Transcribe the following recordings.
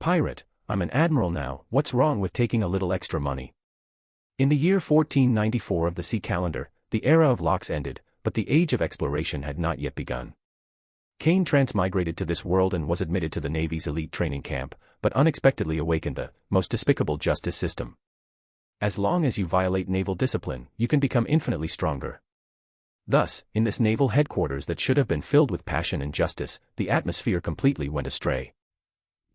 Pirate, I'm an admiral now, what's wrong with taking a little extra money? In the year 1494 of the sea calendar, the era of locks ended, but the age of exploration had not yet begun. Kane transmigrated to this world and was admitted to the Navy's elite training camp, but unexpectedly awakened the Most Despicable Justice System. As long as you violate naval discipline, you can become infinitely stronger. Thus, in this naval headquarters that should have been filled with passion and justice, the atmosphere completely went astray.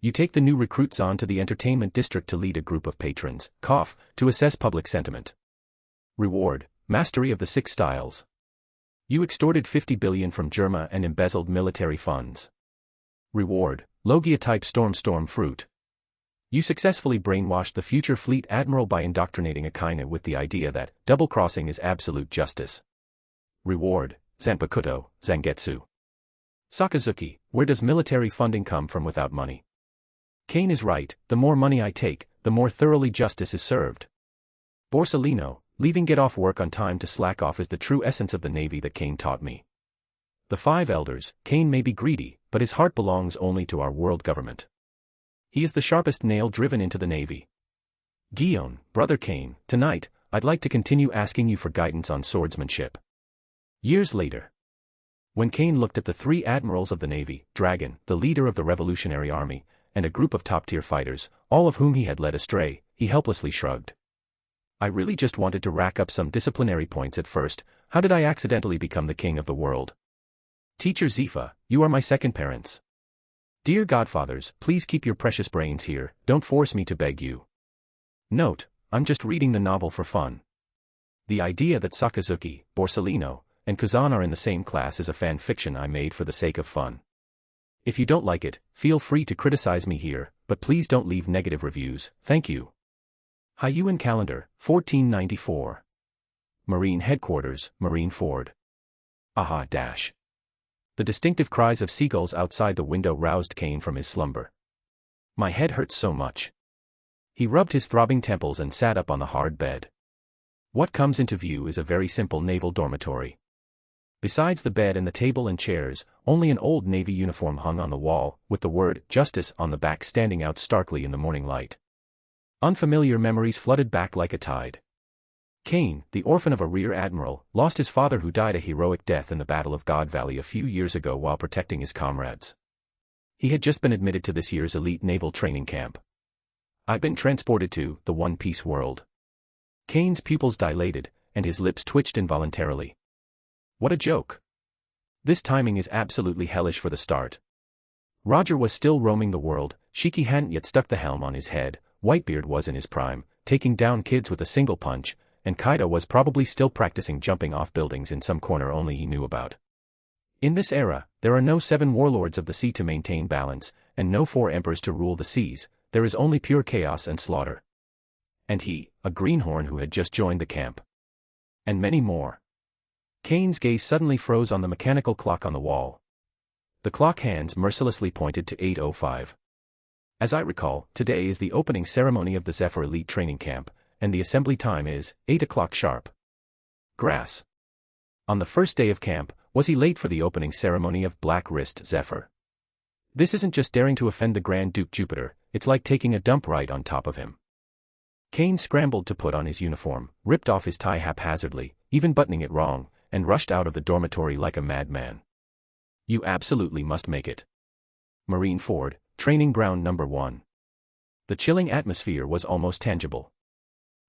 You take the new recruits on to the entertainment district to lead a group of patrons, to assess public sentiment. Reward, mastery of the 6 styles. You extorted 50 billion from Germa and embezzled military funds. Reward, Logia-type storm fruit. You successfully brainwashed the future fleet admiral by indoctrinating Akainu with the idea that double-crossing is absolute justice. Reward, Zanpakuto, Zangetsu. Sakazuki, where does military funding come from without money? Kane is right, the more money I take, the more thoroughly justice is served. Borsalino, leaving get off work on time to slack off is the true essence of the Navy that Kane taught me. The 5 elders, Kane may be greedy, but his heart belongs only to our world government. He is the sharpest nail driven into the Navy. Guion, brother Kane, tonight, I'd like to continue asking you for guidance on swordsmanship. Years later. When Kane looked at the 3 admirals of the Navy, Dragon, the leader of the Revolutionary Army, and a group of top-tier fighters, all of whom he had led astray, he helplessly shrugged. I really just wanted to rack up some disciplinary points at first. How did I accidentally become the king of the world? Teacher Zephyr, you are my second parents. Dear godfathers, please keep your precious brains here, don't force me to beg you. Note, I'm just reading the novel for fun. The idea that Sakazuki, Borsalino, and Kuzan are in the same class is a fan fiction I made for the sake of fun. If you don't like it, feel free to criticize me here, but please don't leave negative reviews, thank you. Hyuan Calendar, 1494. Marine Headquarters, Marineford. Aha! The distinctive cries of seagulls outside the window roused Kane from his slumber. My head hurts so much. He rubbed his throbbing temples and sat up on the hard bed. What comes into view is a very simple naval dormitory. Besides the bed and the table and chairs, only an old Navy uniform hung on the wall, with the word "Justice" on the back standing out starkly in the morning light. Unfamiliar memories flooded back like a tide. Kane, the orphan of a rear admiral, lost his father who died a heroic death in the Battle of God Valley a few years ago while protecting his comrades. He had just been admitted to this year's elite naval training camp. I'd been transported to the One Piece world. Kane's pupils dilated, and his lips twitched involuntarily. What a joke. This timing is absolutely hellish for the start. Roger was still roaming the world, Shiki hadn't yet stuck the helm on his head, Whitebeard was in his prime, taking down kids with a single punch, and Kaido was probably still practicing jumping off buildings in some corner only he knew about. In this era, there are no 7 warlords of the sea to maintain balance, and no 4 emperors to rule the seas, there is only pure chaos and slaughter. And he, a greenhorn who had just joined the camp. And many more. Kane's gaze suddenly froze on the mechanical clock on the wall. The clock hands mercilessly pointed to 8:05. As I recall, today is the opening ceremony of the Zephyr Elite Training Camp, and the assembly time is 8 o'clock sharp. Grass. On the first day of camp, was he late for the opening ceremony of Black Wrist Zephyr? This isn't just daring to offend the Grand Duke Jupiter, it's like taking a dump right on top of him. Kane scrambled to put on his uniform, ripped off his tie haphazardly, even buttoning it wrong, and rushed out of the dormitory like a madman. You absolutely must make it. Marineford, Training Ground Number 1. The chilling atmosphere was almost tangible.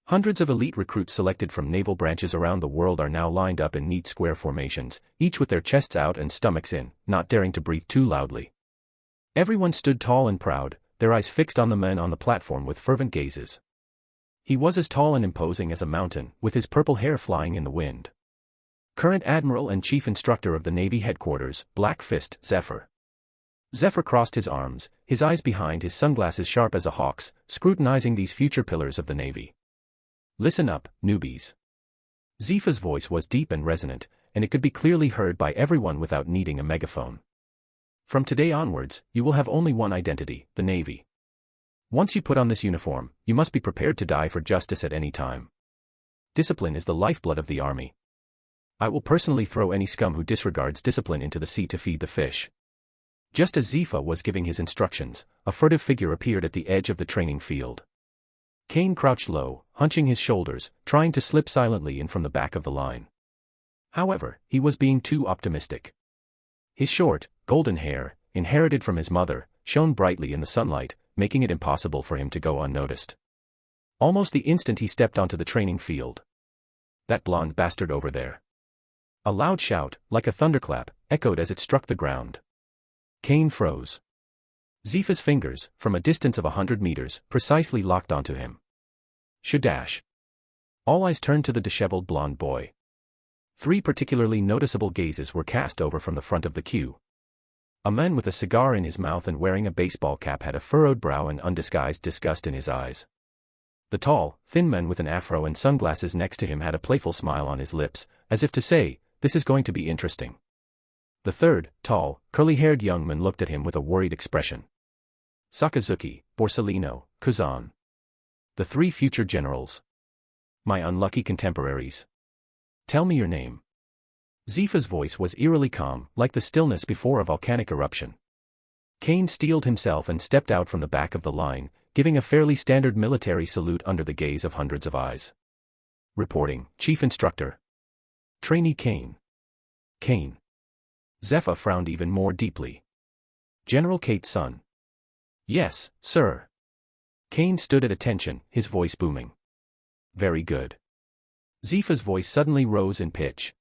Hundreds of elite recruits selected from naval branches around the world are now lined up in neat square formations, each with their chests out and stomachs in, not daring to breathe too loudly. Everyone stood tall and proud, their eyes fixed on the man on the platform with fervent gazes. He was as tall and imposing as a mountain, with his purple hair flying in the wind. Current Admiral and Chief Instructor of the Navy Headquarters, Black Fist Zephyr. Zephyr crossed his arms, his eyes behind his sunglasses sharp as a hawk's, scrutinizing these future pillars of the Navy. Listen up, newbies. Zephyr's voice was deep and resonant, and it could be clearly heard by everyone without needing a megaphone. From today onwards, you will have only one identity, the Navy. Once you put on this uniform, you must be prepared to die for justice at any time. Discipline is the lifeblood of the Army. I will personally throw any scum who disregards discipline into the sea to feed the fish. Just as Zephyr was giving his instructions, a furtive figure appeared at the edge of the training field. Kane crouched low, hunching his shoulders, trying to slip silently in from the back of the line. However, he was being too optimistic. His short, golden hair, inherited from his mother, shone brightly in the sunlight, making it impossible for him to go unnoticed. Almost the instant he stepped onto the training field. "That blonde bastard over there." A loud shout, like a thunderclap, echoed as it struck the ground. Kane froze. Zephyr's fingers, from a distance of 100 meters, precisely locked onto him. Shadash. All eyes turned to the disheveled blonde boy. 3 particularly noticeable gazes were cast over from the front of the queue. A man with a cigar in his mouth and wearing a baseball cap had a furrowed brow and undisguised disgust in his eyes. The tall, thin man with an afro and sunglasses next to him had a playful smile on his lips, as if to say, "This is going to be interesting." The third, tall, curly-haired young man looked at him with a worried expression. Sakazuki, Borsalino, Kuzan. The 3 future generals. My unlucky contemporaries. Tell me your name. Zephyr's voice was eerily calm, like the stillness before a volcanic eruption. Kane steeled himself and stepped out from the back of the line, giving a fairly standard military salute under the gaze of hundreds of eyes. Reporting, Chief Instructor. Trainee Kane. Kane. Zephyr frowned even more deeply. General Kate's son. Yes, sir. Kane stood at attention, his voice booming. Very good. Zephyr's voice suddenly rose in pitch.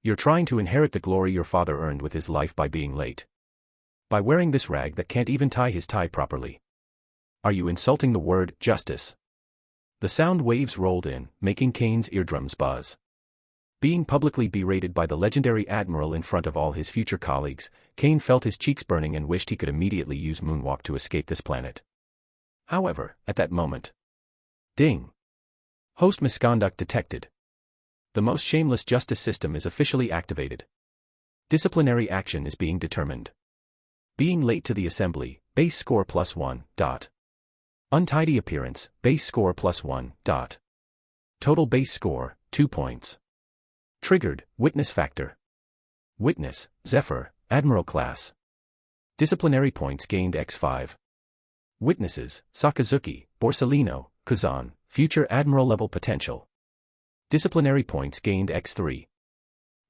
You're trying to inherit the glory your father earned with his life by being late. By wearing this rag that can't even tie his tie properly. Are you insulting the word justice? The sound waves rolled in, making Kane's eardrums buzz. Being publicly berated by the legendary Admiral in front of all his future colleagues, Kane felt his cheeks burning and wished he could immediately use moonwalk to escape this planet. However, at that moment. Ding! Host misconduct detected. The most shameless justice system is officially activated. Disciplinary action is being determined. Being late to the assembly, base score +1. Untidy appearance, base score +1. Total base score, 2 points. Triggered, witness factor. Witness, Zephyr, Admiral class. Disciplinary points gained x5. Witnesses, Sakazuki, Borsalino, Kuzan, future Admiral level potential. Disciplinary points gained x3.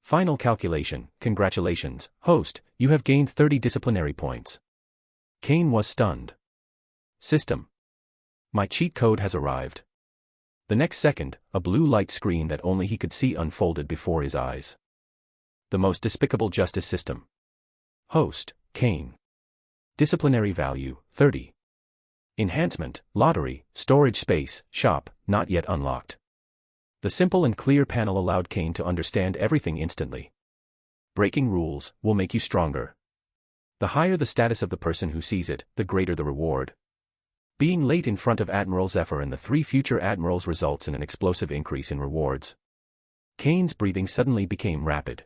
Final calculation, congratulations, host, you have gained 30 disciplinary points. Kane was stunned. System. My cheat code has arrived. The next second, a blue light screen that only he could see unfolded before his eyes. The Most Despicable Justice System. Host, Kane. Disciplinary value, 30. Enhancement, lottery, storage space, shop, not yet unlocked. The simple and clear panel allowed Kane to understand everything instantly. Breaking rules will make you stronger. The higher the status of the person who sees it, the greater the reward. Being late in front of Admiral Zephyr and the 3 future admirals results in an explosive increase in rewards. Kane's breathing suddenly became rapid.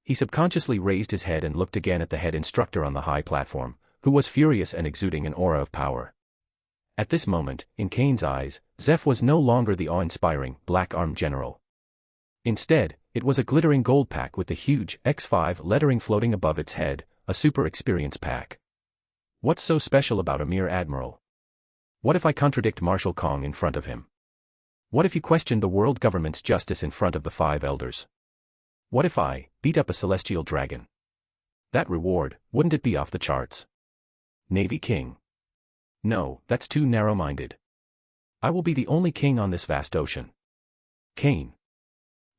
He subconsciously raised his head and looked again at the head instructor on the high platform, who was furious and exuding an aura of power. At this moment, in Kane's eyes, Zephyr was no longer the awe-inspiring, black-armed general. Instead, it was a glittering gold pack with the huge X5 lettering floating above its head, a super experience pack. What's so special about a mere admiral? What if I contradict Marshal Kong in front of him? What if you question the world government's justice in front of the 5 elders? What if I beat up a celestial dragon? That reward, wouldn't it be off the charts? Navy King. No, that's too narrow-minded. I will be the only king on this vast ocean. Kane.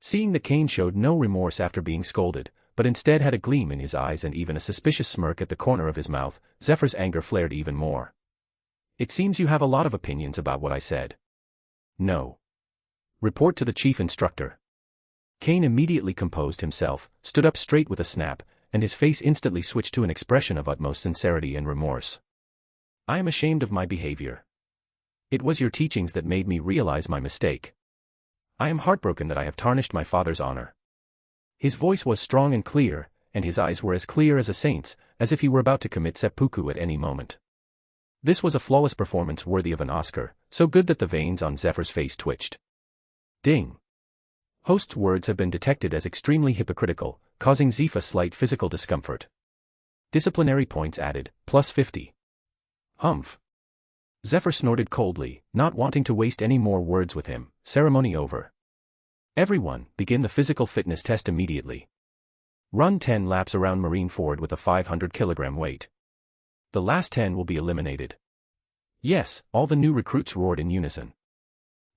Seeing that Kane showed no remorse after being scolded, but instead had a gleam in his eyes and even a suspicious smirk at the corner of his mouth, Zephyr's anger flared even more. It seems you have a lot of opinions about what I said. No. Report to the chief instructor. Kane immediately composed himself, stood up straight with a snap, and his face instantly switched to an expression of utmost sincerity and remorse. I am ashamed of my behavior. It was your teachings that made me realize my mistake. I am heartbroken that I have tarnished my father's honor. His voice was strong and clear, and his eyes were as clear as a saint's, as if he were about to commit seppuku at any moment. This was a flawless performance worthy of an Oscar, so good that the veins on Zephyr's face twitched. Ding. Host's words have been detected as extremely hypocritical, causing Zephyr slight physical discomfort. Disciplinary points added, plus 50. Humph. Zephyr snorted coldly, not wanting to waste any more words with him. Ceremony over. Everyone, begin the physical fitness test immediately. Run 10 laps around Marineford with a 500 kilogram weight. The last 10 will be eliminated. Yes, all the new recruits roared in unison.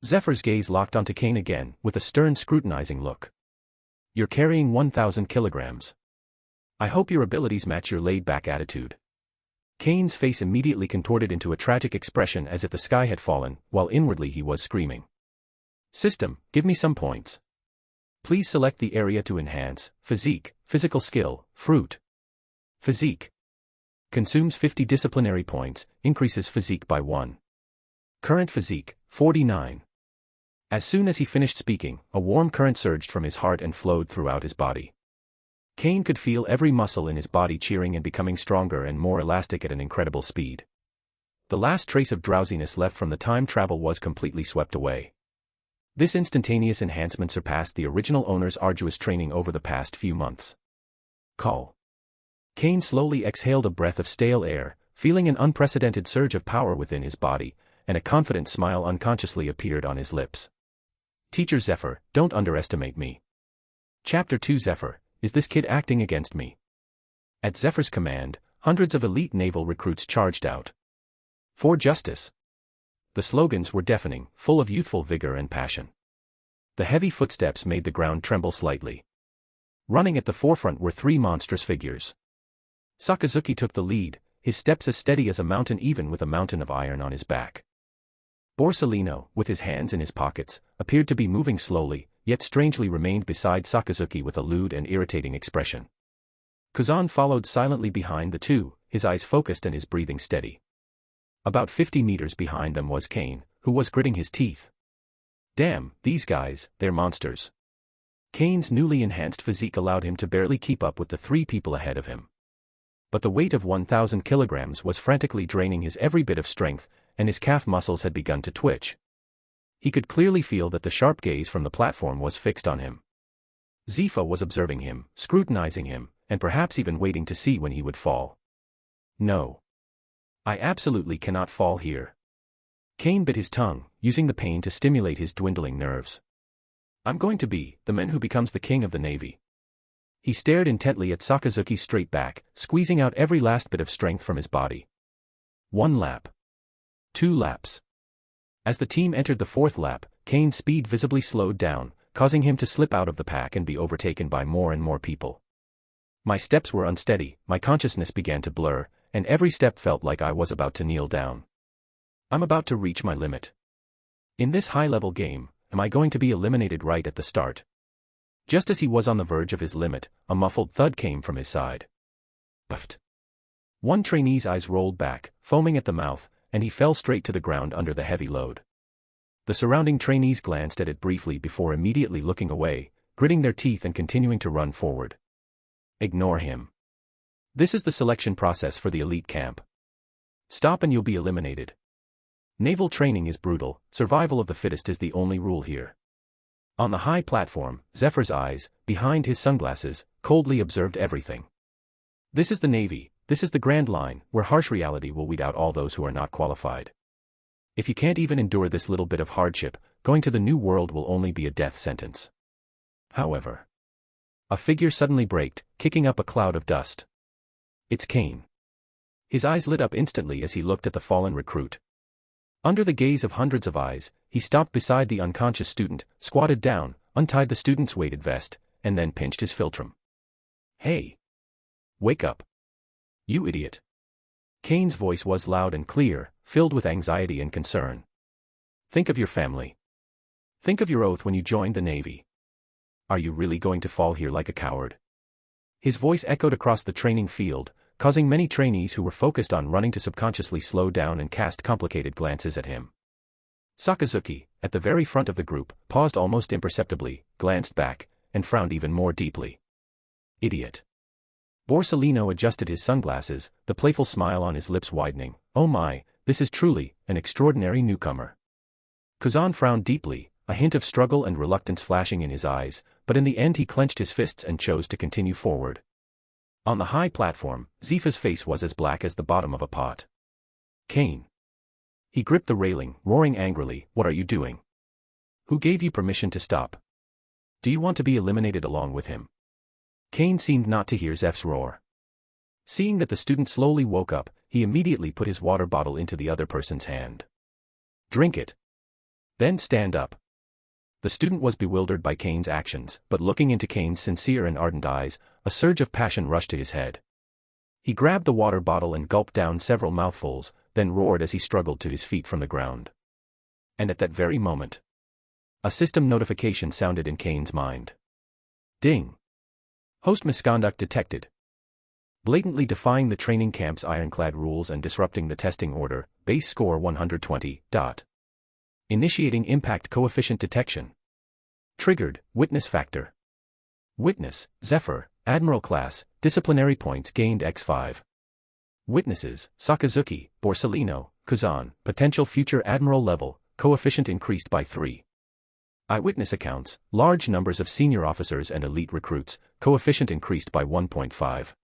Zephyr's gaze locked onto Kane again, with a stern scrutinizing look. You're carrying 1,000 kilograms. I hope your abilities match your laid-back attitude. Kane's face immediately contorted into a tragic expression as if the sky had fallen, while inwardly he was screaming. System, give me some points. Please select the area to enhance. Physique, physical skill, fruit. Physique. Consumes 50 disciplinary points, increases physique by 1. Current physique, 49. As soon as he finished speaking, a warm current surged from his heart and flowed throughout his body. Kane could feel every muscle in his body cheering and becoming stronger and more elastic at an incredible speed. The last trace of drowsiness left from the time travel was completely swept away. This instantaneous enhancement surpassed the original owner's arduous training over the past few months. Call. Kane slowly exhaled a breath of stale air, feeling an unprecedented surge of power within his body, and a confident smile unconsciously appeared on his lips. Teacher Zephyr, don't underestimate me. Chapter 2 Zephyr, is this kid acting against me? At Zephyr's command, hundreds of elite naval recruits charged out. For justice. The slogans were deafening, full of youthful vigor and passion. The heavy footsteps made the ground tremble slightly. Running at the forefront were 3 monstrous figures. Sakazuki took the lead, his steps as steady as a mountain even with a mountain of iron on his back. Borsalino, with his hands in his pockets, appeared to be moving slowly, yet strangely remained beside Sakazuki with a lewd and irritating expression. Kuzan followed silently behind the two, his eyes focused and his breathing steady. About 50 meters behind them was Kane, who was gritting his teeth. Damn, these guys, they're monsters. Kane's newly enhanced physique allowed him to barely keep up with the 3 people ahead of him. But the weight of 1,000 kilograms was frantically draining his every bit of strength, and his calf muscles had begun to twitch. He could clearly feel that the sharp gaze from the platform was fixed on him. Zephyr was observing him, scrutinizing him, and perhaps even waiting to see when he would fall. No. I absolutely cannot fall here. Kane bit his tongue, using the pain to stimulate his dwindling nerves. I'm going to be the man who becomes the king of the Navy. He stared intently at Sakazuki's straight back, squeezing out every last bit of strength from his body. 1 lap. 2 laps. As the team entered the 4th lap, Kane's speed visibly slowed down, causing him to slip out of the pack and be overtaken by more and more people. My steps were unsteady, my consciousness began to blur, and every step felt like I was about to kneel down. I'm about to reach my limit. In this high-level game, am I going to be eliminated right at the start? Just as he was on the verge of his limit, a muffled thud came from his side. Buffed. One trainee's eyes rolled back, foaming at the mouth, and he fell straight to the ground under the heavy load. The surrounding trainees glanced at it briefly before immediately looking away, gritting their teeth and continuing to run forward. Ignore him. This is the selection process for the elite camp. Stop and you'll be eliminated. Naval training is brutal, survival of the fittest is the only rule here. On the high platform, Zephyr's eyes, behind his sunglasses, coldly observed everything. This is the Navy, this is the Grand Line, where harsh reality will weed out all those who are not qualified. If you can't even endure this little bit of hardship, going to the new world will only be a death sentence. However, a figure suddenly braked, kicking up a cloud of dust. It's Kane. His eyes lit up instantly as he looked at the fallen recruit. Under the gaze of hundreds of eyes, he stopped beside the unconscious student, squatted down, untied the student's weighted vest, and then pinched his philtrum. Hey! Wake up! You idiot! Kane's voice was loud and clear, filled with anxiety and concern. Think of your family. Think of your oath when you joined the Navy. Are you really going to fall here like a coward? His voice echoed across the training field, causing many trainees who were focused on running to subconsciously slow down and cast complicated glances at him. Sakazuki, at the very front of the group, paused almost imperceptibly, glanced back, and frowned even more deeply. Idiot. Borsalino adjusted his sunglasses, the playful smile on his lips widening. Oh my, this is truly an extraordinary newcomer. Kuzan frowned deeply, a hint of struggle and reluctance flashing in his eyes, but in the end he clenched his fists and chose to continue forward. On the high platform, Zephyr's face was as black as the bottom of a pot. Kane. He gripped the railing, roaring angrily, "What are you doing? Who gave you permission to stop? Do you want to be eliminated along with him?" Kane seemed not to hear Zeph's roar. Seeing that the student slowly woke up, he immediately put his water bottle into the other person's hand. "Drink it. Then stand up." The student was bewildered by Kane's actions, but looking into Kane's sincere and ardent eyes, a surge of passion rushed to his head. He grabbed the water bottle and gulped down several mouthfuls, then roared as he struggled to his feet from the ground. And at that very moment, a system notification sounded in Kane's mind. Ding! Host misconduct detected. Blatantly defying the training camp's ironclad rules and disrupting the testing order, base score 120. Initiating impact coefficient detection. Triggered, witness factor. Witness, Zephyr, Admiral class, disciplinary points gained x5. Witnesses, Sakazuki, Borsalino, Kuzan, potential future admiral level, coefficient increased by 3. Eyewitness accounts, large numbers of senior officers and elite recruits, coefficient increased by 1.5.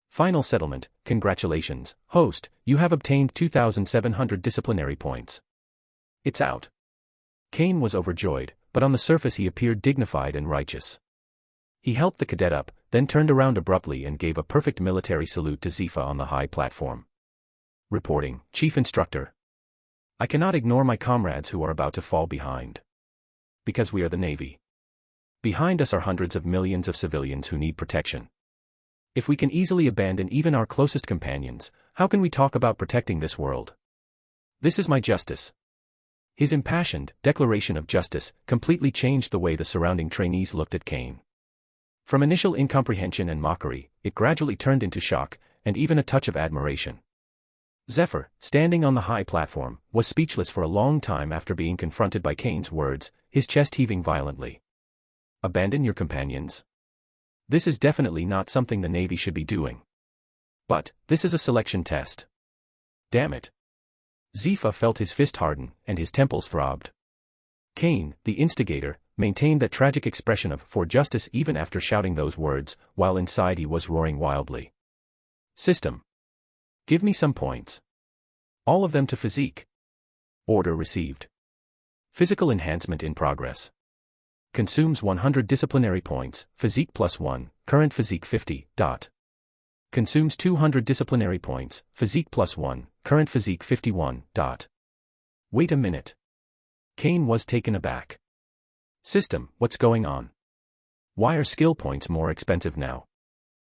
Final settlement, congratulations, host, you have obtained 2,700 disciplinary points. It's out. Kane was overjoyed, but on the surface he appeared dignified and righteous. He helped the cadet up, then turned around abruptly and gave a perfect military salute to Zephyr on the high platform. Reporting, Chief Instructor. I cannot ignore my comrades who are about to fall behind. Because we are the Navy. Behind us are hundreds of millions of civilians who need protection. If we can easily abandon even our closest companions, how can we talk about protecting this world? This is my justice. His impassioned declaration of justice completely changed the way the surrounding trainees looked at Kane. From initial incomprehension and mockery, it gradually turned into shock, and even a touch of admiration. Zephyr, standing on the high platform, was speechless for a long time after being confronted by Kane's words, his chest heaving violently. Abandon your companions? This is definitely not something the Navy should be doing. But, this is a selection test. Damn it. Zephyr felt his fist harden, and his temples throbbed. Kane, the instigator, maintained that tragic expression of "for justice" even after shouting those words, while inside he was roaring wildly. System. Give me some points. All of them to physique. Order received. Physical enhancement in progress. Consumes 100 disciplinary points, physique +1, current physique 50. Consumes 200 disciplinary points, physique +1, current physique 51. Wait a minute. Kane was taken aback. System, what's going on? Why are skill points more expensive now?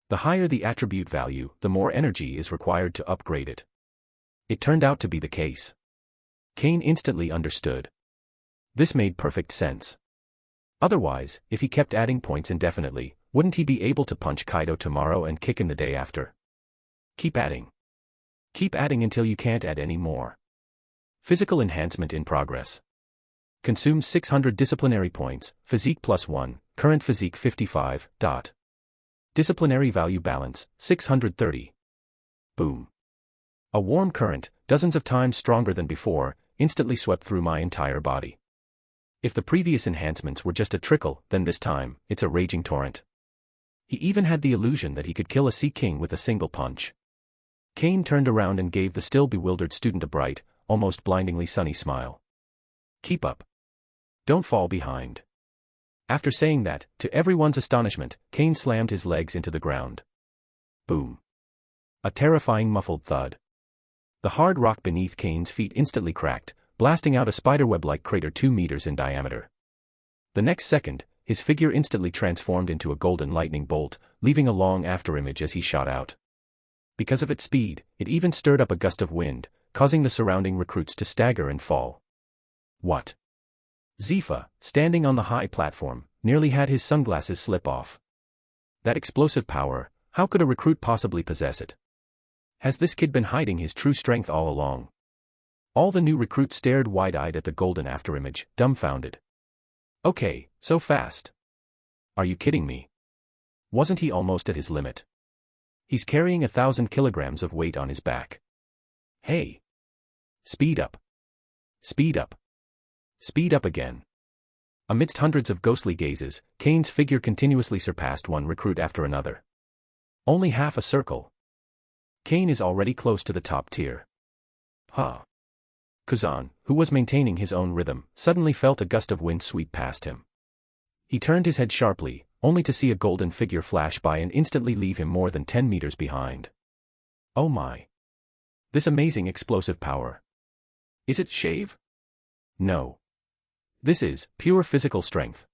The higher the attribute value, the more energy is required to upgrade it. It turned out to be the case. Kane instantly understood. This made perfect sense. Otherwise, if he kept adding points indefinitely, wouldn't he be able to punch Kaido tomorrow and kick him the day after? Keep adding. Keep adding until you can't add any more. Physical enhancement in progress. Consumes 600 disciplinary points, physique +1, current physique 55. Disciplinary value balance, 630. Boom. A warm current, dozens of times stronger than before, instantly swept through my entire body. If the previous enhancements were just a trickle, then this time, it's a raging torrent. He even had the illusion that he could kill a Sea King with a single punch. Kane turned around and gave the still bewildered student a bright, almost blindingly sunny smile. Keep up. Don't fall behind. After saying that, to everyone's astonishment, Kane slammed his legs into the ground. Boom. A terrifying muffled thud. The hard rock beneath Kane's feet instantly cracked, blasting out a spiderweb-like crater 2 meters in diameter. The next second, his figure instantly transformed into a golden lightning bolt, leaving a long afterimage as he shot out. Because of its speed, it even stirred up a gust of wind, causing the surrounding recruits to stagger and fall. What? Zephyr, standing on the high platform, nearly had his sunglasses slip off. That explosive power, how could a recruit possibly possess it? Has this kid been hiding his true strength all along? All the new recruits stared wide-eyed at the golden afterimage, dumbfounded. Okay, so fast. Are you kidding me? Wasn't he almost at his limit? He's carrying 1,000 kilograms of weight on his back. Hey! Speed up. Speed up. Speed up again. Amidst hundreds of ghostly gazes, Kane's figure continuously surpassed one recruit after another. Only half a circle. Kane is already close to the top tier. Ha! Kuzan, who was maintaining his own rhythm, suddenly felt a gust of wind sweep past him. He turned his head sharply, only to see a golden figure flash by and instantly leave him more than 10 meters behind. Oh my! This amazing explosive power. Is it shave? No. This is pure physical strength.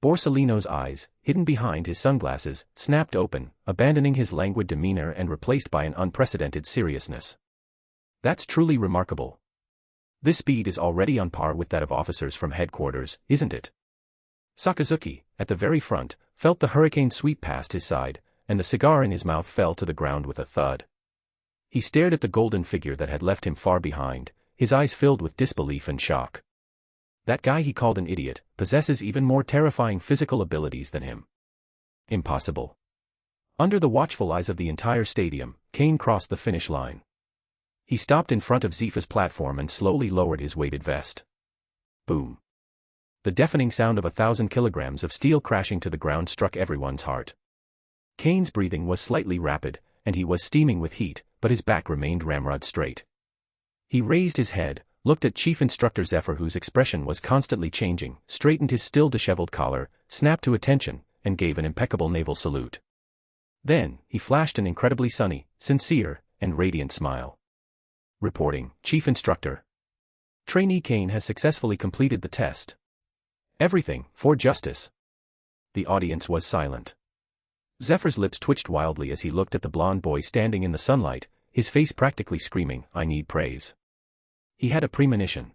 Borsalino's eyes, hidden behind his sunglasses, snapped open, abandoning his languid demeanor and replaced by an unprecedented seriousness. That's truly remarkable. This speed is already on par with that of officers from headquarters, isn't it? Sakazuki, at the very front, felt the hurricane sweep past his side, and the cigar in his mouth fell to the ground with a thud. He stared at the golden figure that had left him far behind, his eyes filled with disbelief and shock. That guy he called an idiot possesses even more terrifying physical abilities than him. Impossible. Under the watchful eyes of the entire stadium, Kane crossed the finish line. He stopped in front of Zephyr's platform and slowly lowered his weighted vest. Boom. The deafening sound of 1,000 kilograms of steel crashing to the ground struck everyone's heart. Kane's breathing was slightly rapid, and he was steaming with heat, but his back remained ramrod straight. He raised his head, looked at Chief Instructor Zephyr, whose expression was constantly changing, straightened his still disheveled collar, snapped to attention, and gave an impeccable naval salute. Then, he flashed an incredibly sunny, sincere, and radiant smile. Reporting, Chief Instructor. Trainee Kane has successfully completed the test. Everything, for justice. The audience was silent. Zephyr's lips twitched wildly as he looked at the blond boy standing in the sunlight, his face practically screaming, "I need praise." He had a premonition.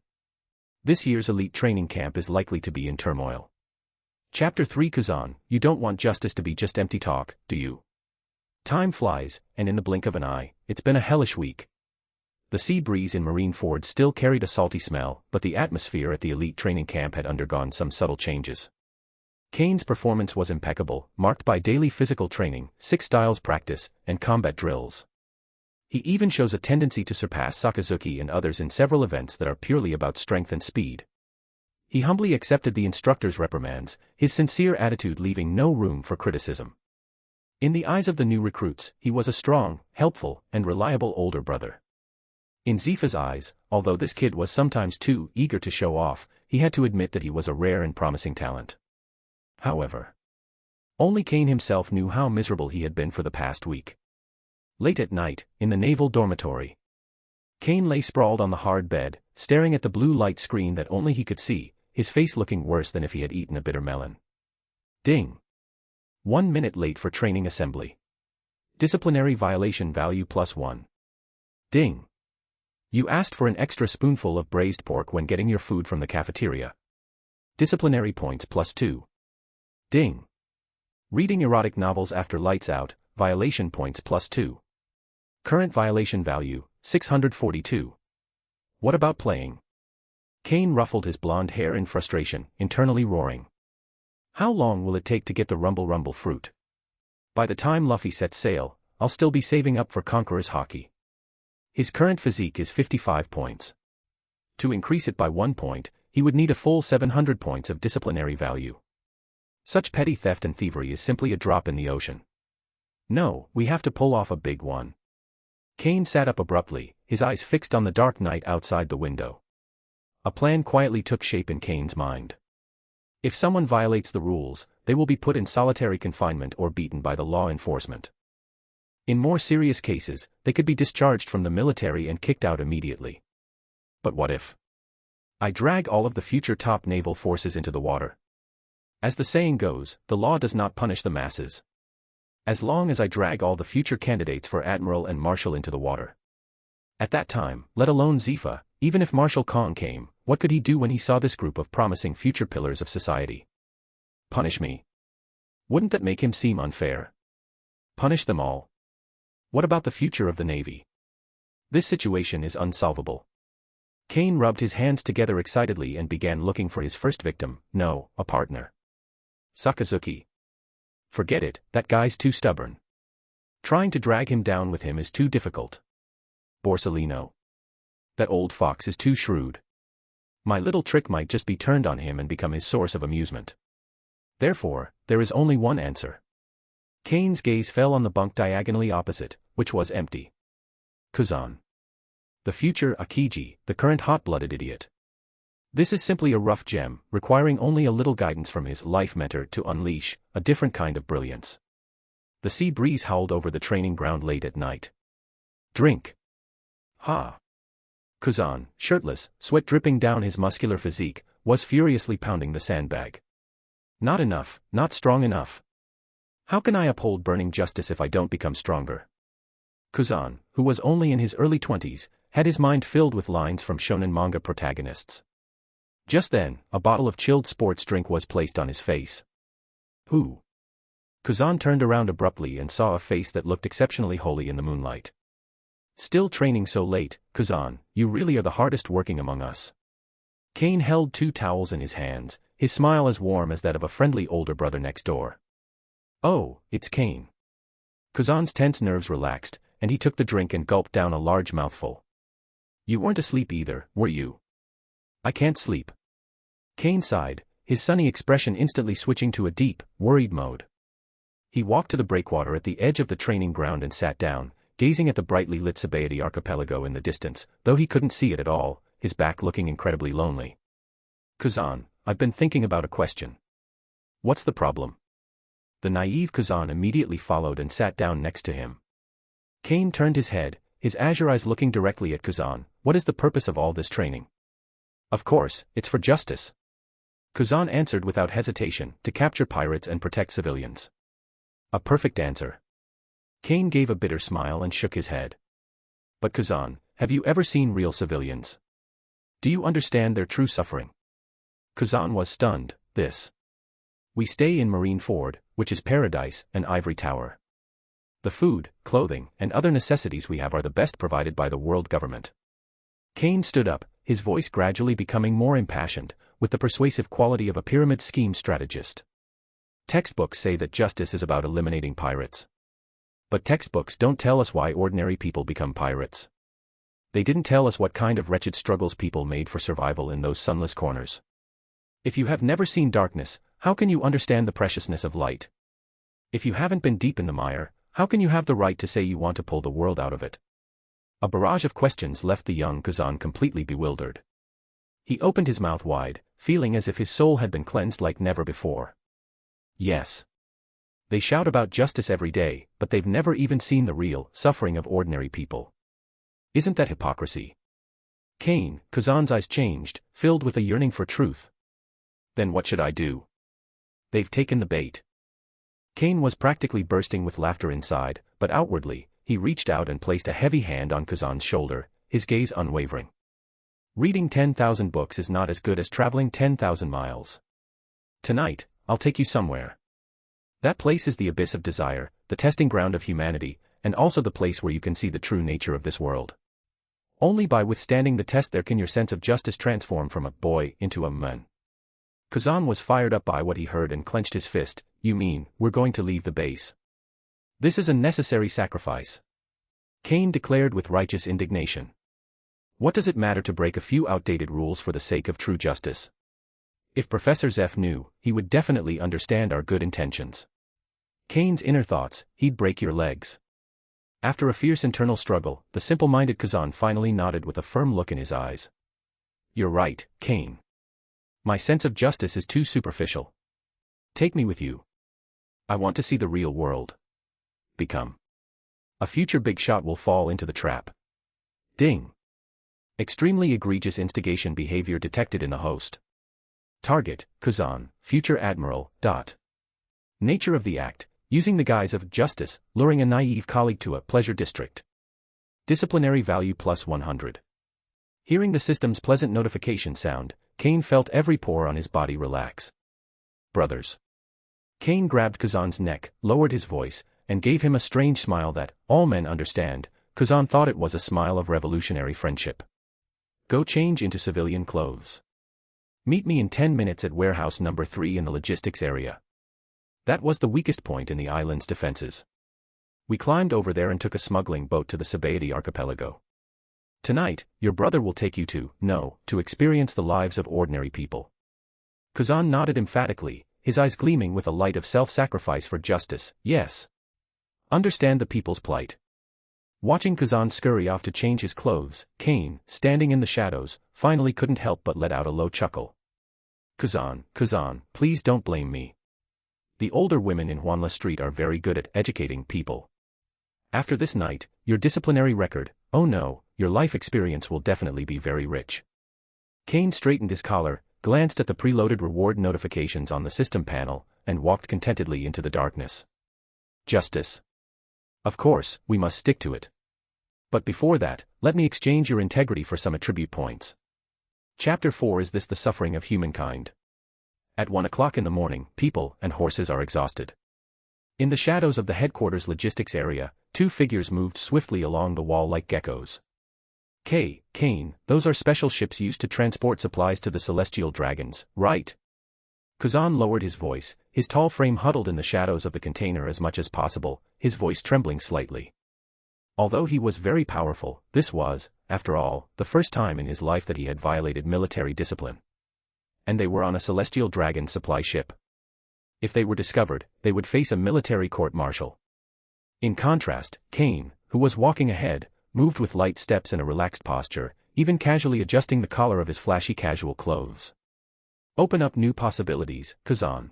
This year's elite training camp is likely to be in turmoil. Chapter 3 Kuzan, you don't want justice to be just empty talk, do you? Time flies, and in the blink of an eye, it's been a hellish week. The sea breeze in Marineford still carried a salty smell, but the atmosphere at the elite training camp had undergone some subtle changes. Kane's performance was impeccable, marked by daily physical training, 6 styles practice, and combat drills. He even shows a tendency to surpass Sakazuki and others in several events that are purely about strength and speed. He humbly accepted the instructor's reprimands, his sincere attitude leaving no room for criticism. In the eyes of the new recruits, he was a strong, helpful, and reliable older brother. In Zephyr's eyes, although this kid was sometimes too eager to show off, he had to admit that he was a rare and promising talent. However, only Kane himself knew how miserable he had been for the past week. Late at night, in the naval dormitory, Kane lay sprawled on the hard bed, staring at the blue light screen that only he could see, his face looking worse than if he had eaten a bitter melon. Ding! 1 minute late for training assembly. Disciplinary violation value +1. Ding! You asked for an extra spoonful of braised pork when getting your food from the cafeteria. Disciplinary points +2. Ding! Reading erotic novels after lights out, violation points +2. Current violation value, 642. What about playing? Kane ruffled his blonde hair in frustration, internally roaring. How long will it take to get the rumble fruit? By the time Luffy sets sail, I'll still be saving up for Conqueror's hockey. His current physique is 55 points. To increase it by 1 point, he would need a full 700 points of disciplinary value. Such petty theft and thievery is simply a drop in the ocean. No, we have to pull off a big one. Kane sat up abruptly, his eyes fixed on the dark night outside the window. A plan quietly took shape in Kane's mind. If someone violates the rules, they will be put in solitary confinement or beaten by the law enforcement. In more serious cases, they could be discharged from the military and kicked out immediately. But what if I drag all of the future top naval forces into the water? As the saying goes, the law does not punish the masses. As long as I drag all the future candidates for Admiral and Marshal into the water. At that time, let alone Zephyr, even if Marshal Kong came, what could he do when he saw this group of promising future pillars of society? Punish me. Wouldn't that make him seem unfair? Punish them all. What about the future of the Navy? This situation is unsolvable. Kane rubbed his hands together excitedly and began looking for his first victim, no, a partner. Sakazuki. Forget it, that guy's too stubborn. Trying to drag him down with him is too difficult. Borsalino. That old fox is too shrewd. My little trick might just be turned on him and become his source of amusement. Therefore, there is only one answer. Kane's gaze fell on the bunk diagonally opposite, which was empty. Kuzan. The future Akiji, the current hot-blooded idiot. This is simply a rough gem, requiring only a little guidance from his life mentor to unleash a different kind of brilliance. The sea breeze howled over the training ground late at night. Drink. Ha. Kuzan, shirtless, sweat dripping down his muscular physique, was furiously pounding the sandbag. Not enough, not strong enough. How can I uphold burning justice if I don't become stronger? Kuzan, who was only in his early 20s, had his mind filled with lines from shonen manga protagonists. Just then, a bottle of chilled sports drink was placed on his face. Who? Kuzan turned around abruptly and saw a face that looked exceptionally holy in the moonlight. Still training so late, Kuzan, you really are the hardest working among us. Kane held 2 towels in his hands, his smile as warm as that of a friendly older brother next door. Oh, it's Kane. Kuzan's tense nerves relaxed, and he took the drink and gulped down a large mouthful. You weren't asleep either, were you? I can't sleep. Kane sighed, his sunny expression instantly switching to a deep, worried mode. He walked to the breakwater at the edge of the training ground and sat down, gazing at the brightly lit Sabaody archipelago in the distance, though he couldn't see it at all, his back looking incredibly lonely. Kuzan, I've been thinking about a question. What's the problem? The naive Kuzan immediately followed and sat down next to him. Kane turned his head, his azure eyes looking directly at Kuzan. What is the purpose of all this training? Of course, it's for justice. Kuzan answered without hesitation, to capture pirates and protect civilians. A perfect answer. Kane gave a bitter smile and shook his head. But Kuzan, have you ever seen real civilians? Do you understand their true suffering? Kuzan was stunned. We stay in Marineford, which is paradise, an ivory tower. The food, clothing, and other necessities we have are the best provided by the world government. Kane stood up, his voice gradually becoming more impassioned, with the persuasive quality of a pyramid scheme strategist. Textbooks say that justice is about eliminating pirates. But textbooks don't tell us why ordinary people become pirates. They didn't tell us what kind of wretched struggles people made for survival in those sunless corners. If you have never seen darkness, how can you understand the preciousness of light? If you haven't been deep in the mire, how can you have the right to say you want to pull the world out of it? A barrage of questions left the young Kuzan completely bewildered. He opened his mouth wide, feeling as if his soul had been cleansed like never before. Yes. They shout about justice every day, but they've never even seen the real suffering of ordinary people. Isn't that hypocrisy? Kane, Kuzan's eyes changed, filled with a yearning for truth. Then what should I do? They've taken the bait. Kane was practically bursting with laughter inside, but outwardly, he reached out and placed a heavy hand on Kuzan's shoulder, his gaze unwavering. Reading 10,000 books is not as good as traveling 10,000 miles. Tonight, I'll take you somewhere. That place is the abyss of desire, the testing ground of humanity, and also the place where you can see the true nature of this world. Only by withstanding the test there can your sense of justice transform from a boy into a man. Kuzan was fired up by what he heard and clenched his fist. You mean, we're going to leave the base? This is a necessary sacrifice. Kane declared with righteous indignation. What does it matter to break a few outdated rules for the sake of true justice? If Professor Zephyr knew, he would definitely understand our good intentions. Kane's inner thoughts, he'd break your legs. After a fierce internal struggle, the simple-minded Kuzan finally nodded with a firm look in his eyes. You're right, Kane. My sense of justice is too superficial. Take me with you. I want to see the real world. Become. A future big shot will fall into the trap. Ding. Extremely egregious instigation behavior detected in the host. Target, Kuzan, future admiral. Nature of the act, using the guise of justice, luring a naive colleague to a pleasure district. Disciplinary value plus 100. Hearing the system's pleasant notification sound, Kane felt every pore on his body relax. Brothers. Kane grabbed Kuzan's neck, lowered his voice, and gave him a strange smile that, all men understand, Kuzan thought it was a smile of revolutionary friendship. Go change into civilian clothes. Meet me in 10 minutes at warehouse number 3 in the logistics area. That was the weakest point in the island's defenses. We climbed over there and took a smuggling boat to the Sabaody archipelago. Tonight, your brother will take you to experience the lives of ordinary people. Kuzan nodded emphatically, his eyes gleaming with a light of self-sacrifice for justice. Yes. Understand the people's plight. Watching Kuzan scurry off to change his clothes, Kane, standing in the shadows, finally couldn't help but let out a low chuckle. Kuzan, please don't blame me. The older women in Huanla Street are very good at educating people. After this night, your disciplinary record, oh no, your life experience will definitely be very rich. Kane straightened his collar, glanced at the preloaded reward notifications on the system panel, and walked contentedly into the darkness. Justice. Of course, we must stick to it. But before that, let me exchange your integrity for some attribute points. Chapter 4. Is this the suffering of humankind? At 1 o'clock in the morning, people and horses are exhausted. In the shadows of the headquarters logistics area, two figures moved swiftly along the wall like geckos. Kane, those are special ships used to transport supplies to the celestial dragons, right? Kuzan lowered his voice, his tall frame huddled in the shadows of the container as much as possible, his voice trembling slightly. Although he was very powerful, this was, after all, the first time in his life that he had violated military discipline. And they were on a celestial dragon supply ship. If they were discovered, they would face a military court-martial. In contrast, Kane, who was walking ahead, moved with light steps and a relaxed posture, even casually adjusting the collar of his flashy casual clothes. Open up new possibilities, Kuzan.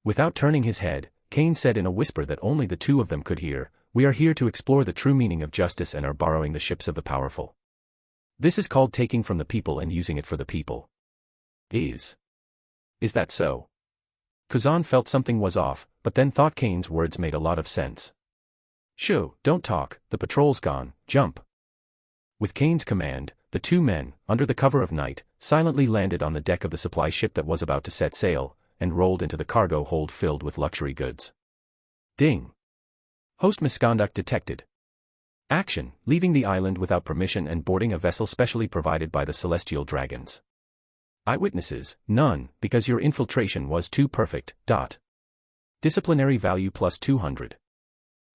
Without turning his head, Kane said in a whisper that only the two of them could hear, we are here to explore the true meaning of justice and are borrowing the ships of the powerful. This is called taking from the people and using it for the people. Is that so? Kuzan felt something was off, but then thought Kane's words made a lot of sense. Shoo, don't talk, the patrol's gone, jump. With Kane's command, the two men, under the cover of night, silently landed on the deck of the supply ship that was about to set sail, and rolled into the cargo hold filled with luxury goods. Ding. Host misconduct detected. Action, leaving the island without permission and boarding a vessel specially provided by the celestial dragons. Eyewitnesses, none, because your infiltration was too perfect. Disciplinary value plus 200.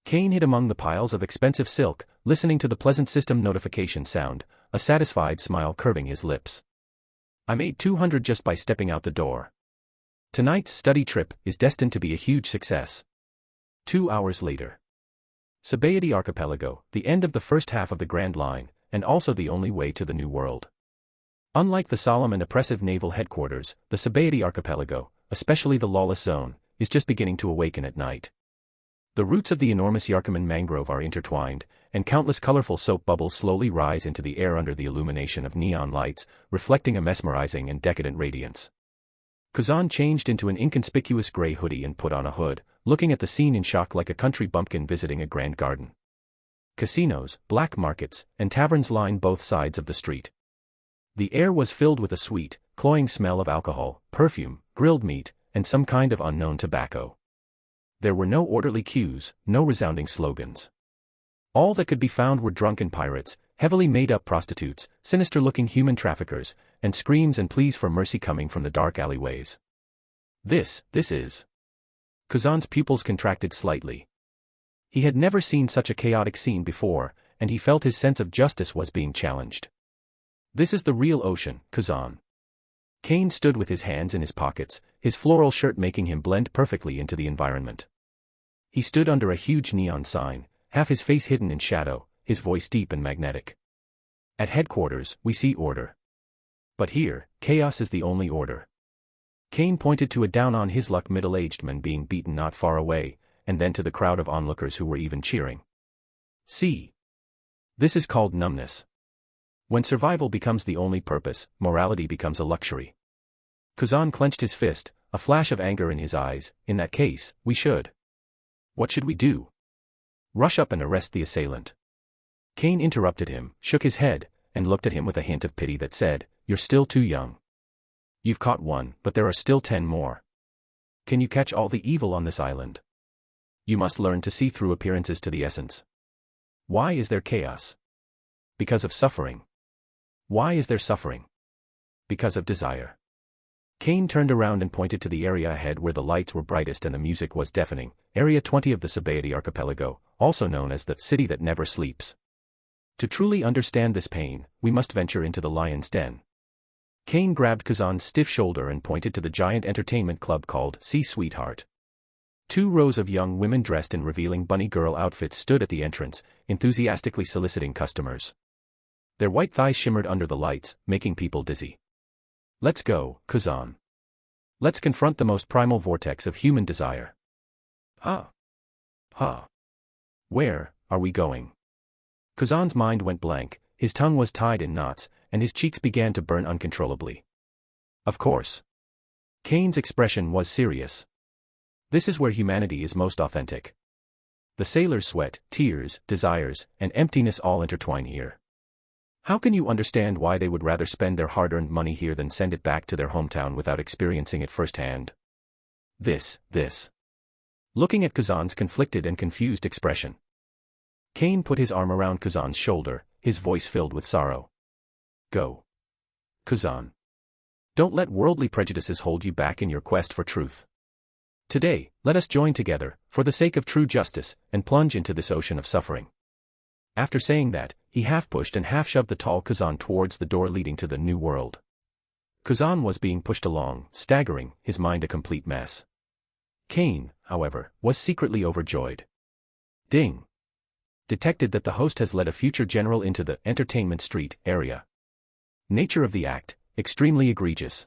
Kane hid among the piles of expensive silk, listening to the pleasant system notification sound, a satisfied smile curving his lips. I made 200 just by stepping out the door. Tonight's study trip is destined to be a huge success. 2 hours later. Sabaody Archipelago, the end of the first half of the Grand Line, and also the only way to the New World. Unlike the solemn and oppressive naval headquarters, the Sabaody Archipelago, especially the lawless zone, is just beginning to awaken at night. The roots of the enormous Yarkaman mangrove are intertwined, and countless colorful soap bubbles slowly rise into the air under the illumination of neon lights, reflecting a mesmerizing and decadent radiance. Kuzan changed into an inconspicuous gray hoodie and put on a hood, looking at the scene in shock like a country bumpkin visiting a grand garden. Casinos, black markets, and taverns line both sides of the street. The air was filled with a sweet, cloying smell of alcohol, perfume, grilled meat, and some kind of unknown tobacco. There were no orderly cues, no resounding slogans. All that could be found were drunken pirates, heavily made-up prostitutes, sinister-looking human traffickers, and screams and pleas for mercy coming from the dark alleyways. This is... Kuzan's pupils contracted slightly. He had never seen such a chaotic scene before, and he felt his sense of justice was being challenged. This is the real ocean, Kuzan. Kane stood with his hands in his pockets, his floral shirt making him blend perfectly into the environment. He stood under a huge neon sign, half his face hidden in shadow, his voice deep and magnetic. At headquarters, we see order. But here, chaos is the only order. Kane pointed to a down-on-his-luck middle-aged man being beaten not far away, and then to the crowd of onlookers who were even cheering. See. This is called numbness. When survival becomes the only purpose, morality becomes a luxury. Kuzan clenched his fist, a flash of anger in his eyes. In that case, we should. What should we do? Rush up and arrest the assailant. Kane interrupted him, shook his head, and looked at him with a hint of pity that said, you're still too young. You've caught one, but there are still 10 more. Can you catch all the evil on this island? You must learn to see through appearances to the essence. Why is there chaos? Because of suffering. Why is there suffering? Because of desire. Kane turned around and pointed to the area ahead where the lights were brightest and the music was deafening, Area 20 of the Sabaody Archipelago, also known as the City That Never Sleeps. To truly understand this pain, we must venture into the lion's den. Kane grabbed Kuzan's stiff shoulder and pointed to the giant entertainment club called Sea Sweetheart. 2 rows of young women dressed in revealing bunny girl outfits stood at the entrance, enthusiastically soliciting customers. Their white thighs shimmered under the lights, making people dizzy. Let's go, Kuzan. Let's confront the most primal vortex of human desire. Ha! Ha! Where are we going? Kuzan's mind went blank, his tongue was tied in knots, and his cheeks began to burn uncontrollably. Of course. Kane's expression was serious. This is where humanity is most authentic. The sailor's sweat, tears, desires, and emptiness all intertwine here. How can you understand why they would rather spend their hard-earned money here than send it back to their hometown without experiencing it firsthand? This. Looking at Kuzan's conflicted and confused expression. Kane put his arm around Kuzan's shoulder, his voice filled with sorrow. Go. Kuzan. Don't let worldly prejudices hold you back in your quest for truth. Today, let us join together, for the sake of true justice, and plunge into this ocean of suffering. After saying that, he half-pushed and half-shoved the tall Kuzan towards the door leading to the new world. Kuzan was being pushed along, staggering, his mind a complete mess. Kane, however, was secretly overjoyed. Ding! Detected that the host has led a future general into the entertainment street area. Nature of the act, extremely egregious.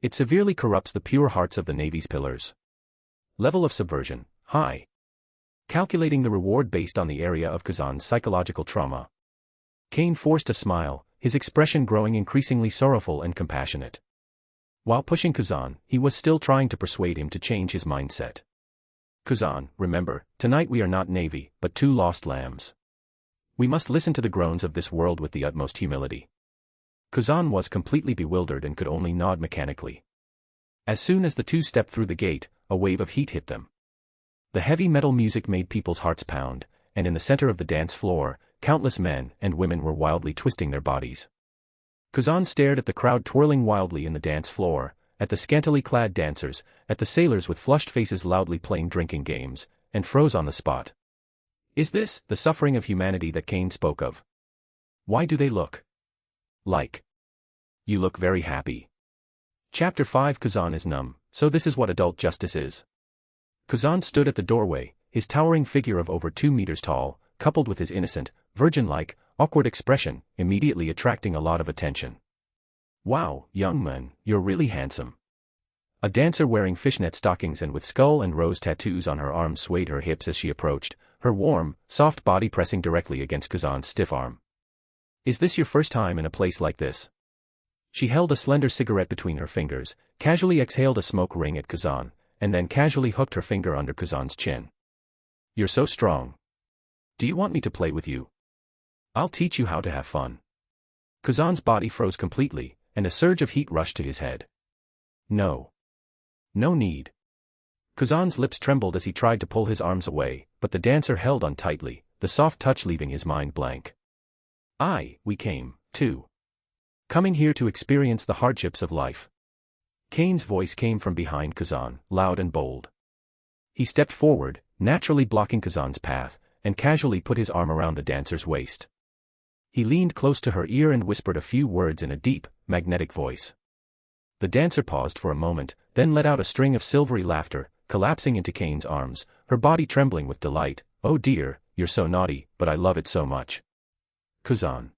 It severely corrupts the pure hearts of the Navy's pillars. Level of subversion, high. Calculating the reward based on the area of Kuzan's psychological trauma. Kane forced a smile, his expression growing increasingly sorrowful and compassionate. While pushing Kuzan, he was still trying to persuade him to change his mindset. Kuzan, remember, tonight we are not Navy, but 2 lost lambs. We must listen to the groans of this world with the utmost humility. Kuzan was completely bewildered and could only nod mechanically. As soon as the 2 stepped through the gate, a wave of heat hit them. The heavy metal music made people's hearts pound, and in the center of the dance floor, countless men and women were wildly twisting their bodies. Kuzan stared at the crowd twirling wildly in the dance floor, at the scantily clad dancers, at the sailors with flushed faces loudly playing drinking games, and froze on the spot. Is this the suffering of humanity that Kane spoke of? Why do they look like? You look very happy. Chapter 5 Kuzan is numb, so this is what adult justice is. Kuzan stood at the doorway, his towering figure of over 2 meters tall, coupled with his innocent, virgin-like, awkward expression, immediately attracting a lot of attention. Wow, young man, you're really handsome. A dancer wearing fishnet stockings and with skull and rose tattoos on her arms swayed her hips as she approached, her warm, soft body pressing directly against Kuzan's stiff arm. Is this your first time in a place like this? She held a slender cigarette between her fingers, casually exhaled a smoke ring at Kuzan, and then casually hooked her finger under Kuzan's chin. You're so strong. Do you want me to play with you? I'll teach you how to have fun. Kuzan's body froze completely, and a surge of heat rushed to his head. No. No need. Kuzan's lips trembled as he tried to pull his arms away, but the dancer held on tightly, the soft touch leaving his mind blank. We came, too. Coming here to experience the hardships of life. Kane's voice came from behind Kuzan, loud and bold. He stepped forward, naturally blocking Kuzan's path, and casually put his arm around the dancer's waist. He leaned close to her ear and whispered a few words in a deep, magnetic voice. The dancer paused for a moment, then let out a string of silvery laughter, collapsing into Kane's arms, her body trembling with delight. Oh dear, you're so naughty, but I love it so much. Kuzan.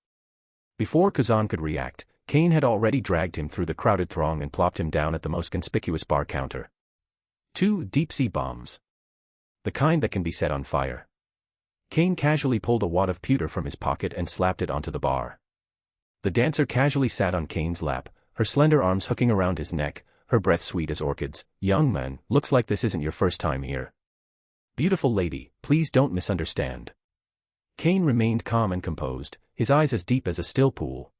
Before Kuzan could react, Kane had already dragged him through the crowded throng and plopped him down at the most conspicuous bar counter. 2 deep-sea bombs. The kind that can be set on fire. Kane casually pulled a wad of pewter from his pocket and slapped it onto the bar. The dancer casually sat on Kane's lap, her slender arms hooking around his neck, her breath sweet as orchids. Young man, looks like this isn't your first time here. Beautiful lady, please don't misunderstand. Kane remained calm and composed, his eyes as deep as a still pool.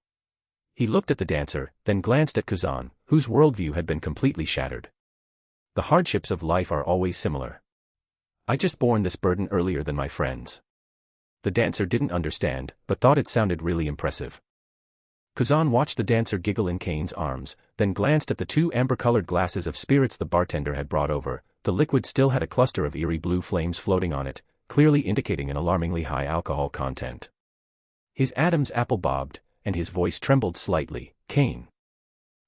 He looked at the dancer, then glanced at Kuzan, whose worldview had been completely shattered. The hardships of life are always similar. I just borne this burden earlier than my friends. The dancer didn't understand, but thought it sounded really impressive. Kuzan watched the dancer giggle in Kane's arms, then glanced at the 2 amber-colored glasses of spirits the bartender had brought over. The liquid still had a cluster of eerie blue flames floating on it, clearly indicating an alarmingly high alcohol content. His Adam's apple bobbed, and his voice trembled slightly. Kane.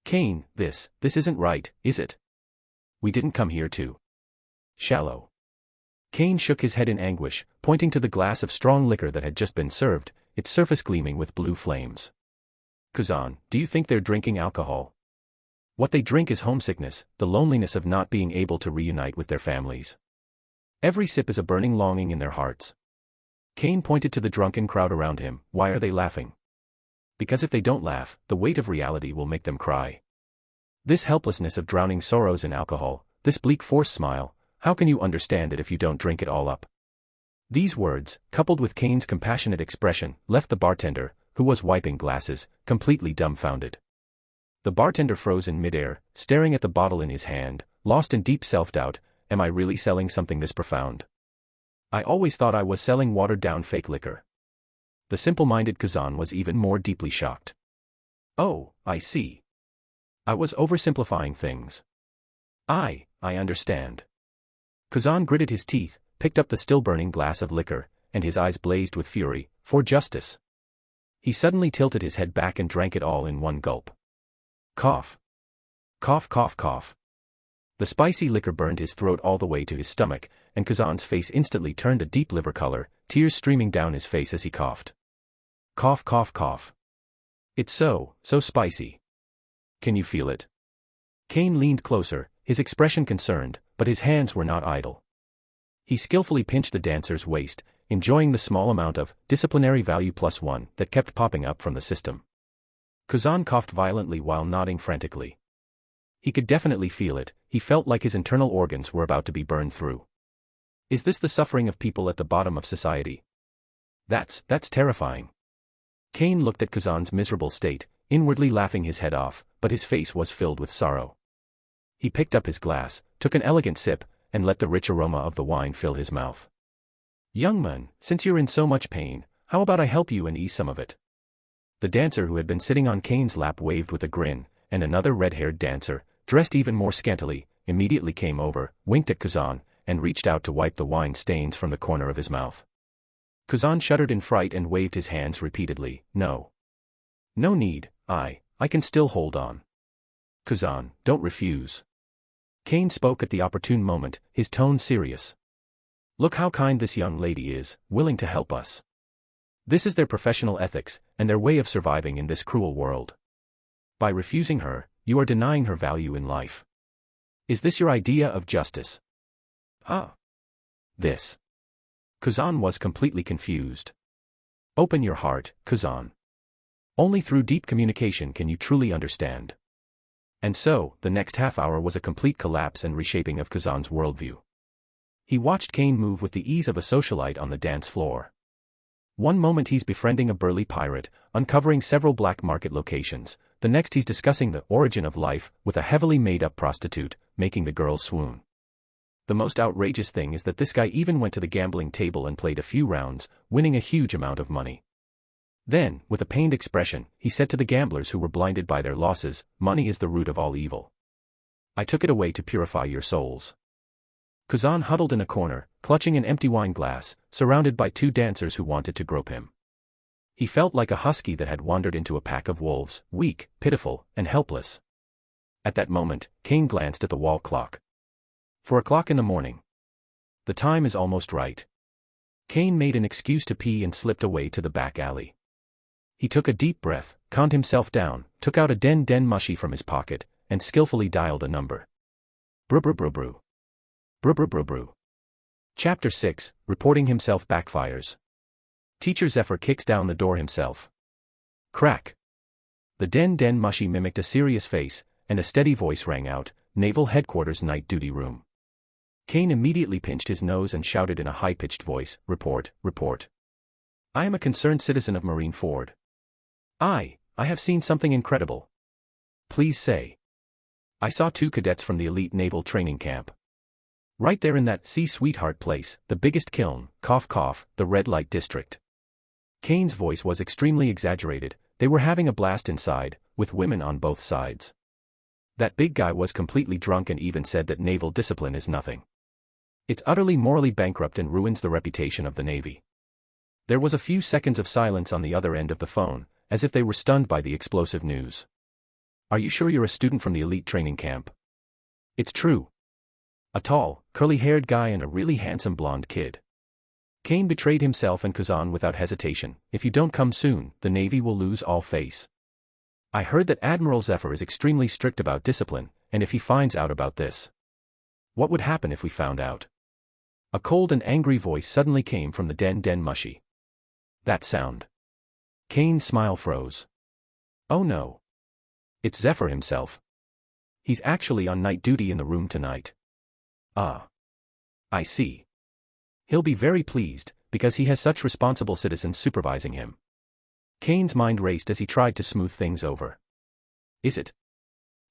Kane, this isn't right, is it? We didn't come here to. Shallow. Kane shook his head in anguish, pointing to the glass of strong liquor that had just been served, its surface gleaming with blue flames. Kuzan, do you think they're drinking alcohol? What they drink is homesickness, the loneliness of not being able to reunite with their families. Every sip is a burning longing in their hearts. Kane pointed to the drunken crowd around him. Why are they laughing? Because if they don't laugh, the weight of reality will make them cry. This helplessness of drowning sorrows in alcohol, this bleak forced smile, how can you understand it if you don't drink it all up? These words, coupled with Kane's compassionate expression, left the bartender, who was wiping glasses, completely dumbfounded. The bartender froze in midair, staring at the bottle in his hand, lost in deep self-doubt. Am I really selling something this profound? I always thought I was selling watered-down fake liquor. The simple-minded Kuzan was even more deeply shocked. Oh, I see. I was oversimplifying things. I understand. Kuzan gritted his teeth, picked up the still-burning glass of liquor, and his eyes blazed with fury, for justice. He suddenly tilted his head back and drank it all in one gulp. Cough. Cough, cough, cough. The spicy liquor burned his throat all the way to his stomach, and Kuzan's face instantly turned a deep liver color, tears streaming down his face as he coughed. Cough, cough, cough. It's so spicy. Can you feel it? Kane leaned closer, his expression concerned, but his hands were not idle. He skillfully pinched the dancer's waist, enjoying the small amount of disciplinary value +1 that kept popping up from the system. Kuzan coughed violently while nodding frantically. He could definitely feel it, he felt like his internal organs were about to be burned through. Is this the suffering of people at the bottom of society? That's terrifying. Kane looked at Kuzan's miserable state, inwardly laughing his head off, but his face was filled with sorrow. He picked up his glass, took an elegant sip, and let the rich aroma of the wine fill his mouth. Young man, since you're in so much pain, how about I help you and ease some of it? The dancer who had been sitting on Kane's lap waved with a grin, and another red-haired dancer, dressed even more scantily, immediately came over, winked at Kuzan, and reached out to wipe the wine stains from the corner of his mouth. Kuzan shuddered in fright and waved his hands repeatedly. No. No need, I can still hold on. Kuzan, don't refuse. Kane spoke at the opportune moment, his tone serious. Look how kind this young lady is, willing to help us. This is their professional ethics, and their way of surviving in this cruel world. By refusing her, you are denying her value in life. Is this your idea of justice? This. Kuzan was completely confused. Open your heart, Kuzan. Only through deep communication can you truly understand. And so, the next half hour was a complete collapse and reshaping of Kuzan's worldview. He watched Kane move with the ease of a socialite on the dance floor. One moment he's befriending a burly pirate, uncovering several black market locations, the next he's discussing the origin of life with a heavily made-up prostitute, making the girl swoon. The most outrageous thing is that this guy even went to the gambling table and played a few rounds, winning a huge amount of money. Then, with a pained expression, he said to the gamblers who were blinded by their losses, money is the root of all evil. I took it away to purify your souls. Kuzan huddled in a corner, clutching an empty wine glass, surrounded by two dancers who wanted to grope him. He felt like a husky that had wandered into a pack of wolves, weak, pitiful, and helpless. At that moment, Kane glanced at the wall clock. 4 o'clock in the morning. The time is almost right. Kane made an excuse to pee and slipped away to the back alley. He took a deep breath, calmed himself down, took out a den mushy from his pocket, and skillfully dialed a number. Brew brew brew brew. Brew brew brew brew. Chapter 6, Reporting Himself Backfires. Teacher Zephyr kicks down the door himself. Crack. The den mushy mimicked a serious face, and a steady voice rang out, Naval Headquarters Night Duty Room. Kane immediately pinched his nose and shouted in a high-pitched voice, Report, report. I am a concerned citizen of Marineford. I have seen something incredible. Please say. I saw 2 cadets from the elite naval training camp. Right there in that sea sweetheart place, the biggest kiln, cough cough, the red light district. Kane's voice was extremely exaggerated, they were having a blast inside, with women on both sides. That big guy was completely drunk and even said that naval discipline is nothing. It's utterly morally bankrupt and ruins the reputation of the Navy. There was a few seconds of silence on the other end of the phone, as if they were stunned by the explosive news. Are you sure you're a student from the elite training camp? It's true. A tall, curly-haired guy and a really handsome blonde kid. Kane betrayed himself and Kuzan without hesitation. If you don't come soon, the Navy will lose all face. I heard that Admiral Zephyr is extremely strict about discipline, and if he finds out about this. What would happen if we found out? A cold and angry voice suddenly came from the den mushy. That sound. Kane's smile froze. Oh no. It's Zephyr himself. He's actually on night duty in the room tonight. Ah. I see. He'll be very pleased, because he has such responsible citizens supervising him. Kane's mind raced as he tried to smooth things over. Is it?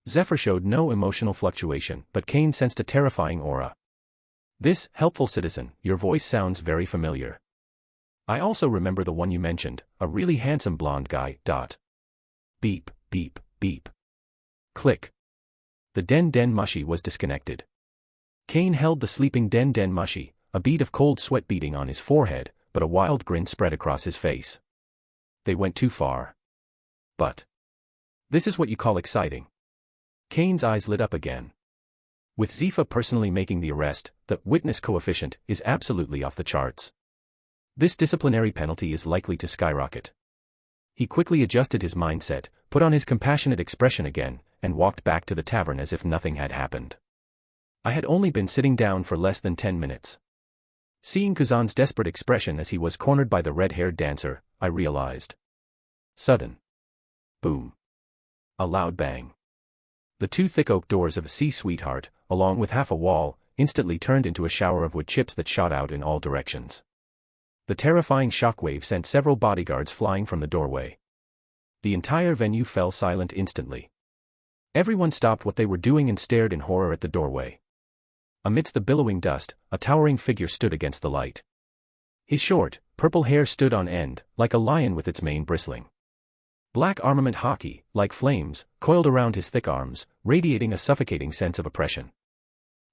Zephyr showed no emotional fluctuation, but Kane sensed a terrifying aura. This, helpful citizen, your voice sounds very familiar. I also remember the one you mentioned, a really handsome blonde guy. Beep, beep, beep. Click. The den mushy was disconnected. Kane held the sleeping den mushy, a bead of cold sweat beading on his forehead, but a wild grin spread across his face. They went too far. But this is what you call exciting. Kane's eyes lit up again. With Zephyr personally making the arrest, the witness coefficient is absolutely off the charts. This disciplinary penalty is likely to skyrocket. He quickly adjusted his mindset, put on his compassionate expression again, and walked back to the tavern as if nothing had happened. I had only been sitting down for less than 10 minutes. Seeing Kuzan's desperate expression as he was cornered by the red-haired dancer, I realized. Sudden. Boom. A loud bang. The two thick oak doors of a sea sweetheart, along with half a wall, instantly turned into a shower of wood chips that shot out in all directions. The terrifying shockwave sent several bodyguards flying from the doorway. The entire venue fell silent instantly. Everyone stopped what they were doing and stared in horror at the doorway. Amidst the billowing dust, a towering figure stood against the light. His short, purple hair stood on end, like a lion with its mane bristling. Black armament hockey, like flames, coiled around his thick arms, radiating a suffocating sense of oppression.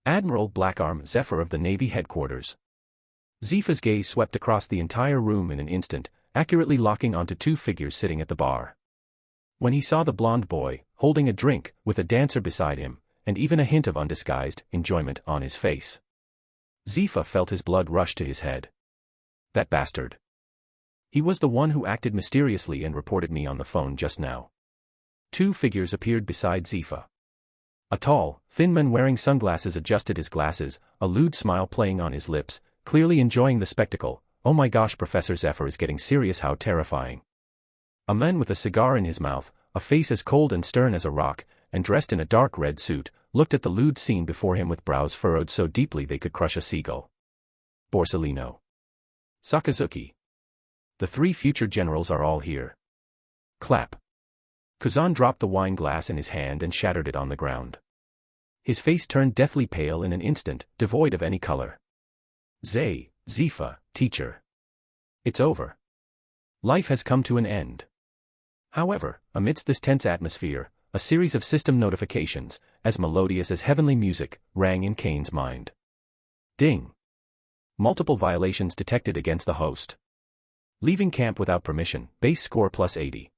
Admiral Blackarm Zephyr of the Navy headquarters. Zephyr's gaze swept across the entire room in an instant, accurately locking onto two figures sitting at the bar. When he saw the blonde boy, holding a drink, with a dancer beside him, and even a hint of undisguised enjoyment on his face, Zephyr felt his blood rush to his head. That bastard. He was the one who acted mysteriously and reported me on the phone just now. Two figures appeared beside Zephyr. A tall, thin man wearing sunglasses adjusted his glasses, a lewd smile playing on his lips, clearly enjoying the spectacle. Oh my gosh, Professor Zephyr is getting serious, how terrifying. A man with a cigar in his mouth, a face as cold and stern as a rock, and dressed in a dark red suit, looked at the lewd scene before him with brows furrowed so deeply they could crush a seagull. Borsalino. Sakazuki. The three future generals are all here. Clap. Kuzan dropped the wine glass in his hand and shattered it on the ground. His face turned deathly pale in an instant, devoid of any color. Zephyr, teacher. It's over. Life has come to an end. However, amidst this tense atmosphere, a series of system notifications, as melodious as heavenly music, rang in Kane's mind. Ding. Multiple violations detected against the host. Leaving camp without permission, base score plus 80.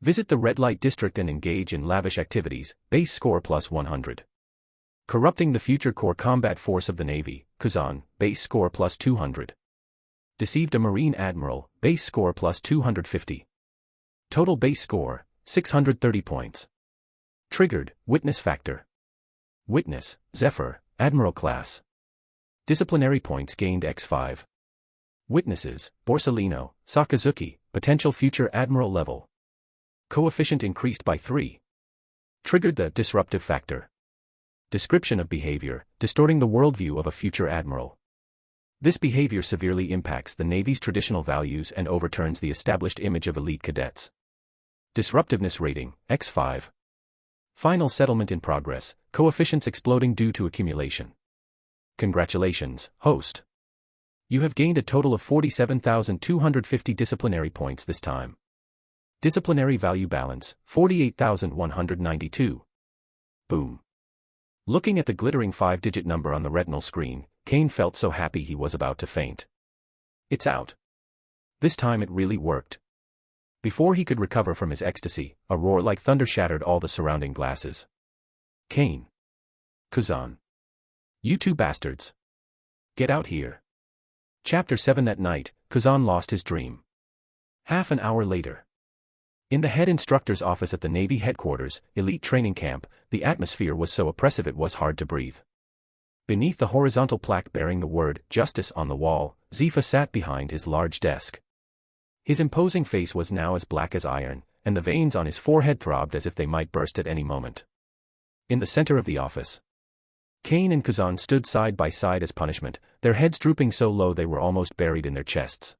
Visit the red light district and engage in lavish activities, base score plus 100. Corrupting the future core combat force of the Navy, Kuzan, base score plus 200. Deceived a Marine Admiral, base score plus 250. Total base score, 630 points. Triggered, witness factor. Witness, Zephyr, Admiral class. Disciplinary points gained x5. Witnesses, Borsalino, Sakazuki, potential future Admiral level. Coefficient increased by 3. Triggered the disruptive factor. Description of behavior, distorting the worldview of a future Admiral. This behavior severely impacts the Navy's traditional values and overturns the established image of elite cadets. Disruptiveness rating, x5. Final settlement in progress, coefficients exploding due to accumulation. Congratulations, host. You have gained a total of 47,250 disciplinary points this time. Disciplinary value balance, 48,192. Boom. Looking at the glittering 5-digit number on the retinal screen, Kane felt so happy he was about to faint. It's out. This time it really worked. Before he could recover from his ecstasy, a roar like thunder shattered all the surrounding glasses. Kane. Kuzan. You two bastards. Get out here. Chapter 7. That night, Kuzan lost his dream. Half an hour later. In the head instructor's office at the Navy headquarters, elite training camp, the atmosphere was so oppressive it was hard to breathe. Beneath the horizontal plaque bearing the word "Justice" on the wall, Zephyr sat behind his large desk. His imposing face was now as black as iron, and the veins on his forehead throbbed as if they might burst at any moment. In the center of the office, Kane and Kuzan stood side by side as punishment, their heads drooping so low they were almost buried in their chests.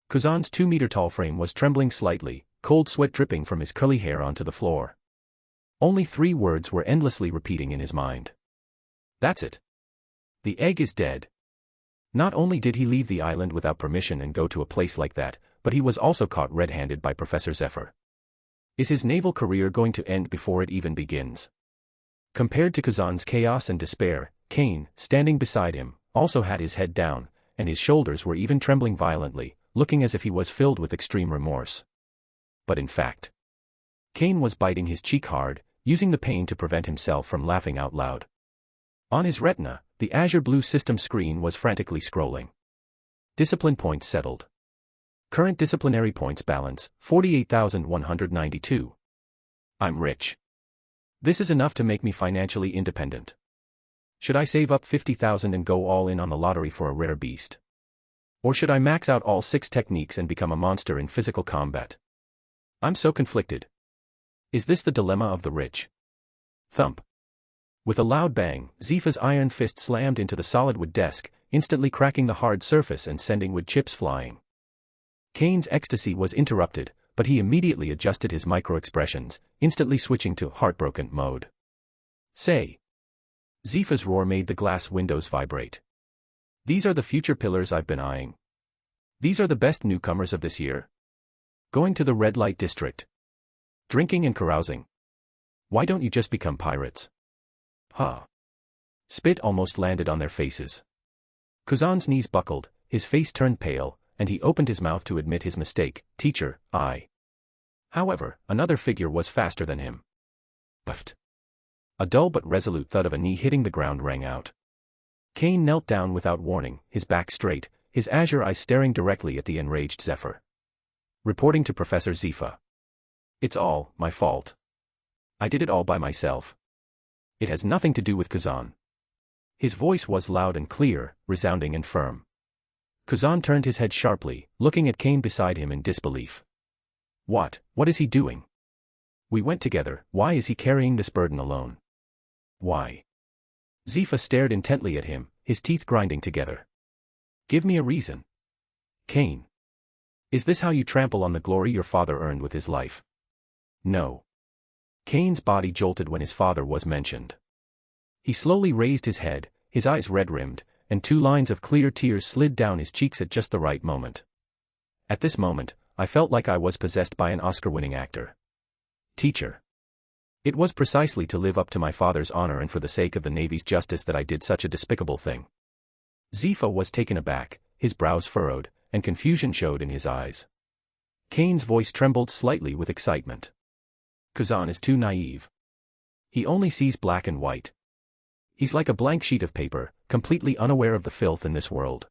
Kuzan's 2-meter-tall frame was trembling slightly, cold sweat dripping from his curly hair onto the floor. Only 3 words were endlessly repeating in his mind. That's it. The egg is dead. Not only did he leave the island without permission and go to a place like that, but he was also caught red-handed by Professor Zephyr. Is his naval career going to end before it even begins? Compared to Kuzan's chaos and despair, Kane, standing beside him, also had his head down, and his shoulders were even trembling violently, looking as if he was filled with extreme remorse. But in fact, Kane was biting his cheek hard, using the pain to prevent himself from laughing out loud. On his retina, the azure blue system screen was frantically scrolling. Discipline points settled. Current disciplinary points balance, 48,192. I'm rich. This is enough to make me financially independent. Should I save up 50,000 and go all in on the lottery for a rare beast? Or should I max out all 6 techniques and become a monster in physical combat? I'm so conflicted. Is this the dilemma of the rich? Thump. With a loud bang, Zephyr's iron fist slammed into the solid wood desk, instantly cracking the hard surface and sending wood chips flying. Kane's ecstasy was interrupted, but he immediately adjusted his micro-expressions, instantly switching to heartbroken mode. Say. Zephyr's roar made the glass windows vibrate. These are the future pillars I've been eyeing. These are the best newcomers of this year. Going to the red light district. Drinking and carousing. Why don't you just become pirates? Huh. Spit almost landed on their faces. Kuzan's knees buckled, his face turned pale, and he opened his mouth to admit his mistake. Teacher, I. However, another figure was faster than him. Buffed. A dull but resolute thud of a knee hitting the ground rang out. Kane knelt down without warning, his back straight, his azure eyes staring directly at the enraged Zephyr. Reporting to Professor Zephyr. It's all my fault. I did it all by myself. It has nothing to do with Kuzan. His voice was loud and clear, resounding and firm. Kuzan turned his head sharply, looking at Kane beside him in disbelief. What is he doing? We went together, why is he carrying this burden alone? Why? Zephyr stared intently at him, his teeth grinding together. Give me a reason. Kane. Is this how you trample on the glory your father earned with his life? No. Kane's body jolted when his father was mentioned. He slowly raised his head, his eyes red-rimmed, and 2 lines of clear tears slid down his cheeks at just the right moment. At this moment, I felt like I was possessed by an Oscar-winning actor. Teacher. It was precisely to live up to my father's honor and for the sake of the Navy's justice that I did such a despicable thing. Zephyr was taken aback, his brows furrowed, and confusion showed in his eyes. Kane's voice trembled slightly with excitement. Kuzan is too naive. He only sees black and white. He's like a blank sheet of paper, completely unaware of the filth in this world.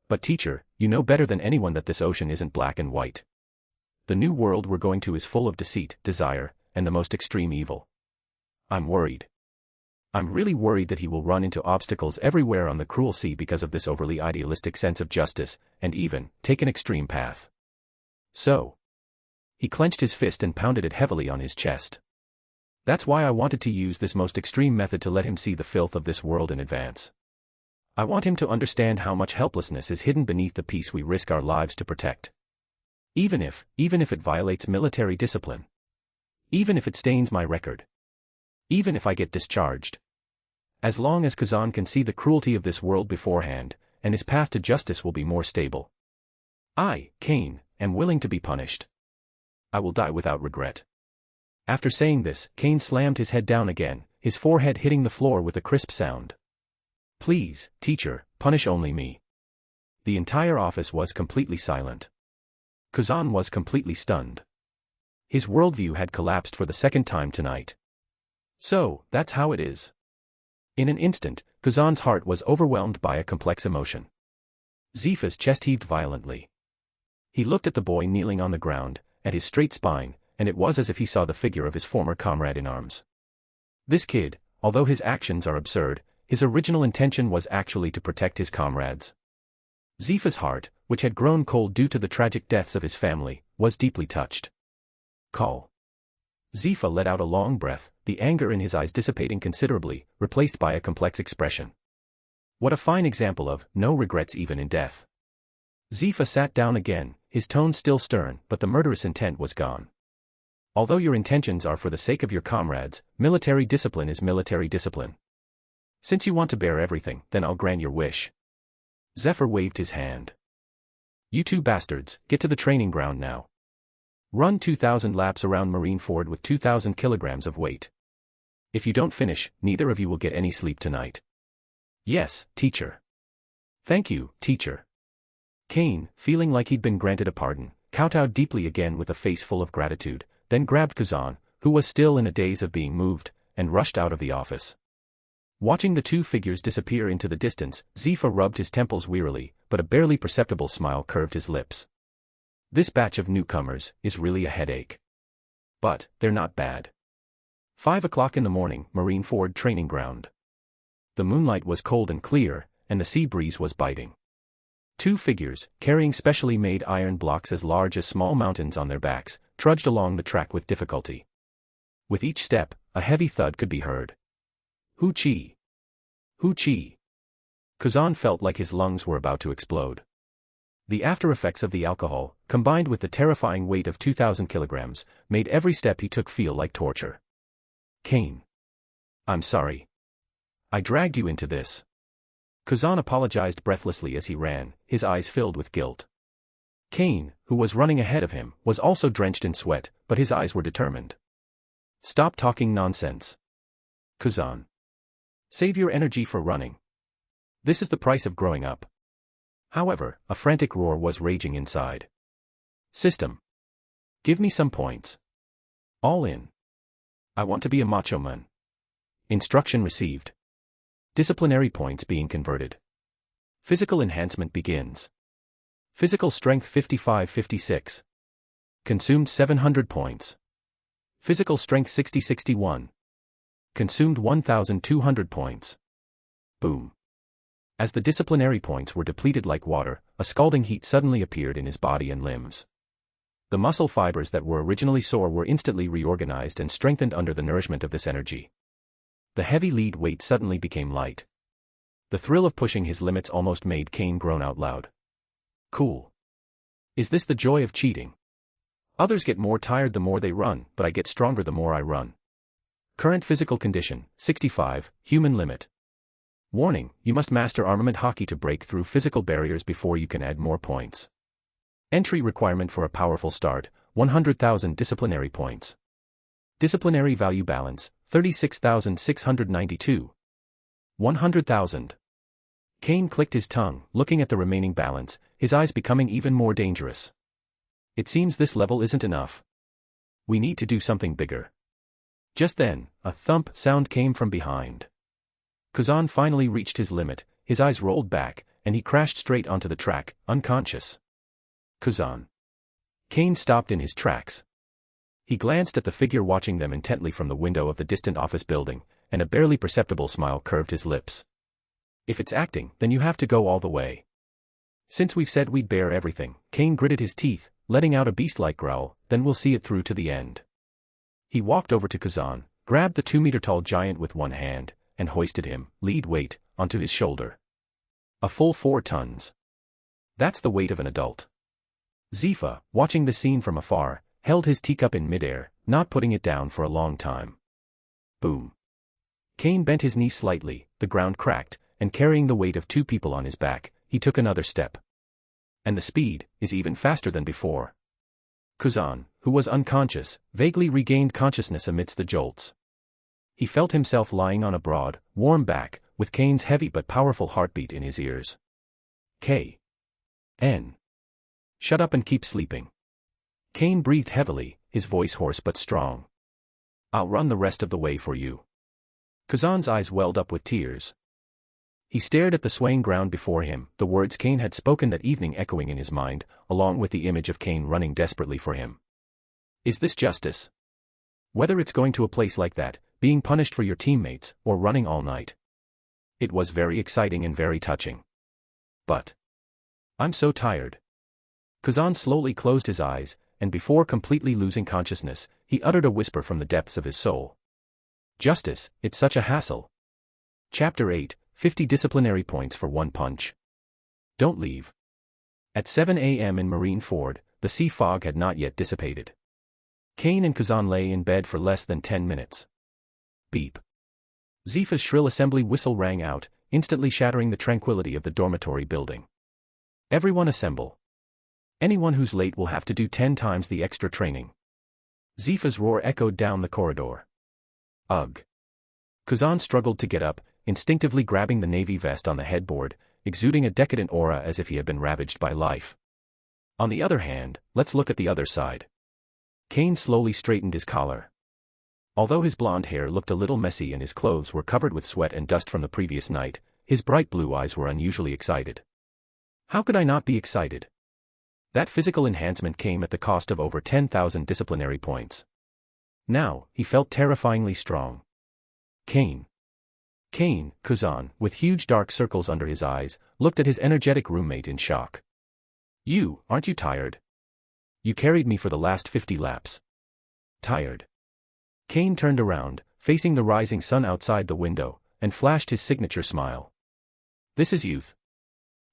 But teacher, you know better than anyone that this ocean isn't black and white. The new world we're going to is full of deceit, desire, and the most extreme evil. I'm worried. I'm really worried that he will run into obstacles everywhere on the cruel sea because of this overly idealistic sense of justice, and even take an extreme path. So. He clenched his fist and pounded it heavily on his chest. That's why I wanted to use this most extreme method to let him see the filth of this world in advance. I want him to understand how much helplessness is hidden beneath the peace we risk our lives to protect. Even if it violates military discipline. Even if it stains my record. Even if I get discharged. As long as Kuzan can see the cruelty of this world beforehand, and his path to justice will be more stable. I, Kane, am willing to be punished. I will die without regret. After saying this, Kane slammed his head down again, his forehead hitting the floor with a crisp sound. Please, teacher, punish only me. The entire office was completely silent. Kuzan was completely stunned. His worldview had collapsed for the second time tonight. So, that's how it is. In an instant, Kuzan's heart was overwhelmed by a complex emotion. Zephyr's chest heaved violently. He looked at the boy kneeling on the ground, at his straight spine, and it was as if he saw the figure of his former comrade in arms. This kid, although his actions are absurd, his original intention was actually to protect his comrades. Zephyr's heart, which had grown cold due to the tragic deaths of his family, was deeply touched. Call. Zephyr let out a long breath, the anger in his eyes dissipating considerably, replaced by a complex expression. What a fine example of no regrets even in death. Zephyr sat down again, his tone still stern, but the murderous intent was gone. Although your intentions are for the sake of your comrades, military discipline is military discipline. Since you want to bear everything, then I'll grant your wish. Zephyr waved his hand. You two bastards, get to the training ground now. Run 2,000 laps around Marineford with 2,000 kilograms of weight. If you don't finish, neither of you will get any sleep tonight. Yes, teacher. Thank you, teacher. Kane, feeling like he'd been granted a pardon, kowtowed deeply again with a face full of gratitude, then grabbed Kuzan, who was still in a daze of being moved, and rushed out of the office. Watching the two figures disappear into the distance, Zephyr rubbed his temples wearily, but a barely perceptible smile curved his lips. This batch of newcomers is really a headache. But, they're not bad. 5 o'clock in the morning, Marineford training ground. The moonlight was cold and clear, and the sea breeze was biting. Two figures, carrying specially made iron blocks as large as small mountains on their backs, trudged along the track with difficulty. With each step, a heavy thud could be heard. Hoo-chee! Hoo-chee! Kuzan felt like his lungs were about to explode. The after-effects of the alcohol, combined with the terrifying weight of 2,000 kilograms, made every step he took feel like torture. Kane. I'm sorry. I dragged you into this. Kuzan apologized breathlessly as he ran, his eyes filled with guilt. Kane, who was running ahead of him, was also drenched in sweat, but his eyes were determined. Stop talking nonsense. Kuzan. Save your energy for running. This is the price of growing up. However, a frantic roar was raging inside. System. Give me some points. All in. I want to be a macho man. Instruction received. Disciplinary points being converted. Physical enhancement begins. Physical strength 55-56. Consumed 700 points. Physical strength 60-61. Consumed 1,200 points. Boom. As the disciplinary points were depleted like water, a scalding heat suddenly appeared in his body and limbs. The muscle fibers that were originally sore were instantly reorganized and strengthened under the nourishment of this energy. The heavy lead weight suddenly became light. The thrill of pushing his limits almost made Kane groan out loud. Cool. Is this the joy of cheating? Others get more tired the more they run, but I get stronger the more I run. Current physical condition, 65, human limit. Warning, you must master armament hockey to break through physical barriers before you can add more points. Entry requirement for a powerful start, 100,000 disciplinary points. Disciplinary value balance, 36,692. 100,000. Kane clicked his tongue, looking at the remaining balance, his eyes becoming even more dangerous. It seems this level isn't enough. We need to do something bigger. Just then, a thump sound came from behind. Kuzan finally reached his limit, his eyes rolled back, and he crashed straight onto the track, unconscious. Kuzan. Kane stopped in his tracks. He glanced at the figure watching them intently from the window of the distant office building, and a barely perceptible smile curved his lips. If it's acting, then you have to go all the way. Since we've said we'd bear everything, Kane gritted his teeth, letting out a beast-like growl, then we'll see it through to the end. He walked over to Kuzan, grabbed the 2-meter-tall giant with one hand, and hoisted him, lead weight, onto his shoulder. A full 4 tons. That's the weight of an adult. Zephyr, watching the scene from afar, held his teacup in midair, not putting it down for a long time. Boom. Kane bent his knee slightly, the ground cracked, and carrying the weight of 2 people on his back, he took another step. And the speed is even faster than before. Kuzan, who was unconscious, vaguely regained consciousness amidst the jolts. He felt himself lying on a broad, warm back, with Kane's heavy but powerful heartbeat in his ears. K. N. Shut up and keep sleeping. Kane breathed heavily, his voice hoarse but strong. I'll run the rest of the way for you. Kuzan's eyes welled up with tears. He stared at the swaying ground before him, the words Kane had spoken that evening echoing in his mind, along with the image of Kane running desperately for him. Is this justice? Whether it's going to a place like that, being punished for your teammates, or running all night. It was very exciting and very touching. But I'm so tired. Kuzan slowly closed his eyes, and before completely losing consciousness, he uttered a whisper from the depths of his soul. Justice, it's such a hassle. Chapter 8, 50 disciplinary points for one punch. Don't leave. At 7 a.m. in Marineford, the sea fog had not yet dissipated. Kane and Kuzan lay in bed for less than 10 minutes. Beep. Zephyr's shrill assembly whistle rang out, instantly shattering the tranquility of the dormitory building. Everyone assemble. Anyone who's late will have to do 10 times the extra training. Zephyr's roar echoed down the corridor. Ugh. Kuzan struggled to get up, instinctively grabbing the navy vest on the headboard, exuding a decadent aura as if he had been ravaged by life. On the other hand, let's look at the other side. Kane slowly straightened his collar. Although his blonde hair looked a little messy and his clothes were covered with sweat and dust from the previous night, his bright blue eyes were unusually excited. How could I not be excited? That physical enhancement came at the cost of over 10,000 disciplinary points. Now, he felt terrifyingly strong. Kane, Kuzan, with huge dark circles under his eyes, looked at his energetic roommate in shock. Aren't you tired? You carried me for the last 50 laps. Tired. Kane turned around, facing the rising sun outside the window, and flashed his signature smile. This is youth.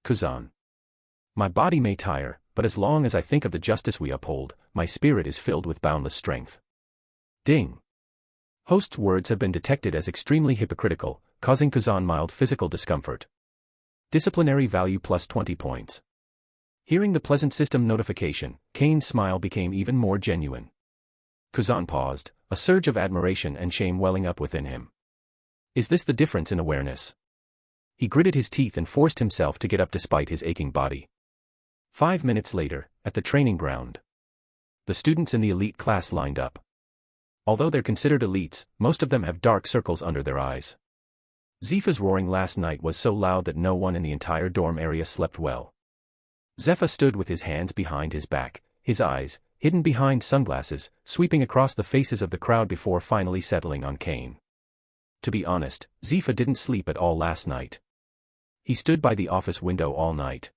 Kuzan. My body may tire, but as long as I think of the justice we uphold, my spirit is filled with boundless strength. Ding. Host's words have been detected as extremely hypocritical, causing Kuzan mild physical discomfort. Disciplinary value plus 20 points. Hearing the pleasant system notification, Kane's smile became even more genuine. Kuzan paused, a surge of admiration and shame welling up within him. Is this the difference in awareness? He gritted his teeth and forced himself to get up despite his aching body. 5 minutes later, at the training ground. The students in the elite class lined up. Although they're considered elites, most of them have dark circles under their eyes. Zephyr's roaring last night was so loud that no one in the entire dorm area slept well. Zephyr stood with his hands behind his back, his eyes, hidden behind sunglasses, sweeping across the faces of the crowd before finally settling on Kane. To be honest, Zephyr didn't sleep at all last night. He stood by the office window all night.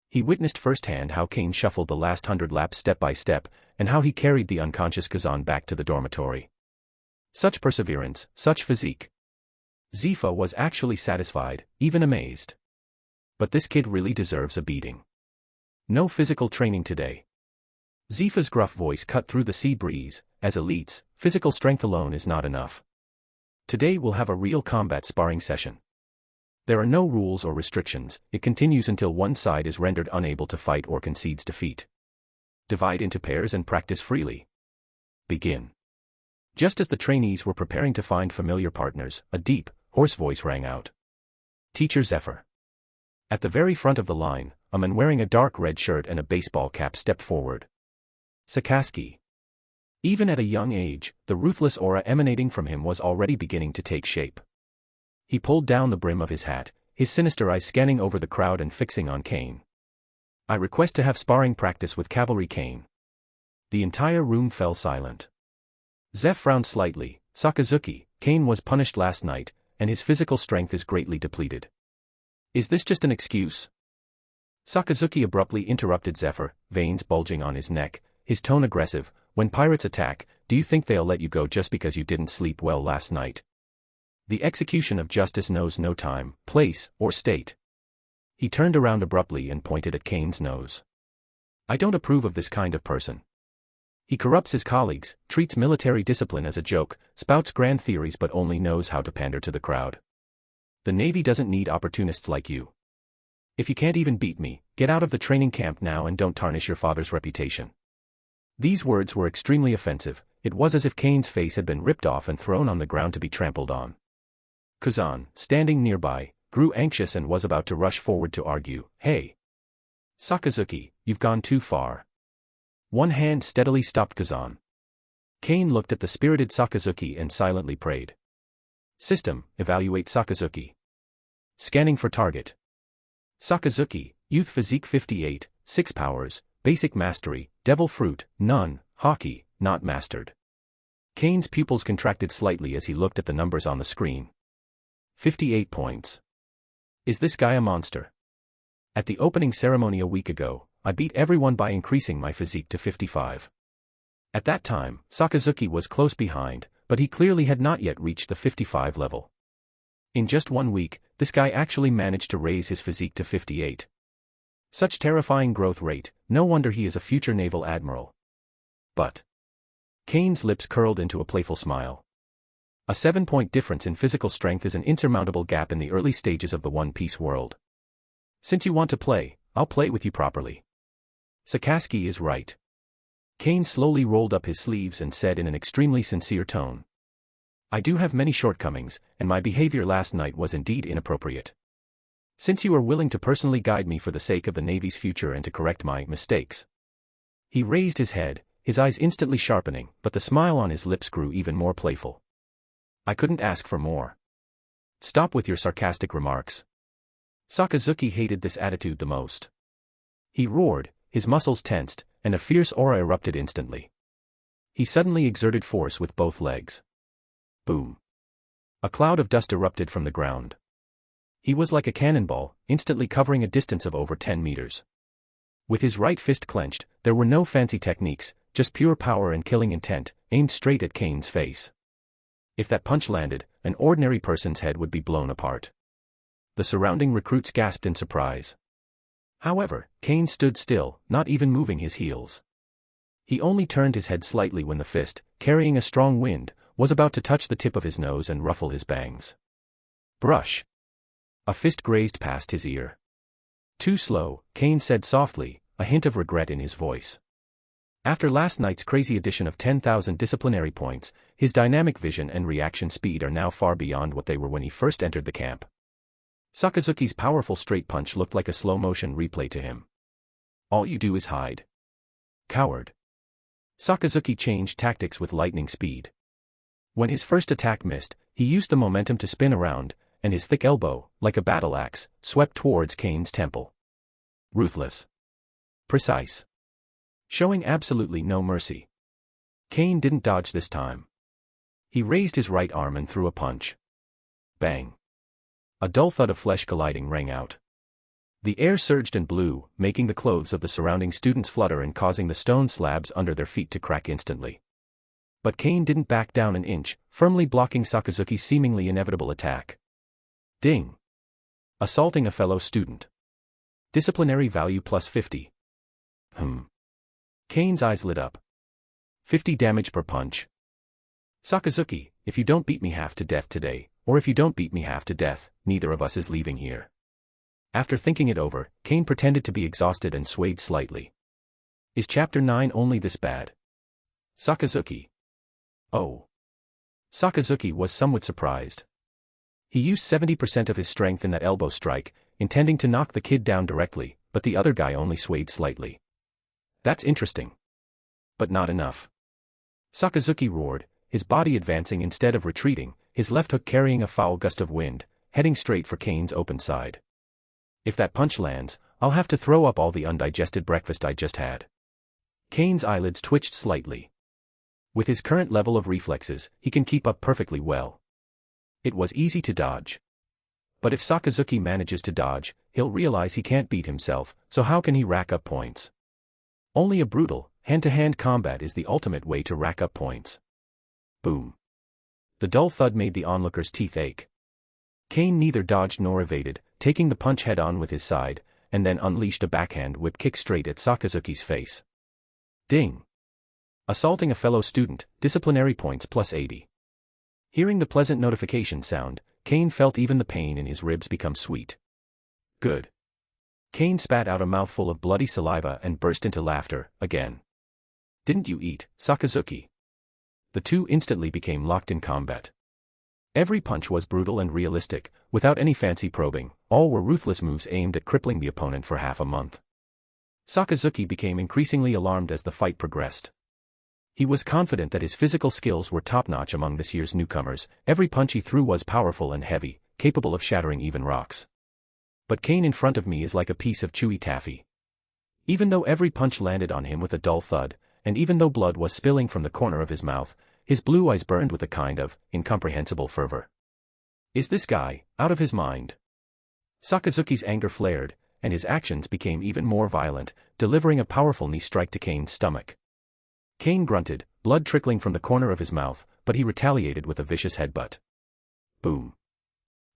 He witnessed firsthand how Kane shuffled the last 100 laps step by step, and how he carried the unconscious Kuzan back to the dormitory. Such perseverance, such physique. Zephyr was actually satisfied, even amazed. But this kid really deserves a beating. No physical training today. Zephyr's gruff voice cut through the sea breeze. As elites, physical strength alone is not enough. Today we'll have a real combat sparring session. There are no rules or restrictions, it continues until one side is rendered unable to fight or concedes defeat. Divide into pairs and practice freely. Begin. Just as the trainees were preparing to find familiar partners, a deep, hoarse voice rang out. Teacher Zephyr. At the very front of the line, a man wearing a dark red shirt and a baseball cap stepped forward. Sakazuki. Even at a young age, the ruthless aura emanating from him was already beginning to take shape. He pulled down the brim of his hat, his sinister eyes scanning over the crowd and fixing on Kane. I request to have sparring practice with Cavalry Kane. The entire room fell silent. Zeph frowned slightly. Sakazuki, Kane was punished last night, and his physical strength is greatly depleted. Is this just an excuse? Sakazuki abruptly interrupted Zephyr, veins bulging on his neck, his tone aggressive. When pirates attack, do you think they'll let you go just because you didn't sleep well last night? The execution of justice knows no time, place, or state. He turned around abruptly and pointed at Kane's nose. I don't approve of this kind of person. He corrupts his colleagues, treats military discipline as a joke, spouts grand theories but only knows how to pander to the crowd. The Navy doesn't need opportunists like you. If you can't even beat me, get out of the training camp now and don't tarnish your father's reputation. These words were extremely offensive. It was as if Kane's face had been ripped off and thrown on the ground to be trampled on. Kuzan, standing nearby, grew anxious and was about to rush forward to argue. Hey! Sakazuki, you've gone too far. One hand steadily stopped Kuzan. Kane looked at the spirited Sakazuki and silently prayed. System, evaluate Sakazuki. Scanning for target. Sakazuki, Youth Physique 58, 6 powers, Basic Mastery, Devil Fruit, none, Hockey, not mastered. Kane's pupils contracted slightly as he looked at the numbers on the screen. 58 points. Is this guy a monster? At the opening ceremony a week ago, I beat everyone by increasing my physique to 55. At that time, Sakazuki was close behind, but he clearly had not yet reached the 55 level. In just 1 week, this guy actually managed to raise his physique to 58. Such terrifying growth rate, no wonder he is a future naval admiral. But Kane's lips curled into a playful smile. A 7-point difference in physical strength is an insurmountable gap in the early stages of the One Piece world. Since you want to play, I'll play with you properly. Sakazuki is right. Kane slowly rolled up his sleeves and said in an extremely sincere tone. I do have many shortcomings, and my behavior last night was indeed inappropriate. Since you are willing to personally guide me for the sake of the Navy's future and to correct my mistakes. He raised his head, his eyes instantly sharpening, but the smile on his lips grew even more playful. I couldn't ask for more. Stop with your sarcastic remarks. Sakazuki hated this attitude the most. He roared, his muscles tensed, and a fierce aura erupted instantly. He suddenly exerted force with both legs. Boom. A cloud of dust erupted from the ground. He was like a cannonball, instantly covering a distance of over 10 meters. With his right fist clenched, there were no fancy techniques, just pure power and killing intent, aimed straight at Kane's face. If that punch landed, an ordinary person's head would be blown apart. The surrounding recruits gasped in surprise. However, Kane stood still, not even moving his heels. He only turned his head slightly when the fist, carrying a strong wind, was about to touch the tip of his nose and ruffle his bangs. Brush. A fist grazed past his ear. Too slow, Kane said softly, a hint of regret in his voice. After last night's crazy addition of 10,000 disciplinary points, his dynamic vision and reaction speed are now far beyond what they were when he first entered the camp. Sakazuki's powerful straight punch looked like a slow-motion replay to him. All you do is hide. Coward. Sakazuki changed tactics with lightning speed. When his first attack missed, he used the momentum to spin around, and his thick elbow, like a battle axe, swept towards Kane's temple. Ruthless. Precise. Showing absolutely no mercy. Kane didn't dodge this time. He raised his right arm and threw a punch. Bang. A dull thud of flesh colliding rang out. The air surged and blew, making the clothes of the surrounding students flutter and causing the stone slabs under their feet to crack instantly. But Kane didn't back down an inch, firmly blocking Sakazuki's seemingly inevitable attack. Ding. Assaulting a fellow student. Disciplinary value plus 50. Kane's eyes lit up. 50 damage per punch. Sakazuki, if you don't beat me half to death today, or if you don't beat me half to death, neither of us is leaving here. After thinking it over, Kane pretended to be exhausted and swayed slightly. Is Chapter 9 only this bad? Sakazuki. Oh. Sakazuki was somewhat surprised. He used 70% of his strength in that elbow strike, intending to knock the kid down directly, but the other guy only swayed slightly. That's interesting. But not enough. Sakazuki roared, his body advancing instead of retreating, his left hook carrying a foul gust of wind, heading straight for Kane's open side. If that punch lands, I'll have to throw up all the undigested breakfast I just had. Kane's eyelids twitched slightly. With his current level of reflexes, he can keep up perfectly well. It was easy to dodge. But if Sakazuki manages to dodge, he'll realize he can't beat himself, so how can he rack up points? Only a brutal, hand-to-hand combat is the ultimate way to rack up points. Boom. The dull thud made the onlooker's teeth ache. Kane neither dodged nor evaded, taking the punch head-on with his side, and then unleashed a backhand whip kick straight at Sakazuki's face. Ding. Assaulting a fellow student, disciplinary points plus 80. Hearing the pleasant notification sound, Kane felt even the pain in his ribs become sweet. Good. Kane spat out a mouthful of bloody saliva and burst into laughter, again. Didn't you eat, Sakazuki? The two instantly became locked in combat. Every punch was brutal and realistic, without any fancy probing, all were ruthless moves aimed at crippling the opponent for half a month. Sakazuki became increasingly alarmed as the fight progressed. He was confident that his physical skills were top-notch among this year's newcomers. Every punch he threw was powerful and heavy, capable of shattering even rocks. But Kane in front of me is like a piece of chewy taffy. Even though every punch landed on him with a dull thud, and even though blood was spilling from the corner of his mouth, his blue eyes burned with a kind of incomprehensible fervor. Is this guy out of his mind? Sakazuki's anger flared, and his actions became even more violent, delivering a powerful knee strike to Kane's stomach. Kane grunted, blood trickling from the corner of his mouth, but he retaliated with a vicious headbutt. Boom.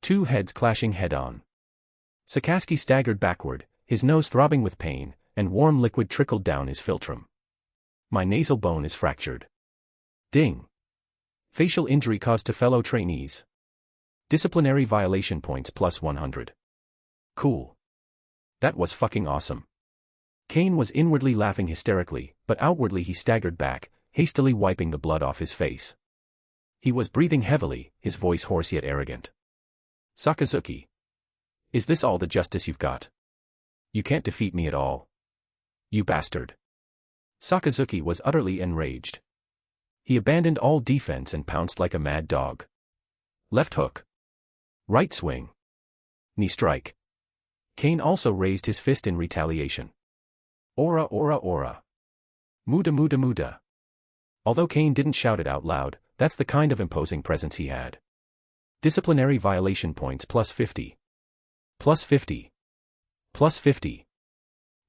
Two heads clashing head-on. Sakazuki staggered backward, his nose throbbing with pain, and warm liquid trickled down his philtrum. My nasal bone is fractured. Ding. Facial injury caused to fellow trainees. Disciplinary violation points plus 100. Cool. That was fucking awesome. Kane was inwardly laughing hysterically, but outwardly he staggered back, hastily wiping the blood off his face. He was breathing heavily, his voice hoarse yet arrogant. Sakazuki. Is this all the justice you've got? You can't defeat me at all. You bastard. Sakazuki was utterly enraged. He abandoned all defense and pounced like a mad dog. Left hook. Right swing. Knee strike. Kane also raised his fist in retaliation. Ora ora ora. Muda muda muda. Although Kane didn't shout it out loud, that's the kind of imposing presence he had. Disciplinary violation points plus 50. Plus 50. Plus 50.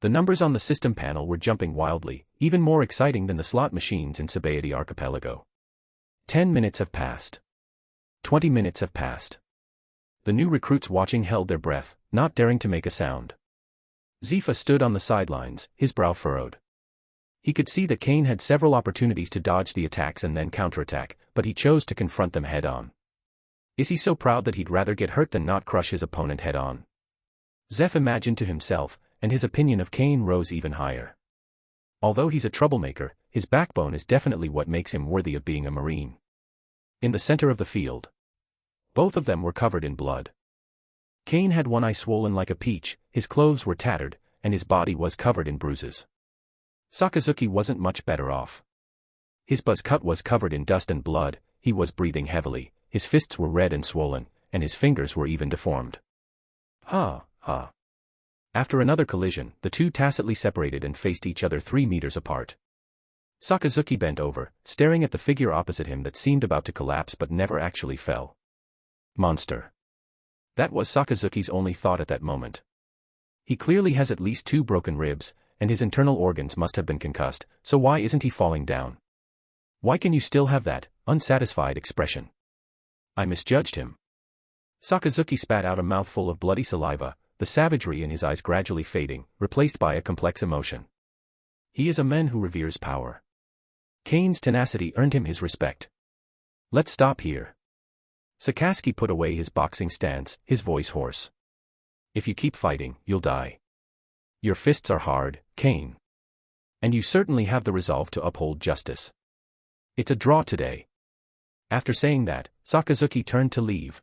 The numbers on the system panel were jumping wildly, even more exciting than the slot machines in Sabaody Archipelago. 10 minutes have passed. 20 minutes have passed. The new recruits watching held their breath, not daring to make a sound. Zephyr stood on the sidelines, his brow furrowed. He could see that Kane had several opportunities to dodge the attacks and then counterattack, but he chose to confront them head-on. Is he so proud that he'd rather get hurt than not crush his opponent head-on? Zephyr imagined to himself, and his opinion of Kane rose even higher. Although he's a troublemaker, his backbone is definitely what makes him worthy of being a Marine. In the center of the field, both of them were covered in blood. Kane had one eye swollen like a peach, his clothes were tattered, and his body was covered in bruises. Sakazuki wasn't much better off. His buzz cut was covered in dust and blood, he was breathing heavily, his fists were red and swollen, and his fingers were even deformed. Ha. After another collision, the two tacitly separated and faced each other 3 meters apart. Sakazuki bent over, staring at the figure opposite him that seemed about to collapse but never actually fell. Monster. That was Sakazuki's only thought at that moment. He clearly has at least 2 broken ribs, and his internal organs must have been concussed, so why isn't he falling down? Why can you still have that unsatisfied expression? I misjudged him. Sakazuki spat out a mouthful of bloody saliva, the savagery in his eyes gradually fading, replaced by a complex emotion. He is a man who reveres power. Kane's tenacity earned him his respect. Let's stop here. Sakazuki put away his boxing stance, his voice hoarse. If you keep fighting, you'll die. Your fists are hard, Kane. And you certainly have the resolve to uphold justice. It's a draw today. After saying that, Sakazuki turned to leave.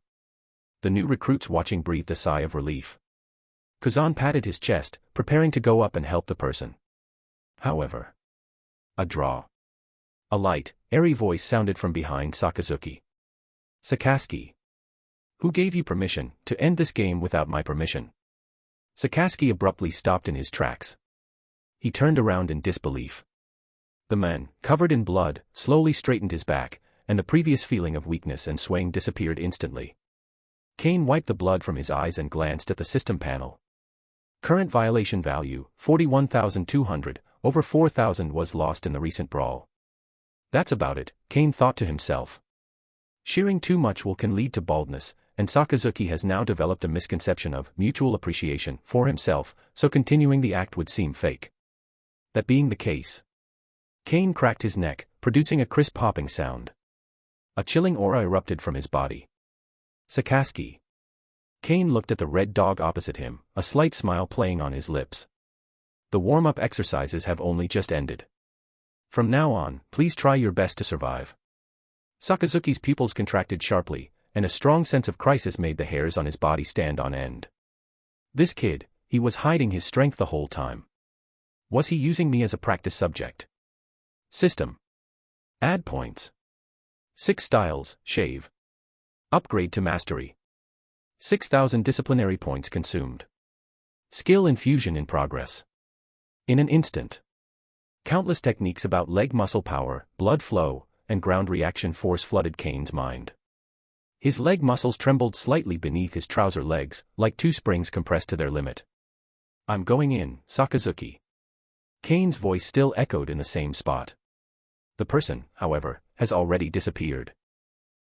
The new recruits watching breathed a sigh of relief. Kuzan patted his chest, preparing to go up and help the person. However. A draw. A light, airy voice sounded from behind Sakazuki. Sakazuki. Who gave you permission to end this game without my permission? Sakazuki abruptly stopped in his tracks. He turned around in disbelief. The man, covered in blood, slowly straightened his back, and the previous feeling of weakness and swaying disappeared instantly. Kane wiped the blood from his eyes and glanced at the system panel. Current violation value, 41,200, over 4,000 was lost in the recent brawl. That's about it, Kane thought to himself. Shearing too much wool can lead to baldness, and Sakazuki has now developed a misconception of mutual appreciation for himself, so continuing the act would seem fake. That being the case, Kane cracked his neck, producing a crisp popping sound. A chilling aura erupted from his body. Sakazuki. Kane looked at the red dog opposite him, a slight smile playing on his lips. The warm-up exercises have only just ended. From now on, please try your best to survive. Sakazuki's pupils contracted sharply, and a strong sense of crisis made the hairs on his body stand on end. This kid, he was hiding his strength the whole time. Was he using me as a practice subject? System. Add points. 6 styles, shave. Upgrade to mastery. 6,000 disciplinary points consumed. Skill infusion in progress. In an instant. Countless techniques about leg muscle power, blood flow, and ground reaction force flooded Kane's mind. His leg muscles trembled slightly beneath his trouser legs, like 2 springs compressed to their limit. I'm going in, Sakazuki. Kane's voice still echoed in the same spot. The person, however, has already disappeared.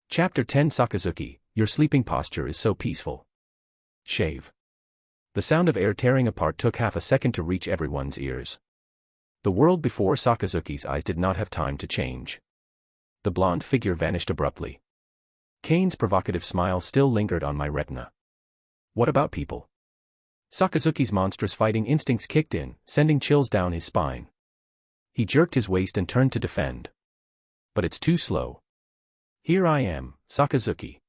Chapter 10 Sakazuki, your sleeping posture is so peaceful. Shave. The sound of air tearing apart took half a second to reach everyone's ears. The world before Sakazuki's eyes did not have time to change. The blonde figure vanished abruptly. Kane's provocative smile still lingered on my retina. What about people? Sakazuki's monstrous fighting instincts kicked in, sending chills down his spine. He jerked his waist and turned to defend. But it's too slow. Here I am, Sakazuki.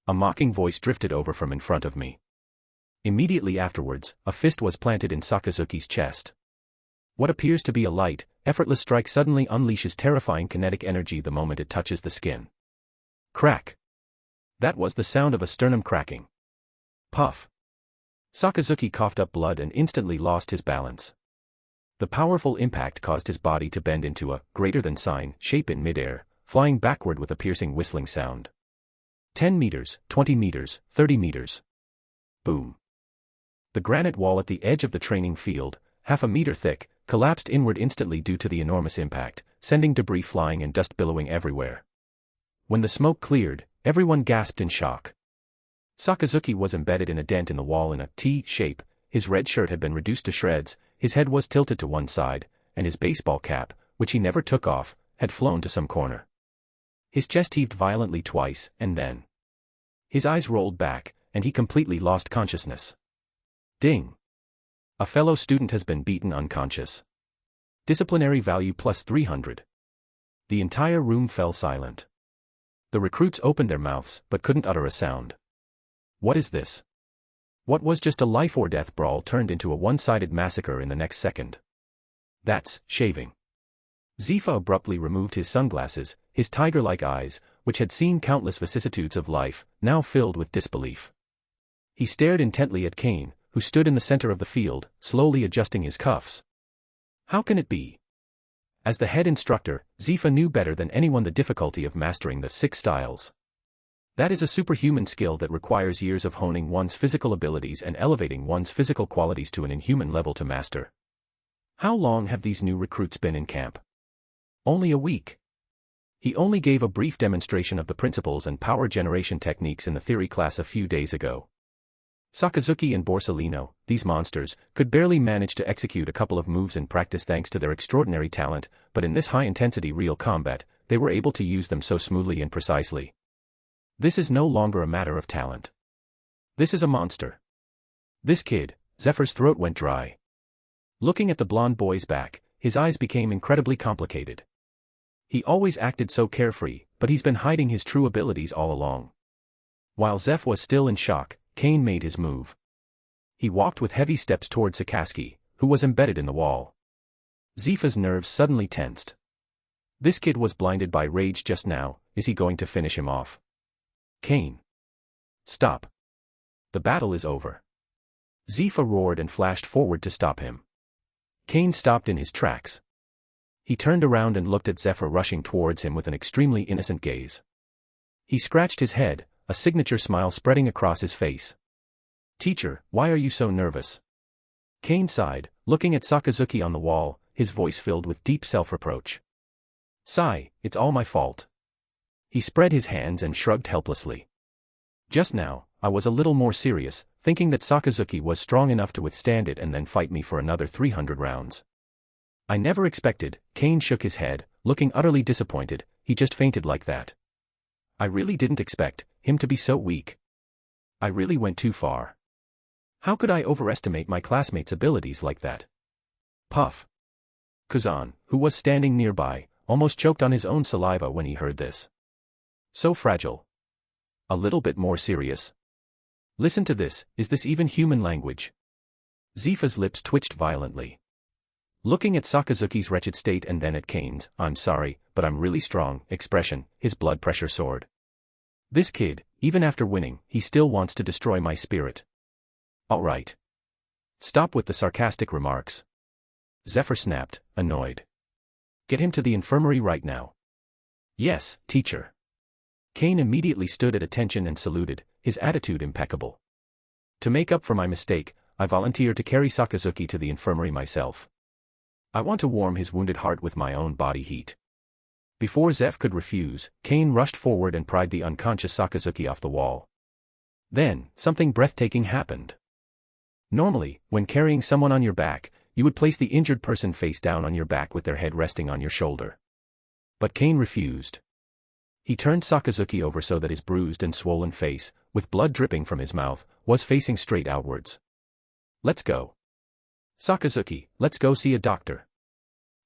A mocking voice drifted over from in front of me. Immediately afterwards, a fist was planted in Sakazuki's chest. What appears to be a light, effortless strike suddenly unleashes terrifying kinetic energy the moment it touches the skin. Crack. That was the sound of a sternum cracking. Puff. Sakazuki coughed up blood and instantly lost his balance. The powerful impact caused his body to bend into a greater-than-sign shape in midair, flying backward with a piercing whistling sound. 10 meters, 20 meters, 30 meters. Boom. The granite wall at the edge of the training field, half a meter thick, collapsed inward instantly due to the enormous impact, sending debris flying and dust billowing everywhere. When the smoke cleared, everyone gasped in shock. Sakazuki was embedded in a dent in the wall in a T shape, his red shirt had been reduced to shreds, his head was tilted to one side, and his baseball cap, which he never took off, had flown to some corner. His chest heaved violently twice, and then his eyes rolled back, and he completely lost consciousness. Ding! A fellow student has been beaten unconscious. Disciplinary value plus 300. The entire room fell silent. The recruits opened their mouths but couldn't utter a sound. What is this? What was just a life-or-death brawl turned into a one-sided massacre in the next second? That's shaving. Zephyr abruptly removed his sunglasses, his tiger-like eyes, which had seen countless vicissitudes of life, now filled with disbelief. He stared intently at Kane, who stood in the center of the field, slowly adjusting his cuffs. How can it be? As the head instructor, Zephyr knew better than anyone the difficulty of mastering the 6 styles. That is a superhuman skill that requires years of honing one's physical abilities and elevating one's physical qualities to an inhuman level to master. How long have these new recruits been in camp? Only a week. He only gave a brief demonstration of the principles and power generation techniques in the theory class a few days ago. Sakazuki and Borsalino, these monsters, could barely manage to execute a couple of moves in practice thanks to their extraordinary talent, but in this high-intensity real combat, they were able to use them so smoothly and precisely. This is no longer a matter of talent. This is a monster. This kid, Zephyr's throat went dry. Looking at the blonde boy's back, his eyes became incredibly complicated. He always acted so carefree, but he's been hiding his true abilities all along. While Zeph was still in shock, Kane made his move. He walked with heavy steps toward Sakazuki, who was embedded in the wall. Zephyr's nerves suddenly tensed. This kid was blinded by rage just now, is he going to finish him off? Kane. Stop. The battle is over. Zephyr roared and flashed forward to stop him. Kane stopped in his tracks. He turned around and looked at Zephyr rushing towards him with an extremely innocent gaze. He scratched his head, a signature smile spreading across his face. Teacher, why are you so nervous? Kane sighed, looking at Sakazuki on the wall, his voice filled with deep self-reproach. Sigh, it's all my fault. He spread his hands and shrugged helplessly. Just now, I was a little more serious, thinking that Sakazuki was strong enough to withstand it and then fight me for another 300 rounds. I never expected, Kane shook his head, looking utterly disappointed, he just fainted like that. I really didn't expect him to be so weak. I really went too far. How could I overestimate my classmates' abilities like that? Puff. Kuzan, who was standing nearby, almost choked on his own saliva when he heard this. So fragile. A little bit more serious. Listen to this, is this even human language? Zephyr's lips twitched violently. Looking at Sakazuki's wretched state and then at Kane's, "I'm sorry, but I'm really strong," expression, his blood pressure soared. This kid, even after winning, he still wants to destroy my spirit. All right. Stop with the sarcastic remarks. Zephyr snapped, annoyed. Get him to the infirmary right now. Yes, teacher. Kane immediately stood at attention and saluted, his attitude impeccable. To make up for my mistake, I volunteer to carry Sakazuki to the infirmary myself. I want to warm his wounded heart with my own body heat. Before Zeph could refuse, Kane rushed forward and pried the unconscious Sakazuki off the wall. Then, something breathtaking happened. Normally, when carrying someone on your back, you would place the injured person face down on your back with their head resting on your shoulder. But Kane refused. He turned Sakazuki over so that his bruised and swollen face, with blood dripping from his mouth, was facing straight outwards. Let's go. Sakazuki, let's go see a doctor.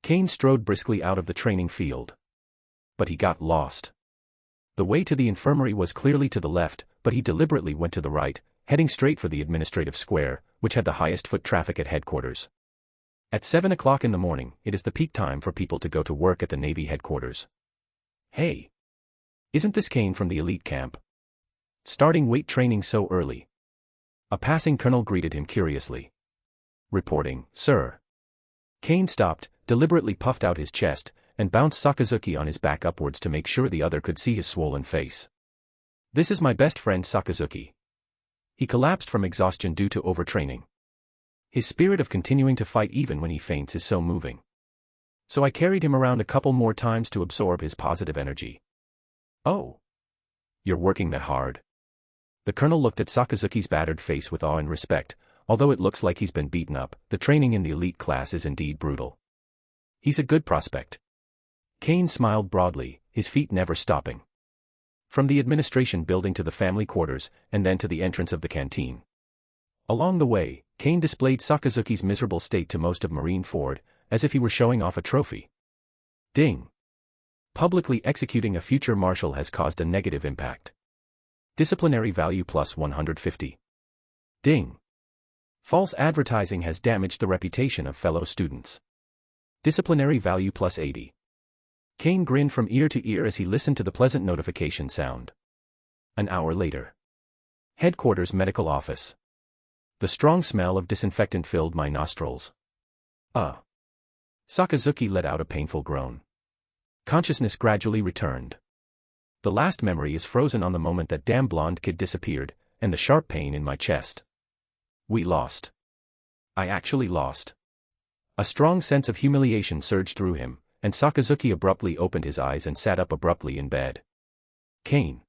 Kane strode briskly out of the training field. But he got lost. The way to the infirmary was clearly to the left, but he deliberately went to the right, heading straight for the administrative square, which had the highest foot traffic at headquarters. At 7 o'clock in the morning, it is the peak time for people to go to work at the Navy headquarters. Hey! Isn't this Kane from the elite camp? Starting weight training so early? A passing colonel greeted him curiously. Reporting, sir. Kane stopped, deliberately puffed out his chest, and bounced Sakazuki on his back upwards to make sure the other could see his swollen face. This is my best friend Sakazuki. He collapsed from exhaustion due to overtraining. His spirit of continuing to fight even when he faints is so moving. So I carried him around a couple more times to absorb his positive energy. Oh. You're working that hard. The colonel looked at Sakazuki's battered face with awe and respect. Although it looks like he's been beaten up, the training in the elite class is indeed brutal. He's a good prospect. Kane smiled broadly, his feet never stopping. From the administration building to the family quarters, and then to the entrance of the canteen. Along the way, Kane displayed Sakazuki's miserable state to most of Marineford, as if he were showing off a trophy. Ding. Publicly executing a future marshal has caused a negative impact. Disciplinary value plus 150. Ding. False advertising has damaged the reputation of fellow students. Disciplinary value plus 80. Kane grinned from ear to ear as he listened to the pleasant notification sound. An hour later. Headquarters medical office. The strong smell of disinfectant filled my nostrils. Sakazuki let out a painful groan. Consciousness gradually returned. The last memory is frozen on the moment that damn blonde kid disappeared, and the sharp pain in my chest. We lost. I actually lost. A strong sense of humiliation surged through him, and Sakazuki abruptly opened his eyes and sat up abruptly in bed. Kane.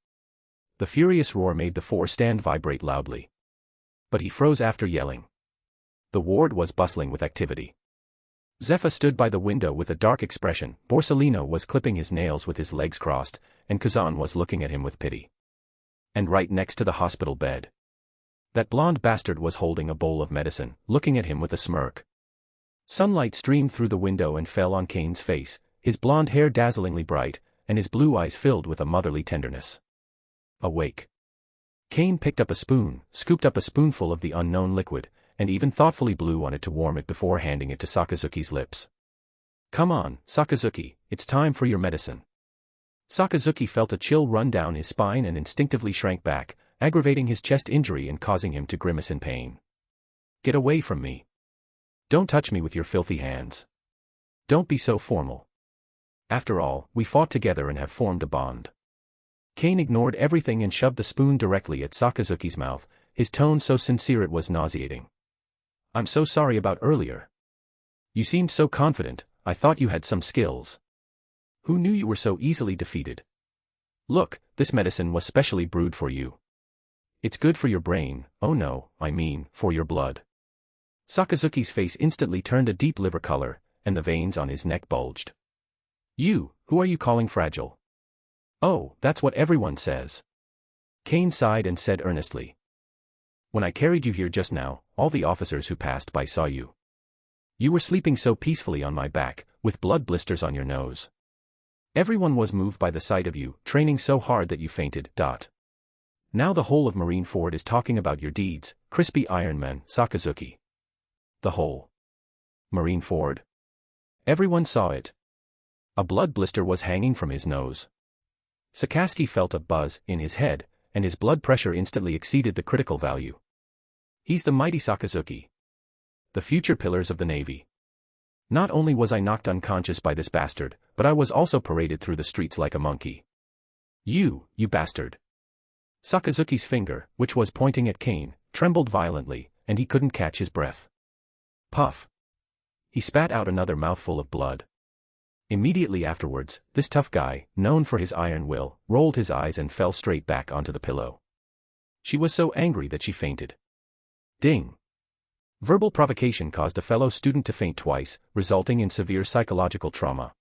The furious roar made the floor stand vibrate loudly. But he froze after yelling. The ward was bustling with activity. Zephyr stood by the window with a dark expression, Borsalino was clipping his nails with his legs crossed, and Kuzan was looking at him with pity. And right next to the hospital bed. That blonde bastard was holding a bowl of medicine, looking at him with a smirk. Sunlight streamed through the window and fell on Kane's face, his blonde hair dazzlingly bright, and his blue eyes filled with a motherly tenderness. Awake. Kane picked up a spoon, scooped up a spoonful of the unknown liquid, and even thoughtfully blew on it to warm it before handing it to Sakazuki's lips. Come on, Sakazuki, it's time for your medicine. Sakazuki felt a chill run down his spine and instinctively shrank back, aggravating his chest injury and causing him to grimace in pain. Get away from me. Don't touch me with your filthy hands. Don't be so formal. After all, we fought together and have formed a bond. Kane ignored everything and shoved the spoon directly at Sakazuki's mouth, his tone so sincere it was nauseating. I'm so sorry about earlier. You seemed so confident, I thought you had some skills. Who knew you were so easily defeated? Look, this medicine was specially brewed for you. It's good for your brain, oh no, I mean, for your blood. Sakazuki's face instantly turned a deep liver color, and the veins on his neck bulged. You, who are you calling fragile? Oh, that's what everyone says. Kane sighed and said earnestly. When I carried you here just now, all the officers who passed by saw you. You were sleeping so peacefully on my back, with blood blisters on your nose. Everyone was moved by the sight of you, training so hard that you fainted. Now the whole of Marineford is talking about your deeds, crispy Iron Man, Sakazuki. The whole. Marineford. Everyone saw it. A blood blister was hanging from his nose. Sakazuki felt a buzz in his head, and his blood pressure instantly exceeded the critical value. He's the mighty Sakazuki. The future pillars of the Navy. Not only was I knocked unconscious by this bastard, but I was also paraded through the streets like a monkey. You bastard. Sakazuki's finger, which was pointing at Kane, trembled violently, and he couldn't catch his breath. Puff. He spat out another mouthful of blood. Immediately afterwards, this tough guy, known for his iron will, rolled his eyes and fell straight back onto the pillow. She was so angry that she fainted. Ding. Verbal provocation caused a fellow student to faint twice, resulting in severe psychological trauma.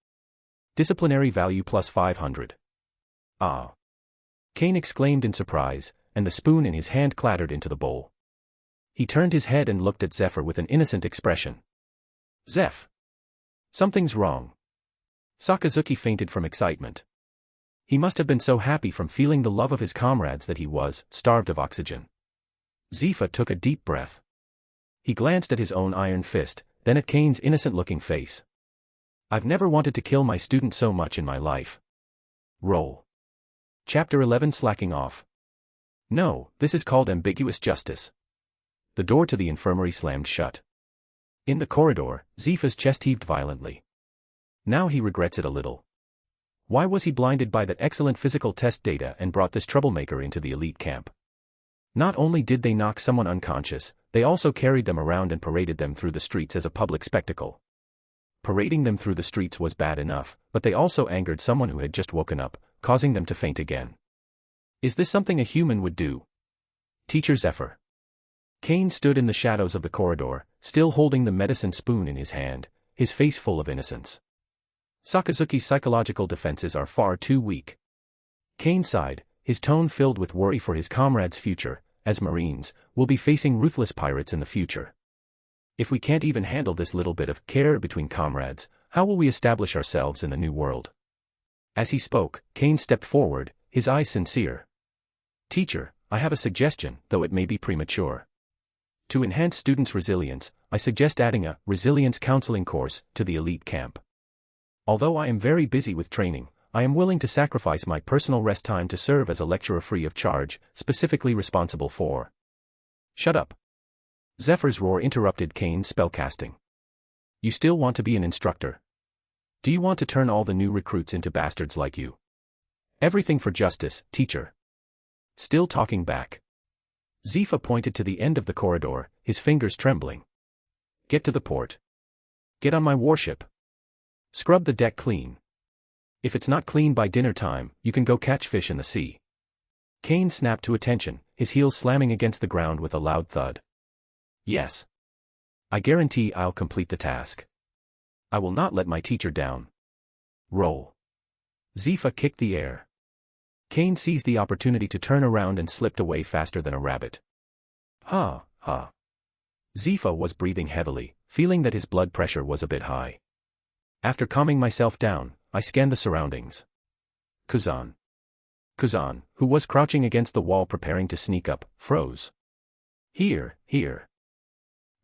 Disciplinary value plus 500. Ah. Kane exclaimed in surprise, and the spoon in his hand clattered into the bowl. He turned his head and looked at Zephyr with an innocent expression. Zeph. Something's wrong. Sakazuki fainted from excitement. He must have been so happy from feeling the love of his comrades that he was starved of oxygen. Zephyr took a deep breath. He glanced at his own iron fist, then at Kane's innocent-looking face. I've never wanted to kill my student so much in my life. Roll. Chapter 11 Slacking Off. No, this is called ambiguous justice. The door to the infirmary slammed shut. In the corridor, Zephyr's chest heaved violently. Now he regrets it a little. Why was he blinded by that excellent physical test data and brought this troublemaker into the elite camp? Not only did they knock someone unconscious, they also carried them around and paraded them through the streets as a public spectacle. Parading them through the streets was bad enough, but they also angered someone who had just woken up, causing them to faint again. Is this something a human would do? Teacher Zephyr. Kane stood in the shadows of the corridor, still holding the medicine spoon in his hand, his face full of innocence. Sakazuki's psychological defenses are far too weak. Kane sighed, his tone filled with worry for his comrades' future, as Marines, will be facing ruthless pirates in the future. If we can't even handle this little bit of care between comrades, how will we establish ourselves in the new world? As he spoke, Kane stepped forward, his eyes sincere. Teacher, I have a suggestion, though it may be premature. To enhance students' resilience, I suggest adding a resilience counseling course to the elite camp. Although I am very busy with training, I am willing to sacrifice my personal rest time to serve as a lecturer free of charge, specifically responsible for... Shut up. Zephyr's roar interrupted Kane's spellcasting. You still want to be an instructor? Do you want to turn all the new recruits into bastards like you? Everything for justice, teacher. Still talking back. Zephyr pointed to the end of the corridor, his fingers trembling. Get to the port. Get on my warship. Scrub the deck clean. If it's not clean by dinner time, you can go catch fish in the sea. Kane snapped to attention, his heels slamming against the ground with a loud thud. Yes. I guarantee I'll complete the task. I will not let my teacher down. Roll. Zephyr kicked the air. Kane seized the opportunity to turn around and slipped away faster than a rabbit. Ha. Zephyr was breathing heavily, feeling that his blood pressure was a bit high. After calming myself down, I scanned the surroundings. Kuzan, who was crouching against the wall preparing to sneak up, froze. Here.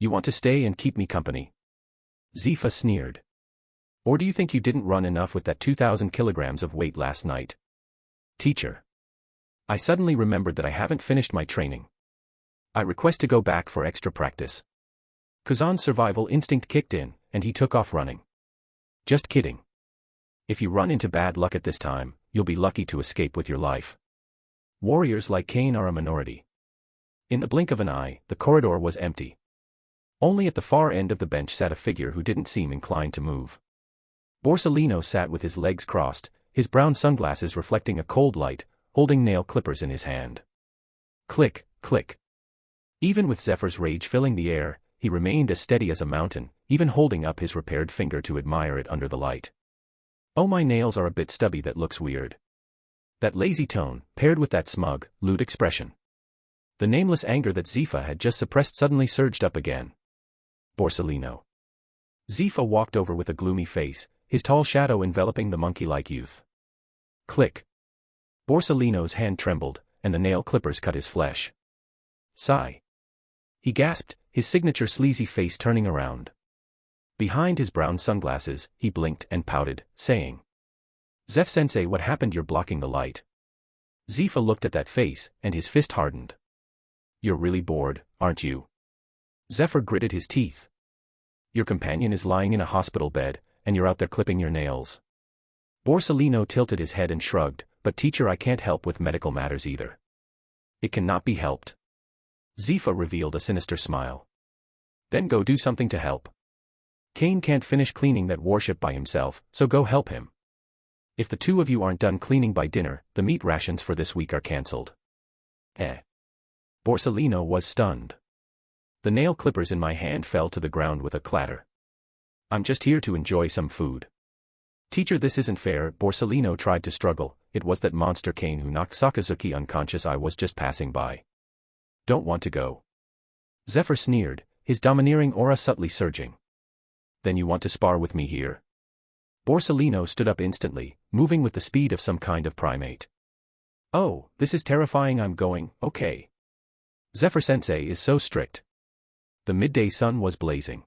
You want to stay and keep me company? Zephyr sneered. Or do you think you didn't run enough with that 2,000 kilograms of weight last night? Teacher. I suddenly remembered that I haven't finished my training. I request to go back for extra practice. Kuzan's survival instinct kicked in, and he took off running. Just kidding. If you run into bad luck at this time, you'll be lucky to escape with your life. Warriors like Kane are a minority. In the blink of an eye, the corridor was empty. Only at the far end of the bench sat a figure who didn't seem inclined to move. Borsalino sat with his legs crossed, his brown sunglasses reflecting a cold light, holding nail clippers in his hand. Click, click. Even with Zephyr's rage filling the air, he remained as steady as a mountain, even holding up his repaired finger to admire it under the light. Oh, my nails are a bit stubby, that looks weird. That lazy tone, paired with that smug, lewd expression. The nameless anger that Zephyr had just suppressed suddenly surged up again. Borsalino. Zephyr walked over with a gloomy face, his tall shadow enveloping the monkey-like youth. Click. Borsalino's hand trembled, and the nail clippers cut his flesh. Sigh. He gasped, his signature sleazy face turning around. Behind his brown sunglasses, he blinked and pouted, saying, "Zeph-sensei, what happened? You're blocking the light." Zephyr looked at that face, and his fist hardened. "You're really bored, aren't you?" Zephyr gritted his teeth. "Your companion is lying in a hospital bed, and you're out there clipping your nails." Borsalino tilted his head and shrugged, "But teacher, I can't help with medical matters either." "It cannot be helped." Zephyr revealed a sinister smile. "Then go do something to help. Kane can't finish cleaning that warship by himself, so go help him. If the two of you aren't done cleaning by dinner, the meat rations for this week are cancelled." Borsalino was stunned. The nail clippers in my hand fell to the ground with a clatter. "I'm just here to enjoy some food." "Teacher, this isn't fair." Borsalino tried to struggle. "It was that monster Kane who knocked Sakazuki unconscious. I was just passing by." "Don't want to go?" Zephyr sneered, his domineering aura subtly surging. "Then you want to spar with me here?" Borsalino stood up instantly, moving with the speed of some kind of primate. "Oh, this is terrifying. I'm going, okay." Zephyr-sensei is so strict. The midday sun was blazing.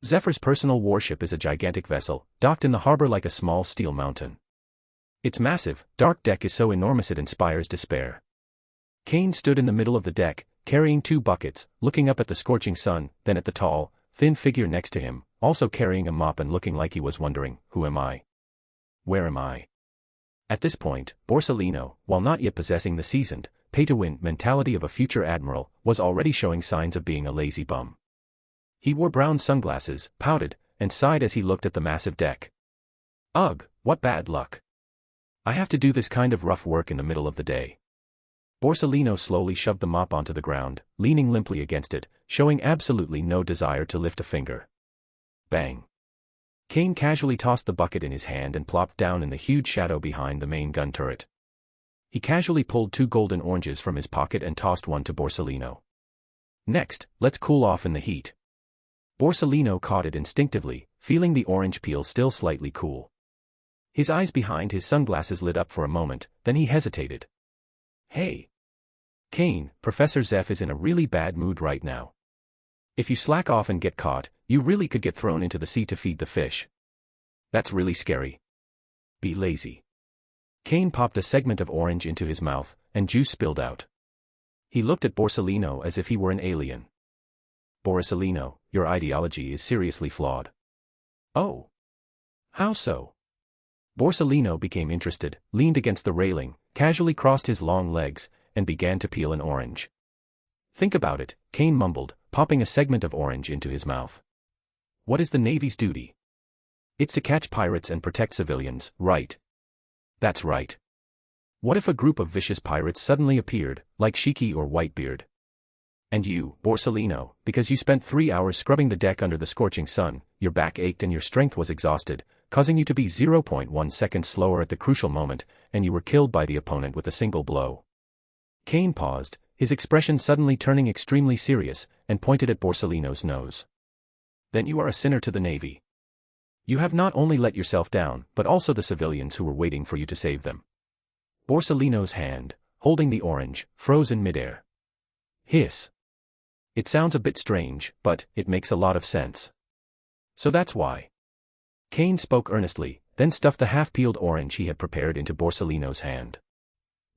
Zephyr's personal warship is a gigantic vessel, docked in the harbor like a small steel mountain. Its massive, dark deck is so enormous it inspires despair. Kane stood in the middle of the deck, carrying 2 buckets, looking up at the scorching sun, then at the tall, thin figure next to him, also carrying a mop and looking like he was wondering, "Who am I? Where am I?" At this point, Borsalino, while not yet possessing the seasoned, pay-to-win mentality of a future admiral, was already showing signs of being a lazy bum. He wore brown sunglasses, pouted, and sighed as he looked at the massive deck. "Ugh, what bad luck. I have to do this kind of rough work in the middle of the day." Borsalino slowly shoved the mop onto the ground, leaning limply against it, showing absolutely no desire to lift a finger. Bang. Kane casually tossed the bucket in his hand and plopped down in the huge shadow behind the main gun turret. He casually pulled 2 golden oranges from his pocket and tossed one to Borsalino. "Next, let's cool off in the heat." Borsalino caught it instinctively, feeling the orange peel still slightly cool. His eyes behind his sunglasses lit up for a moment, then he hesitated. "Hey. Kane, Professor Zeph is in a really bad mood right now. If you slack off and get caught, you really could get thrown into the sea to feed the fish. That's really scary. Be lazy." Kane popped a segment of orange into his mouth, and juice spilled out. He looked at Borsalino as if he were an alien. "Borsalino, your ideology is seriously flawed." "Oh. How so?" Borsalino became interested, leaned against the railing, casually crossed his long legs, and began to peel an orange. "Think about it," Kane mumbled, popping a segment of orange into his mouth. "What is the Navy's duty? It's to catch pirates and protect civilians, right?" "That's right. What if a group of vicious pirates suddenly appeared, like Shiki or Whitebeard? And you, Borsalino, because you spent 3 hours scrubbing the deck under the scorching sun, your back ached and your strength was exhausted, causing you to be 0.1 seconds slower at the crucial moment, and you were killed by the opponent with a single blow." Kane paused, his expression suddenly turning extremely serious, and pointed at Borsalino's nose. "Then you are a sinner to the Navy. You have not only let yourself down, but also the civilians who were waiting for you to save them." Borsalino's hand, holding the orange, froze in midair. Hiss. "It sounds a bit strange, but it makes a lot of sense. So that's why." Kane spoke earnestly, then stuffed the half-peeled orange he had prepared into Borsalino's hand.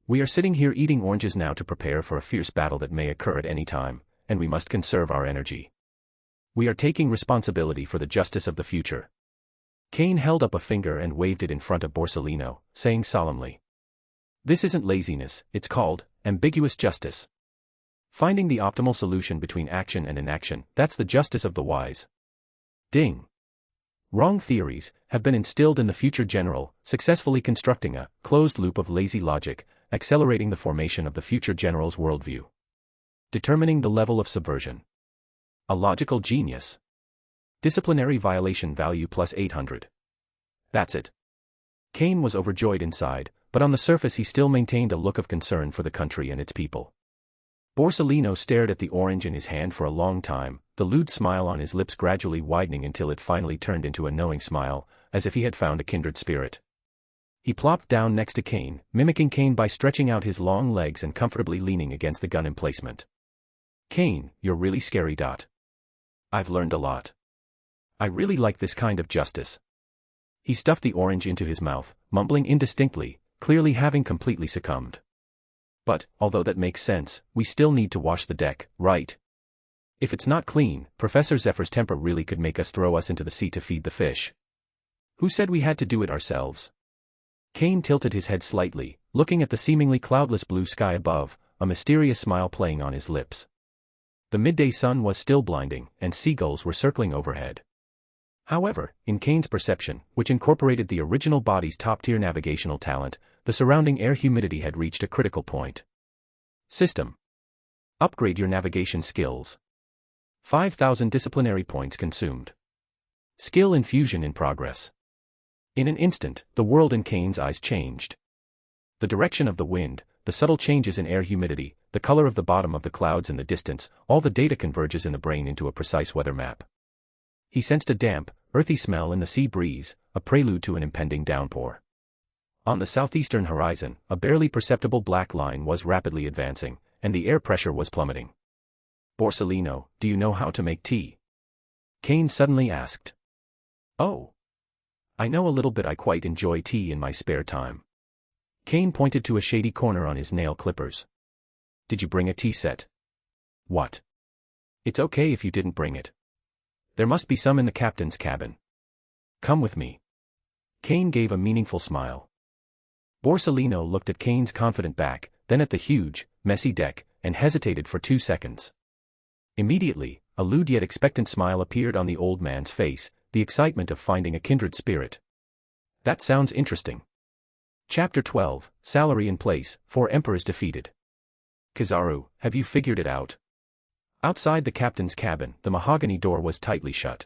"We are sitting here eating oranges now to prepare for a fierce battle that may occur at any time, and we must conserve our energy. We are taking responsibility for the justice of the future." Kane held up a finger and waved it in front of Borsalino, saying solemnly, "This isn't laziness, it's called ambiguous justice. Finding the optimal solution between action and inaction, that's the justice of the wise." Ding. Wrong theories have been instilled in the future general, successfully constructing a closed loop of lazy logic, accelerating the formation of the future general's worldview. Determining the level of subversion. A logical genius. Disciplinary violation value plus 800. That's it. Kane was overjoyed inside, but on the surface he still maintained a look of concern for the country and its people. Borsalino stared at the orange in his hand for a long time, the lewd smile on his lips gradually widening until it finally turned into a knowing smile, as if he had found a kindred spirit. He plopped down next to Kane, mimicking Kane by stretching out his long legs and comfortably leaning against the gun emplacement. "Kane, you're really scary. I've learned a lot. I really like this kind of justice. He stuffed the orange into his mouth, mumbling indistinctly, clearly having completely succumbed. But, although that makes sense, we still need to wash the deck, right? If it's not clean, Professor Zephyr's temper really could make us throw us into the sea to feed the fish. Who said we had to do it ourselves? Kane tilted his head slightly, looking at the seemingly cloudless blue sky above, a mysterious smile playing on his lips. The midday sun was still blinding, and seagulls were circling overhead. However, in Kane's perception, which incorporated the original body's top-tier navigational talent, the surrounding air humidity had reached a critical point. System. Upgrade your navigation skills. 5,000 disciplinary points consumed. Skill infusion in progress. In an instant, the world in Kane's eyes changed. The direction of the wind, the subtle changes in air humidity, the color of the bottom of the clouds in the distance, all the data converges in the brain into a precise weather map. He sensed a damp, earthy smell in the sea breeze, a prelude to an impending downpour. On the southeastern horizon, a barely perceptible black line was rapidly advancing, and the air pressure was plummeting. Borsalino, do you know how to make tea? Kane suddenly asked. Oh. I know a little bit. I quite enjoy tea in my spare time. Kane pointed to a shady corner on his nail clippers. Did you bring a tea set? What? It's okay if you didn't bring it. There must be some in the captain's cabin. Come with me. Kane gave a meaningful smile. Borsalino looked at Kane's confident back, then at the huge, messy deck, and hesitated for 2 seconds. Immediately, a lewd yet expectant smile appeared on the old man's face, the excitement of finding a kindred spirit. That sounds interesting. Chapter 12, Salary in Place, 4 Emperors Defeated. Kizaru, have you figured it out? Outside the captain's cabin, the mahogany door was tightly shut.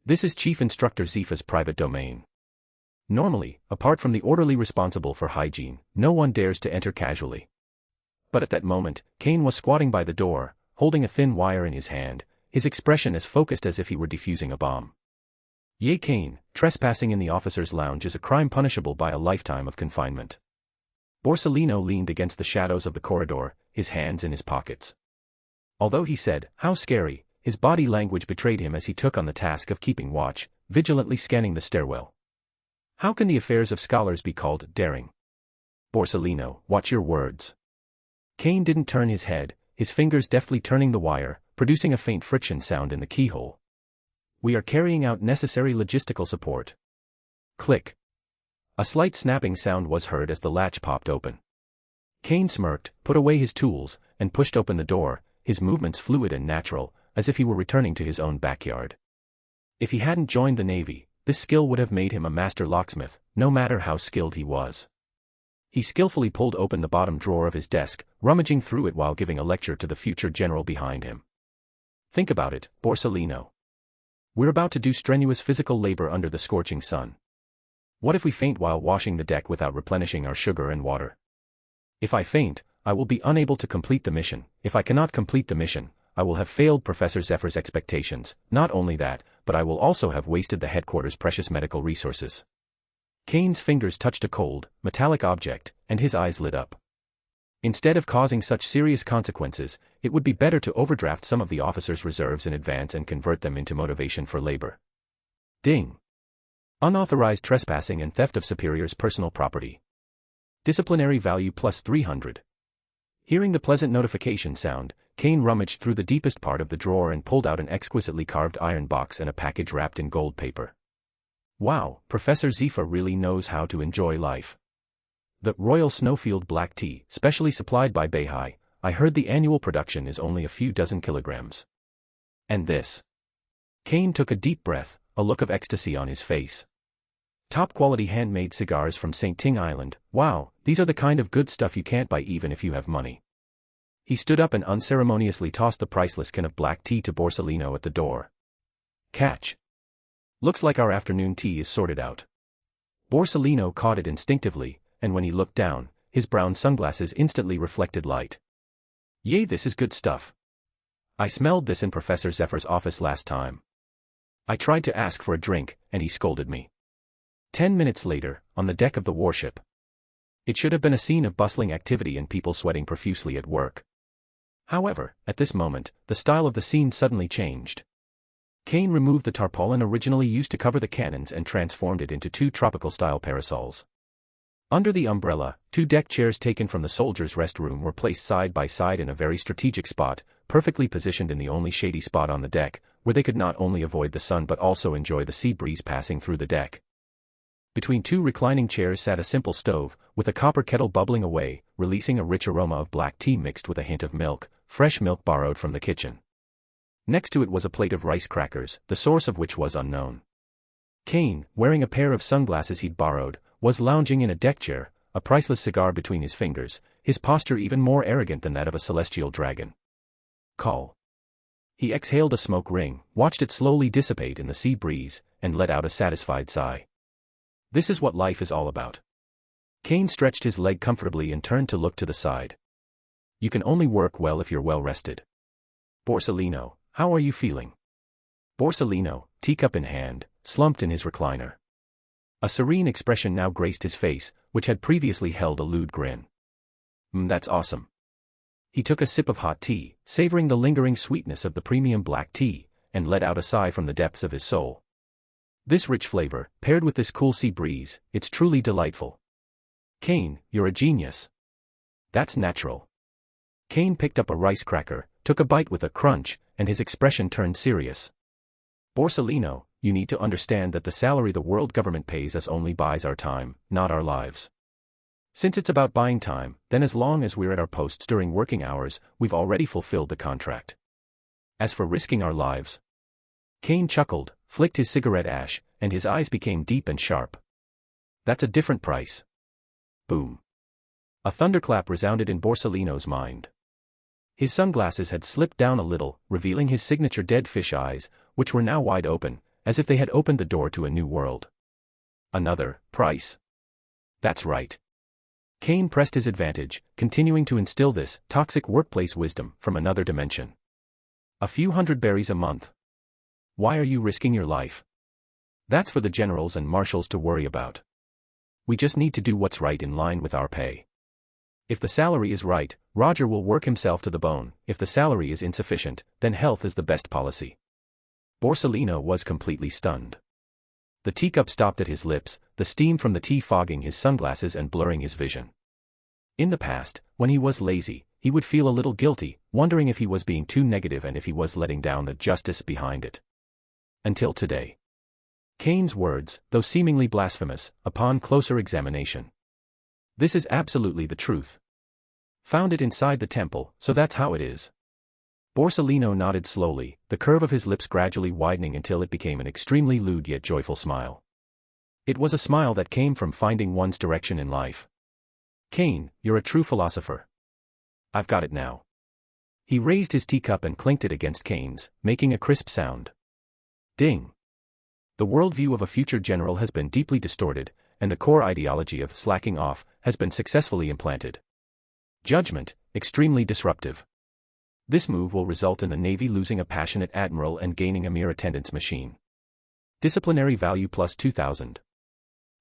This is Chief Instructor Zephyr's private domain. Normally, apart from the orderly responsible for hygiene, no one dares to enter casually. But at that moment, Kane was squatting by the door, holding a thin wire in his hand, his expression as focused as if he were defusing a bomb. Ye Kane, trespassing in the officer's lounge is a crime punishable by a lifetime of confinement. Borsalino leaned against the shadows of the corridor, his hands in his pockets. Although he said, "How scary," his body language betrayed him as he took on the task of keeping watch, vigilantly scanning the stairwell. How can the affairs of scholars be called daring? Borsalino, watch your words. Kane didn't turn his head, his fingers deftly turning the wire, producing a faint friction sound in the keyhole. We are carrying out necessary logistical support. Click. A slight snapping sound was heard as the latch popped open. Kane smirked, put away his tools, and pushed open the door, his movements fluid and natural, as if he were returning to his own backyard. If he hadn't joined the Navy, this skill would have made him a master locksmith, no matter how skilled he was. He skillfully pulled open the bottom drawer of his desk, rummaging through it while giving a lecture to the future general behind him. Think about it, Borsalino. We're about to do strenuous physical labor under the scorching sun. What if we faint while washing the deck without replenishing our sugar and water? If I faint, I will be unable to complete the mission. If I cannot complete the mission, I will have failed Professor Zephyr's expectations. Not only that, but I will also have wasted the headquarters' precious medical resources. Kane's fingers touched a cold, metallic object, and his eyes lit up. Instead of causing such serious consequences, it would be better to overdraft some of the officers' reserves in advance and convert them into motivation for labor. Ding. Unauthorized trespassing and theft of superior's personal property. Disciplinary value plus 300. Hearing the pleasant notification sound, Kane rummaged through the deepest part of the drawer and pulled out an exquisitely carved iron box and a package wrapped in gold paper. Wow, Professor Zephyr really knows how to enjoy life. The Royal Snowfield Black Tea, specially supplied by Beihai. I heard the annual production is only a few dozen kilograms. And this. Kane took a deep breath, a look of ecstasy on his face. Top-quality handmade cigars from St. Ting Island. Wow, these are the kind of good stuff you can't buy even if you have money. He stood up and unceremoniously tossed the priceless can of black tea to Borsalino at the door. Catch. Looks like our afternoon tea is sorted out. Borsalino caught it instinctively, and when he looked down, his brown sunglasses instantly reflected light. Yay, this is good stuff. I smelled this in Professor Zephyr's office last time. I tried to ask for a drink, and he scolded me. 10 minutes later, on the deck of the warship. It should have been a scene of bustling activity and people sweating profusely at work. However, at this moment, the style of the scene suddenly changed. Kane removed the tarpaulin originally used to cover the cannons and transformed it into 2 tropical-style parasols. Under the umbrella, 2 deck chairs taken from the soldiers' restroom were placed side by side in a very strategic spot, perfectly positioned in the only shady spot on the deck, where they could not only avoid the sun but also enjoy the sea breeze passing through the deck. Between 2 reclining chairs sat a simple stove, with a copper kettle bubbling away, releasing a rich aroma of black tea mixed with a hint of milk, fresh milk borrowed from the kitchen. Next to it was a plate of rice crackers, the source of which was unknown. Kane, wearing a pair of sunglasses he'd borrowed, was lounging in a deck chair, a priceless cigar between his fingers, his posture even more arrogant than that of a celestial dragon. Call. He exhaled a smoke ring, watched it slowly dissipate in the sea breeze, and let out a satisfied sigh. This is what life is all about. Kane stretched his leg comfortably and turned to look to the side. You can only work well if you're well rested. Borsalino, how are you feeling? Borsalino, teacup in hand, slumped in his recliner. A serene expression now graced his face, which had previously held a lewd grin. That's awesome. He took a sip of hot tea, savoring the lingering sweetness of the premium black tea, and let out a sigh from the depths of his soul. This rich flavor, paired with this cool sea breeze, it's truly delightful. Kane, you're a genius. That's natural. Kane picked up a rice cracker, took a bite with a crunch, and his expression turned serious. Borsalino, you need to understand that the salary the world government pays us only buys our time, not our lives. Since it's about buying time, then as long as we're at our posts during working hours, we've already fulfilled the contract. As for risking our lives... Kane chuckled, flicked his cigarette ash, and his eyes became deep and sharp. That's a different price. Boom. A thunderclap resounded in Borsalino's mind. His sunglasses had slipped down a little, revealing his signature dead fish eyes, which were now wide open, as if they had opened the door to a new world. Another price. That's right. Kane pressed his advantage, continuing to instill this toxic workplace wisdom from another dimension. A few hundred berries a month. Why are you risking your life? That's for the generals and marshals to worry about. We just need to do what's right in line with our pay. If the salary is right, Roger will work himself to the bone. If the salary is insufficient, then health is the best policy. Borsalino was completely stunned. The teacup stopped at his lips, the steam from the tea fogging his sunglasses and blurring his vision. In the past, when he was lazy, he would feel a little guilty, wondering if he was being too negative and if he was letting down the justice behind it. Until today. Kane's words, though seemingly blasphemous, upon closer examination. This is absolutely the truth. Found it inside the temple, so that's how it is. Borsalino nodded slowly, the curve of his lips gradually widening until it became an extremely lewd yet joyful smile. It was a smile that came from finding one's direction in life. Kane, you're a true philosopher. I've got it now. He raised his teacup and clinked it against Kane's, making a crisp sound. Ding. The worldview of a future general has been deeply distorted, and the core ideology of slacking off has been successfully implanted. Judgment, extremely disruptive. This move will result in the Navy losing a passionate admiral and gaining a mere attendance machine. Disciplinary value plus 2,000.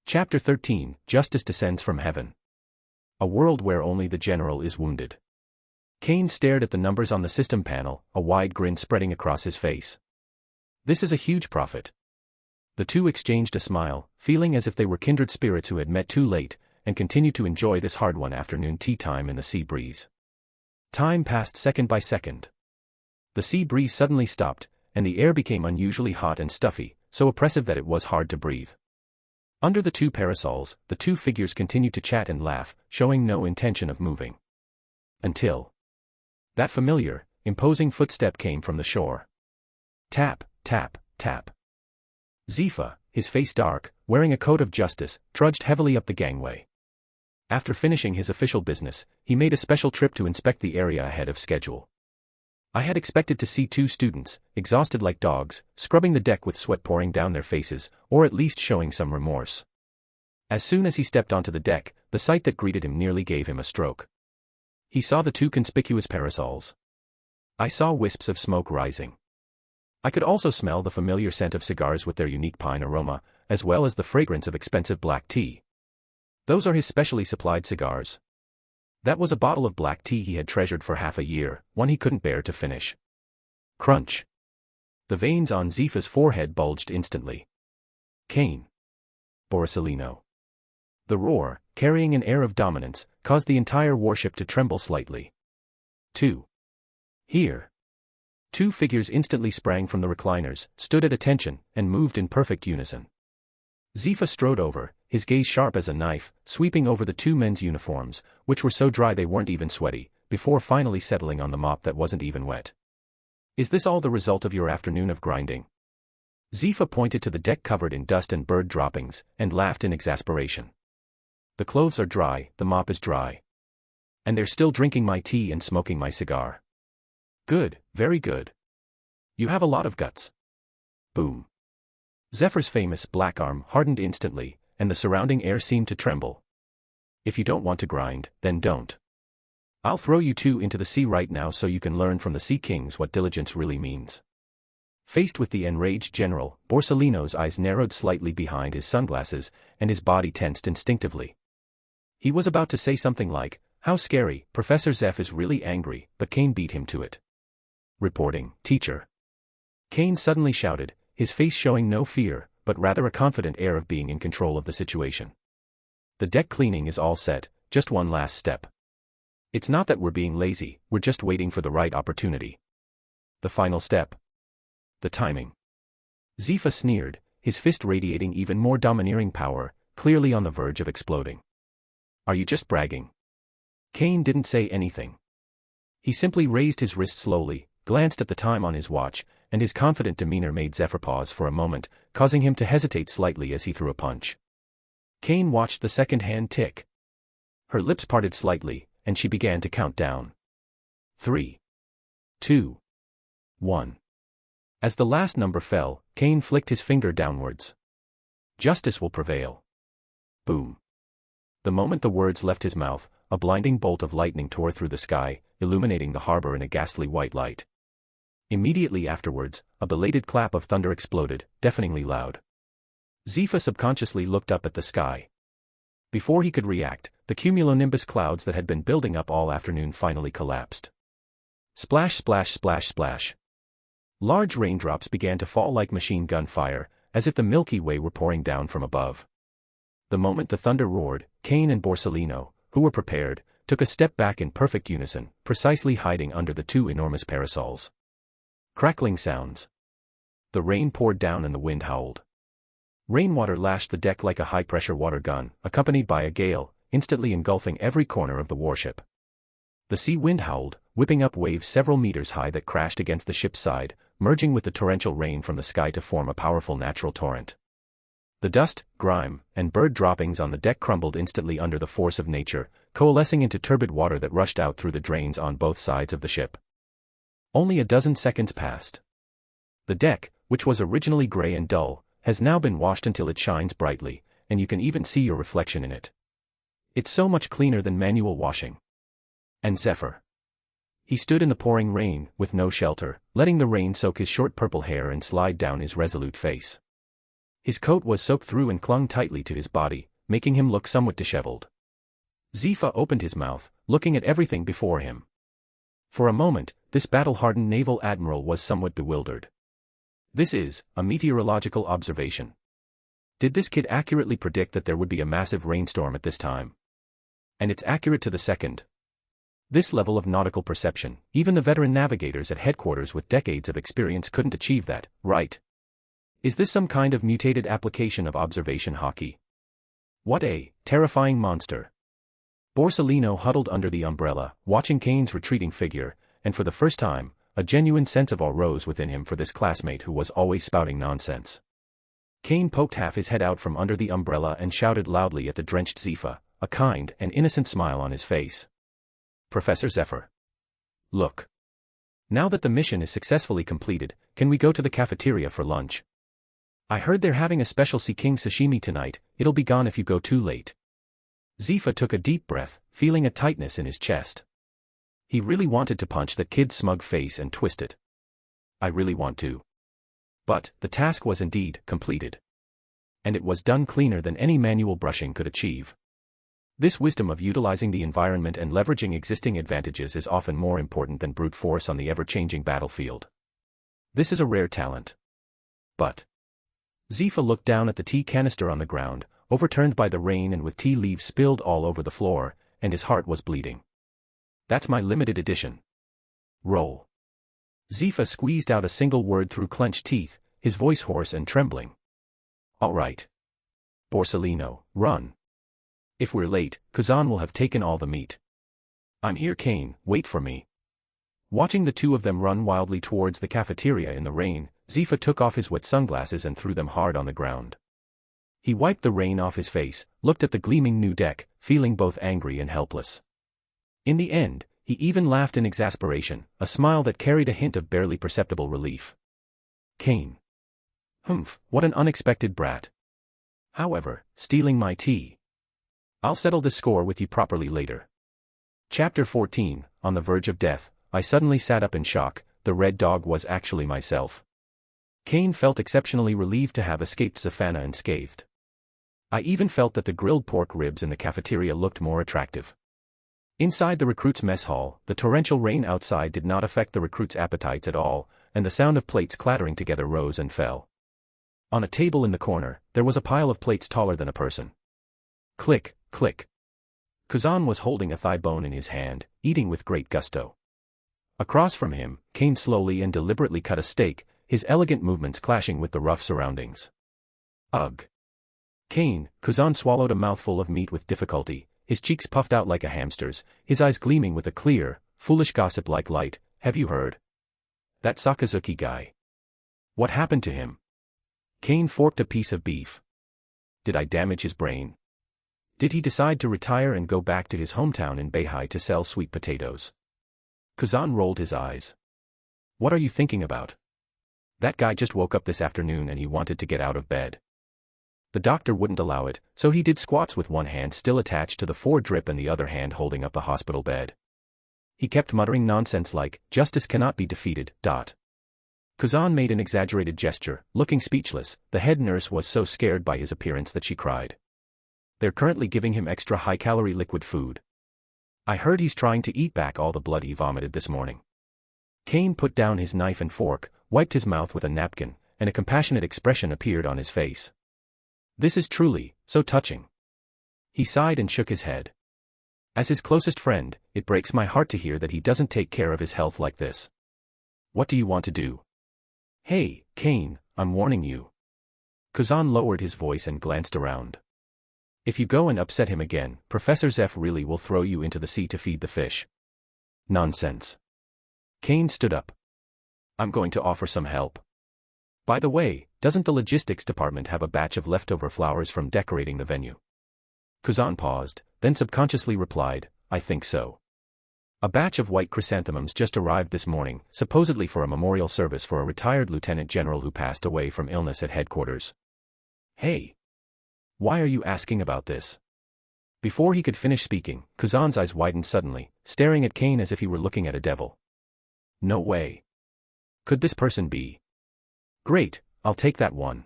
Chapter 13, Justice Descends from Heaven. A world where only the general is wounded. Kane stared at the numbers on the system panel, a wide grin spreading across his face. This is a huge profit. The two exchanged a smile, feeling as if they were kindred spirits who had met too late, and continued to enjoy this hard-won afternoon tea time in the sea breeze. Time passed second by second. The sea breeze suddenly stopped, and the air became unusually hot and stuffy, so oppressive that it was hard to breathe. Under the 2 parasols, the 2 figures continued to chat and laugh, showing no intention of moving. Until that familiar, imposing footstep came from the shore. Tap, tap, tap. Zephyr, his face dark, wearing a coat of justice, trudged heavily up the gangway. After finishing his official business, he made a special trip to inspect the area ahead of schedule. I had expected to see 2 students, exhausted like dogs, scrubbing the deck with sweat pouring down their faces, or at least showing some remorse. As soon as he stepped onto the deck, the sight that greeted him nearly gave him a stroke. He saw the 2 conspicuous parasols. I saw wisps of smoke rising. I could also smell the familiar scent of cigars with their unique pine aroma, as well as the fragrance of expensive black tea. Those are his specially supplied cigars. That was a bottle of black tea he had treasured for half a year, one he couldn't bear to finish. Crunch. The veins on Zephy's forehead bulged instantly. Kane. Borsalino. The roar, carrying an air of dominance, caused the entire warship to tremble slightly. 2. Here. Two figures instantly sprang from the recliners, stood at attention, and moved in perfect unison. Zephyr strode over, his gaze sharp as a knife, sweeping over the two men's uniforms, which were so dry they weren't even sweaty, before finally settling on the mop that wasn't even wet. Is this all the result of your afternoon of grinding? Zephyr pointed to the deck covered in dust and bird droppings, and laughed in exasperation. The clothes are dry, the mop is dry. And they're still drinking my tea and smoking my cigar. Good, very good. You have a lot of guts. Boom. Zephyr's famous black arm hardened instantly, and the surrounding air seemed to tremble. If you don't want to grind, then don't. I'll throw you two into the sea right now so you can learn from the Sea Kings what diligence really means. Faced with the enraged general, Borsalino's eyes narrowed slightly behind his sunglasses, and his body tensed instinctively. He was about to say something like, "How scary, Professor Zephyr is really angry," but Kane beat him to it. Reporting, teacher. Kane suddenly shouted, his face showing no fear, but rather a confident air of being in control of the situation. The deck cleaning is all set, just one last step. It's not that we're being lazy, we're just waiting for the right opportunity. The final step. The timing. Zephyr sneered, his fist radiating even more domineering power, clearly on the verge of exploding. Are you just bragging? Kane didn't say anything. He simply raised his wrist slowly, glanced at the time on his watch, and his confident demeanor made Zephyr pause for a moment, causing him to hesitate slightly as he threw a punch. Kane watched the second hand tick. Her lips parted slightly, and she began to count down. 3. 2. 1. As the last number fell, Kane flicked his finger downwards. Justice will prevail. Boom. The moment the words left his mouth, a blinding bolt of lightning tore through the sky, illuminating the harbor in a ghastly white light. Immediately afterwards, a belated clap of thunder exploded, deafeningly loud. Zephyr subconsciously looked up at the sky. Before he could react, the cumulonimbus clouds that had been building up all afternoon finally collapsed. Splash, splash, splash, splash. Large raindrops began to fall like machine gun fire, as if the Milky Way were pouring down from above. The moment the thunder roared, Kane and Borsalino, who were prepared, took a step back in perfect unison, precisely hiding under the two enormous parasols. Crackling sounds. The rain poured down and the wind howled. Rainwater lashed the deck like a high-pressure water gun, accompanied by a gale, instantly engulfing every corner of the warship. The sea wind howled, whipping up waves several meters high that crashed against the ship's side, merging with the torrential rain from the sky to form a powerful natural torrent. The dust, grime, and bird droppings on the deck crumbled instantly under the force of nature, coalescing into turbid water that rushed out through the drains on both sides of the ship. Only a dozen seconds passed. The deck, which was originally gray and dull, has now been washed until it shines brightly, and you can even see your reflection in it. It's so much cleaner than manual washing. And Zephyr. He stood in the pouring rain, with no shelter, letting the rain soak his short purple hair and slide down his resolute face. His coat was soaked through and clung tightly to his body, making him look somewhat disheveled. Zephyr opened his mouth, looking at everything before him. For a moment, this battle-hardened naval admiral was somewhat bewildered. This is a meteorological observation. Did this kid accurately predict that there would be a massive rainstorm at this time? And it's accurate to the second. This level of nautical perception, even the veteran navigators at headquarters with decades of experience couldn't achieve that, right? Is this some kind of mutated application of observation hockey? What a terrifying monster. Borsalino huddled under the umbrella, watching Kane's retreating figure, and for the first time, a genuine sense of awe rose within him for this classmate who was always spouting nonsense. Kane poked half his head out from under the umbrella and shouted loudly at the drenched Zephyr, a kind and innocent smile on his face. Professor Zephyr. Look. Now that the mission is successfully completed, can we go to the cafeteria for lunch? I heard they're having a special Sea King sashimi tonight, it'll be gone if you go too late. Zephyr took a deep breath, feeling a tightness in his chest. He really wanted to punch that kid's smug face and twist it. I really want to. But, the task was indeed completed. And it was done cleaner than any manual brushing could achieve. This wisdom of utilizing the environment and leveraging existing advantages is often more important than brute force on the ever-changing battlefield. This is a rare talent. But Zephyr looked down at the tea canister on the ground, overturned by the rain and with tea leaves spilled all over the floor, and his heart was bleeding. That's my limited edition. Roll. Zephyr squeezed out a single word through clenched teeth, his voice hoarse and trembling. All right. Borsalino, run. If we're late, Kuzan will have taken all the meat. I'm here, Kane, wait for me. Watching the two of them run wildly towards the cafeteria in the rain, Zephyr took off his wet sunglasses and threw them hard on the ground. He wiped the rain off his face, looked at the gleaming new deck, feeling both angry and helpless. In the end, he even laughed in exasperation, a smile that carried a hint of barely perceptible relief. Kane. Humph, what an unexpected brat. However, stealing my tea. I'll settle this score with you properly later. Chapter 14, On the Verge of Death. I suddenly sat up in shock. The red dog was actually myself. Kane felt exceptionally relieved to have escaped Zephyr unscathed. I even felt that the grilled pork ribs in the cafeteria looked more attractive. Inside the recruits' mess hall, the torrential rain outside did not affect the recruits' appetites at all, and the sound of plates clattering together rose and fell. On a table in the corner, there was a pile of plates taller than a person. Click, click. Kuzan was holding a thigh bone in his hand, eating with great gusto. Across from him, Kane slowly and deliberately cut a steak, his elegant movements clashing with the rough surroundings. Ugh. Kane, Kuzan swallowed a mouthful of meat with difficulty, his cheeks puffed out like a hamster's, his eyes gleaming with a clear, foolish gossip-like light. Have you heard? That Sakazuki guy. What happened to him? Kane forked a piece of beef. Did I damage his brain? Did he decide to retire and go back to his hometown in Beihai to sell sweet potatoes? Kuzan rolled his eyes. What are you thinking about? That guy just woke up this afternoon and he wanted to get out of bed. The doctor wouldn't allow it, so he did squats with one hand still attached to the foredrip and the other hand holding up the hospital bed. He kept muttering nonsense like, justice cannot be defeated, ... Kuzan made an exaggerated gesture, looking speechless. The head nurse was so scared by his appearance that she cried. They're currently giving him extra high-calorie liquid food. I heard he's trying to eat back all the blood he vomited this morning. Kane put down his knife and fork, wiped his mouth with a napkin, and a compassionate expression appeared on his face. This is truly, so touching. He sighed and shook his head. As his closest friend, it breaks my heart to hear that he doesn't take care of his health like this. What do you want to do? Hey, Kane, I'm warning you. Kuzan lowered his voice and glanced around. If you go and upset him again, Professor Zephyr really will throw you into the sea to feed the fish. Nonsense. Kane stood up. I'm going to offer some help. By the way, doesn't the logistics department have a batch of leftover flowers from decorating the venue? Kuzan paused, then subconsciously replied, I think so. A batch of white chrysanthemums just arrived this morning, supposedly for a memorial service for a retired lieutenant general who passed away from illness at headquarters. Hey. Why are you asking about this? Before he could finish speaking, Kuzan's eyes widened suddenly, staring at Kane as if he were looking at a devil. No way. Could this person be? Great, I'll take that one.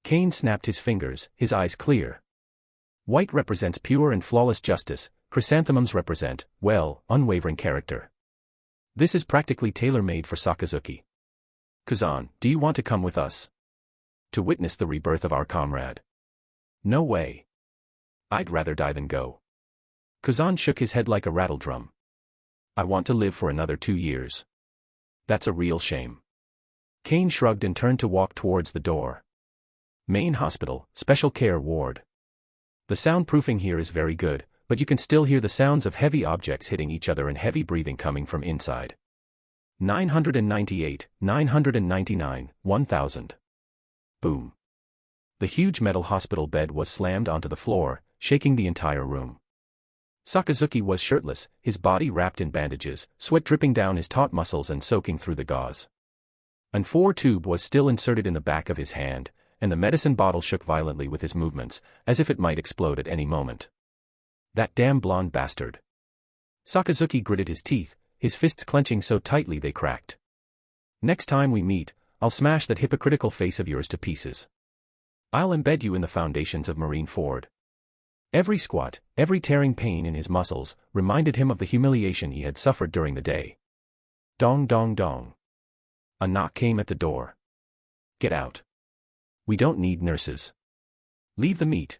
Kane snapped his fingers, his eyes clear. White represents pure and flawless justice, chrysanthemums represent, well, unwavering character. This is practically tailor-made for Sakazuki. Kuzan, do you want to come with us? To witness the rebirth of our comrade? No way. I'd rather die than go. Kuzan shook his head like a rattledrum. I want to live for another 2 years. That's a real shame. Kane shrugged and turned to walk towards the door. Main hospital, special care ward. The soundproofing here is very good, but you can still hear the sounds of heavy objects hitting each other and heavy breathing coming from inside. 998, 999, 1000. Boom. The huge metal hospital bed was slammed onto the floor, shaking the entire room. Sakazuki was shirtless, his body wrapped in bandages, sweat dripping down his taut muscles and soaking through the gauze. An 4 tube was still inserted in the back of his hand, and the medicine bottle shook violently with his movements, as if it might explode at any moment. That damn blonde bastard. Sakazuki gritted his teeth, his fists clenching so tightly they cracked. Next time we meet, I'll smash that hypocritical face of yours to pieces. I'll embed you in the foundations of Marineford. Every squat, every tearing pain in his muscles, reminded him of the humiliation he had suffered during the day. Dong dong dong. A knock came at the door. Get out. We don't need nurses. Leave the meat.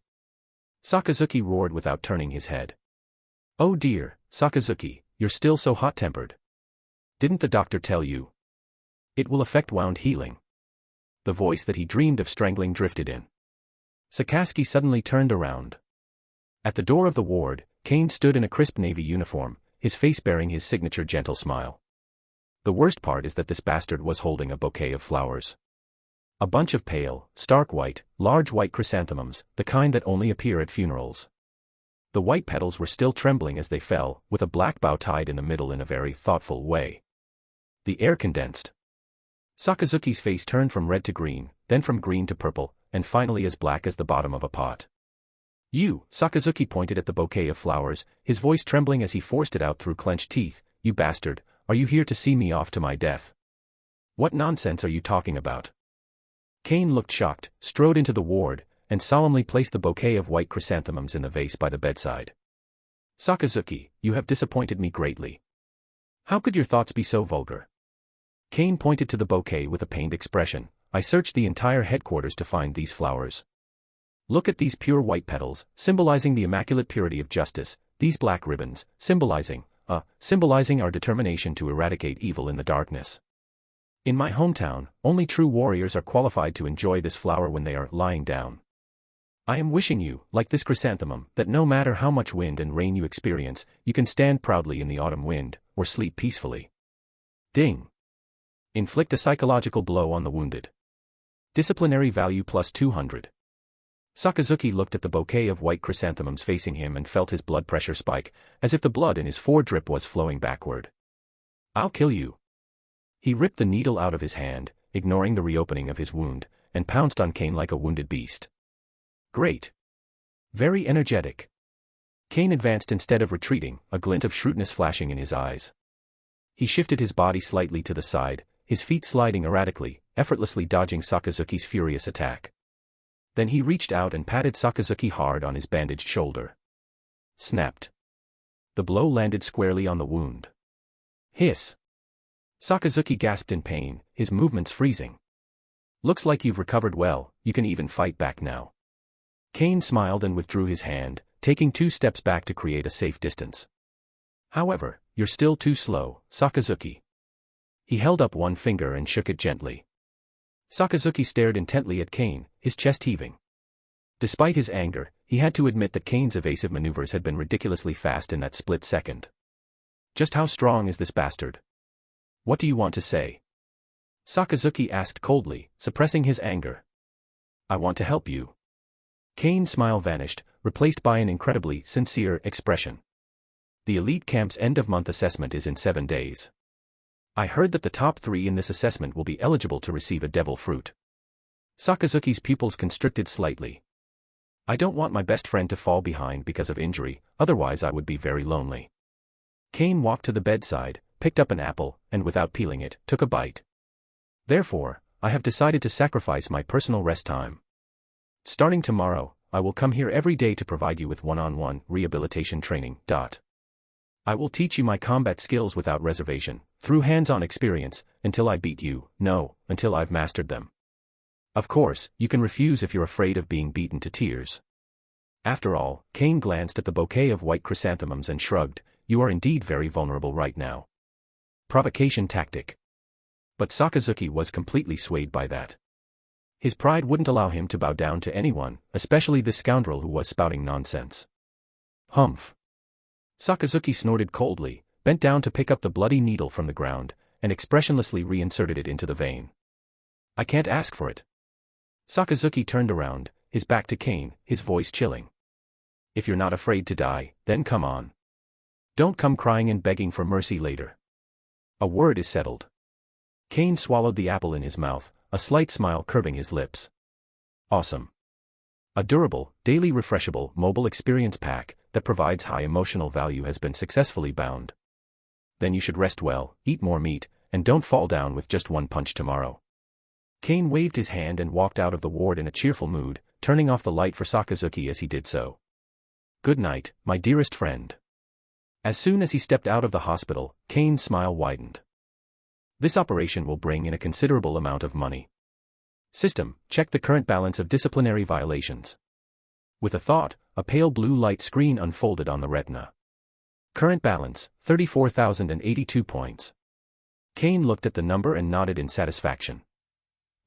Sakazuki roared without turning his head. Oh dear, Sakazuki, you're still so hot-tempered. Didn't the doctor tell you? It will affect wound healing. The voice that he dreamed of strangling drifted in. Sakazuki suddenly turned around. At the door of the ward, Kane stood in a crisp navy uniform, his face bearing his signature gentle smile. The worst part is that this bastard was holding a bouquet of flowers. A bunch of pale, stark white, large white chrysanthemums, the kind that only appear at funerals. The white petals were still trembling as they fell, with a black bow tied in the middle in a very thoughtful way. The air condensed. Sakazuki's face turned from red to green, then from green to purple, and finally as black as the bottom of a pot. You, Sakazuki pointed at the bouquet of flowers, his voice trembling as he forced it out through clenched teeth. You bastard, are you here to see me off to my death? What nonsense are you talking about? Kane looked shocked, strode into the ward, and solemnly placed the bouquet of white chrysanthemums in the vase by the bedside. Sakazuki, you have disappointed me greatly. How could your thoughts be so vulgar? Kane pointed to the bouquet with a pained expression. I searched the entire headquarters to find these flowers. Look at these pure white petals, symbolizing the immaculate purity of justice, these black ribbons, symbolizing our determination to eradicate evil in the darkness. In my hometown, only true warriors are qualified to enjoy this flower when they are lying down. I am wishing you, like this chrysanthemum, that no matter how much wind and rain you experience, you can stand proudly in the autumn wind, or sleep peacefully. Ding. Inflict a psychological blow on the wounded. Disciplinary value plus 200. Sakazuki looked at the bouquet of white chrysanthemums facing him and felt his blood pressure spike, as if the blood in his foredrip was flowing backward. I'll kill you. He ripped the needle out of his hand, ignoring the reopening of his wound, and pounced on Kane like a wounded beast. Great. Very energetic. Kane advanced instead of retreating, a glint of shrewdness flashing in his eyes. He shifted his body slightly to the side, his feet sliding erratically, effortlessly dodging Sakazuki's furious attack. Then he reached out and patted Sakazuki hard on his bandaged shoulder. Snapped. The blow landed squarely on the wound. Hiss. Sakazuki gasped in pain, his movements freezing. Looks like you've recovered well, you can even fight back now. Kane smiled and withdrew his hand, taking 2 steps back to create a safe distance. However, you're still too slow, Sakazuki. He held up one finger and shook it gently. Sakazuki stared intently at Kane, his chest heaving. Despite his anger, he had to admit that Kane's evasive maneuvers had been ridiculously fast in that split second. Just how strong is this bastard? What do you want to say? Sakazuki asked coldly, suppressing his anger. I want to help you. Kane's smile vanished, replaced by an incredibly sincere expression. The elite camp's end-of-month assessment is in 7 days. I heard that the top 3 in this assessment will be eligible to receive a devil fruit. Sakazuki's pupils constricted slightly. I don't want my best friend to fall behind because of injury, otherwise I would be very lonely. Kane walked to the bedside, picked up an apple, and without peeling it, took a bite. Therefore, I have decided to sacrifice my personal rest time. Starting tomorrow, I will come here every day to provide you with one-on-one rehabilitation training. I will teach you my combat skills without reservation, through hands-on experience, until I beat you, until I've mastered them. Of course, you can refuse if you're afraid of being beaten to tears. After all, Kane glanced at the bouquet of white chrysanthemums and shrugged, you are indeed very vulnerable right now. Provocation tactic. But Sakazuki was completely swayed by that. His pride wouldn't allow him to bow down to anyone, especially this scoundrel who was spouting nonsense. Humph. Sakazuki snorted coldly, bent down to pick up the bloody needle from the ground, and expressionlessly reinserted it into the vein. I can't ask for it. Sakazuki turned around, his back to Kane, his voice chilling. If you're not afraid to die, then come on. Don't come crying and begging for mercy later. A word is settled. Kane swallowed the apple in his mouth, a slight smile curving his lips. Awesome. A durable, daily refreshable mobile experience pack that provides high emotional value has been successfully bound. Then you should rest well, eat more meat, and don't fall down with just one punch tomorrow. Kane waved his hand and walked out of the ward in a cheerful mood, turning off the light for Sakazuki as he did so. Good night, my dearest friend. As soon as he stepped out of the hospital, Kane's smile widened. This operation will bring in a considerable amount of money. System, check the current balance of disciplinary violations. With a thought, a pale blue light screen unfolded on the retina. Current balance, 34,082 points. Kane looked at the number and nodded in satisfaction.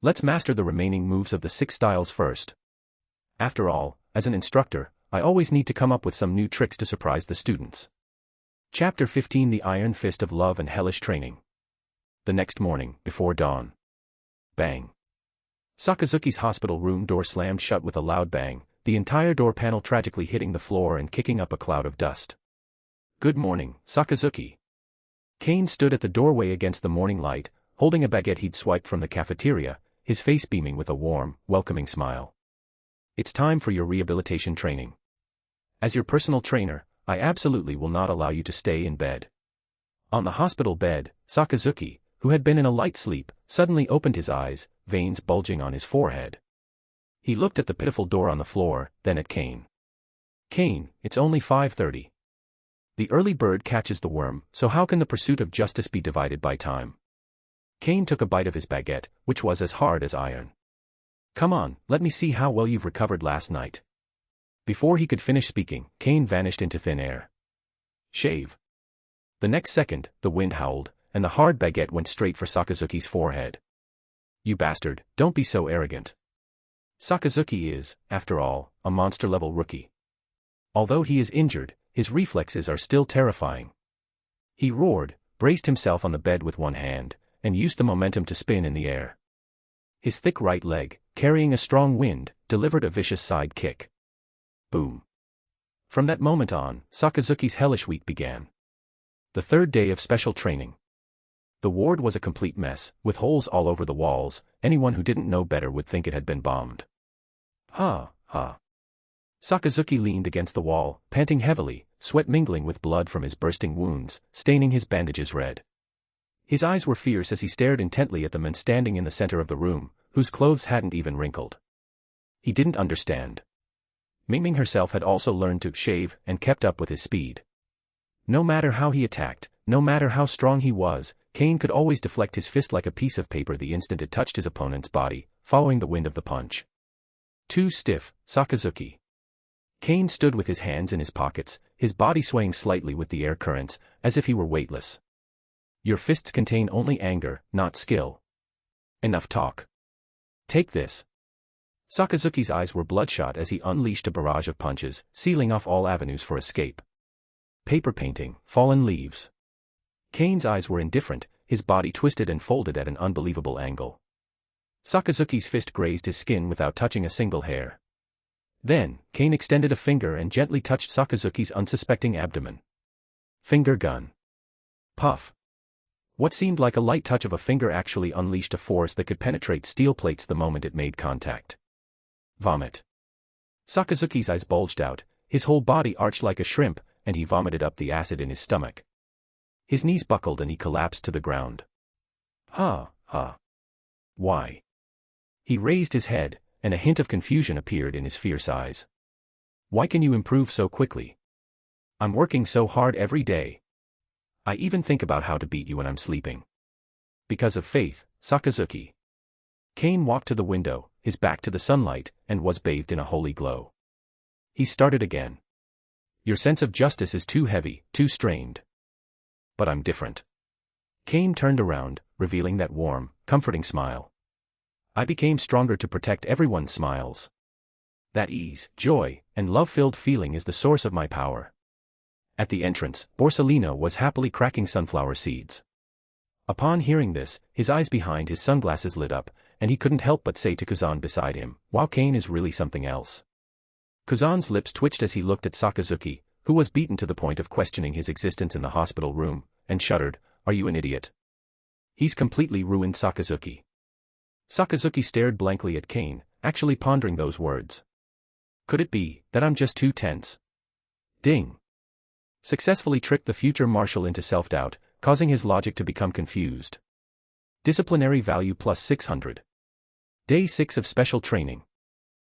Let's master the remaining moves of the 6 styles first. After all, as an instructor, I always need to come up with some new tricks to surprise the students. Chapter 15: The Iron Fist of Love and Hellish Training. The next morning, before dawn. Bang. Sakazuki's hospital room door slammed shut with a loud bang, the entire door panel tragically hitting the floor and kicking up a cloud of dust. Good morning, Sakazuki. Kane stood at the doorway against the morning light, holding a baguette he'd swiped from the cafeteria, his face beaming with a warm, welcoming smile. It's time for your rehabilitation training. As your personal trainer, I absolutely will not allow you to stay in bed. On the hospital bed, Sakazuki, who had been in a light sleep, suddenly opened his eyes, veins bulging on his forehead. He looked at the pitiful door on the floor, then at Kane. Kane, it's only 5:30. The early bird catches the worm, so how can the pursuit of justice be divided by time? Kane took a bite of his baguette, which was as hard as iron. Come on, let me see how well you've recovered last night. Before he could finish speaking, Kane vanished into thin air. Shave. The next second, the wind howled, and the hard baguette went straight for Sakazuki's forehead. You bastard, don't be so arrogant. Sakazuki is, after all, a monster-level rookie. Although he is injured, his reflexes are still terrifying. He roared, braced himself on the bed with one hand, and used the momentum to spin in the air. His thick right leg, carrying a strong wind, delivered a vicious side kick. Boom. From that moment on, Sakazuki's hellish week began. The third day of special training. The ward was a complete mess, with holes all over the walls. Anyone who didn't know better would think it had been bombed. Ha, ha. Sakazuki leaned against the wall, panting heavily, sweat mingling with blood from his bursting wounds, staining his bandages red. His eyes were fierce as he stared intently at the man standing in the center of the room, whose clothes hadn't even wrinkled. He didn't understand. Mingming herself had also learned to shave and kept up with his speed. No matter how he attacked, no matter how strong he was, Kane could always deflect his fist like a piece of paper the instant it touched his opponent's body, following the wind of the punch. Too stiff, Sakazuki. Kane stood with his hands in his pockets, his body swaying slightly with the air currents, as if he were weightless. Your fists contain only anger, not skill. Enough talk. Take this. Sakazuki's eyes were bloodshot as he unleashed a barrage of punches, sealing off all avenues for escape. Paper painting, fallen leaves. Kane's eyes were indifferent, his body twisted and folded at an unbelievable angle. Sakazuki's fist grazed his skin without touching a single hair. Then, Kane extended a finger and gently touched Sakazuki's unsuspecting abdomen. Finger gun. Puff. What seemed like a light touch of a finger actually unleashed a force that could penetrate steel plates the moment it made contact. Vomit. Sakazuki's eyes bulged out, his whole body arched like a shrimp, and he vomited up the acid in his stomach. His knees buckled and he collapsed to the ground. Ha, ha. Why? He raised his head, and a hint of confusion appeared in his fierce eyes. Why can you improve so quickly? I'm working so hard every day. I even think about how to beat you when I'm sleeping. Because of faith, Sakazuki. Kane walked to the window, his back to the sunlight, and was bathed in a holy glow. He started again. Your sense of justice is too heavy, too strained. But I'm different. Kane turned around, revealing that warm, comforting smile. I became stronger to protect everyone's smiles. That ease, joy, and love-filled feeling is the source of my power. At the entrance, Borsalino was happily cracking sunflower seeds. Upon hearing this, his eyes behind his sunglasses lit up, and he couldn't help but say to Kuzan beside him, wow, Kane is really something else. Kuzan's lips twitched as he looked at Sakazuki, who was beaten to the point of questioning his existence in the hospital room, and shuddered, are you an idiot? He's completely ruined Sakazuki. Sakazuki stared blankly at Kane, actually pondering those words. Could it be that I'm just too tense? Ding. Successfully tricked the future marshal into self-doubt, causing his logic to become confused. Disciplinary value plus 600. Day 6 of special training.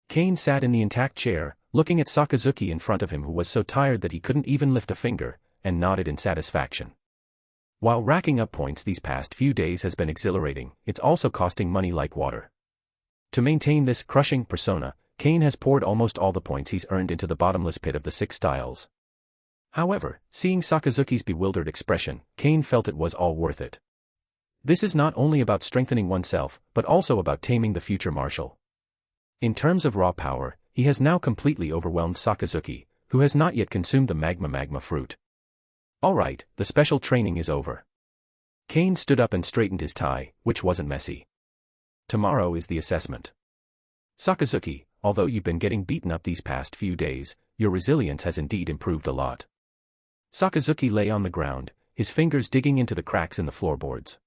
Kane sat in the intact chair, looking at Sakazuki in front of him who was so tired that he couldn't even lift a finger, and nodded in satisfaction. While racking up points these past few days has been exhilarating, it's also costing money like water. To maintain this crushing persona, Kane has poured almost all the points he's earned into the bottomless pit of the 6 styles. However, seeing Sakazuki's bewildered expression, Kane felt it was all worth it. This is not only about strengthening oneself, but also about taming the future marshal. In terms of raw power, he has now completely overwhelmed Sakazuki, who has not yet consumed the magma fruit. Alright, the special training is over. Kane stood up and straightened his tie, which wasn't messy. Tomorrow is the assessment. Sakazuki, although you've been getting beaten up these past few days, your resilience has indeed improved a lot. Sakazuki lay on the ground, his fingers digging into the cracks in the floorboards.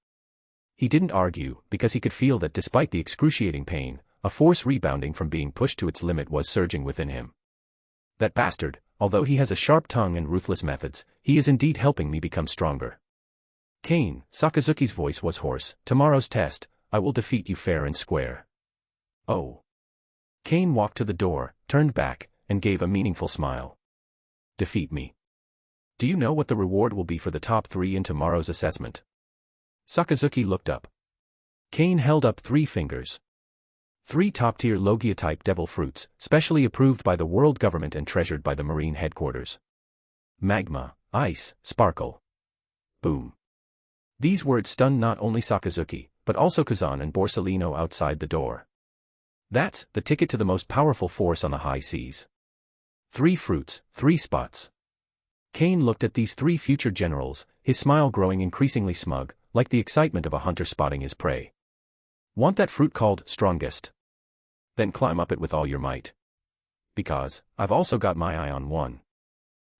He didn't argue, because he could feel that despite the excruciating pain, a force rebounding from being pushed to its limit was surging within him. That bastard, although he has a sharp tongue and ruthless methods, he is indeed helping me become stronger. Kane, Sakazuki's voice was hoarse, tomorrow's test, I will defeat you fair and square. Oh. Kane walked to the door, turned back, and gave a meaningful smile. Defeat me. Do you know what the reward will be for the top 3 in tomorrow's assessment? Sakazuki looked up. Kane held up 3 fingers. 3 top-tier Logia-type devil fruits, specially approved by the world government and treasured by the Marine headquarters. Magma, ice, sparkle. Boom. These words stunned not only Sakazuki, but also Kuzan and Borsalino outside the door. That's the ticket to the most powerful force on the high seas. 3 fruits, 3 spots. Kane looked at these 3 future generals, his smile growing increasingly smug, like the excitement of a hunter spotting his prey. Want that fruit called strongest? Then climb up it with all your might. Because, I've also got my eye on one.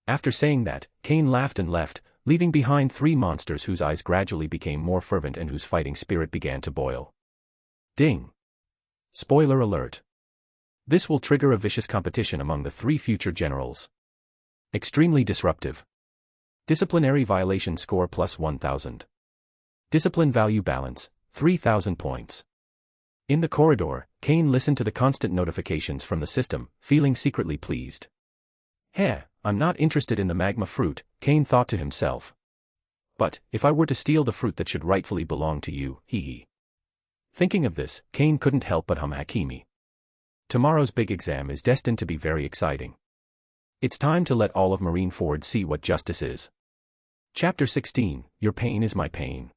After saying that, Kane laughed and left, leaving behind 3 monsters whose eyes gradually became more fervent and whose fighting spirit began to boil. Ding! Spoiler alert. This will trigger a vicious competition among the 3 future generals. Extremely disruptive. Disciplinary violation score plus 1000. Discipline value balance, 3000 points. In the corridor, Kane listened to the constant notifications from the system, feeling secretly pleased. Heh, I'm not interested in the magma fruit, Kane thought to himself. But, if I were to steal the fruit that should rightfully belong to you, hee. Thinking of this, Kane couldn't help but hum Hakimi. Tomorrow's big exam is destined to be very exciting. It's time to let all of Marineford see what justice is. Chapter 16, Your Pain is My Pain.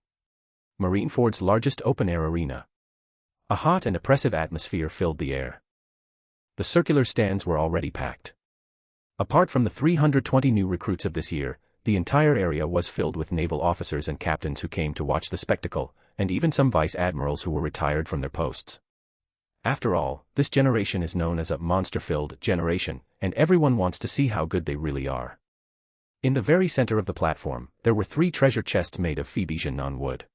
Marineford's largest open-air arena. A hot and oppressive atmosphere filled the air. The circular stands were already packed. Apart from the 320 new recruits of this year, the entire area was filled with naval officers and captains who came to watch the spectacle, and even some vice admirals who were retired from their posts. After all, this generation is known as a monster-filled generation, and everyone wants to see how good they really are. In the very center of the platform, there were 3 treasure chests made of Phoebesian non-wood.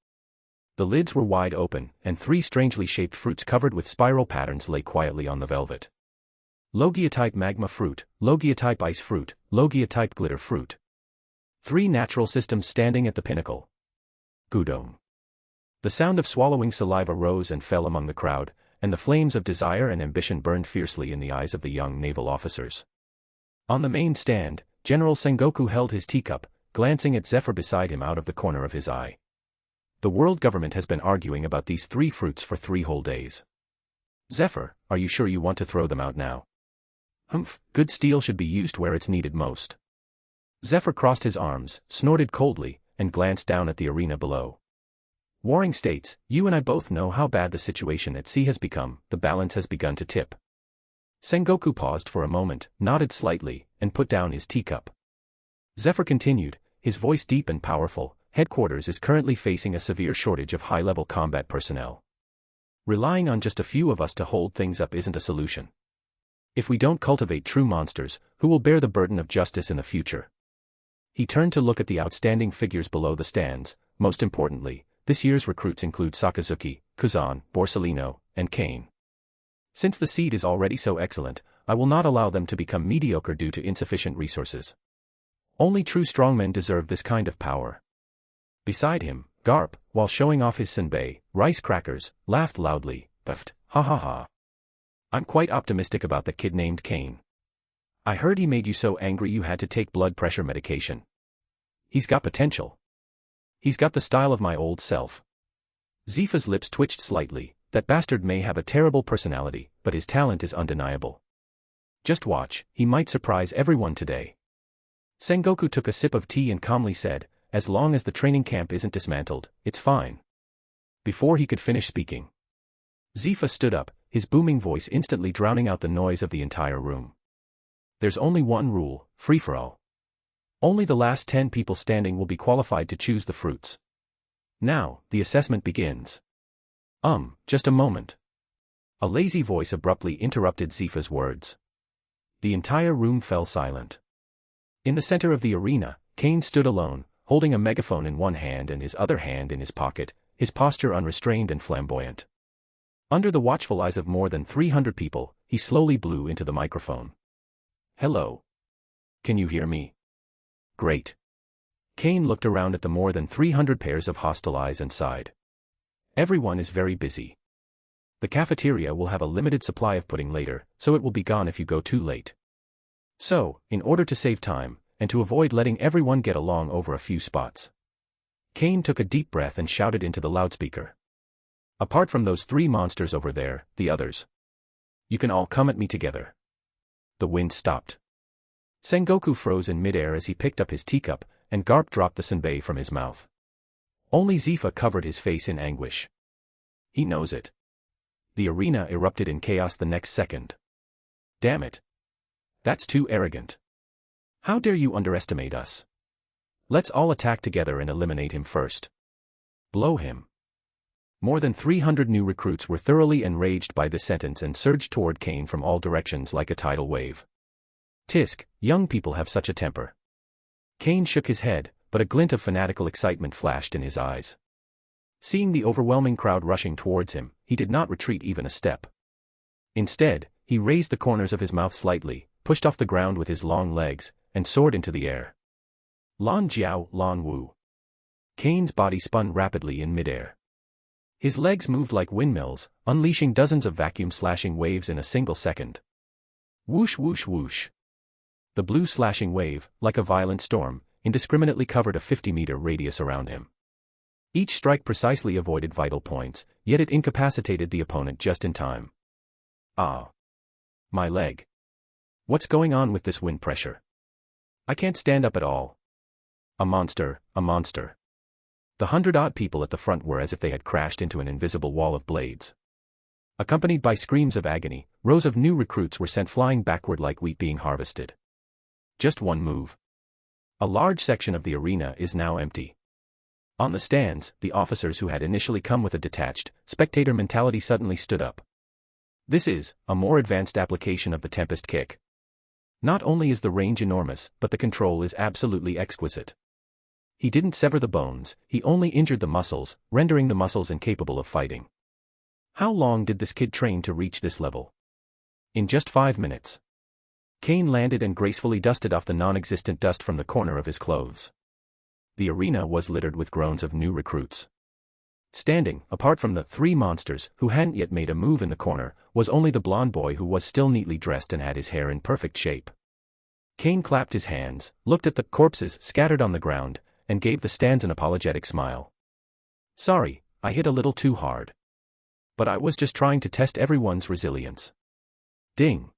The lids were wide open, and 3 strangely shaped fruits covered with spiral patterns lay quietly on the velvet. Logia-type magma fruit, Logia-type ice fruit, Logia-type glitter fruit. 3 natural systems standing at the pinnacle. Gudong. The sound of swallowing saliva rose and fell among the crowd, and the flames of desire and ambition burned fiercely in the eyes of the young naval officers. On the main stand, General Sengoku held his teacup, glancing at Zephyr beside him out of the corner of his eye. The world government has been arguing about these 3 fruits for 3 whole days. Zephyr, are you sure you want to throw them out now? Humph, good steel should be used where it's needed most. Zephyr crossed his arms, snorted coldly, and glanced down at the arena below. Warring states, you and I both know how bad the situation at sea has become, the balance has begun to tip. Sengoku paused for a moment, nodded slightly, and put down his teacup. Zephyr continued, his voice deep and powerful, headquarters is currently facing a severe shortage of high-level combat personnel. Relying on just a few of us to hold things up isn't a solution. If we don't cultivate true monsters, who will bear the burden of justice in the future? He turned to look at the outstanding figures below the stands. Most importantly, this year's recruits include Sakazuki, Kuzan, Borsalino, and Kane. Since the seed is already so excellent, I will not allow them to become mediocre due to insufficient resources. Only true strongmen deserve this kind of power. Beside him, Garp, while showing off his senbei, rice crackers, laughed loudly, puffed, ha ha ha. I'm quite optimistic about the kid named Kane. I heard he made you so angry you had to take blood pressure medication. He's got potential. He's got the style of my old self. Zephy's lips twitched slightly. That bastard may have a terrible personality, but his talent is undeniable. Just watch, he might surprise everyone today. Sengoku took a sip of tea and calmly said, as long as the training camp isn't dismantled, it's fine. Before he could finish speaking, Zephyr stood up, his booming voice instantly drowning out the noise of the entire room. There's only one rule, free-for-all. Only the last 10 people standing will be qualified to choose the fruits. Now, the assessment begins. Just a moment. A lazy voice abruptly interrupted Zephyr's words. The entire room fell silent. In the center of the arena, Kane stood alone, holding a megaphone in one hand and his other hand in his pocket, his posture unrestrained and flamboyant. Under the watchful eyes of more than 300 people, he slowly blew into the microphone. Hello. Can you hear me? Great. Kane looked around at the more than 300 pairs of hostile eyes and sighed. Everyone is very busy. The cafeteria will have a limited supply of pudding later, so it will be gone if you go too late. So, in order to save time, and to avoid letting everyone get along over a few spots, Kane took a deep breath and shouted into the loudspeaker. Apart from those 3 monsters over there, the others. You can all come at me together. The wind stopped. Sengoku froze in midair as he picked up his teacup, and Garp dropped the senbei from his mouth. Only Zephyr covered his face in anguish. He knows it. The arena erupted in chaos the next second. Damn it. That's too arrogant. How dare you underestimate us? Let's all attack together and eliminate him first. Blow him. More than 300 new recruits were thoroughly enraged by this sentence and surged toward Kane from all directions like a tidal wave. Tisk, young people have such a temper. Kane shook his head, but a glint of fanatical excitement flashed in his eyes. Seeing the overwhelming crowd rushing towards him, he did not retreat even a step. Instead, he raised the corners of his mouth slightly, pushed off the ground with his long legs, and soared into the air. Lan Jiao, Lan Wu. Kane's body spun rapidly in midair. His legs moved like windmills, unleashing dozens of vacuum-slashing waves in a single second. Whoosh whoosh whoosh. The blue slashing wave, like a violent storm, indiscriminately covered a 50-meter radius around him. Each strike precisely avoided vital points, yet it incapacitated the opponent just in time. Ah. My leg. What's going on with this wind pressure? I can't stand up at all. A monster, a monster. The 100-odd people at the front were as if they had crashed into an invisible wall of blades. Accompanied by screams of agony, rows of new recruits were sent flying backward like wheat being harvested. Just one move. A large section of the arena is now empty. On the stands, the officers who had initially come with a detached, spectator mentality suddenly stood up. This is a more advanced application of the Tempest Kick. Not only is the range enormous, but the control is absolutely exquisite. He didn't sever the bones, he only injured the muscles, rendering the muscles incapable of fighting. How long did this kid train to reach this level? In just 5 minutes. Kane landed and gracefully dusted off the non-existent dust from the corner of his clothes. The arena was littered with groans of new recruits. Standing, apart from the 3 monsters who hadn't yet made a move in the corner, was only the blonde boy who was still neatly dressed and had his hair in perfect shape. Kane clapped his hands, looked at the corpses scattered on the ground, and gave the stands an apologetic smile. Sorry, I hit a little too hard. But I was just trying to test everyone's resilience. Ding.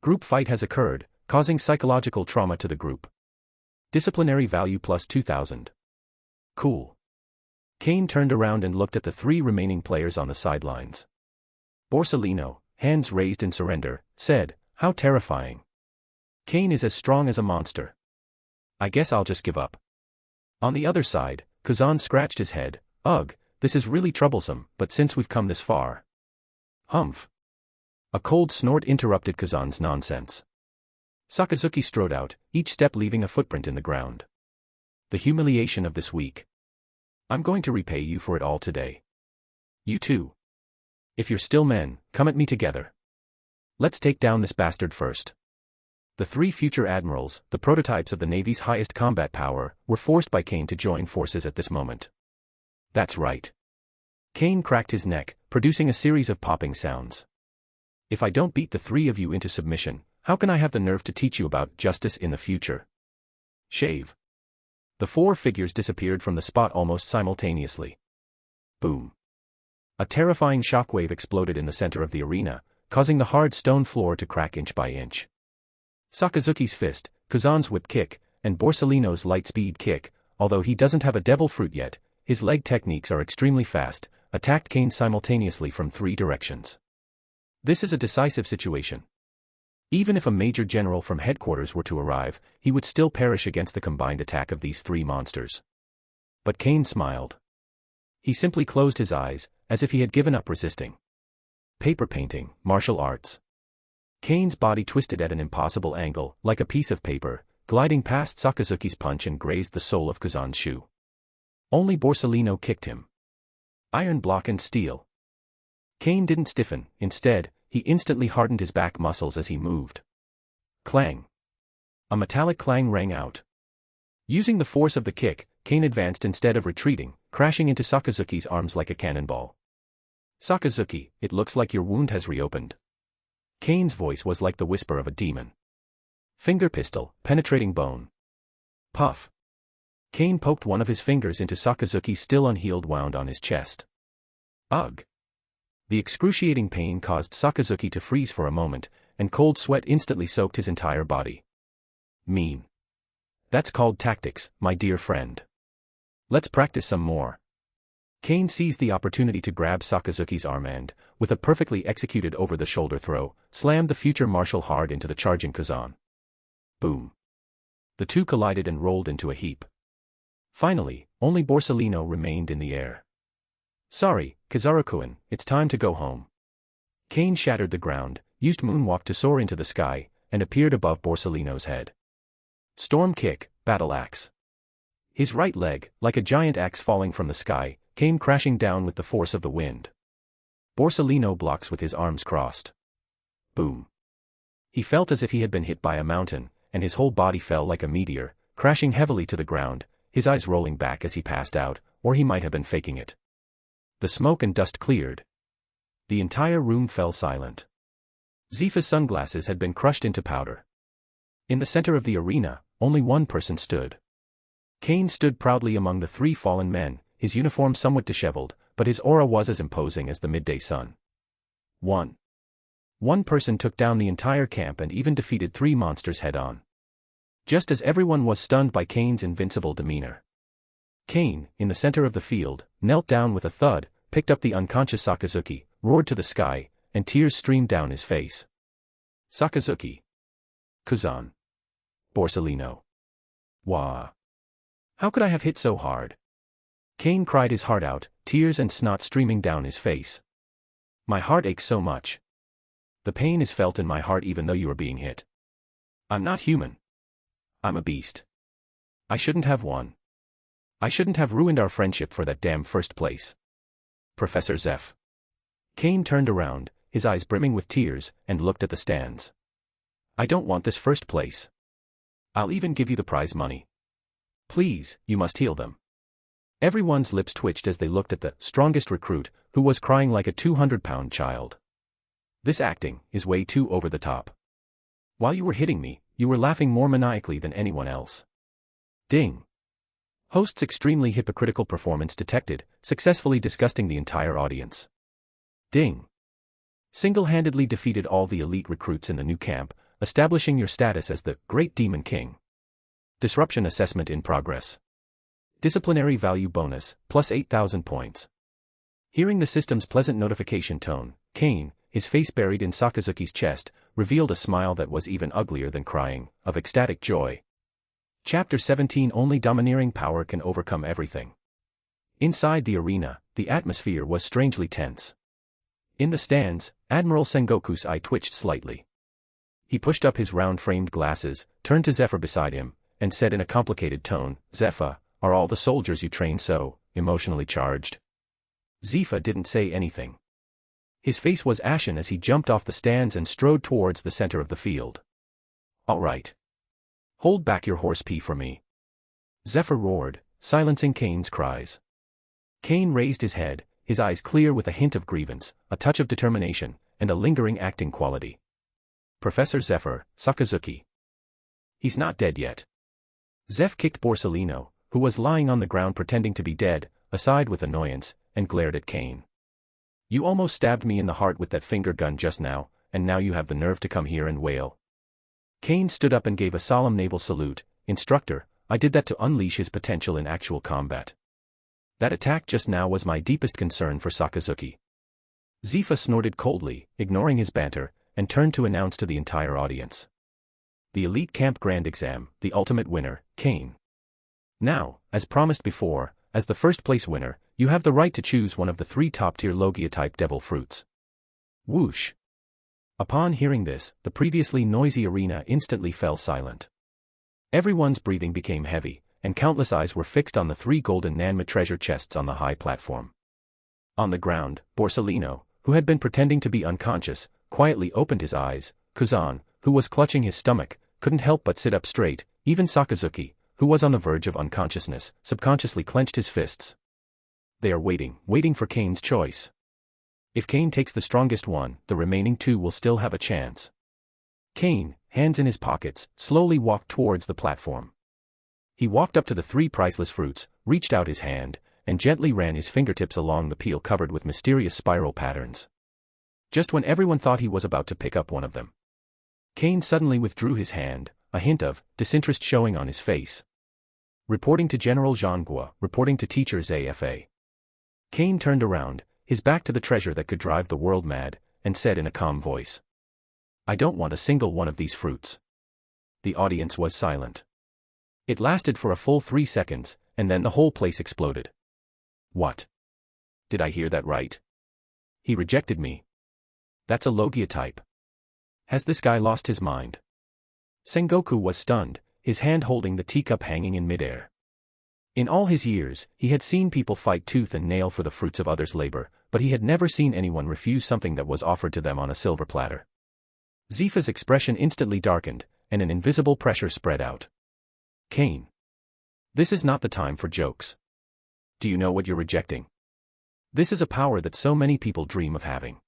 Group fight has occurred, causing psychological trauma to the group. Disciplinary value plus 2,000. Cool. Kane turned around and looked at the 3 remaining players on the sidelines. Borsalino, hands raised in surrender, said, "How terrifying. Kane is as strong as a monster. I guess I'll just give up." On the other side, Kuzan scratched his head. Ugh, this is really troublesome, but since we've come this far. Humph. A cold snort interrupted Kuzan's nonsense. Sakazuki strode out, each step leaving a footprint in the ground. The humiliation of this week. I'm going to repay you for it all today. You too. If you're still men, come at me together. Let's take down this bastard first. The 3 future admirals, the prototypes of the Navy's highest combat power, were forced by Kane to join forces at this moment. That's right. Kane cracked his neck, producing a series of popping sounds. If I don't beat the 3 of you into submission, how can I have the nerve to teach you about justice in the future? Shave. The four figures disappeared from the spot almost simultaneously. Boom. A terrifying shockwave exploded in the center of the arena, causing the hard stone floor to crack inch by inch. Sakazuki's fist, Kuzan's whip kick, and Borsalino's light-speed kick, although he doesn't have a devil fruit yet, his leg techniques are extremely fast, attacked Kane simultaneously from 3 directions. This is a decisive situation. Even if a major general from headquarters were to arrive, he would still perish against the combined attack of these 3 monsters. But Kane smiled. He simply closed his eyes, as if he had given up resisting. Paper painting, martial arts. Kane's body twisted at an impossible angle, like a piece of paper, gliding past Sakazuki's punch and grazed the sole of Kuzan's shoe. Only Borsalino kicked him. Iron block and steel. Kane didn't stiffen, instead, he instantly hardened his back muscles as he moved. Clang. A metallic clang rang out. Using the force of the kick, Kane advanced instead of retreating, crashing into Sakazuki's arms like a cannonball. Sakazuki, it looks like your wound has reopened. Kane's voice was like the whisper of a demon. Finger pistol, penetrating bone. Puff. Kane poked one of his fingers into Sakazuki's still unhealed wound on his chest. Ugh. The excruciating pain caused Sakazuki to freeze for a moment, and cold sweat instantly soaked his entire body. Mean. That's called tactics, my dear friend. Let's practice some more. Kane seized the opportunity to grab Sakazuki's arm and, with a perfectly executed over-the-shoulder throw, slammed the future marshal hard into the charging Kuzan. Boom. The two collided and rolled into a heap. Finally, only Borsalino remained in the air. Sorry, Kizaru-kun, it's time to go home. Kane shattered the ground, used moonwalk to soar into the sky, and appeared above Borsalino's head. Storm kick, battle axe. His right leg, like a giant axe falling from the sky, came crashing down with the force of the wind. Borsalino blocks with his arms crossed. Boom. He felt as if he had been hit by a mountain, and his whole body fell like a meteor, crashing heavily to the ground, his eyes rolling back as he passed out, or he might have been faking it. The smoke and dust cleared. The entire room fell silent. Zephyr's sunglasses had been crushed into powder. In the center of the arena, only one person stood. Kane stood proudly among the 3 fallen men, his uniform somewhat disheveled, but his aura was as imposing as the midday sun. One person took down the entire camp and even defeated 3 monsters head-on. Just as everyone was stunned by Kane's invincible demeanor. Kane, in the center of the field, knelt down with a thud, picked up the unconscious Sakazuki, roared to the sky, and tears streamed down his face. Sakazuki. Kuzan. Borsalino. Wah. How could I have hit so hard? Kane cried his heart out, tears and snot streaming down his face. My heart aches so much. The pain is felt in my heart even though you are being hit. I'm not human. I'm a beast. I shouldn't have won. I shouldn't have ruined our friendship for that damn first place. Professor Zephyr. Kane turned around, his eyes brimming with tears, and looked at the stands. I don't want this first place. I'll even give you the prize money. Please, you must heal them. Everyone's lips twitched as they looked at the strongest recruit, who was crying like a 200-pound child. This acting is way too over the top. While you were hitting me, you were laughing more maniacally than anyone else. Ding. Host's extremely hypocritical performance detected, successfully disgusting the entire audience. Ding. Single-handedly defeated all the elite recruits in the new camp, establishing your status as the Great Demon King. Disruption assessment in progress. Disciplinary value bonus, plus 8,000 points. Hearing the system's pleasant notification tone, Kane, his face buried in Sakazuki's chest, revealed a smile that was even uglier than crying, of ecstatic joy. Chapter 17. Only domineering power can overcome everything. Inside the arena, the atmosphere was strangely tense. In the stands, Admiral Sengoku's eye twitched slightly. He pushed up his round-framed glasses, turned to Zephyr beside him, and said in a complicated tone, Zephyr, are all the soldiers you train so emotionally charged? Zephyr didn't say anything. His face was ashen as he jumped off the stands and strode towards the center of the field. All right. Hold back your horse pee for me. Zephyr roared, silencing Kane's cries. Kane raised his head, his eyes clear with a hint of grievance, a touch of determination, and a lingering acting quality. Professor Zephyr, Sakazuki. He's not dead yet. Zeph kicked Borsalino, who was lying on the ground pretending to be dead, aside with annoyance, and glared at Kane. "You almost stabbed me in the heart with that finger gun just now, and now you have the nerve to come here and wail." Kane stood up and gave a solemn naval salute. "Instructor, I did that to unleash his potential in actual combat. That attack just now was my deepest concern for Sakazuki." Zephyr snorted coldly, ignoring his banter, and turned to announce to the entire audience. "The Elite Camp Grand Exam, the ultimate winner, Kane. Now, as promised before, as the first-place winner, you have the right to choose one of the 3 top-tier Logia-type devil fruits." Whoosh! Upon hearing this, the previously noisy arena instantly fell silent. Everyone's breathing became heavy, and countless eyes were fixed on the 3 golden Nanma treasure chests on the high platform. On the ground, Borsalino, who had been pretending to be unconscious, quietly opened his eyes. Kuzan, who was clutching his stomach, couldn't help but sit up straight. Even Sakazuki, who was on the verge of unconsciousness, subconsciously clenched his fists. They are waiting for Kane's choice. If Kane takes the strongest one, the remaining 2 will still have a chance. Kane, hands in his pockets, slowly walked towards the platform. He walked up to the 3 priceless fruits, reached out his hand, and gently ran his fingertips along the peel covered with mysterious spiral patterns. Just when everyone thought he was about to pick up one of them, Kane suddenly withdrew his hand, a hint of disinterest showing on his face. "Reporting to General Zhangguo, reporting to Teacher Zephyr." Kane turned around, his back to the treasure that could drive the world mad, and said in a calm voice, "I don't want a single one of these fruits." The audience was silent. It lasted for a full 3 seconds, and then the whole place exploded. "What? Did I hear that right? He rejected me. That's a Logia type. Has this guy lost his mind?" Sengoku was stunned, his hand holding the teacup hanging in midair. In all his years, he had seen people fight tooth and nail for the fruits of others' labor, but he had never seen anyone refuse something that was offered to them on a silver platter. Zephyr's expression instantly darkened, and an invisible pressure spread out. "Kane. This is not the time for jokes. Do you know what you're rejecting? This is a power that so many people dream of having.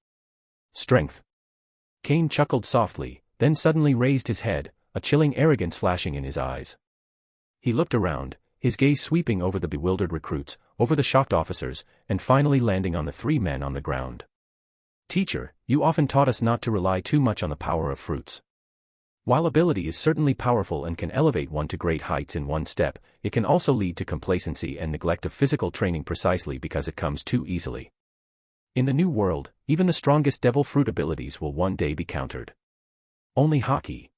Strength." Kane chuckled softly, then suddenly raised his head, a chilling arrogance flashing in his eyes. He looked around, his gaze sweeping over the bewildered recruits, over the shocked officers, and finally landing on the 3 men on the ground. "Teacher, you often taught us not to rely too much on the power of fruits. While ability is certainly powerful and can elevate one to great heights in one step, it can also lead to complacency and neglect of physical training precisely because it comes too easily. In the new world, even the strongest devil fruit abilities will one day be countered. Only Haki.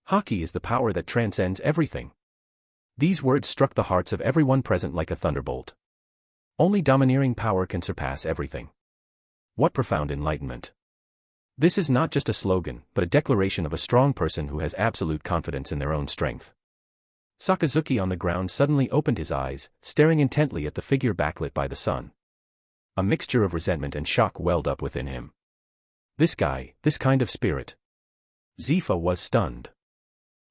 Haki is the power that transcends everything." These words struck the hearts of everyone present like a thunderbolt. Only domineering power can surpass everything. What profound enlightenment. This is not just a slogan, but a declaration of a strong person who has absolute confidence in their own strength. Sakazuki on the ground suddenly opened his eyes, staring intently at the figure backlit by the sun. A mixture of resentment and shock welled up within him. This guy, this kind of spirit. Zephyr was stunned.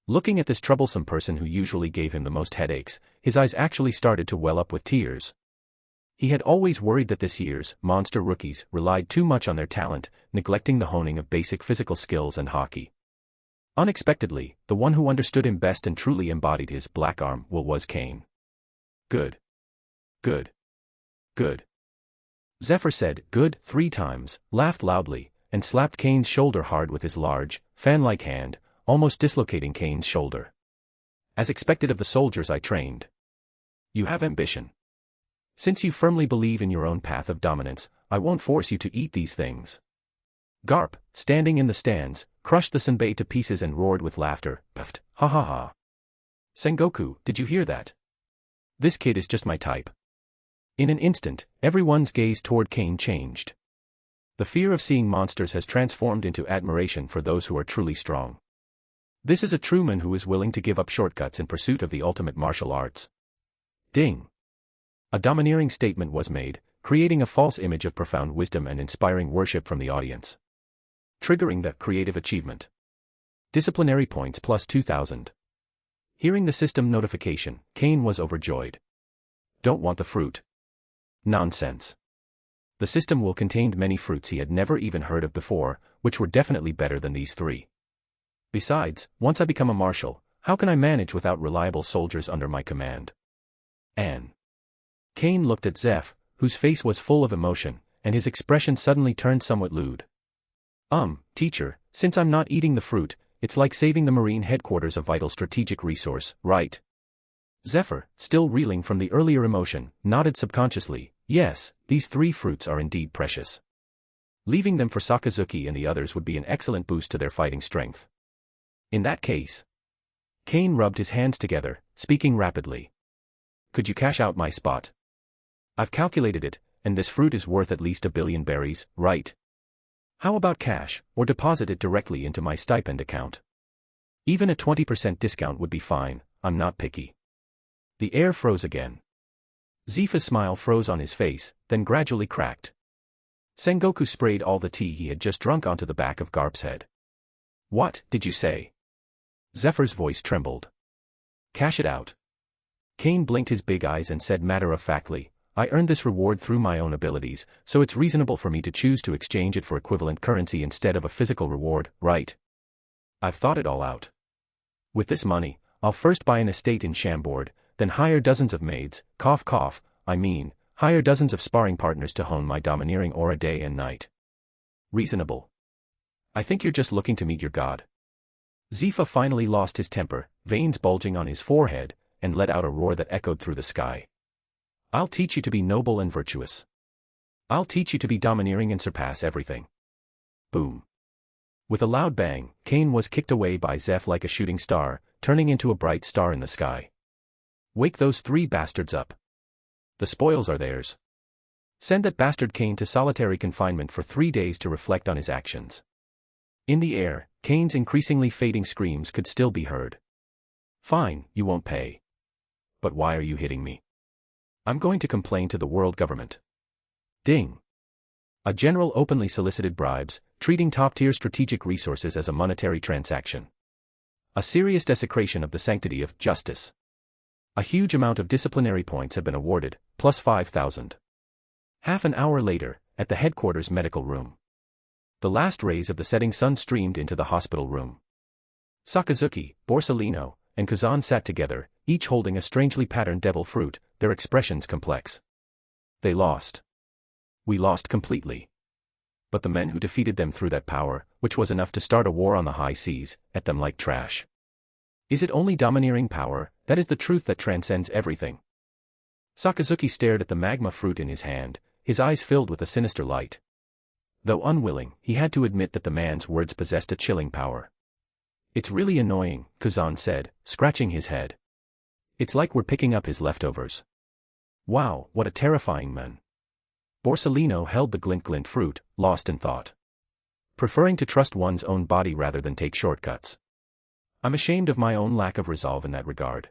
Looking at this troublesome person who usually gave him the most headaches, his eyes actually started to well up with tears. He had always worried that this year's monster rookies relied too much on their talent, neglecting the honing of basic physical skills and Haki. Unexpectedly, the one who understood him best and truly embodied his black arm will was Kane. "Good. Good. Good." Zephyr said "good" 3 times, laughed loudly, and slapped Kane's shoulder hard with his large, fan-like hand, almost dislocating Kane's shoulder. "As expected of the soldiers I trained. You have ambition. Since you firmly believe in your own path of dominance, I won't force you to eat these things." Garp, standing in the stands, crushed the senbei to pieces and roared with laughter, puffed, "Ha ha ha. Sengoku, did you hear that? This kid is just my type." In an instant, everyone's gaze toward Kane changed. The fear of seeing monsters has transformed into admiration for those who are truly strong. This is a true man who is willing to give up shortcuts in pursuit of the ultimate martial arts. Ding. A domineering statement was made, creating a false image of profound wisdom and inspiring worship from the audience. Triggering the creative achievement. Disciplinary points plus 2,000. Hearing the system notification, Kane was overjoyed. Don't want the fruit. Nonsense. The system will contain many fruits he had never even heard of before, which were definitely better than these 3. Besides, once I become a marshal, how can I manage without reliable soldiers under my command? Anne. Kane looked at Zeph, whose face was full of emotion, and his expression suddenly turned somewhat lewd. Teacher, since I'm not eating the fruit, it's like saving the Marine headquarters a vital strategic resource, right? Zephyr, still reeling from the earlier emotion, nodded subconsciously. Yes, these 3 fruits are indeed precious. Leaving them for Sakazuki and the others would be an excellent boost to their fighting strength. In that case. Kane rubbed his hands together, speaking rapidly. Could you cash out my spot? I've calculated it, and this fruit is worth at least 1 billion berries, right? How about cash, or deposit it directly into my stipend account? Even a 20% discount would be fine, I'm not picky. The air froze again. Zephyr's smile froze on his face, then gradually cracked. Sengoku sprayed all the tea he had just drunk onto the back of Garp's head. What did you say? Zephyr's voice trembled. Cash it out. Kane blinked his big eyes and said matter-of-factly, I earned this reward through my own abilities, so it's reasonable for me to choose to exchange it for equivalent currency instead of a physical reward, right? I've thought it all out. With this money, I'll first buy an estate in Chambord, then hire dozens of maids, hire dozens of sparring partners to hone my domineering aura day and night. Reasonable. I think you're just looking to meet your god. Zephyr finally lost his temper, veins bulging on his forehead, and let out a roar that echoed through the sky. I'll teach you to be noble and virtuous. I'll teach you to be domineering and surpass everything. Boom. With a loud bang, Kane was kicked away by Zeph like a shooting star, turning into a bright star in the sky. Wake those 3 bastards up. The spoils are theirs. Send that bastard Kane to solitary confinement for 3 days to reflect on his actions. In the air, Kane's increasingly fading screams could still be heard. Fine, you won't pay. But why are you hitting me? I'm going to complain to the world government. Ding. A general openly solicited bribes, treating top-tier strategic resources as a monetary transaction. A serious desecration of the sanctity of justice. A huge amount of disciplinary points have been awarded, plus 5,000. Half an hour later, at the headquarters medical room. The last rays of the setting sun streamed into the hospital room. Sakazuki, Borsalino, and Kuzan sat together, each holding a strangely patterned devil fruit, their expressions complex. They lost. We lost completely. But the men who defeated them threw that power, which was enough to start a war on the high seas, at them like trash. Is it only domineering power, that is the truth that transcends everything? Sakazuki stared at the magma fruit in his hand, his eyes filled with a sinister light. Though unwilling, he had to admit that the man's words possessed a chilling power. It's really annoying, Kuzan said, scratching his head. It's like we're picking up his leftovers. Wow, what a terrifying man. Borsalino held the glint fruit, lost in thought. Preferring to trust one's own body rather than take shortcuts. I'm ashamed of my own lack of resolve in that regard.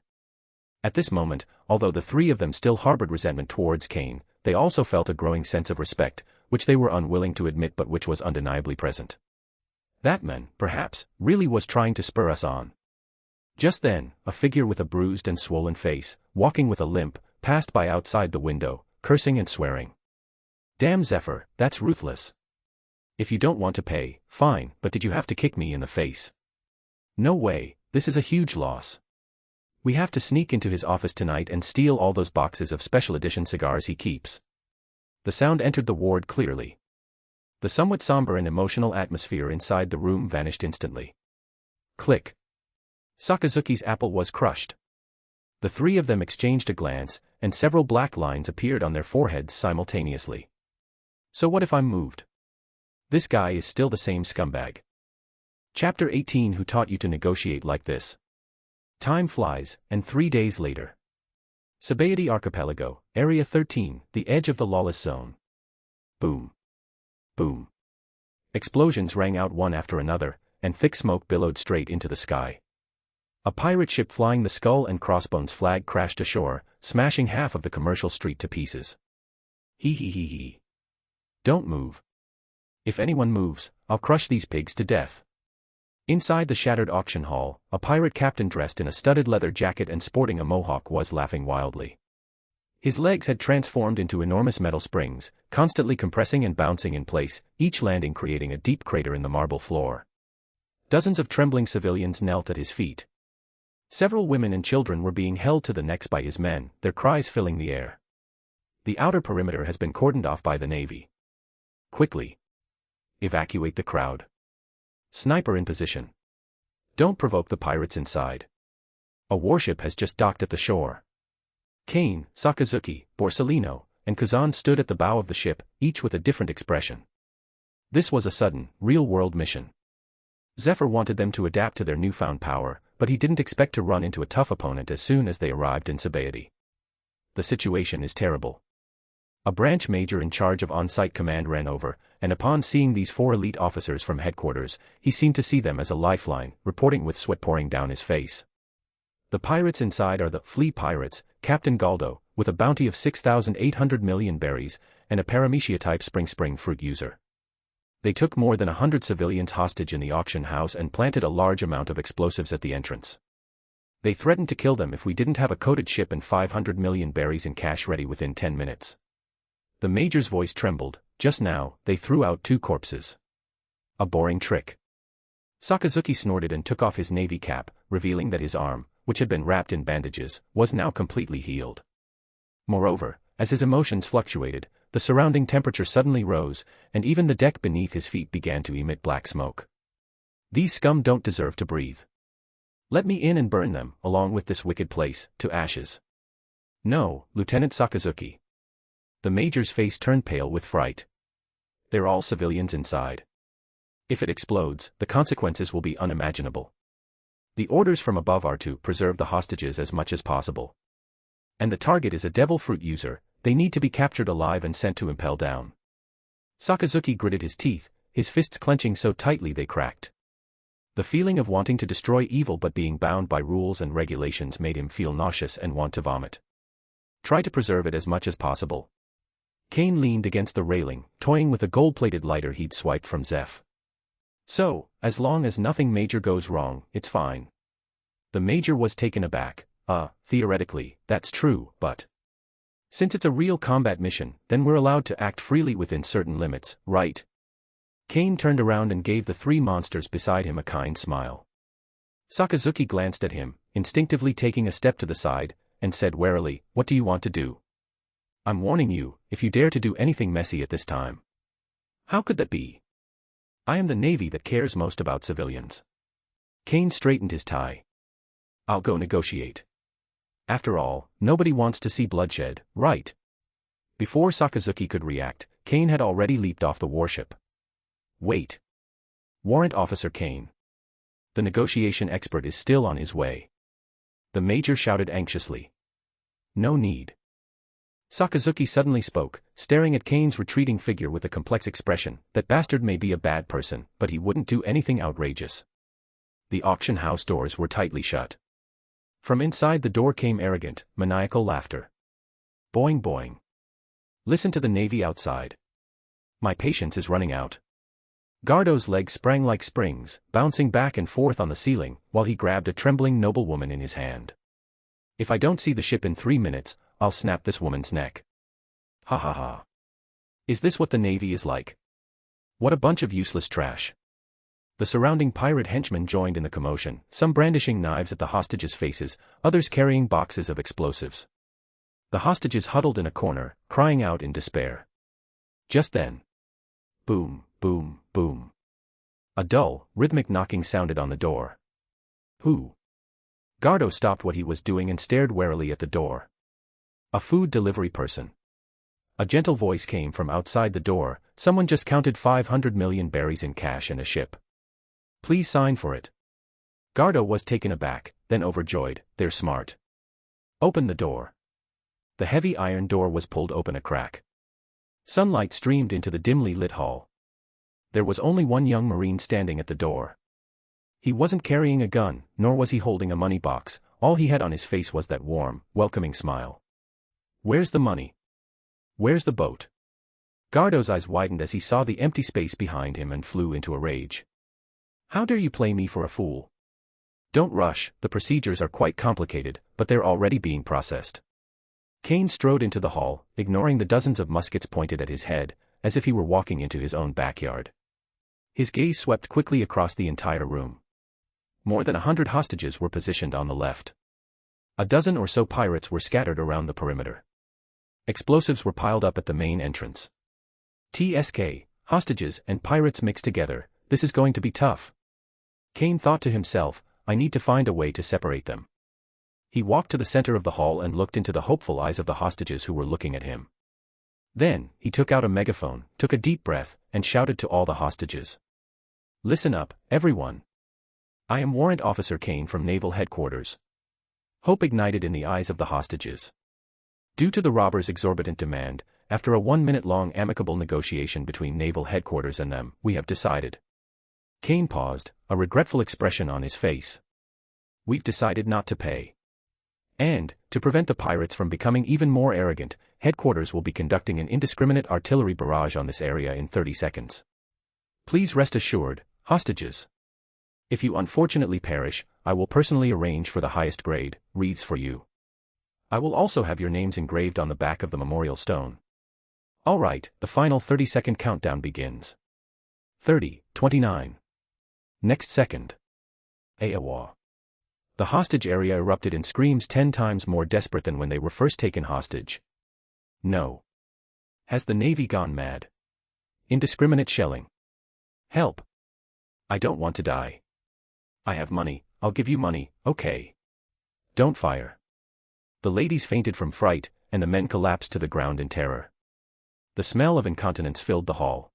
At this moment, although the 3 of them still harbored resentment towards Kane, they also felt a growing sense of respect, which they were unwilling to admit but which was undeniably present. That man, perhaps, really was trying to spur us on. Just then, a figure with a bruised and swollen face, walking with a limp, passed by outside the window, cursing and swearing. Damn Zephyr, that's ruthless. If you don't want to pay, fine, but did you have to kick me in the face? No way, this is a huge loss. We have to sneak into his office tonight and steal all those boxes of special edition cigars he keeps. The sound entered the ward clearly. The somewhat somber and emotional atmosphere inside the room vanished instantly. Click. Sakazuki's apple was crushed. The 3 of them exchanged a glance, and several black lines appeared on their foreheads simultaneously. So what if I'm moved? This guy is still the same scumbag. Chapter 18 Who taught you to negotiate like this? Time flies, and 3 days later. Sabayati Archipelago, Area 13, the edge of the lawless zone. Boom. Boom. Explosions rang out one after another, and thick smoke billowed straight into the sky. A pirate ship flying the Skull and Crossbones flag crashed ashore, smashing half of the commercial street to pieces. Hee. Don't move. If anyone moves, I'll crush these pigs to death. Inside the shattered auction hall, a pirate captain dressed in a studded leather jacket and sporting a mohawk was laughing wildly. His legs had transformed into enormous metal springs, constantly compressing and bouncing in place, each landing creating a deep crater in the marble floor. Dozens of trembling civilians knelt at his feet. Several women and children were being held to the necks by his men, their cries filling the air. The outer perimeter has been cordoned off by the Navy. Quickly. Evacuate the crowd. Sniper in position. Don't provoke the pirates inside. A warship has just docked at the shore. Kane, Sakazuki, Borsalino, and Kuzan stood at the bow of the ship, each with a different expression. This was a sudden, real-world mission. Zephyr wanted them to adapt to their newfound power, but he didn't expect to run into a tough opponent as soon as they arrived in Sabaody. The situation is terrible. A branch major in charge of on-site command ran over, and upon seeing these 4 elite officers from headquarters, he seemed to see them as a lifeline, reporting with sweat pouring down his face. The pirates inside are the Flea Pirates, Captain Galdo, with a bounty of 6,800 million berries, and a Paramecia-type spring fruit user. They took more than 100 civilians hostage in the auction house and planted a large amount of explosives at the entrance. They threatened to kill them if we didn't have a coated ship and 500 million berries in cash ready within 10 minutes. The major's voice trembled. Just now, they threw out 2 corpses. A boring trick. Sakazuki snorted and took off his navy cap, revealing that his arm, which had been wrapped in bandages, was now completely healed. Moreover, as his emotions fluctuated, the surrounding temperature suddenly rose, and even the deck beneath his feet began to emit black smoke. These scum don't deserve to breathe. Let me in and burn them, along with this wicked place, to ashes. No, Lieutenant Sakazuki. The major's face turned pale with fright. They're all civilians inside. If it explodes, the consequences will be unimaginable. The orders from above are to preserve the hostages as much as possible. And the target is a devil fruit user. They need to be captured alive and sent to impel down. Sakazuki gritted his teeth, his fists clenching so tightly they cracked. The feeling of wanting to destroy evil but being bound by rules and regulations made him feel nauseous and want to vomit. Try to preserve it as much as possible. Kane leaned against the railing, toying with a gold-plated lighter he'd swiped from Zeph. So, as long as nothing major goes wrong, it's fine. The major was taken aback. Theoretically, that's true, but since it's a real combat mission, then we're allowed to act freely within certain limits, right? Kane turned around and gave the 3 monsters beside him a kind smile. Sakazuki glanced at him, instinctively taking a step to the side, and said warily, "What do you want to do? I'm warning you, if you dare to do anything messy at this time." "How could that be? I am the Navy that cares most about civilians." Kane straightened his tie. "I'll go negotiate. After all, nobody wants to see bloodshed, right?" Before Sakazuki could react, Kane had already leaped off the warship. "Wait. Warrant Officer Kane. The negotiation expert is still on his way." The major shouted anxiously. "No need." Sakazuki suddenly spoke, staring at Kane's retreating figure with a complex expression. "That bastard may be a bad person, but he wouldn't do anything outrageous." The auction house doors were tightly shut. From inside the door came arrogant, maniacal laughter. Boing boing. Listen to the Navy outside. My patience is running out. Gardo's legs sprang like springs, bouncing back and forth on the ceiling, while he grabbed a trembling noblewoman in his hand. "If I don't see the ship in 3 minutes, I'll snap this woman's neck." Ha ha ha. Is this what the Navy is like? What a bunch of useless trash. The surrounding pirate henchmen joined in the commotion, some brandishing knives at the hostages' faces, others carrying boxes of explosives. The hostages huddled in a corner, crying out in despair. Just then. Boom, boom, boom. A dull, rhythmic knocking sounded on the door. Who? Gardo stopped what he was doing and stared warily at the door. A food delivery person. A gentle voice came from outside the door. Someone just counted 500 million berries in cash and a ship. Please sign for it. Gardo was taken aback, then overjoyed. They're smart. Open the door. The heavy iron door was pulled open a crack. Sunlight streamed into the dimly lit hall. There was only one young Marine standing at the door. He wasn't carrying a gun, nor was he holding a money box. All he had on his face was that warm, welcoming smile. Where's the money? Where's the boat? Gardo's eyes widened as he saw the empty space behind him and flew into a rage. How dare you play me for a fool? Don't rush, the procedures are quite complicated, but they're already being processed. Kane strode into the hall, ignoring the dozens of muskets pointed at his head, as if he were walking into his own backyard. His gaze swept quickly across the entire room. More than 100 hostages were positioned on the left. A dozen or so pirates were scattered around the perimeter. Explosives were piled up at the main entrance. TSK, hostages and pirates mixed together, this is going to be tough. Kane thought to himself, I need to find a way to separate them. He walked to the center of the hall and looked into the hopeful eyes of the hostages who were looking at him. Then, he took out a megaphone, took a deep breath, and shouted to all the hostages. Listen up, everyone. I am Warrant Officer Kane from Naval Headquarters. Hope ignited in the eyes of the hostages. Due to the robbers' exorbitant demand, after a 1-minute-long amicable negotiation between Naval Headquarters and them, we have decided. Kane paused, a regretful expression on his face. We've decided not to pay. And, to prevent the pirates from becoming even more arrogant, Headquarters will be conducting an indiscriminate artillery barrage on this area in 30 seconds. Please rest assured, hostages. If you unfortunately perish, I will personally arrange for the highest grade wreaths for you. I will also have your names engraved on the back of the memorial stone. Alright, the final 30-second countdown begins. 30, 29. Next second. Awa. The hostage area erupted in screams 10 times more desperate than when they were first taken hostage. No. Has the Navy gone mad? Indiscriminate shelling. Help. I don't want to die. I have money, I'll give you money, okay. Don't fire. The ladies fainted from fright, and the men collapsed to the ground in terror. The smell of incontinence filled the hall.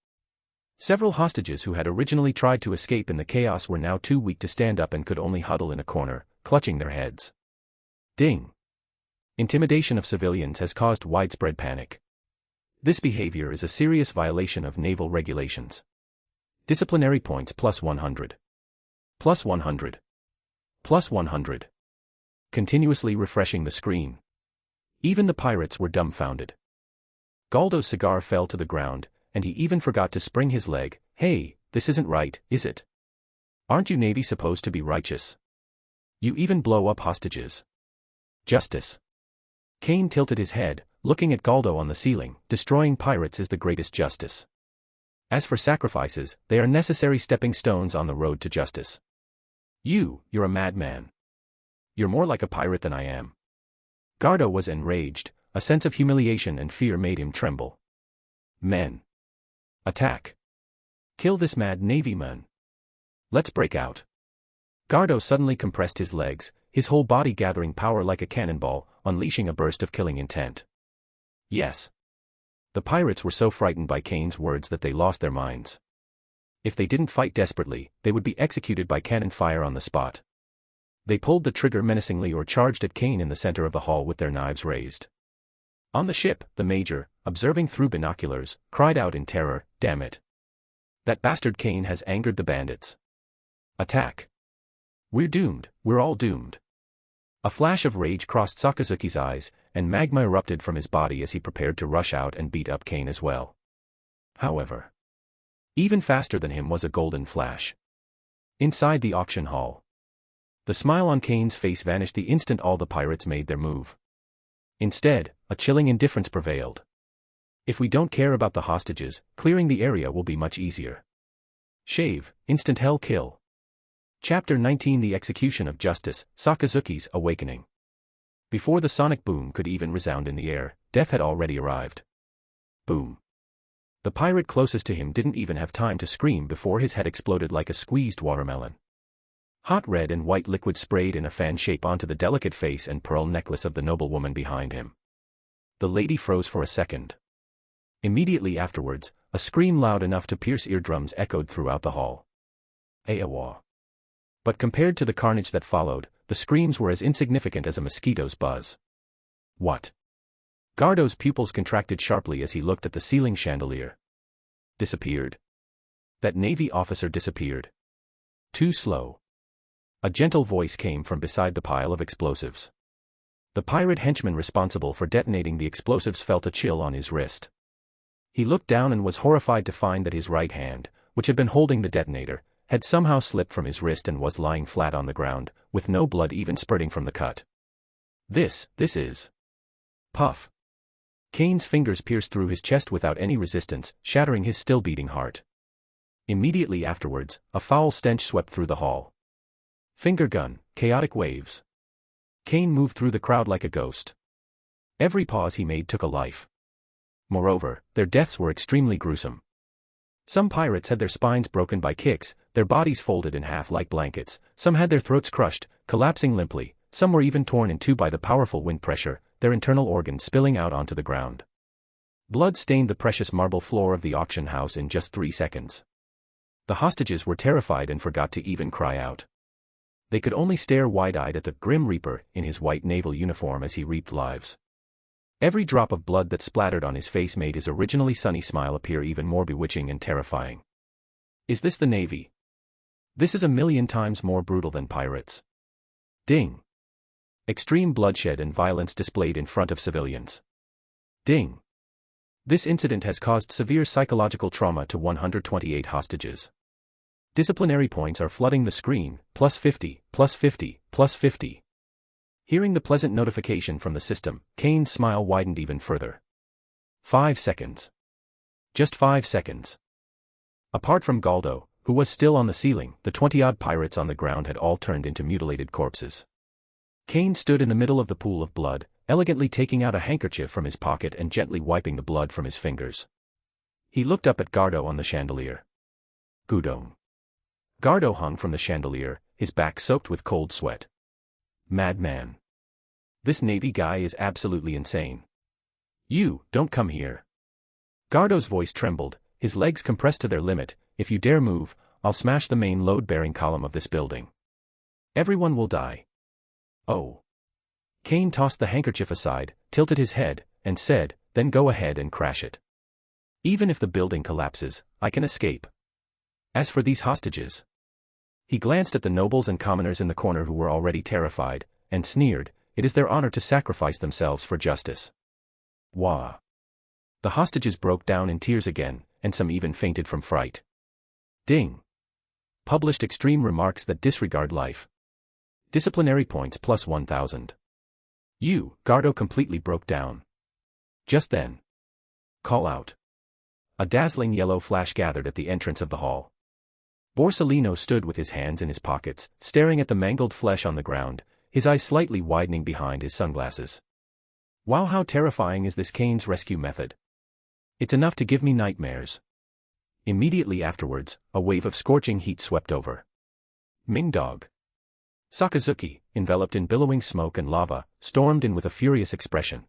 Several hostages who had originally tried to escape in the chaos were now too weak to stand up and could only huddle in a corner, clutching their heads. Ding. Intimidation of civilians has caused widespread panic. This behavior is a serious violation of naval regulations. Disciplinary points plus 100. Plus 100. Plus 100. Continuously refreshing the screen. Even the pirates were dumbfounded. Galdo's cigar fell to the ground, and he even forgot to spring his leg. Hey, this isn't right, is it? Aren't you Navy supposed to be righteous? You even blow up hostages. Justice. Kane tilted his head, looking at Galdo on the ceiling. Destroying pirates is the greatest justice. As for sacrifices, they are necessary stepping stones on the road to justice. You're a madman. You're more like a pirate than I am. Galdo was enraged, a sense of humiliation and fear made him tremble. Men. Attack. Kill this mad Navyman. Let's break out. Galdo suddenly compressed his legs, his whole body gathering power like a cannonball, unleashing a burst of killing intent. Yes. The pirates were so frightened by Kane's words that they lost their minds. If they didn't fight desperately, they would be executed by cannon fire on the spot. They pulled the trigger menacingly or charged at Kane in the center of the hall with their knives raised. On the ship, the major, observing through binoculars, cried out in terror, "Damn it! That bastard Kane has angered the bandits. Attack! We're doomed, we're all doomed." A flash of rage crossed Sakazuki's eyes, and magma erupted from his body as he prepared to rush out and beat up Kane as well. However, even faster than him was a golden flash. Inside the auction hall. The smile on Kane's face vanished the instant all the pirates made their move. Instead, a chilling indifference prevailed. If we don't care about the hostages, clearing the area will be much easier. Shave, instant hell kill. Chapter 19 The Execution of Justice, Sakazuki's Awakening. Before the sonic boom could even resound in the air, death had already arrived. Boom. The pirate closest to him didn't even have time to scream before his head exploded like a squeezed watermelon. Hot red and white liquid sprayed in a fan shape onto the delicate face and pearl necklace of the noblewoman behind him. The lady froze for a second. Immediately afterwards, a scream loud enough to pierce eardrums echoed throughout the hall. Awa. But compared to the carnage that followed, the screams were as insignificant as a mosquito's buzz. What? Galdo's pupils contracted sharply as he looked at the ceiling chandelier. Disappeared. That Navy officer disappeared. Too slow. A gentle voice came from beside the pile of explosives. The pirate henchman responsible for detonating the explosives felt a chill on his wrist. He looked down and was horrified to find that his right hand, which had been holding the detonator, had somehow slipped from his wrist and was lying flat on the ground, with no blood even spurting from the cut. This is... Puff. Kane's fingers pierced through his chest without any resistance, shattering his still-beating heart. Immediately afterwards, a foul stench swept through the hall. Finger gun, chaotic waves. Kane moved through the crowd like a ghost. Every pause he made took a life. Moreover, their deaths were extremely gruesome. Some pirates had their spines broken by kicks, their bodies folded in half like blankets, some had their throats crushed, collapsing limply, some were even torn in two by the powerful wind pressure, their internal organs spilling out onto the ground. Blood stained the precious marble floor of the auction house in just 3 seconds. The hostages were terrified and forgot to even cry out. They could only stare wide-eyed at the Grim Reaper in his white naval uniform as he reaped lives. Every drop of blood that splattered on his face made his originally sunny smile appear even more bewitching and terrifying. Is this the Navy? This is 1,000,000 times more brutal than pirates. Ding. Extreme bloodshed and violence displayed in front of civilians. Ding. This incident has caused severe psychological trauma to 128 hostages. Disciplinary points are flooding the screen, +50, +50, +50. Hearing the pleasant notification from the system, Kane's smile widened even further. 5 seconds. Just 5 seconds. Apart from Galdo, who was still on the ceiling, the 20-odd pirates on the ground had all turned into mutilated corpses. Kane stood in the middle of the pool of blood, elegantly taking out a handkerchief from his pocket and gently wiping the blood from his fingers. He looked up at Gardo on the chandelier. Gudong. Gardo hung from the chandelier, his back soaked with cold sweat. Madman. This Navy guy is absolutely insane. You, don't come here. Gardo's voice trembled, his legs compressed to their limit. If you dare move, I'll smash the main load-bearing column of this building. Everyone will die. Oh. Kane tossed the handkerchief aside, tilted his head, and said, then go ahead and crash it. Even if the building collapses, I can escape. As for these hostages. He glanced at the nobles and commoners in the corner who were already terrified, and sneered, it is their honor to sacrifice themselves for justice. Wah. The hostages broke down in tears again, and some even fainted from fright. Ding. Published extreme remarks that disregard life. Disciplinary points +1,000. You, Gardo completely broke down. Just then. Call out. A dazzling yellow flash gathered at the entrance of the hall. Borsalino stood with his hands in his pockets, staring at the mangled flesh on the ground, his eyes slightly widening behind his sunglasses. Wow, how terrifying is this Kane's rescue method? It's enough to give me nightmares. Immediately afterwards, a wave of scorching heat swept over. Ming Dog. Sakazuki, enveloped in billowing smoke and lava, stormed in with a furious expression.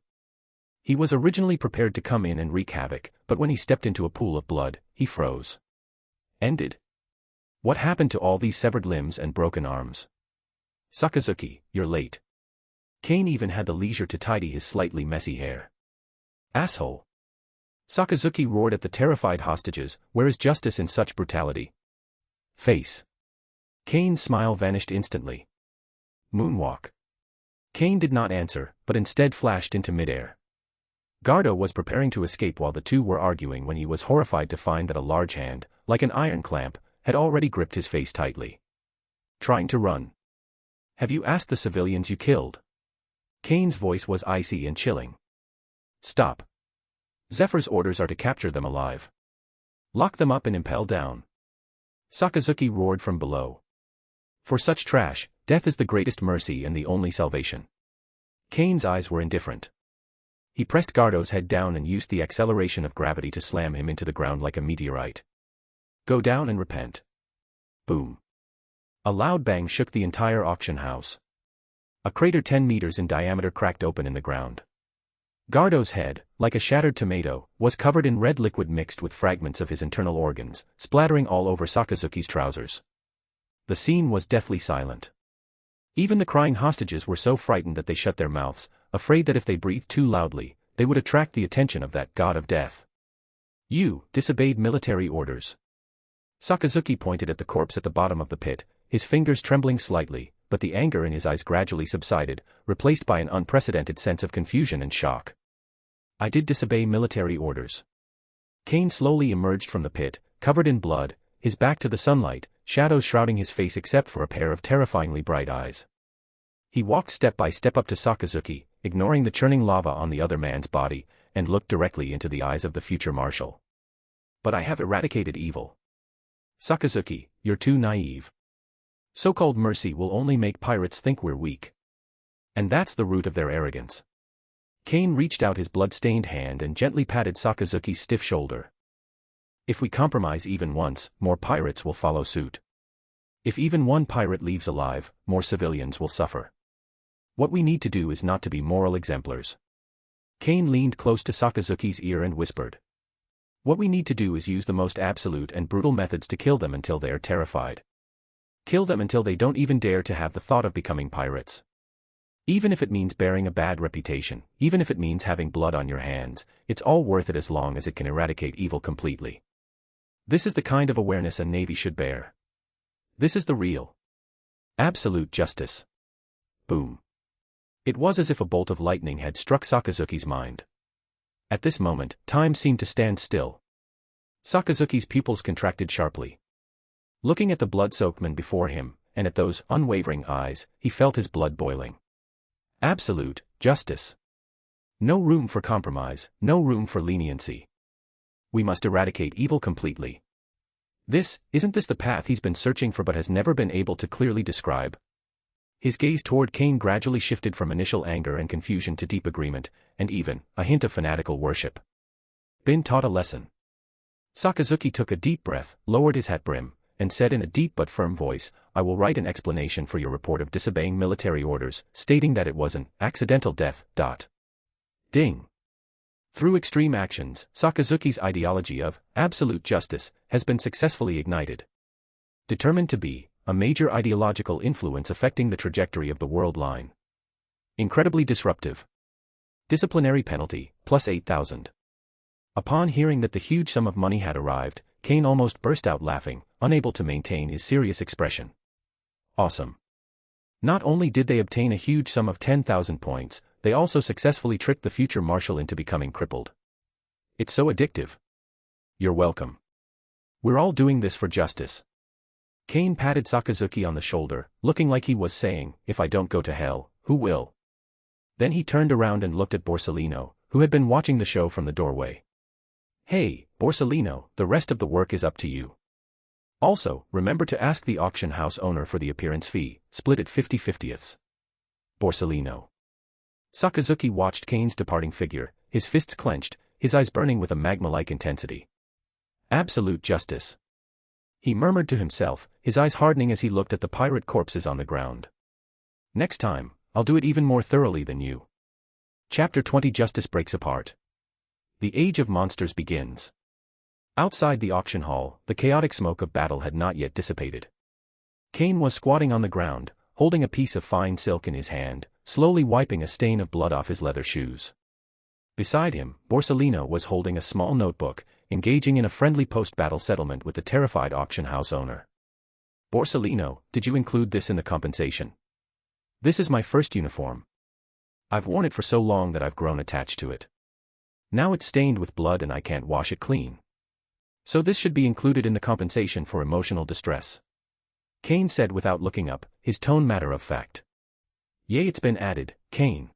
He was originally prepared to come in and wreak havoc, but when he stepped into a pool of blood, he froze. Ended. What happened to all these severed limbs and broken arms? Sakazuki, you're late. Kane even had the leisure to tidy his slightly messy hair. Asshole. Sakazuki roared at the terrified hostages, where is justice in such brutality? Face. Kane's smile vanished instantly. Moonwalk. Kane did not answer, but instead flashed into midair. Gardo was preparing to escape while the two were arguing when he was horrified to find that a large hand, like an iron clamp, had already gripped his face tightly. Trying to run. Have you asked the civilians you killed? Kane's voice was icy and chilling. Stop. Zephyr's orders are to capture them alive. Lock them up and impel down. Sakazuki roared from below. For such trash, death is the greatest mercy and the only salvation. Kane's eyes were indifferent. He pressed Gardo's head down and used the acceleration of gravity to slam him into the ground like a meteorite. Go down and repent. Boom. A loud bang shook the entire auction house. A crater 10 meters in diameter cracked open in the ground. Gardo's head, like a shattered tomato, was covered in red liquid mixed with fragments of his internal organs, splattering all over Sakazuki's trousers. The scene was deathly silent. Even the crying hostages were so frightened that they shut their mouths, afraid that if they breathed too loudly, they would attract the attention of that god of death. You disobeyed military orders. Sakazuki pointed at the corpse at the bottom of the pit, his fingers trembling slightly, but the anger in his eyes gradually subsided, replaced by an unprecedented sense of confusion and shock. I did disobey military orders. Kane slowly emerged from the pit, covered in blood, his back to the sunlight, shadows shrouding his face except for a pair of terrifyingly bright eyes. He walked step by step up to Sakazuki, ignoring the churning lava on the other man's body, and looked directly into the eyes of the future marshal. But I have eradicated evil. Sakazuki, you're too naive. So-called mercy will only make pirates think we're weak. And that's the root of their arrogance. Kane reached out his blood-stained hand and gently patted Sakazuki's stiff shoulder. If we compromise even once, more pirates will follow suit. If even one pirate leaves alive, more civilians will suffer. What we need to do is not to be moral exemplars. Kane leaned close to Sakazuki's ear and whispered. What we need to do is use the most absolute and brutal methods to kill them until they are terrified. Kill them until they don't even dare to have the thought of becoming pirates. Even if it means bearing a bad reputation, even if it means having blood on your hands, it's all worth it as long as it can eradicate evil completely. This is the kind of awareness a navy should bear. This is the real, absolute justice. Boom. It was as if a bolt of lightning had struck Sakazuki's mind. At this moment, time seemed to stand still. Sakazuki's pupils contracted sharply. Looking at the blood-soaked man before him, and at those unwavering eyes, he felt his blood boiling. Absolute justice. No room for compromise, no room for leniency. We must eradicate evil completely. Isn't this the path he's been searching for but has never been able to clearly describe? His gaze toward Kane gradually shifted from initial anger and confusion to deep agreement, and even a hint of fanatical worship. Been taught a lesson. Sakazuki took a deep breath, lowered his hat brim, and said in a deep but firm voice, I will write an explanation for your report of disobeying military orders, stating that it was an accidental death. Ding. Through extreme actions, Sakazuki's ideology of absolute justice has been successfully ignited. Determined to be a major ideological influence affecting the trajectory of the world line. Incredibly disruptive. Disciplinary penalty, plus 8,000. Upon hearing that the huge sum of money had arrived, Kane almost burst out laughing, unable to maintain his serious expression. Awesome. Not only did they obtain a huge sum of 10,000 points, they also successfully tricked the future marshal into becoming crippled. It's so addictive. You're welcome. We're all doing this for justice. Kane patted Sakazuki on the shoulder, looking like he was saying, if I don't go to hell, who will? Then he turned around and looked at Borsalino, who had been watching the show from the doorway. Hey, Borsalino, the rest of the work is up to you. Also, remember to ask the auction house owner for the appearance fee, split at 50/50ths. Borsalino. Sakazuki watched Kane's departing figure, his fists clenched, his eyes burning with a magma-like intensity. Absolute justice. He murmured to himself, his eyes hardening as he looked at the pirate corpses on the ground. Next time, I'll do it even more thoroughly than you. Chapter 20 Justice breaks apart. The Age of Monsters begins. Outside the auction hall, the chaotic smoke of battle had not yet dissipated. Kane was squatting on the ground, holding a piece of fine silk in his hand, slowly wiping a stain of blood off his leather shoes. Beside him, Borsalino was holding a small notebook, engaging in a friendly post-battle settlement with the terrified auction house owner. Borsalino, did you include this in the compensation? This is my first uniform. I've worn it for so long that I've grown attached to it. Now it's stained with blood and I can't wash it clean. So this should be included in the compensation for emotional distress. Kane said without looking up, his tone matter of fact. Yea, it's been added, Kane.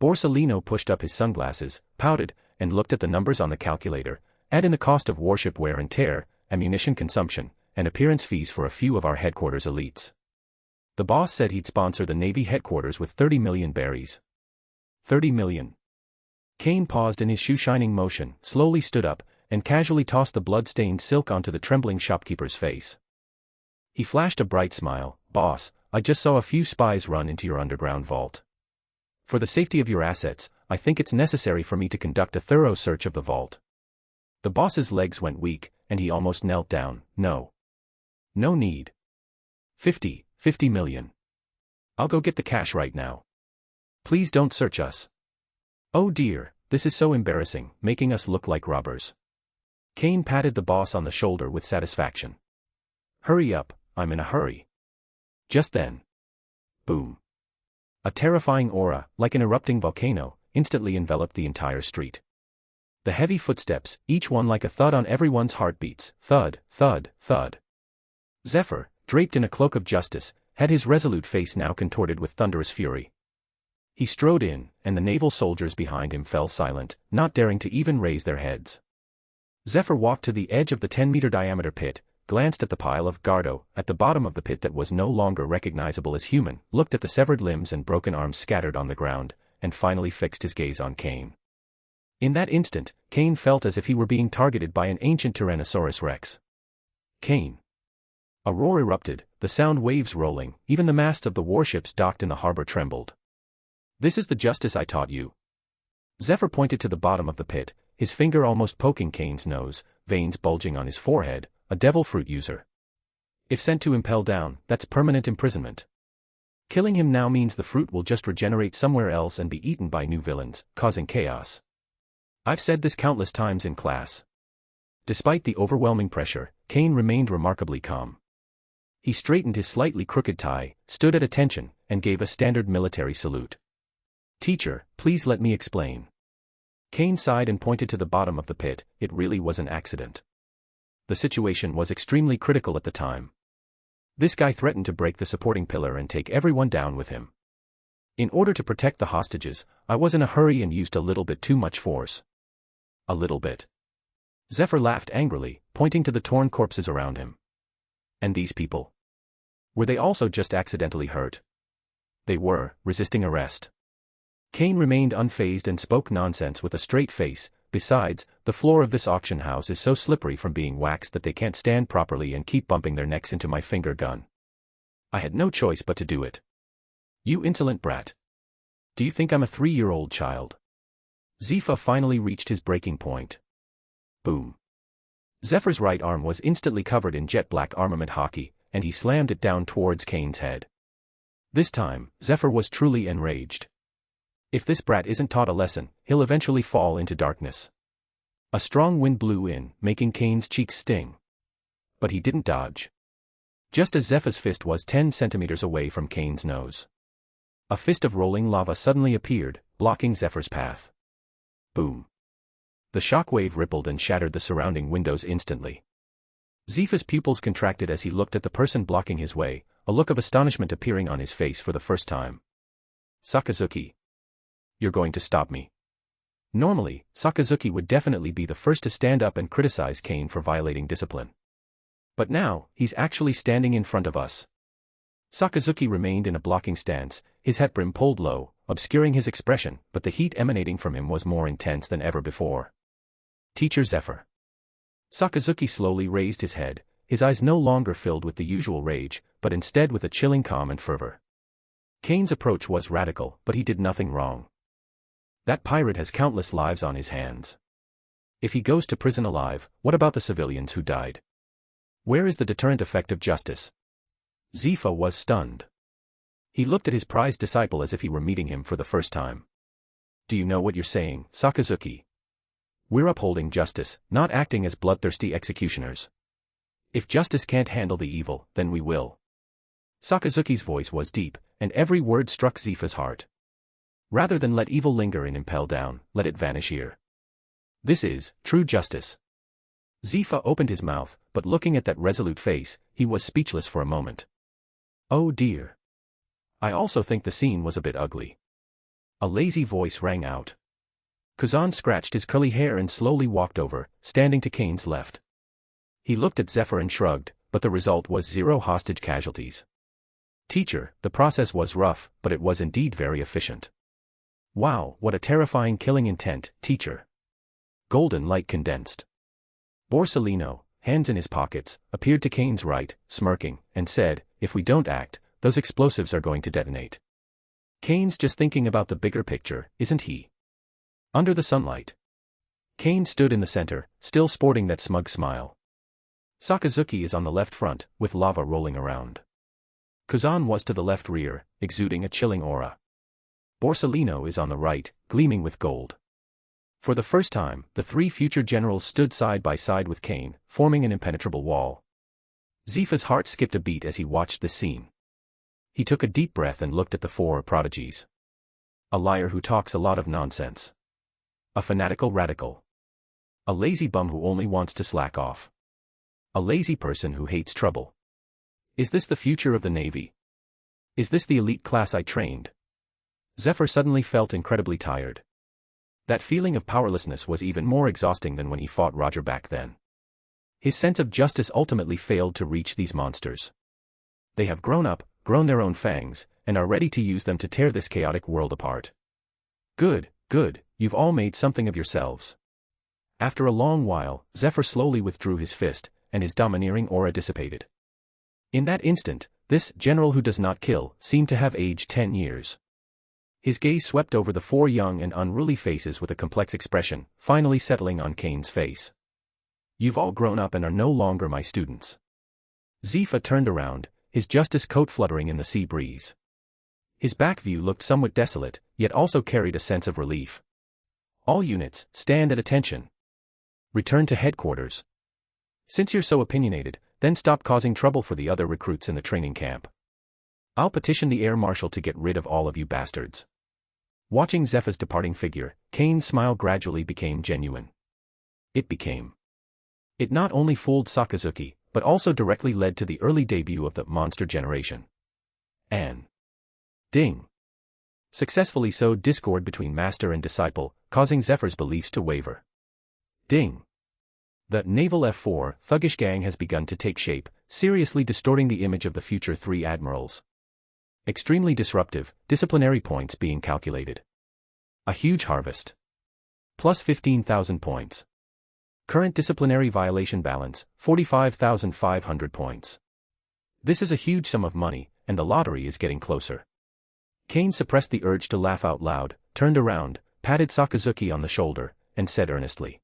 Borsalino pushed up his sunglasses, pouted, and looked at the numbers on the calculator. Add in the cost of warship wear and tear, ammunition consumption, and appearance fees for a few of our headquarters elites. The boss said he'd sponsor the Navy headquarters with 30 million berries. 30 million. Kane paused in his shoe-shining motion, slowly stood up, and casually tossed the blood-stained silk onto the trembling shopkeeper's face. He flashed a bright smile. Boss, I just saw a few spies run into your underground vault. For the safety of your assets, I think it's necessary for me to conduct a thorough search of the vault. The boss's legs went weak, and he almost knelt down. No. No need. 50 million. I'll go get the cash right now. Please don't search us. Oh dear, this is so embarrassing, making us look like robbers. Kane patted the boss on the shoulder with satisfaction. Hurry up, I'm in a hurry. Just then. Boom. A terrifying aura, like an erupting volcano, instantly enveloped the entire street. The heavy footsteps, each one like a thud on everyone's heartbeats, thud, thud, thud. Zephyr, draped in a cloak of justice, had his resolute face now contorted with thunderous fury. He strode in, and the naval soldiers behind him fell silent, not daring to even raise their heads. Zephyr walked to the edge of the 10-meter diameter pit, glanced at the pile of Gardo at the bottom of the pit that was no longer recognizable as human, looked at the severed limbs and broken arms scattered on the ground, and finally fixed his gaze on Kane. In that instant, Kane felt as if he were being targeted by an ancient Tyrannosaurus Rex. Kane. A roar erupted, the sound waves rolling, even the masts of the warships docked in the harbor trembled. This is the justice I taught you. Zephyr pointed to the bottom of the pit, his finger almost poking Kane's nose, veins bulging on his forehead, a devil fruit user. If sent to impel down, that's permanent imprisonment. Killing him now means the fruit will just regenerate somewhere else and be eaten by new villains, causing chaos. I've said this countless times in class. Despite the overwhelming pressure, Kane remained remarkably calm. He straightened his slightly crooked tie, stood at attention, and gave a standard military salute. Teacher, please let me explain. Kane sighed and pointed to the bottom of the pit. It really was an accident. The situation was extremely critical at the time. This guy threatened to break the supporting pillar and take everyone down with him. In order to protect the hostages, I was in a hurry and used a little bit too much force. A little bit. Zephyr laughed angrily, pointing to the torn corpses around him. And these people? Were they also just accidentally hurt? They were, resisting arrest. Kane remained unfazed and spoke nonsense with a straight face. Besides, the floor of this auction house is so slippery from being waxed that they can't stand properly and keep bumping their necks into my finger gun. I had no choice but to do it. You insolent brat. Do you think I'm a 3-year-old child? Zephyr finally reached his breaking point. Boom. Zephyr's right arm was instantly covered in jet black armament hockey, and he slammed it down towards Kane's head. This time, Zephyr was truly enraged. If this brat isn't taught a lesson, he'll eventually fall into darkness. A strong wind blew in, making Kane's cheeks sting. But he didn't dodge. Just as Zephyr's fist was 10 centimeters away from Kane's nose, a fist of rolling lava suddenly appeared, blocking Zephyr's path. Boom. The shockwave rippled and shattered the surrounding windows instantly. Zephyr's pupils contracted as he looked at the person blocking his way, a look of astonishment appearing on his face for the first time. Sakazuki. You're going to stop me. Normally, Sakazuki would definitely be the first to stand up and criticize Kane for violating discipline. But now, he's actually standing in front of us. Sakazuki remained in a blocking stance, his hat brim pulled low, obscuring his expression, but the heat emanating from him was more intense than ever before. Teacher Zephyr. Sakazuki slowly raised his head, his eyes no longer filled with the usual rage, but instead with a chilling calm and fervor. Kane's approach was radical, but he did nothing wrong. That pirate has countless lives on his hands. If he goes to prison alive, what about the civilians who died? Where is the deterrent effect of justice? Zephyr was stunned. He looked at his prized disciple as if he were meeting him for the first time. Do you know what you're saying, Sakazuki? We're upholding justice, not acting as bloodthirsty executioners. If justice can't handle the evil, then we will. Sakazuki's voice was deep, and every word struck Zephyr's heart. Rather than let evil linger and impel down, let it vanish here. This is true justice. Zephyr opened his mouth, but looking at that resolute face, he was speechless for a moment. Oh dear. I also think the scene was a bit ugly. A lazy voice rang out. Kuzan scratched his curly hair and slowly walked over, standing to Kane's left. He looked at Zephyr and shrugged, but the result was 0 hostage casualties. Teacher, the process was rough, but it was indeed very efficient. Wow, what a terrifying killing intent, teacher. Golden light condensed. Borsalino, hands in his pockets, appeared to Kane's right, smirking, and said, if we don't act, those explosives are going to detonate. Kane's just thinking about the bigger picture, isn't he? Under the sunlight. Kane stood in the center, still sporting that smug smile. Sakazuki is on the left front, with lava rolling around. Kuzan was to the left rear, exuding a chilling aura. Borsalino is on the right, gleaming with gold. For the first time, the 3 future generals stood side by side with Kane, forming an impenetrable wall. Zephyr's heart skipped a beat as he watched this scene. He took a deep breath and looked at the 4 prodigies. A liar who talks a lot of nonsense. A fanatical radical. A lazy bum who only wants to slack off. A lazy person who hates trouble. Is this the future of the Navy? Is this the elite class I trained? Zephyr suddenly felt incredibly tired. That feeling of powerlessness was even more exhausting than when he fought Roger back then. His sense of justice ultimately failed to reach these monsters. They have grown up, grown their own fangs, and are ready to use them to tear this chaotic world apart. Good, good, you've all made something of yourselves. After a long while, Zephyr slowly withdrew his fist, and his domineering aura dissipated. In that instant, this general who does not kill seemed to have aged 10 years. His gaze swept over the four young and unruly faces with a complex expression, finally settling on Kane's face. You've all grown up and are no longer my students. Zephyr turned around, his justice coat fluttering in the sea breeze. His back view looked somewhat desolate, yet also carried a sense of relief. All units, stand at attention. Return to headquarters. Since you're so opinionated, then stop causing trouble for the other recruits in the training camp. I'll petition the air marshal to get rid of all of you bastards. Watching Zephyr's departing figure, Kane's smile gradually became genuine. It not only fooled Sakazuki, but also directly led to the early debut of the monster generation. And ding! Successfully sowed discord between master and disciple, causing Zephyr's beliefs to waver. Ding! The naval F4 thuggish gang has begun to take shape, seriously distorting the image of the future three admirals. Extremely disruptive, disciplinary points being calculated. A huge harvest. Plus 15,000 points. Current disciplinary violation balance, 45,500 points. This is a huge sum of money, and the lottery is getting closer. Kane suppressed the urge to laugh out loud, turned around, patted Sakazuki on the shoulder, and said earnestly,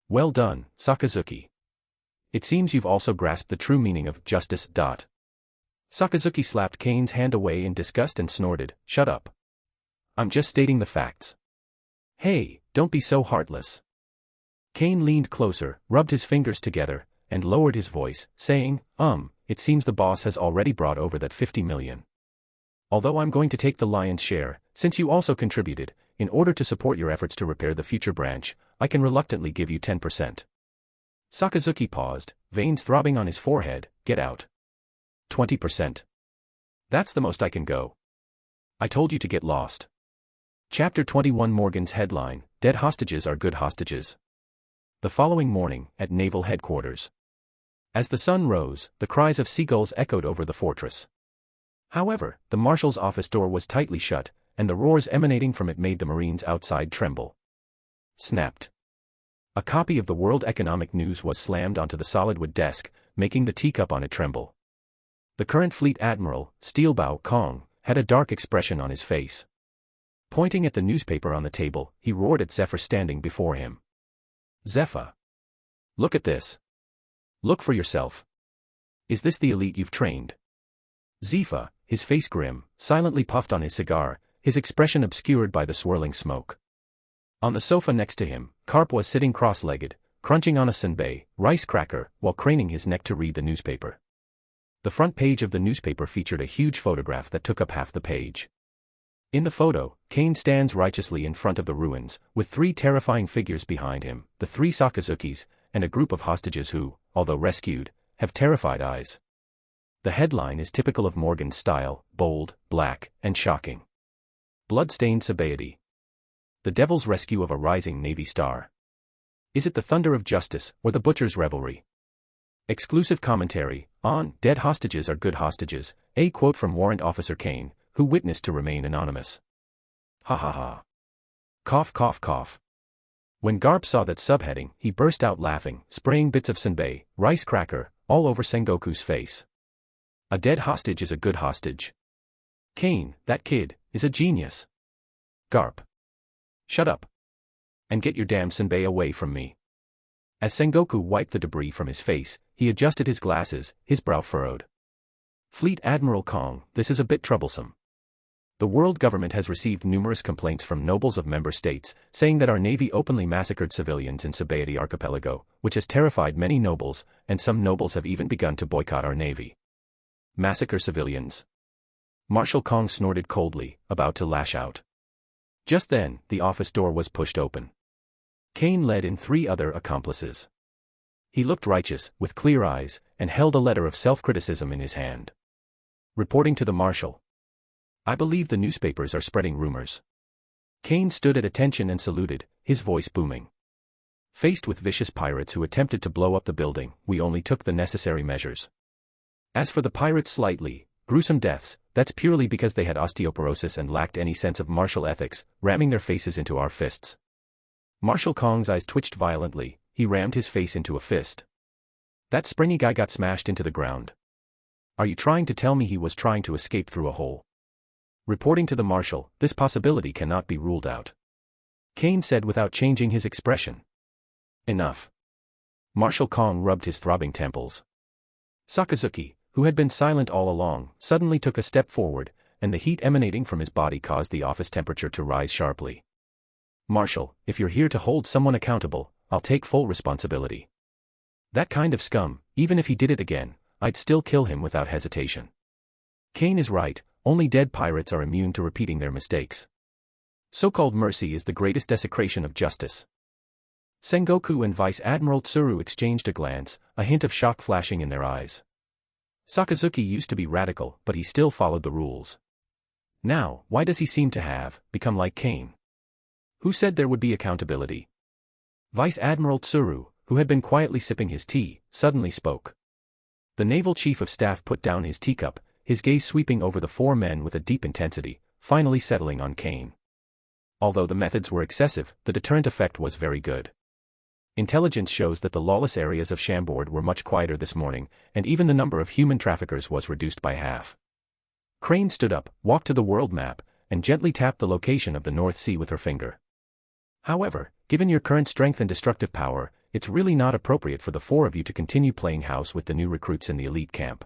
"Well done, Sakazuki. It seems you've also grasped the true meaning of justice. Sakazuki slapped Kane's hand away in disgust and snorted, "Shut up. I'm just stating the facts." "Hey, don't be so heartless." Kane leaned closer, rubbed his fingers together, and lowered his voice, saying, It seems the boss has already brought over that 50 million. Although I'm going to take the lion's share, since you also contributed, in order to support your efforts to repair the future branch, I can reluctantly give you 10%. Sakazuki paused, veins throbbing on his forehead. Get out. 20%. That's the most I can go. I told you to get lost. Chapter 21 Morgan's headline, Dead hostages are good hostages. The following morning, at naval headquarters. As the sun rose, the cries of seagulls echoed over the fortress. However, the marshal's office door was tightly shut, and the roars emanating from it made the Marines outside tremble. Snapped. A copy of the World Economic News was slammed onto the solid wood desk, making the teacup on it tremble. The current fleet admiral, Steelbow Kong, had a dark expression on his face. Pointing at the newspaper on the table, he roared at Zephyr standing before him. "Zephyr! Look at this. Look for yourself. Is this the elite you've trained?" Zephyr, his face grim, silently puffed on his cigar, his expression obscured by the swirling smoke. On the sofa next to him, Karp was sitting cross-legged, crunching on a senbei, rice cracker, while craning his neck to read the newspaper. The front page of the newspaper featured a huge photograph that took up half the page. In the photo, Kane stands righteously in front of the ruins, with three terrifying figures behind him, the three Sakazukis, and a group of hostages who, although rescued, have terrified eyes. The headline is typical of Morgan's style, bold, black, and shocking. Blood-stained sobriety. The devil's rescue of a rising Navy star. Is it the thunder of justice, or the butcher's revelry? Exclusive commentary, on Dead Hostages Are Good Hostages, a quote from Warrant Officer Kane, who witnessed to remain anonymous. Ha ha ha. Cough cough cough. When Garp saw that subheading, he burst out laughing, spraying bits of senbei, rice cracker, all over Sengoku's face. A dead hostage is a good hostage. Kane, that kid, is a genius. Garp. Shut up. And get your damn senbei away from me. As Sengoku wiped the debris from his face, he adjusted his glasses, his brow furrowed. Fleet Admiral Kong, this is a bit troublesome. The world government has received numerous complaints from nobles of member states, saying that our navy openly massacred civilians in Sabaody Archipelago, which has terrified many nobles, and some nobles have even begun to boycott our navy. Massacre civilians? Marshal Kong snorted coldly, about to lash out. Just then, the office door was pushed open. Kane led in three other accomplices. He looked righteous, with clear eyes, and held a letter of self-criticism in his hand. Reporting to the marshal. I believe the newspapers are spreading rumors. Kane stood at attention and saluted, his voice booming. Faced with vicious pirates who attempted to blow up the building, we only took the necessary measures. As for the pirates' slightly gruesome deaths, that's purely because they had osteoporosis and lacked any sense of martial ethics, ramming their faces into our fists. Marshal Kong's eyes twitched violently. He rammed his face into a fist. That springy guy got smashed into the ground. Are you trying to tell me he was trying to escape through a hole? Reporting to the marshal, this possibility cannot be ruled out. Kane said without changing his expression. Enough. Marshal Kong rubbed his throbbing temples. Sakazuki, who had been silent all along, suddenly took a step forward, and the heat emanating from his body caused the office temperature to rise sharply. Marshal, if you're here to hold someone accountable, I'll take full responsibility. That kind of scum, even if he did it again, I'd still kill him without hesitation. Kane is right, only dead pirates are immune to repeating their mistakes. So-called mercy is the greatest desecration of justice. Sengoku and Vice Admiral Tsuru exchanged a glance, a hint of shock flashing in their eyes. Sakazuki used to be radical, but he still followed the rules. Now, why does he seem to have become like Kane? Who said there would be accountability? Vice Admiral Tsuru, who had been quietly sipping his tea, suddenly spoke. The naval chief of staff put down his teacup, his gaze sweeping over the four men with a deep intensity, finally settling on Kane. Although the methods were excessive, the deterrent effect was very good. Intelligence shows that the lawless areas of Chambord were much quieter this morning, and even the number of human traffickers was reduced by half. Crane stood up, walked to the world map, and gently tapped the location of the North Sea with her finger. However, given your current strength and destructive power, it's really not appropriate for the four of you to continue playing house with the new recruits in the elite camp.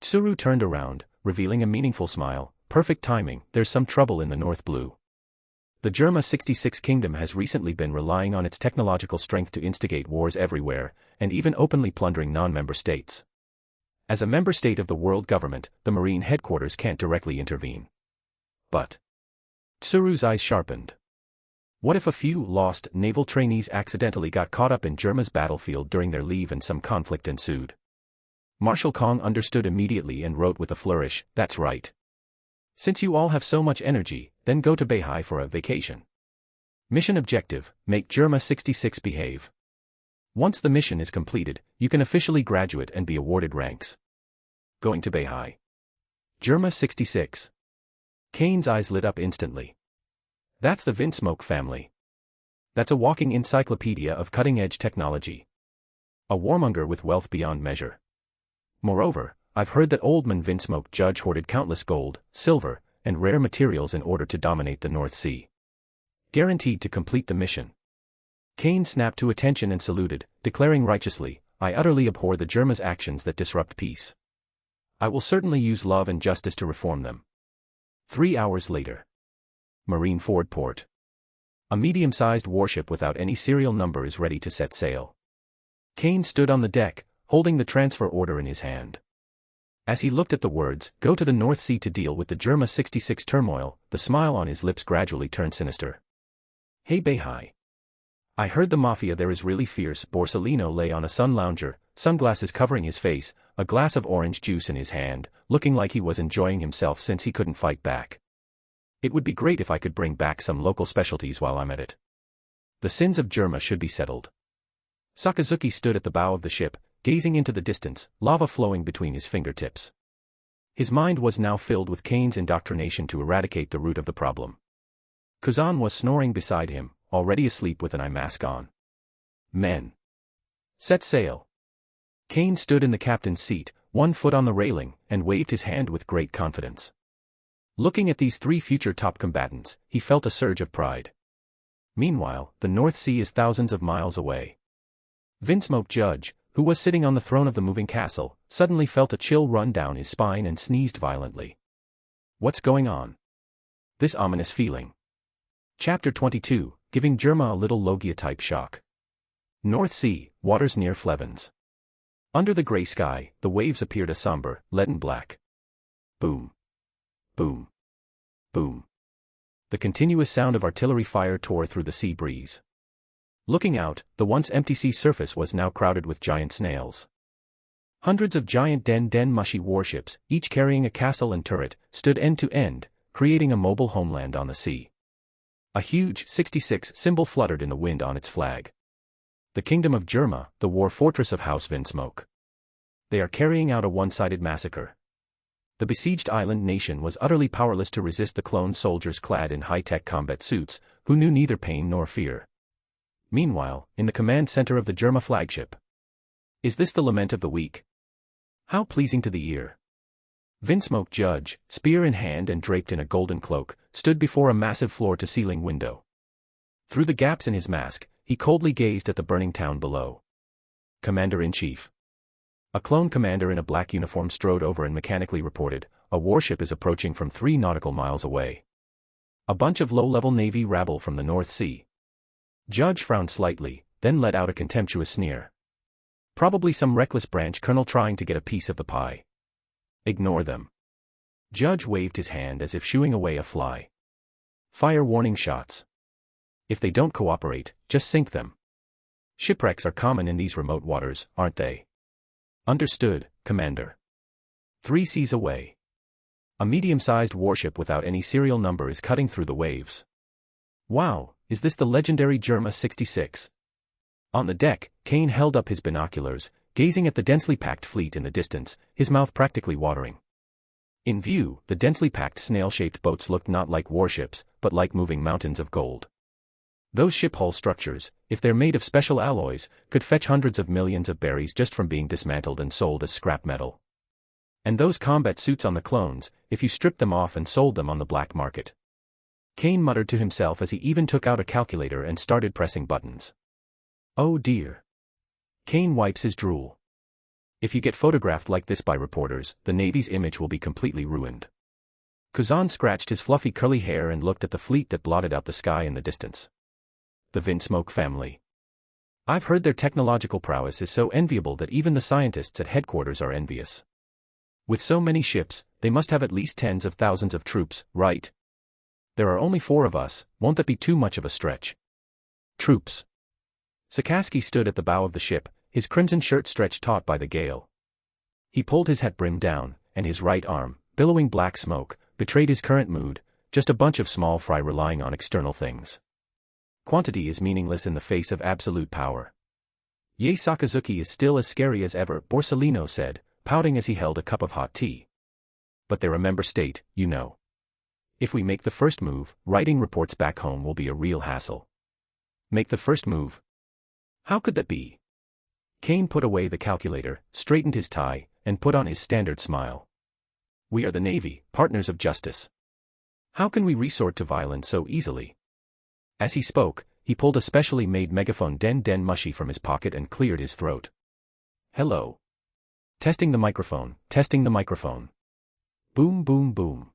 Tsuru turned around, revealing a meaningful smile. Perfect timing, there's some trouble in the North Blue. The Germa 66 Kingdom has recently been relying on its technological strength to instigate wars everywhere, and even openly plundering non-member states. As a member state of the world government, the Marine headquarters can't directly intervene. But Tsuru's eyes sharpened. What if a few lost naval trainees accidentally got caught up in Germa's battlefield during their leave and some conflict ensued? Marshal Kong understood immediately and wrote with a flourish, "That's right. Since you all have so much energy, then go to Beihai for a vacation. Mission objective, make Germa 66 behave. Once the mission is completed, you can officially graduate and be awarded ranks." Going to Beihai. Germa 66. Kane's eyes lit up instantly. That's the Vinsmoke family. That's a walking encyclopedia of cutting-edge technology. A warmonger with wealth beyond measure. Moreover, I've heard that Oldman Vinsmoke Judge hoarded countless gold, silver, and rare materials in order to dominate the North Sea. Guaranteed to complete the mission. Kane snapped to attention and saluted, declaring righteously, "I utterly abhor the Germa's actions that disrupt peace. I will certainly use love and justice to reform them." 3 hours later. Marineford port. A medium-sized warship without any serial number is ready to set sail. Kane stood on the deck, holding the transfer order in his hand. As he looked at the words, "Go to the North Sea to deal with the Germa 66 turmoil," the smile on his lips gradually turned sinister. "Hey Beihai. I heard the mafia there is really fierce." Borsalino lay on a sun lounger, sunglasses covering his face, a glass of orange juice in his hand, looking like he was enjoying himself since he couldn't fight back. "It would be great if I could bring back some local specialties while I'm at it. The sins of Germa should be settled." Sakazuki stood at the bow of the ship, gazing into the distance, lava flowing between his fingertips. His mind was now filled with Kane's indoctrination to eradicate the root of the problem. Kuzan was snoring beside him, already asleep with an eye mask on. "Men. Set sail." Kane stood in the captain's seat, one foot on the railing, and waved his hand with great confidence. Looking at these three future top combatants, he felt a surge of pride. Meanwhile, the North Sea is thousands of miles away. Vinsmoke Judge, who was sitting on the throne of the moving castle, suddenly felt a chill run down his spine and sneezed violently. What's going on? This ominous feeling. Chapter 22, giving Germa a little Logia-type shock. North Sea, waters near Flevens. Under the grey sky, the waves appeared a somber, leaden black. Boom. Boom. Boom. The continuous sound of artillery fire tore through the sea breeze. Looking out, the once empty sea surface was now crowded with giant snails. Hundreds of giant den mushy warships, each carrying a castle and turret, stood end to end, creating a mobile homeland on the sea. A huge 66 symbol fluttered in the wind on its flag. The Kingdom of Germa, the war fortress of House Windsmoke. They are carrying out a one-sided massacre. The besieged island nation was utterly powerless to resist the clone soldiers clad in high-tech combat suits, who knew neither pain nor fear. Meanwhile, in the command center of the Germa flagship. Is this the lament of the weak? How pleasing to the ear. Windsmoke Judge, spear in hand and draped in a golden cloak, stood before a massive floor-to-ceiling window. Through the gaps in his mask, he coldly gazed at the burning town below. Commander-in-Chief. A clone commander in a black uniform strode over and mechanically reported, a warship is approaching from 3 nautical miles away. A bunch of low-level Navy rabble from the North Sea. Judge frowned slightly, then let out a contemptuous sneer. Probably some reckless branch colonel trying to get a piece of the pie. Ignore them. Judge waved his hand as if shooing away a fly. Fire warning shots. If they don't cooperate, just sink them. Shipwrecks are common in these remote waters, aren't they? Understood, Commander. 3 seas away. A medium-sized warship without any serial number is cutting through the waves. Wow, is this the legendary Germa 66? On the deck, Kane held up his binoculars, gazing at the densely packed fleet in the distance, his mouth practically watering. In view, the densely packed snail-shaped boats looked not like warships, but like moving mountains of gold. Those ship hull structures, if they're made of special alloys, could fetch hundreds of millions of berries just from being dismantled and sold as scrap metal. And those combat suits on the clones, if you stripped them off and sold them on the black market. Kane muttered to himself as he even took out a calculator and started pressing buttons. Oh dear. Kane wipes his drool. If you get photographed like this by reporters, the Navy's image will be completely ruined. Kuzan scratched his fluffy curly hair and looked at the fleet that blotted out the sky in the distance. The Windsmoke family. I've heard their technological prowess is so enviable that even the scientists at headquarters are envious. With so many ships, they must have at least tens of thousands of troops, right? There are only 4 of us, won't that be too much of a stretch? Troops. Sakazuki stood at the bow of the ship, his crimson shirt stretched taut by the gale. He pulled his hat brim down, and his right arm, billowing black smoke, betrayed his current mood, just a bunch of small fry relying on external things. Quantity is meaningless in the face of absolute power. Ye Sakazuki is still as scary as ever, Borsalino said, pouting as he held a cup of hot tea. But they're a member state, you know. If we make the first move, writing reports back home will be a real hassle. Make the first move? How could that be? Kane put away the calculator, straightened his tie, and put on his standard smile. We are the Navy, partners of justice. How can we resort to violence so easily? As he spoke, he pulled a specially made megaphone den mushy from his pocket and cleared his throat. Hello. Testing the microphone, testing the microphone. Boom boom boom.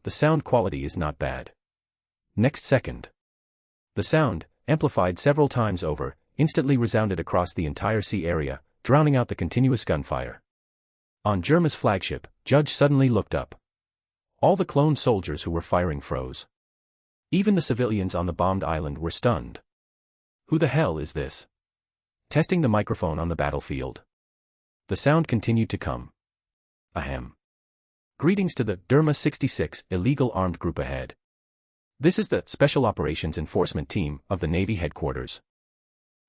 The sound quality is not bad. Next second. The sound, amplified several times over, instantly resounded across the entire sea area, drowning out the continuous gunfire. On Germa's flagship, Judge suddenly looked up. All the clone soldiers who were firing froze. Even the civilians on the bombed island were stunned. Who the hell is this? Testing the microphone on the battlefield. The sound continued to come. Ahem. Greetings to the Derma 66 illegal armed group ahead. This is the Special Operations Enforcement Team of the Navy Headquarters.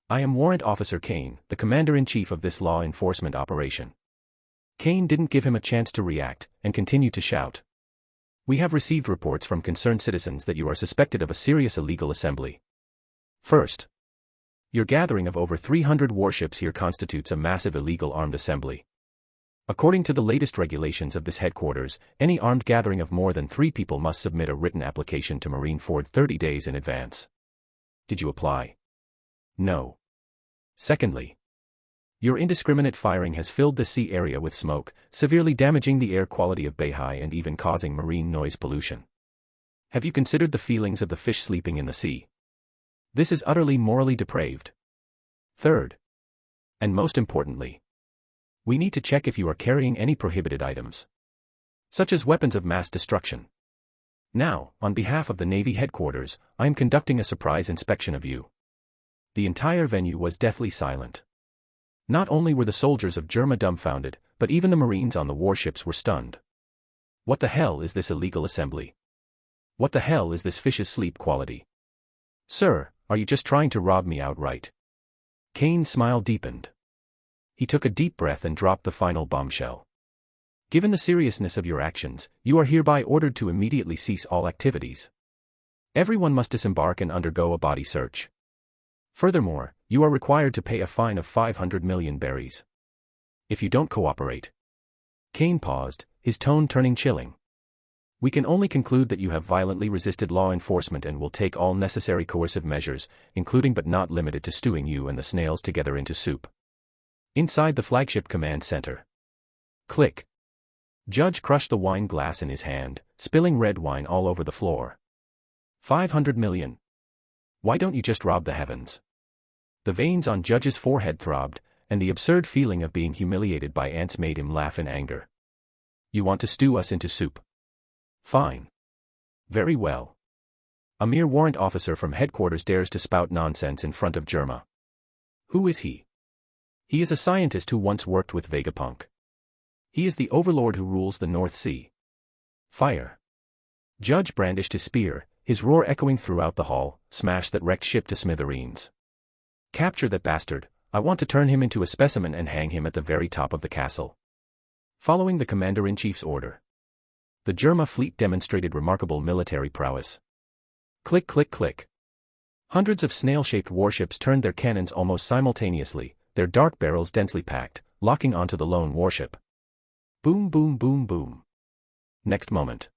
I am Warrant Officer Kane, the Commander-in-Chief of this law enforcement operation. Kane didn't give him a chance to react, and continued to shout. We have received reports from concerned citizens that you are suspected of a serious illegal assembly. First, your gathering of over 300 warships here constitutes a massive illegal armed assembly. According to the latest regulations of this headquarters, any armed gathering of more than 3 people must submit a written application to Marineford 30 days in advance. Did you apply? No. Secondly, your indiscriminate firing has filled the sea area with smoke, severely damaging the air quality of Beihai and even causing marine noise pollution. Have you considered the feelings of the fish sleeping in the sea? This is utterly morally depraved. Third, and most importantly, we need to check if you are carrying any prohibited items, such as weapons of mass destruction. Now, on behalf of the Navy headquarters, I am conducting a surprise inspection of you. The entire venue was deathly silent. Not only were the soldiers of Germa dumbfounded, but even the Marines on the warships were stunned. What the hell is this illegal assembly? What the hell is this fish's sleep quality? Sir, are you just trying to rob me outright? Kane's smile deepened. He took a deep breath and dropped the final bombshell. Given the seriousness of your actions, you are hereby ordered to immediately cease all activities. Everyone must disembark and undergo a body search. Furthermore, you are required to pay a fine of 500 million berries. If you don't cooperate. Kane paused, his tone turning chilling. We can only conclude that you have violently resisted law enforcement and will take all necessary coercive measures, including but not limited to stewing you and the snails together into soup. Inside the flagship command center. Click. Judge crushed the wine glass in his hand, spilling red wine all over the floor. 500 million. Why don't you just rob the heavens? The veins on Judge's forehead throbbed, and the absurd feeling of being humiliated by ants made him laugh in anger. You want to stew us into soup? Fine. Very well. A mere warrant officer from headquarters dares to spout nonsense in front of Germa. Who is he? He is a scientist who once worked with Vegapunk. He is the overlord who rules the North Sea. Fire. Judge brandished his spear, his roar echoing throughout the hall. Smash that wrecked ship to smithereens. Capture that bastard. I want to turn him into a specimen and hang him at the very top of the castle. Following the commander-in-chief's order, the Germa fleet demonstrated remarkable military prowess. Click, click, click. Hundreds of snail-shaped warships turned their cannons almost simultaneously, their dark barrels densely packed, locking onto the lone warship. Boom, boom, boom, boom. Next moment,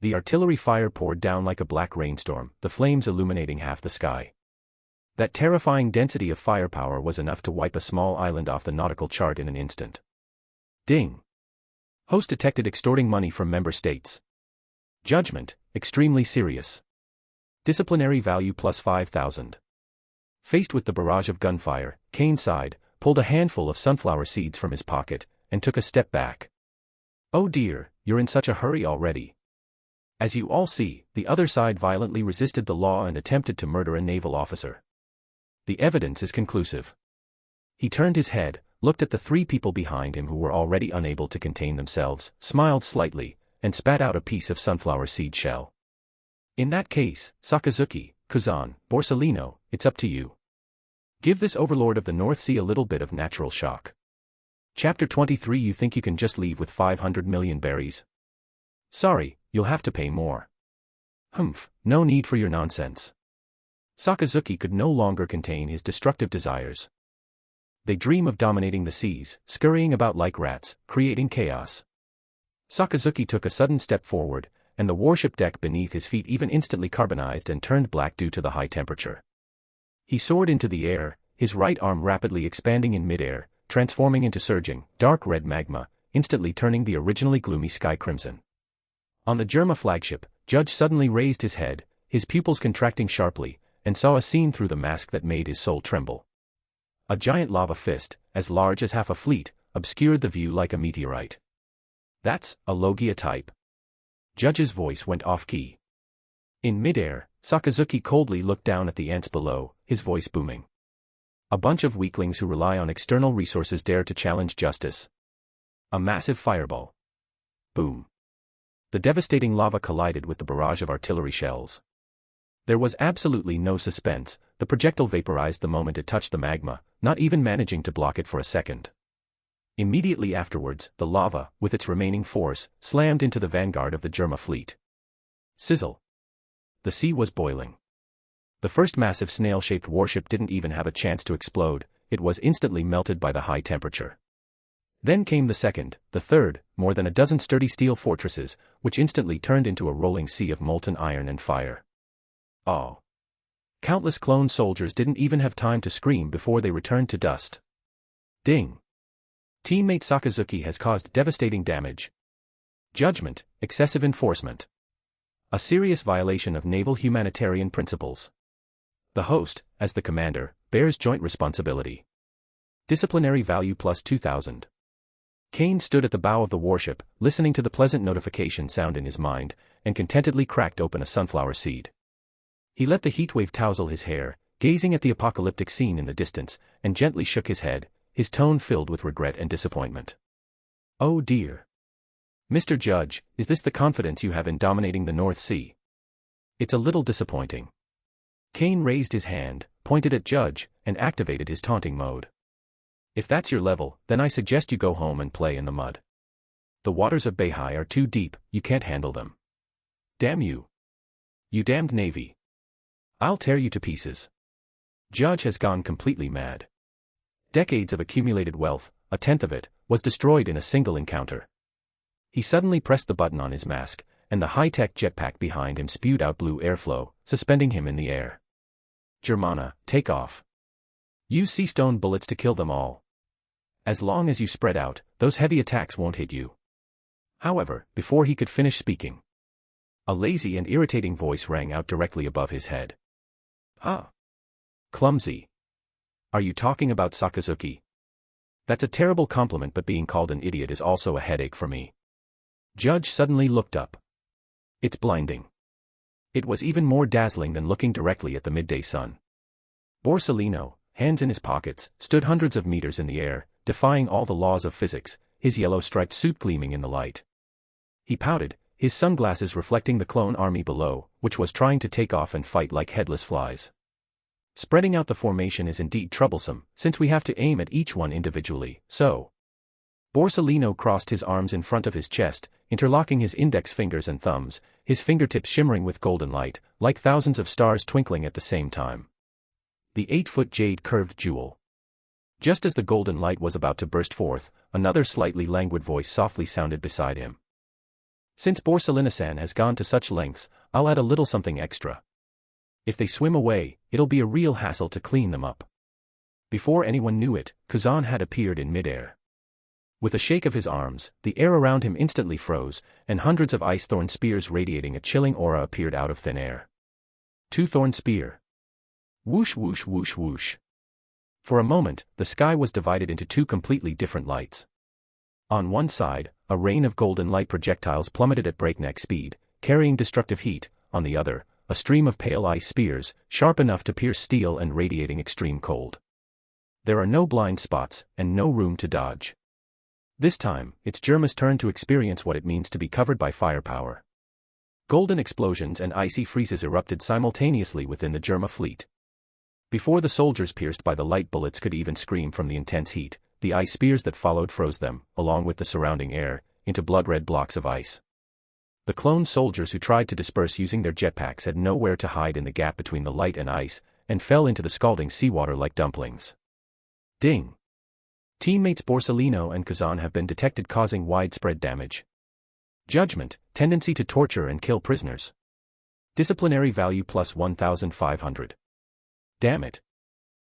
the artillery fire poured down like a black rainstorm, the flames illuminating half the sky. That terrifying density of firepower was enough to wipe a small island off the nautical chart in an instant. Ding. Host detected extorting money from member states. Judgment, extremely serious. Disciplinary value plus 5,000. Faced with the barrage of gunfire, Kane sighed, pulled a handful of sunflower seeds from his pocket, and took a step back. Oh dear, you're in such a hurry already. As you all see, the other side violently resisted the law and attempted to murder a naval officer. The evidence is conclusive. He turned his head, looked at the three people behind him who were already unable to contain themselves, smiled slightly, and spat out a piece of sunflower seed shell. In that case, Sakazuki, Kuzan, Borsalino, it's up to you. Give this overlord of the North Sea a little bit of natural shock. Chapter 23. You think you can just leave with 500 million berries? Sorry, you'll have to pay more. Humph, no need for your nonsense. Sakazuki could no longer contain his destructive desires. They dream of dominating the seas, scurrying about like rats, creating chaos. Sakazuki took a sudden step forward, and the warship deck beneath his feet even instantly carbonized and turned black due to the high temperature. He soared into the air, his right arm rapidly expanding in midair, transforming into surging, dark red magma, instantly turning the originally gloomy sky crimson. On the Germa flagship, Judge suddenly raised his head, his pupils contracting sharply, and saw a scene through the mask that made his soul tremble. A giant lava fist, as large as half a fleet, obscured the view like a meteorite. That's a Logia type. Judge's voice went off-key. In midair, Sakazuki coldly looked down at the ants below, his voice booming. A bunch of weaklings who rely on external resources dare to challenge justice. A massive fireball. Boom. The devastating lava collided with the barrage of artillery shells. There was absolutely no suspense, the projectile vaporized the moment it touched the magma, not even managing to block it for a second. Immediately afterwards, the lava, with its remaining force, slammed into the vanguard of the Germa fleet. Sizzle. The sea was boiling. The first massive snail-shaped warship didn't even have a chance to explode, it was instantly melted by the high temperature. Then came the second, the third, more than a dozen sturdy steel fortresses, which instantly turned into a rolling sea of molten iron and fire. Oh. Countless clone soldiers didn't even have time to scream before they returned to dust. Ding. Teammate Sakazuki has caused devastating damage. Judgment, excessive enforcement. A serious violation of naval humanitarian principles. The host, as the commander, bears joint responsibility. Disciplinary value plus 2,000. Kane stood at the bow of the warship, listening to the pleasant notification sound in his mind, and contentedly cracked open a sunflower seed. He let the heatwave tousle his hair, gazing at the apocalyptic scene in the distance, and gently shook his head, his tone filled with regret and disappointment. Oh dear. Mr. Judge, is this the confidence you have in dominating the North Sea? It's a little disappointing. Kane raised his hand, pointed at Judge, and activated his taunting mode. If that's your level, then I suggest you go home and play in the mud. The waters of Beihai are too deep, you can't handle them. Damn you. You damned Navy. I'll tear you to pieces. Judge has gone completely mad. Decades of accumulated wealth, a tenth of it, was destroyed in a single encounter. He suddenly pressed the button on his mask, and the high-tech jetpack behind him spewed out blue airflow, suspending him in the air. Germana, take off. Use sea stone bullets to kill them all. As long as you spread out, those heavy attacks won't hit you. However, before he could finish speaking, a lazy and irritating voice rang out directly above his head. Ah. Clumsy. Are you talking about Sakazuki? That's a terrible compliment, but being called an idiot is also a headache for me. Judge suddenly looked up. It's blinding. It was even more dazzling than looking directly at the midday sun. Borsalino, hands in his pockets, stood hundreds of meters in the air, defying all the laws of physics, his yellow-striped suit gleaming in the light. He pouted, his sunglasses reflecting the clone army below, which was trying to take off and fight like headless flies. Spreading out the formation is indeed troublesome, since we have to aim at each one individually, so. Borsalino crossed his arms in front of his chest, interlocking his index fingers and thumbs, his fingertips shimmering with golden light, like thousands of stars twinkling at the same time. The 8-foot jade curved jewel. Just as the golden light was about to burst forth, another slightly languid voice softly sounded beside him. Since Borsalino-san has gone to such lengths, I'll add a little something extra. If they swim away, it'll be a real hassle to clean them up. Before anyone knew it, Kuzan had appeared in midair. With a shake of his arms, the air around him instantly froze, and hundreds of ice thorn spears radiating a chilling aura appeared out of thin air. Two-thorn spear. Whoosh whoosh whoosh whoosh. For a moment, the sky was divided into two completely different lights. On one side, a rain of golden light projectiles plummeted at breakneck speed, carrying destructive heat. On the other, a stream of pale ice spears, sharp enough to pierce steel and radiating extreme cold. There are no blind spots, and no room to dodge. This time, it's Germa's turn to experience what it means to be covered by firepower. Golden explosions and icy freezes erupted simultaneously within the Germa fleet. Before the soldiers pierced by the light bullets could even scream from the intense heat, the ice spears that followed froze them, along with the surrounding air, into blood-red blocks of ice. The clone soldiers who tried to disperse using their jetpacks had nowhere to hide in the gap between the light and ice, and fell into the scalding seawater like dumplings. Ding! Teammates Borsalino and Kuzan have been detected causing widespread damage. Judgment, tendency to torture and kill prisoners. Disciplinary value plus 1,500. Damn it.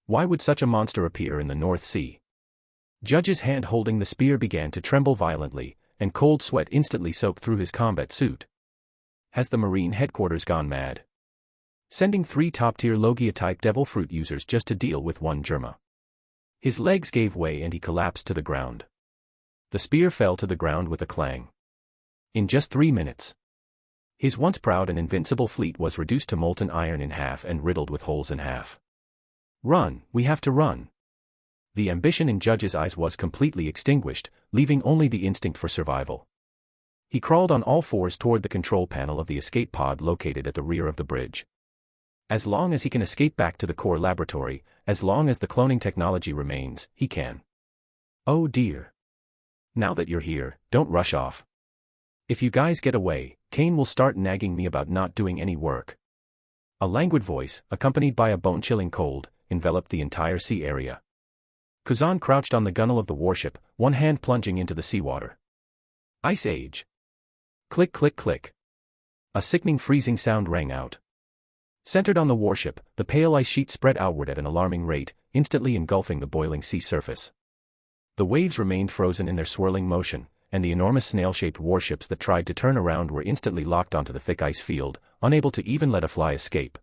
Why would such a monster appear in the North Sea? Judge's hand holding the spear began to tremble violently, and cold sweat instantly soaked through his combat suit. Has the Marine headquarters gone mad? Sending 3 top-tier Logia-type Devil Fruit users just to deal with one Germa. His legs gave way and he collapsed to the ground. The spear fell to the ground with a clang. In just 3 minutes, his once proud and invincible fleet was reduced to molten iron in half and riddled with holes in half. Run, we have to run. The ambition in Judge's eyes was completely extinguished, leaving only the instinct for survival. He crawled on all fours toward the control panel of the escape pod located at the rear of the bridge. As long as he can escape back to the core laboratory, as long as the cloning technology remains, he can. Oh dear. Now that you're here, don't rush off. If you guys get away, Kane will start nagging me about not doing any work. A languid voice, accompanied by a bone-chilling cold, enveloped the entire sea area. Kuzan crouched on the gunwale of the warship, one hand plunging into the seawater. Ice Age. Click click click. A sickening freezing sound rang out. Centered on the warship, the pale ice sheet spread outward at an alarming rate, instantly engulfing the boiling sea surface. The waves remained frozen in their swirling motion, and the enormous snail-shaped warships that tried to turn around were instantly locked onto the thick ice field, unable to even let a fly escape.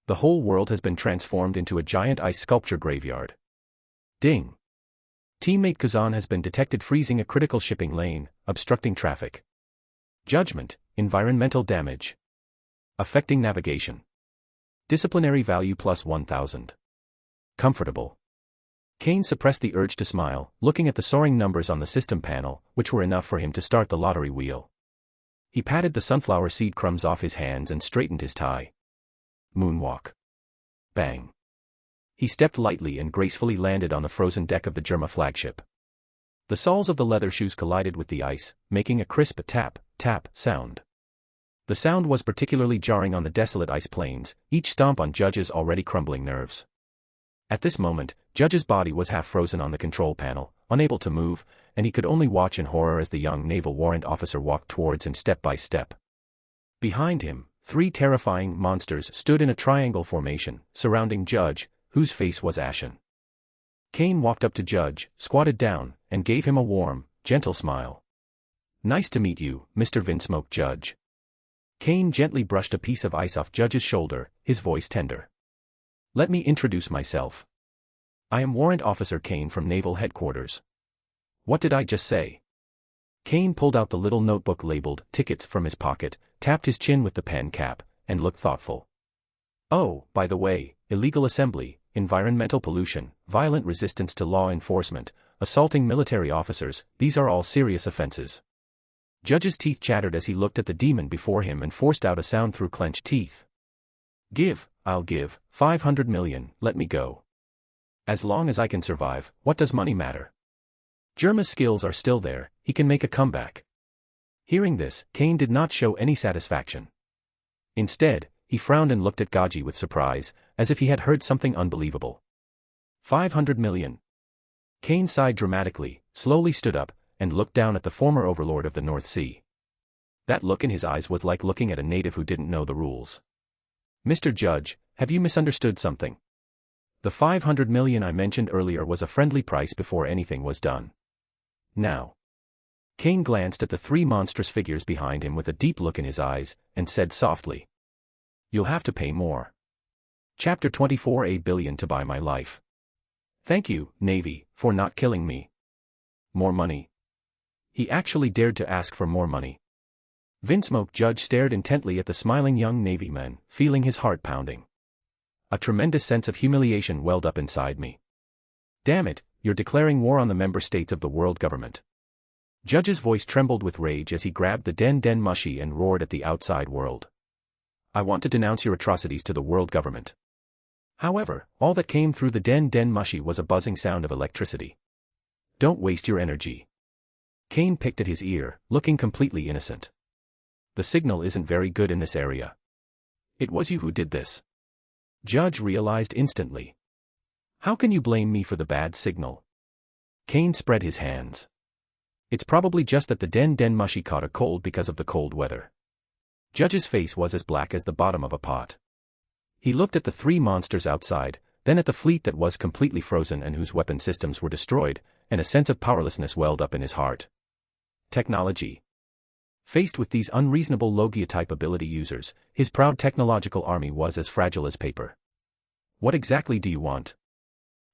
The whole world has been transformed into a giant ice sculpture graveyard. Ding! Teammate Kuzan has been detected freezing a critical shipping lane, obstructing traffic. Judgment, environmental damage. Affecting navigation. Disciplinary value plus 1,000. Comfortable. Kane suppressed the urge to smile, looking at the soaring numbers on the system panel, which were enough for him to start the lottery wheel. He patted the sunflower seed crumbs off his hands and straightened his tie. Moonwalk. Bang. He stepped lightly and gracefully landed on the frozen deck of the Germa flagship. The soles of the leather shoes collided with the ice, making a crisp tap, tap sound. The sound was particularly jarring on the desolate ice plains, each stomp on Judge's already crumbling nerves. At this moment, Judge's body was half frozen on the control panel, unable to move, and he could only watch in horror as the young naval warrant officer walked towards him step by step. Behind him, 3 terrifying monsters stood in a triangle formation, surrounding Judge, whose face was ashen. Kane walked up to Judge, squatted down, and gave him a warm, gentle smile. "Nice to meet you, Mr. Vinsmoke Judge." Kane gently brushed a piece of ice off Judge's shoulder, his voice tender. "Let me introduce myself. I am Warrant Officer Kane from Naval Headquarters." "What did I just say?" Kane pulled out the little notebook labeled "Tickets" from his pocket, tapped his chin with the pen cap, and looked thoughtful. "Oh, by the way, illegal assembly, environmental pollution, violent resistance to law enforcement, assaulting military officers, these are all serious offenses." Judge's teeth chattered as he looked at the demon before him and forced out a sound through clenched teeth. I'll give, 500 million, let me go. As long as I can survive, what does money matter? Germa's skills are still there, he can make a comeback." Hearing this, Kane did not show any satisfaction. Instead, he frowned and looked at Gaji with surprise, as if he had heard something unbelievable. 500 million. Kane sighed dramatically, slowly stood up, and looked down at the former overlord of the North Sea. That look in his eyes was like looking at a native who didn't know the rules. "Mr. Judge, have you misunderstood something? The 500 million I mentioned earlier was a friendly price before anything was done. Now." Kane glanced at the 3 monstrous figures behind him with a deep look in his eyes, and said softly, "You'll have to pay more. Chapter 24, a billion to buy my life. Thank you, Navy, for not killing me." More money? He actually dared to ask for more money. Vinsmoke Judge stared intently at the smiling young Navy man, feeling his heart pounding. A tremendous sense of humiliation welled up inside me. "Damn it, you're declaring war on the member states of the world government." Judge's voice trembled with rage as he grabbed the den mushi and roared at the outside world. "I want to denounce your atrocities to the world government." However, all that came through the den mushi was a buzzing sound of electricity. "Don't waste your energy." Kane picked at his ear, looking completely innocent. "The signal isn't very good in this area. It was you who did this." Judge realized instantly. "How can you blame me for the bad signal?" Kane spread his hands. "It's probably just that the den mushi caught a cold because of the cold weather." Judge's face was as black as the bottom of a pot. He looked at the 3 monsters outside, then at the fleet that was completely frozen and whose weapon systems were destroyed, and a sense of powerlessness welled up in his heart. Technology. Faced with these unreasonable Logia-type ability users, his proud technological army was as fragile as paper. "What exactly do you want?"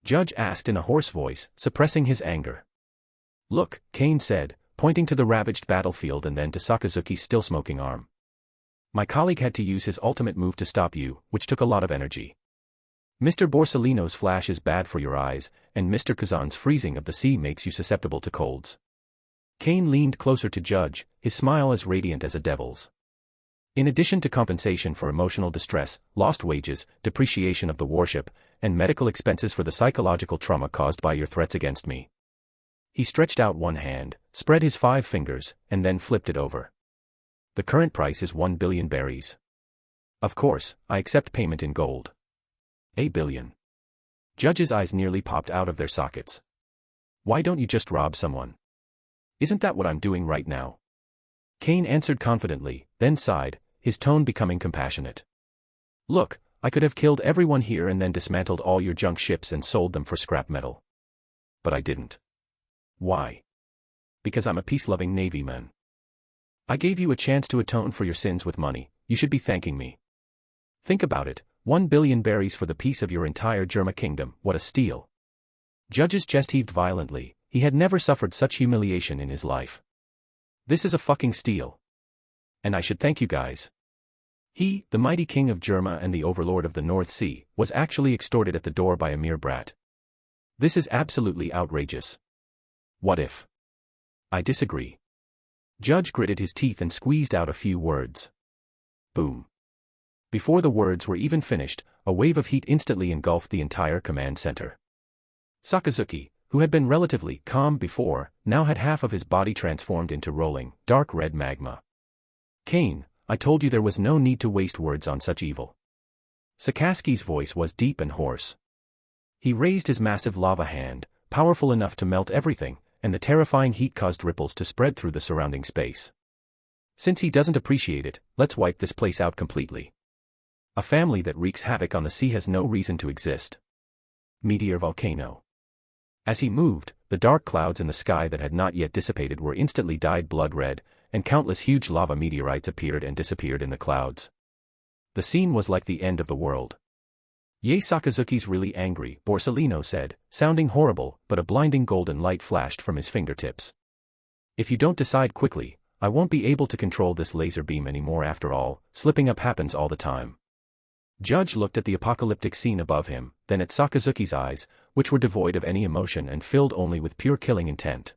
Judge asked in a hoarse voice, suppressing his anger. "Look," Kane said, pointing to the ravaged battlefield and then to Sakazuki's still smoking arm. "My colleague had to use his ultimate move to stop you, which took a lot of energy. Mr. Borsalino's flash is bad for your eyes, and Mr. Kuzan's freezing of the sea makes you susceptible to colds." Kane leaned closer to Judge, his smile as radiant as a devil's. "In addition to compensation for emotional distress, lost wages, depreciation of the warship, and medical expenses for the psychological trauma caused by your threats against me." He stretched out one hand, spread his 5 fingers, and then flipped it over. "The current price is 1 billion berries. Of course, I accept payment in gold." "A billion." Judge's eyes nearly popped out of their sockets. "Why don't you just rob someone? Isn't that what I'm doing right now?" Kane answered confidently, then sighed, his tone becoming compassionate. "Look, I could have killed everyone here and then dismantled all your junk ships and sold them for scrap metal. But I didn't. Why? Because I'm a peace-loving Navy man. I gave you a chance to atone for your sins with money, you should be thanking me. Think about it, 1 billion berries for the peace of your entire Germa kingdom, what a steal." Judge's chest heaved violently, he had never suffered such humiliation in his life. "This is a fucking steal. And I should thank you guys." He, the mighty king of Germa and the overlord of the North Sea, was actually extorted at the door by a mere brat. This is absolutely outrageous. What if? I disagree. Judge gritted his teeth and squeezed out a few words. Boom. Before the words were even finished, a wave of heat instantly engulfed the entire command center. Sakazuki, who had been relatively calm before, now had half of his body transformed into rolling, dark red magma. Kane, I told you there was no need to waste words on such evil. Sakazuki's voice was deep and hoarse. He raised his massive lava hand, powerful enough to melt everything, and the terrifying heat caused ripples to spread through the surrounding space. Since he doesn't appreciate it, let's wipe this place out completely. A family that wreaks havoc on the sea has no reason to exist. Meteor volcano. As he moved, the dark clouds in the sky that had not yet dissipated were instantly dyed blood red, and countless huge lava meteorites appeared and disappeared in the clouds. The scene was like the end of the world. Yay, Sakazuki's really angry, Borsalino said, sounding horrible, but a blinding golden light flashed from his fingertips. If you don't decide quickly, I won't be able to control this laser beam anymore after all, slipping up happens all the time. Judge looked at the apocalyptic scene above him, then at Sakazuki's eyes, which were devoid of any emotion and filled only with pure killing intent.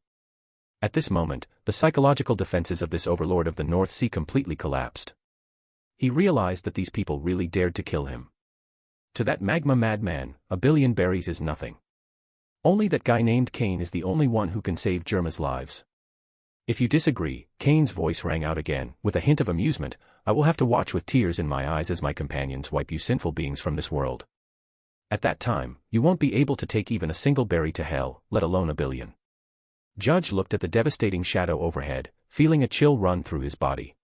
At this moment, the psychological defenses of this overlord of the North Sea completely collapsed. He realized that these people really dared to kill him. To that magma madman, a billion berries is nothing. Only that guy named Kane is the only one who can save Germa's lives. If you disagree, Kane's voice rang out again, with a hint of amusement, I will have to watch with tears in my eyes as my companions wipe you sinful beings from this world. At that time, you won't be able to take even a single berry to hell, let alone a billion. Judge looked at the devastating shadow overhead, feeling a chill run through his body.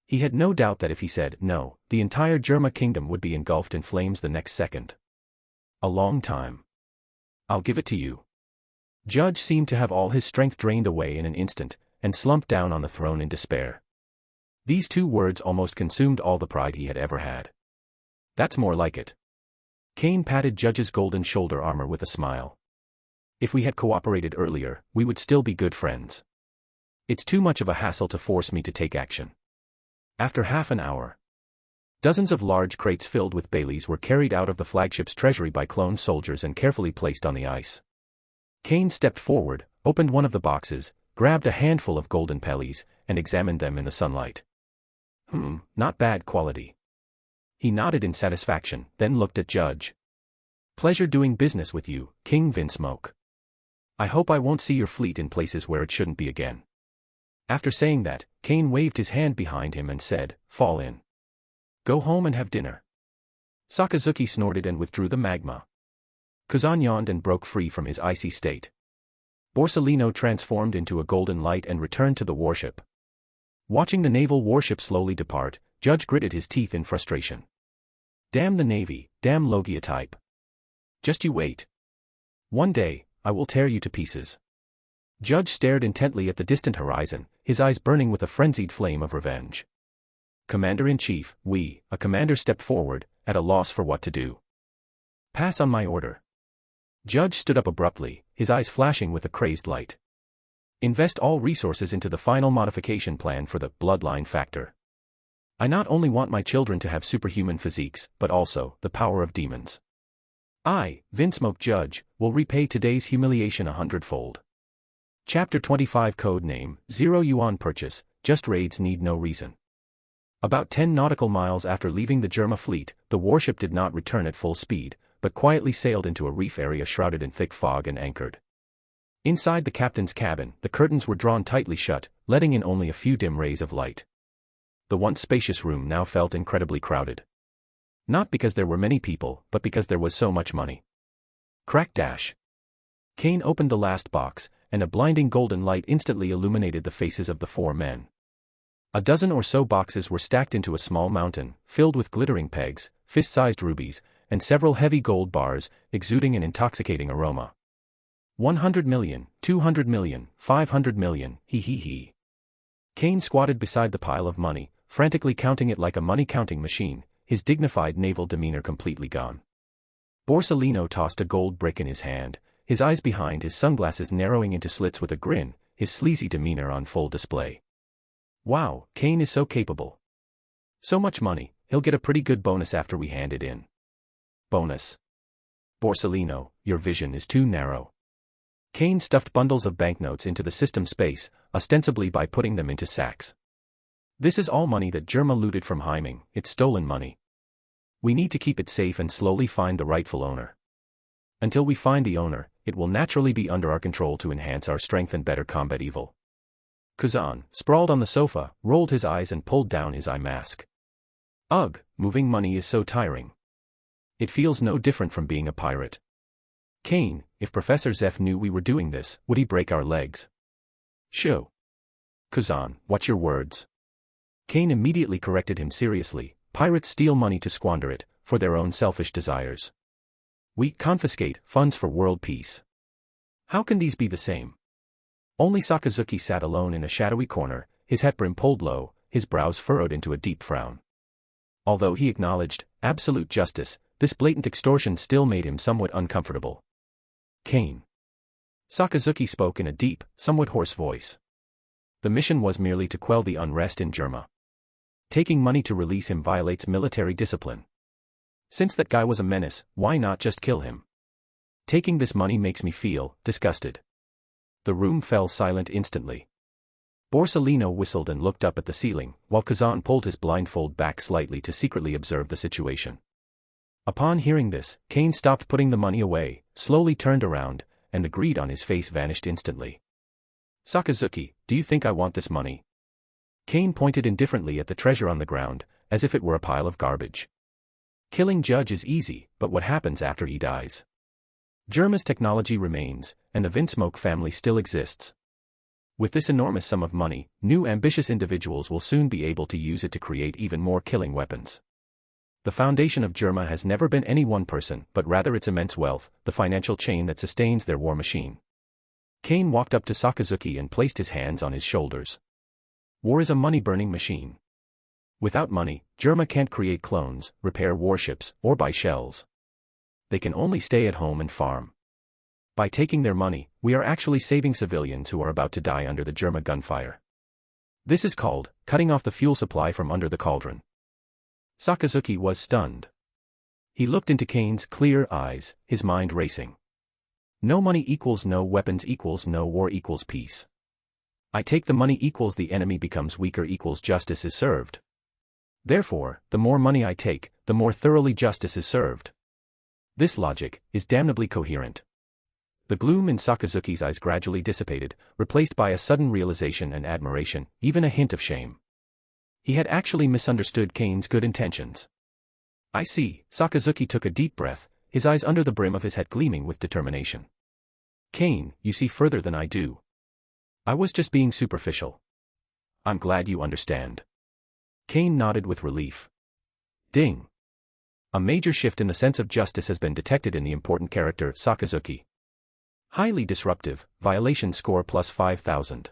He had no doubt that if he said no, the entire Germa kingdom would be engulfed in flames the next second. A long time. I'll give it to you. Judge seemed to have all his strength drained away in an instant, and slumped down on the throne in despair. These two words almost consumed all the pride he had ever had. That's more like it. Kane patted Judge's golden shoulder armor with a smile. If we had cooperated earlier, we would still be good friends. It's too much of a hassle to force me to take action. After half an hour, dozens of large crates filled with Baileys were carried out of the flagship's treasury by clone soldiers and carefully placed on the ice. Kane stepped forward, opened one of the boxes, grabbed a handful of golden pellies, and examined them in the sunlight. Not bad quality. He nodded in satisfaction, then looked at Judge. Pleasure doing business with you, King Vinsmoke. I hope I won't see your fleet in places where it shouldn't be again. After saying that, Kane waved his hand behind him and said, fall in. Go home and have dinner. Sakazuki snorted and withdrew the magma. Kuzan yawned and broke free from his icy state. Borsalino transformed into a golden light and returned to the warship. Watching the naval warship slowly depart, Judge gritted his teeth in frustration. Damn the Navy, damn Logia type. Just you wait. One day, I will tear you to pieces. Judge stared intently at the distant horizon, his eyes burning with a frenzied flame of revenge. Commander-in-Chief, a commander stepped forward, at a loss for what to do. Pass on my order. Judge stood up abruptly, his eyes flashing with a crazed light. Invest all resources into the final modification plan for the bloodline factor. I not only want my children to have superhuman physiques, but also the power of demons. I, Vinsmoke Judge, will repay today's humiliation 100-fold. Chapter 25 Code Name, 0 Yuan Purchase, Just Raids Need No Reason. About 10 nautical miles after leaving the Germa fleet, the warship did not return at full speed, but quietly sailed into a reef area shrouded in thick fog and anchored. Inside the captain's cabin, the curtains were drawn tightly shut, letting in only a few dim rays of light. The once spacious room now felt incredibly crowded. Not because there were many people, but because there was so much money. Crack dash. Kane opened the last box, and a blinding golden light instantly illuminated the faces of the four men. A dozen or so boxes were stacked into a small mountain, filled with glittering pegs, fist-sized rubies, and several heavy gold bars, exuding an intoxicating aroma. 100 million, 200 million, 500 million, he. Kane squatted beside the pile of money, frantically counting it like a money-counting machine, his dignified naval demeanor completely gone. Borsalino tossed a gold brick in his hand, his eyes behind his sunglasses narrowing into slits with a grin, his sleazy demeanor on full display. Wow, Kane is so capable. So much money, he'll get a pretty good bonus after we hand it in. Bonus. Borsalino, your vision is too narrow. Kane stuffed bundles of banknotes into the system space, ostensibly by putting them into sacks. This is all money that Germa looted from Heiming, it's stolen money. We need to keep it safe and slowly find the rightful owner. Until we find the owner, it will naturally be under our control to enhance our strength and better combat evil. Kuzan, sprawled on the sofa, rolled his eyes and pulled down his eye mask. Ugh, moving money is so tiring. It feels no different from being a pirate. Kane, if Professor Zephyr knew we were doing this, would he break our legs? Shoo. Kuzan, watch your words. Kane immediately corrected him seriously. Pirates steal money to squander it, for their own selfish desires. We confiscate funds for world peace. How can these be the same? Only Sakazuki sat alone in a shadowy corner, his hat brim pulled low, his brows furrowed into a deep frown. Although he acknowledged absolute justice, this blatant extortion still made him somewhat uncomfortable. Kane. Sakazuki spoke in a deep, somewhat hoarse voice. The mission was merely to quell the unrest in Germa. Taking money to release him violates military discipline. Since that guy was a menace, why not just kill him? Taking this money makes me feel disgusted. The room fell silent instantly. Borsalino whistled and looked up at the ceiling, while Kuzan pulled his blindfold back slightly to secretly observe the situation. Upon hearing this, Kane stopped putting the money away, slowly turned around, and the greed on his face vanished instantly. Sakazuki, do you think I want this money? Kane pointed indifferently at the treasure on the ground, as if it were a pile of garbage. Killing Judge is easy, but what happens after he dies? Germa's technology remains, and the Vinsmoke family still exists. With this enormous sum of money, new ambitious individuals will soon be able to use it to create even more killing weapons. The foundation of Germa has never been any one person, but rather its immense wealth, the financial chain that sustains their war machine. Kane walked up to Sakazuki and placed his hands on his shoulders. War is a money-burning machine. Without money, Germa can't create clones, repair warships, or buy shells. They can only stay at home and farm. By taking their money, we are actually saving civilians who are about to die under the Germa gunfire. This is called cutting off the fuel supply from under the cauldron. Sakazuki was stunned. He looked into Kane's clear eyes, his mind racing. No money equals no weapons equals no war equals peace. I take the money equals the enemy becomes weaker equals justice is served. Therefore, the more money I take, the more thoroughly justice is served. This logic is damnably coherent. The gloom in Sakazuki's eyes gradually dissipated, replaced by a sudden realization and admiration, even a hint of shame. He had actually misunderstood Kane's good intentions. I see. Sakazuki took a deep breath, his eyes under the brim of his hat gleaming with determination. Kane, you see further than I do. I was just being superficial. I'm glad you understand. Kane nodded with relief. Ding. A major shift in the sense of justice has been detected in the important character, Sakazuki. Highly disruptive, violation score plus 5,000.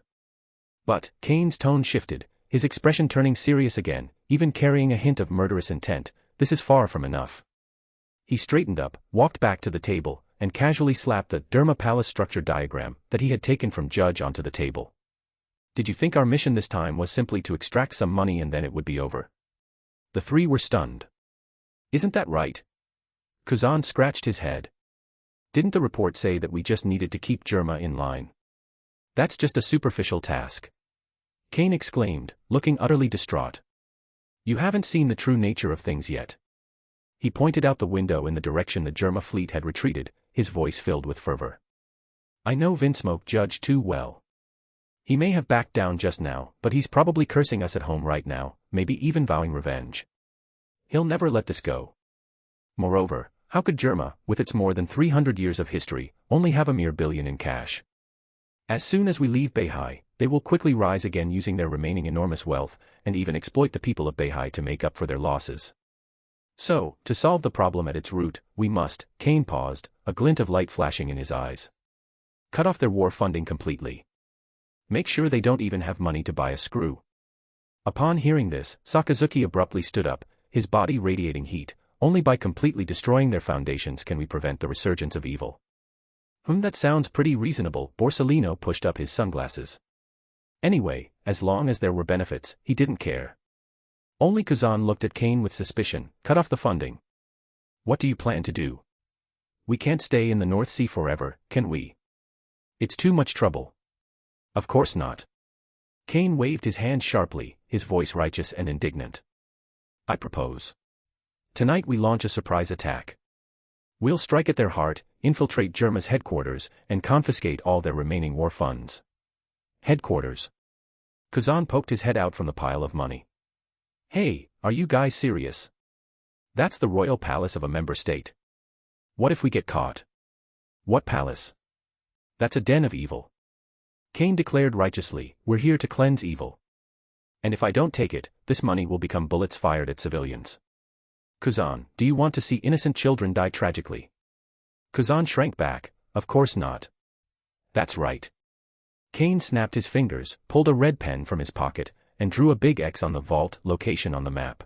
But, Kane's tone shifted, his expression turning serious again, even carrying a hint of murderous intent. This is far from enough. He straightened up, walked back to the table, and casually slapped the Derma Palace structure diagram that he had taken from Judge onto the table. Did you think our mission this time was simply to extract some money and then it would be over? The three were stunned. Isn't that right? Kuzan scratched his head. Didn't the report say that we just needed to keep Germa in line? That's just a superficial task. Kane exclaimed, looking utterly distraught. You haven't seen the true nature of things yet. He pointed out the window in the direction the Germa fleet had retreated, his voice filled with fervor. I know Vinsmoke Judge too well. He may have backed down just now, but he's probably cursing us at home right now, maybe even vowing revenge. He'll never let this go. Moreover, how could Germa, with its more than 300 years of history, only have a mere billion in cash? As soon as we leave Beihai, they will quickly rise again using their remaining enormous wealth, and even exploit the people of Beihai to make up for their losses. So, to solve the problem at its root, we must, Kane paused, a glint of light flashing in his eyes. Cut off their war funding completely. Make sure they don't even have money to buy a screw. Upon hearing this, Sakazuki abruptly stood up, his body radiating heat. Only by completely destroying their foundations can we prevent the resurgence of evil. That sounds pretty reasonable. Borsalino pushed up his sunglasses. Anyway, as long as there were benefits, he didn't care. Only Kuzan looked at Kane with suspicion. Cut off the funding. What do you plan to do? We can't stay in the North Sea forever, can we? It's too much trouble. Of course not. Kane waved his hand sharply, his voice righteous and indignant. I propose. Tonight we launch a surprise attack. We'll strike at their heart, infiltrate Germa's headquarters, and confiscate all their remaining war funds. Headquarters. Kuzan poked his head out from the pile of money. Hey, are you guys serious? That's the royal palace of a member state. What if we get caught? What palace? That's a den of evil. Kane declared righteously, we're here to cleanse evil. And if I don't take it, this money will become bullets fired at civilians. Kuzan, do you want to see innocent children die tragically? Kuzan shrank back, of course not. That's right. Kane snapped his fingers, pulled a red pen from his pocket, and drew a big X on the vault location on the map.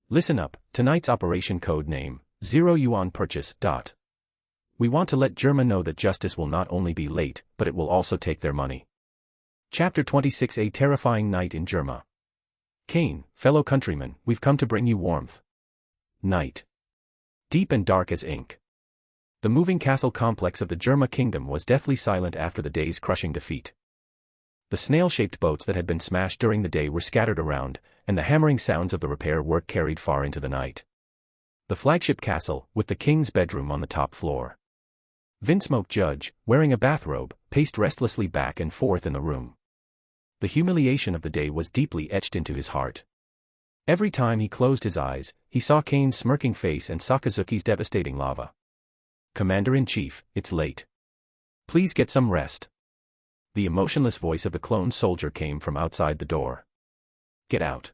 Listen up, tonight's operation code name, 0 Yuan Purchase. We want to let Germa know that justice will not only be late, but it will also take their money. Chapter 26, A Terrifying Night in Germa. Kane, fellow countrymen, we've come to bring you warmth. Night. Deep and dark as ink. The moving castle complex of the Germa kingdom was deathly silent after the day's crushing defeat. The snail-shaped boats that had been smashed during the day were scattered around, and the hammering sounds of the repair work carried far into the night. The flagship castle, with the king's bedroom on the top floor. Vinsmoke Judge, wearing a bathrobe, paced restlessly back and forth in the room. The humiliation of the day was deeply etched into his heart. Every time he closed his eyes, he saw Kane's smirking face and Sakazuki's devastating lava. Commander-in-Chief, it's late. Please get some rest. The emotionless voice of the clone soldier came from outside the door. Get out.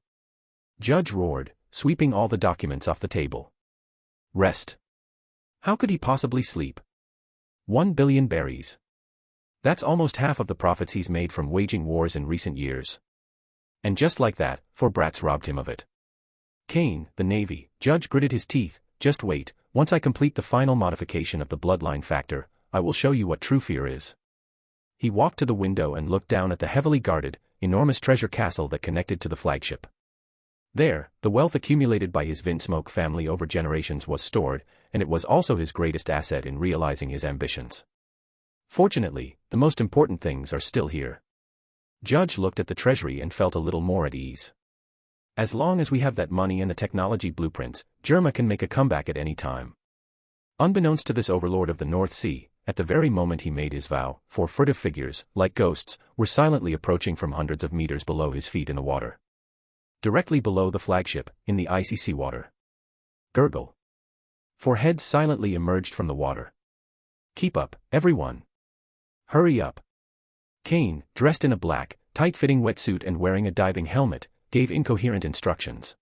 Judge roared, sweeping all the documents off the table. Rest. How could he possibly sleep? 1 billion berries. That's almost half of the profits he's made from waging wars in recent years. And just like that, 4 brats robbed him of it. Kane, the Navy, Judge gritted his teeth, just wait, once I complete the final modification of the bloodline factor, I will show you what true fear is. He walked to the window and looked down at the heavily guarded, enormous treasure castle that connected to the flagship. There, the wealth accumulated by his Vinsmoke family over generations was stored, and it was also his greatest asset in realizing his ambitions. Fortunately, the most important things are still here. Judge looked at the treasury and felt a little more at ease. As long as we have that money and the technology blueprints, Germa can make a comeback at any time. Unbeknownst to this overlord of the North Sea, at the very moment he made his vow, 4 furtive figures, like ghosts, were silently approaching from hundreds of meters below his feet in the water. Directly below the flagship, in the icy seawater. Gurgle. 4 heads silently emerged from the water. Keep up, everyone. Hurry up. Kane, dressed in a black, tight-fitting wetsuit and wearing a diving helmet, gave incoherent instructions.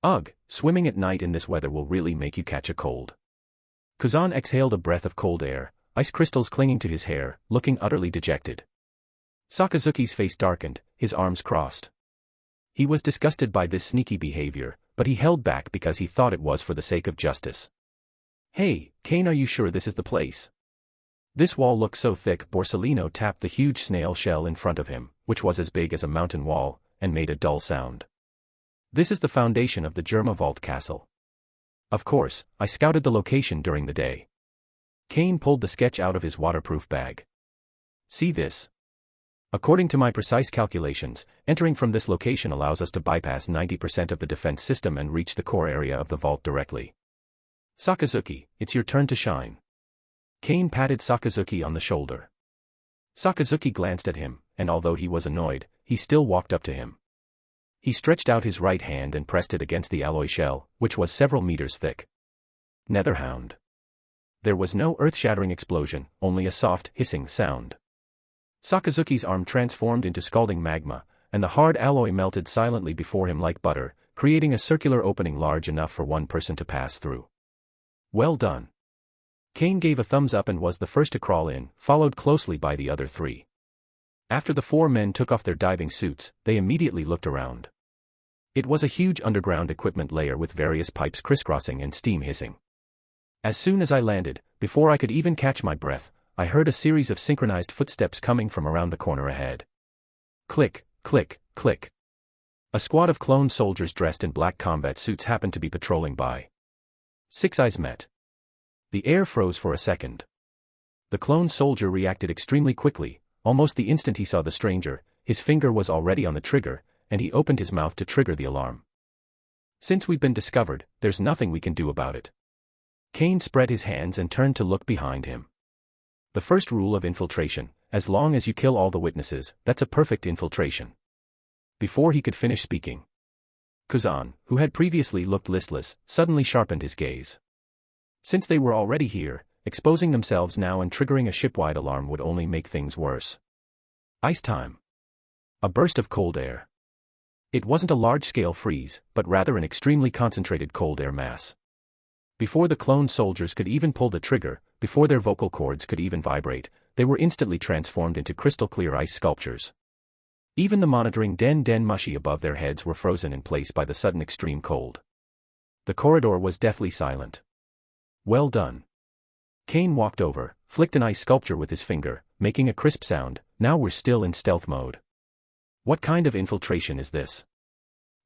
Ugh, swimming at night in this weather will really make you catch a cold. Kuzan exhaled a breath of cold air, ice crystals clinging to his hair, looking utterly dejected. Sakazuki's face darkened, his arms crossed. He was disgusted by this sneaky behavior, but he held back because he thought it was for the sake of justice. Hey, Kane, are you sure this is the place? This wall looks so thick. Borsalino tapped the huge snail shell in front of him, which was as big as a mountain wall, and made a dull sound. This is the foundation of the Germa Vault Castle. Of course, I scouted the location during the day. Kane pulled the sketch out of his waterproof bag. See this? According to my precise calculations, entering from this location allows us to bypass 90% of the defense system and reach the core area of the vault directly. Sakazuki, it's your turn to shine. Kane patted Sakazuki on the shoulder. Sakazuki glanced at him, and although he was annoyed, he still walked up to him. He stretched out his right hand and pressed it against the alloy shell, which was several meters thick. Netherhound. There was no earth-shattering explosion, only a soft, hissing sound. Sakazuki's arm transformed into scalding magma, and the hard alloy melted silently before him like butter, creating a circular opening large enough for one person to pass through. Well done. Kane gave a thumbs up and was the first to crawl in, followed closely by the other 3. After the 4 men took off their diving suits, they immediately looked around. It was a huge underground equipment layer with various pipes crisscrossing and steam hissing. As soon as I landed, before I could even catch my breath, I heard a series of synchronized footsteps coming from around the corner ahead. Click, click, click. A squad of clone soldiers dressed in black combat suits happened to be patrolling by. 6 eyes met. The air froze for a second. The clone soldier reacted extremely quickly. Almost the instant he saw the stranger, his finger was already on the trigger, and he opened his mouth to trigger the alarm. Since we've been discovered, there's nothing we can do about it. Kane spread his hands and turned to look behind him. The first rule of infiltration: as long as you kill all the witnesses, that's a perfect infiltration. Before he could finish speaking, Kuzan, who had previously looked listless, suddenly sharpened his gaze. Since they were already here, exposing themselves now and triggering a shipwide alarm would only make things worse. Ice time. A burst of cold air. It wasn't a large-scale freeze, but rather an extremely concentrated cold air mass. Before the clone soldiers could even pull the trigger, before their vocal cords could even vibrate, they were instantly transformed into crystal-clear ice sculptures. Even the monitoring den mushi above their heads were frozen in place by the sudden extreme cold. The corridor was deathly silent. Well done. Kane walked over, flicked an ice sculpture with his finger, making a crisp sound. Now we're still in stealth mode. What kind of infiltration is this?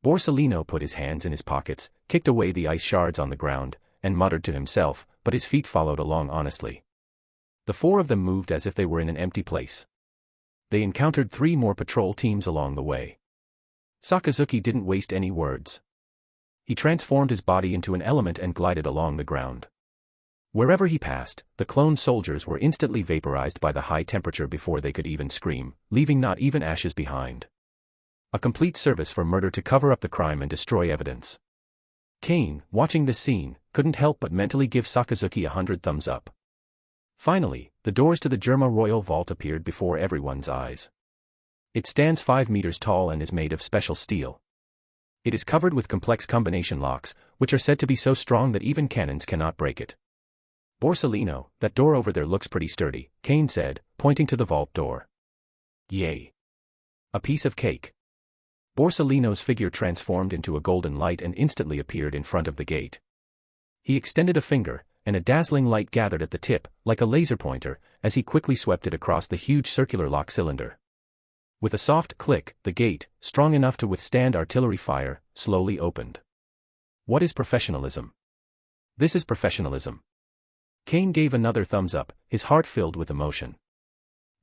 Borsalino put his hands in his pockets, kicked away the ice shards on the ground, and muttered to himself, but his feet followed along honestly. The four of them moved as if they were in an empty place. They encountered 3 more patrol teams along the way. Sakazuki didn't waste any words. He transformed his body into an element and glided along the ground. Wherever he passed, the clone soldiers were instantly vaporized by the high temperature before they could even scream, leaving not even ashes behind. A complete service for murder to cover up the crime and destroy evidence. Kane, watching this scene, couldn't help but mentally give Sakazuki 100 thumbs up. Finally, the doors to the Germa Royal Vault appeared before everyone's eyes. It stands 5 meters tall and is made of special steel. It is covered with complex combination locks, which are said to be so strong that even cannons cannot break it. Borsalino, that door over there looks pretty sturdy, Kane said, pointing to the vault door. Yay. A piece of cake. Borsalino's figure transformed into a golden light and instantly appeared in front of the gate. He extended a finger, and a dazzling light gathered at the tip, like a laser pointer, as he quickly swept it across the huge circular lock cylinder. With a soft click, the gate, strong enough to withstand artillery fire, slowly opened. What is professionalism? This is professionalism. Kane gave another thumbs up, his heart filled with emotion.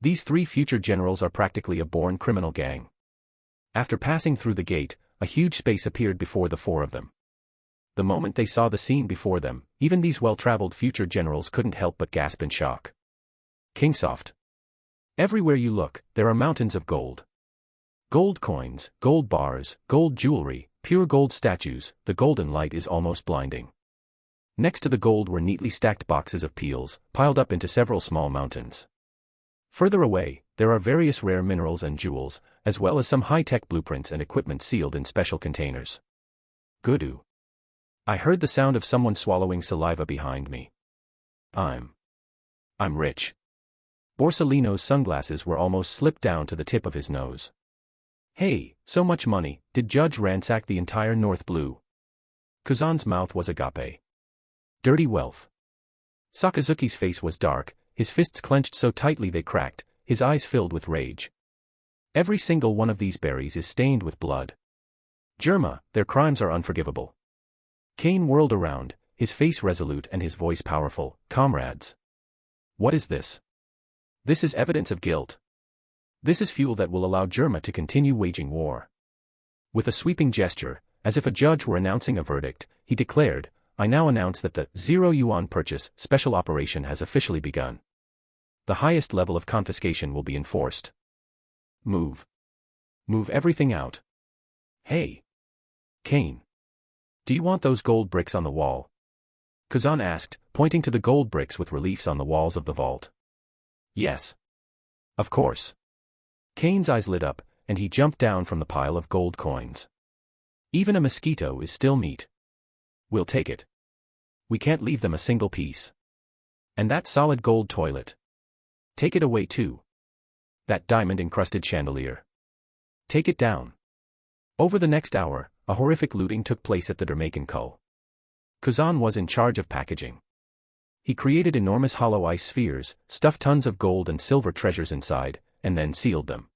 These 3 future generals are practically a born criminal gang. After passing through the gate, a huge space appeared before the 4 of them. The moment they saw the scene before them, even these well-traveled future generals couldn't help but gasp in shock. Kingsoft. Everywhere you look, there are mountains of gold. Gold coins, gold bars, gold jewelry, pure gold statues. The golden light is almost blinding. Next to the gold were neatly stacked boxes of peels, piled up into several small mountains. Further away, there are various rare minerals and jewels, as well as some high-tech blueprints and equipment sealed in special containers. Goodoo. I heard the sound of someone swallowing saliva behind me. I'm rich. Borsalino's sunglasses were almost slipped down to the tip of his nose. Hey, so much money, did Judge ransack the entire North Blue? Kuzan's mouth was agape. Dirty wealth. Sakazuki's face was dark, his fists clenched so tightly they cracked, his eyes filled with rage. Every single one of these berries is stained with blood. Germa, their crimes are unforgivable. Kane whirled around, his face resolute and his voice powerful. Comrades. What is this? This is evidence of guilt. This is fuel that will allow Germa to continue waging war. With a sweeping gesture, as if a judge were announcing a verdict, he declared, I now announce that the 0 yuan purchase special operation has officially begun. The highest level of confiscation will be enforced. Move. Move everything out. Hey. Kane. Do you want those gold bricks on the wall? Kuzan asked, pointing to the gold bricks with reliefs on the walls of the vault. Yes. Of course. Kane's eyes lit up, and he jumped down from the pile of gold coins. Even a mosquito is still meat. We'll take it. We can't leave them a single piece. And that solid gold toilet. Take it away too. That diamond-encrusted chandelier. Take it down. Over the next hour, a horrific looting took place at the Dermaken Cull. Kuzan was in charge of packaging. He created enormous hollow ice spheres, stuffed tons of gold and silver treasures inside, and then sealed them.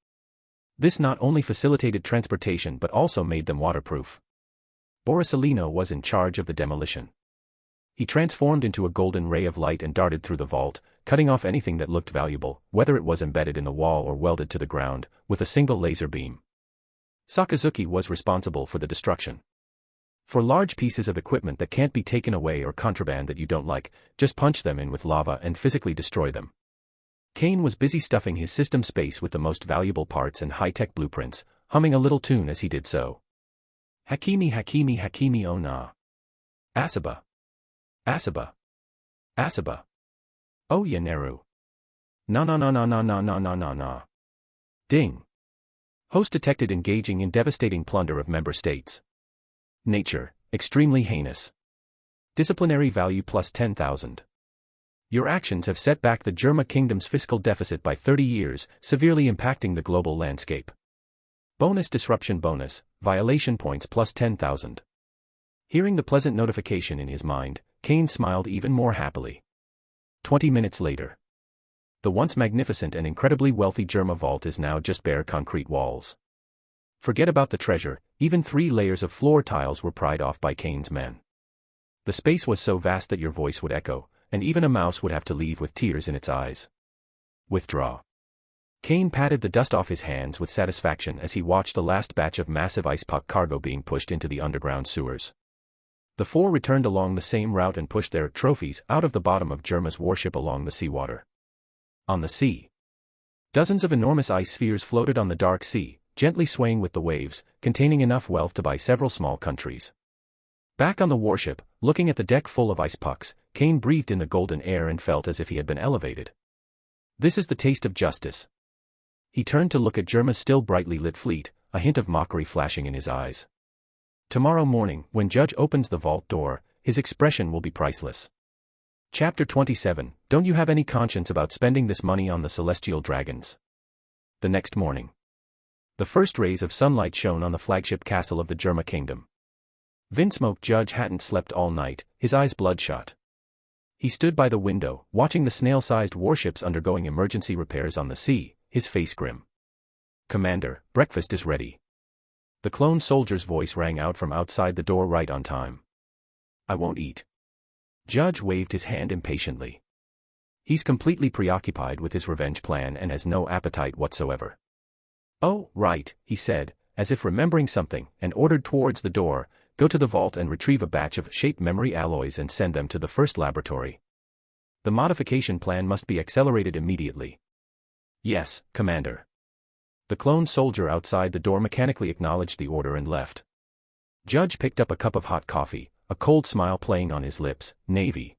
This not only facilitated transportation but also made them waterproof. Borsalino was in charge of the demolition. He transformed into a golden ray of light and darted through the vault, cutting off anything that looked valuable, whether it was embedded in the wall or welded to the ground, with a single laser beam. Sakazuki was responsible for the destruction. For large pieces of equipment that can't be taken away or contraband that you don't like, just punch them in with lava and physically destroy them. Kane was busy stuffing his system space with the most valuable parts and high-tech blueprints, humming a little tune as he did so. Hakimi Hakimi Hakimi oh nah. Asaba. Asaba. Asaba. Oh ya Neru. Na na na na na na na na na na. Ding. Host detected engaging in devastating plunder of member states. Nature, extremely heinous. Disciplinary value plus 10,000. Your actions have set back the Germa Kingdom's fiscal deficit by 30 years, severely impacting the global landscape. Bonus disruption bonus, violation points plus 10,000. Hearing the pleasant notification in his mind, Kane smiled even more happily. 20 minutes later. The once magnificent and incredibly wealthy Germa vault is now just bare concrete walls. Forget about the treasure, even 3 layers of floor tiles were pried off by Kane's men. The space was so vast that your voice would echo, and even a mouse would have to leave with tears in its eyes. Withdraw. Kane patted the dust off his hands with satisfaction as he watched the last batch of massive ice puck cargo being pushed into the underground sewers. The 4 returned along the same route and pushed their trophies out of the bottom of Germa's warship along the seawater. On the sea. Dozens of enormous ice spheres floated on the dark sea, gently swaying with the waves, containing enough wealth to buy several small countries. Back on the warship, looking at the deck full of ice pucks, Kane breathed in the golden air and felt as if he had been elevated. This is the taste of justice. He turned to look at Germa's still brightly lit fleet, a hint of mockery flashing in his eyes. Tomorrow morning, when Judge opens the vault door, his expression will be priceless. Chapter 27, Don't you have any conscience about spending this money on the celestial dragons? The next morning. The first rays of sunlight shone on the flagship castle of the Germa Kingdom. Vinsmoke Judge hadn't slept all night, his eyes bloodshot. He stood by the window, watching the snail-sized warships undergoing emergency repairs on the sea, his face grim. Commander, breakfast is ready. The clone soldier's voice rang out from outside the door right on time. I won't eat. Judge waved his hand impatiently. He's completely preoccupied with his revenge plan and has no appetite whatsoever. Oh, right, he said, as if remembering something, and ordered towards the door, go to the vault and retrieve a batch of shaped memory alloys and send them to the first laboratory. The modification plan must be accelerated immediately. Yes, Commander. The clone soldier outside the door mechanically acknowledged the order and left. Judge picked up a cup of hot coffee, a cold smile playing on his lips. Navy.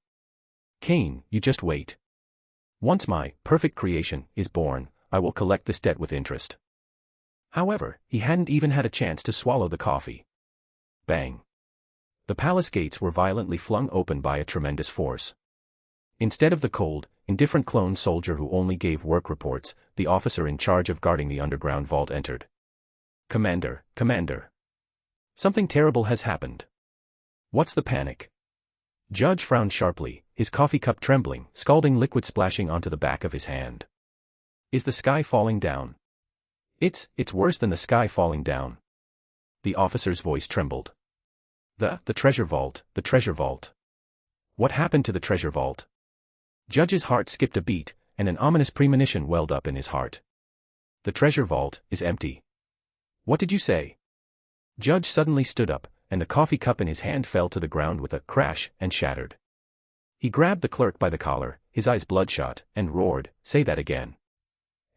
Kane, you just wait. Once my perfect creation is born, I will collect this debt with interest. However, he hadn't even had a chance to swallow the coffee. Bang. The palace gates were violently flung open by a tremendous force. Instead of the cold, indifferent clone soldier who only gave work reports, the officer in charge of guarding the underground vault entered. Commander, Commander. Something terrible has happened. What's the panic? Judge frowned sharply, his coffee cup trembling, scalding liquid splashing onto the back of his hand. Is the sky falling down? It's worse than the sky falling down. The officer's voice trembled. The treasure vault, the treasure vault. What happened to the treasure vault? Judge's heart skipped a beat, and an ominous premonition welled up in his heart. The treasure vault is empty. What did you say? Judge suddenly stood up, and the coffee cup in his hand fell to the ground with a crash and shattered. He grabbed the clerk by the collar, his eyes bloodshot, and roared, "Say that again."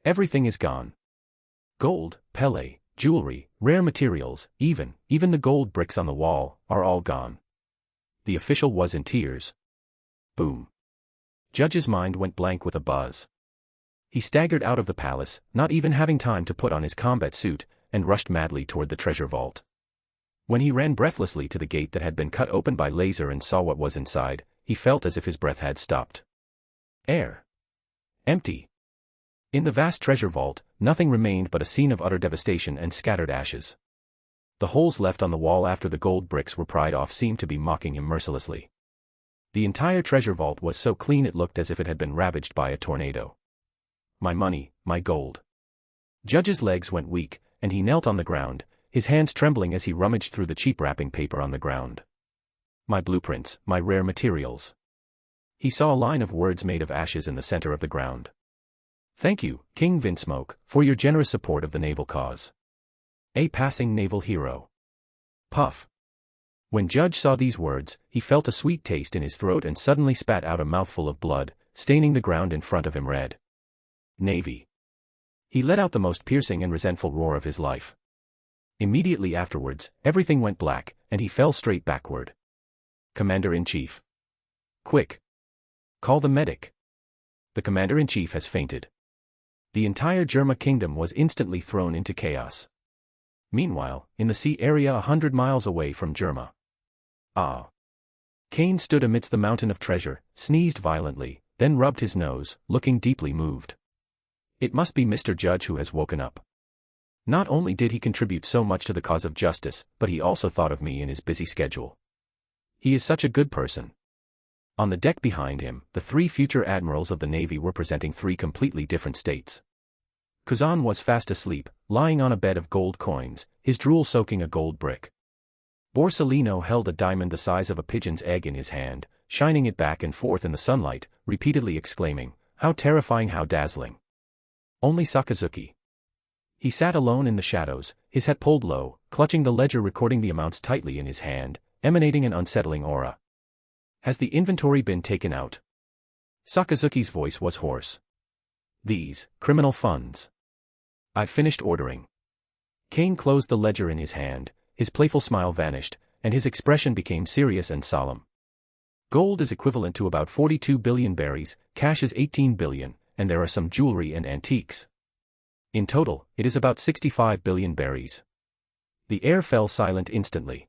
Everything is gone. Gold, Pele, jewelry, rare materials, even the gold bricks on the wall, are all gone. The official was in tears. Boom. Judge's mind went blank with a buzz. He staggered out of the palace, not even having time to put on his combat suit, and rushed madly toward the treasure vault. When he ran breathlessly to the gate that had been cut open by laser and saw what was inside, he felt as if his breath had stopped. Air. Empty. In the vast treasure vault, nothing remained but a scene of utter devastation and scattered ashes. The holes left on the wall after the gold bricks were pried off seemed to be mocking him mercilessly. The entire treasure vault was so clean it looked as if it had been ravaged by a tornado. My money, my gold. Judge's legs went weak, and he knelt on the ground, his hands trembling as he rummaged through the cheap wrapping paper on the ground. My blueprints, my rare materials. He saw a line of words made of ashes in the center of the ground. Thank you, King Vinsmoke, for your generous support of the naval cause. A passing naval hero. Puff. When Judge saw these words, he felt a sweet taste in his throat and suddenly spat out a mouthful of blood, staining the ground in front of him red. Navy. He let out the most piercing and resentful roar of his life. Immediately afterwards, everything went black, and he fell straight backward. Commander-in-Chief. Quick. Call the medic. The Commander-in-Chief has fainted. The entire Germa kingdom was instantly thrown into chaos. Meanwhile, in the sea area 100 miles away from Germa. Kane stood amidst the mountain of treasure, sneezed violently, then rubbed his nose, looking deeply moved. It must be Mr. Judge who has woken up. Not only did he contribute so much to the cause of justice, but he also thought of me in his busy schedule. He is such a good person. On the deck behind him, the 3 future admirals of the Navy were presenting 3 completely different states. Kuzan was fast asleep, lying on a bed of gold coins, his drool soaking a gold brick. Borsalino held a diamond the size of a pigeon's egg in his hand, shining it back and forth in the sunlight, repeatedly exclaiming, "How terrifying, how dazzling." Only Sakazuki. He sat alone in the shadows, his head pulled low, clutching the ledger recording the amounts tightly in his hand, emanating an unsettling aura. "Has the inventory been taken out?" Sakazuki's voice was hoarse. "These criminal funds. I've finished ordering." Kane closed the ledger in his hand, his playful smile vanished, and his expression became serious and solemn. "Gold is equivalent to about 42 billion berries, cash is 18 billion, and there are some jewelry and antiques. In total, it is about 65 billion berries." The air fell silent instantly.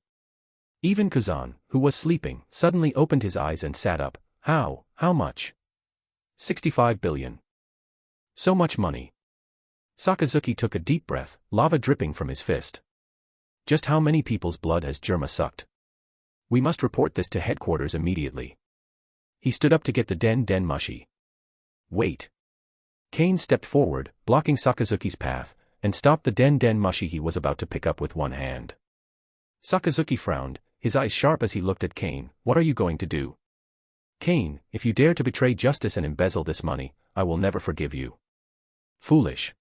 Even Kuzan, who was sleeping, suddenly opened his eyes and sat up. How much?" 65 billion. So much money." Sakazuki took a deep breath, lava dripping from his fist. "Just how many people's blood has Germa sucked? We must report this to headquarters immediately." He stood up to get the den mushi. "Wait." Kane stepped forward, blocking Sakazuki's path, and stopped the den mushi he was about to pick up with one hand. Sakazuki frowned, his eyes sharp as he looked at Kane. "What are you going to do?" "Kane, if you dare to betray justice and embezzle this money, I will never forgive you." "Foolish."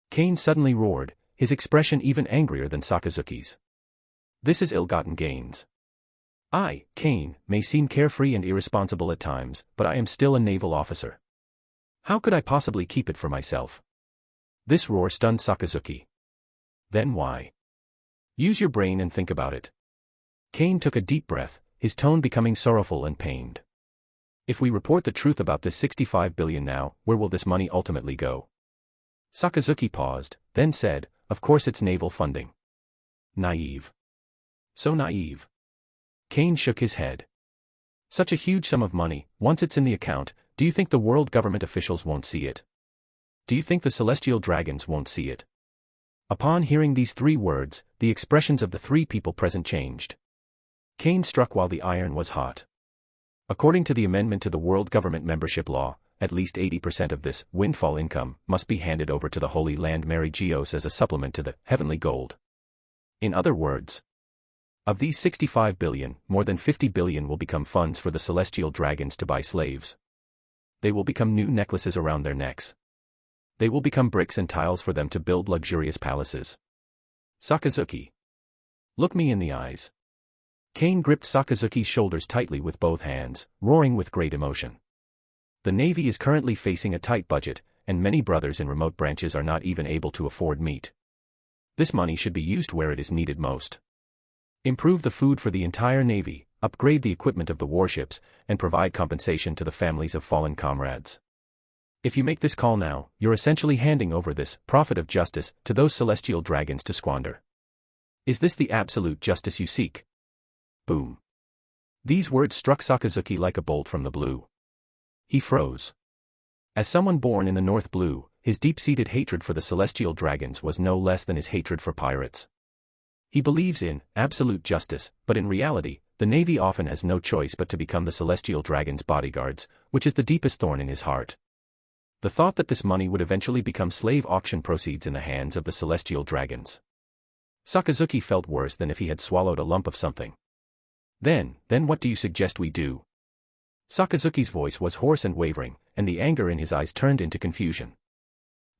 Kane suddenly roared, his expression even angrier than Sakazuki's. "This is ill-gotten gains. I, Kane, may seem carefree and irresponsible at times, but I am still a naval officer. How could I possibly keep it for myself?" This roar stunned Sakazuki. "Then why? Use your brain and think about it." Kane took a deep breath, his tone becoming sorrowful and pained. "If we report the truth about this 65 billion now, where will this money ultimately go?" Sakazuki paused, then said, "Of course it's naval funding." "Naive. So naive." Kane shook his head. "Such a huge sum of money, once it's in the account, do you think the world government officials won't see it? Do you think the celestial dragons won't see it?" Upon hearing these 3 words, the expressions of the 3 people present changed. Kane struck while the iron was hot. According to the amendment to the World Government Membership Law, at least 80% of this windfall income must be handed over to the Holy Land Mary Geos as a supplement to the heavenly gold. In other words, of these 65 billion, more than 50 billion will become funds for the celestial dragons to buy slaves. They will become new necklaces around their necks. They will become bricks and tiles for them to build luxurious palaces. Sakazuki. Look me in the eyes. Kane gripped Sakazuki's shoulders tightly with both hands, roaring with great emotion. The Navy is currently facing a tight budget, and many brothers in remote branches are not even able to afford meat. This money should be used where it is needed most. Improve the food for the entire Navy, upgrade the equipment of the warships, and provide compensation to the families of fallen comrades. If you make this call now, you're essentially handing over this profit of justice to those celestial dragons to squander. Is this the absolute justice you seek? Boom. These words struck Sakazuki like a bolt from the blue. He froze. As someone born in the North Blue, his deep-seated hatred for the celestial dragons was no less than his hatred for pirates. He believes in absolute justice, but in reality, the Navy often has no choice but to become the celestial dragons' bodyguards, which is the deepest thorn in his heart. The thought that this money would eventually become slave auction proceeds in the hands of the celestial dragons. Sakazuki felt worse than if he had swallowed a lump of something. Then what do you suggest we do? Sakazuki's voice was hoarse and wavering, and the anger in his eyes turned into confusion.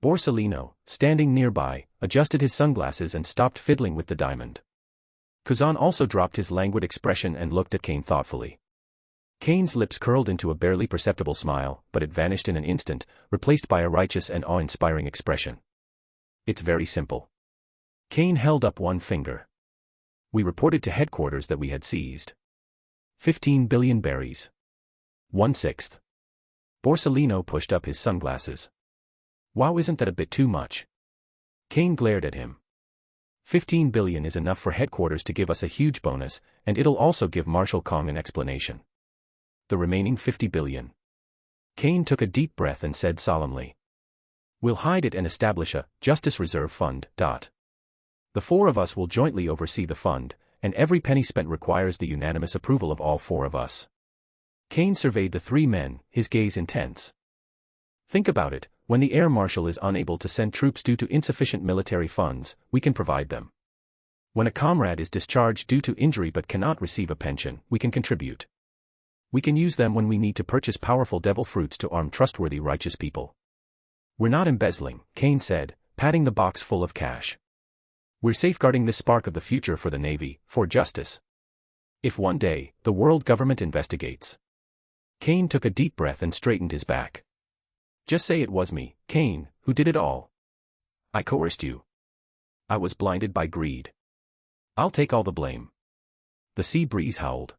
Borsalino, standing nearby, adjusted his sunglasses and stopped fiddling with the diamond. Kuzan also dropped his languid expression and looked at Kane thoughtfully. Kane's lips curled into a barely perceptible smile, but it vanished in an instant, replaced by a righteous and awe-inspiring expression. It's very simple. Kane held up one finger. We reported to headquarters that we had seized 15 billion berries. 1/6. Borsalino pushed up his sunglasses. Wow, isn't that a bit too much? Kane glared at him. 15 billion is enough for headquarters to give us a huge bonus, and it'll also give Marshal Kong an explanation. The remaining 50 billion. Kane took a deep breath and said solemnly. We'll hide it and establish a Justice Reserve Fund. The four of us will jointly oversee the fund, and every penny spent requires the unanimous approval of all four of us. Kane surveyed the three men, his gaze intense. Think about it, when the Air Marshal is unable to send troops due to insufficient military funds, we can provide them. When a comrade is discharged due to injury but cannot receive a pension, we can contribute. We can use them when we need to purchase powerful devil fruits to arm trustworthy righteous people. We're not embezzling, Kane said, patting the box full of cash. We're safeguarding this spark of the future for the Navy, for justice. If one day, the world government investigates. Kane took a deep breath and straightened his back. Just say it was me, Kane, who did it all. I coerced you. I was blinded by greed. I'll take all the blame. The sea breeze howled.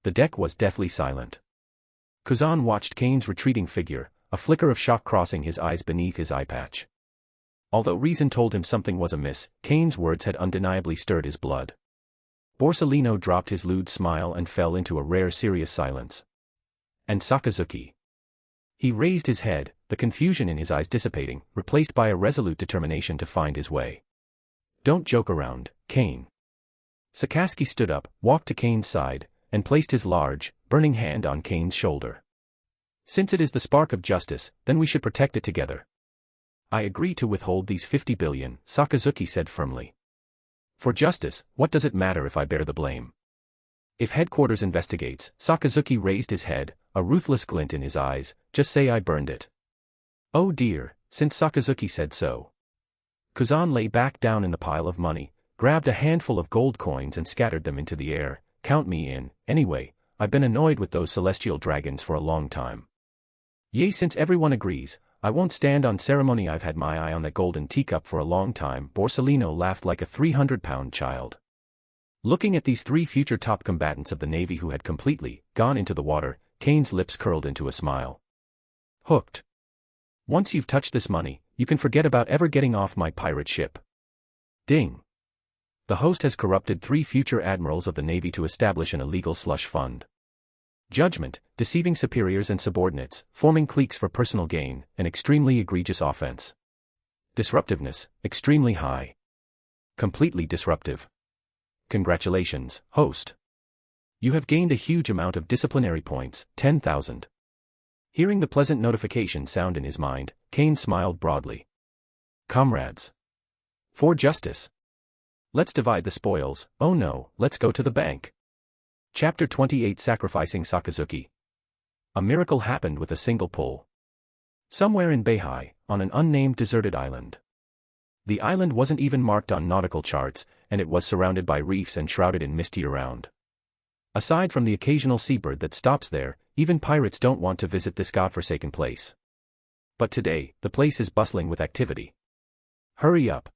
The deck was deathly silent. Kuzan watched Kane's retreating figure, a flicker of shock crossing his eyes beneath his eye patch. Although reason told him something was amiss, Kane's words had undeniably stirred his blood. Borsalino dropped his lewd smile and fell into a rare serious silence. And Sakazuki. He raised his head, the confusion in his eyes dissipating, replaced by a resolute determination to find his way. Don't joke around, Kane. Sakazuki stood up, walked to Kane's side, and placed his large, burning hand on Kane's shoulder. Since it is the spark of justice, then we should protect it together. I agree to withhold these 50 billion, Sakazuki said firmly. For justice, what does it matter if I bear the blame? If headquarters investigates, Sakazuki raised his head, a ruthless glint in his eyes, just say I burned it. Oh dear, since Sakazuki said so. Kuzan lay back down in the pile of money, grabbed a handful of gold coins and scattered them into the air. Count me in, anyway, I've been annoyed with those celestial dragons for a long time. Yea, since everyone agrees, I won't stand on ceremony. I've had my eye on that golden teacup for a long time. Borsalino laughed like a 300-pound child. Looking at these three future top combatants of the Navy who had completely gone into the water, Kane's lips curled into a smile. Hooked. Once you've touched this money, you can forget about ever getting off my pirate ship. Ding. The host has corrupted three future admirals of the Navy to establish an illegal slush fund. Judgment, deceiving superiors and subordinates, forming cliques for personal gain, an extremely egregious offense. Disruptiveness, extremely high. Completely disruptive. Congratulations, host. You have gained a huge amount of disciplinary points, 10,000. Hearing the pleasant notification sound in his mind, Kane smiled broadly. Comrades. For justice. Let's divide the spoils. Oh no, let's go to the bank. Chapter 28 Sacrificing Sakazuki. A miracle happened with a single pull. Somewhere in Beihai, on an unnamed deserted island. The island wasn't even marked on nautical charts, and it was surrounded by reefs and shrouded in mist year-round. Aside from the occasional seabird that stops there, even pirates don't want to visit this godforsaken place. But today, the place is bustling with activity. Hurry up.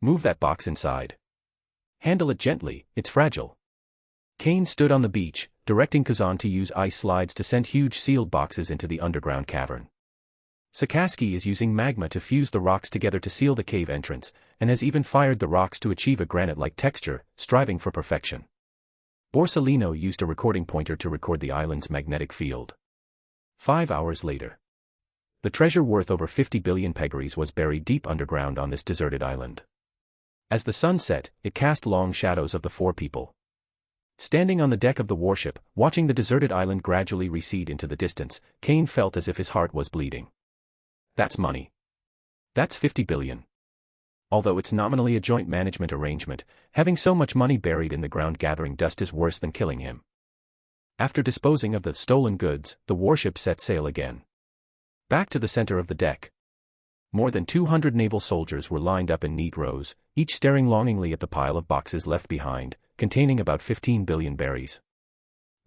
Move that box inside. Handle it gently, it's fragile. Kane stood on the beach, directing Kuzan to use ice slides to send huge sealed boxes into the underground cavern. Sakazuki is using magma to fuse the rocks together to seal the cave entrance, and has even fired the rocks to achieve a granite-like texture, striving for perfection. Borsalino used a recording pointer to record the island's magnetic field. 5 hours later. The treasure worth over 50 billion pegaries was buried deep underground on this deserted island. As the sun set, it cast long shadows of the four people. Standing on the deck of the warship, watching the deserted island gradually recede into the distance, Kane felt as if his heart was bleeding. That's money. That's 50 billion. Although it's nominally a joint management arrangement, having so much money buried in the ground gathering dust is worse than killing him. After disposing of the stolen goods, the warship set sail again. Back to the center of the deck. More than 200 naval soldiers were lined up in neat rows, each staring longingly at the pile of boxes left behind, containing about 15 billion berries.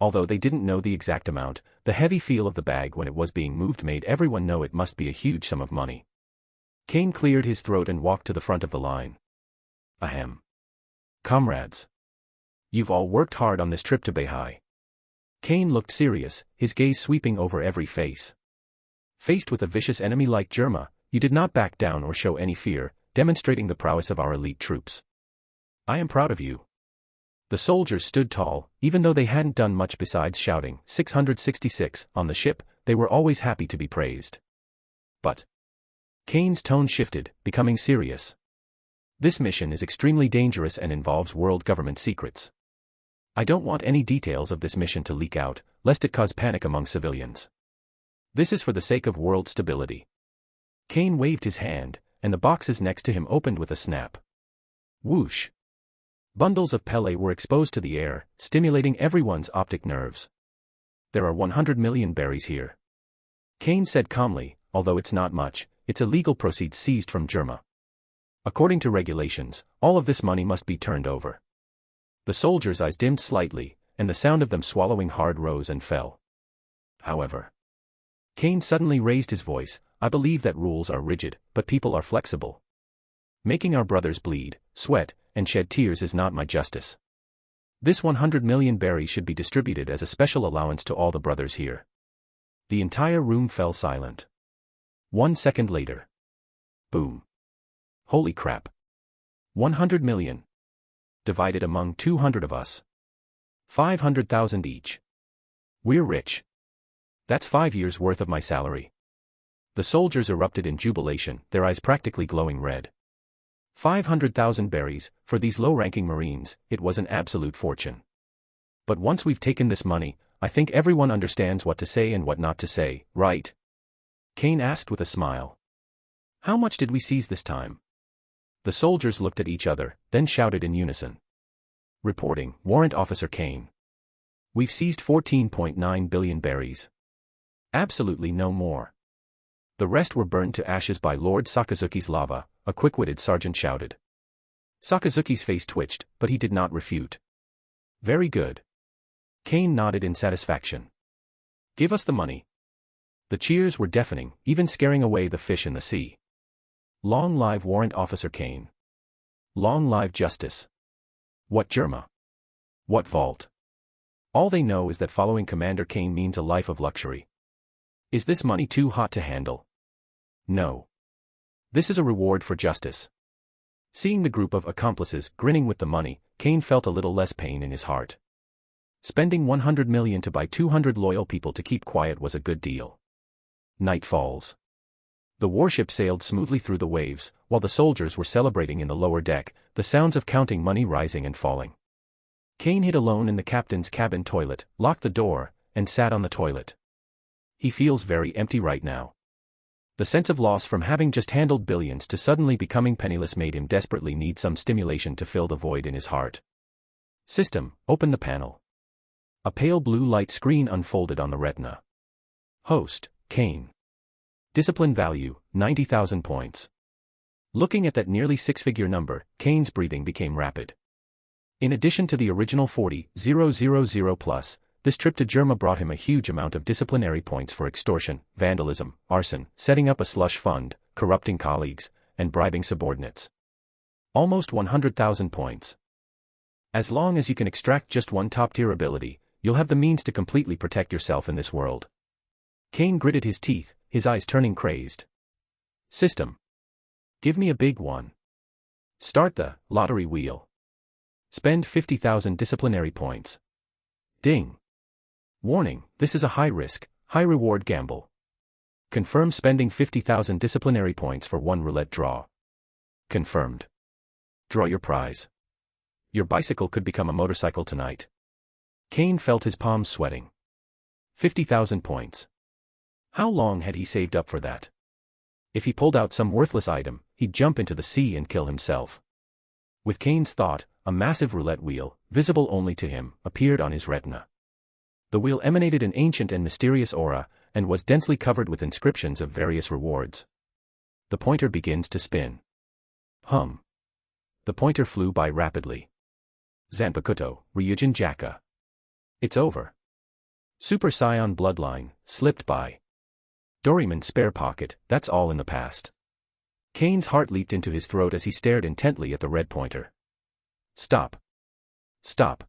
Although they didn't know the exact amount, the heavy feel of the bag when it was being moved made everyone know it must be a huge sum of money. Kane cleared his throat and walked to the front of the line. Ahem. Comrades. You've all worked hard on this trip to Beihai. Kane looked serious, his gaze sweeping over every face. Faced with a vicious enemy like Germa, you did not back down or show any fear, demonstrating the prowess of our elite troops. I am proud of you. The soldiers stood tall, even though they hadn't done much besides shouting 666 on the ship. They were always happy to be praised. But Kane's tone shifted, becoming serious. This mission is extremely dangerous and involves world government secrets. I don't want any details of this mission to leak out, lest it cause panic among civilians. This is for the sake of world stability. Kane waved his hand, and the boxes next to him opened with a snap. Whoosh! Bundles of Pele were exposed to the air, stimulating everyone's optic nerves. There are 100 million berries here. Kane said calmly, although it's not much, it's illegal proceeds seized from Germa. According to regulations, all of this money must be turned over. The soldiers' eyes dimmed slightly, and the sound of them swallowing hard rose and fell. However, Kane suddenly raised his voice. I believe that rules are rigid, but people are flexible. Making our brothers bleed, sweat, and shed tears is not my justice. This 100 million berries should be distributed as a special allowance to all the brothers here. The entire room fell silent. 1 second later. Boom. Holy crap. 100 million. Divided among 200 of us. 500,000 each. We're rich. That's 5 years' worth of my salary. The soldiers erupted in jubilation, their eyes practically glowing red. 500,000 berries, for these low-ranking Marines, it was an absolute fortune. But once we've taken this money, I think everyone understands what to say and what not to say, right? Kane asked with a smile. How much did we seize this time? The soldiers looked at each other, then shouted in unison. Reporting, Warrant Officer Kane. We've seized 14.9 billion berries. Absolutely no more. The rest were burned to ashes by Lord Sakazuki's lava, a quick-witted sergeant shouted. Sakazuki's face twitched, but he did not refute. Very good. Kane nodded in satisfaction. Give us the money. The cheers were deafening, even scaring away the fish in the sea. Long live Warrant Officer Kane. Long live justice. What Germa? What vault? All they know is that following Commander Kane means a life of luxury. Is this money too hot to handle? No. This is a reward for justice. Seeing the group of accomplices grinning with the money, Kane felt a little less pain in his heart. Spending 100 million to buy 200 loyal people to keep quiet was a good deal. Night falls. The warship sailed smoothly through the waves, while the soldiers were celebrating in the lower deck, the sounds of counting money rising and falling. Kane hid alone in the captain's cabin toilet, locked the door, and sat on the toilet. He feels very empty right now. The sense of loss from having just handled billions to suddenly becoming penniless made him desperately need some stimulation to fill the void in his heart. System, open the panel. A pale blue light screen unfolded on the retina. Host, Kane. Discipline value, 90,000 points. Looking at that nearly six-figure number, Kane's breathing became rapid. In addition to the original 40,000 plus, this trip to Germa brought him a huge amount of disciplinary points for extortion, vandalism, arson, setting up a slush fund, corrupting colleagues, and bribing subordinates. Almost 100,000 points. As long as you can extract just one top-tier ability, you'll have the means to completely protect yourself in this world. Kane gritted his teeth, his eyes turning crazed. System. Give me a big one. Start the lottery wheel. Spend 50,000 disciplinary points. Ding. Warning, this is a high-risk, high-reward gamble. Confirm spending 50,000 disciplinary points for one roulette draw. Confirmed. Draw your prize. Your bicycle could become a motorcycle tonight. Kane felt his palms sweating. 50,000 points. How long had he saved up for that? If he pulled out some worthless item, he'd jump into the sea and kill himself. With Kane's thought, a massive roulette wheel, visible only to him, appeared on his retina. The wheel emanated an ancient and mysterious aura, and was densely covered with inscriptions of various rewards. The pointer begins to spin. Hum. The pointer flew by rapidly. Zanpakuto, Ryujin Jaka. It's over. Super Saiyan bloodline, slipped by. Doraemon spare pocket, that's all in the past. Kane's heart leaped into his throat as he stared intently at the red pointer. Stop. Stop.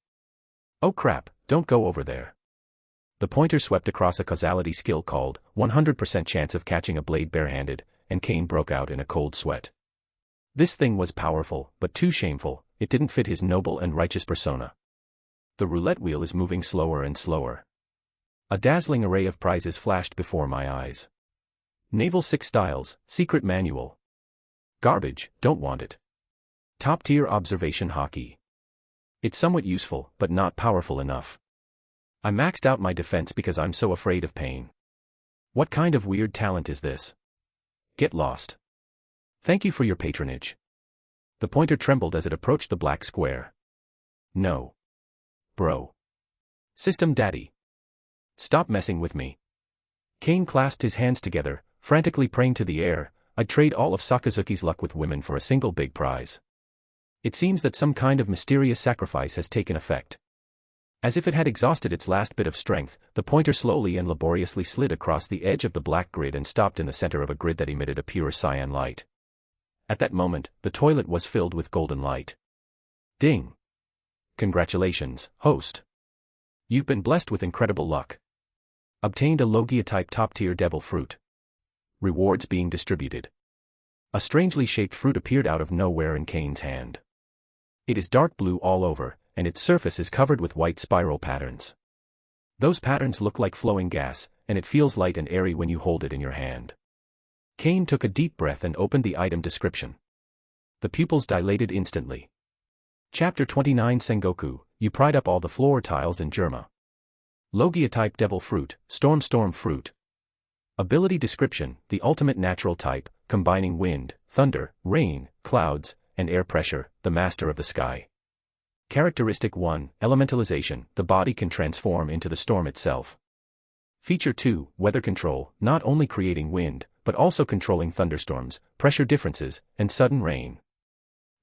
Oh crap, don't go over there. The pointer swept across a causality skill called 100% chance of catching a blade barehanded, and Kane broke out in a cold sweat. This thing was powerful, but too shameful, it didn't fit his noble and righteous persona. The roulette wheel is moving slower and slower. A dazzling array of prizes flashed before my eyes. Naval 6 styles, secret manual. Garbage, don't want it. Top-tier observation hockey. It's somewhat useful, but not powerful enough. I maxed out my defense because I'm so afraid of pain. What kind of weird talent is this? Get lost. Thank you for your patronage. The pointer trembled as it approached the black square. No. Bro. System daddy. Stop messing with me. Kane clasped his hands together, frantically praying to the air, I'd trade all of Sakazuki's luck with women for a single big prize. It seems that some kind of mysterious sacrifice has taken effect. As if it had exhausted its last bit of strength, the pointer slowly and laboriously slid across the edge of the black grid and stopped in the center of a grid that emitted a pure cyan light. At that moment, the toilet was filled with golden light. Ding! Congratulations, host. You've been blessed with incredible luck. Obtained a Logia-type top-tier devil fruit. Rewards being distributed. A strangely shaped fruit appeared out of nowhere in Kane's hand. It is dark blue all over, and its surface is covered with white spiral patterns. Those patterns look like flowing gas, and it feels light and airy when you hold it in your hand. Kane took a deep breath and opened the item description. The pupils dilated instantly. Chapter 29 Sengoku, you pried up all the floor tiles in Germa. Logia-type devil fruit, storm fruit. Ability description, the ultimate natural type, combining wind, thunder, rain, clouds, and air pressure, the master of the sky. Characteristic 1, elementalization, the body can transform into the storm itself. Feature 2, weather control, not only creating wind, but also controlling thunderstorms, pressure differences, and sudden rain.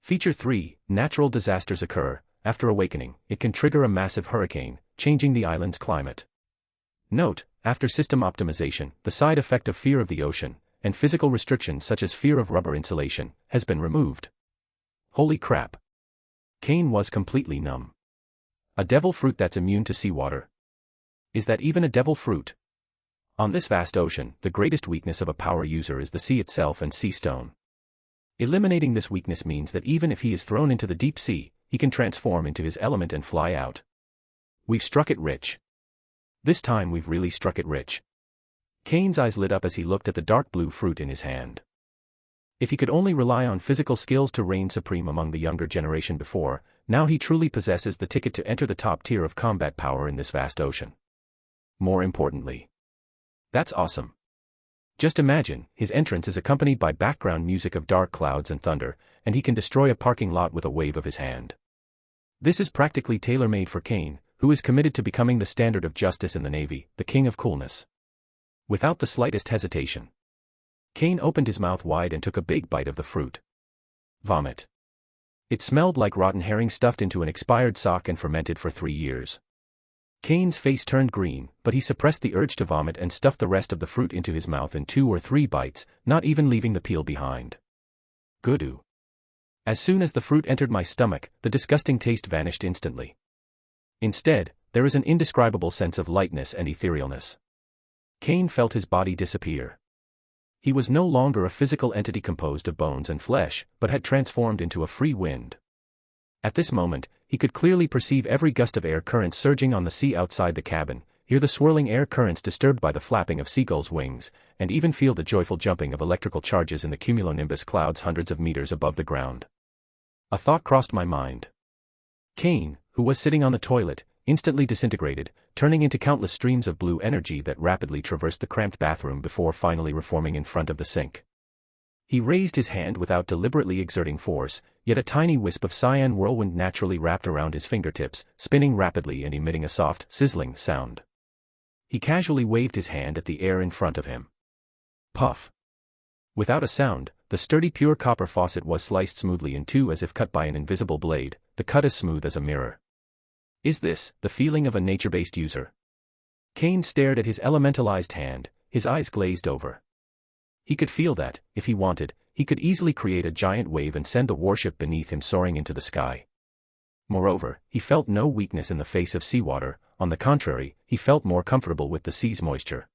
Feature 3, natural disasters occur, after awakening, it can trigger a massive hurricane, changing the island's climate. Note, after system optimization, the side effect of fear of the ocean, and physical restrictions such as fear of rubber insulation, has been removed. Holy crap. Kane was completely numb. A devil fruit that's immune to seawater. Is that even a devil fruit? On this vast ocean, the greatest weakness of a power user is the sea itself and sea stone. Eliminating this weakness means that even if he is thrown into the deep sea, he can transform into his element and fly out. We've struck it rich. This time we've really struck it rich. Kane's eyes lit up as he looked at the dark blue fruit in his hand. If he could only rely on physical skills to reign supreme among the younger generation before, now he truly possesses the ticket to enter the top tier of combat power in this vast ocean. More importantly. That's awesome. Just imagine, his entrance is accompanied by background music of dark clouds and thunder, and he can destroy a parking lot with a wave of his hand. This is practically tailor-made for Kane, who is committed to becoming the standard of justice in the Navy, the king of coolness. Without the slightest hesitation, Kane opened his mouth wide and took a big bite of the fruit. Vomit. It smelled like rotten herring stuffed into an expired sock and fermented for 3 years. Kane's face turned green, but he suppressed the urge to vomit and stuffed the rest of the fruit into his mouth in 2 or 3 bites, not even leaving the peel behind. Goodoo. As soon as the fruit entered my stomach, the disgusting taste vanished instantly. Instead, there is an indescribable sense of lightness and etherealness. Kane felt his body disappear. He was no longer a physical entity composed of bones and flesh, but had transformed into a free wind. At this moment, he could clearly perceive every gust of air currents surging on the sea outside the cabin, hear the swirling air currents disturbed by the flapping of seagulls' wings, and even feel the joyful jumping of electrical charges in the cumulonimbus clouds hundreds of meters above the ground. A thought crossed my mind. Kane, who was sitting on the toilet, instantly disintegrated, turning into countless streams of blue energy that rapidly traversed the cramped bathroom before finally reforming in front of the sink. He raised his hand without deliberately exerting force, yet a tiny wisp of cyan whirlwind naturally wrapped around his fingertips, spinning rapidly and emitting a soft, sizzling sound. He casually waved his hand at the air in front of him. Puff. Without a sound, the sturdy pure copper faucet was sliced smoothly in two as if cut by an invisible blade, the cut as smooth as a mirror. Is this the feeling of a nature-based user? Kane stared at his elementalized hand, his eyes glazed over. He could feel that, if he wanted, he could easily create a giant wave and send the warship beneath him soaring into the sky. Moreover, he felt no weakness in the face of seawater, on the contrary, he felt more comfortable with the sea's moisture.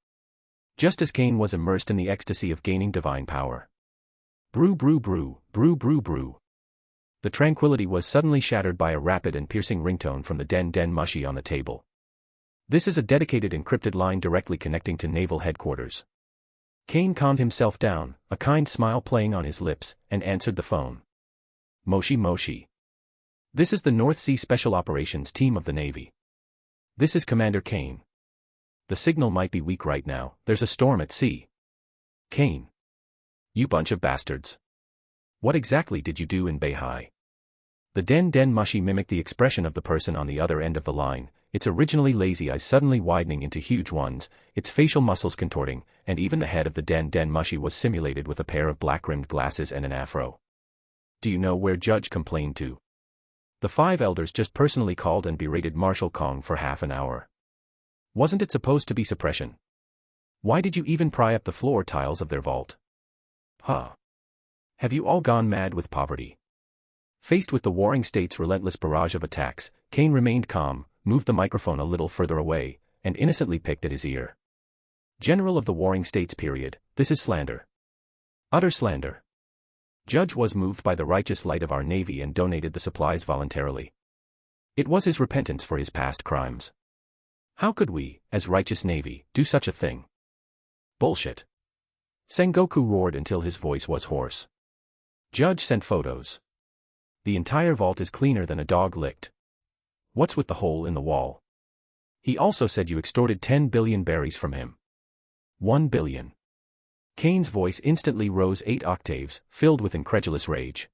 Just as Kane was immersed in the ecstasy of gaining divine power. Brew brew brew, brew brew brew. The tranquility was suddenly shattered by a rapid and piercing ringtone from the den den mushy on the table. This is a dedicated encrypted line directly connecting to naval headquarters. Kane calmed himself down, a kind smile playing on his lips, and answered the phone. Moshi Moshi. This is the North Sea Special Operations Team of the Navy. This is Commander Kane. The signal might be weak right now, there's a storm at sea. Kane. You bunch of bastards. What exactly did you do in Beihai? The den den mushy mimicked the expression of the person on the other end of the line, its originally lazy eyes suddenly widening into huge ones, its facial muscles contorting, and even the head of the den den mushy was simulated with a pair of black-rimmed glasses and an afro. Do you know where Judge complained to? The 5 elders just personally called and berated Marshal Kong for half an hour. Wasn't it supposed to be suppression? Why did you even pry up the floor tiles of their vault? Huh. Have you all gone mad with poverty? Faced with the warring state's relentless barrage of attacks, Kane remained calm, moved the microphone a little further away, and innocently picked at his ear. General of the warring states period, this is slander. Utter slander. Judge was moved by the righteous light of our navy and donated the supplies voluntarily. It was his repentance for his past crimes. How could we, as righteous navy, do such a thing? Bullshit. Sengoku roared until his voice was hoarse. Judge sent photos. The entire vault is cleaner than a dog licked. What's with the hole in the wall? He also said you extorted 10 billion berries from him. 1 billion. Kane's voice instantly rose 8 octaves, filled with incredulous rage.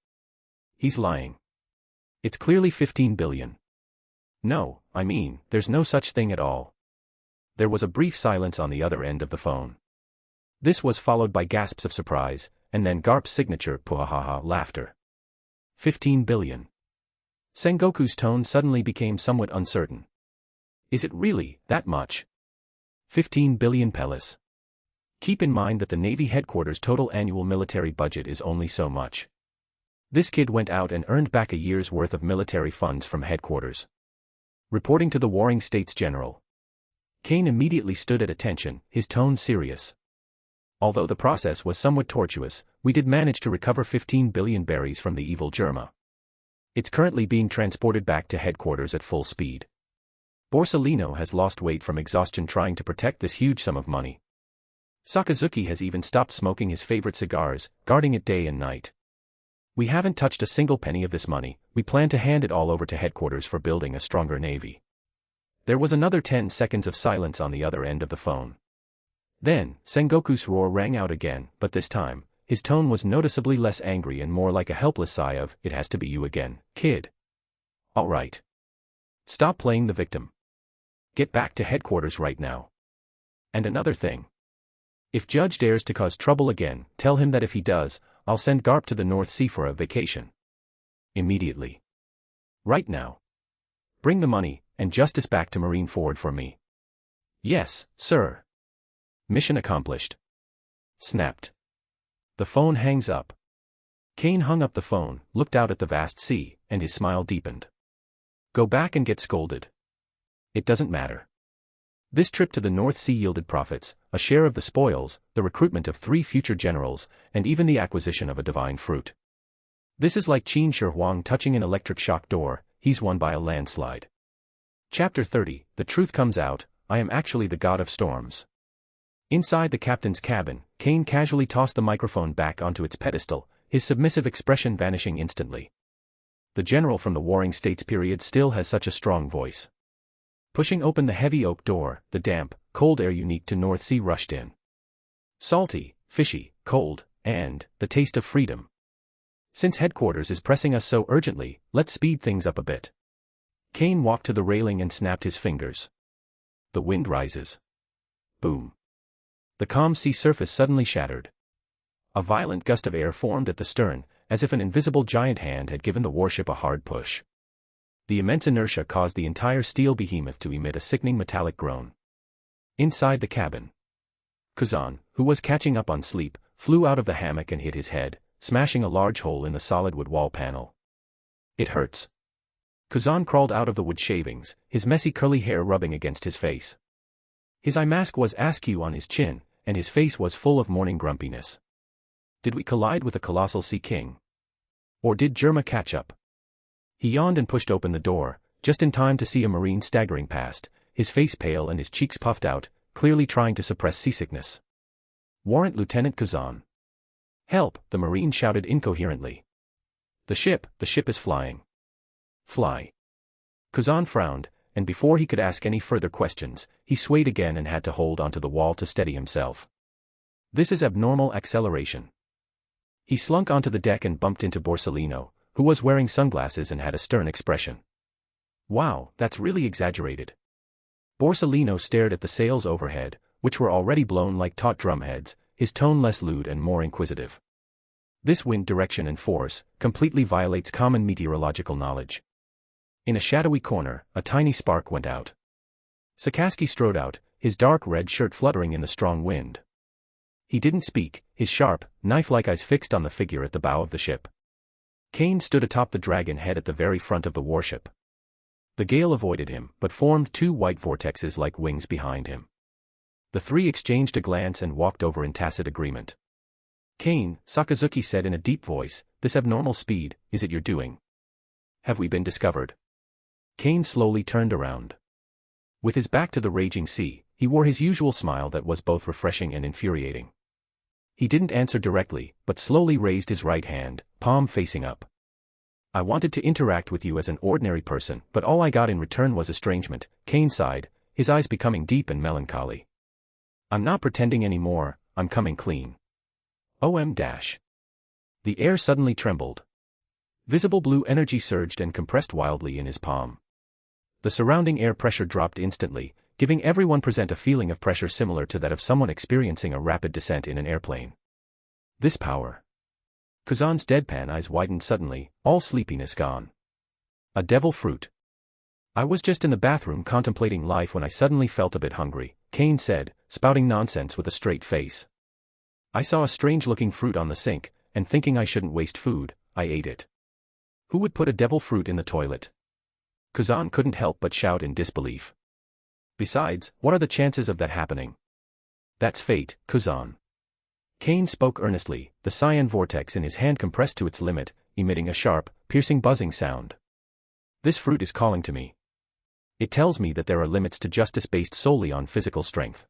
He's lying. It's clearly 15 billion. No, I mean, there's no such thing at all. There was a brief silence on the other end of the phone. This was followed by gasps of surprise, and then Garp's signature puhahaha laughter. 15 billion. Sengoku's tone suddenly became somewhat uncertain. Is it really that much? 15 billion pelas. Keep in mind that the Navy headquarters' total annual military budget is only so much. This kid went out and earned back a year's worth of military funds from headquarters. Reporting to the warring states general. Kane immediately stood at attention, his tone serious. Although the process was somewhat tortuous, we did manage to recover 15 billion berries from the evil Germa. It's currently being transported back to headquarters at full speed. Borsalino has lost weight from exhaustion trying to protect this huge sum of money. Sakazuki has even stopped smoking his favorite cigars, guarding it day and night. We haven't touched a single penny of this money, we plan to hand it all over to headquarters for building a stronger navy. There was another 10 seconds of silence on the other end of the phone. Then, Sengoku's roar rang out again, but this time, his tone was noticeably less angry and more like a helpless sigh of, it has to be you again, kid. All right. Stop playing the victim. Get back to headquarters right now. And another thing. If Judge dares to cause trouble again, tell him that if he does, I'll send Garp to the North Sea for a vacation. Immediately. Right now. Bring the money, and justice back to Marineford for me. Yes, sir. Mission accomplished. Snapped. The phone hangs up. Kane hung up the phone, looked out at the vast sea, and his smile deepened. Go back and get scolded. It doesn't matter. This trip to the North Sea yielded profits, a share of the spoils, the recruitment of 3 future generals, and even the acquisition of a divine fruit. This is like Qin Shi Huang touching an electric shock door, he's won by a landslide. Chapter 30, The Truth Comes Out, I Am Actually the God of Storms. Inside the captain's cabin, Kane casually tossed the microphone back onto its pedestal, his submissive expression vanishing instantly. The general from the warring states period still has such a strong voice. Pushing open the heavy oak door, the damp, cold air unique to North Sea rushed in. Salty, fishy, cold, and the taste of freedom. Since headquarters is pressing us so urgently, let's speed things up a bit. Kane walked to the railing and snapped his fingers. The wind rises. Boom. The calm sea surface suddenly shattered. A violent gust of air formed at the stern, as if an invisible giant hand had given the warship a hard push. The immense inertia caused the entire steel behemoth to emit a sickening metallic groan. Inside the cabin, Kuzan, who was catching up on sleep, flew out of the hammock and hit his head, smashing a large hole in the solid wood wall panel. "It hurts." Kuzan crawled out of the wood shavings, his messy curly hair rubbing against his face. His eye mask was askew on his chin, and his face was full of morning grumpiness. Did we collide with a colossal sea king? Or did Germa catch up? He yawned and pushed open the door, just in time to see a Marine staggering past, his face pale and his cheeks puffed out, clearly trying to suppress seasickness. "Warrant Lieutenant Kuzan." "Help!" the Marine shouted incoherently. The ship is flying." "Fly." Kuzan frowned, and before he could ask any further questions, he swayed again and had to hold onto the wall to steady himself. "This is abnormal acceleration." He slunk onto the deck and bumped into Borsalino, who was wearing sunglasses and had a stern expression. "Wow, that's really exaggerated." Borsalino stared at the sails overhead, which were already blown like taut drumheads, his tone less lewd and more inquisitive. "This wind direction and force completely violates common meteorological knowledge." In a shadowy corner, a tiny spark went out. Sakazuki strode out, his dark red shirt fluttering in the strong wind. He didn't speak, his sharp, knife-like eyes fixed on the figure at the bow of the ship. Kane stood atop the dragon head at the very front of the warship. The gale avoided him, but formed two white vortexes like wings behind him. The three exchanged a glance and walked over in tacit agreement. "Kane," Sakazuki said in a deep voice, "this abnormal speed, is it your doing? Have we been discovered?" Kane slowly turned around. With his back to the raging sea, he wore his usual smile that was both refreshing and infuriating. He didn't answer directly, but slowly raised his right hand, palm facing up. "I wanted to interact with you as an ordinary person, but all I got in return was estrangement," Kane sighed, his eyes becoming deep and melancholy. "I'm not pretending anymore, I'm coming clean. The air suddenly trembled. Visible blue energy surged and compressed wildly in his palm. The surrounding air pressure dropped instantly, giving everyone present a feeling of pressure similar to that of someone experiencing a rapid descent in an airplane. This power. Kuzan's deadpan eyes widened suddenly, all sleepiness gone. "A devil fruit." "I was just in the bathroom contemplating life when I suddenly felt a bit hungry," Kane said, spouting nonsense with a straight face. "I saw a strange-looking fruit on the sink, and thinking I shouldn't waste food, I ate it." "Who would put a devil fruit in the toilet?" Kuzan couldn't help but shout in disbelief. "Besides, what are the chances of that happening?" "That's fate, Kuzan." Kane spoke earnestly, the cyan vortex in his hand compressed to its limit, emitting a sharp, piercing buzzing sound. "This fruit is calling to me. It tells me that there are limits to justice based solely on physical strength.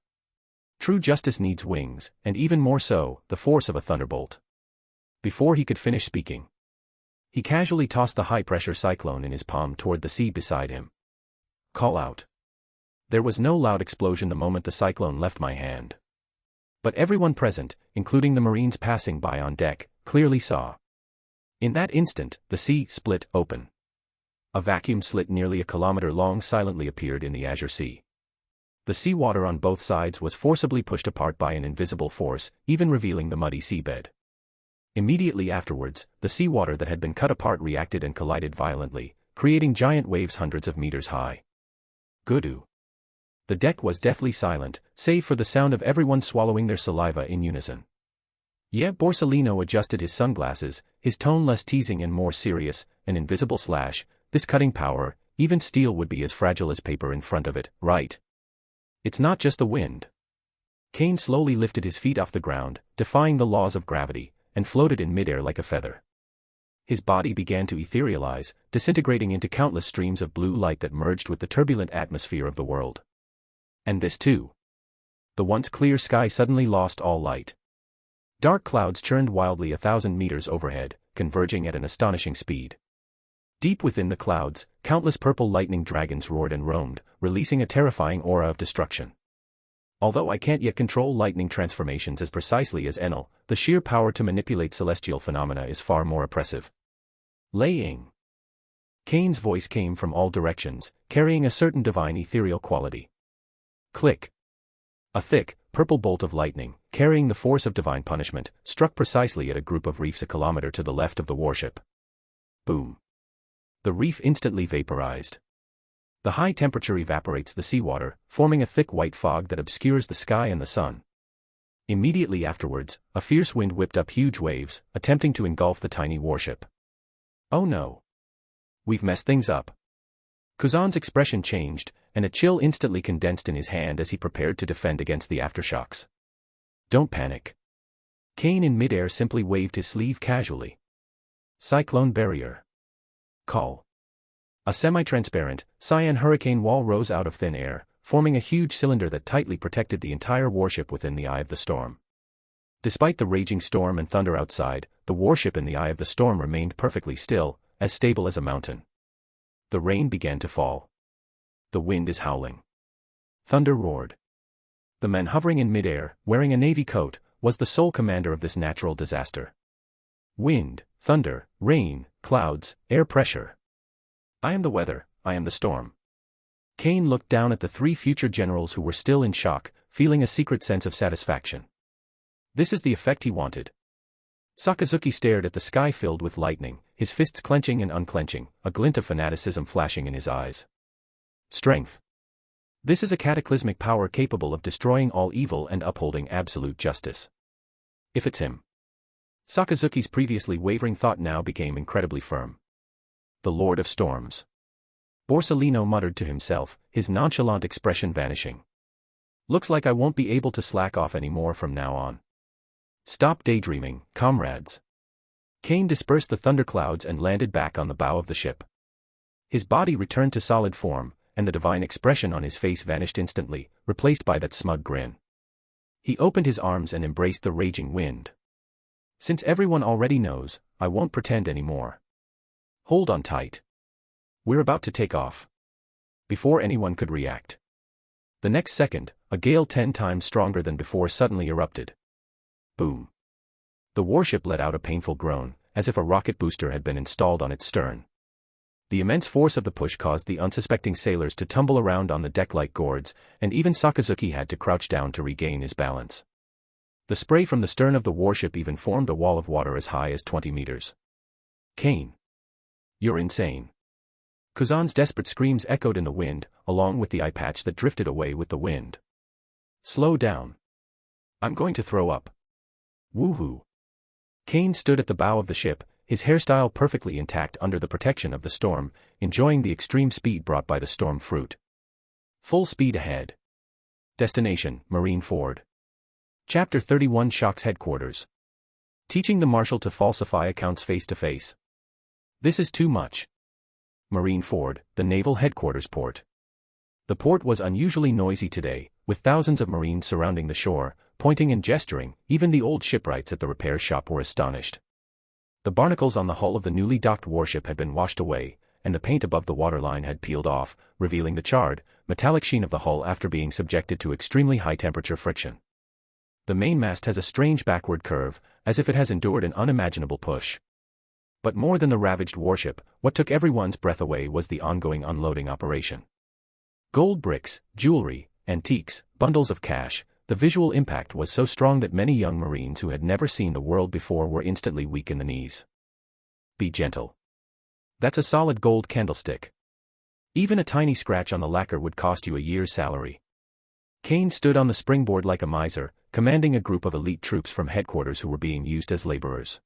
True justice needs wings, and even more so, the force of a thunderbolt." Before he could finish speaking, he casually tossed the high-pressure cyclone in his palm toward the sea beside him. "Call out." There was no loud explosion the moment the cyclone left my hand. But everyone present, including the Marines passing by on deck, clearly saw. In that instant, the sea split open. A vacuum slit nearly a kilometer long silently appeared in the azure sea. The seawater on both sides was forcibly pushed apart by an invisible force, even revealing the muddy seabed. Immediately afterwards, the seawater that had been cut apart reacted and collided violently, creating giant waves hundreds of meters high. Gudu. The deck was deathly silent, save for the sound of everyone swallowing their saliva in unison. Yeah, Borsalino adjusted his sunglasses, his tone less teasing and more serious. "An invisible slash, this cutting power, even steel would be as fragile as paper in front of it, right? It's not just the wind." Kane slowly lifted his feet off the ground, defying the laws of gravity, and floated in midair like a feather. His body began to etherealize, disintegrating into countless streams of blue light that merged with the turbulent atmosphere of the world. And this too. The once clear sky suddenly lost all light. Dark clouds churned wildly 1,000 meters overhead, converging at an astonishing speed. Deep within the clouds, countless purple lightning dragons roared and roamed, releasing a terrifying aura of destruction. Although I can't yet control lightning transformations as precisely as Enel, the sheer power to manipulate celestial phenomena is far more oppressive. Laying. Kane's voice came from all directions, carrying a certain divine ethereal quality. Click. A thick, purple bolt of lightning, carrying the force of divine punishment, struck precisely at a group of reefs a kilometer to the left of the warship. Boom. The reef instantly vaporized. The high temperature evaporates the seawater, forming a thick white fog that obscures the sky and the sun. Immediately afterwards, a fierce wind whipped up huge waves, attempting to engulf the tiny warship. Oh no. We've messed things up. Kuzan's expression changed, and a chill instantly condensed in his hand as he prepared to defend against the aftershocks. Don't panic. Kane in midair simply waved his sleeve casually. Cyclone barrier. Call. A semi-transparent, cyan hurricane wall rose out of thin air, forming a huge cylinder that tightly protected the entire warship within the eye of the storm. Despite the raging storm and thunder outside, the warship in the eye of the storm remained perfectly still, as stable as a mountain. The rain began to fall. The wind is howling. Thunder roared. The man hovering in midair, wearing a navy coat, was the sole commander of this natural disaster. Wind, thunder, rain, clouds, air pressure. I am the weather, I am the storm. Kane looked down at the three future generals who were still in shock, feeling a secret sense of satisfaction. This is the effect he wanted. Sakazuki stared at the sky filled with lightning, his fists clenching and unclenching, a glint of fanaticism flashing in his eyes. Strength. This is a cataclysmic power capable of destroying all evil and upholding absolute justice. If it's him. Sakazuki's previously wavering thought now became incredibly firm. The Lord of Storms. Borsalino muttered to himself, his nonchalant expression vanishing. Looks like I won't be able to slack off anymore from now on. Stop daydreaming, comrades. Kane dispersed the thunderclouds and landed back on the bow of the ship. His body returned to solid form, and the divine expression on his face vanished instantly, replaced by that smug grin. He opened his arms and embraced the raging wind. Since everyone already knows, I won't pretend anymore. Hold on tight. We're about to take off. Before anyone could react. The next second, a gale 10 times stronger than before suddenly erupted. Boom. The warship let out a painful groan, as if a rocket booster had been installed on its stern. The immense force of the push caused the unsuspecting sailors to tumble around on the deck like gourds, and even Sakazuki had to crouch down to regain his balance. The spray from the stern of the warship even formed a wall of water as high as 20 meters. Kane. You're insane. Kuzan's desperate screams echoed in the wind, along with the eye patch that drifted away with the wind. Slow down. I'm going to throw up. Woohoo. Kane stood at the bow of the ship, his hairstyle perfectly intact under the protection of the storm, enjoying the extreme speed brought by the storm fruit. Full speed ahead. Destination, Marineford. Chapter 31 Shock's Headquarters. Teaching the Marshal to falsify accounts face to face. This is too much. Marineford, the naval headquarters port. The port was unusually noisy today, with thousands of Marines surrounding the shore, pointing and gesturing. Even the old shipwrights at the repair shop were astonished. The barnacles on the hull of the newly docked warship had been washed away, and the paint above the waterline had peeled off, revealing the charred, metallic sheen of the hull after being subjected to extremely high-temperature friction. The mainmast has a strange backward curve, as if it has endured an unimaginable push. But more than the ravaged warship, what took everyone's breath away was the ongoing unloading operation. Gold bricks, jewelry, antiques, bundles of cash. The visual impact was so strong that many young Marines who had never seen the world before were instantly weak in the knees. Be gentle. That's a solid gold candlestick. Even a tiny scratch on the lacquer would cost you a year's salary. Kane stood on the springboard like a miser, commanding a group of elite troops from headquarters who were being used as laborers.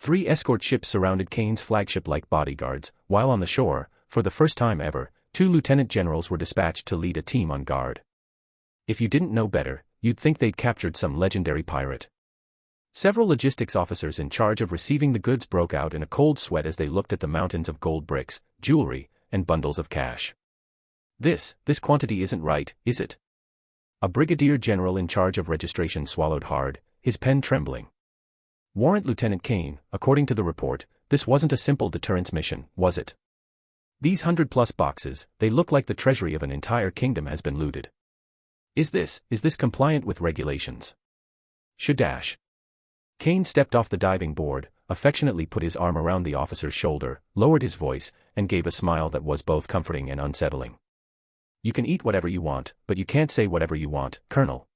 3 escort ships surrounded Kane's flagship like bodyguards, while on the shore, for the first time ever, 2 lieutenant generals were dispatched to lead a team on guard. If you didn't know better, you'd think they'd captured some legendary pirate. Several logistics officers in charge of receiving the goods broke out in a cold sweat as they looked at the mountains of gold bricks, jewelry, and bundles of cash. This quantity isn't right, is it? A brigadier general in charge of registration swallowed hard, his pen trembling. Warrant Lieutenant Kane, according to the report, this wasn't a simple deterrence mission, was it? These 100+ boxes, they look like the treasury of an entire kingdom has been looted. Is this compliant with regulations? Shadash. Kane stepped off the diving board, affectionately put his arm around the officer's shoulder, lowered his voice, and gave a smile that was both comforting and unsettling. You can eat whatever you want, but you can't say whatever you want, Colonel.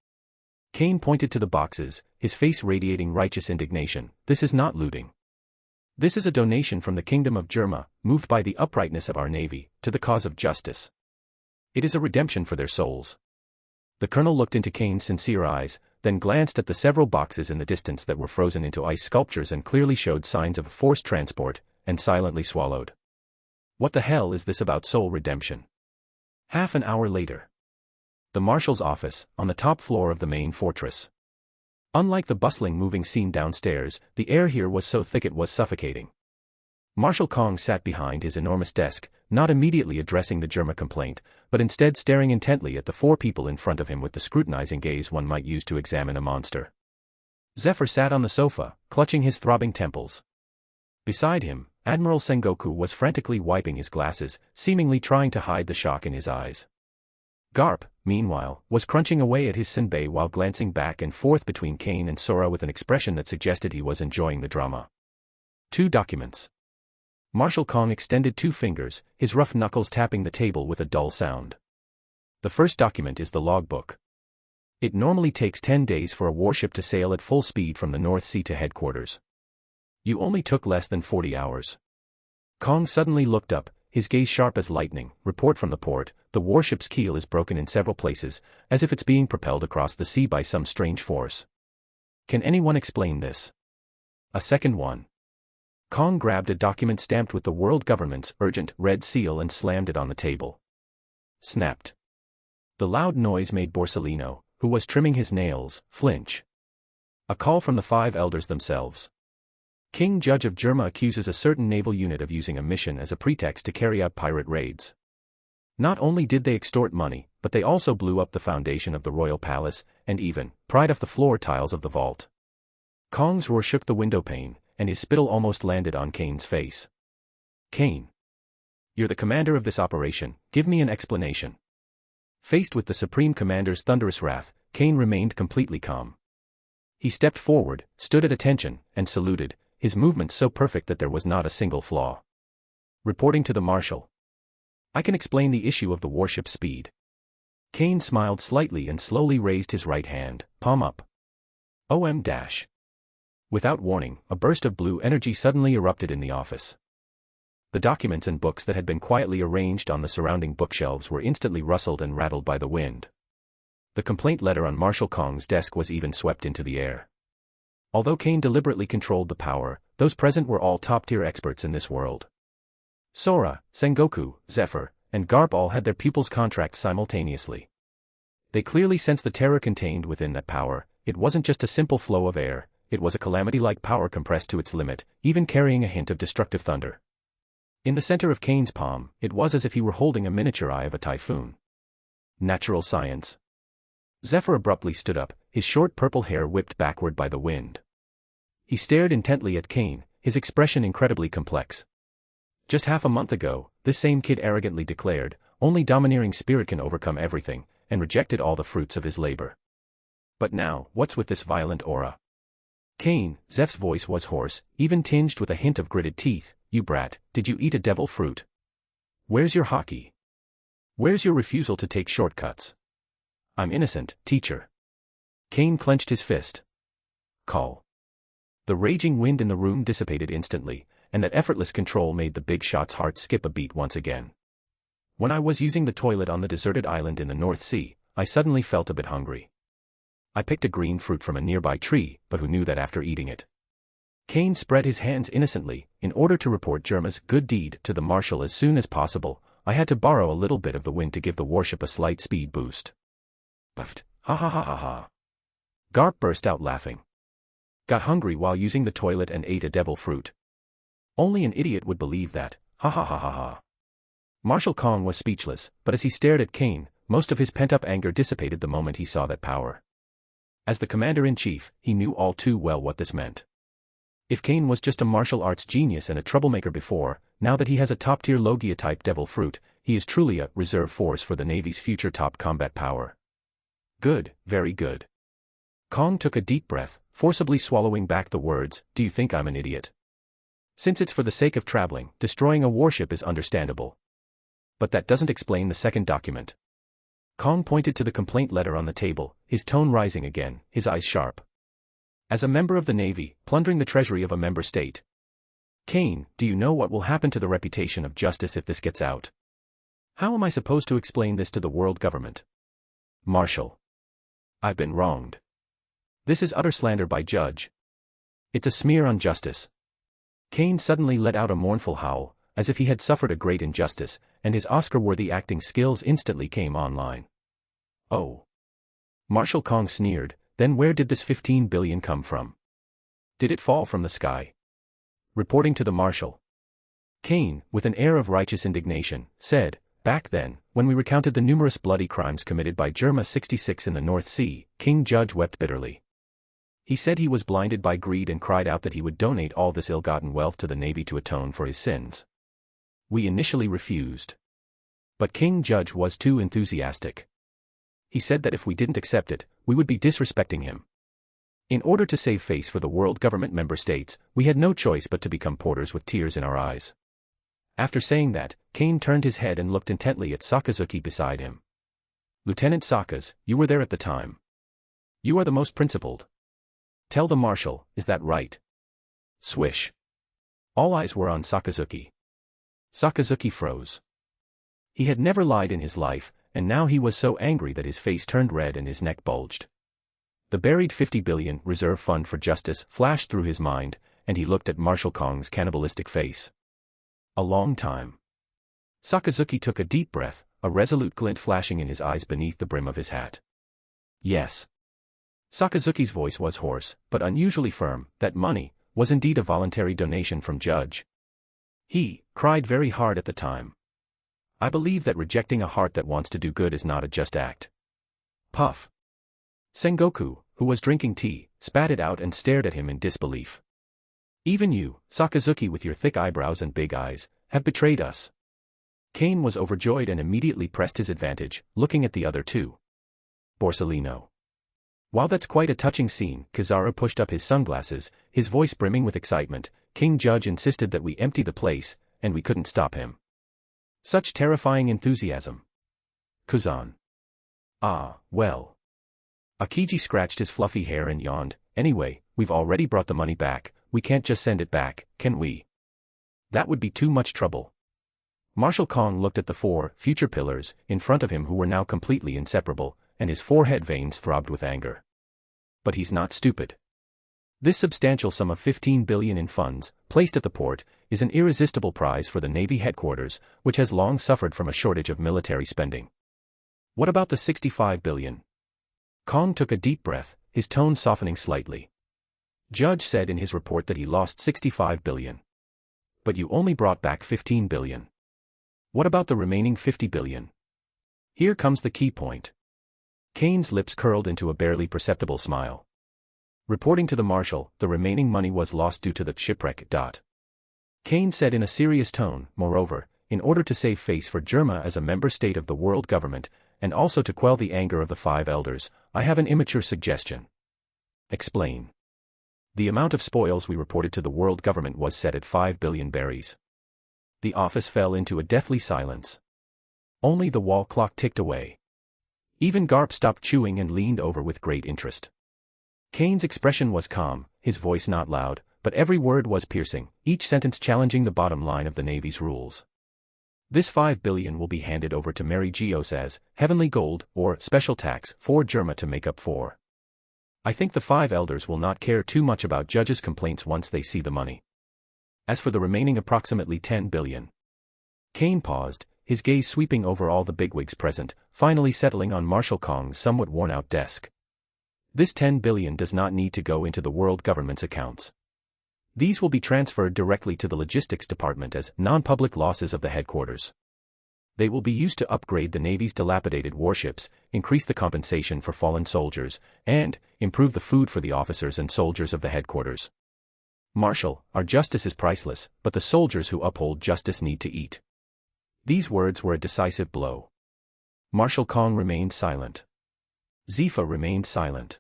Kane pointed to the boxes, his face radiating righteous indignation. This is not looting. This is a donation from the Kingdom of Germa, moved by the uprightness of our navy, to the cause of justice. It is a redemption for their souls. The colonel looked into Kane's sincere eyes, then glanced at the several boxes in the distance that were frozen into ice sculptures and clearly showed signs of forced transport, and silently swallowed. What the hell is this about soul redemption? Half an hour later. The marshal's office, on the top floor of the main fortress. Unlike the bustling moving scene downstairs, the air here was so thick it was suffocating. Marshal Kong sat behind his enormous desk, not immediately addressing the Germa complaint, but instead staring intently at the four people in front of him with the scrutinizing gaze one might use to examine a monster. Zephyr sat on the sofa, clutching his throbbing temples. Beside him, Admiral Sengoku was frantically wiping his glasses, seemingly trying to hide the shock in his eyes. Garp, meanwhile, was crunching away at his senbei while glancing back and forth between Kane and Sora with an expression that suggested he was enjoying the drama. 2 documents. Marshal Kong extended 2 fingers, his rough knuckles tapping the table with a dull sound. The first document is the logbook. It normally takes 10 days for a warship to sail at full speed from the North Sea to headquarters. You only took less than 40 hours. Kong suddenly looked up, his gaze sharp as lightning. Report from the port, the warship's keel is broken in several places, as if it's being propelled across the sea by some strange force. Can anyone explain this? A second one. Kong grabbed a document stamped with the world government's urgent red seal and slammed it on the table. Snapped. The loud noise made Borsalino, who was trimming his nails, flinch. A call from the 5 elders themselves. King Judge of Germa accuses a certain naval unit of using a mission as a pretext to carry out pirate raids. Not only did they extort money, but they also blew up the foundation of the royal palace, and even pried off the floor tiles of the vault. Kong's roar shook the window pane, and his spittle almost landed on Kane's face. Kane. You're the commander of this operation, give me an explanation. Faced with the Supreme Commander's thunderous wrath, Kane remained completely calm. He stepped forward, stood at attention, and saluted, his movements so perfect that there was not a single flaw. Reporting to the Marshal. I can explain the issue of the warship's speed. Kane smiled slightly and slowly raised his right hand, palm up. OM-. Without warning, a burst of blue energy suddenly erupted in the office. The documents and books that had been quietly arranged on the surrounding bookshelves were instantly rustled and rattled by the wind. The complaint letter on Marshal Kong's desk was even swept into the air. Although Kane deliberately controlled the power, those present were all top-tier experts in this world. Sora, Sengoku, Zephyr, and Garp all had their pupils' contracts simultaneously. They clearly sensed the terror contained within that power. It wasn't just a simple flow of air, it was a calamity-like power compressed to its limit, even carrying a hint of destructive thunder. In the center of Kane's palm, it was as if he were holding a miniature eye of a typhoon. Natural science. Zephyr abruptly stood up, his short purple hair whipped backward by the wind. He stared intently at Kane, his expression incredibly complex. Just half a month ago, this same kid arrogantly declared, only domineering spirit can overcome everything, and rejected all the fruits of his labor. But now, what's with this violent aura? Kane, Zeph's voice was hoarse, even tinged with a hint of gritted teeth. You brat, did you eat a devil fruit? Where's your hockey? Where's your refusal to take shortcuts? I'm innocent, teacher. Kane clenched his fist. Call. The raging wind in the room dissipated instantly, and that effortless control made the big shot's heart skip a beat once again. When I was using the toilet on the deserted island in the North Sea, I suddenly felt a bit hungry. I picked a green fruit from a nearby tree, but who knew that after eating it? Kane spread his hands innocently. In order to report Germa's good deed to the Marshal as soon as possible, I had to borrow a little bit of the wind to give the warship a slight speed boost. Puffed. Ha ha ha ha ha. Garp burst out laughing. Got hungry while using the toilet and ate a devil fruit. Only an idiot would believe that. Ha ha ha ha ha. Marshal Kong was speechless, but as he stared at Kane, most of his pent-up anger dissipated the moment he saw that power. As the commander-in-chief, he knew all too well what this meant. If Kane was just a martial arts genius and a troublemaker before, now that he has a top-tier Logia-type devil fruit, he is truly a reserve force for the Navy's future top combat power. Good, very good. Kong took a deep breath, forcibly swallowing back the words, do you think I'm an idiot? Since it's for the sake of traveling, destroying a warship is understandable. But that doesn't explain the second document. Kong pointed to the complaint letter on the table, his tone rising again, his eyes sharp. As a member of the Navy, plundering the treasury of a member state. Kane, do you know what will happen to the reputation of justice if this gets out? How am I supposed to explain this to the world government? Marshal. I've been wronged. This is utter slander by Judge. It's a smear on justice. Kane suddenly let out a mournful howl, as if he had suffered a great injustice, and his Oscar-worthy acting skills instantly came online. Oh. Marshal Kong sneered, then where did this 15 billion come from? Did it fall from the sky? Reporting to the Marshal. Kane, with an air of righteous indignation, said, back then, when we recounted the numerous bloody crimes committed by Germa 66 in the North Sea, King Judge wept bitterly. He said he was blinded by greed and cried out that he would donate all this ill-gotten wealth to the Navy to atone for his sins. We initially refused. But King Judge was too enthusiastic. He said that if we didn't accept it, we would be disrespecting him. In order to save face for the world government member states, we had no choice but to become porters with tears in our eyes. After saying that, Kane turned his head and looked intently at Sakazuki beside him. Lieutenant Sakas, you were there at the time. You are the most principled. Tell the Marshal, is that right? Swish. All eyes were on Sakazuki. Sakazuki froze. He had never lied in his life, and now he was so angry that his face turned red and his neck bulged. The buried 50 billion reserve fund for justice flashed through his mind, and he looked at Marshal Kong's cannibalistic face. A long time. Sakazuki took a deep breath, a resolute glint flashing in his eyes beneath the brim of his hat. Yes. Sakazuki's voice was hoarse, but unusually firm. That money was indeed a voluntary donation from Judge. He cried very hard at the time. I believe that rejecting a heart that wants to do good is not a just act. Puff. Sengoku, who was drinking tea, spat it out and stared at him in disbelief. Even you, Sakazuki with your thick eyebrows and big eyes, have betrayed us. Kane was overjoyed and immediately pressed his advantage, looking at the other two. Borsalino. While that's quite a touching scene, Kizaru pushed up his sunglasses, his voice brimming with excitement. King Judge insisted that we empty the place, and we couldn't stop him. Such terrifying enthusiasm. Kuzan. Ah, well. Akiji scratched his fluffy hair and yawned. Anyway, we've already brought the money back, we can't just send it back, can we? That would be too much trouble. Marshal Kong looked at the four future pillars in front of him who were now completely inseparable, and his forehead veins throbbed with anger. But he's not stupid. This substantial sum of 15 billion in funds, placed at the port, is an irresistible prize for the Navy headquarters, which has long suffered from a shortage of military spending. What about the 65 billion? Kong took a deep breath, his tone softening slightly. Judge said in his report that he lost 65 billion. But you only brought back 15 billion. What about the remaining 50 billion? Here comes the key point. Kane's lips curled into a barely perceptible smile. Reporting to the Marshal, the remaining money was lost due to the shipwreck. Kane said in a serious tone, moreover, in order to save face for Germa as a member state of the world government, and also to quell the anger of the five elders, I have an immature suggestion. Explain. The amount of spoils we reported to the world government was set at 5 billion berries. The office fell into a deathly silence. Only the wall clock ticked away. Even Garp stopped chewing and leaned over with great interest. Kane's expression was calm, his voice not loud, but every word was piercing, each sentence challenging the bottom line of the Navy's rules. This 5 billion will be handed over to Mary Geos as heavenly gold or special tax for Germa to make up for. I think the five elders will not care too much about Judge's complaints once they see the money. As for the remaining approximately 10 billion. Kane paused, his gaze sweeping over all the bigwigs present, finally settling on Marshal Kong's somewhat worn-out desk. This 10 billion does not need to go into the world government's accounts. These will be transferred directly to the logistics department as non-public losses of the headquarters. They will be used to upgrade the Navy's dilapidated warships, increase the compensation for fallen soldiers, and improve the food for the officers and soldiers of the headquarters. Marshal, our justice is priceless, but the soldiers who uphold justice need to eat. These words were a decisive blow. Marshal Kong remained silent. Zephyr remained silent.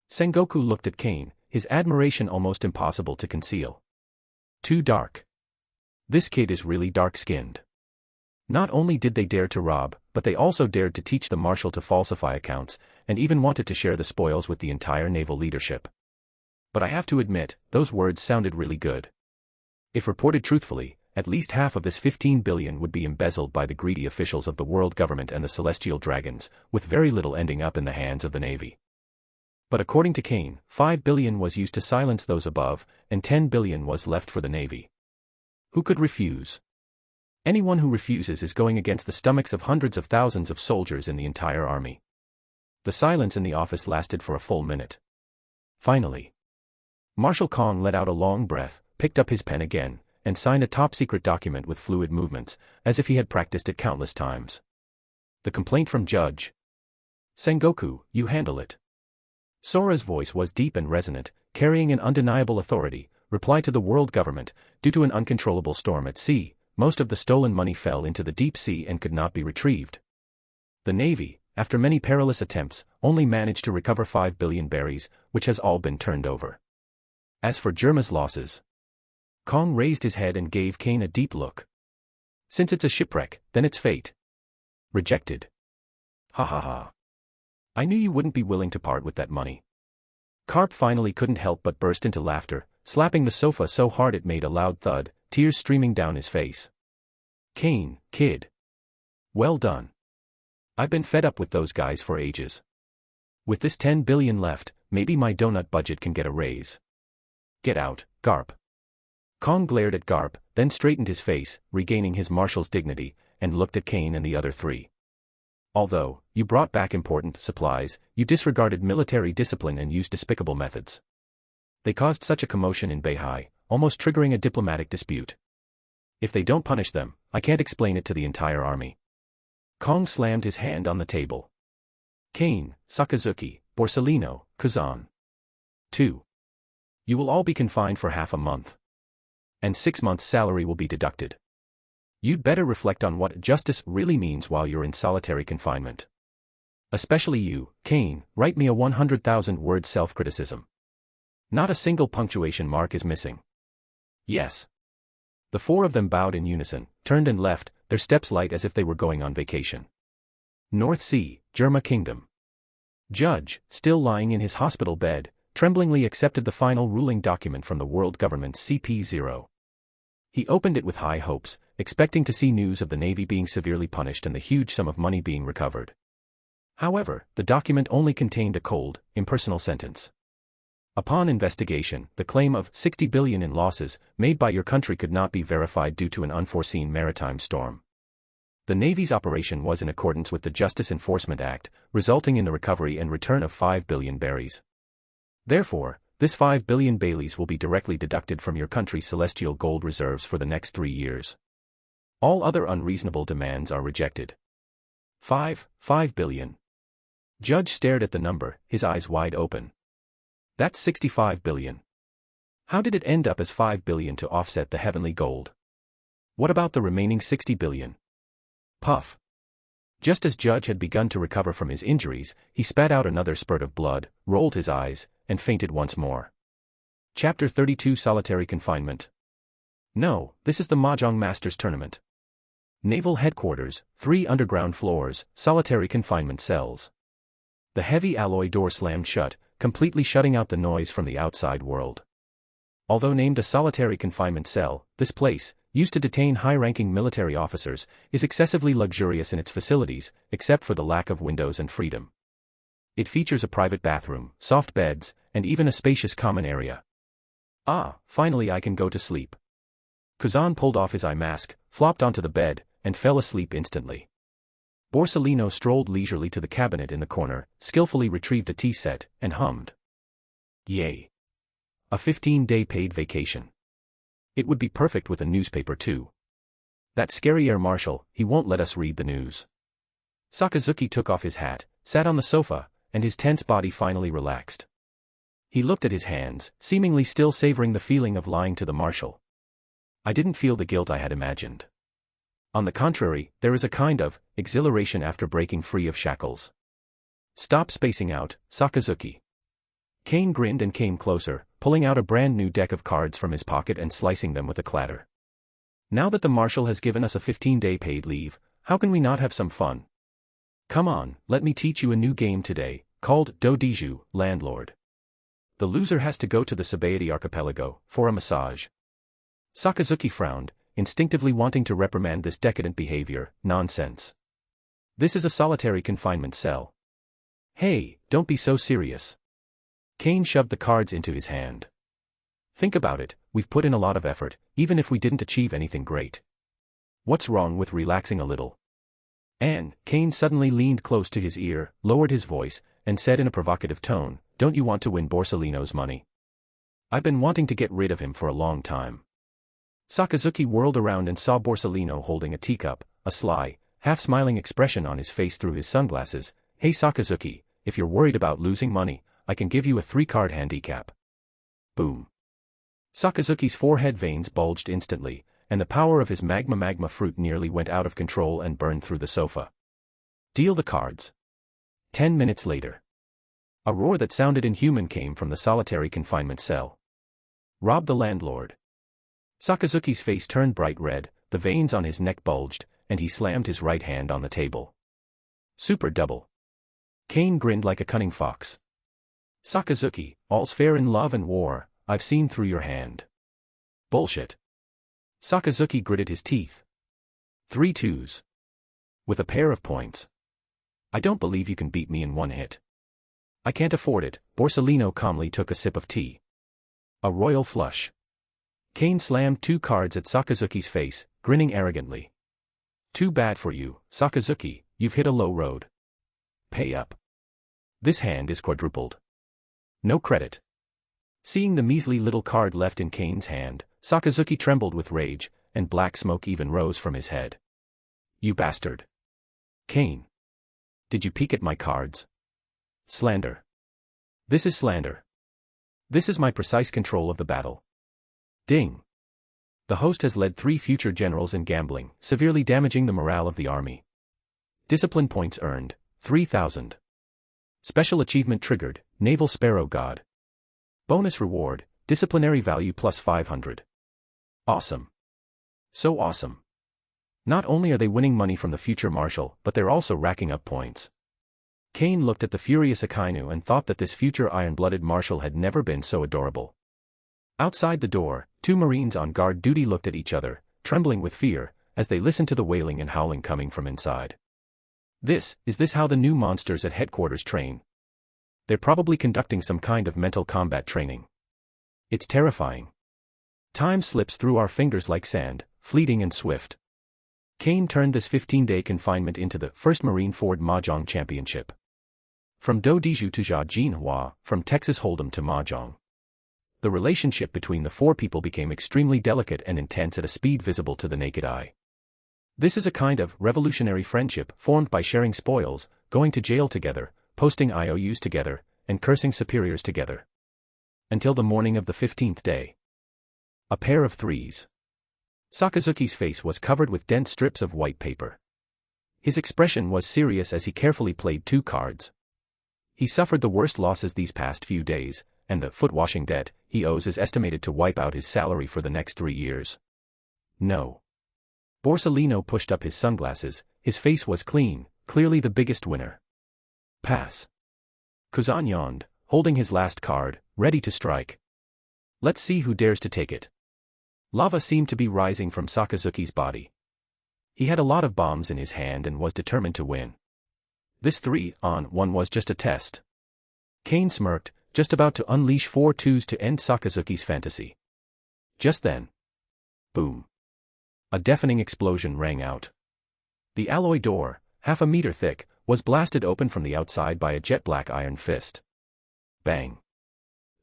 Sengoku looked at Kane, his admiration almost impossible to conceal. Too dark. This kid is really dark-skinned. Not only did they dare to rob, but they also dared to teach the marshal to falsify accounts, and even wanted to share the spoils with the entire naval leadership. But I have to admit, those words sounded really good. If reported truthfully, at least half of this 15 billion would be embezzled by the greedy officials of the world government and the celestial dragons, with very little ending up in the hands of the Navy. But according to Kane, 5 billion was used to silence those above, and 10 billion was left for the Navy. Who could refuse? Anyone who refuses is going against the stomachs of hundreds of thousands of soldiers in the entire army. The silence in the office lasted for a full minute. Finally, Marshal Kong let out a long breath, picked up his pen again, and signed a top-secret document with fluid movements, as if he had practiced it countless times. The complaint from Judge Sengoku, you handle it. Sora's voice was deep and resonant, carrying an undeniable authority. Reply to the world government, due to an uncontrollable storm at sea, most of the stolen money fell into the deep sea and could not be retrieved. The Navy, after many perilous attempts, only managed to recover 5 billion berries, which has all been turned over. As for Germa's losses, Kong raised his head and gave Kane a deep look. Since it's a shipwreck, then it's fate. Rejected. Ha ha ha. I knew you wouldn't be willing to part with that money. Carp finally couldn't help but burst into laughter, slapping the sofa so hard it made a loud thud, tears streaming down his face. Kane, kid. Well done. I've been fed up with those guys for ages. With this 10 billion left, maybe my donut budget can get a raise. Get out, Garp. Kong glared at Garp, then straightened his face, regaining his marshal's dignity, and looked at Kane and the other three. Although you brought back important supplies, you disregarded military discipline and used despicable methods. They caused such a commotion in Beihai, almost triggering a diplomatic dispute. If they don't punish them, I can't explain it to the entire army. Kong slammed his hand on the table. Kane, Sakazuki, Borsalino, Kuzan. 2. You will all be confined for half a month. And 6 months' salary will be deducted. You'd better reflect on what justice really means while you're in solitary confinement. Especially you, Kane, write me a 100,000-word self-criticism. Not a single punctuation mark is missing. Yes. The four of them bowed in unison, turned and left, their steps light as if they were going on vacation. North Sea, Germa Kingdom. Judge, still lying in his hospital bed, tremblingly accepted the final ruling document from the world government's CP0. He opened it with high hopes, expecting to see news of the Navy being severely punished and the huge sum of money being recovered. However, the document only contained a cold, impersonal sentence. Upon investigation, the claim of 60 billion in losses made by your country could not be verified due to an unforeseen maritime storm. The Navy's operation was in accordance with the Justice Enforcement Act, resulting in the recovery and return of 5 billion berries. Therefore, this 5 billion baileys will be directly deducted from your country's celestial gold reserves for the next 3 years. All other unreasonable demands are rejected. 5 billion. Judge stared at the number, his eyes wide open. That's 65 billion. How did it end up as 5 billion to offset the heavenly gold? What about the remaining 60 billion? Puff. Just as Judge had begun to recover from his injuries, he spat out another spurt of blood, rolled his eyes, and fainted once more. Chapter 32 Solitary Confinement. No, this is the Mahjong Masters Tournament. Naval Headquarters, 3 underground floors, solitary confinement cells. The heavy alloy door slammed shut, completely shutting out the noise from the outside world. Although named a solitary confinement cell, this place, used to detain high-ranking military officers, is excessively luxurious in its facilities, except for the lack of windows and freedom. It features a private bathroom, soft beds, and even a spacious common area. Ah, finally I can go to sleep. Kuzan pulled off his eye mask, flopped onto the bed, and fell asleep instantly. Borsalino strolled leisurely to the cabinet in the corner, skillfully retrieved a tea set, and hummed. Yay. A 15-day paid vacation. It would be perfect with a newspaper too. That scary air marshal, he won't let us read the news. Sakazuki took off his hat, sat on the sofa, and his tense body finally relaxed. He looked at his hands, seemingly still savoring the feeling of lying to the marshal. I didn't feel the guilt I had imagined. On the contrary, there is a kind of exhilaration after breaking free of shackles. Stop spacing out, Sakazuki. Kane grinned and came closer, pulling out a brand new deck of cards from his pocket and slicing them with a clatter. Now that the marshal has given us a 15-day paid leave, how can we not have some fun? Come on, let me teach you a new game today, called Dodiju, Landlord. The loser has to go to the Sabaody archipelago for a massage. Sakazuki frowned, instinctively wanting to reprimand this decadent behavior. Nonsense. This is a solitary confinement cell. Hey, don't be so serious. Kane shoved the cards into his hand. Think about it, we've put in a lot of effort, even if we didn't achieve anything great. What's wrong with relaxing a little? And Kane suddenly leaned close to his ear, lowered his voice, and said in a provocative tone, "Don't you want to win Borsalino's money? I've been wanting to get rid of him for a long time." Sakazuki whirled around and saw Borsalino holding a teacup, a sly, half-smiling expression on his face through his sunglasses. "Hey Sakazuki, if you're worried about losing money, I can give you a 3-card handicap." Boom. Sakazuki's forehead veins bulged instantly, and the power of his magma fruit nearly went out of control and burned through the sofa. "Deal the cards." 10 minutes later. A roar that sounded inhuman came from the solitary confinement cell. "Rob the landlord." Sakazuki's face turned bright red, the veins on his neck bulged, and he slammed his right hand on the table. "Super double." Kane grinned like a cunning fox. "Sakazuki, all's fair in love and war, I've seen through your hand." "Bullshit." Sakazuki gritted his teeth. 3 twos. With a pair of points. "I don't believe you can beat me in one hit." "I can't afford it." Borsalino calmly took a sip of tea. A royal flush. Kane slammed 2 cards at Sakazuki's face, grinning arrogantly. "Too bad for you, Sakazuki, you've hit a low road. Pay up. This hand is quadrupled. No credit." Seeing the measly little card left in Kane's hand, Sakazuki trembled with rage, and black smoke even rose from his head. "You bastard. Kane. Did you peek at my cards? Slander. This is slander. This is my precise control of the battle." Ding. The host has led 3 future generals in gambling, severely damaging the morale of the army. Discipline points earned, 3,000. Special achievement triggered, Naval Sparrow God. Bonus reward, disciplinary value plus 500. Awesome. So awesome. Not only are they winning money from the future marshal, but they're also racking up points. Kane looked at the furious Akainu and thought that this future iron-blooded marshal had never been so adorable. Outside the door, 2 Marines on guard duty looked at each other, trembling with fear, as they listened to the wailing and howling coming from inside. Is this how the new monsters at headquarters train? They're probably conducting some kind of mental combat training. It's terrifying. Time slips through our fingers like sand, fleeting and swift. Kane turned this 15-day confinement into the first Marineford Mahjong Championship. From Dodiju to Jinhua, from Texas Hold'em to Mahjong. The relationship between the 4 people became extremely delicate and intense at a speed visible to the naked eye. This is a kind of revolutionary friendship formed by sharing spoils, going to jail together, posting IOUs together, and cursing superiors together. Until the morning of the 15th day. A pair of 3s. Sakazuki's face was covered with dense strips of white paper. His expression was serious as he carefully played 2 cards. He suffered the worst losses these past few days, and the foot-washing debt he owes is estimated to wipe out his salary for the next 3 years. No. Borsalino pushed up his sunglasses, his face was clean, clearly the biggest winner. Pass. Kuzan yawned, holding his last card, ready to strike. Let's see who dares to take it. Lava seemed to be rising from Sakazuki's body. He had a lot of bombs in his hand and was determined to win. This 3-on-1 was just a test. Kane smirked, just about to unleash 4 twos to end Sakazuki's fantasy. Just then. Boom. A deafening explosion rang out. The alloy door, half a meter thick, was blasted open from the outside by a jet-black iron fist. Bang.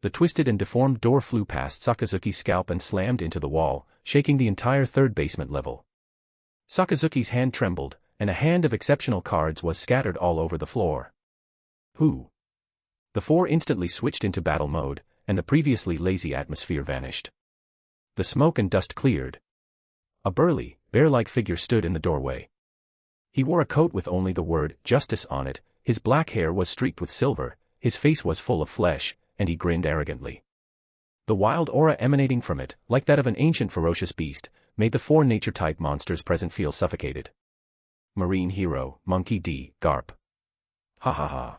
The twisted and deformed door flew past Sakazuki's scalp and slammed into the wall, shaking the entire 3rd basement level. Sakazuki's hand trembled, and a hand of exceptional cards was scattered all over the floor. Who? The 4 instantly switched into battle mode, and the previously lazy atmosphere vanished. The smoke and dust cleared. A burly, bear-like figure stood in the doorway. He wore a coat with only the word "Justice" on it, his black hair was streaked with silver, his face was full of flesh, and he grinned arrogantly. The wild aura emanating from it, like that of an ancient ferocious beast, made the 4 nature-type monsters present feel suffocated. Marine hero, Monkey D, Garp. Ha ha ha.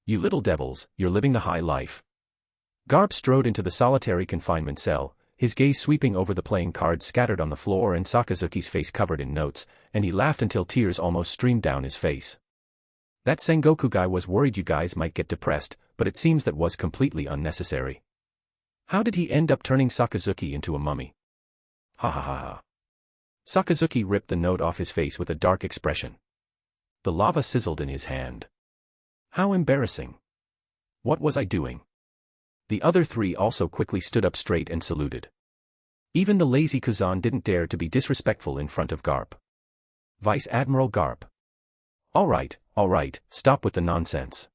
You little devils, you're living the high life. Garp strode into the solitary confinement cell, his gaze sweeping over the playing cards scattered on the floor and Sakazuki's face covered in notes, and he laughed until tears almost streamed down his face. That Sengoku guy was worried you guys might get depressed, but it seems that was completely unnecessary. How did he end up turning Sakazuki into a mummy? Ha ha ha ha. Sakazuki ripped the note off his face with a dark expression. The lava sizzled in his hand. How embarrassing. What was I doing? The other 3 also quickly stood up straight and saluted. Even the lazy Kuzan didn't dare to be disrespectful in front of Garp. Vice Admiral Garp. All right, stop with the nonsense.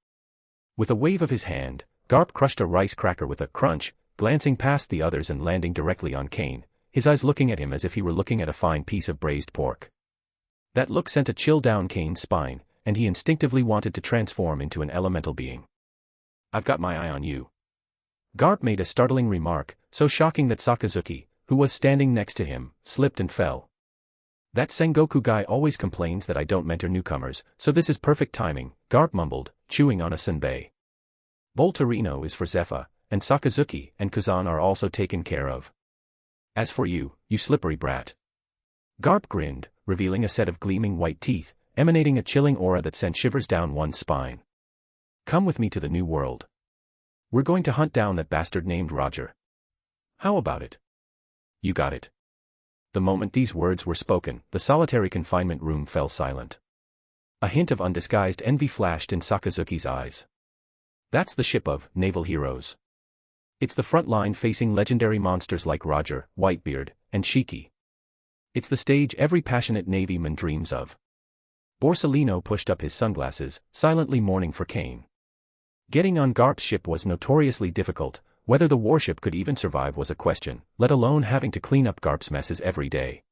With a wave of his hand, Garp crushed a rice cracker with a crunch, glancing past the others and landing directly on Kane, his eyes looking at him as if he were looking at a fine piece of braised pork. That look sent a chill down Kane's spine, and he instinctively wanted to transform into an elemental being. I've got my eye on you. Garp made a startling remark, so shocking that Sakazuki, who was standing next to him, slipped and fell. That Sengoku guy always complains that I don't mentor newcomers, so this is perfect timing, Garp mumbled, chewing on a senbei. Borsalino is for Zephyr, and Sakazuki and Kuzan are also taken care of. As for you, you slippery brat. Garp grinned, revealing a set of gleaming white teeth, emanating a chilling aura that sent shivers down one's spine. Come with me to the new world. We're going to hunt down that bastard named Roger. How about it? You got it. The moment these words were spoken, the solitary confinement room fell silent. A hint of undisguised envy flashed in Sakazuki's eyes. That's the ship of naval heroes. It's the front line facing legendary monsters like Roger, Whitebeard, and Shiki. It's the stage every passionate navyman dreams of. Borsalino pushed up his sunglasses, silently mourning for Kane. Getting on Garp's ship was notoriously difficult. Whether the warship could even survive was a question, let alone having to clean up Garp's messes every day.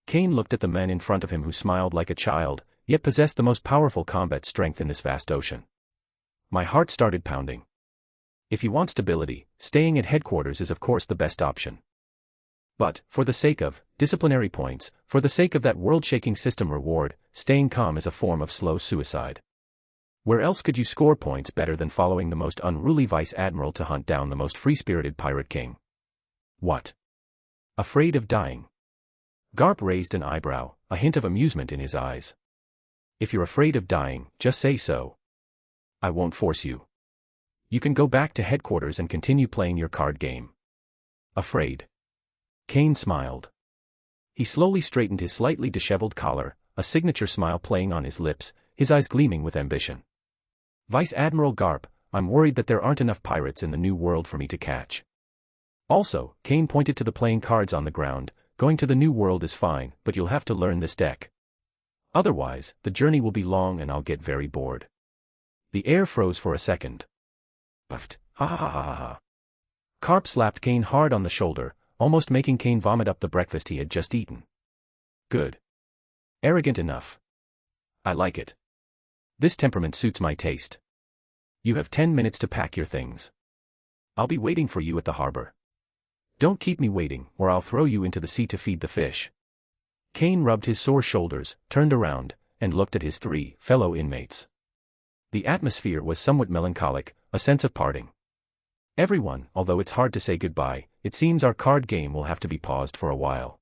Kane looked at the men in front of him who smiled like a child, yet possessed the most powerful combat strength in this vast ocean. My heart started pounding. If you want stability, staying at headquarters is of course the best option. But, for the sake of disciplinary points, for the sake of that world-shaking system reward, staying calm is a form of slow suicide. Where else could you score points better than following the most unruly vice admiral to hunt down the most free-spirited pirate king? What? Afraid of dying? Garp raised an eyebrow, a hint of amusement in his eyes. If you're afraid of dying, just say so. I won't force you. You can go back to headquarters and continue playing your card game. Afraid? Kane smiled. He slowly straightened his slightly disheveled collar, a signature smile playing on his lips, his eyes gleaming with ambition. Vice Admiral Garp, I'm worried that there aren't enough pirates in the new world for me to catch. Also, Kane pointed to the playing cards on the ground, going to the new world is fine, but you'll have to learn this deck. Otherwise, the journey will be long and I'll get very bored. The air froze for a second. Puffed, ha ha ha ha ha. Garp slapped Kane hard on the shoulder, almost making Kane vomit up the breakfast he had just eaten. Good. Arrogant enough. I like it. This temperament suits my taste. You have 10 minutes to pack your things. I'll be waiting for you at the harbor. Don't keep me waiting, or I'll throw you into the sea to feed the fish. Kane rubbed his sore shoulders, turned around, and looked at his 3 fellow inmates. The atmosphere was somewhat melancholic, a sense of parting. Everyone, although it's hard to say goodbye, it seems our card game will have to be paused for a while.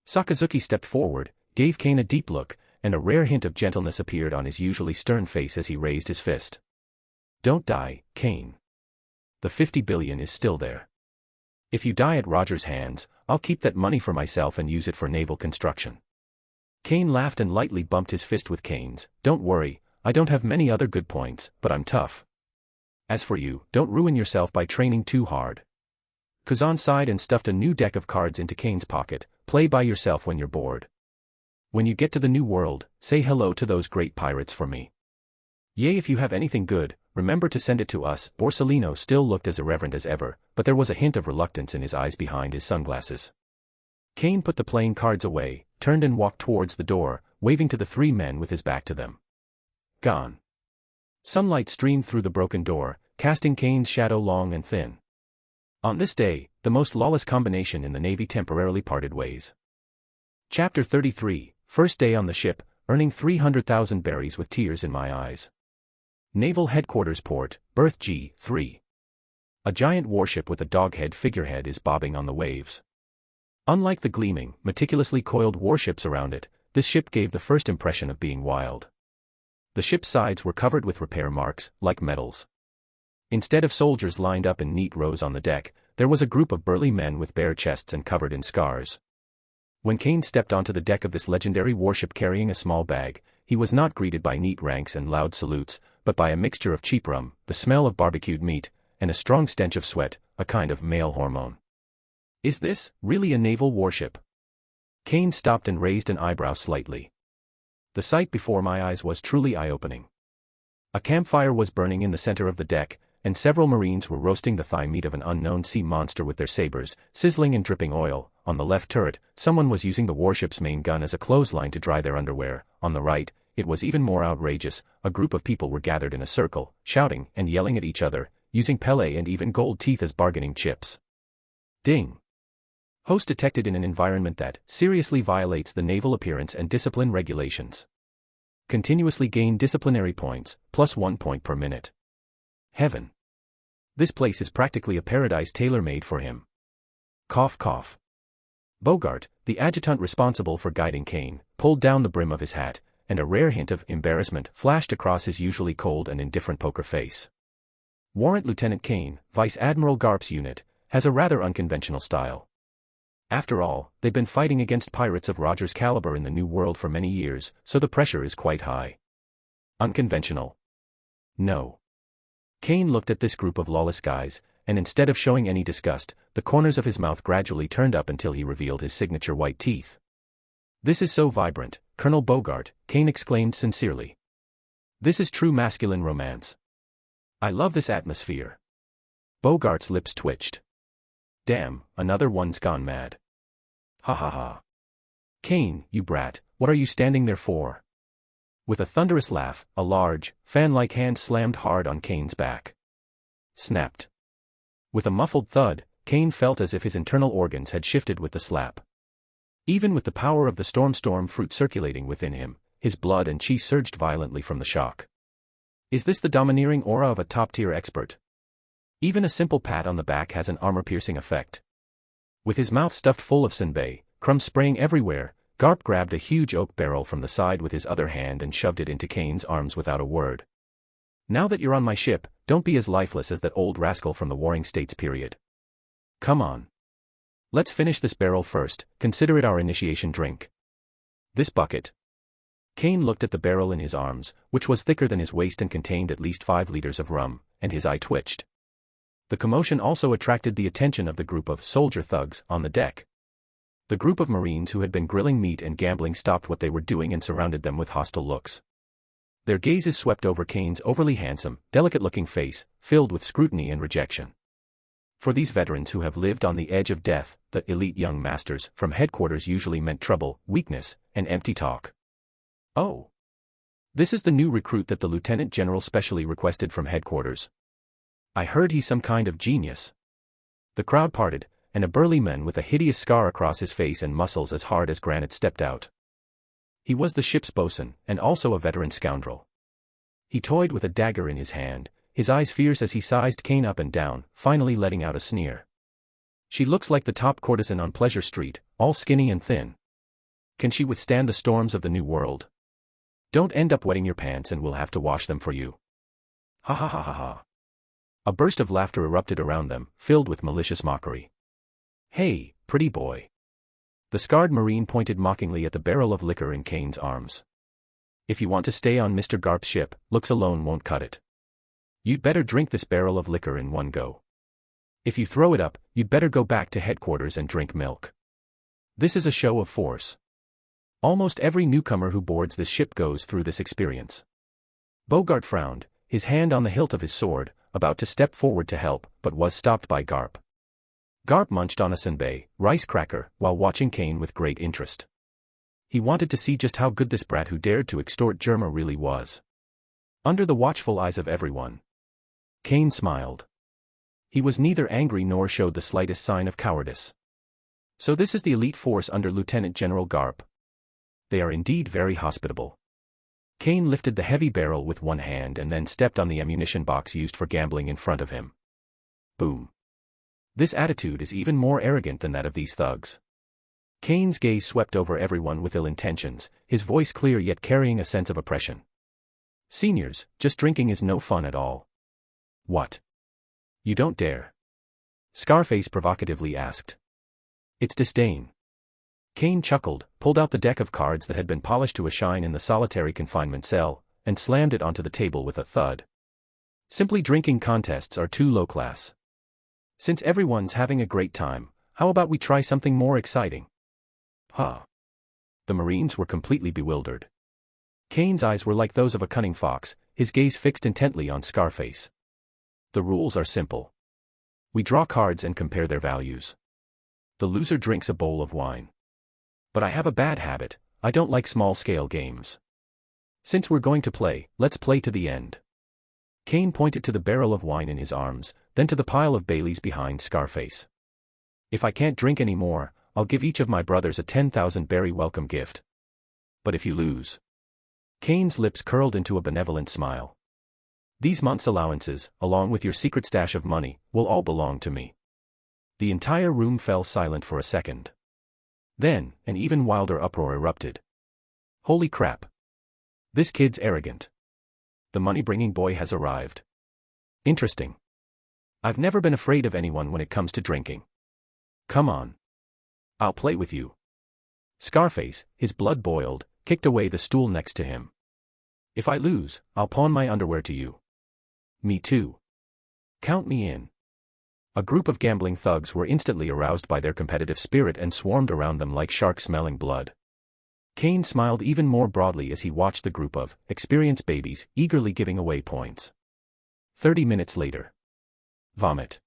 Sakazuki stepped forward, gave Kane a deep look, and a rare hint of gentleness appeared on his usually stern face as he raised his fist. Don't die, Kane. The 50 billion is still there. If you die at Roger's hands, I'll keep that money for myself and use it for naval construction. Kane laughed and lightly bumped his fist with Kane's. Don't worry, I don't have many other good points, but I'm tough. As for you, don't ruin yourself by training too hard. Kuzan sighed and stuffed a new deck of cards into Kane's pocket. Play by yourself when you're bored. When you get to the new world, say hello to those great pirates for me. Yay, if you have anything good, remember to send it to us. Borsalino still looked as irreverent as ever, but there was a hint of reluctance in his eyes behind his sunglasses. Kane put the playing cards away, turned and walked towards the door, waving to the 3 men with his back to them. Gone. Sunlight streamed through the broken door, casting Kane's shadow long and thin. On this day, the most lawless combination in the Navy temporarily parted ways. Chapter 33, First Day on the Ship, Earning 300,000 berries with tears in my eyes. Naval Headquarters Port, Berth G3. A giant warship with a doghead figurehead is bobbing on the waves. Unlike the gleaming, meticulously coiled warships around it, this ship gave the first impression of being wild. The ship's sides were covered with repair marks, like medals. Instead of soldiers lined up in neat rows on the deck, there was a group of burly men with bare chests and covered in scars. When Kane stepped onto the deck of this legendary warship carrying a small bag, he was not greeted by neat ranks and loud salutes, but by a mixture of cheap rum, the smell of barbecued meat, and a strong stench of sweat, a kind of male hormone. Is this really a naval warship? Kane stopped and raised an eyebrow slightly. The sight before my eyes was truly eye-opening. A campfire was burning in the center of the deck, and several Marines were roasting the thigh meat of an unknown sea monster with their sabers, sizzling and dripping oil. On the left turret, someone was using the warship's main gun as a clothesline to dry their underwear. On the right, it was even more outrageous, a group of people were gathered in a circle, shouting and yelling at each other, using Pele and even gold teeth as bargaining chips. Ding! Host detected in an environment that seriously violates the naval appearance and discipline regulations. Continuously gain disciplinary points, plus 1 point per minute. Heaven. This place is practically a paradise tailor-made for him. Cough cough. Bogart, the adjutant responsible for guiding Kane, pulled down the brim of his hat, and a rare hint of embarrassment flashed across his usually cold and indifferent poker face. Warrant Lieutenant Kane, Vice Admiral Garp's unit, has a rather unconventional style. After all, they've been fighting against pirates of Roger's caliber in the New World for many years, so the pressure is quite high. Unconventional? No. Kane looked at this group of lawless guys, and instead of showing any disgust, the corners of his mouth gradually turned up until he revealed his signature white teeth. "This is so vibrant, Colonel Bogart," Kane exclaimed sincerely. "This is true masculine romance. I love this atmosphere." Bogart's lips twitched. "Damn, another one's gone mad. Ha ha ha. Kane, you brat, what are you standing there for?" With a thunderous laugh, a large, fan-like hand slammed hard on Kane's back. Snapped. With a muffled thud, Kane felt as if his internal organs had shifted with the slap. Even with the power of the storm fruit circulating within him, his blood and chi surged violently from the shock. Is this the domineering aura of a top-tier expert? Even a simple pat on the back has an armor-piercing effect. With his mouth stuffed full of senbei, crumbs spraying everywhere, Garp grabbed a huge oak barrel from the side with his other hand and shoved it into Kane's arms without a word. "Now that you're on my ship, don't be as lifeless as that old rascal from the Warring States period. Come on. Let's finish this barrel first, consider it our initiation drink. This bucket." Kane looked at the barrel in his arms, which was thicker than his waist and contained at least 5 liters of rum, and his eye twitched. The commotion also attracted the attention of the group of soldier thugs on the deck. The group of Marines who had been grilling meat and gambling stopped what they were doing and surrounded them with hostile looks. Their gazes swept over Kane's overly handsome, delicate-looking face, filled with scrutiny and rejection. For these veterans who have lived on the edge of death, the elite young masters from headquarters usually meant trouble, weakness, and empty talk. "Oh. This is the new recruit that the Lieutenant General specially requested from headquarters. I heard he's some kind of genius." The crowd parted, and a burly man with a hideous scar across his face and muscles as hard as granite stepped out. He was the ship's bosun, and also a veteran scoundrel. He toyed with a dagger in his hand, his eyes fierce as he sized Kane up and down, finally letting out a sneer. "She looks like the top courtesan on Pleasure Street, all skinny and thin. Can she withstand the storms of the New World? Don't end up wetting your pants and we'll have to wash them for you." Ha ha ha ha ha. A burst of laughter erupted around them, filled with malicious mockery. "Hey, pretty boy." The scarred Marine pointed mockingly at the barrel of liquor in Kane's arms. "If you want to stay on Mr. Garp's ship, looks alone won't cut it. You'd better drink this barrel of liquor in one go. If you throw it up, you'd better go back to headquarters and drink milk. This is a show of force. Almost every newcomer who boards this ship goes through this experience." Bogart frowned, his hand on the hilt of his sword, about to step forward to help, but was stopped by Garp. Garp munched on a senbei, rice cracker, while watching Kane with great interest. He wanted to see just how good this brat who dared to extort Germa really was. Under the watchful eyes of everyone, Kane smiled. He was neither angry nor showed the slightest sign of cowardice. So this is the elite force under Lieutenant General Garp. They are indeed very hospitable. Kane lifted the heavy barrel with one hand and then stepped on the ammunition box used for gambling in front of him. Boom. This attitude is even more arrogant than that of these thugs. Kane's gaze swept over everyone with ill intentions, his voice clear yet carrying a sense of oppression. Seniors, just drinking is no fun at all. What? You don't dare? Scarface provocatively asked. It's disdain. Kane chuckled, pulled out the deck of cards that had been polished to a shine in the solitary confinement cell, and slammed it onto the table with a thud. Simply drinking contests are too low class. Since everyone's having a great time, how about we try something more exciting? Huh. The Marines were completely bewildered. Kane's eyes were like those of a cunning fox, his gaze fixed intently on Scarface. The rules are simple. We draw cards and compare their values. The loser drinks a bowl of wine. But I have a bad habit, I don't like small-scale games. Since we're going to play, let's play to the end. Kane pointed to the barrel of wine in his arms, then to the pile of Baileys behind Scarface. If I can't drink any more, I'll give each of my brothers a 10,000 berry welcome gift. But if you lose... Kane's lips curled into a benevolent smile. These month's allowances, along with your secret stash of money, will all belong to me. The entire room fell silent for a second. Then, an even wilder uproar erupted. Holy crap. This kid's arrogant. The money-bringing boy has arrived. Interesting. I've never been afraid of anyone when it comes to drinking. Come on. I'll play with you. Scarface, his blood boiled, kicked away the stool next to him. If I lose, I'll pawn my underwear to you. Me too. Count me in. A group of gambling thugs were instantly aroused by their competitive spirit and swarmed around them like sharks smelling blood. Kane smiled even more broadly as he watched the group of experienced babies eagerly giving away points. 30 minutes later. Vomit.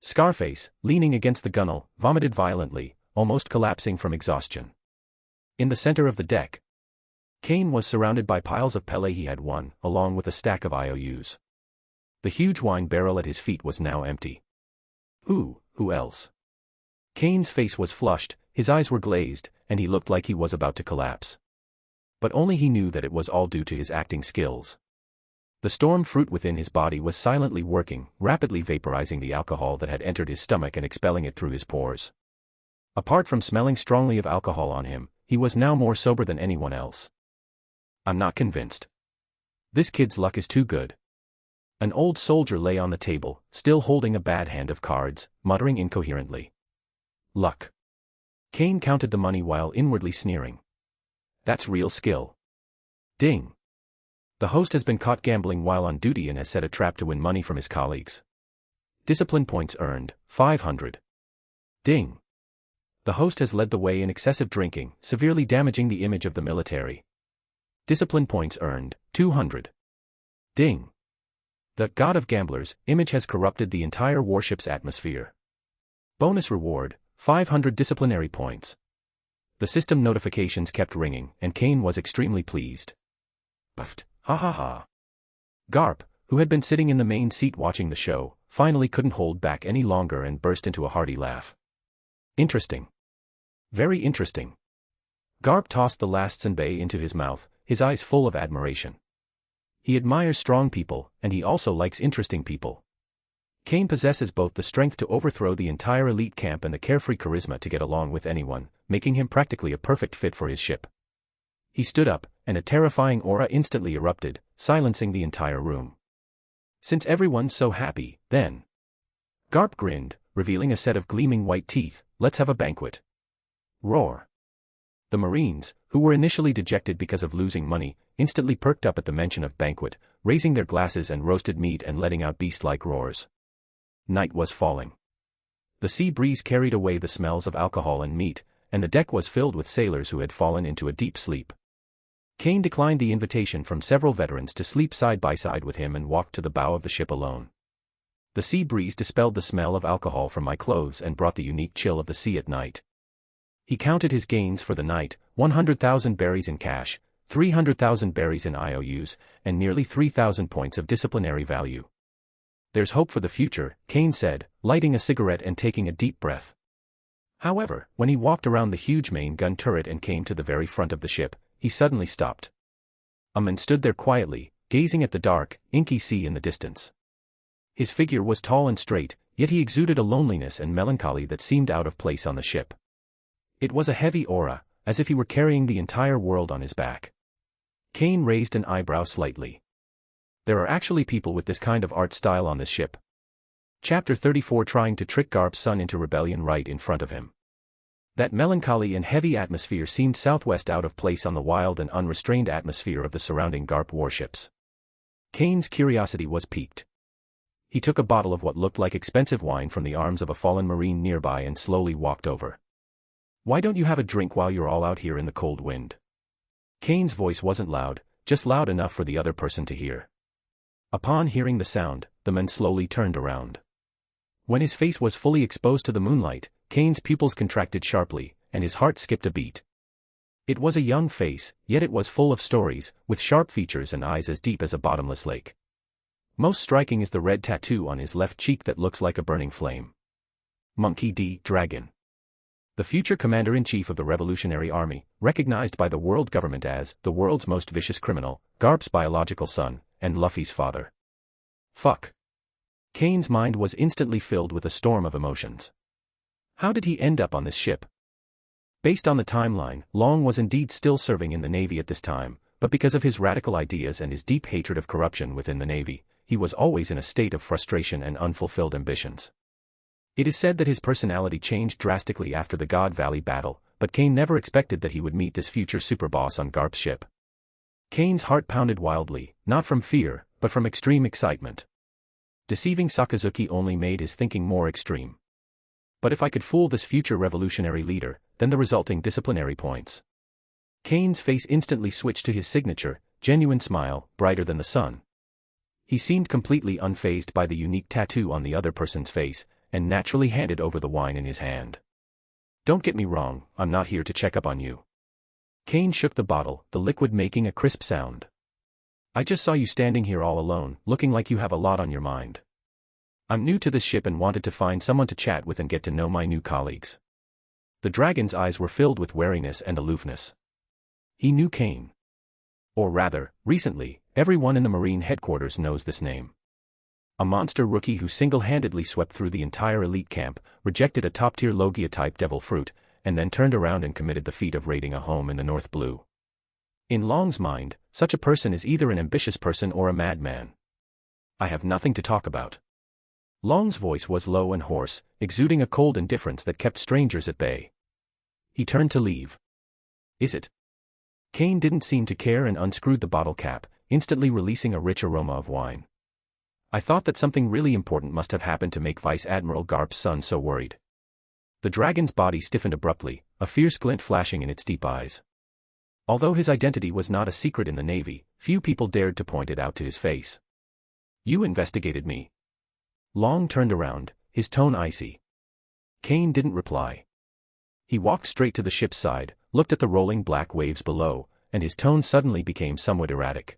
Scarface, leaning against the gunwale, vomited violently, almost collapsing from exhaustion. In the center of the deck, Kane was surrounded by piles of Pele he had won, along with a stack of IOUs. The huge wine barrel at his feet was now empty. Who else? Kane's face was flushed, his eyes were glazed, and he looked like he was about to collapse. But only he knew that it was all due to his acting skills. The storm fruit within his body was silently working, rapidly vaporizing the alcohol that had entered his stomach and expelling it through his pores. Apart from smelling strongly of alcohol on him, he was now more sober than anyone else. I'm not convinced. This kid's luck is too good. An old soldier lay on the table, still holding a bad hand of cards, muttering incoherently. Luck. Kane counted the money while inwardly sneering. That's real skill. Ding. The host has been caught gambling while on duty and has set a trap to win money from his colleagues. Discipline points earned, 500. Ding. The host has led the way in excessive drinking, severely damaging the image of the military. Discipline points earned, 200. Ding. The god of gamblers' image has corrupted the entire warship's atmosphere. Bonus reward, 500 disciplinary points. The system notifications kept ringing, and Kane was extremely pleased. Puffed, ha ha ha. Garp, who had been sitting in the main seat watching the show, finally couldn't hold back any longer and burst into a hearty laugh. Interesting. Very interesting. Garp tossed the last senbei into his mouth, his eyes full of admiration. He admires strong people, and he also likes interesting people. Kane possesses both the strength to overthrow the entire elite camp and the carefree charisma to get along with anyone, making him practically a perfect fit for his ship. He stood up, and a terrifying aura instantly erupted, silencing the entire room. Since everyone's so happy, then. Garp grinned, revealing a set of gleaming white teeth. Let's have a banquet. Roar. The Marines, who were initially dejected because of losing money, instantly perked up at the mention of banquet, raising their glasses and roasted meat and letting out beast-like roars. Night was falling. The sea breeze carried away the smells of alcohol and meat, and the deck was filled with sailors who had fallen into a deep sleep. Kane declined the invitation from several veterans to sleep side by side with him and walked to the bow of the ship alone. The sea breeze dispelled the smell of alcohol from my clothes and brought the unique chill of the sea at night. He counted his gains for the night, 100,000 berries in cash, 300,000 berries in IOUs, and nearly 3,000 points of disciplinary value. There's hope for the future, Kane said, lighting a cigarette and taking a deep breath. However, when he walked around the huge main gun turret and came to the very front of the ship, he suddenly stopped. A man stood there quietly, gazing at the dark, inky sea in the distance. His figure was tall and straight, yet he exuded a loneliness and melancholy that seemed out of place on the ship. It was a heavy aura, as if he were carrying the entire world on his back. Kane raised an eyebrow slightly. There are actually people with this kind of art style on this ship. Chapter 34, trying to trick Garp's son into rebellion right in front of him. That melancholy and heavy atmosphere seemed southwest out of place on the wild and unrestrained atmosphere of the surrounding Garp warships. Kane's curiosity was piqued. He took a bottle of what looked like expensive wine from the arms of a fallen marine nearby and slowly walked over. "Why don't you have a drink while you're all out here in the cold wind?" Kane's voice wasn't loud, just loud enough for the other person to hear. Upon hearing the sound, the man slowly turned around. When his face was fully exposed to the moonlight, Kane's pupils contracted sharply, and his heart skipped a beat. It was a young face, yet it was full of stories, with sharp features and eyes as deep as a bottomless lake. Most striking is the red tattoo on his left cheek that looks like a burning flame. Monkey D. Dragon. The future commander-in-chief of the Revolutionary Army, recognized by the world government as the world's most vicious criminal, Garp's biological son, and Luffy's father. Fuck. Kane's mind was instantly filled with a storm of emotions. How did he end up on this ship? Based on the timeline, Long was indeed still serving in the Navy at this time, but because of his radical ideas and his deep hatred of corruption within the Navy, he was always in a state of frustration and unfulfilled ambitions. It is said that his personality changed drastically after the God Valley battle, but Kane never expected that he would meet this future superboss on Garp's ship. Kane's heart pounded wildly, not from fear, but from extreme excitement. Deceiving Sakazuki only made his thinking more extreme. But if I could fool this future revolutionary leader, then the resulting disciplinary points. Kane's face instantly switched to his signature, genuine smile, brighter than the sun. He seemed completely unfazed by the unique tattoo on the other person's face, and naturally handed over the wine in his hand. "Don't get me wrong, I'm not here to check up on you." Kane shook the bottle, the liquid making a crisp sound. "I just saw you standing here all alone, looking like you have a lot on your mind. I'm new to this ship and wanted to find someone to chat with and get to know my new colleagues." The dragon's eyes were filled with wariness and aloofness. He knew Kane. Or rather, recently, everyone in the Marine headquarters knows this name. A monster rookie who single-handedly swept through the entire elite camp, rejected a top-tier Logia-type devil fruit, and then turned around and committed the feat of raiding a home in the North Blue. In Long's mind, such a person is either an ambitious person or a madman. "I have nothing to talk about." Long's voice was low and hoarse, exuding a cold indifference that kept strangers at bay. He turned to leave. "Is it?" Kane didn't seem to care and unscrewed the bottle cap, instantly releasing a rich aroma of wine. "I thought that something really important must have happened to make Vice Admiral Garp's son so worried." The dragon's body stiffened abruptly, a fierce glint flashing in its deep eyes. Although his identity was not a secret in the Navy, few people dared to point it out to his face. "You investigated me." Long turned around, his tone icy. Kane didn't reply. He walked straight to the ship's side, looked at the rolling black waves below, and his tone suddenly became somewhat erratic.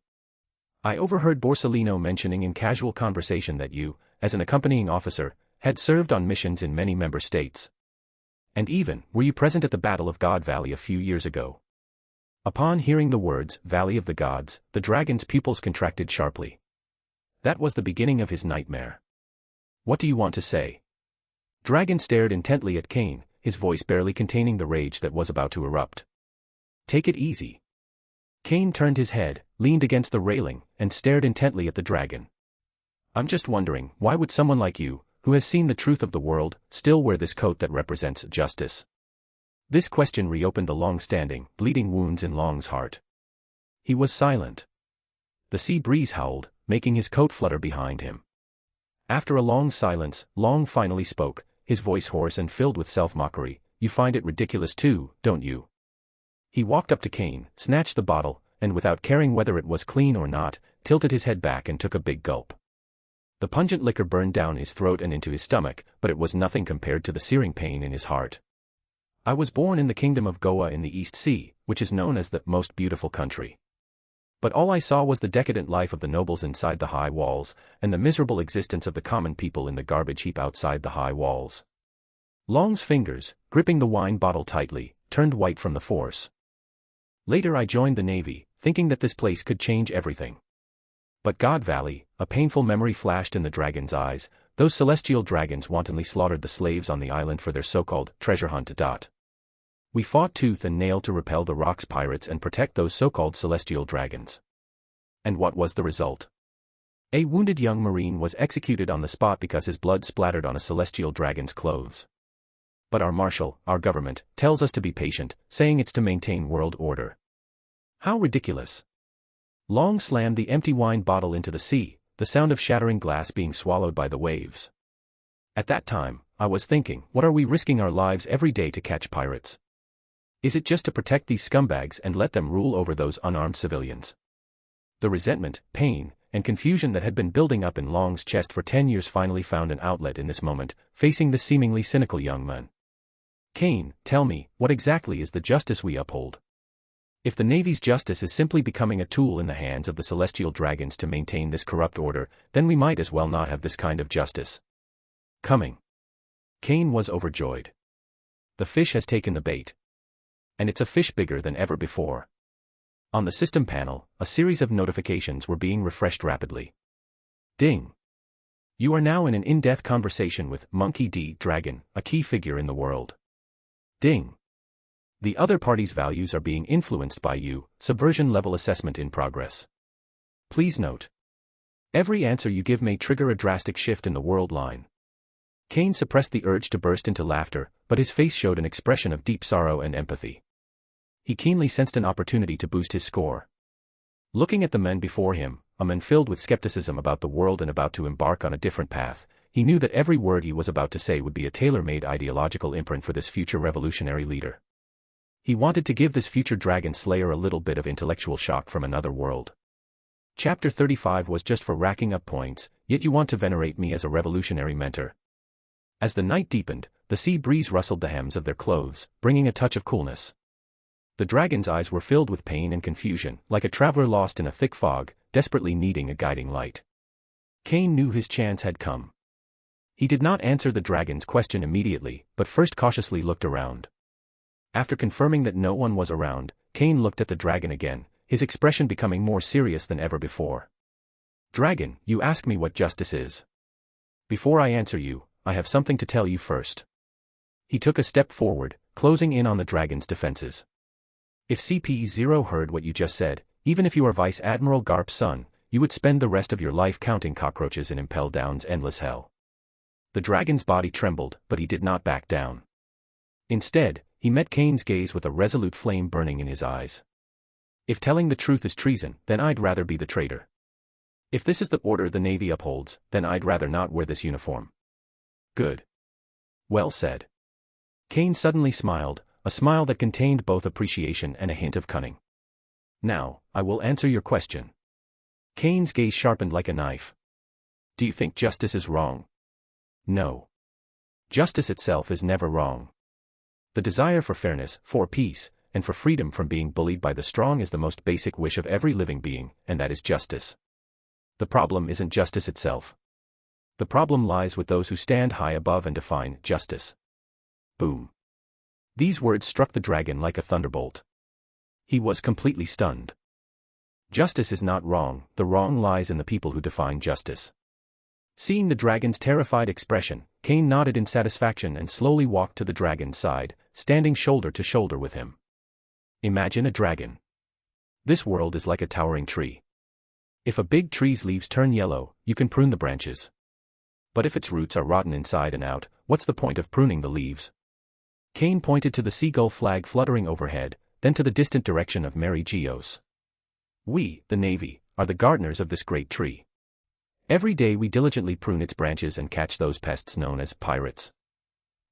"I overheard Borsalino mentioning in casual conversation that you, as an accompanying officer, had served on missions in many member states. And even, were you present at the Battle of God Valley a few years ago?" Upon hearing the words, Valley of the Gods, the dragon's pupils contracted sharply. That was the beginning of his nightmare. "What do you want to say?" Dragon stared intently at Kane, his voice barely containing the rage that was about to erupt. "Take it easy." Kane turned his head, leaned against the railing, and stared intently at the dragon. "I'm just wondering, why would someone like you, who has seen the truth of the world, still wear this coat that represents justice?" This question reopened the long-standing, bleeding wounds in Long's heart. He was silent. The sea breeze howled, making his coat flutter behind him. After a long silence, Long finally spoke, his voice hoarse and filled with self-mockery. "You find it ridiculous too, don't you?" He walked up to Kane, snatched the bottle, and without caring whether it was clean or not, tilted his head back and took a big gulp. The pungent liquor burned down his throat and into his stomach, but it was nothing compared to the searing pain in his heart. "I was born in the kingdom of Goa in the East Sea, which is known as the most beautiful country. But all I saw was the decadent life of the nobles inside the high walls, and the miserable existence of the common people in the garbage heap outside the high walls. Long's fingers, gripping the wine bottle tightly, turned white from the force. Later I joined the Navy, thinking that this place could change everything. But God Valley, a painful memory flashed in the dragon's eyes. Those celestial dragons wantonly slaughtered the slaves on the island for their so-called treasure hunt. We fought tooth and nail to repel the Rock's pirates and protect those so-called celestial dragons. And what was the result? A wounded young Marine was executed on the spot because his blood splattered on a celestial dragon's clothes. But our marshal, our government, tells us to be patient, saying it's to maintain world order. How ridiculous. Long slammed the empty wine bottle into the sea, the sound of shattering glass being swallowed by the waves. At that time, I was thinking, what are we risking our lives every day to catch pirates? Is it just to protect these scumbags and let them rule over those unarmed civilians? The resentment, pain, and confusion that had been building up in Long's chest for 10 years finally found an outlet in this moment, facing the seemingly cynical young man. Kane, tell me, what exactly is the justice we uphold? If the Navy's justice is simply becoming a tool in the hands of the celestial dragons to maintain this corrupt order, then we might as well not have this kind of justice coming. Kane was overjoyed. The fish has taken the bait. And it's a fish bigger than ever before. On the system panel, a series of notifications were being refreshed rapidly. Ding! You are now in an in-depth conversation with Monkey D. Dragon, a key figure in the world. Ding! The other party's values are being influenced by you, subversion level assessment in progress. Please note. Every answer you give may trigger a drastic shift in the world line. Kane suppressed the urge to burst into laughter, but his face showed an expression of deep sorrow and empathy. He keenly sensed an opportunity to boost his score. Looking at the men before him, a man filled with skepticism about the world and about to embark on a different path, he knew that every word he was about to say would be a tailor-made ideological imprint for this future revolutionary leader. He wanted to give this future dragon slayer a little bit of intellectual shock from another world. Chapter 35 was just for racking up points, yet you want to venerate me as a revolutionary mentor. As the night deepened, the sea breeze rustled the hems of their clothes, bringing a touch of coolness. The dragon's eyes were filled with pain and confusion, like a traveler lost in a thick fog, desperately needing a guiding light. Kane knew his chance had come. He did not answer the dragon's question immediately, but first cautiously looked around. After confirming that no one was around, Kane looked at the dragon again, his expression becoming more serious than ever before. Dragon, you ask me what justice is. Before I answer you, I have something to tell you first. He took a step forward, closing in on the dragon's defenses. If CP0 heard what you just said, even if you are Vice Admiral Garp's son, you would spend the rest of your life counting cockroaches in Impel Down's endless hell. The dragon's body trembled, but he did not back down. Instead, he met Kane's gaze with a resolute flame burning in his eyes. If telling the truth is treason, then I'd rather be the traitor. If this is the order the Navy upholds, then I'd rather not wear this uniform. Good. Well said. Kane suddenly smiled, a smile that contained both appreciation and a hint of cunning. Now, I will answer your question. Kane's gaze sharpened like a knife. Do you think justice is wrong? No. Justice itself is never wrong. The desire for fairness, for peace, and for freedom from being bullied by the strong is the most basic wish of every living being, and that is justice. The problem isn't justice itself. The problem lies with those who stand high above and define justice. Boom. These words struck the dragon like a thunderbolt. He was completely stunned. Justice is not wrong, the wrong lies in the people who define justice. Seeing the dragon's terrified expression, Kane nodded in satisfaction and slowly walked to the dragon's side, standing shoulder to shoulder with him. Imagine a dragon. This world is like a towering tree. If a big tree's leaves turn yellow, you can prune the branches. But if its roots are rotten inside and out, what's the point of pruning the leaves? Kane pointed to the seagull flag fluttering overhead, then to the distant direction of Mary Geos. We, the Navy, are the gardeners of this great tree. Every day we diligently prune its branches and catch those pests known as pirates.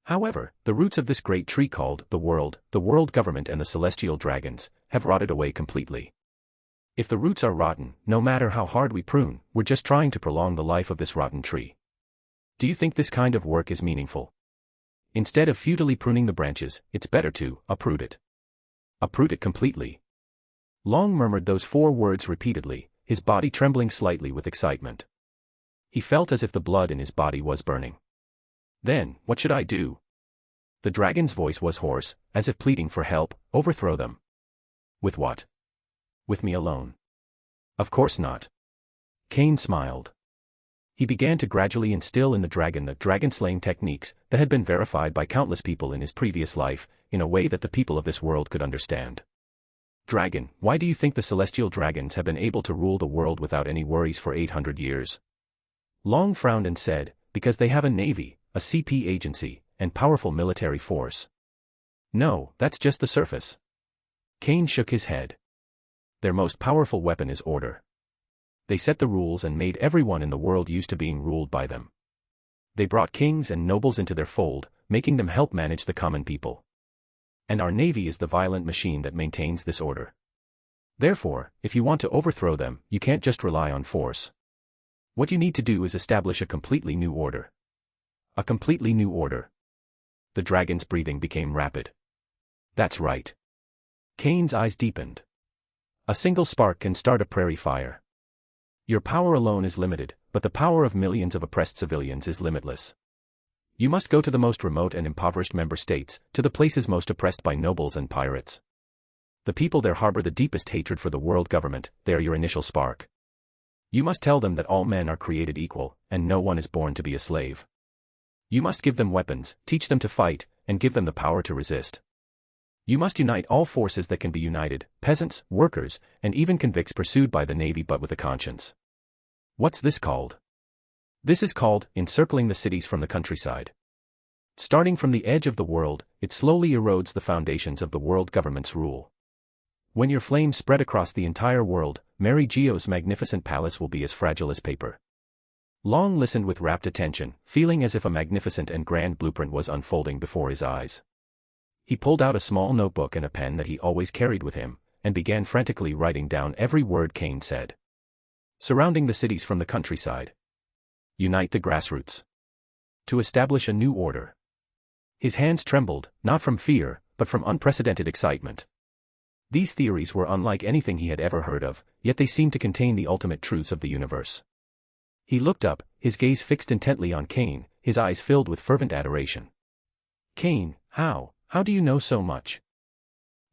However, the roots of this great tree called the world government and the celestial dragons, have rotted away completely. If the roots are rotten, no matter how hard we prune, we're just trying to prolong the life of this rotten tree. Do you think this kind of work is meaningful? Instead of futilely pruning the branches, it's better to uproot it. Uproot it completely. Long murmured those 4 words repeatedly, his body trembling slightly with excitement. He felt as if the blood in his body was burning. Then, what should I do? The dragon's voice was hoarse, as if pleading for help. Overthrow them. With what? With me alone. Of course not. Kane smiled. He began to gradually instill in the dragon-slaying techniques that had been verified by countless people in his previous life, in a way that the people of this world could understand. Dragon, why do you think the celestial dragons have been able to rule the world without any worries for 800 years? Long frowned and said, because they have a navy, a CP agency, and powerful military force. No, that's just the surface. Kane shook his head. Their most powerful weapon is order. They set the rules and made everyone in the world used to being ruled by them. They brought kings and nobles into their fold, making them help manage the common people. And our navy is the violent machine that maintains this order. Therefore, if you want to overthrow them, you can't just rely on force. What you need to do is establish a completely new order. A completely new order. The dragon's breathing became rapid. That's right. Kane's eyes deepened. A single spark can start a prairie fire. Your power alone is limited, but the power of millions of oppressed civilians is limitless. You must go to the most remote and impoverished member states, to the places most oppressed by nobles and pirates. The people there harbor the deepest hatred for the world government. They are your initial spark. You must tell them that all men are created equal, and no one is born to be a slave. You must give them weapons, teach them to fight, and give them the power to resist. You must unite all forces that can be united, peasants, workers, and even convicts pursued by the navy but with a conscience. What's this called? This is called encircling the cities from the countryside. Starting from the edge of the world, it slowly erodes the foundations of the world government's rule. When your flames spread across the entire world, Mary Geo's magnificent palace will be as fragile as paper. Long listened with rapt attention, feeling as if a magnificent and grand blueprint was unfolding before his eyes. He pulled out a small notebook and a pen that he always carried with him, and began frantically writing down every word Kane said. Surrounding the cities from the countryside. Unite the grassroots. To establish a new order. His hands trembled, not from fear, but from unprecedented excitement. These theories were unlike anything he had ever heard of, yet they seemed to contain the ultimate truths of the universe. He looked up, his gaze fixed intently on Kane, his eyes filled with fervent adoration. Kane, how do you know so much?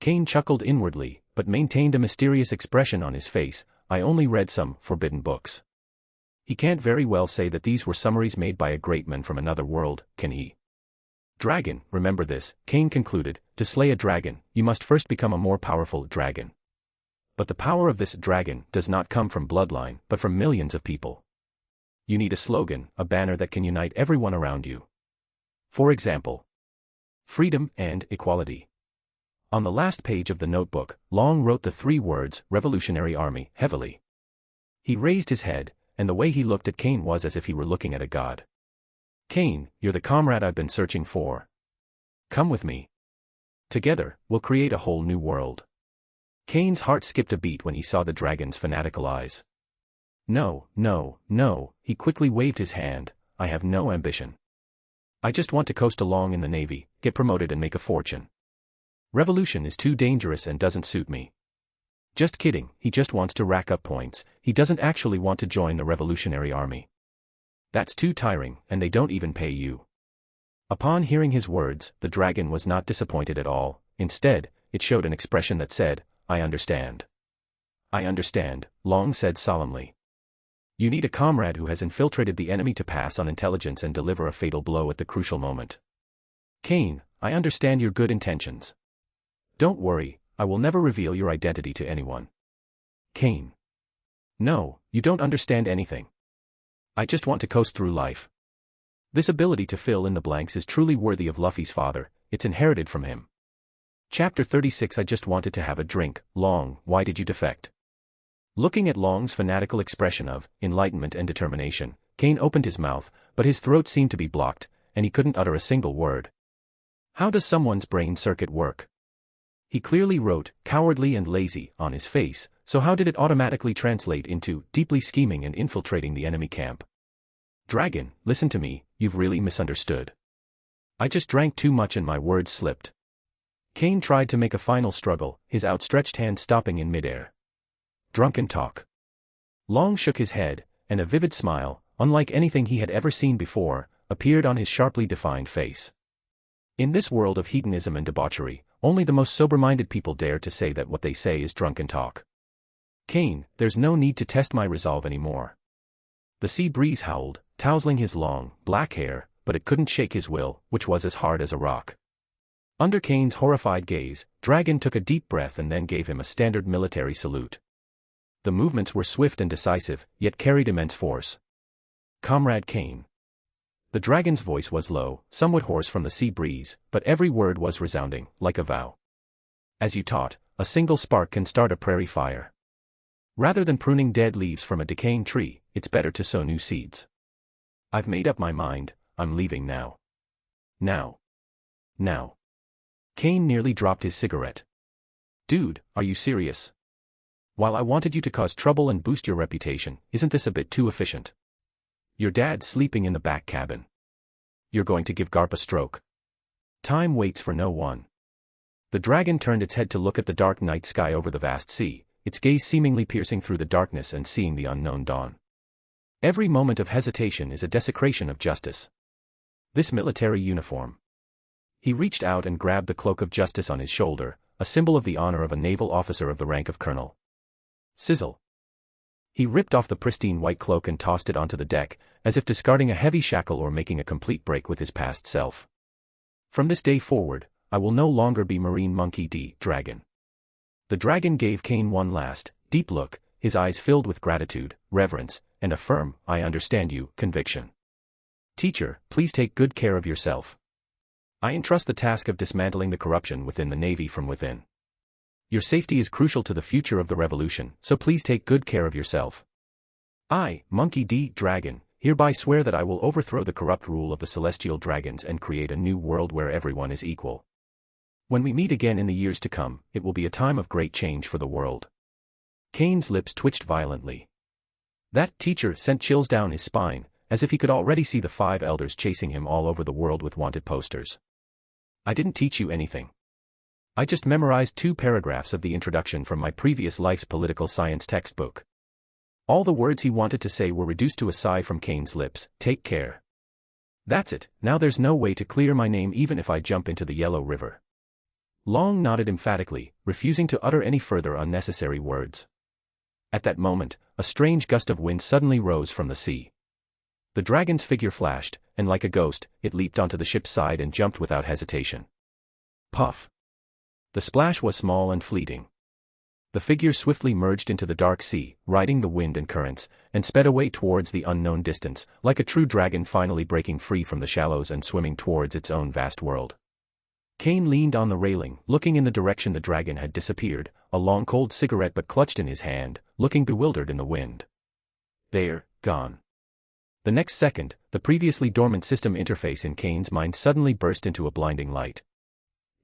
Kane chuckled inwardly, but maintained a mysterious expression on his face. I only read some forbidden books. He can't very well say that these were summaries made by a great man from another world, can he? Dragon, remember this, Kane concluded, to slay a dragon, you must first become a more powerful dragon. But the power of this dragon does not come from bloodline, but from millions of people. You need a slogan, a banner that can unite everyone around you. For example, freedom and equality. On the last page of the notebook, Long wrote the 3 words, Revolutionary Army, heavily. He raised his head, and the way he looked at Kane was as if he were looking at a god. Kane, you're the comrade I've been searching for. Come with me. Together, we'll create a whole new world. Kane's heart skipped a beat when he saw the dragon's fanatical eyes. No, he quickly waved his hand, I have no ambition. I just want to coast along in the navy, get promoted and make a fortune. Revolution is too dangerous and doesn't suit me. Just kidding, he just wants to rack up points, he doesn't actually want to join the Revolutionary Army. That's too tiring, and they don't even pay you. Upon hearing his words, the dragon was not disappointed at all, instead, it showed an expression that said, I understand. I understand, Long said solemnly. You need a comrade who has infiltrated the enemy to pass on intelligence and deliver a fatal blow at the crucial moment. Kane, I understand your good intentions. Don't worry, I will never reveal your identity to anyone. Kane. No, you don't understand anything. I just want to coast through life. This ability to fill in the blanks is truly worthy of Luffy's father, it's inherited from him. Chapter 36 I just wanted to have a drink, Long, why did you defect? Looking at Long's fanatical expression of enlightenment and determination, Kane opened his mouth, but his throat seemed to be blocked, and he couldn't utter a single word. How does someone's brain circuit work? He clearly wrote, cowardly and lazy, on his face, so how did it automatically translate into, deeply scheming and infiltrating the enemy camp? Dragon, listen to me, you've really misunderstood. I just drank too much and my words slipped. Kane tried to make a final struggle, his outstretched hand stopping in midair. Drunken talk. Long shook his head, and a vivid smile, unlike anything he had ever seen before, appeared on his sharply defined face. In this world of hedonism and debauchery, only the most sober-minded people dare to say that what they say is drunken talk. Kane, there's no need to test my resolve anymore. The sea breeze howled, tousling his long, black hair, but it couldn't shake his will, which was as hard as a rock. Under Kane's horrified gaze, Dragon took a deep breath and then gave him a standard military salute. The movements were swift and decisive, yet carried immense force. Comrade Kane. The dragon's voice was low, somewhat hoarse from the sea breeze, but every word was resounding, like a vow. As you taught, a single spark can start a prairie fire. Rather than pruning dead leaves from a decaying tree, it's better to sow new seeds. I've made up my mind, I'm leaving now. Now. Now. Kane nearly dropped his cigarette. Dude, are you serious? While I wanted you to cause trouble and boost your reputation, isn't this a bit too efficient? Your dad's sleeping in the back cabin. You're going to give Garp a stroke. Time waits for no one. The dragon turned its head to look at the dark night sky over the vast sea, its gaze seemingly piercing through the darkness and seeing the unknown dawn. Every moment of hesitation is a desecration of justice. This military uniform. He reached out and grabbed the cloak of justice on his shoulder, a symbol of the honor of a naval officer of the rank of colonel. Sizzle. He ripped off the pristine white cloak and tossed it onto the deck, as if discarding a heavy shackle or making a complete break with his past self. From this day forward, I will no longer be Marine Monkey D. Dragon. The dragon gave Kane one last, deep look, his eyes filled with gratitude, reverence, and a firm, I understand you, conviction. Teacher, please take good care of yourself. I entrust the task of dismantling the corruption within the Navy from within. Your safety is crucial to the future of the revolution, so please take good care of yourself. I, Monkey D. Dragon, hereby swear that I will overthrow the corrupt rule of the celestial dragons and create a new world where everyone is equal. When we meet again in the years to come, it will be a time of great change for the world. Kane's lips twitched violently. That teacher sent chills down his spine, as if he could already see the 5 elders chasing him all over the world with wanted posters. I didn't teach you anything. I just memorized 2 paragraphs of the introduction from my previous life's political science textbook. All the words he wanted to say were reduced to a sigh from Kane's lips. Take care. That's it, now there's no way to clear my name even if I jump into the Yellow River. Long nodded emphatically, refusing to utter any further unnecessary words. At that moment, a strange gust of wind suddenly rose from the sea. The dragon's figure flashed, and like a ghost, it leaped onto the ship's side and jumped without hesitation. Puff. The splash was small and fleeting. The figure swiftly merged into the dark sea, riding the wind and currents, and sped away towards the unknown distance, like a true dragon finally breaking free from the shallows and swimming towards its own vast world. Kane leaned on the railing, looking in the direction the dragon had disappeared, a long cold cigarette but clutched in his hand, looking bewildered in the wind. There, gone. The next second, the previously dormant system interface in Kane's mind suddenly burst into a blinding light.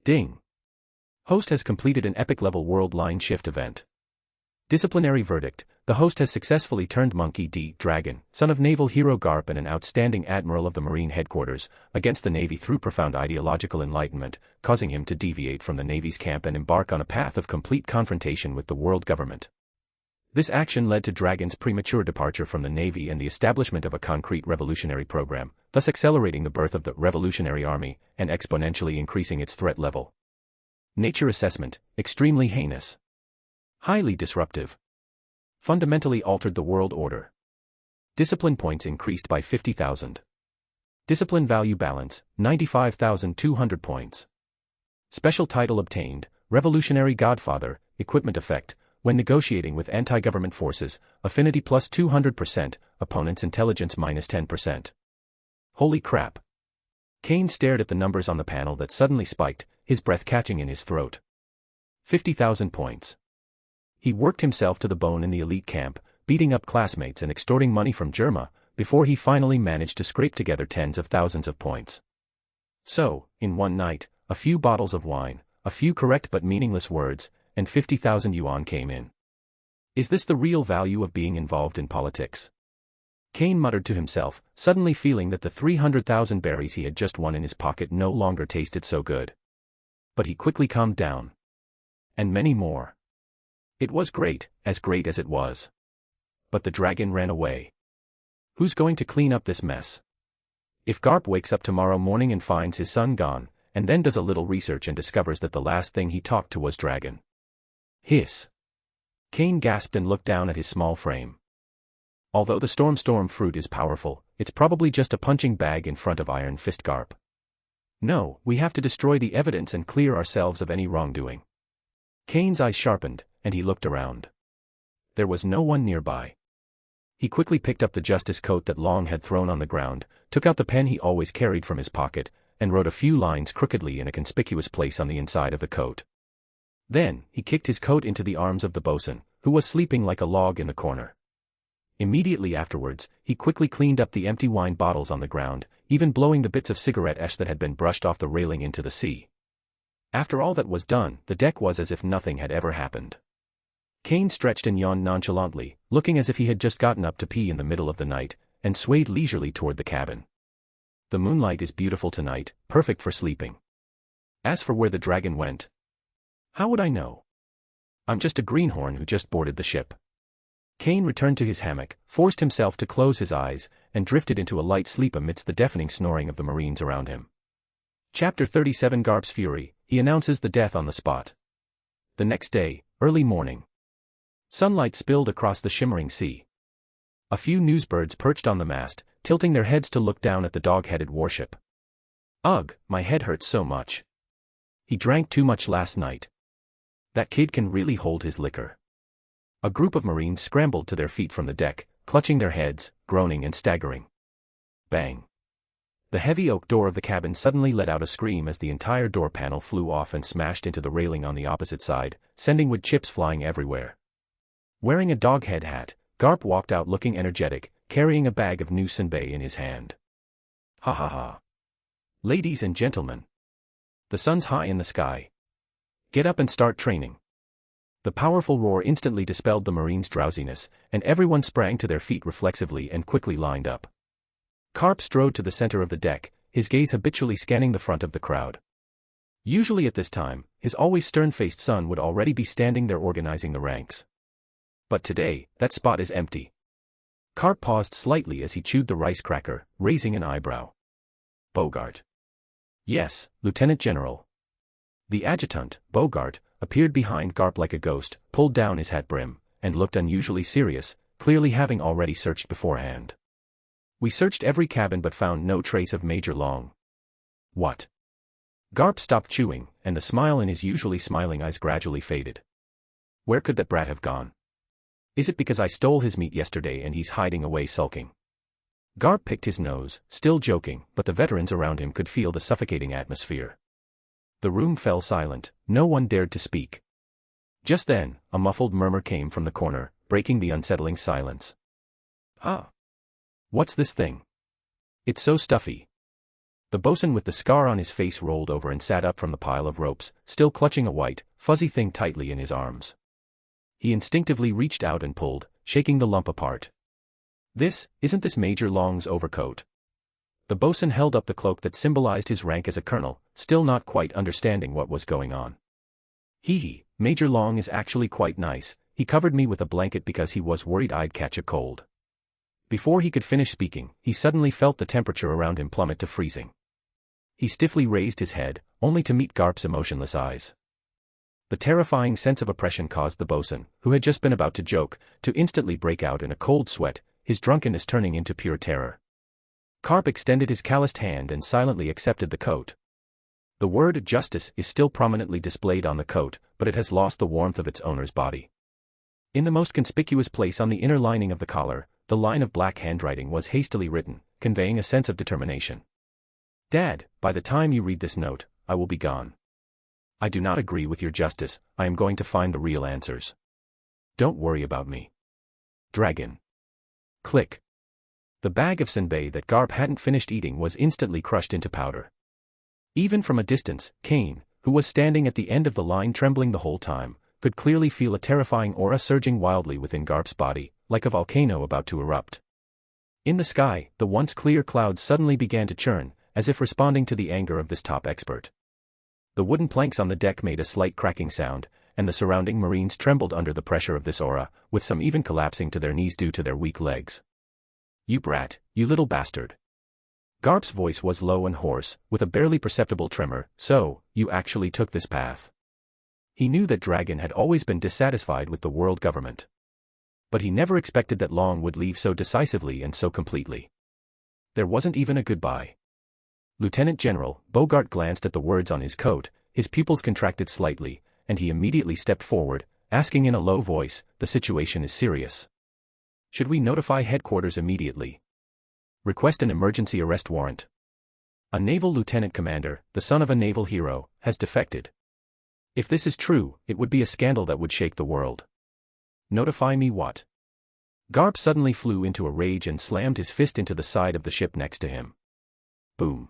Ding! Host has completed an epic-level world line shift event. Disciplinary verdict: the host has successfully turned Monkey D. Dragon, son of naval hero Garp and an outstanding admiral of the Marine headquarters, against the Navy through profound ideological enlightenment, causing him to deviate from the Navy's camp and embark on a path of complete confrontation with the world government. This action led to Dragon's premature departure from the Navy and the establishment of a concrete revolutionary program, thus accelerating the birth of the Revolutionary Army and exponentially increasing its threat level. Nature assessment: extremely heinous. Highly disruptive. Fundamentally altered the world order. Discipline points increased by 50,000. Discipline value balance, 95,200 points. Special title obtained: Revolutionary Godfather, equipment effect. When negotiating with anti-government forces, affinity plus 200%, opponent's intelligence minus 10%. Holy crap. Kane stared at the numbers on the panel that suddenly spiked, his breath catching in his throat. 50,000 points. He worked himself to the bone in the elite camp, beating up classmates and extorting money from Germa, before he finally managed to scrape together tens of thousands of points. So, in one night, a few bottles of wine, a few correct but meaningless words, and 50,000 yuan came in. Is this the real value of being involved in politics? Kane muttered to himself, suddenly feeling that the 300,000 berries he had just won in his pocket no longer tasted so good. but he quickly calmed down. And many more. It was great as it was. But the dragon ran away. Who's going to clean up this mess? If Garp wakes up tomorrow morning and finds his son gone, and then does a little research and discovers that the last thing he talked to was dragon. Hiss. Kane gasped and looked down at his small frame. Although the storm fruit is powerful, it's probably just a punching bag in front of Iron Fist Garp. No, we have to destroy the evidence and clear ourselves of any wrongdoing. Kane's eyes sharpened, and he looked around. There was no one nearby. He quickly picked up the justice coat that Long had thrown on the ground, took out the pen he always carried from his pocket, and wrote a few lines crookedly in a conspicuous place on the inside of the coat. Then, he kicked his coat into the arms of the bosun, who was sleeping like a log in the corner. Immediately afterwards, he quickly cleaned up the empty wine bottles on the ground, even blowing the bits of cigarette ash that had been brushed off the railing into the sea. After all that was done, the deck was as if nothing had ever happened. Kane stretched and yawned nonchalantly, looking as if he had just gotten up to pee in the middle of the night, and swayed leisurely toward the cabin. The moonlight is beautiful tonight, perfect for sleeping. As for where the dragon went, how would I know? I'm just a greenhorn who just boarded the ship. Kane returned to his hammock, forced himself to close his eyes, and drifted into a light sleep amidst the deafening snoring of the Marines around him. Chapter 37 Garp's Fury, he announces the death on the spot. The next day, early morning. Sunlight spilled across the shimmering sea. A few newsbirds perched on the mast, tilting their heads to look down at the dog-headed warship. Ugh, my head hurts so much. He drank too much last night. That kid can really hold his liquor. A group of Marines scrambled to their feet from the deck, clutching their heads, groaning and staggering. Bang. The heavy oak door of the cabin suddenly let out a scream as the entire door panel flew off and smashed into the railing on the opposite side, sending wood chips flying everywhere. Wearing a dog-head hat, Garp walked out looking energetic, carrying a bag of new senbei in his hand. Ha ha ha. Ladies and gentlemen. The sun's high in the sky. Get up and start training. The powerful roar instantly dispelled the Marines' drowsiness, and everyone sprang to their feet reflexively and quickly lined up. Garp strode to the center of the deck, his gaze habitually scanning the front of the crowd. Usually at this time, his always stern-faced son would already be standing there organizing the ranks. But today, that spot is empty. Garp paused slightly as he chewed the rice cracker, raising an eyebrow. Bogart. Yes, Lieutenant General. The adjutant, Bogart, appeared behind Garp like a ghost, pulled down his hat brim, and looked unusually serious, clearly having already searched beforehand. We searched every cabin but found no trace of Major Long. What? Garp stopped chewing, and the smile in his usually smiling eyes gradually faded. Where could that brat have gone? Is it because I stole his meat yesterday and he's hiding away sulking? Garp picked his nose, still joking, but the veterans around him could feel the suffocating atmosphere. The room fell silent, no one dared to speak. Just then, a muffled murmur came from the corner, breaking the unsettling silence. Ah! What's this thing? It's so stuffy. The bosun with the scar on his face rolled over and sat up from the pile of ropes, still clutching a white, fuzzy thing tightly in his arms. He instinctively reached out and pulled, shaking the lump apart. Isn't this Major Long's overcoat? The bosun held up the cloak that symbolized his rank as a colonel, still not quite understanding what was going on. Major Long is actually quite nice, he covered me with a blanket because he was worried I'd catch a cold. Before he could finish speaking, he suddenly felt the temperature around him plummet to freezing. He stiffly raised his head, only to meet Garp's emotionless eyes. The terrifying sense of oppression caused the bosun, who had just been about to joke, to instantly break out in a cold sweat, his drunkenness turning into pure terror. Garp extended his calloused hand and silently accepted the coat. The word justice is still prominently displayed on the coat, but it has lost the warmth of its owner's body. In the most conspicuous place on the inner lining of the collar, the line of black handwriting was hastily written, conveying a sense of determination. Dad, by the time you read this note, I will be gone. I do not agree with your justice, I am going to find the real answers. Don't worry about me. Dragon. Click. The bag of senbei that Garp hadn't finished eating was instantly crushed into powder. Even from a distance, Kane, who was standing at the end of the line trembling the whole time, could clearly feel a terrifying aura surging wildly within Garp's body, like a volcano about to erupt. In the sky, the once clear clouds suddenly began to churn, as if responding to the anger of this top expert. The wooden planks on the deck made a slight cracking sound, and the surrounding Marines trembled under the pressure of this aura, with some even collapsing to their knees due to their weak legs. "You brat, you little bastard." Garp's voice was low and hoarse, with a barely perceptible tremor. "So, you actually took this path." He knew that Dragon had always been dissatisfied with the world government. But he never expected that Long would leave so decisively and so completely. There wasn't even a goodbye. Lieutenant General Bogart glanced at the words on his coat, his pupils contracted slightly, and he immediately stepped forward, asking in a low voice, "The situation is serious. Should we notify headquarters immediately? Request an emergency arrest warrant. A naval lieutenant commander, the son of a naval hero, has defected. If this is true, it would be a scandal that would shake the world." "Notify me what?" Garp suddenly flew into a rage and slammed his fist into the side of the ship next to him. Boom.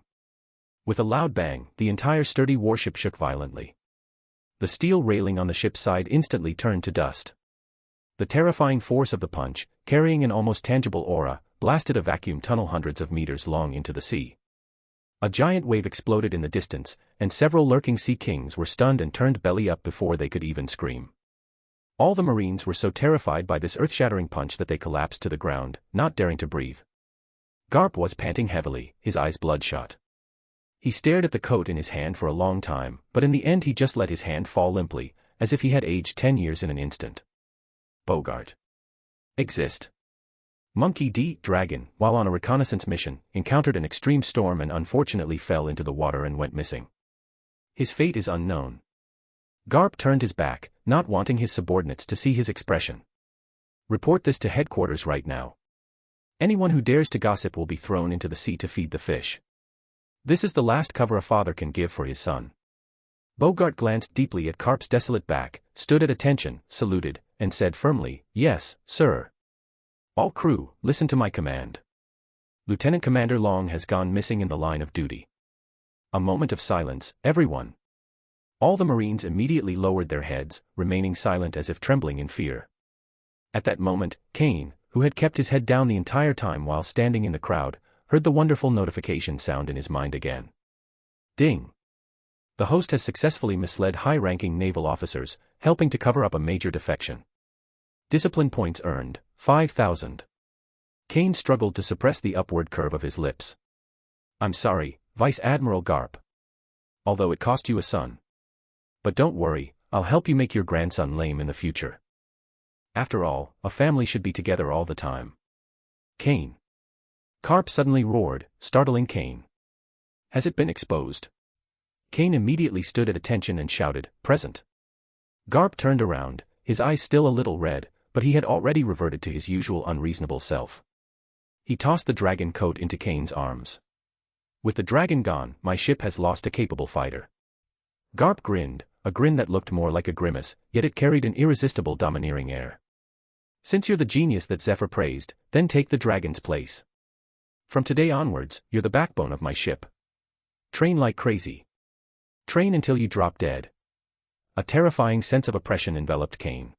With a loud bang, the entire sturdy warship shook violently. The steel railing on the ship's side instantly turned to dust. The terrifying force of the punch, carrying an almost tangible aura, blasted a vacuum tunnel hundreds of meters long into the sea. A giant wave exploded in the distance, and several lurking sea kings were stunned and turned belly up before they could even scream. All the Marines were so terrified by this earth-shattering punch that they collapsed to the ground, not daring to breathe. Garp was panting heavily, his eyes bloodshot. He stared at the coat in his hand for a long time, but in the end he just let his hand fall limply, as if he had aged 10 years in an instant. Bogart. Exist. Monkey D. Dragon, while on a reconnaissance mission, encountered an extreme storm and unfortunately fell into the water and went missing. His fate is unknown. Garp turned his back, not wanting his subordinates to see his expression. Report this to headquarters right now. Anyone who dares to gossip will be thrown into the sea to feed the fish. This is the last cover a father can give for his son. Bogart glanced deeply at Garp's desolate back, stood at attention, saluted, and said firmly, "Yes, sir. All crew, listen to my command. Lieutenant Commander Long has gone missing in the line of duty." A moment of silence, everyone. All the Marines immediately lowered their heads, remaining silent as if trembling in fear. At that moment, Kane, who had kept his head down the entire time while standing in the crowd, heard the wonderful notification sound in his mind again. Ding! The host has successfully misled high-ranking naval officers, helping to cover up a major defection. Discipline points earned, 5,000. Kane struggled to suppress the upward curve of his lips. "I'm sorry, Vice Admiral Garp. Although it cost you a son. But don't worry, I'll help you make your grandson lame in the future. After all, a family should be together all the time." Kane. Garp suddenly roared, startling Kane. "Has it been exposed?" Kane immediately stood at attention and shouted, "Present." Garp turned around, his eyes still a little red, but he had already reverted to his usual unreasonable self. He tossed the dragon coat into Kane's arms. "With the dragon gone, my ship has lost a capable fighter." Garp grinned, a grin that looked more like a grimace, yet it carried an irresistible domineering air. "Since you're the genius that Zephyr praised, then take the dragon's place. From today onwards, you're the backbone of my ship. Train like crazy. Train until you drop dead." A terrifying sense of oppression enveloped Kane.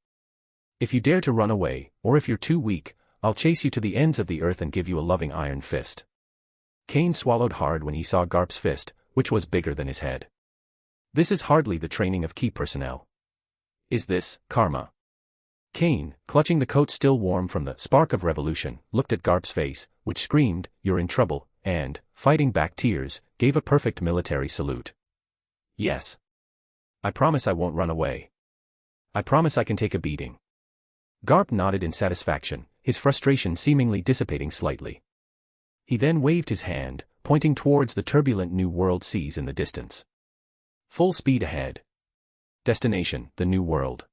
"If you dare to run away, or if you're too weak, I'll chase you to the ends of the earth and give you a loving iron fist." Kane swallowed hard when he saw Garp's fist, which was bigger than his head. This is hardly the training of key personnel. Is this karma? Kane, clutching the coat still warm from the spark of revolution, looked at Garp's face, which screamed, "You're in trouble," and, fighting back tears, gave a perfect military salute. "Yes. I promise I won't run away. I promise I can take a beating." Garp nodded in satisfaction, his frustration seemingly dissipating slightly. He then waved his hand, pointing towards the turbulent New World seas in the distance. "Full speed ahead. Destination, the New World.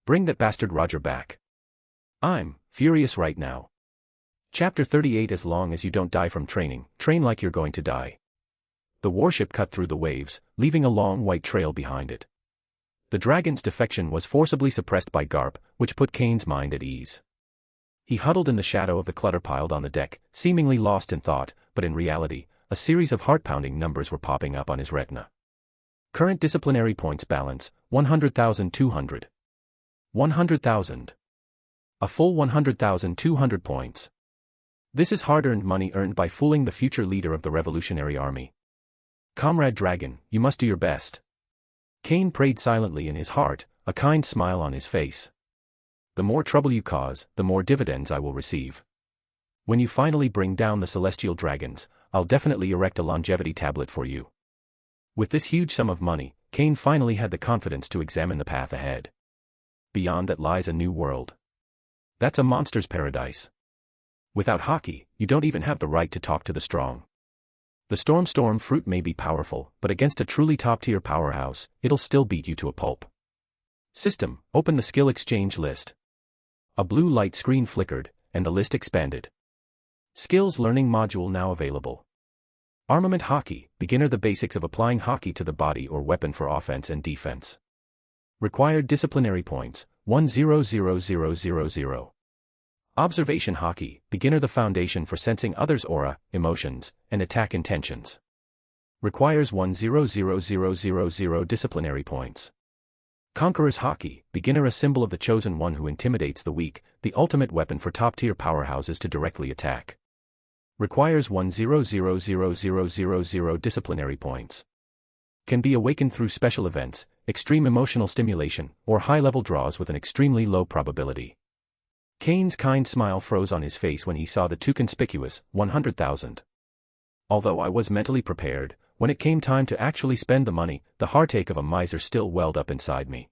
Bring that bastard Roger back. I'm furious right now." Chapter 38. As long as you don't die from training, train like you're going to die. The warship cut through the waves, leaving a long white trail behind it. The dragon's defection was forcibly suppressed by Garp, which put Kane's mind at ease. He huddled in the shadow of the clutter piled on the deck, seemingly lost in thought, but in reality, a series of heart-pounding numbers were popping up on his retina. Current disciplinary points balance, 100,200. 100,000. A full 100,200 points. This is hard-earned money earned by fooling the future leader of the Revolutionary Army. Comrade Dragon, you must do your best. Kane prayed silently in his heart, a kind smile on his face. The more trouble you cause, the more dividends I will receive. When you finally bring down the celestial dragons, I'll definitely erect a longevity tablet for you. With this huge sum of money, Kane finally had the confidence to examine the path ahead. Beyond that lies a new world. That's a monster's paradise. Without hockey, you don't even have the right to talk to the strong. The storm fruit may be powerful, but against a truly top-tier powerhouse, it'll still beat you to a pulp. System, open the skill exchange list. A blue light screen flickered, and the list expanded. Skills learning module now available. Armament hockey, beginner, the basics of applying hockey to the body or weapon for offense and defense. Required disciplinary points, 100000. Observation hockey, beginner, the foundation for sensing others' aura, emotions, and attack intentions. Requires 100000 disciplinary points. Conqueror's hockey, beginner, a symbol of the chosen one who intimidates the weak, the ultimate weapon for top-tier powerhouses to directly attack. Requires 100000 disciplinary points. Can be awakened through special events, extreme emotional stimulation, or high-level draws with an extremely low probability. Kane's kind smile froze on his face when he saw the too conspicuous 100,000. Although I was mentally prepared, when it came time to actually spend the money, the heartache of a miser still welled up inside me.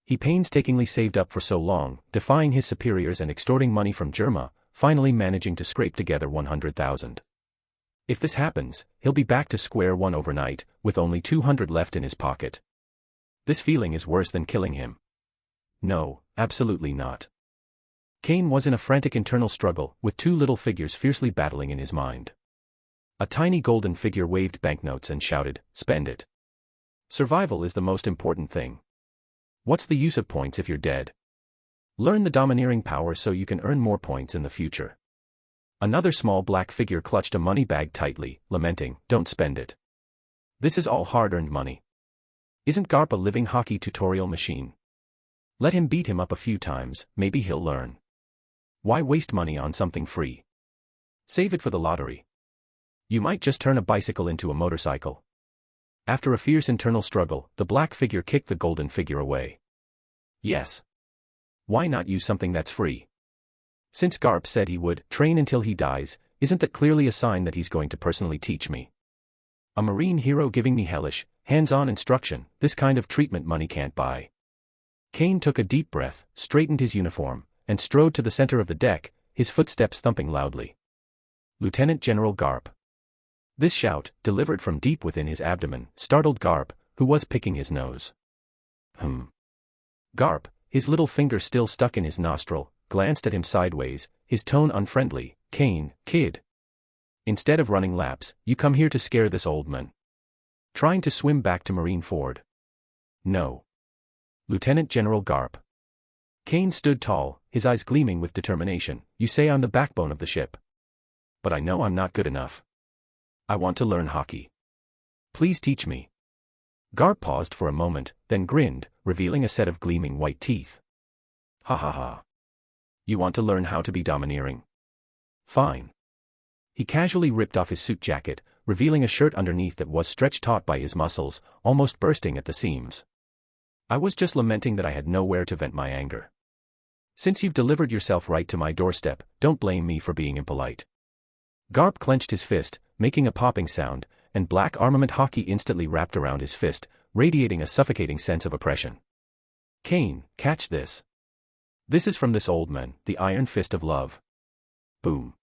He painstakingly saved up for so long, defying his superiors and extorting money from Germa, finally managing to scrape together 100,000. If this happens, he'll be back to square one overnight, with only 200 left in his pocket. This feeling is worse than killing him. No, absolutely not. Kane was in a frantic internal struggle, with two little figures fiercely battling in his mind. A tiny golden figure waved banknotes and shouted, "Spend it. Survival is the most important thing. What's the use of points if you're dead? Learn the domineering power so you can earn more points in the future." Another small black figure clutched a money bag tightly, lamenting, "Don't spend it. This is all hard-earned money. Isn't Garp a living hockey tutorial machine? Let him beat him up a few times, maybe he'll learn. Why waste money on something free? Save it for the lottery. You might just turn a bicycle into a motorcycle." After a fierce internal struggle, the black figure kicked the golden figure away. Yes. Why not use something that's free? Since Garp said he would train until he dies, isn't that clearly a sign that he's going to personally teach me? A marine hero giving me hellish, hands-on instruction, this kind of treatment money can't buy. Kane took a deep breath, straightened his uniform, and strode to the center of the deck, his footsteps thumping loudly. Lieutenant General Garp. This shout, delivered from deep within his abdomen, startled Garp, who was picking his nose. Garp, his little finger still stuck in his nostril, glanced at him sideways, his tone unfriendly. "Kane, kid. Instead of running laps, you come here to scare this old man. Trying to swim back to Marineford?" "No. Lieutenant General Garp." Kane stood tall, his eyes gleaming with determination. "You say I'm the backbone of the ship. But I know I'm not good enough. I want to learn hockey. Please teach me." Garp paused for a moment, then grinned, revealing a set of gleaming white teeth. "Ha ha ha. You want to learn how to be domineering? Fine." He casually ripped off his suit jacket, revealing a shirt underneath that was stretched taut by his muscles, almost bursting at the seams. "I was just lamenting that I had nowhere to vent my anger. Since you've delivered yourself right to my doorstep, don't blame me for being impolite." Garp clenched his fist, making a popping sound, and black armament hockey instantly wrapped around his fist, radiating a suffocating sense of oppression. "Kane, catch this. This is from this old man, the iron fist of love." Boom.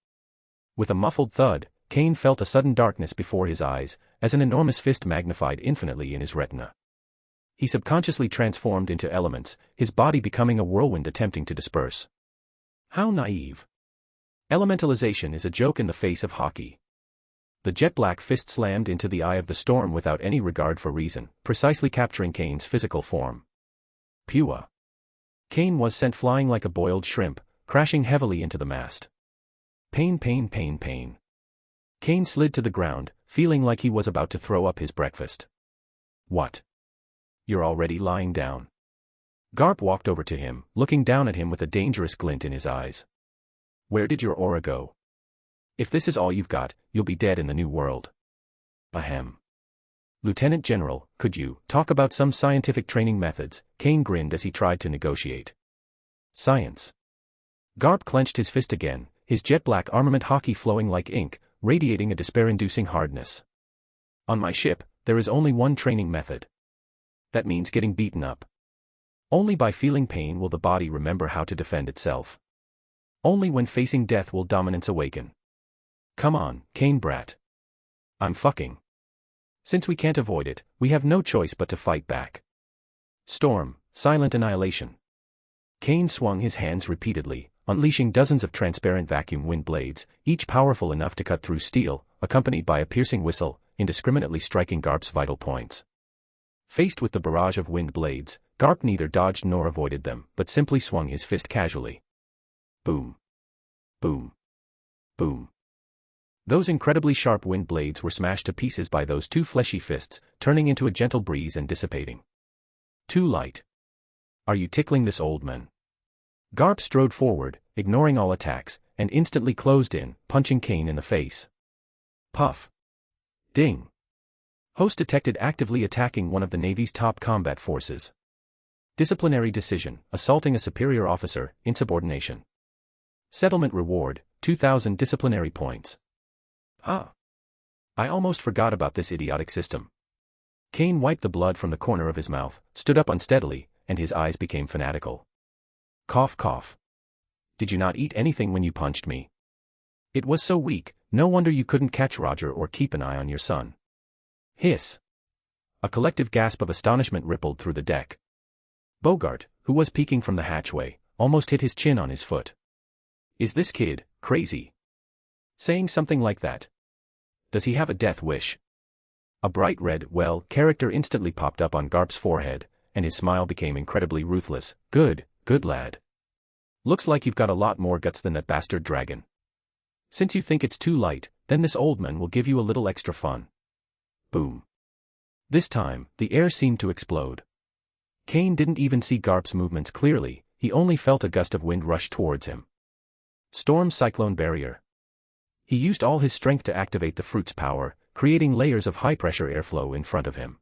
With a muffled thud, Kane felt a sudden darkness before his eyes, as an enormous fist magnified infinitely in his retina. He subconsciously transformed into elements, his body becoming a whirlwind attempting to disperse. How naive. Elementalization is a joke in the face of hockey. The jet-black fist slammed into the eye of the storm without any regard for reason, precisely capturing Kane's physical form. Pua. Kane was sent flying like a boiled shrimp, crashing heavily into the mast. Pain, pain, pain, pain. Kane slid to the ground, feeling like he was about to throw up his breakfast. "What? You're already lying down." Garp walked over to him, looking down at him with a dangerous glint in his eyes. "Where did your aura go? If this is all you've got, you'll be dead in the new world." Ahem. Lieutenant General, could you talk about some scientific training methods? Kane grinned as he tried to negotiate. Science. Garp clenched his fist again, his jet-black armament hockey flowing like ink, radiating a despair-inducing hardness. On my ship, there is only one training method. That means getting beaten up. Only by feeling pain will the body remember how to defend itself. Only when facing death will dominance awaken. Come on, Kane brat. I'm fucking. Since we can't avoid it, we have no choice but to fight back. Storm, silent annihilation. Kane swung his hands repeatedly, unleashing dozens of transparent vacuum wind blades, each powerful enough to cut through steel, accompanied by a piercing whistle, indiscriminately striking Garp's vital points. Faced with the barrage of wind blades, Garp neither dodged nor avoided them, but simply swung his fist casually. Boom. Boom. Boom. Those incredibly sharp wind blades were smashed to pieces by those two fleshy fists, turning into a gentle breeze and dissipating. Too light. Are you tickling this old man? Garp strode forward, ignoring all attacks, and instantly closed in, punching Kane in the face. Puff. Ding. Host detected actively attacking one of the Navy's top combat forces. Disciplinary decision, assaulting a superior officer, insubordination. Settlement reward, 2,000 disciplinary points. Ah. I almost forgot about this idiotic system. Kane wiped the blood from the corner of his mouth, stood up unsteadily, and his eyes became fanatical. Cough cough. Did you not eat anything when you punched me? It was so weak, no wonder you couldn't catch Roger or keep an eye on your son. Hiss. A collective gasp of astonishment rippled through the deck. Bogart, who was peeking from the hatchway, almost hit his chin on his foot. Is this kid crazy? Saying something like that? Does he have a death wish? A bright red, well, character instantly popped up on Garp's forehead, and his smile became incredibly ruthless. Good lad. Looks like you've got a lot more guts than that bastard dragon. Since you think it's too light, then this old man will give you a little extra fun. Boom. This time, the air seemed to explode. Kane didn't even see Garp's movements clearly, he only felt a gust of wind rush towards him. Storm cyclone barrier. He used all his strength to activate the fruit's power, creating layers of high-pressure airflow in front of him.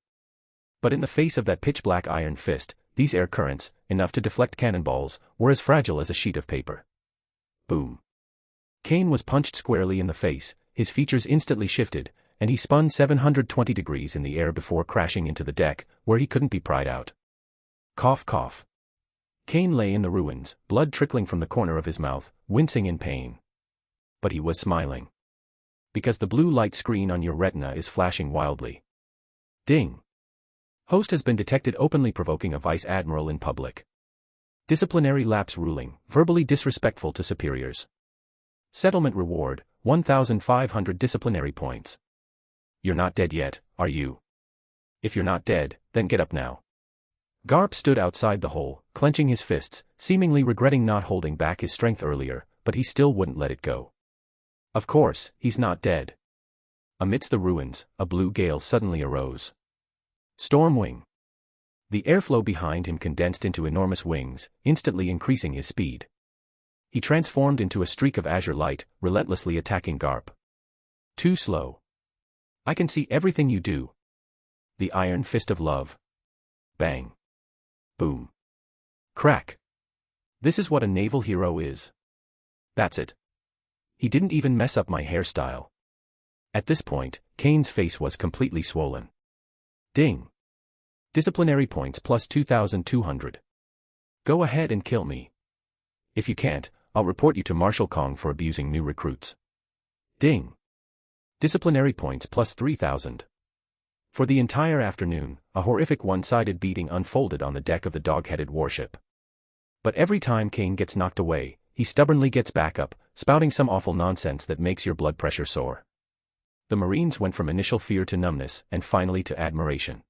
But in the face of that pitch-black iron fist, these air currents, enough to deflect cannonballs, were as fragile as a sheet of paper. Boom. Kane was punched squarely in the face, his features instantly shifted, and he spun 720 degrees in the air before crashing into the deck, where he couldn't be pried out. Cough cough. Kane lay in the ruins, blood trickling from the corner of his mouth, wincing in pain. But he was smiling. Because the blue light screen on your retina is flashing wildly. Ding. Host has been detected openly provoking a vice admiral in public. Disciplinary lapse ruling, verbally disrespectful to superiors. Settlement reward, 1,500 disciplinary points. You're not dead yet, are you? If you're not dead, then get up now. Garp stood outside the hole, clenching his fists, seemingly regretting not holding back his strength earlier, but he still wouldn't let it go. Of course, he's not dead. Amidst the ruins, a blue gale suddenly arose. Storm wing. The airflow behind him condensed into enormous wings, instantly increasing his speed. He transformed into a streak of azure light, relentlessly attacking Garp. Too slow. I can see everything you do. The iron fist of love. Bang. Boom. Crack. This is what a naval hero is. That's it. He didn't even mess up my hairstyle. At this point, Kane's face was completely swollen. Ding. Disciplinary points plus 2,200. Go ahead and kill me. If you can't, I'll report you to Marshal Kong for abusing new recruits. Ding. Disciplinary points plus 3,000. For the entire afternoon, a horrific one-sided beating unfolded on the deck of the dog-headed warship. But every time Kane gets knocked away, he stubbornly gets back up, spouting some awful nonsense that makes your blood pressure soar. The Marines went from initial fear to numbness, and finally to admiration.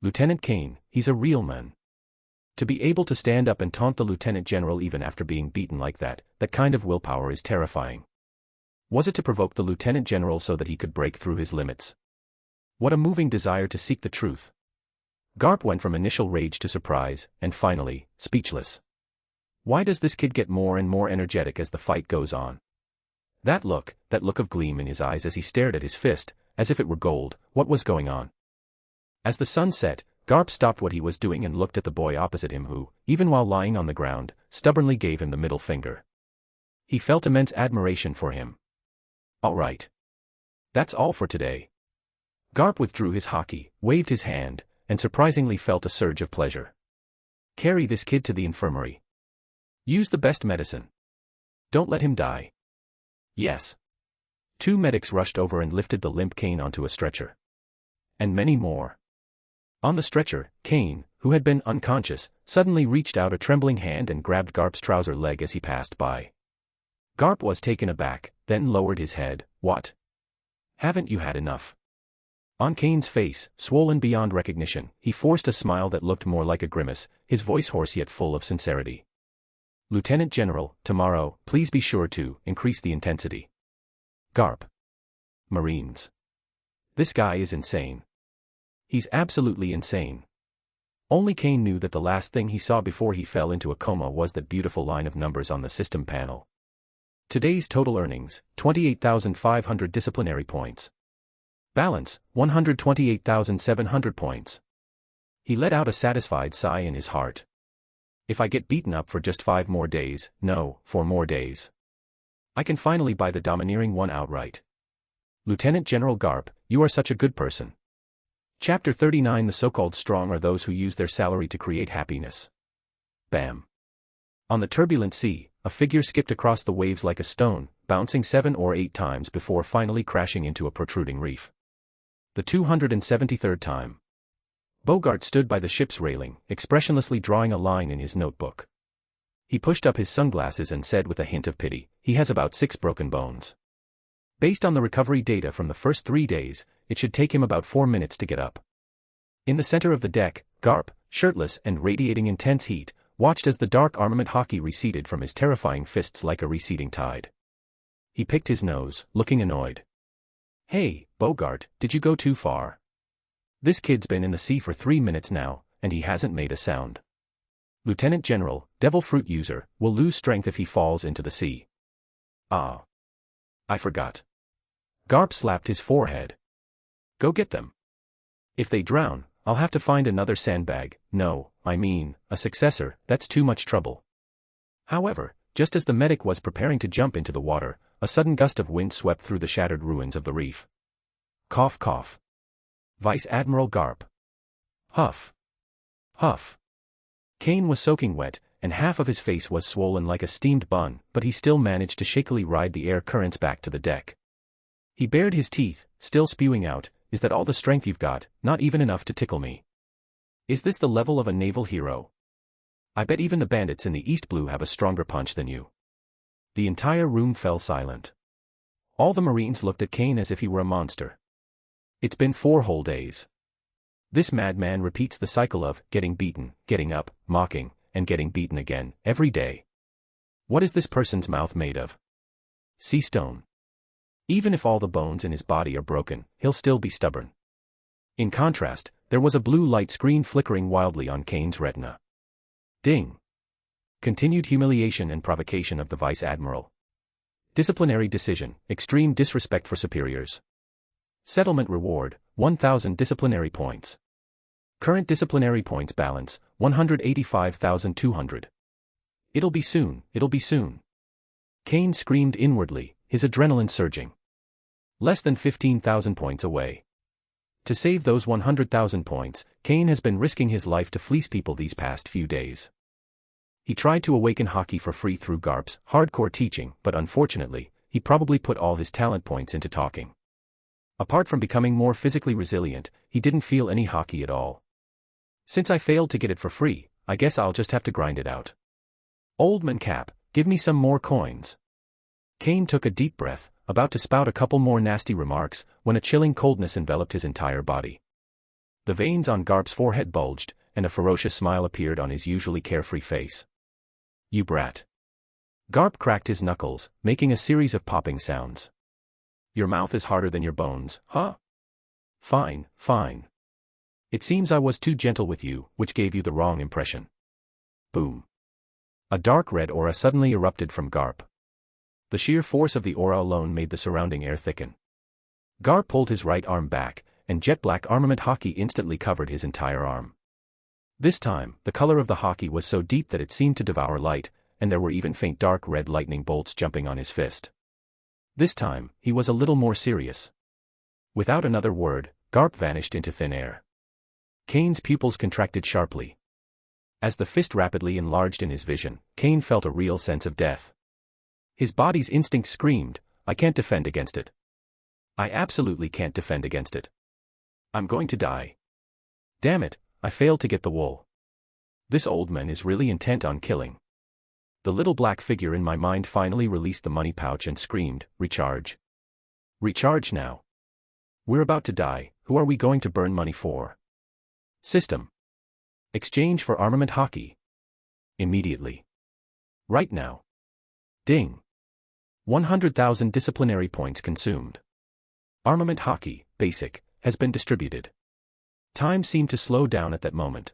Lieutenant Kane, he's a real man. To be able to stand up and taunt the Lieutenant General even after being beaten like that kind of willpower is terrifying. Was it to provoke the Lieutenant General so that he could break through his limits? What a moving desire to seek the truth. Garp went from initial rage to surprise, and finally, speechless. Why does this kid get more and more energetic as the fight goes on? That look of gleam in his eyes as he stared at his fist, as if it were gold, what was going on? As the sun set, Garp stopped what he was doing and looked at the boy opposite him who, even while lying on the ground, stubbornly gave him the middle finger. He felt immense admiration for him. All right. That's all for today. Garp withdrew his hockey, waved his hand, and surprisingly felt a surge of pleasure. Carry this kid to the infirmary. Use the best medicine. Don't let him die. Yes. 2 medics rushed over and lifted the limp Kane onto a stretcher. And many more. On the stretcher, Kane, who had been unconscious, suddenly reached out a trembling hand and grabbed Garp's trouser leg as he passed by. Garp was taken aback, then lowered his head. What? Haven't you had enough? On Kane's face, swollen beyond recognition, he forced a smile that looked more like a grimace, his voice hoarse yet full of sincerity. Lieutenant General, tomorrow, please be sure to increase the intensity. Garp. Marines. This guy is insane. He's absolutely insane. Only Kane knew that the last thing he saw before he fell into a coma was that beautiful line of numbers on the system panel. Today's total earnings, 28,500 disciplinary points. Balance, 128,700 points. He let out a satisfied sigh in his heart. If I get beaten up for just 5 more days, no, 4 more days, I can finally buy the domineering one outright. Lieutenant General Garp, you are such a good person. Chapter 39. The so-called strong are those who use their salary to create happiness. Bam. On the turbulent sea, a figure skipped across the waves like a stone, bouncing 7 or 8 times before finally crashing into a protruding reef. The 273rd time. Bogart stood by the ship's railing, expressionlessly drawing a line in his notebook. He pushed up his sunglasses and said with a hint of pity, he has about 6 broken bones. Based on the recovery data from the first 3 days, it should take him about 4 minutes to get up. In the center of the deck, Garp, shirtless and radiating intense heat, watched as the dark armament hockey receded from his terrifying fists like a receding tide. He picked his nose, looking annoyed. Hey, Bogart, did you go too far? This kid's been in the sea for 3 minutes now, and he hasn't made a sound. Lieutenant General, Devil Fruit user, will lose strength if he falls into the sea. Ah. I forgot. Garp slapped his forehead. Go get them. If they drown, I'll have to find another sandbag, no, I mean, a successor, that's too much trouble. However, just as the medic was preparing to jump into the water, a sudden gust of wind swept through the shattered ruins of the reef. Cough cough. Vice Admiral Garp. Huff. Huff. Kane was soaking wet, and half of his face was swollen like a steamed bun, but he still managed to shakily ride the air currents back to the deck. He bared his teeth, still spewing out, is that all the strength you've got, not even enough to tickle me? Is this the level of a naval hero? I bet even the bandits in the East Blue have a stronger punch than you. The entire room fell silent. All the Marines looked at Kane as if he were a monster. It's been 4 whole days. This madman repeats the cycle of getting beaten, getting up, mocking, and getting beaten again, every day. What is this person's mouth made of? Sea stone. Even if all the bones in his body are broken, he'll still be stubborn. In contrast, there was a blue light screen flickering wildly on Kane's retina. Ding. Continued humiliation and provocation of the Vice Admiral. Disciplinary decision, extreme disrespect for superiors. Settlement reward, 1,000 disciplinary points. Current disciplinary points balance, 185,200. It'll be soon, it'll be soon. Kane screamed inwardly, his adrenaline surging. Less than 15,000 points away. To save those 100,000 points, Kane has been risking his life to fleece people these past few days. He tried to awaken hockey for free through Garp's hardcore teaching, but unfortunately, he probably put all his talent points into talking. Apart from becoming more physically resilient, he didn't feel any hockey at all. Since I failed to get it for free, I guess I'll just have to grind it out. Old man Cap, give me some more coins. Kane took a deep breath, about to spout a couple more nasty remarks, when a chilling coldness enveloped his entire body. The veins on Garp's forehead bulged, and a ferocious smile appeared on his usually carefree face. You brat. Garp cracked his knuckles, making a series of popping sounds. Your mouth is harder than your bones, huh? Fine, fine. It seems I was too gentle with you, which gave you the wrong impression. Boom. A dark red aura suddenly erupted from Garp. The sheer force of the aura alone made the surrounding air thicken. Garp pulled his right arm back, and jet-black armament hockey instantly covered his entire arm. This time, the color of the hockey was so deep that it seemed to devour light, and there were even faint dark red lightning bolts jumping on his fist. This time, he was a little more serious. Without another word, Garp vanished into thin air. Kane's pupils contracted sharply. As the fist rapidly enlarged in his vision, Kane felt a real sense of death. His body's instinct screamed, "I can't defend against it. I absolutely can't defend against it. I'm going to die. Damn it, I failed to get the wool. This old man is really intent on killing." The little black figure in my mind finally released the money pouch and screamed, "Recharge. Recharge now. We're about to die, who are we going to burn money for? System. Exchange for armament hockey. Immediately. Right now. Ding. 100,000 disciplinary points consumed. Armament hockey, basic, has been distributed." Time seemed to slow down at that moment.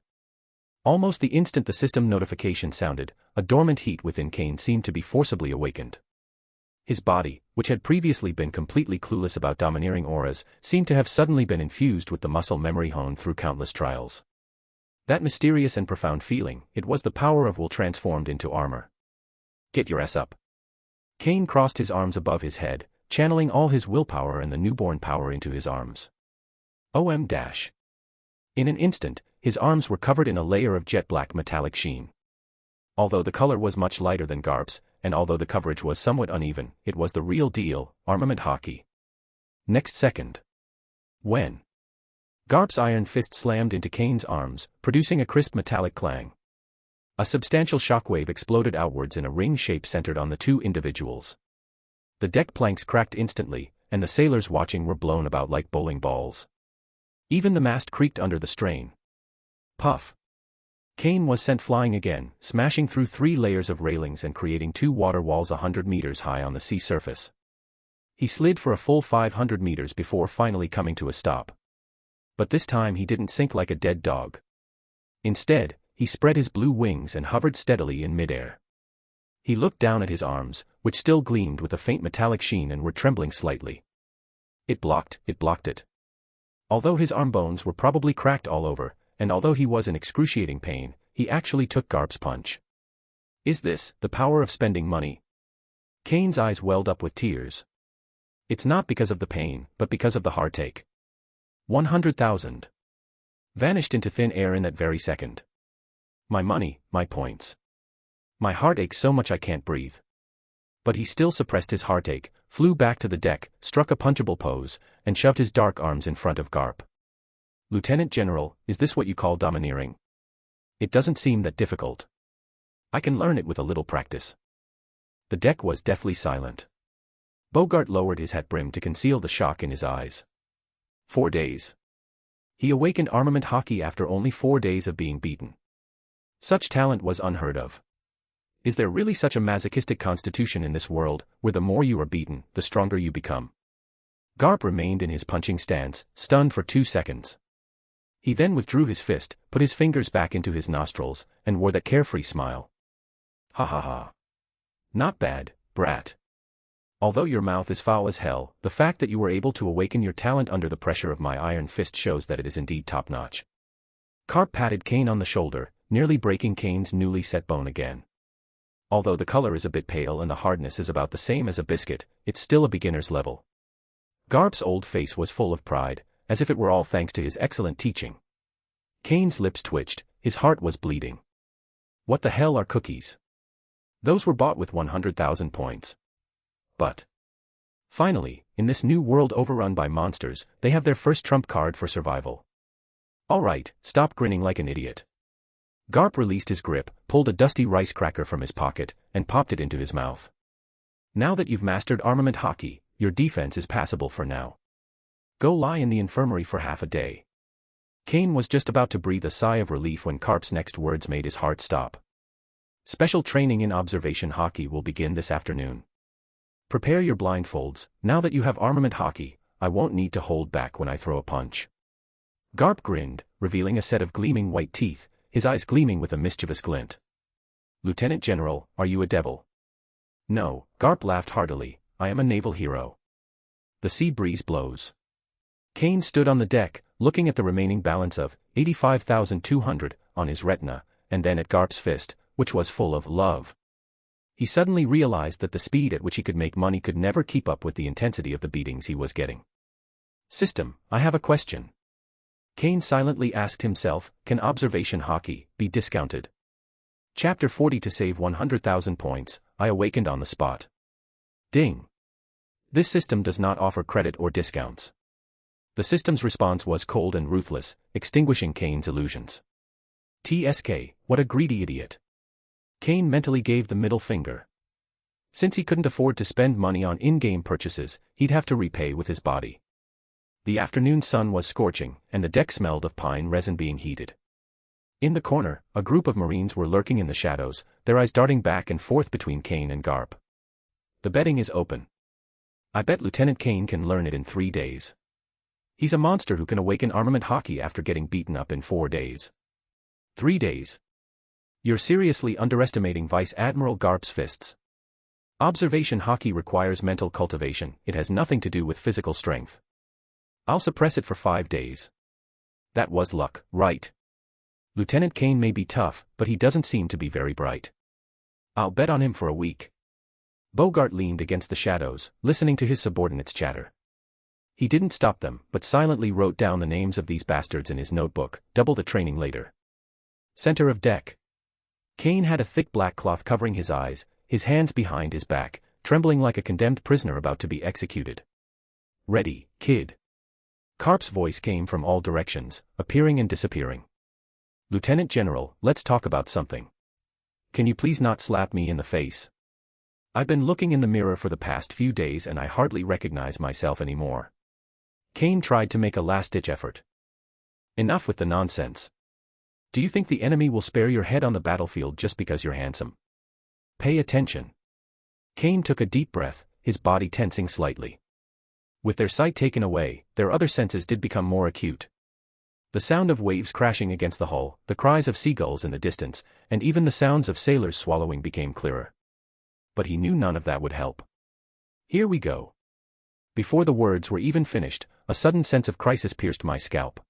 Almost the instant the system notification sounded, a dormant heat within Kane seemed to be forcibly awakened. His body, which had previously been completely clueless about domineering auras, seemed to have suddenly been infused with the muscle memory honed through countless trials. That mysterious and profound feeling, it was the power of will transformed into armor. "Get your ass up." Kane crossed his arms above his head, channeling all his willpower and the newborn power into his arms. OM dash. In an instant, his arms were covered in a layer of jet-black metallic sheen. Although the color was much lighter than Garp's, and although the coverage was somewhat uneven, it was the real deal, armament hockey. Next second. When Garp's iron fist slammed into Kane's arms, producing a crisp metallic clang. A substantial shockwave exploded outwards in a ring shape centered on the two individuals. The deck planks cracked instantly, and the sailors watching were blown about like bowling balls. Even the mast creaked under the strain. Puff. Kane was sent flying again, smashing through 3 layers of railings and creating 2 water walls 100 meters high on the sea surface. He slid for a full 500 meters before finally coming to a stop. But this time he didn't sink like a dead dog. Instead, he spread his blue wings and hovered steadily in midair. He looked down at his arms, which still gleamed with a faint metallic sheen and were trembling slightly. It blocked it. Although his arm bones were probably cracked all over, and although he was in excruciating pain, he actually took Garp's punch. Is this the power of spending money? Kane's eyes welled up with tears. It's not because of the pain, but because of the heartache. 100,000. Vanished into thin air in that very second. My money, my points. My heart aches so much I can't breathe. But he still suppressed his heartache, flew back to the deck, struck a punchable pose, and shoved his dark arms in front of Garp. "Lieutenant General, is this what you call domineering? It doesn't seem that difficult. I can learn it with a little practice." The deck was deathly silent. Bogart lowered his hat brim to conceal the shock in his eyes. 4 days. He awakened armament hockey after only 4 days of being beaten. Such talent was unheard of. Is there really such a masochistic constitution in this world, where the more you are beaten, the stronger you become? Garp remained in his punching stance, stunned for 2 seconds. He then withdrew his fist, put his fingers back into his nostrils, and wore that carefree smile. "Ha ha ha. Not bad, brat. Although your mouth is foul as hell, the fact that you were able to awaken your talent under the pressure of my iron fist shows that it is indeed top-notch." Garp patted Kane on the shoulder, nearly breaking Kane's newly set bone again. Although the color is a bit pale and the hardness is about the same as a biscuit, it's still a beginner's level. Garp's old face was full of pride, as if it were all thanks to his excellent teaching. Kane's lips twitched, his heart was bleeding. What the hell are cookies? Those were bought with 100,000 points. But finally, in this new world overrun by monsters, they have their first trump card for survival. Alright, stop grinning like an idiot. Garp released his grip, pulled a dusty rice cracker from his pocket, and popped it into his mouth. Now that you've mastered armament hockey, your defense is passable for now. Go lie in the infirmary for half a day. Kane was just about to breathe a sigh of relief when Garp's next words made his heart stop. Special training in observation hockey will begin this afternoon. Prepare your blindfolds, now that you have armament hockey, I won't need to hold back when I throw a punch. Garp grinned, revealing a set of gleaming white teeth, his eyes gleaming with a mischievous glint. "Lieutenant General, are you a devil?" "No," Garp laughed heartily, "I am a naval hero. The sea breeze blows. Kane stood on the deck, looking at the remaining balance of 85,200 on his retina, and then at Garp's fist, which was full of love. He suddenly realized that the speed at which he could make money could never keep up with the intensity of the beatings he was getting. System, I have a question. Kane silently asked himself, can observation hockey be discounted? Chapter 40. To save 100,000 points, I awakened on the spot. Ding. This system does not offer credit or discounts. The system's response was cold and ruthless, extinguishing Kane's illusions. TSK, what a greedy idiot. Kane mentally gave the middle finger. Since he couldn't afford to spend money on in-game purchases, he'd have to repay with his body. The afternoon sun was scorching, and the deck smelled of pine resin being heated. In the corner, a group of Marines were lurking in the shadows, their eyes darting back and forth between Kane and Garp. The betting is open. I bet Lieutenant Kane can learn it in 3 days. He's a monster who can awaken armament hockey after getting beaten up in 4 days. 3 days. You're seriously underestimating Vice Admiral Garp's fists. Observation hockey requires mental cultivation, it has nothing to do with physical strength. I'll suppress it for 5 days. That was luck, right? Lieutenant Kane may be tough, but he doesn't seem to be very bright. I'll bet on him for a week. Bogart leaned against the shadows, listening to his subordinates chatter. He didn't stop them, but silently wrote down the names of these bastards in his notebook, double the training later. Center of deck. Kane had a thick black cloth covering his eyes, his hands behind his back, trembling like a condemned prisoner about to be executed. Ready, kid. Garp's voice came from all directions, appearing and disappearing. Lieutenant General, let's talk about something. Can you please not slap me in the face? I've been looking in the mirror for the past few days and I hardly recognize myself anymore. Kane tried to make a last-ditch effort. Enough with the nonsense. Do you think the enemy will spare your head on the battlefield just because you're handsome? Pay attention. Kane took a deep breath, his body tensing slightly. With their sight taken away, their other senses did become more acute. The sound of waves crashing against the hull, the cries of seagulls in the distance, and even the sounds of sailors swallowing became clearer. But he knew none of that would help. Here we go. Before the words were even finished, a sudden sense of crisis pierced my scalp.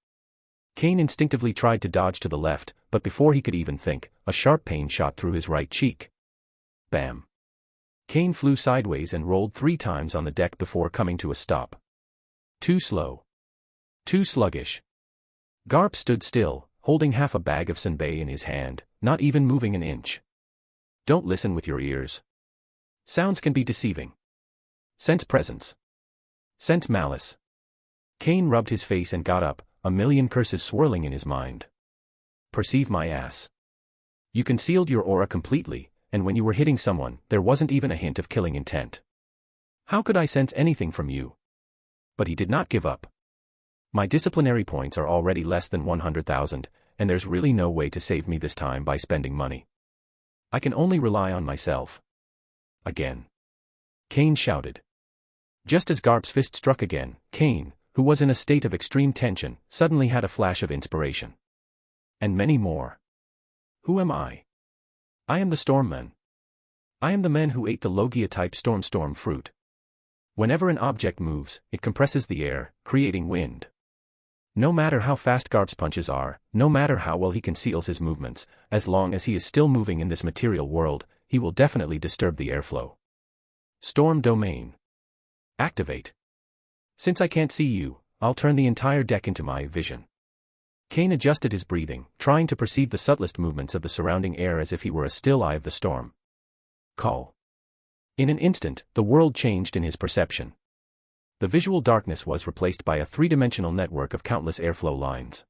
Kane instinctively tried to dodge to the left, but before he could even think, a sharp pain shot through his right cheek. Bam. Kane flew sideways and rolled 3 times on the deck before coming to a stop. Too slow. Too sluggish. Garp stood still, holding half a bag of senbei in his hand, not even moving an inch. Don't listen with your ears. Sounds can be deceiving. Sense presence. Sense malice. Kane rubbed his face and got up, a million curses swirling in his mind. Perceive my ass. You concealed your aura completely, and when you were hitting someone, there wasn't even a hint of killing intent. How could I sense anything from you? But he did not give up. My disciplinary points are already less than 100,000, and there's really no way to save me this time by spending money. I can only rely on myself. Again. Kane shouted. Just as Garp's fist struck again, Kane, who was in a state of extreme tension, suddenly had a flash of inspiration. And many more. Who am I? I am the Stormman. I am the man who ate the Logia-type storm fruit. Whenever an object moves, it compresses the air, creating wind. No matter how fast Garp's punches are, no matter how well he conceals his movements, as long as he is still moving in this material world, he will definitely disturb the airflow. Storm domain. Activate. Since I can't see you, I'll turn the entire deck into my vision. Kane adjusted his breathing, trying to perceive the subtlest movements of the surrounding air as if he were a still eye of the storm. Call. In an instant, the world changed in his perception. The visual darkness was replaced by a 3-dimensional network of countless airflow lines.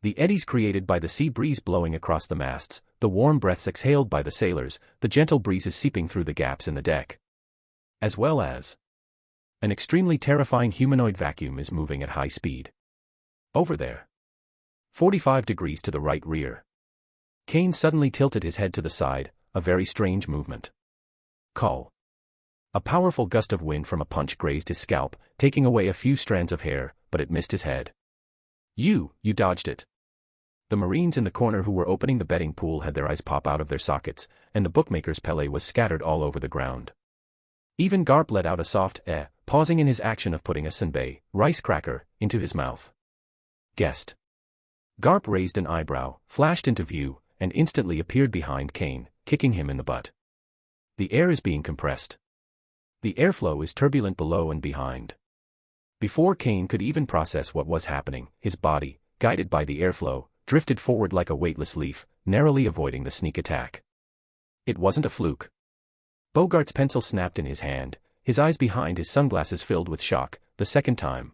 The eddies created by the sea breeze blowing across the masts, the warm breaths exhaled by the sailors, the gentle breezes seeping through the gaps in the deck. As well as an extremely terrifying humanoid vacuum is moving at high speed. Over there. 45 degrees to the right rear. Kane suddenly tilted his head to the side, a very strange movement. Call. A powerful gust of wind from a punch grazed his scalp, taking away a few strands of hair, but it missed his head. You dodged it. The Marines in the corner who were opening the betting pool had their eyes pop out of their sockets, and the bookmaker's Pele was scattered all over the ground. Even Garp let out a soft pausing in his action of putting a senbei, rice cracker, into his mouth. Guessed. Garp raised an eyebrow, flashed into view, and instantly appeared behind Kane, kicking him in the butt. The air is being compressed. The airflow is turbulent below and behind. Before Kane could even process what was happening, his body, guided by the airflow, drifted forward like a weightless leaf, narrowly avoiding the sneak attack. It wasn't a fluke. Bogart's pencil snapped in his hand, his eyes behind his sunglasses filled with shock, the second time.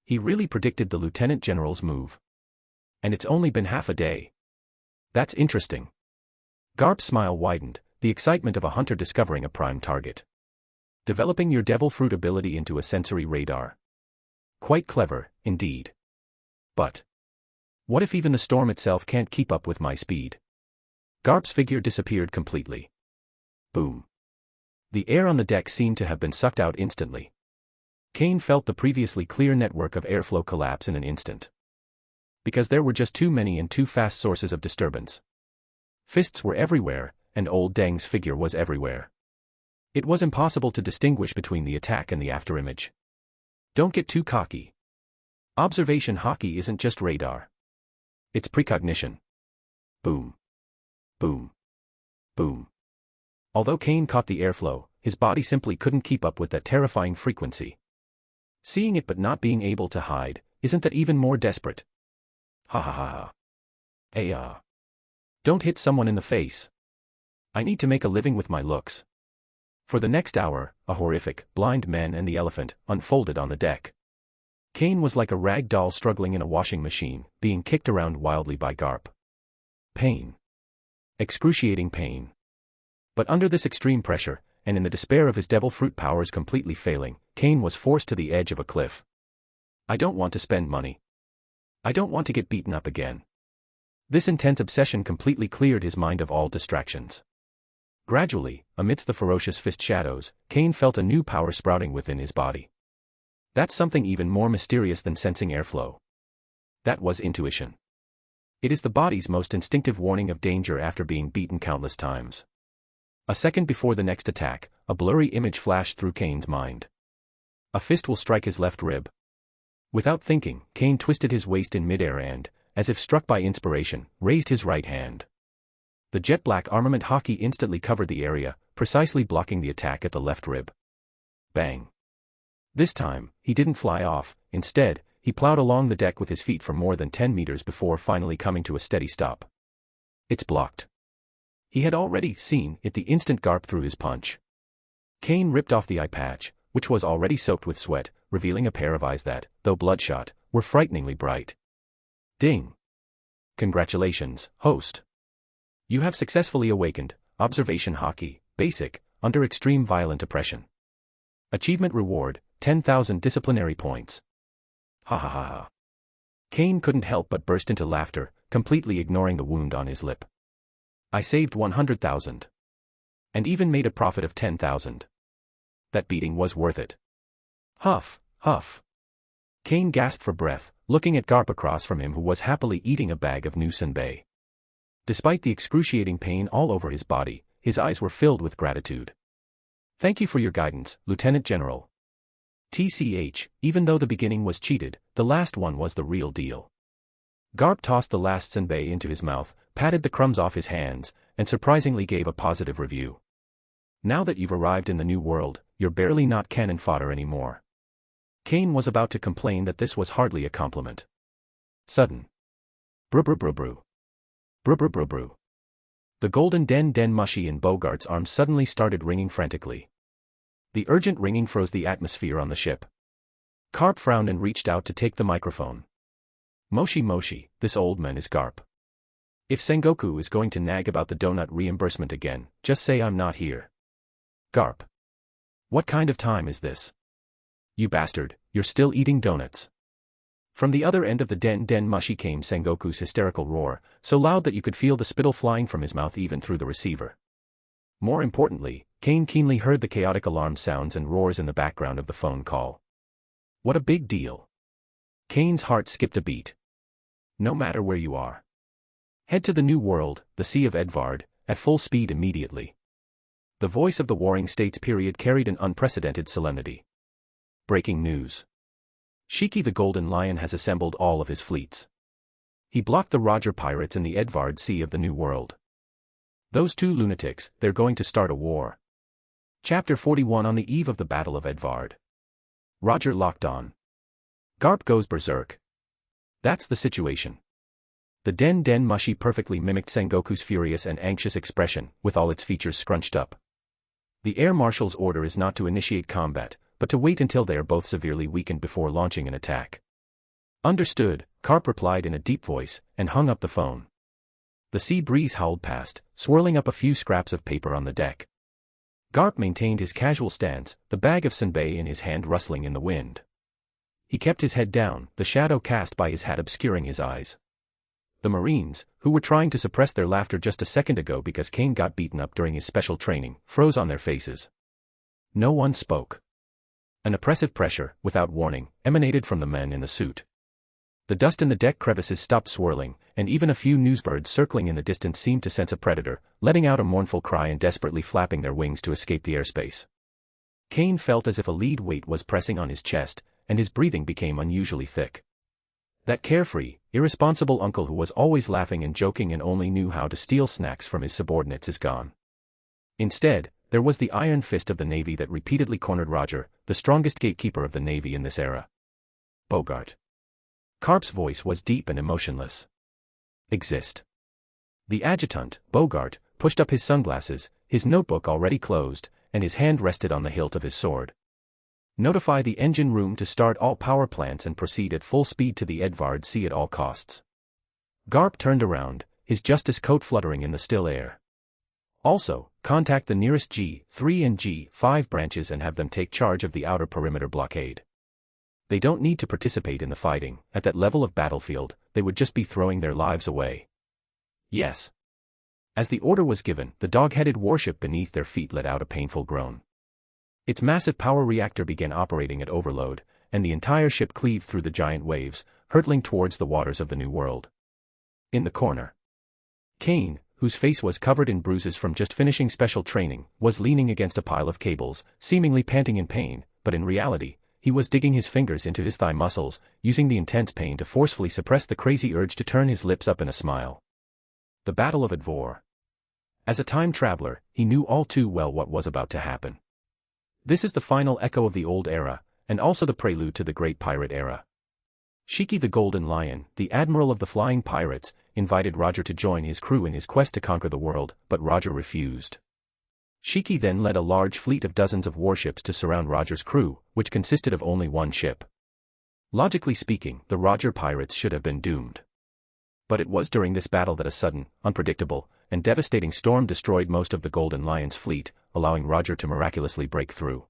He really predicted the Lieutenant General's move. And it's only been half a day. That's interesting. Garp's smile widened, the excitement of a hunter discovering a prime target. Developing your devil fruit ability into a sensory radar. Quite clever, indeed. But what if even the storm itself can't keep up with my speed? Garp's figure disappeared completely. Boom. The air on the deck seemed to have been sucked out instantly. Kane felt the previously clear network of airflow collapse in an instant. Because there were just too many and too fast sources of disturbance. Fists were everywhere, and old Deng's figure was everywhere. It was impossible to distinguish between the attack and the afterimage. Don't get too cocky. Observation hockey isn't just radar. It's precognition. Boom. Boom. Boom. Although Kane caught the airflow, his body simply couldn't keep up with that terrifying frequency. Seeing it but not being able to hide, isn't that even more desperate? Ha ha ha ha. Hey Don't hit someone in the face. I need to make a living with my looks. For the next hour, a horrific, blind man and the elephant unfolded on the deck. Kane was like a rag doll struggling in a washing machine, being kicked around wildly by Garp. Pain. Excruciating pain. But under this extreme pressure, and in the despair of his devil fruit powers completely failing, Kane was forced to the edge of a cliff. I don't want to spend money. I don't want to get beaten up again. This intense obsession completely cleared his mind of all distractions. Gradually, amidst the ferocious fist shadows, Kane felt a new power sprouting within his body. That's something even more mysterious than sensing airflow. That was intuition. It is the body's most instinctive warning of danger after being beaten countless times. A second before the next attack, a blurry image flashed through Kane's mind. A fist will strike his left rib. Without thinking, Kane twisted his waist in midair and, as if struck by inspiration, raised his right hand. The jet-black armament hockey instantly covered the area, precisely blocking the attack at the left rib. Bang. This time, he didn't fly off. Instead, he plowed along the deck with his feet for more than 10 meters before finally coming to a steady stop. It's blocked. He had already seen it the instant Garp threw his punch. Kane ripped off the eye patch, which was already soaked with sweat, revealing a pair of eyes that, though bloodshot, were frighteningly bright. Ding. Congratulations, host. You have successfully awakened, Observation Hockey, Basic, under extreme violent oppression. Achievement reward, 10,000 disciplinary points. Ha ha ha ha. Kane couldn't help but burst into laughter, completely ignoring the wound on his lip. I saved 100,000. And even made a profit of 10,000. That beating was worth it. Huff, huff. Kane gasped for breath, looking at Garp across from him who was happily eating a bag of new senbei. Despite the excruciating pain all over his body, his eyes were filled with gratitude. Thank you for your guidance, Lieutenant General. TCH, even though the beginning was cheated, the last one was the real deal. Garp tossed the last senbei into his mouth, patted the crumbs off his hands, and surprisingly gave a positive review. Now that you've arrived in the new world, you're barely not cannon fodder anymore. Kane was about to complain that this was hardly a compliment. Sudden. Bru bru bru bru. Bru bru bru bru. The golden den mushy in Bogart's arms suddenly started ringing frantically. The urgent ringing froze the atmosphere on the ship. Garp frowned and reached out to take the microphone. Moshi, this old man is Garp. If Sengoku is going to nag about the donut reimbursement again, just say I'm not here. Garp. What kind of time is this? You bastard, you're still eating donuts. From the other end of the den mushy came Sengoku's hysterical roar, so loud that you could feel the spittle flying from his mouth even through the receiver. More importantly, Kane keenly heard the chaotic alarm sounds and roars in the background of the phone call. What a big deal. Kane's heart skipped a beat. No matter where you are. Head to the new world, the Sea of Edvard, at full speed immediately. The voice of the Warring States period carried an unprecedented solemnity. Breaking news. Shiki the Golden Lion has assembled all of his fleets. He blocked the Roger pirates in the Edvard Sea of the New World. Those two lunatics, they're going to start a war. Chapter 41. On the eve of the Battle of Edvard. Roger locked on. Garp goes berserk. That's the situation. The Den Mushi perfectly mimicked Sengoku's furious and anxious expression, with all its features scrunched up. The Air Marshal's order is not to initiate combat, but to wait until they are both severely weakened before launching an attack. Understood, Garp replied in a deep voice, and hung up the phone. The sea breeze howled past, swirling up a few scraps of paper on the deck. Garp maintained his casual stance, the bag of senbei in his hand rustling in the wind. He kept his head down, the shadow cast by his hat obscuring his eyes. The Marines, who were trying to suppress their laughter just a second ago because Kane got beaten up during his special training, froze on their faces. No one spoke. An oppressive pressure, without warning, emanated from the men in the suit. The dust in the deck crevices stopped swirling, and even a few newsbirds circling in the distance seemed to sense a predator, letting out a mournful cry and desperately flapping their wings to escape the airspace. Kane felt as if a lead weight was pressing on his chest, and his breathing became unusually thick. That carefree, irresponsible uncle who was always laughing and joking and only knew how to steal snacks from his subordinates is gone. Instead, there was the iron fist of the Navy that repeatedly cornered Roger, the strongest gatekeeper of the Navy in this era. Bogart. Garp's voice was deep and emotionless. Exist. The adjutant, Bogart, pushed up his sunglasses, his notebook already closed, and his hand rested on the hilt of his sword. Notify the engine room to start all power plants and proceed at full speed to the Edvard Sea at all costs. Garp turned around, his justice coat fluttering in the still air. Also, contact the nearest G3 and G5 branches and have them take charge of the outer perimeter blockade. They don't need to participate in the fighting. At that level of battlefield, they would just be throwing their lives away. Yes. As the order was given, the dog-headed warship beneath their feet let out a painful groan. Its massive power reactor began operating at overload, and the entire ship cleaved through the giant waves, hurtling towards the waters of the New World. In the corner, Kane, whose face was covered in bruises from just finishing special training, was leaning against a pile of cables, seemingly panting in pain, but in reality, he was digging his fingers into his thigh muscles, using the intense pain to forcefully suppress the crazy urge to turn his lips up in a smile. The Battle of Edvard. As a time traveler, he knew all too well what was about to happen. This is the final echo of the old era, and also the prelude to the Great Pirate Era. Shiki the Golden Lion, the Admiral of the Flying Pirates, invited Roger to join his crew in his quest to conquer the world, but Roger refused. Shiki then led a large fleet of dozens of warships to surround Roger's crew, which consisted of only one ship. Logically speaking, the Roger pirates should have been doomed. But it was during this battle that a sudden, unpredictable, and devastating storm destroyed most of the Golden Lion's fleet, allowing Roger to miraculously break through.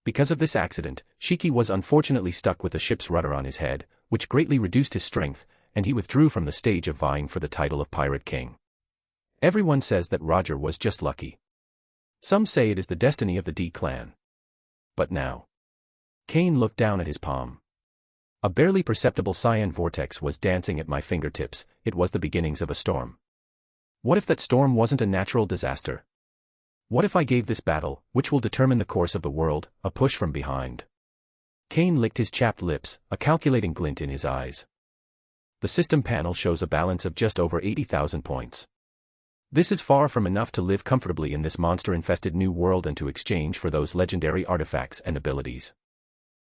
Because of this accident, Shiki was unfortunately stuck with the ship's rudder on his head, which greatly reduced his strength, and he withdrew from the stage of vying for the title of Pirate King. Everyone says that Roger was just lucky. Some say it is the destiny of the D clan. But now. Kane looked down at his palm. A barely perceptible cyan vortex was dancing at my fingertips. It was the beginnings of a storm. What if that storm wasn't a natural disaster? What if I gave this battle, which will determine the course of the world, a push from behind? Kane licked his chapped lips, a calculating glint in his eyes. The system panel shows a balance of just over 80,000 points. This is far from enough to live comfortably in this monster-infested new world and to exchange for those legendary artifacts and abilities.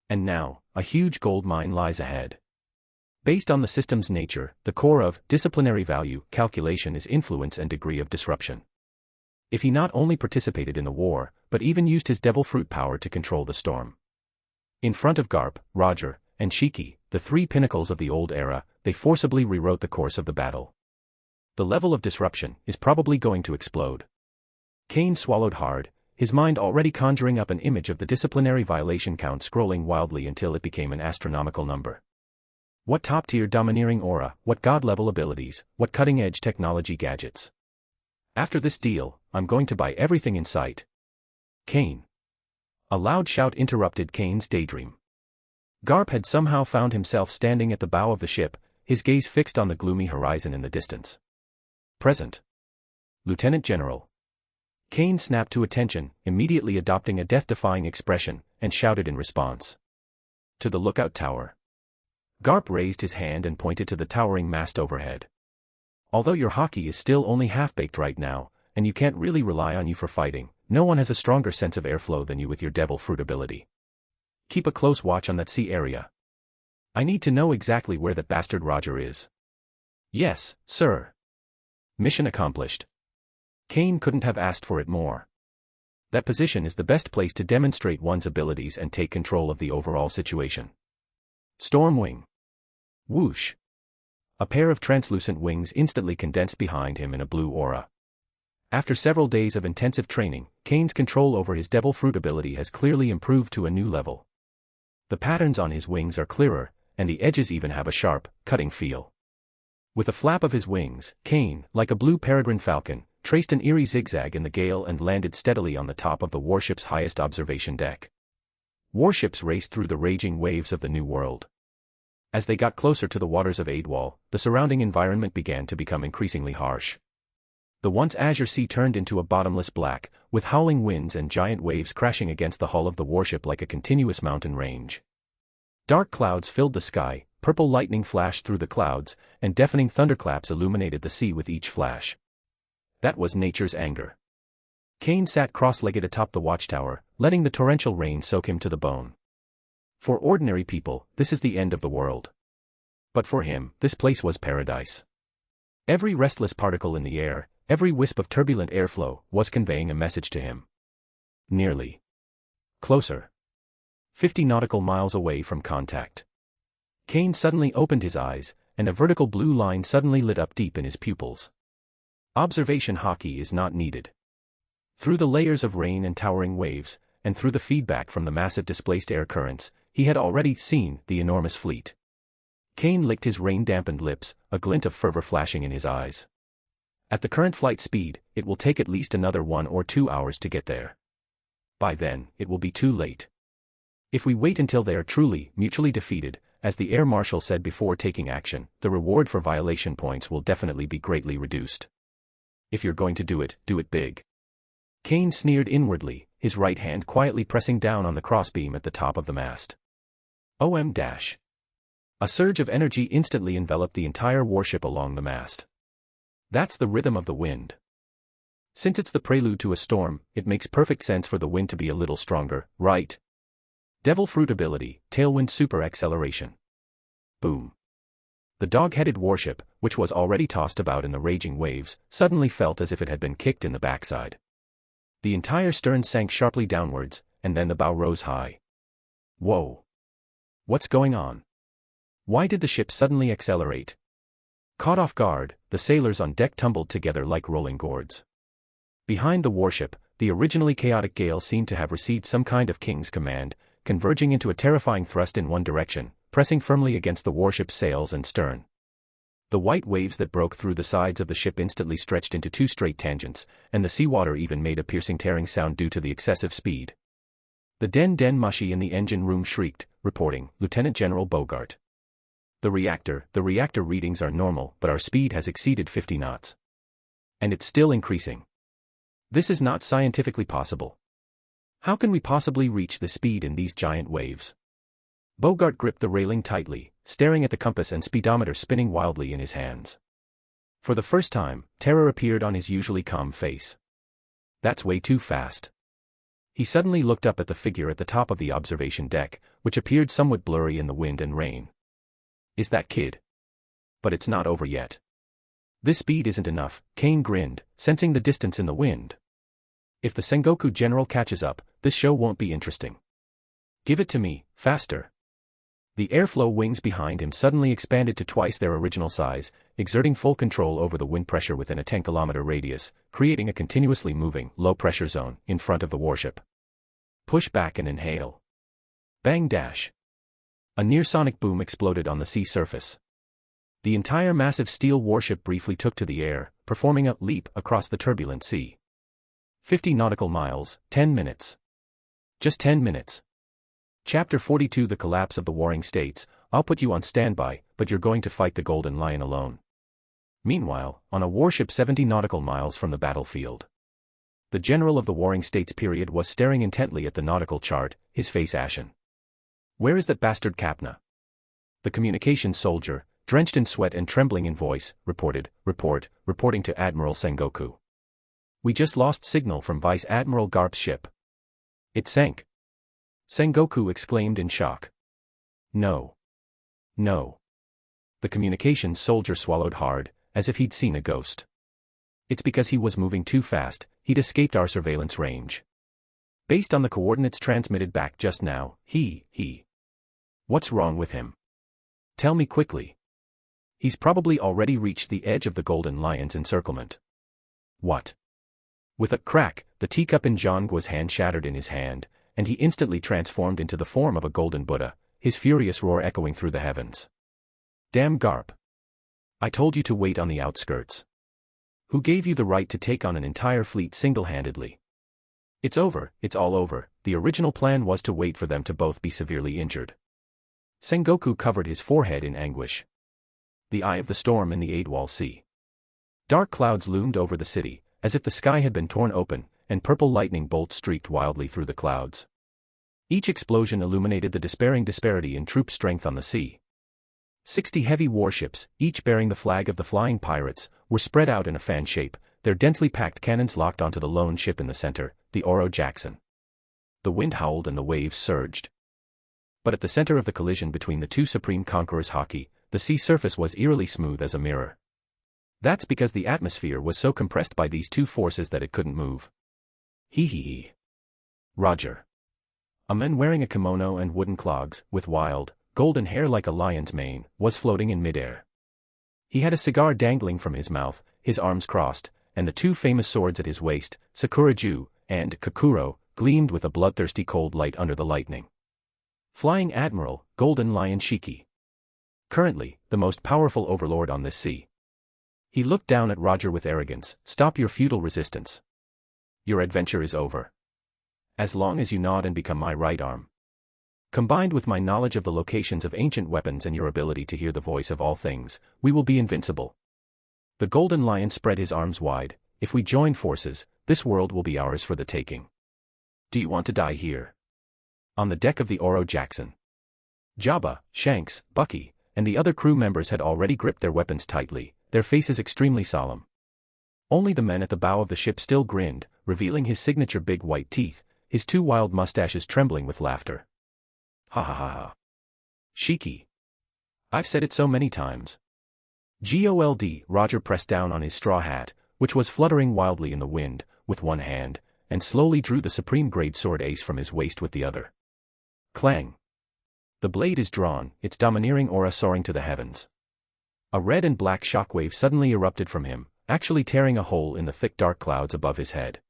And now, a huge gold mine lies ahead. Based on the system's nature, the core of disciplinary value calculation is influence and degree of disruption. If he not only participated in the war, but even used his devil fruit power to control the storm. In front of Garp, Roger, and Shiki, the three pinnacles of the old era, they forcibly rewrote the course of the battle. The level of disruption is probably going to explode. Kane swallowed hard, his mind already conjuring up an image of the disciplinary violation count scrolling wildly until it became an astronomical number. What top-tier domineering aura, what god-level abilities, what cutting-edge technology gadgets. After this deal, I'm going to buy everything in sight. Kane. A loud shout interrupted Kane's daydream. Garp had somehow found himself standing at the bow of the ship, his gaze fixed on the gloomy horizon in the distance. Present. Lieutenant General. Kane snapped to attention, immediately adopting a death-defying expression, and shouted in response. To the lookout tower. Garp raised his hand and pointed to the towering mast overhead. Although your hockey is still only half-baked right now, and you can't really rely on you for fighting, no one has a stronger sense of airflow than you with your devil fruit ability. Keep a close watch on that sea area. I need to know exactly where that bastard Roger is. Yes, sir. Mission accomplished. Kane couldn't have asked for it more. That position is the best place to demonstrate one's abilities and take control of the overall situation. Stormwing. Whoosh. A pair of translucent wings instantly condensed behind him in a blue aura. After several days of intensive training, Kane's control over his devil fruit ability has clearly improved to a new level. The patterns on his wings are clearer, and the edges even have a sharp, cutting feel. With a flap of his wings, Kane, like a blue peregrine falcon, traced an eerie zigzag in the gale and landed steadily on the top of the warship's highest observation deck. Warships raced through the raging waves of the New World. As they got closer to the waters of Adwal, the surrounding environment began to become increasingly harsh. The once azure sea turned into a bottomless black, with howling winds and giant waves crashing against the hull of the warship like a continuous mountain range. Dark clouds filled the sky, purple lightning flashed through the clouds, and deafening thunderclaps illuminated the sea with each flash. That was nature's anger. Kane sat cross-legged atop the watchtower, letting the torrential rain soak him to the bone. For ordinary people, this is the end of the world. But for him, this place was paradise. Every restless particle in the air, every wisp of turbulent airflow, was conveying a message to him. Nearly. Closer. 50 nautical miles away from contact. Kane suddenly opened his eyes, and a vertical blue line suddenly lit up deep in his pupils. Observation hockey is not needed. Through the layers of rain and towering waves, and through the feedback from the massive displaced air currents, he had already seen the enormous fleet. Kane licked his rain-dampened lips, a glint of fervor flashing in his eyes. At the current flight speed, it will take at least another 1 or 2 hours to get there. By then, it will be too late. If we wait until they are truly, mutually defeated, as the Air Marshal said before taking action, the reward for violation points will definitely be greatly reduced. If you're going to do it big. Kane sneered inwardly, his right hand quietly pressing down on the crossbeam at the top of the mast. OM-. A surge of energy instantly enveloped the entire warship along the mast. That's the rhythm of the wind. Since it's the prelude to a storm, it makes perfect sense for the wind to be a little stronger, right? Devil fruit ability, tailwind super acceleration. Boom. The dog-headed warship, which was already tossed about in the raging waves, suddenly felt as if it had been kicked in the backside. The entire stern sank sharply downwards, and then the bow rose high. Whoa. What's going on? Why did the ship suddenly accelerate? Caught off guard, the sailors on deck tumbled together like rolling gourds. Behind the warship, the originally chaotic gale seemed to have received some kind of king's command, converging into a terrifying thrust in one direction, pressing firmly against the warship's sails and stern. The white waves that broke through the sides of the ship instantly stretched into 2 straight tangents, and the seawater even made a piercing tearing sound due to the excessive speed. The den mushy in the engine room shrieked, reporting, Lieutenant General Bogart. The reactor readings are normal, but our speed has exceeded 50 knots. And it's still increasing. This is not scientifically possible. How can we possibly reach the speed in these giant waves? Bogart gripped the railing tightly, staring at the compass and speedometer spinning wildly in his hands. For the first time, terror appeared on his usually calm face. That's way too fast. He suddenly looked up at the figure at the top of the observation deck, which appeared somewhat blurry in the wind and rain. Is that kid? But it's not over yet. This speed isn't enough, Kane grinned, sensing the distance in the wind. If the Sengoku General catches up, this show won't be interesting. Give it to me, faster. The airflow wings behind him suddenly expanded to twice their original size, exerting full control over the wind pressure within a 10-kilometer radius, creating a continuously moving, low-pressure zone in front of the warship. Push back and inhale. Bang dash. A near-sonic boom exploded on the sea surface. The entire massive steel warship briefly took to the air, performing a leap across the turbulent sea. 50 nautical miles, 10 minutes. Just 10 minutes. Chapter 42 The Collapse of the Warring States. I'll put you on standby, but you're going to fight the Golden Lion alone. Meanwhile, on a warship 70 nautical miles from the battlefield. The general of the Warring States period was staring intently at the nautical chart, his face ashen. "Where is that bastard Capna?" The communications soldier, drenched in sweat and trembling in voice, reporting to Admiral Sengoku. "We just lost signal from Vice Admiral Garp's ship. It sank." Sengoku exclaimed in shock. No. No. The communications soldier swallowed hard, as if he'd seen a ghost. "It's because he was moving too fast, he'd escaped our surveillance range. Based on the coordinates transmitted back just now, he. What's wrong with him? Tell me quickly. He's probably already reached the edge of the Golden Lion's encirclement." "What?" With a crack, the teacup in Zhangguo's hand shattered in his hand, and he instantly transformed into the form of a golden Buddha, his furious roar echoing through the heavens. "Damn Garp. I told you to wait on the outskirts. Who gave you the right to take on an entire fleet single-handedly? It's over, it's all over. The original plan was to wait for them to both be severely injured." Sengoku covered his forehead in anguish. The eye of the storm in the Adwal Sea. Dark clouds loomed over the city, as if the sky had been torn open, and purple lightning bolts streaked wildly through the clouds. Each explosion illuminated the despairing disparity in troop strength on the sea. 60 heavy warships, each bearing the flag of the flying pirates, were spread out in a fan shape, their densely packed cannons locked onto the lone ship in the center, the Oro Jackson. The wind howled and the waves surged. But at the center of the collision between the two supreme conquerors' hockey, the sea surface was eerily smooth as a mirror. That's because the atmosphere was so compressed by these two forces that it couldn't move. Hee. Roger. A man wearing a kimono and wooden clogs, with wild, golden hair like a lion's mane, was floating in midair. He had a cigar dangling from his mouth, his arms crossed, and the two famous swords at his waist, Sakuraju and Kakuro, gleamed with a bloodthirsty cold light under the lightning. Flying Admiral, Golden Lion Shiki. Currently, the most powerful overlord on this sea. He looked down at Roger with arrogance. "Stop your futile resistance. Your adventure is over. As long as you nod and become my right arm. Combined with my knowledge of the locations of ancient weapons and your ability to hear the voice of all things, we will be invincible." The Golden Lion spread his arms wide. "If we join forces, this world will be ours for the taking. Do you want to die here?" On the deck of the Oro Jackson, Jabba, Shanks, Bucky, and the other crew members had already gripped their weapons tightly, their faces extremely solemn. Only the man at the bow of the ship still grinned, revealing his signature big white teeth, his two wild mustaches trembling with laughter. "Ha ha ha ha. Shiki. I've said it so many times." Gold, Roger pressed down on his straw hat, which was fluttering wildly in the wind, with one hand, and slowly drew the supreme grade sword ace from his waist with the other. Clang. The blade is drawn, its domineering aura soaring to the heavens. A red and black shockwave suddenly erupted from him, actually tearing a hole in the thick dark clouds above his head.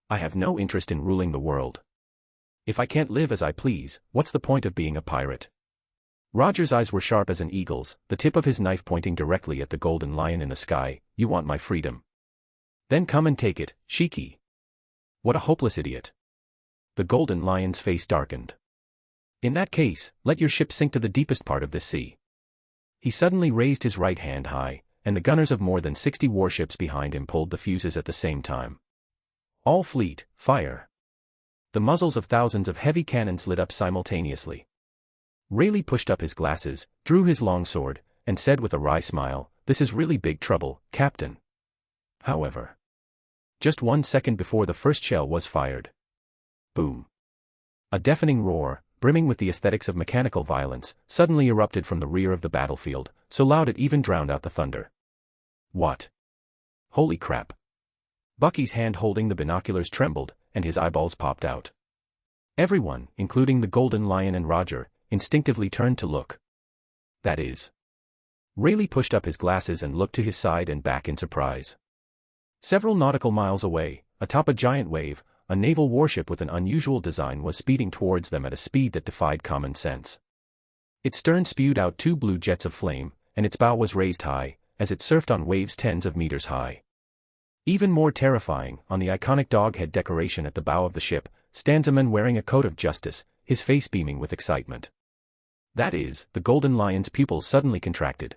"I have no interest in ruling the world. If I can't live as I please, what's the point of being a pirate?" Roger's eyes were sharp as an eagle's, the tip of his knife pointing directly at the Golden Lion in the sky. "You want my freedom? Then come and take it, Shiki." What a hopeless idiot. The Golden Lion's face darkened. "In that case, let your ship sink to the deepest part of this sea." He suddenly raised his right hand high, and the gunners of more than 60 warships behind him pulled the fuses at the same time. "All fleet, fire." The muzzles of thousands of heavy cannons lit up simultaneously. Rayleigh pushed up his glasses, drew his longsword, and said with a wry smile, "This is really big trouble, Captain." However, just 1 second before the first shell was fired. Boom. A deafening roar, brimming with the aesthetics of mechanical violence, suddenly erupted from the rear of the battlefield, so loud it even drowned out the thunder. "What? Holy crap." Bucky's hand holding the binoculars trembled, and his eyeballs popped out. Everyone, including the Golden Lion and Roger, instinctively turned to look. That is. Rayleigh pushed up his glasses and looked to his side and back in surprise. Several nautical miles away, atop a giant wave, a naval warship with an unusual design was speeding towards them at a speed that defied common sense. Its stern spewed out 2 blue jets of flame, and its bow was raised high, as it surfed on waves tens of meters high. Even more terrifying, on the iconic dog-head decoration at the bow of the ship, stands a man wearing a coat of justice, his face beaming with excitement. That is, the Golden Lion's pupils suddenly contracted.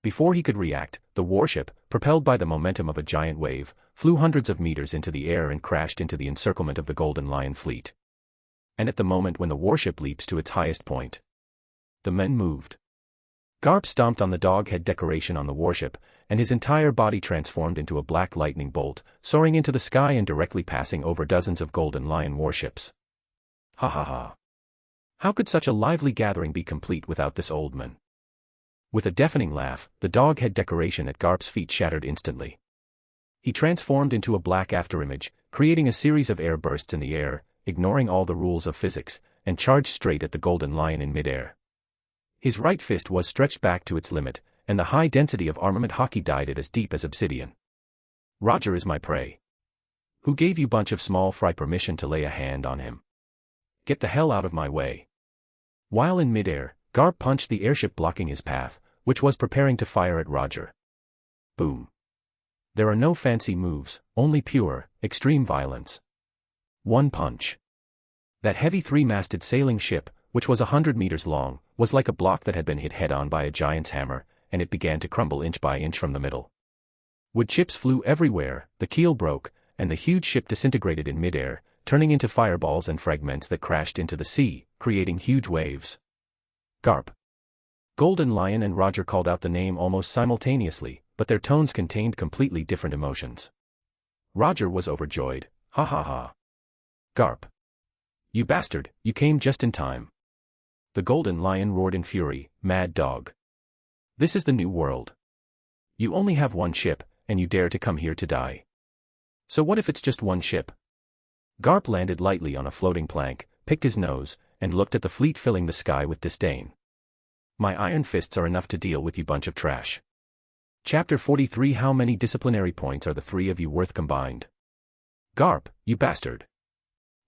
Before he could react, the warship, propelled by the momentum of a giant wave, flew hundreds of meters into the air and crashed into the encirclement of the Golden Lion fleet. And at the moment when the warship leaps to its highest point, the men moved. Garp stomped on the dog-head decoration on the warship, and his entire body transformed into a black lightning bolt, soaring into the sky and directly passing over dozens of Golden Lion warships. Ha ha ha. How could such a lively gathering be complete without this old man? With a deafening laugh, the dog-head decoration at Garp's feet shattered instantly. He transformed into a black afterimage, creating a series of air bursts in the air, ignoring all the rules of physics, and charged straight at the Golden Lion in midair. His right fist was stretched back to its limit, and the high density of armament hockey dyed it as deep as obsidian. Roger is my prey. Who gave you bunch of small fry permission to lay a hand on him? Get the hell out of my way. While in midair, Garp punched the airship blocking his path, which was preparing to fire at Roger. Boom. There are no fancy moves, only pure, extreme violence. One punch. That heavy three-masted sailing ship, which was 100 meters long, was like a block that had been hit head-on by a giant's hammer, and it began to crumble inch by inch from the middle. Wood chips flew everywhere, the keel broke, and the huge ship disintegrated in midair, turning into fireballs and fragments that crashed into the sea, creating huge waves. Garp. Golden Lion and Roger called out the name almost simultaneously, but their tones contained completely different emotions. Roger was overjoyed. Ha ha ha. Garp. You bastard, you came just in time. The Golden Lion roared in fury, mad dog. This is the new world. You only have one ship, and you dare to come here to die. So what if it's just one ship? Garp landed lightly on a floating plank, picked his nose, and looked at the fleet filling the sky with disdain. My iron fists are enough to deal with you bunch of trash. Chapter 43. How many disciplinary points are the three of you worth combined? Garp, you bastard.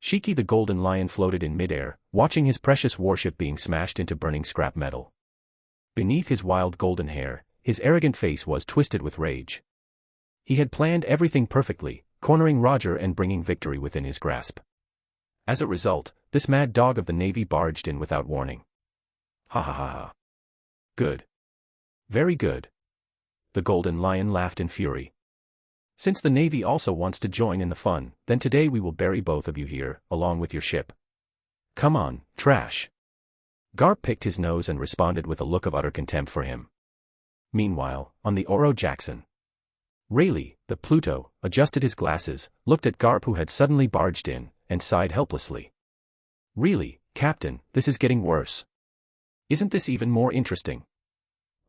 Shiki the Golden Lion floated in midair, watching his precious warship being smashed into burning scrap metal. Beneath his wild golden hair, his arrogant face was twisted with rage. He had planned everything perfectly, cornering Roger and bringing victory within his grasp. As a result, this mad dog of the Navy barged in without warning. Ha ha ha ha. Good. Very good. The Golden Lion laughed in fury. Since the Navy also wants to join in the fun, then today we will bury both of you here, along with your ship. Come on, trash. Garp picked his nose and responded with a look of utter contempt for him. Meanwhile, on the Oro Jackson, Rayleigh, the Pluto, adjusted his glasses, looked at Garp who had suddenly barged in, and sighed helplessly. Really, Captain, this is getting worse. Isn't this even more interesting?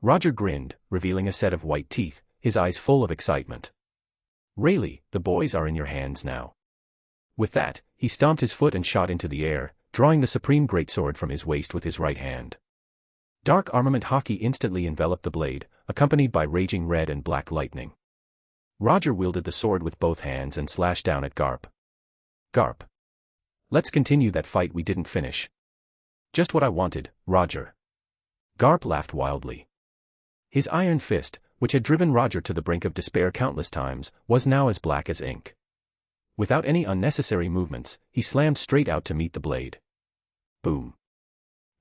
Roger grinned, revealing a set of white teeth, his eyes full of excitement. Rayleigh, the boys are in your hands now. With that, he stomped his foot and shot into the air, drawing the supreme greatsword from his waist with his right hand. Dark armament hockey instantly enveloped the blade, accompanied by raging red and black lightning. Roger wielded the sword with both hands and slashed down at Garp. Garp. Let's continue that fight we didn't finish. Just what I wanted, Roger. Garp laughed wildly. His iron fist, which had driven Roger to the brink of despair countless times, was now as black as ink. Without any unnecessary movements, he slammed straight out to meet the blade. Boom.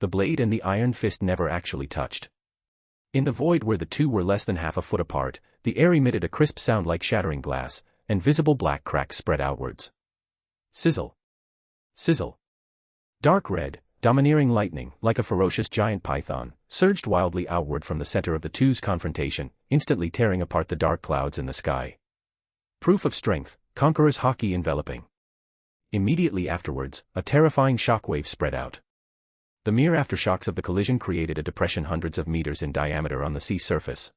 The blade and the iron fist never actually touched. In the void where the two were less than half a foot apart, the air emitted a crisp sound like shattering glass, and visible black cracks spread outwards. Sizzle. Sizzle. Dark red, domineering lightning, like a ferocious giant python, surged wildly outward from the center of the two's confrontation, instantly tearing apart the dark clouds in the sky. Proof of strength, Conqueror's hockey enveloping. Immediately afterwards, a terrifying shockwave spread out. The mere aftershocks of the collision created a depression hundreds of meters in diameter on the sea surface.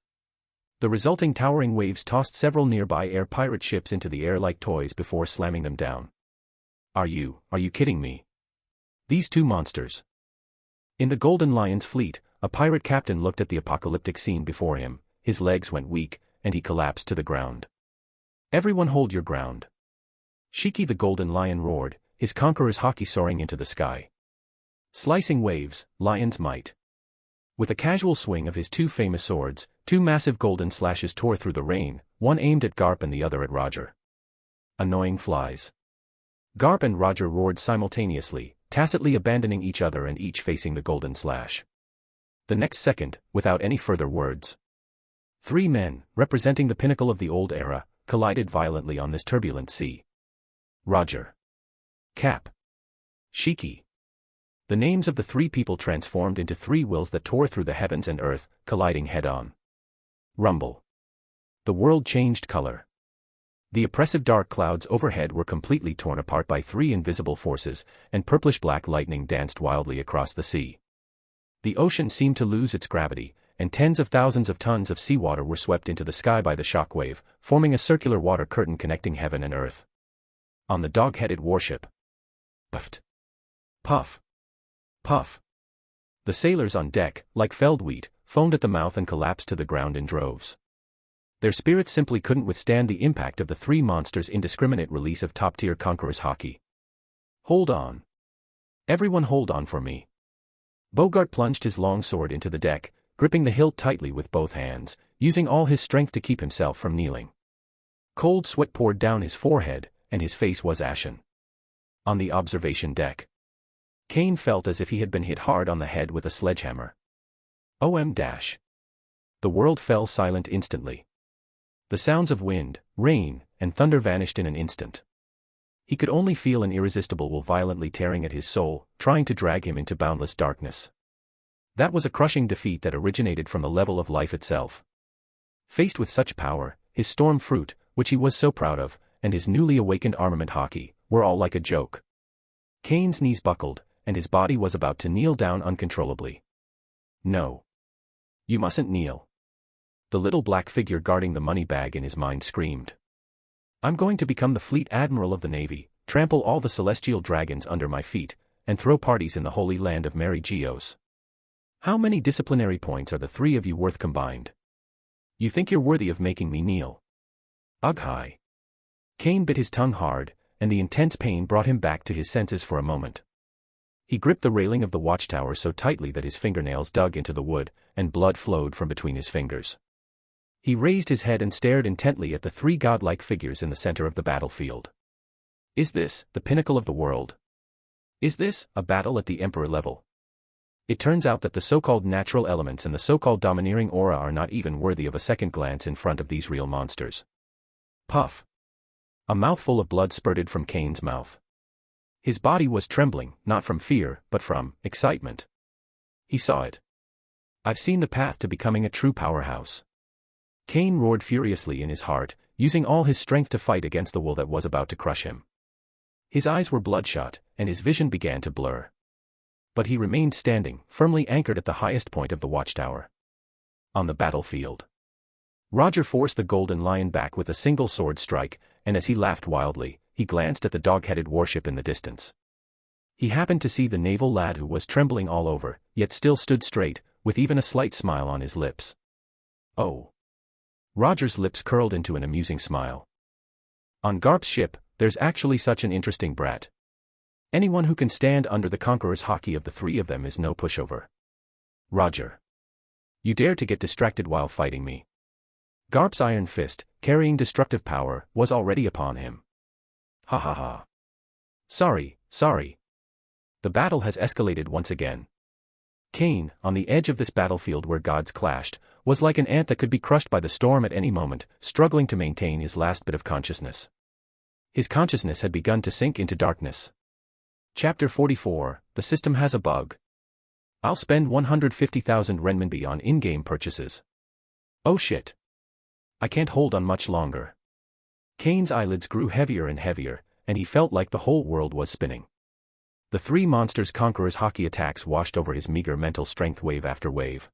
The resulting towering waves tossed several nearby air pirate ships into the air like toys before slamming them down. Are you kidding me? These two monsters. In the Golden Lion's fleet, a pirate captain looked at the apocalyptic scene before him, his legs went weak, and he collapsed to the ground. Everyone hold your ground. Shiki the Golden Lion roared, his conqueror's hockey soaring into the sky. Slicing waves, lion's might. With a casual swing of his two famous swords, two massive golden slashes tore through the rain, one aimed at Garp and the other at Roger. Annoying flies. Garp and Roger roared simultaneously, tacitly abandoning each other and each facing the golden slash. The next second, without any further words, Three men, representing the pinnacle of the old era, collided violently on this turbulent sea. Roger. Cap. Shiki. The names of the three people transformed into three wills that tore through the heavens and earth, colliding head-on. Rumble. The world changed color. The oppressive dark clouds overhead were completely torn apart by three invisible forces, and purplish-black lightning danced wildly across the sea. The ocean seemed to lose its gravity, and tens of thousands of tons of seawater were swept into the sky by the shockwave, forming a circular water curtain connecting heaven and earth. On the dog-headed warship. Puffed. Puff. Puff. The sailors on deck, like felled wheat, foamed at the mouth and collapsed to the ground in droves. Their spirits simply couldn't withstand the impact of the three monsters' indiscriminate release of top-tier conquerors hockey. Hold on. Everyone hold on for me. Bogart plunged his long sword into the deck, gripping the hilt tightly with both hands, using all his strength to keep himself from kneeling. Cold sweat poured down his forehead, and his face was ashen. On the observation deck, Kane felt as if he had been hit hard on the head with a sledgehammer. The world fell silent instantly. The sounds of wind, rain, and thunder vanished in an instant. He could only feel an irresistible will violently tearing at his soul, trying to drag him into boundless darkness. That was a crushing defeat that originated from the level of life itself. Faced with such power, his storm fruit, which he was so proud of, and his newly awakened armament hockey, were all like a joke. Kane's knees buckled, and his body was about to kneel down uncontrollably. No. You mustn't kneel. The little black figure guarding the money bag in his mind screamed. I'm going to become the fleet admiral of the Navy, trample all the celestial dragons under my feet, and throw parties in the holy land of Mary Geos. How many disciplinary points are the three of you worth combined? You think you're worthy of making me kneel? Ugh hi. Kane bit his tongue hard, and the intense pain brought him back to his senses for a moment. He gripped the railing of the watchtower so tightly that his fingernails dug into the wood, and blood flowed from between his fingers. He raised his head and stared intently at the three godlike figures in the center of the battlefield. Is this the pinnacle of the world? Is this a battle at the Emperor level? It turns out that the so-called natural elements and the so-called domineering aura are not even worthy of a second glance in front of these real monsters. Puff. A mouthful of blood spurted from Kane's mouth. His body was trembling, not from fear, but from excitement. He saw it. I've seen the path to becoming a true powerhouse. Kane roared furiously in his heart, using all his strength to fight against the will that was about to crush him. His eyes were bloodshot, and his vision began to blur. But he remained standing, firmly anchored at the highest point of the watchtower. On the battlefield. Roger forced the Golden Lion back with a single sword strike, and as he laughed wildly, he glanced at the dog-headed warship in the distance. He happened to see the naval lad who was trembling all over, yet still stood straight, with even a slight smile on his lips. Oh. Roger's lips curled into an amusing smile. On Garp's ship, there's actually such an interesting brat. Anyone who can stand under the conqueror's hockey of the three of them is no pushover. Roger. You dare to get distracted while fighting me. Garp's iron fist, carrying destructive power, was already upon him. Ha ha ha. Sorry. The battle has escalated once again. Kane, on the edge of this battlefield where gods clashed, was like an ant that could be crushed by the storm at any moment, struggling to maintain his last bit of consciousness. His consciousness had begun to sink into darkness. Chapter 44, The System Has a Bug. I'll spend 150,000 renminbi on in-game purchases. Oh shit. I can't hold on much longer. Kane's eyelids grew heavier and heavier, and he felt like the whole world was spinning. The three monsters' conquerors' hockey attacks washed over his meager mental strength wave after wave.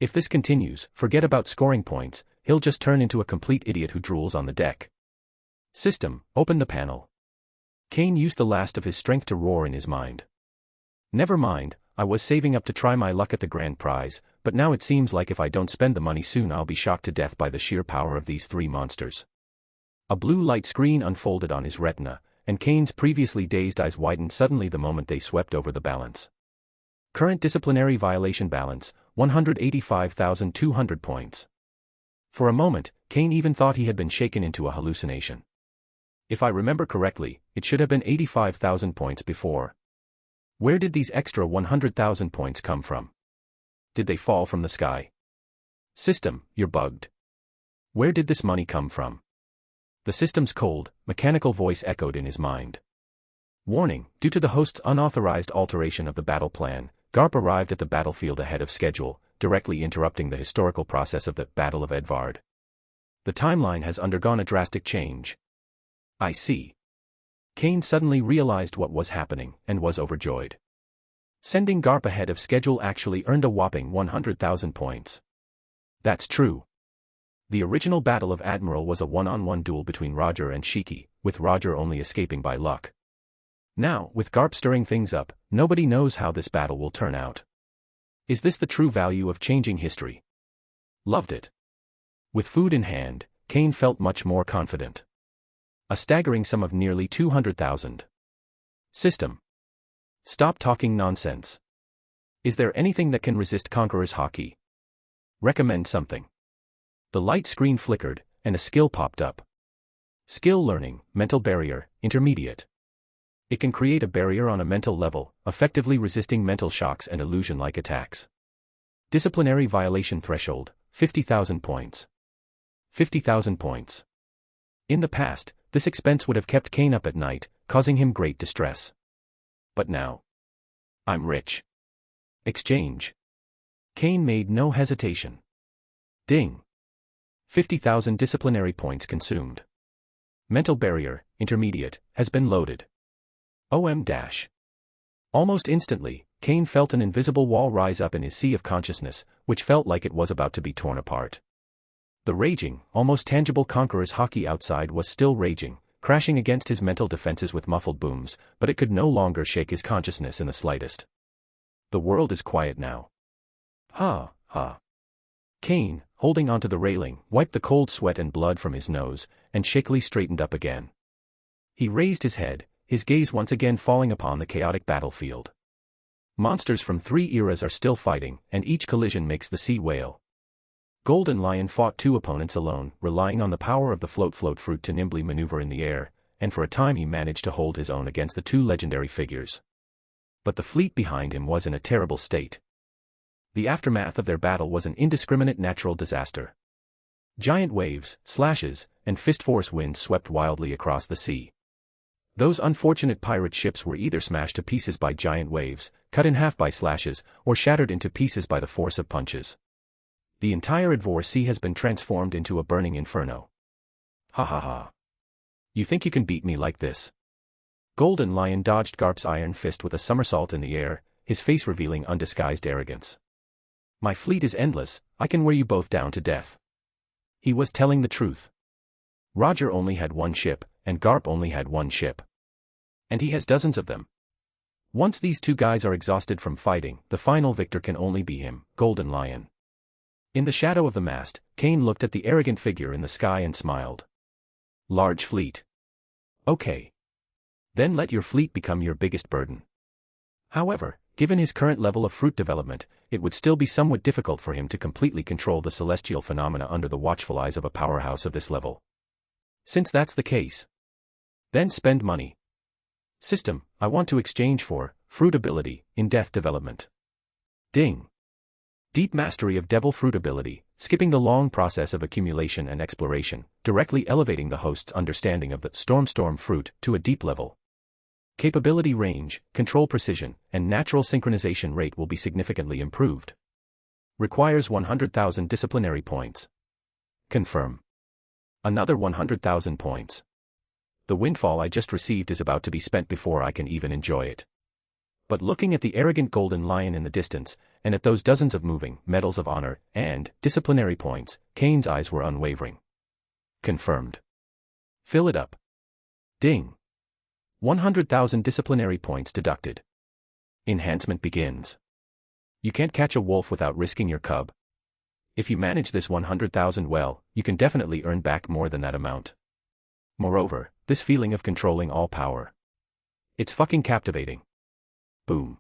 If this continues, forget about scoring points, he'll just turn into a complete idiot who drools on the deck. System, open the panel. Kane used the last of his strength to roar in his mind. Never mind, I was saving up to try my luck at the grand prize, but now it seems like if I don't spend the money soon I'll be shocked to death by the sheer power of these three monsters. A blue light screen unfolded on his retina, and Kane's previously dazed eyes widened suddenly the moment they swept over the balance. Current disciplinary violation balance, 185,200 points. For a moment, Kane even thought he had been shaken into a hallucination. If I remember correctly, it should have been 85,000 points before. Where did these extra 100,000 points come from? Did they fall from the sky? System, you're bugged. Where did this money come from? The system's cold, mechanical voice echoed in his mind. Warning, due to the host's unauthorized alteration of the battle plan, Garp arrived at the battlefield ahead of schedule, directly interrupting the historical process of the Battle of Edvard. The timeline has undergone a drastic change. I see. Kane suddenly realized what was happening, and was overjoyed. Sending Garp ahead of schedule actually earned a whopping 100,000 points. That's true. The original Battle of Admiral was a one-on-one duel between Roger and Shiki, with Roger only escaping by luck. Now, with Garp stirring things up, nobody knows how this battle will turn out. Is this the true value of changing history? Loved it. With food in hand, Kane felt much more confident. A staggering sum of nearly 200,000. System. Stop talking nonsense. Is there anything that can resist Conqueror's hockey? Recommend something. The light screen flickered, and a skill popped up. Skill learning, mental barrier, intermediate. It can create a barrier on a mental level, effectively resisting mental shocks and illusion-like attacks. Disciplinary violation threshold, 50,000 points. 50,000 points. In the past, this expense would have kept Kane up at night, causing him great distress. But now. I'm rich. Exchange. Kane made no hesitation. Ding. 50,000 disciplinary points consumed. Mental barrier, intermediate, has been loaded. OM-. Almost instantly, Kane felt an invisible wall rise up in his sea of consciousness, which felt like it was about to be torn apart. The raging, almost tangible Conqueror's hockey outside was still raging, crashing against his mental defenses with muffled booms, but it could no longer shake his consciousness in the slightest. The world is quiet now. Ha, ha. Kane, holding onto the railing, wiped the cold sweat and blood from his nose, and shakily straightened up again. He raised his head, his gaze once again falling upon the chaotic battlefield. Monsters from 3 eras are still fighting, and each collision makes the sea wail. Golden Lion fought 2 opponents alone, relying on the power of the float fruit to nimbly maneuver in the air, and for a time he managed to hold his own against the 2 legendary figures. But the fleet behind him was in a terrible state. The aftermath of their battle was an indiscriminate natural disaster. Giant waves, slashes, and fist-force winds swept wildly across the sea. Those unfortunate pirate ships were either smashed to pieces by giant waves, cut in half by slashes, or shattered into pieces by the force of punches. The entire Advor Sea has been transformed into a burning inferno. Ha ha ha. You think you can beat me like this? Golden Lion dodged Garp's iron fist with a somersault in the air, his face revealing undisguised arrogance. My fleet is endless, I can wear you both down to death. He was telling the truth. Roger only had 1 ship, and Garp only had 1 ship. And he has dozens of them. Once these 2 guys are exhausted from fighting, the final victor can only be him, Golden Lion. In the shadow of the mast, Kane looked at the arrogant figure in the sky and smiled. Large fleet. Okay. Then let your fleet become your biggest burden. However, given his current level of fruit development, it would still be somewhat difficult for him to completely control the celestial phenomena under the watchful eyes of a powerhouse of this level. Since that's the case, then spend money. System, I want to exchange for fruit ability in death development. Ding. Deep mastery of devil fruit ability, skipping the long process of accumulation and exploration, directly elevating the host's understanding of the storm fruit to a deep level. Capability range, control precision, and natural synchronization rate will be significantly improved. Requires 100,000 disciplinary points. Confirm. Another 100,000 points. The windfall I just received is about to be spent before I can even enjoy it. But looking at the arrogant Golden Lion in the distance, and at those dozens of moving medals of honor and disciplinary points, Kane's eyes were unwavering. Confirmed. Fill it up. Ding. 100,000 disciplinary points deducted. Enhancement begins. You can't catch a wolf without risking your cub. If you manage this 100,000 well, you can definitely earn back more than that amount. Moreover, this feeling of controlling all power. It's fucking captivating. Boom.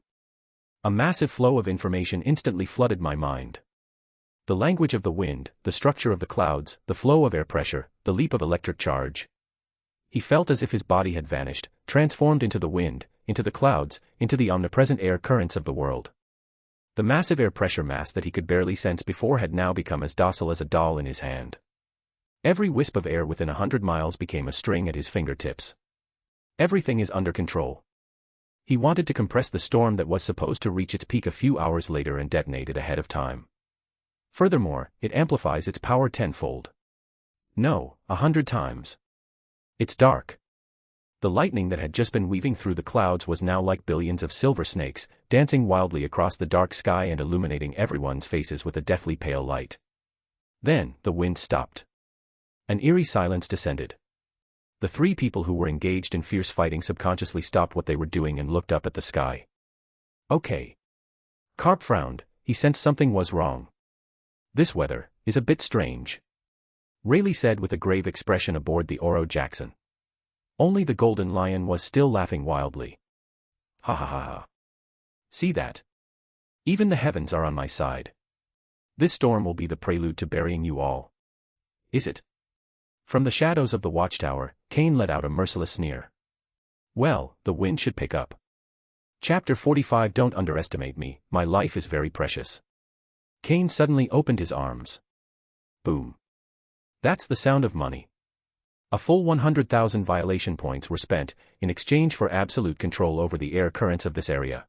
A massive flow of information instantly flooded my mind. The language of the wind, the structure of the clouds, the flow of air pressure, the leap of electric charge. He felt as if his body had vanished, transformed into the wind, into the clouds, into the omnipresent air currents of the world. The massive air pressure mass that he could barely sense before had now become as docile as a doll in his hand. Every wisp of air within 100 miles became a string at his fingertips. Everything is under control. He wanted to compress the storm that was supposed to reach its peak a few hours later and detonate it ahead of time. Furthermore, it amplifies its power tenfold. No, 100 times. It's dark. The lightning that had just been weaving through the clouds was now like billions of silver snakes, dancing wildly across the dark sky and illuminating everyone's faces with a deathly pale light. Then, the wind stopped. An eerie silence descended. The three people who were engaged in fierce fighting subconsciously stopped what they were doing and looked up at the sky. Okay. Carp frowned. He sensed something was wrong. This weather is a bit strange, Rayleigh said with a grave expression aboard the Oro Jackson. Only the Golden Lion was still laughing wildly. Ha ha ha ha. See that? Even the heavens are on my side. This storm will be the prelude to burying you all. Is it? From the shadows of the watchtower, Kane let out a merciless sneer. Well, the wind should pick up. Chapter 45. Don't underestimate me, my life is very precious. Kane suddenly opened his arms. Boom. That's the sound of money. A full 100,000 violation points were spent, in exchange for absolute control over the air currents of this area.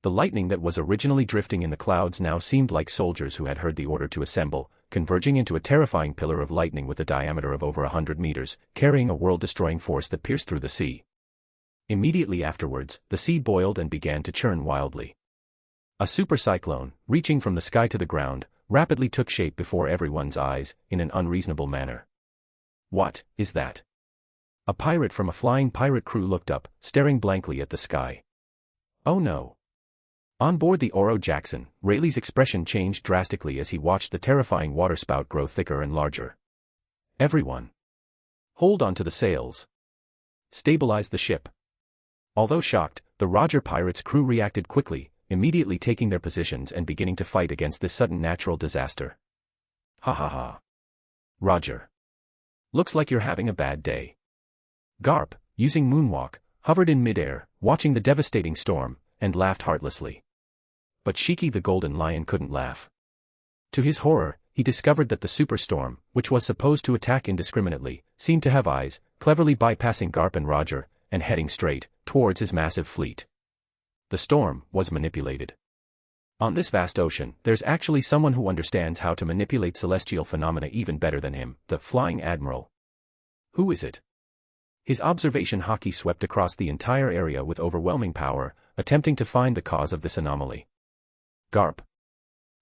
The lightning that was originally drifting in the clouds now seemed like soldiers who had heard the order to assemble, converging into a terrifying pillar of lightning with a diameter of over 100 meters, carrying a world-destroying force that pierced through the sea. Immediately afterwards, the sea boiled and began to churn wildly. A supercyclone, reaching from the sky to the ground, rapidly took shape before everyone's eyes, in an unreasonable manner. What is that? A pirate from a flying pirate crew looked up, staring blankly at the sky. Oh no. On board the Oro Jackson, Rayleigh's expression changed drastically as he watched the terrifying waterspout grow thicker and larger. Everyone. Hold on to the sails. Stabilize the ship. Although shocked, the Roger Pirates crew reacted quickly, immediately taking their positions and beginning to fight against this sudden natural disaster. Ha ha ha. Roger. Looks like you're having a bad day. Garp, using moonwalk, hovered in midair, watching the devastating storm, and laughed heartlessly. But Shiki the Golden Lion couldn't laugh. To his horror, he discovered that the superstorm, which was supposed to attack indiscriminately, seemed to have eyes, cleverly bypassing Garp and Roger, and heading straight towards his massive fleet. The storm was manipulated. On this vast ocean, there's actually someone who understands how to manipulate celestial phenomena even better than him, the Flying Admiral. Who is it? His observation hockey swept across the entire area with overwhelming power, attempting to find the cause of this anomaly. Garp.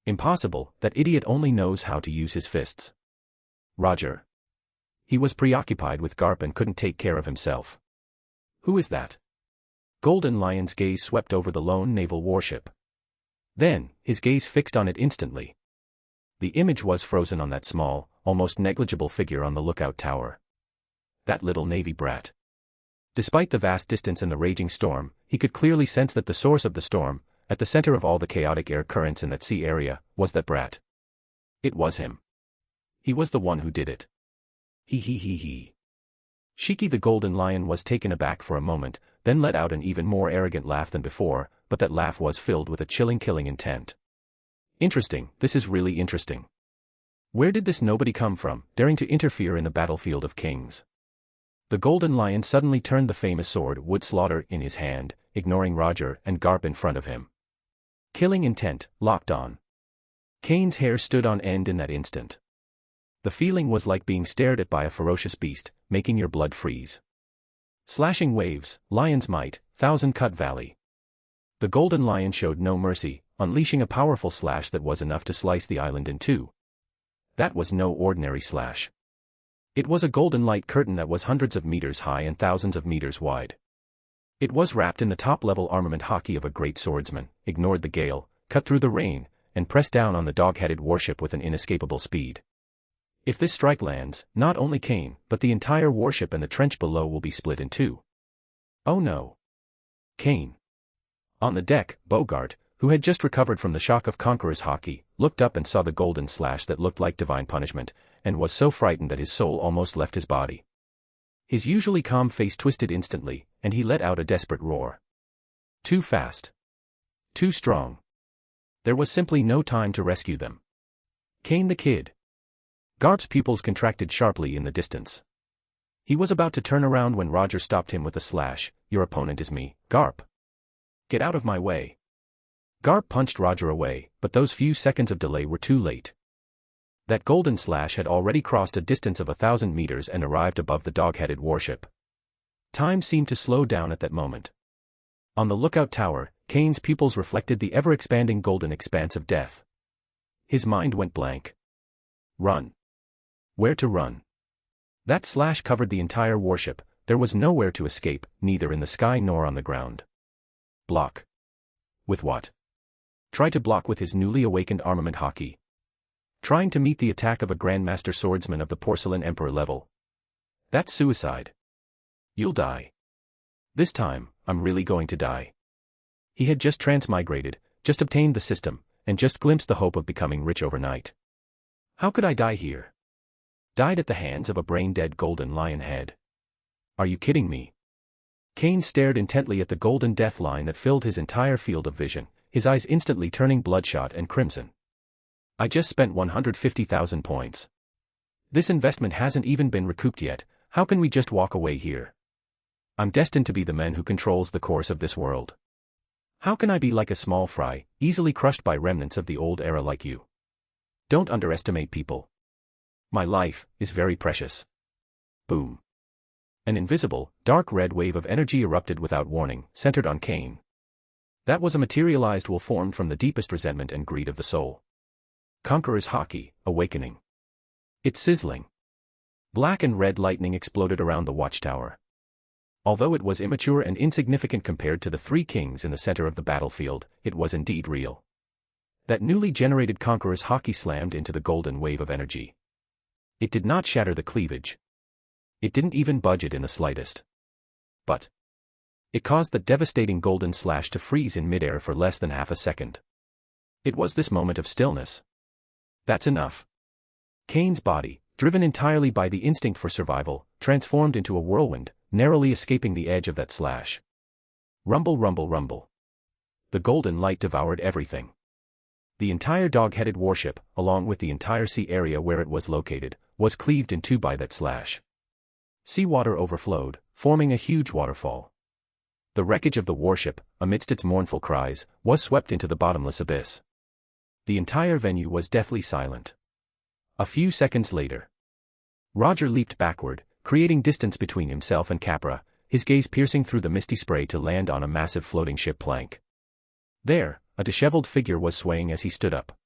Impossible, that idiot only knows how to use his fists. Roger. He was preoccupied with Garp and couldn't take care of himself. Who is that? Golden Lion's gaze swept over the lone naval warship. Then, his gaze fixed on it instantly. The image was frozen on that small, almost negligible figure on the lookout tower. That little navy brat. Despite the vast distance and the raging storm, he could clearly sense that the source of the storm, at the center of all the chaotic air currents in that sea area, was that brat. It was him. He was the one who did it. He. Shiki the Golden Lion was taken aback for a moment, then let out an even more arrogant laugh than before, but that laugh was filled with a chilling killing intent. Interesting, this is really interesting. Where did this nobody come from, daring to interfere in the battlefield of kings? The Golden Lion suddenly turned the famous sword Wood Slaughter in his hand, ignoring Roger and Garp in front of him. Killing intent, locked on. Kane's hair stood on end in that instant. The feeling was like being stared at by a ferocious beast, making your blood freeze. Slashing waves, lion's might, thousand-cut valley. The Golden Lion showed no mercy, unleashing a powerful slash that was enough to slice the island in two. That was no ordinary slash. It was a golden light curtain that was hundreds of meters high and thousands of meters wide. It was wrapped in the top-level armament hockey of a great swordsman, ignored the gale, cut through the rain, and pressed down on the dog-headed warship with an inescapable speed. If this strike lands, not only Kane, but the entire warship and the trench below will be split in two. Oh no. Kane. On the deck, Bogart, who had just recovered from the shock of Conqueror's hockey, looked up and saw the golden slash that looked like divine punishment, and was so frightened that his soul almost left his body. His usually calm face twisted instantly, and he let out a desperate roar. Too fast. Too strong. There was simply no time to rescue them. Kane the Kid. Garp's pupils contracted sharply in the distance. He was about to turn around when Roger stopped him with a slash. Your opponent is me, Garp. Get out of my way. Garp punched Roger away, but those few seconds of delay were too late. That golden slash had already crossed a distance of 1,000 meters and arrived above the dog-headed warship. Time seemed to slow down at that moment. On the lookout tower, Kane's pupils reflected the ever-expanding golden expanse of death. His mind went blank. Run. Where to run? That slash covered the entire warship. There was nowhere to escape, neither in the sky nor on the ground. Block. With what? Try to block with his newly awakened armament hockey. Trying to meet the attack of a Grandmaster Swordsman of the Porcelain Emperor level. That's suicide. You'll die. This time, I'm really going to die. He had just transmigrated, just obtained the system, and just glimpsed the hope of becoming rich overnight. How could I die here? Died at the hands of a brain-dead golden lion head. Are you kidding me? Kane stared intently at the golden death line that filled his entire field of vision, his eyes instantly turning bloodshot and crimson. I just spent 150,000 points. This investment hasn't even been recouped yet. How can we just walk away here? I'm destined to be the man who controls the course of this world. How can I be like a small fry, easily crushed by remnants of the old era like you? Don't underestimate people. My life is very precious. Boom. An invisible, dark red wave of energy erupted without warning, centered on Kane. That was a materialized will formed from the deepest resentment and greed of the soul. Conqueror's Hockey, Awakening. It's sizzling. Black and red lightning exploded around the watchtower. Although it was immature and insignificant compared to the three kings in the center of the battlefield, it was indeed real. That newly generated Conqueror's Hockey slammed into the golden wave of energy. It did not shatter the cleavage. It didn't even budge it in the slightest. But it caused the devastating golden slash to freeze in midair for less than half a second. It was this moment of stillness. That's enough. Kane's body, driven entirely by the instinct for survival, transformed into a whirlwind, narrowly escaping the edge of that slash. Rumble, rumble, rumble. The golden light devoured everything. The entire dog-headed warship, along with the entire sea area where it was located, was cleaved in two by that slash. Seawater overflowed, forming a huge waterfall. The wreckage of the warship, amidst its mournful cries, was swept into the bottomless abyss. The entire venue was deathly silent. A few seconds later, Roger leaped backward, creating distance between himself and Capra, his gaze piercing through the misty spray to land on a massive floating ship plank. There, a disheveled figure was swaying as he stood up.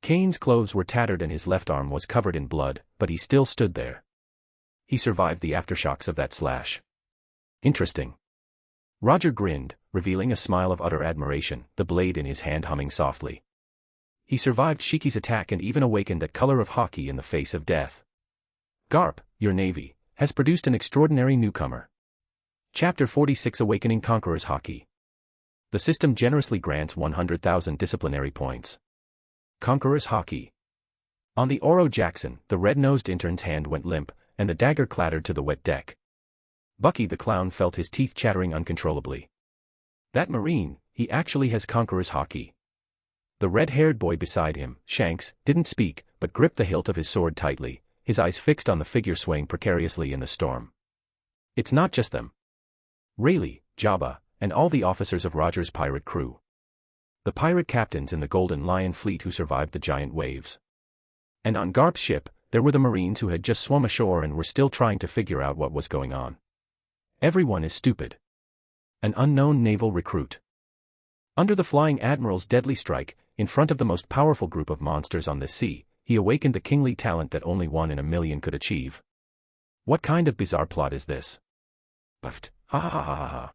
Kane's clothes were tattered and his left arm was covered in blood, but he still stood there. He survived the aftershocks of that slash. Interesting. Roger grinned, revealing a smile of utter admiration, the blade in his hand humming softly. He survived Shiki's attack and even awakened that color of hockey in the face of death. Garp, your navy, has produced an extraordinary newcomer. Chapter 46 Awakening Conqueror's Hockey. The system generously grants 100,000 disciplinary points. Conqueror's Hockey. On the Oro Jackson, the red-nosed intern's hand went limp, and the dagger clattered to the wet deck. Bucky the clown felt his teeth chattering uncontrollably. That Marine, he actually has Conqueror's Hockey. The red-haired boy beside him, Shanks, didn't speak, but gripped the hilt of his sword tightly, his eyes fixed on the figure swaying precariously in the storm. It's not just them. Rayleigh, Jabba, and all the officers of Roger's pirate crew. The pirate captains in the Golden Lion fleet who survived the giant waves. And on Garp's ship, there were the Marines who had just swum ashore and were still trying to figure out what was going on. Everyone is stupid. An unknown naval recruit. Under the Flying Admiral's deadly strike, in front of the most powerful group of monsters on this sea, he awakened the kingly talent that only 1 in a million could achieve. What kind of bizarre plot is this? Buffed. Ha ha ha ha ha.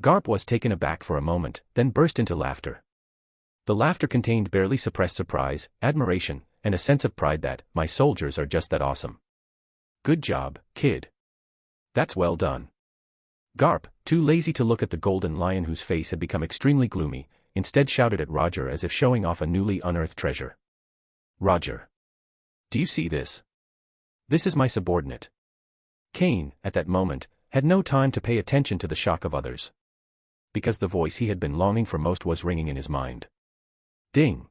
Garp was taken aback for a moment, then burst into laughter. The laughter contained barely suppressed surprise, admiration, and a sense of pride that, my soldiers are just that awesome. Good job, kid. That's well done. Garp, too lazy to look at the golden lion whose face had become extremely gloomy, instead shouted at Roger as if showing off a newly unearthed treasure. Roger. Do you see this? This is my subordinate. Kane, at that moment, had no time to pay attention to the shock of others. Because the voice he had been longing for most was ringing in his mind. Ding.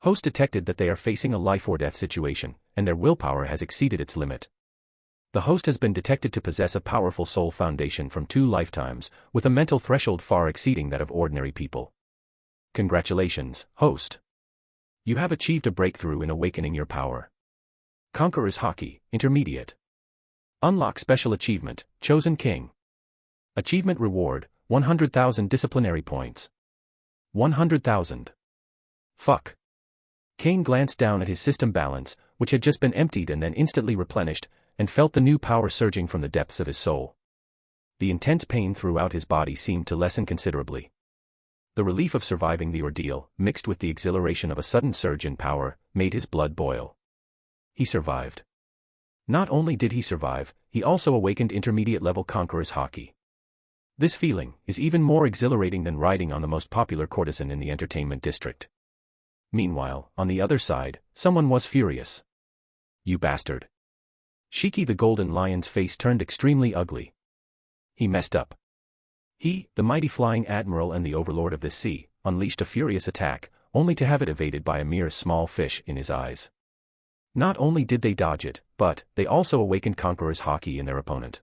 Host detected that they are facing a life-or-death situation, and their willpower has exceeded its limit. The host has been detected to possess a powerful soul foundation from 2 lifetimes, with a mental threshold far exceeding that of ordinary people. Congratulations, host. You have achieved a breakthrough in awakening your power. Conqueror's Haki, Intermediate. Unlock Special Achievement, Chosen King. Achievement Reward, 100,000 disciplinary points. 100,000. Fuck. Kane glanced down at his system balance, which had just been emptied and then instantly replenished, and felt the new power surging from the depths of his soul. The intense pain throughout his body seemed to lessen considerably. The relief of surviving the ordeal, mixed with the exhilaration of a sudden surge in power, made his blood boil. He survived. Not only did he survive, he also awakened intermediate-level Conqueror's Haki. This feeling is even more exhilarating than riding on the most popular courtesan in the entertainment district. Meanwhile, on the other side, someone was furious. You bastard. Shiki the Golden Lion's face turned extremely ugly. He messed up. He, the mighty flying admiral and the overlord of this sea, unleashed a furious attack, only to have it evaded by a mere small fish in his eyes. Not only did they dodge it, but they also awakened Conqueror's Haki in their opponent.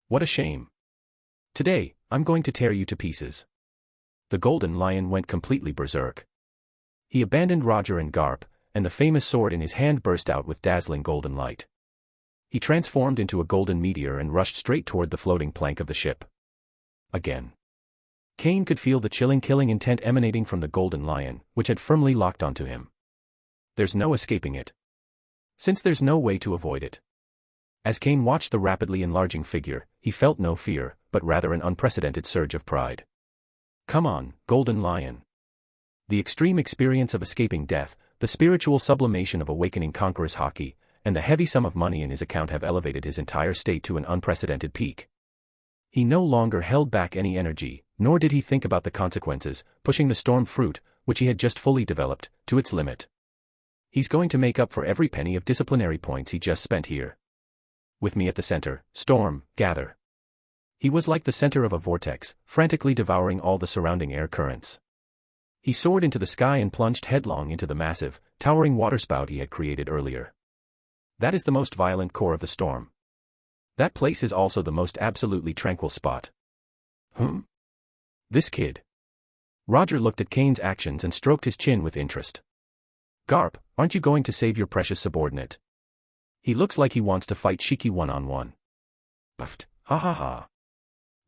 What a shame. Today, I'm going to tear you to pieces. The Golden Lion went completely berserk. He abandoned Roger and Garp, and the famous sword in his hand burst out with dazzling golden light. He transformed into a golden meteor and rushed straight toward the floating plank of the ship. Again. Kane could feel the chilling killing intent emanating from the Golden Lion, which had firmly locked onto him. There's no escaping it. Since there's no way to avoid it. As Kane watched the rapidly enlarging figure, he felt no fear, but rather an unprecedented surge of pride. Come on, Golden Lion. The extreme experience of escaping death, the spiritual sublimation of awakening Conqueror's Haki, and the heavy sum of money in his account have elevated his entire state to an unprecedented peak. He no longer held back any energy, nor did he think about the consequences, pushing the storm fruit, which he had just fully developed, to its limit. He's going to make up for every penny of disciplinary points he just spent here. With me at the center, storm, gather. He was like the center of a vortex, frantically devouring all the surrounding air currents. He soared into the sky and plunged headlong into the massive, towering waterspout he had created earlier. That is the most violent core of the storm. That place is also the most absolutely tranquil spot. This kid. Roger looked at Kane's actions and stroked his chin with interest. Garp, aren't you going to save your precious subordinate? He looks like he wants to fight Shiki one-on-one. Buffed, ha ha ha.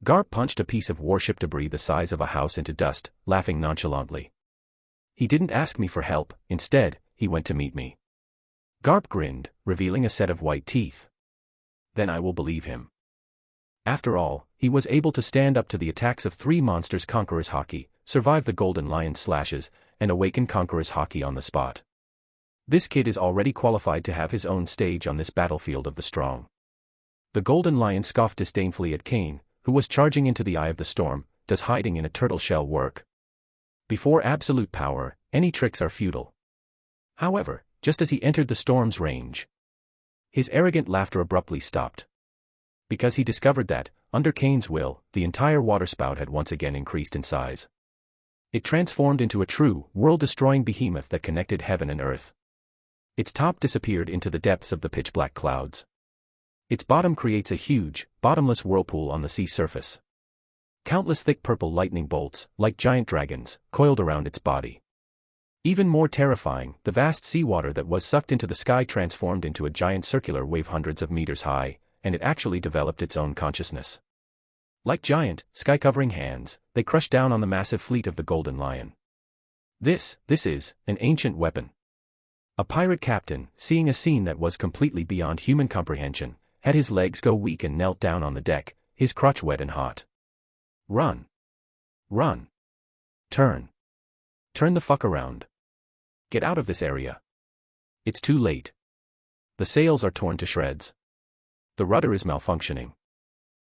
Garp punched a piece of warship debris the size of a house into dust, laughing nonchalantly. He didn't ask me for help, instead, he went to meet me. Garp grinned, revealing a set of white teeth. Then I will believe him. After all, he was able to stand up to the attacks of 3 monsters Conqueror's Haki, survive the Golden Lion's slashes, and awaken Conqueror's Haki on the spot. This kid is already qualified to have his own stage on this battlefield of the strong. The Golden Lion scoffed disdainfully at Kane, who was charging into the eye of the storm. Does hiding in a turtle shell work? Before absolute power, any tricks are futile. However, just as he entered the storm's range, his arrogant laughter abruptly stopped. Because he discovered that, under Kane's will, the entire waterspout had once again increased in size. It transformed into a true, world-destroying behemoth that connected heaven and earth. Its top disappeared into the depths of the pitch-black clouds. Its bottom creates a huge, bottomless whirlpool on the sea surface. Countless thick purple lightning bolts, like giant dragons, coiled around its body. Even more terrifying, the vast seawater that was sucked into the sky transformed into a giant circular wave hundreds of meters high, and it actually developed its own consciousness. Like giant, sky-covering hands, they crushed down on the massive fleet of the Golden Lion. This is, an ancient weapon. A pirate captain, seeing a scene that was completely beyond human comprehension, had his legs go weak and knelt down on the deck, his crotch wet and hot. Run. Run. Turn. Turn the fuck around. Get out of this area. It's too late. The sails are torn to shreds. The rudder is malfunctioning.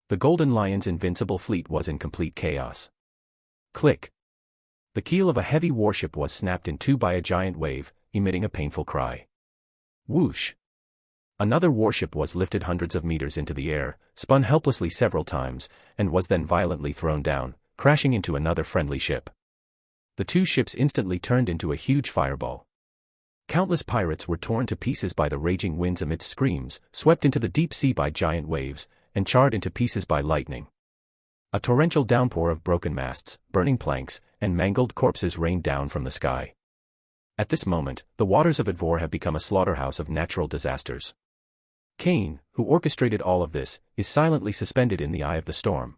The Golden Lion's invincible fleet was in complete chaos. Click. The keel of a heavy warship was snapped in two by a giant wave, emitting a painful cry. Whoosh. Another warship was lifted hundreds of meters into the air, spun helplessly several times, and was then violently thrown down, crashing into another friendly ship. The two ships instantly turned into a huge fireball. Countless pirates were torn to pieces by the raging winds amidst screams, swept into the deep sea by giant waves, and charred into pieces by lightning. A torrential downpour of broken masts, burning planks, and mangled corpses rained down from the sky. At this moment, the waters of Advor have become a slaughterhouse of natural disasters. Kane, who orchestrated all of this, is silently suspended in the eye of the storm.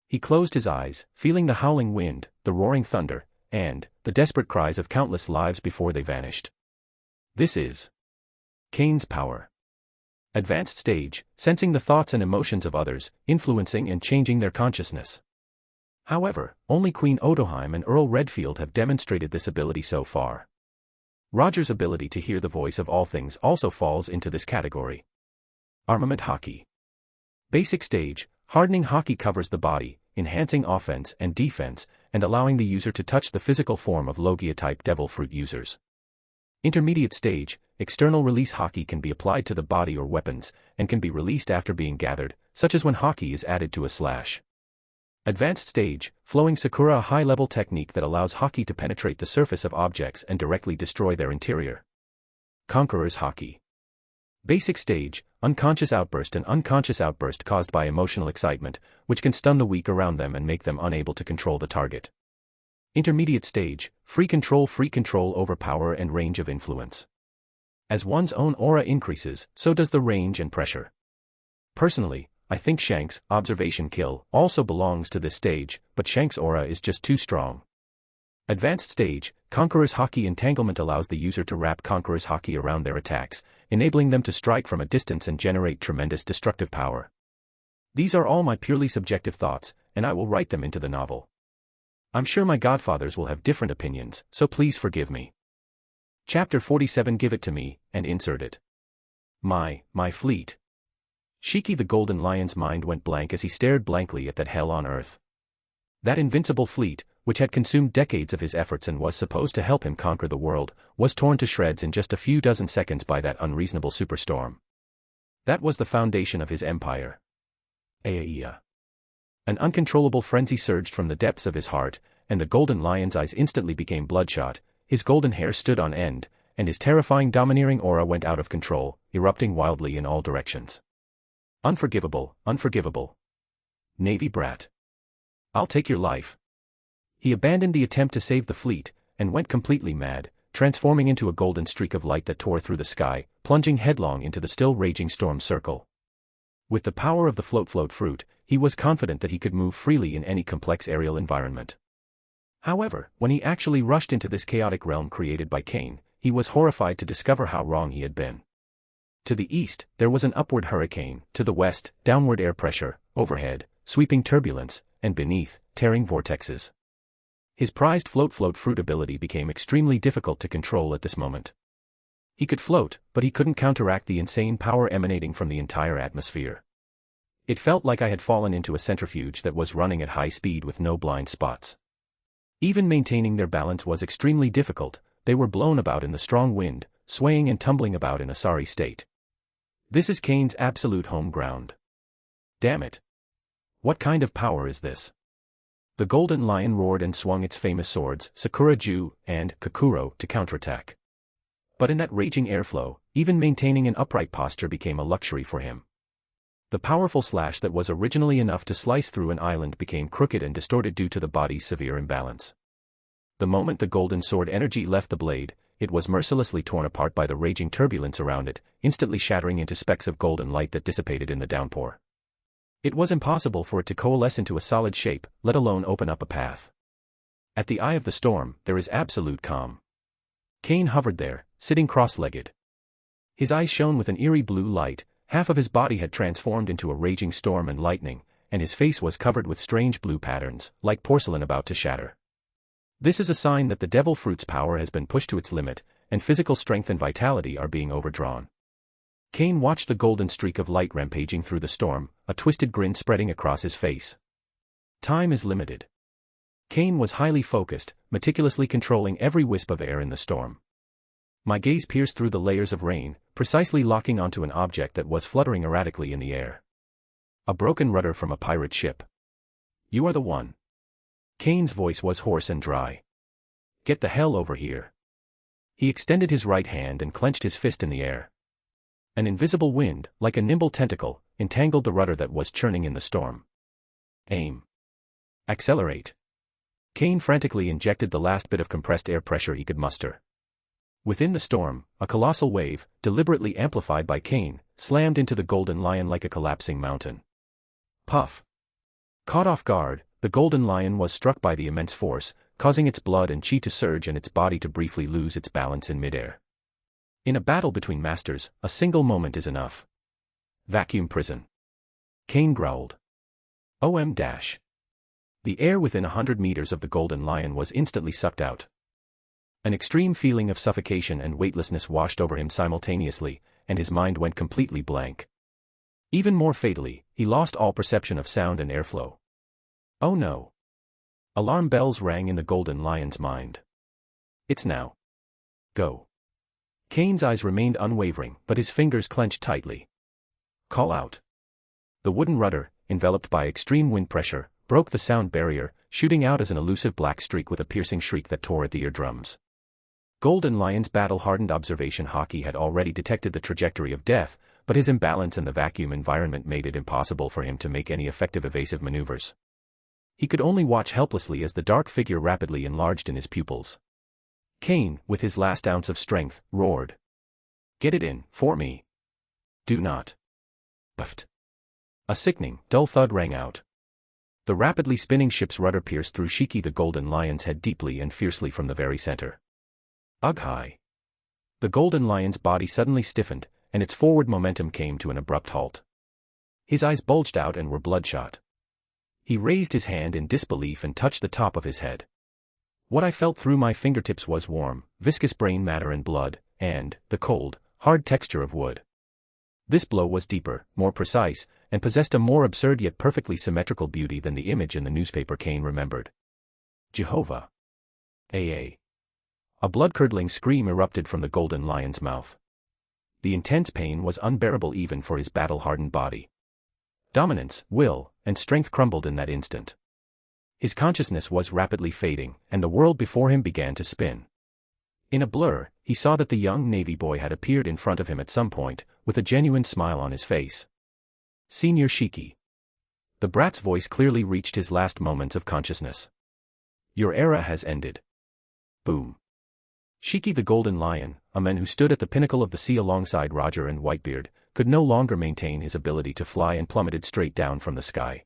He closed his eyes, feeling the howling wind, the roaring thunder, and the desperate cries of countless lives before they vanished. This is Kane's power. Advanced stage, sensing the thoughts and emotions of others, influencing and changing their consciousness. However, only Queen Odoheim and Earl Redfield have demonstrated this ability so far. Roger's ability to hear the voice of all things also falls into this category. Armament Haki. Basic stage, hardening Haki covers the body, enhancing offense and defense, and allowing the user to touch the physical form of Logia-type Devil Fruit users. Intermediate stage, external release Haki can be applied to the body or weapons, and can be released after being gathered, such as when Haki is added to a slash. Advanced stage, flowing Sakura, a high-level technique that allows Haki to penetrate the surface of objects and directly destroy their interior. Conqueror's Haki. Basic stage, unconscious outburst, an unconscious outburst caused by emotional excitement, which can stun the weak around them and make them unable to control the target. Intermediate stage, free control over power and range of influence. As one's own aura increases, so does the range and pressure. Personally, I think Shank's observation kill also belongs to this stage, but Shank's aura is just too strong. Advanced stage, Conqueror's Haki entanglement allows the user to wrap Conqueror's Haki around their attacks, enabling them to strike from a distance and generate tremendous destructive power. These are all my purely subjective thoughts, and I will write them into the novel. I'm sure my godfathers will have different opinions, so please forgive me. Chapter 47. Give it to me, and insert it. My fleet. Shiki the Golden Lion's mind went blank as he stared blankly at that hell on earth. That invincible fleet, which had consumed decades of his efforts and was supposed to help him conquer the world, was torn to shreds in just a few dozen seconds by that unreasonable superstorm. That was the foundation of his empire. Aia. An uncontrollable frenzy surged from the depths of his heart, and the Golden Lion's eyes instantly became bloodshot, his golden hair stood on end, and his terrifying domineering aura went out of control, erupting wildly in all directions. Unforgivable, unforgivable. Navy brat. I'll take your life. He abandoned the attempt to save the fleet, and went completely mad, transforming into a golden streak of light that tore through the sky, plunging headlong into the still raging storm circle. With the power of the float fruit, he was confident that he could move freely in any complex aerial environment. However, when he actually rushed into this chaotic realm created by Kane, he was horrified to discover how wrong he had been. To the east, there was an upward hurricane, to the west, downward air pressure, overhead, sweeping turbulence, and beneath, tearing vortexes. His prized float fruit ability became extremely difficult to control at this moment. He could float, but he couldn't counteract the insane power emanating from the entire atmosphere. It felt like I had fallen into a centrifuge that was running at high speed with no blind spots. Even maintaining their balance was extremely difficult, they were blown about in the strong wind, swaying and tumbling about in a sorry state. This is Kane's absolute home ground. Damn it. What kind of power is this? The Golden Lion roared and swung its famous swords, Sakura-ju and Kakuro, to counterattack. But in that raging airflow, even maintaining an upright posture became a luxury for him. The powerful slash that was originally enough to slice through an island became crooked and distorted due to the body's severe imbalance. The moment the golden sword energy left the blade, it was mercilessly torn apart by the raging turbulence around it, instantly shattering into specks of golden light that dissipated in the downpour. It was impossible for it to coalesce into a solid shape, let alone open up a path. At the eye of the storm, there is absolute calm. Kane hovered there, sitting cross-legged. His eyes shone with an eerie blue light, half of his body had transformed into a raging storm and lightning, and his face was covered with strange blue patterns, like porcelain about to shatter. This is a sign that the devil fruit's power has been pushed to its limit, and physical strength and vitality are being overdrawn. Kane watched the golden streak of light rampaging through the storm, a twisted grin spreading across his face. Time is limited. Kane was highly focused, meticulously controlling every wisp of air in the storm. My gaze pierced through the layers of rain, precisely locking onto an object that was fluttering erratically in the air. A broken rudder from a pirate ship. You are the one. Kane's voice was hoarse and dry. Get the hell over here. He extended his right hand and clenched his fist in the air. An invisible wind, like a nimble tentacle, entangled the rudder that was churning in the storm. Aim. Accelerate. Kane frantically injected the last bit of compressed air pressure he could muster. Within the storm, a colossal wave, deliberately amplified by Kane, slammed into the Golden Lion like a collapsing mountain. Puff. Caught off guard, the Golden Lion was struck by the immense force, causing its blood and chi to surge and its body to briefly lose its balance in midair. In a battle between masters, a single moment is enough. Vacuum prison. Kane growled. OM-. The air within 100 meters of the Golden Lion was instantly sucked out. An extreme feeling of suffocation and weightlessness washed over him simultaneously, and his mind went completely blank. Even more fatally, he lost all perception of sound and airflow. Oh no. Alarm bells rang in the Golden Lion's mind. It's now. Go. Kane's eyes remained unwavering, but his fingers clenched tightly. Call out. The wooden rudder, enveloped by extreme wind pressure, broke the sound barrier, shooting out as an elusive black streak with a piercing shriek that tore at the eardrums. Golden Lion's battle-hardened observation hockey had already detected the trajectory of death, but his imbalance in the vacuum environment made it impossible for him to make any effective evasive maneuvers. He could only watch helplessly as the dark figure rapidly enlarged in his pupils. Kane, with his last ounce of strength, roared. Get it in, for me. Do not. Buffed. A sickening, dull thud rang out. The rapidly spinning ship's rudder pierced through Shiki the Golden Lion's head deeply and fiercely from the very center. Ugh-hi. The Golden Lion's body suddenly stiffened, and its forward momentum came to an abrupt halt. His eyes bulged out and were bloodshot. He raised his hand in disbelief and touched the top of his head. What I felt through my fingertips was warm, viscous brain matter and blood, and the cold, hard texture of wood. This blow was deeper, more precise, and possessed a more absurd yet perfectly symmetrical beauty than the image in the newspaper Kane remembered. Jehovah. A blood-curdling scream erupted from the Golden Lion's mouth. The intense pain was unbearable even for his battle-hardened body. Dominance, will, and strength crumbled in that instant. His consciousness was rapidly fading, and the world before him began to spin. In a blur, he saw that the young Navy boy had appeared in front of him at some point, with a genuine smile on his face. Senior Shiki. The brat's voice clearly reached his last moments of consciousness. Your era has ended. Boom. Shiki the Golden Lion, a man who stood at the pinnacle of the sea alongside Roger and Whitebeard, could no longer maintain his ability to fly and plummeted straight down from the sky.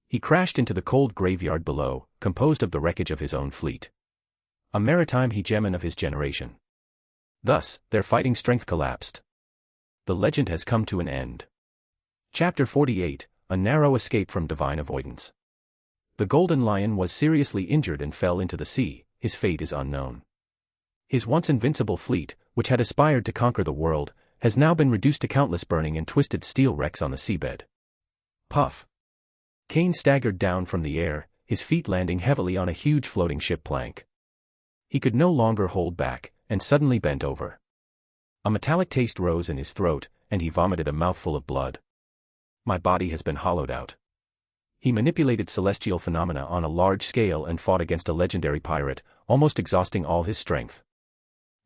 He crashed into the cold graveyard below, composed of the wreckage of his own fleet. A maritime hegemon of his generation. Thus, their fighting strength collapsed. The legend has come to an end. Chapter 48, A Narrow Escape from Divine Avoidance. The Golden Lion was seriously injured and fell into the sea. His fate is unknown. His once invincible fleet, which had aspired to conquer the world, has now been reduced to countless burning and twisted steel wrecks on the seabed. Puff. Kane staggered down from the air, his feet landing heavily on a huge floating ship plank. He could no longer hold back, and suddenly bent over. A metallic taste rose in his throat, and he vomited a mouthful of blood. My body has been hollowed out. He manipulated celestial phenomena on a large scale and fought against a legendary pirate, almost exhausting all his strength.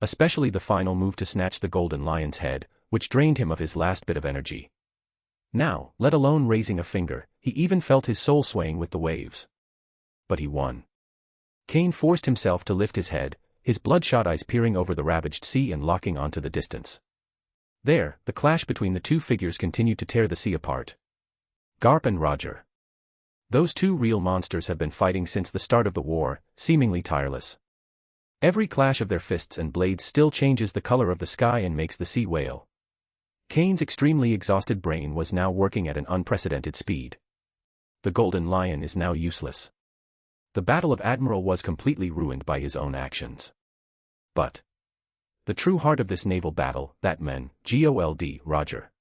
Especially the final move to snatch the Golden Lion's head, which drained him of his last bit of energy. Now, let alone raising a finger, he even felt his soul swaying with the waves. But he won. Kane forced himself to lift his head, his bloodshot eyes peering over the ravaged sea and locking onto the distance. There, the clash between the two figures continued to tear the sea apart. Garp and Roger. Those two real monsters have been fighting since the start of the war, seemingly tireless. Every clash of their fists and blades still changes the color of the sky and makes the sea wail. Kane's extremely exhausted brain was now working at an unprecedented speed. The Golden Lion is now useless. The Battle of Admiral was completely ruined by his own actions. But the true heart of this naval battle, that man, Gold Roger,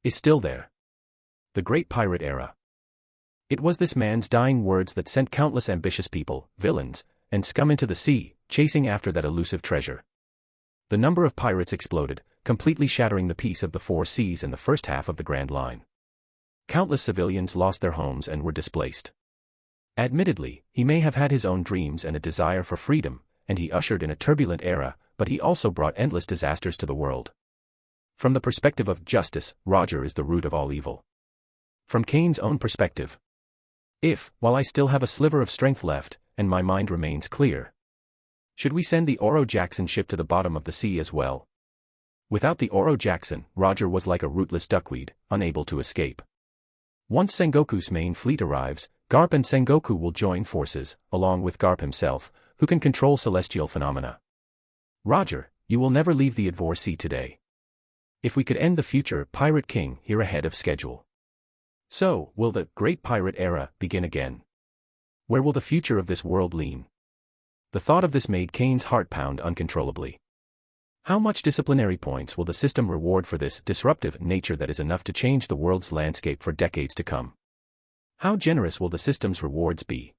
is still there. The Great Pirate Era. It was this man's dying words that sent countless ambitious people, villains, and scum into the sea, chasing after that elusive treasure. The number of pirates exploded, completely shattering the peace of the four seas in the first half of the Grand Line. Countless civilians lost their homes and were displaced. Admittedly, he may have had his own dreams and a desire for freedom, and he ushered in a turbulent era, but he also brought endless disasters to the world. From the perspective of justice, Roger is the root of all evil. From Kane's own perspective, if, while I still have a sliver of strength left, and my mind remains clear, should we send the Oro Jackson ship to the bottom of the sea as well? Without the Oro Jackson, Roger was like a rootless duckweed, unable to escape. Once Sengoku's main fleet arrives, Garp and Sengoku will join forces, along with Garp himself, who can control celestial phenomena. Roger, you will never leave the Advor Sea today. If we could end the future Pirate King here ahead of schedule. So, will the Great Pirate Era begin again? Where will the future of this world lean? The thought of this made Kane's heart pound uncontrollably. How much disciplinary points will the system reward for this disruptive nature that is enough to change the world's landscape for decades to come? How generous will the system's rewards be?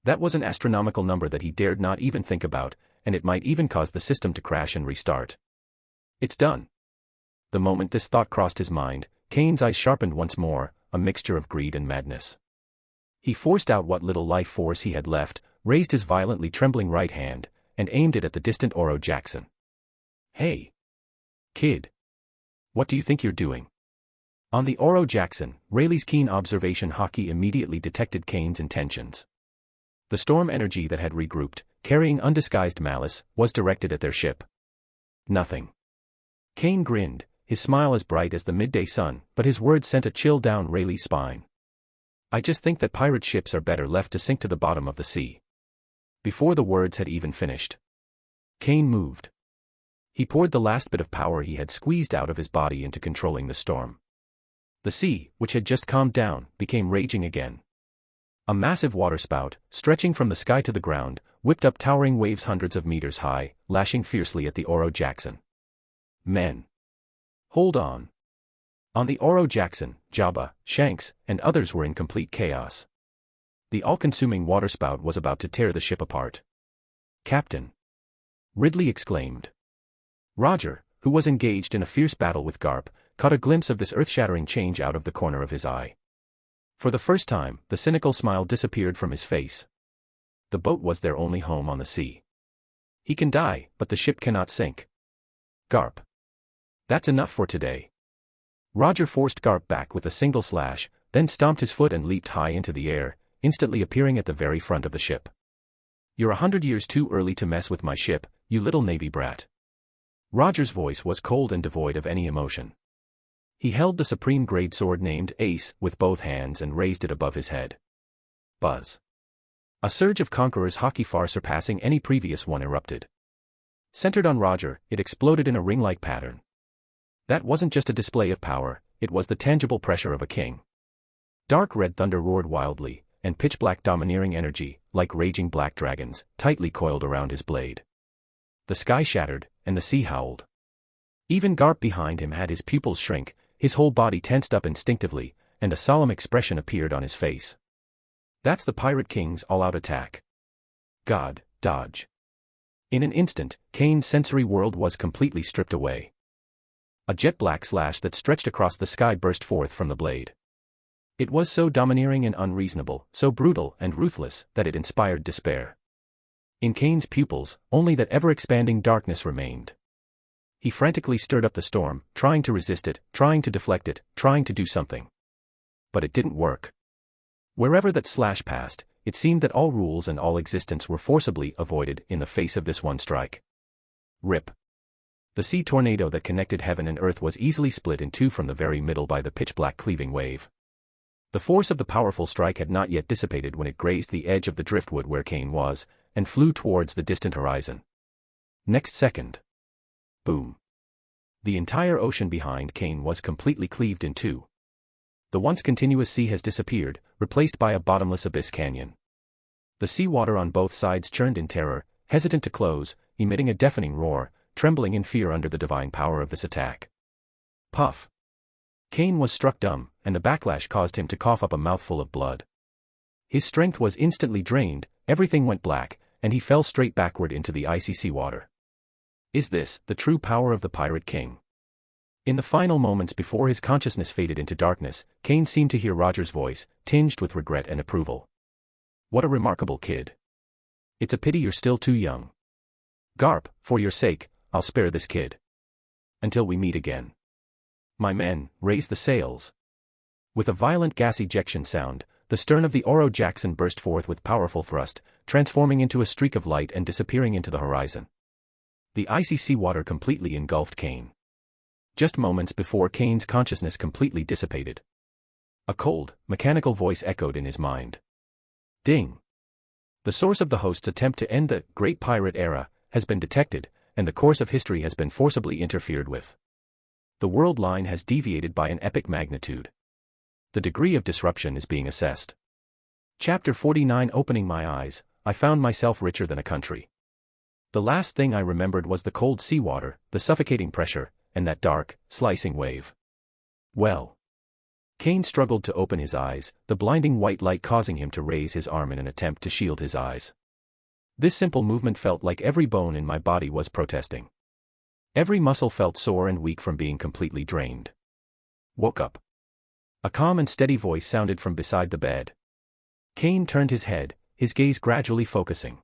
That was an astronomical number that he dared not even think about, and it might even cause the system to crash and restart. It's done. The moment this thought crossed his mind, Kane's eyes sharpened once more, a mixture of greed and madness. He forced out what little life force he had left, raised his violently trembling right hand, and aimed it at the distant Oro Jackson. Hey, kid. What do you think you're doing? On the Oro Jackson, Rayleigh's keen observation Haki immediately detected Kane's intentions. The storm energy that had regrouped, carrying undisguised malice, was directed at their ship. Nothing. Kane grinned, his smile as bright as the midday sun, but his words sent a chill down Rayleigh's spine. I just think that pirate ships are better left to sink to the bottom of the sea. Before the words had even finished, Kane moved. He poured the last bit of power he had squeezed out of his body into controlling the storm. The sea, which had just calmed down, became raging again. A massive waterspout, stretching from the sky to the ground, whipped up towering waves hundreds of meters high, lashing fiercely at the Oro Jackson. Men. Hold on. On the Oro Jackson, Jabba, Shanks, and others were in complete chaos. The all-consuming waterspout was about to tear the ship apart. Captain! Ridley exclaimed. Roger, who was engaged in a fierce battle with Garp, caught a glimpse of this earth-shattering change out of the corner of his eye. For the first time, the cynical smile disappeared from his face. The boat was their only home on the sea. He can die, but the ship cannot sink. Garp. That's enough for today. Roger forced Garp back with a single slash, then stomped his foot and leaped high into the air, instantly appearing at the very front of the ship. You're 100 years too early to mess with my ship, you little navy brat. Roger's voice was cold and devoid of any emotion. He held the supreme-grade sword named Ace with both hands and raised it above his head. Buzz. A surge of Conqueror's Haki far surpassing any previous one erupted. Centered on Roger, it exploded in a ring-like pattern. That wasn't just a display of power, it was the tangible pressure of a king. Dark red thunder roared wildly, and pitch-black domineering energy, like raging black dragons, tightly coiled around his blade. The sky shattered, and the sea howled. Even Garp behind him had his pupils shrink, his whole body tensed up instinctively, and a solemn expression appeared on his face. That's the Pirate King's all-out attack. God, dodge. In an instant, Kane's sensory world was completely stripped away. A jet-black slash that stretched across the sky burst forth from the blade. It was so domineering and unreasonable, so brutal and ruthless, that it inspired despair. In Kane's pupils, only that ever-expanding darkness remained. He frantically stirred up the storm, trying to resist it, trying to deflect it, trying to do something. But it didn't work. Wherever that slash passed, it seemed that all rules and all existence were forcibly avoided in the face of this one strike. Rip. The sea tornado that connected heaven and earth was easily split in two from the very middle by the pitch-black cleaving wave. The force of the powerful strike had not yet dissipated when it grazed the edge of the driftwood where Kane was, and flew towards the distant horizon. Next second. Boom. The entire ocean behind Kane was completely cleaved in two. The once continuous sea has disappeared, replaced by a bottomless abyss canyon. The seawater on both sides churned in terror, hesitant to close, emitting a deafening roar, trembling in fear under the divine power of this attack. Puff. Kane was struck dumb, and the backlash caused him to cough up a mouthful of blood. His strength was instantly drained, everything went black, and he fell straight backward into the icy seawater. Is this the true power of the Pirate King? In the final moments before his consciousness faded into darkness, Kane seemed to hear Roger's voice, tinged with regret and approval. What a remarkable kid. It's a pity you're still too young. Garp, for your sake, I'll spare this kid. Until we meet again. My men, raise the sails. With a violent gas ejection sound, the stern of the Oro Jackson burst forth with powerful thrust, transforming into a streak of light and disappearing into the horizon. The icy seawater completely engulfed Kane. Just moments before Kane's consciousness completely dissipated. A cold, mechanical voice echoed in his mind. Ding! The source of the host's attempt to end the Great Pirate Era has been detected, and the course of history has been forcibly interfered with. The world line has deviated by an epic magnitude. The degree of disruption is being assessed. Chapter 49. Opening my eyes, I found myself richer than a country. The last thing I remembered was the cold seawater, the suffocating pressure, and that dark, slicing wave. Well. Kane struggled to open his eyes, the blinding white light causing him to raise his arm in an attempt to shield his eyes. This simple movement felt like every bone in my body was protesting. Every muscle felt sore and weak from being completely drained. Woke up. A calm and steady voice sounded from beside the bed. Kane turned his head, his gaze gradually focusing.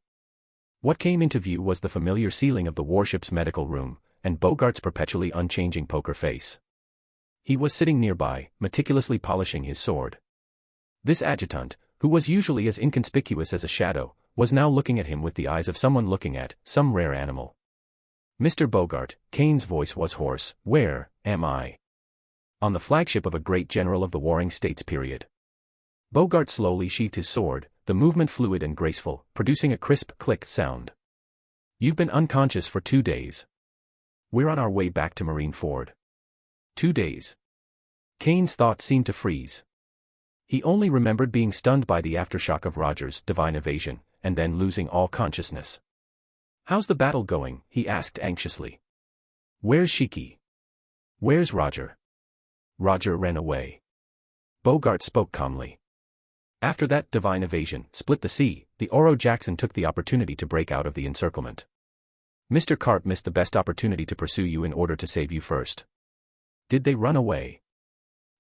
What came into view was the familiar ceiling of the warship's medical room, and Bogart's perpetually unchanging poker face. He was sitting nearby, meticulously polishing his sword. This adjutant, who was usually as inconspicuous as a shadow, was now looking at him with the eyes of someone looking at some rare animal. Mr. Bogart, Kane's voice was hoarse, where am I? On the flagship of a great general of the Warring States period. Bogart slowly sheathed his sword, the movement fluid and graceful, producing a crisp click sound. You've been unconscious for 2 days. We're on our way back to Marineford. 2 days. Kane's thoughts seemed to freeze. He only remembered being stunned by the aftershock of Roger's divine evasion, and then losing all consciousness. How's the battle going? He asked anxiously. Where's Shiki? Where's Roger? Roger ran away. Bogart spoke calmly. After that divine evasion split the sea, the Oro Jackson took the opportunity to break out of the encirclement. Mr. Carp missed the best opportunity to pursue you in order to save you first. Did they run away?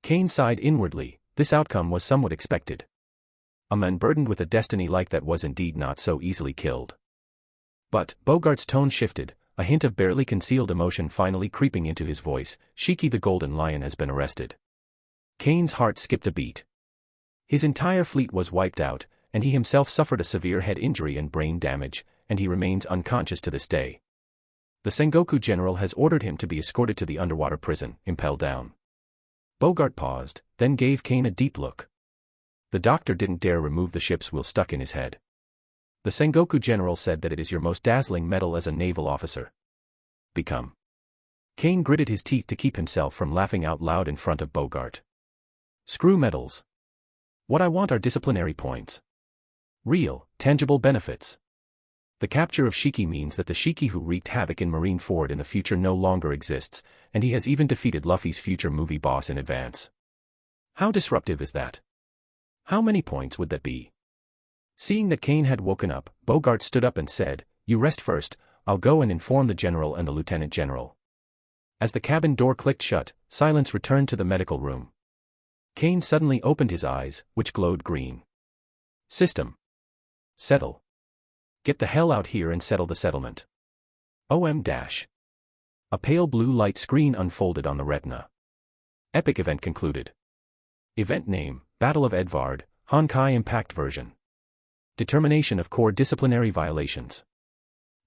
Kane sighed inwardly. This outcome was somewhat expected. A man burdened with a destiny like that was indeed not so easily killed. But, Bogart's tone shifted, a hint of barely concealed emotion finally creeping into his voice. Shiki the Golden Lion has been arrested. Kane's heart skipped a beat. His entire fleet was wiped out, and he himself suffered a severe head injury and brain damage, and he remains unconscious to this day. The Sengoku general has ordered him to be escorted to the underwater prison, impelled down. Bogart paused, then gave Kane a deep look. The doctor didn't dare remove the ship's wheel stuck in his head. The Sengoku general said that it is your most dazzling medal as a naval officer. Become. Kane gritted his teeth to keep himself from laughing out loud in front of Bogart. Screw medals. What I want are disciplinary points. Real, tangible benefits. The capture of Shiki means that the Shiki who wreaked havoc in Marineford in the future no longer exists, and he has even defeated Luffy's future movie boss in advance. How disruptive is that? How many points would that be? Seeing that Kane had woken up, Bogart stood up and said, You rest first, I'll go and inform the general and the lieutenant general. As the cabin door clicked shut, silence returned to the medical room. Kane suddenly opened his eyes, which glowed green. System. Settle. Get the hell out here and settle the settlement. OM-. A pale blue light screen unfolded on the retina. Epic event concluded. Event name, Battle of Edvard, Honkai Impact version. Determination of core disciplinary violations.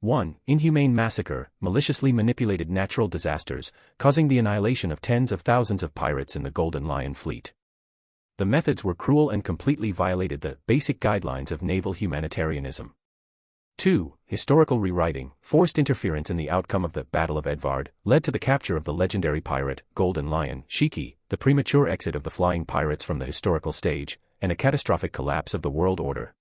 1. Inhumane massacre, maliciously manipulated natural disasters, causing the annihilation of tens of thousands of pirates in the Golden Lion fleet. The methods were cruel and completely violated the basic guidelines of naval humanitarianism. 2. Historical rewriting, forced interference in the outcome of the Battle of Edvard, led to the capture of the legendary pirate, Golden Lion, Shiki, the premature exit of the flying pirates from the historical stage, and a catastrophic collapse of the world order.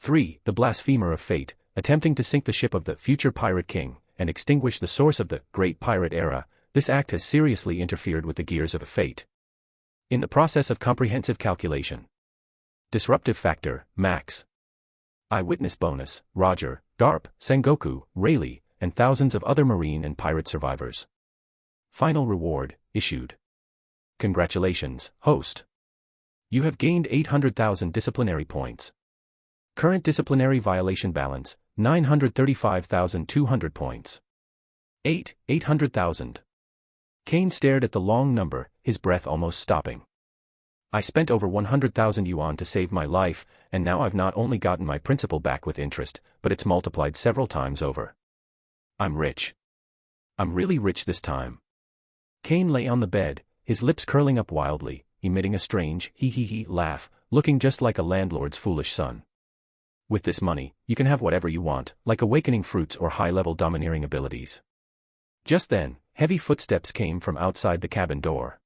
3. The blasphemer of fate, attempting to sink the ship of the future pirate king, and extinguish the source of the Great Pirate Era, this act has seriously interfered with the gears of fate. In the process of comprehensive calculation. Disruptive factor, max. Eyewitness bonus, Roger, Garp, Sengoku, Rayleigh, and thousands of other marine and pirate survivors. Final reward, issued. Congratulations, host. You have gained 800,000 disciplinary points. Current disciplinary violation balance, 935,200 points. 800,000. Kane stared at the long number, his breath almost stopping. I spent over 100,000 yuan to save my life, and now I've not only gotten my principal back with interest, but it's multiplied several times over. I'm rich. I'm really rich this time. Kane lay on the bed, his lips curling up wildly, emitting a strange hee-hee-hee laugh, looking just like a landlord's foolish son. With this money, you can have whatever you want, like awakening fruits or high-level domineering abilities. Just then, heavy footsteps came from outside the cabin door.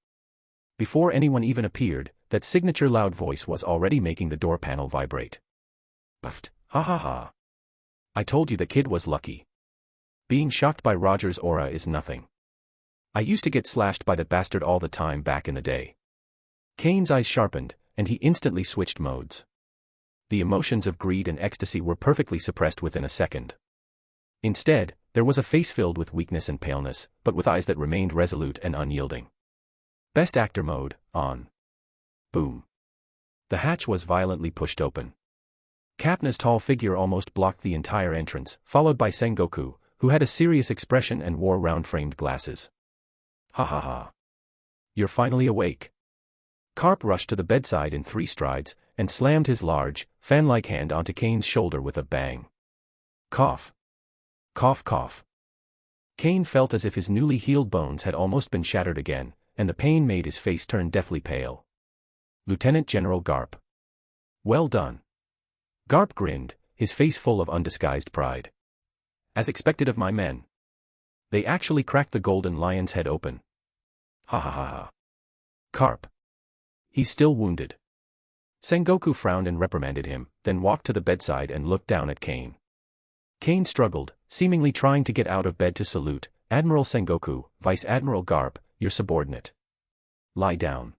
Before anyone even appeared, that signature loud voice was already making the door panel vibrate. Puffed, ha ha ha. I told you the kid was lucky. Being shocked by Roger's aura is nothing. I used to get slashed by that bastard all the time back in the day. Kane's eyes sharpened, and he instantly switched modes. The emotions of greed and ecstasy were perfectly suppressed within a second. Instead, there was a face filled with weakness and paleness, but with eyes that remained resolute and unyielding. Best actor mode, on. Boom. The hatch was violently pushed open. Kapna's tall figure almost blocked the entire entrance, followed by Sengoku, who had a serious expression and wore round-framed glasses. Ha ha ha. You're finally awake. Carp rushed to the bedside in 3 strides, and slammed his large, fan-like hand onto Kane's shoulder with a bang. Cough. Cough cough. Kane felt as if his newly healed bones had almost been shattered again, and the pain made his face turn deathly pale. Lieutenant General Garp. Well done. Garp grinned, his face full of undisguised pride. As expected of my men. They actually cracked the golden lion's head open. Ha ha ha ha. Carp. He's still wounded. Sengoku frowned and reprimanded him, then walked to the bedside and looked down at Kane. Kane struggled, seemingly trying to get out of bed to salute. Admiral Sengoku, Vice Admiral Garp, your subordinate. Lie down.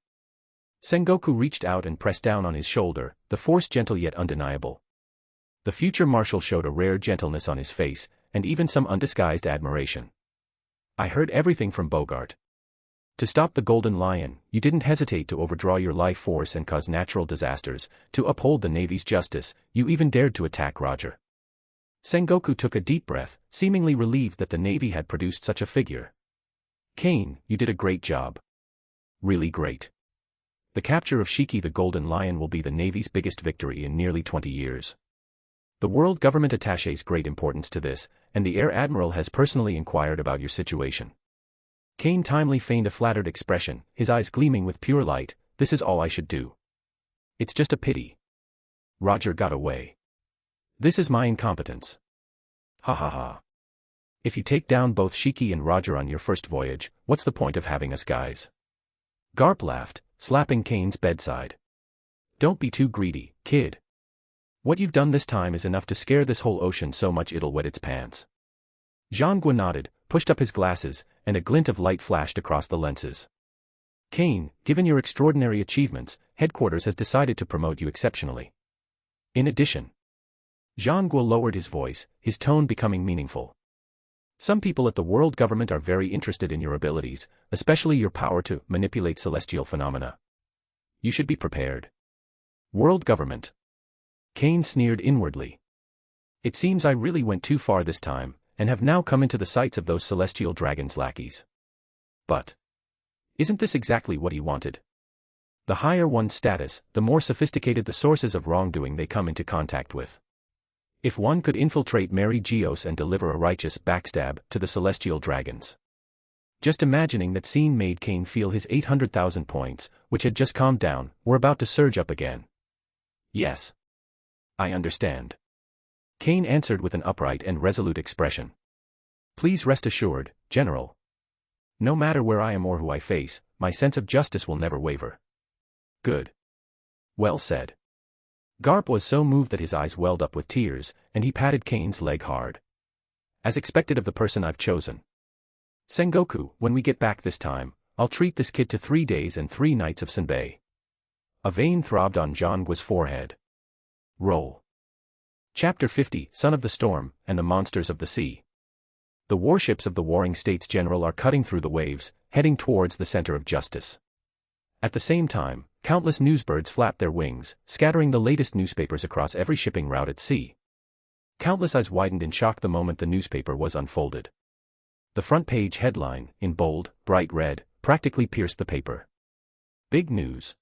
Sengoku reached out and pressed down on his shoulder, the force gentle yet undeniable. The future marshal showed a rare gentleness on his face, and even some undisguised admiration. I heard everything from Bogart. To stop the Golden Lion, you didn't hesitate to overdraw your life force and cause natural disasters. To uphold the Navy's justice, you even dared to attack Roger. Sengoku took a deep breath, seemingly relieved that the Navy had produced such a figure. Kane, you did a great job. Really great. The capture of Shiki the Golden Lion will be the Navy's biggest victory in nearly 20 years. The World Government attaches great importance to this, and the Air Admiral has personally inquired about your situation. Kane timely feigned a flattered expression, his eyes gleaming with pure light. This is all I should do. It's just a pity. Roger got away. This is my incompetence. Ha ha ha. If you take down both Shiki and Roger on your first voyage, what's the point of having us guys? Garp laughed, slapping Kane's bedside. Don't be too greedy, kid. What you've done this time is enough to scare this whole ocean so much it'll wet its pants. Zhangguo nodded, pushed up his glasses, and a glint of light flashed across the lenses. Kane, given your extraordinary achievements, headquarters has decided to promote you exceptionally. In addition, Zhangguo lowered his voice, his tone becoming meaningful. Some people at the world government are very interested in your abilities, especially your power to manipulate celestial phenomena. You should be prepared. World government. Kane sneered inwardly. It seems I really went too far this time, and have now come into the sights of those celestial dragons' lackeys. But isn't this exactly what he wanted? The higher one's status, the more sophisticated the sources of wrongdoing they come into contact with. If one could infiltrate Mary Geos and deliver a righteous backstab to the celestial dragons. Just imagining that scene made Kane feel his 800,000 points, which had just calmed down, were about to surge up again. Yes. I understand. Kane answered with an upright and resolute expression. Please rest assured, General. No matter where I am or who I face, my sense of justice will never waver. Good. Well said. Garp was so moved that his eyes welled up with tears, and he patted Kane's leg hard. As expected of the person I've chosen. Sengoku, when we get back this time, I'll treat this kid to 3 days and 3 nights of senbei. A vein throbbed on Zhangguo's forehead. Roll. Chapter 50, Son of the Storm, and the Monsters of the Sea. The warships of the Warring States General are cutting through the waves, heading towards the center of justice. At the same time, countless newsbirds flap their wings, scattering the latest newspapers across every shipping route at sea. Countless eyes widened in shock the moment the newspaper was unfolded. The front page headline, in bold, bright red, practically pierced the paper. Big news.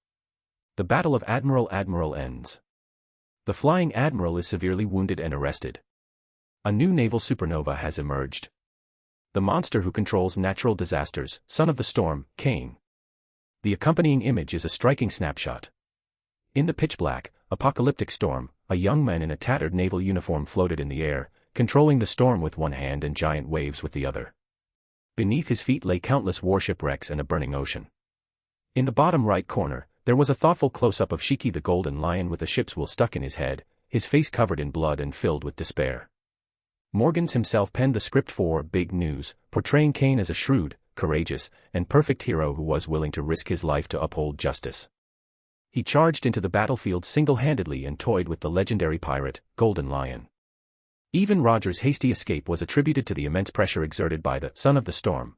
The Battle of Admiral ends. The Flying Admiral is severely wounded and arrested. A new naval supernova has emerged. The monster who controls natural disasters, son of the storm, Kane. The accompanying image is a striking snapshot. In the pitch-black, apocalyptic storm, a young man in a tattered naval uniform floated in the air, controlling the storm with one hand and giant waves with the other. Beneath his feet lay countless warship wrecks and a burning ocean. In the bottom right corner, there was a thoughtful close-up of Shiki the Golden Lion with a ship's wool stuck in his head, his face covered in blood and filled with despair. Morgans himself penned the script for Big News, portraying Kane as a shrewd, courageous, and perfect hero who was willing to risk his life to uphold justice. He charged into the battlefield single-handedly and toyed with the legendary pirate, Golden Lion. Even Roger's hasty escape was attributed to the immense pressure exerted by the son of the storm.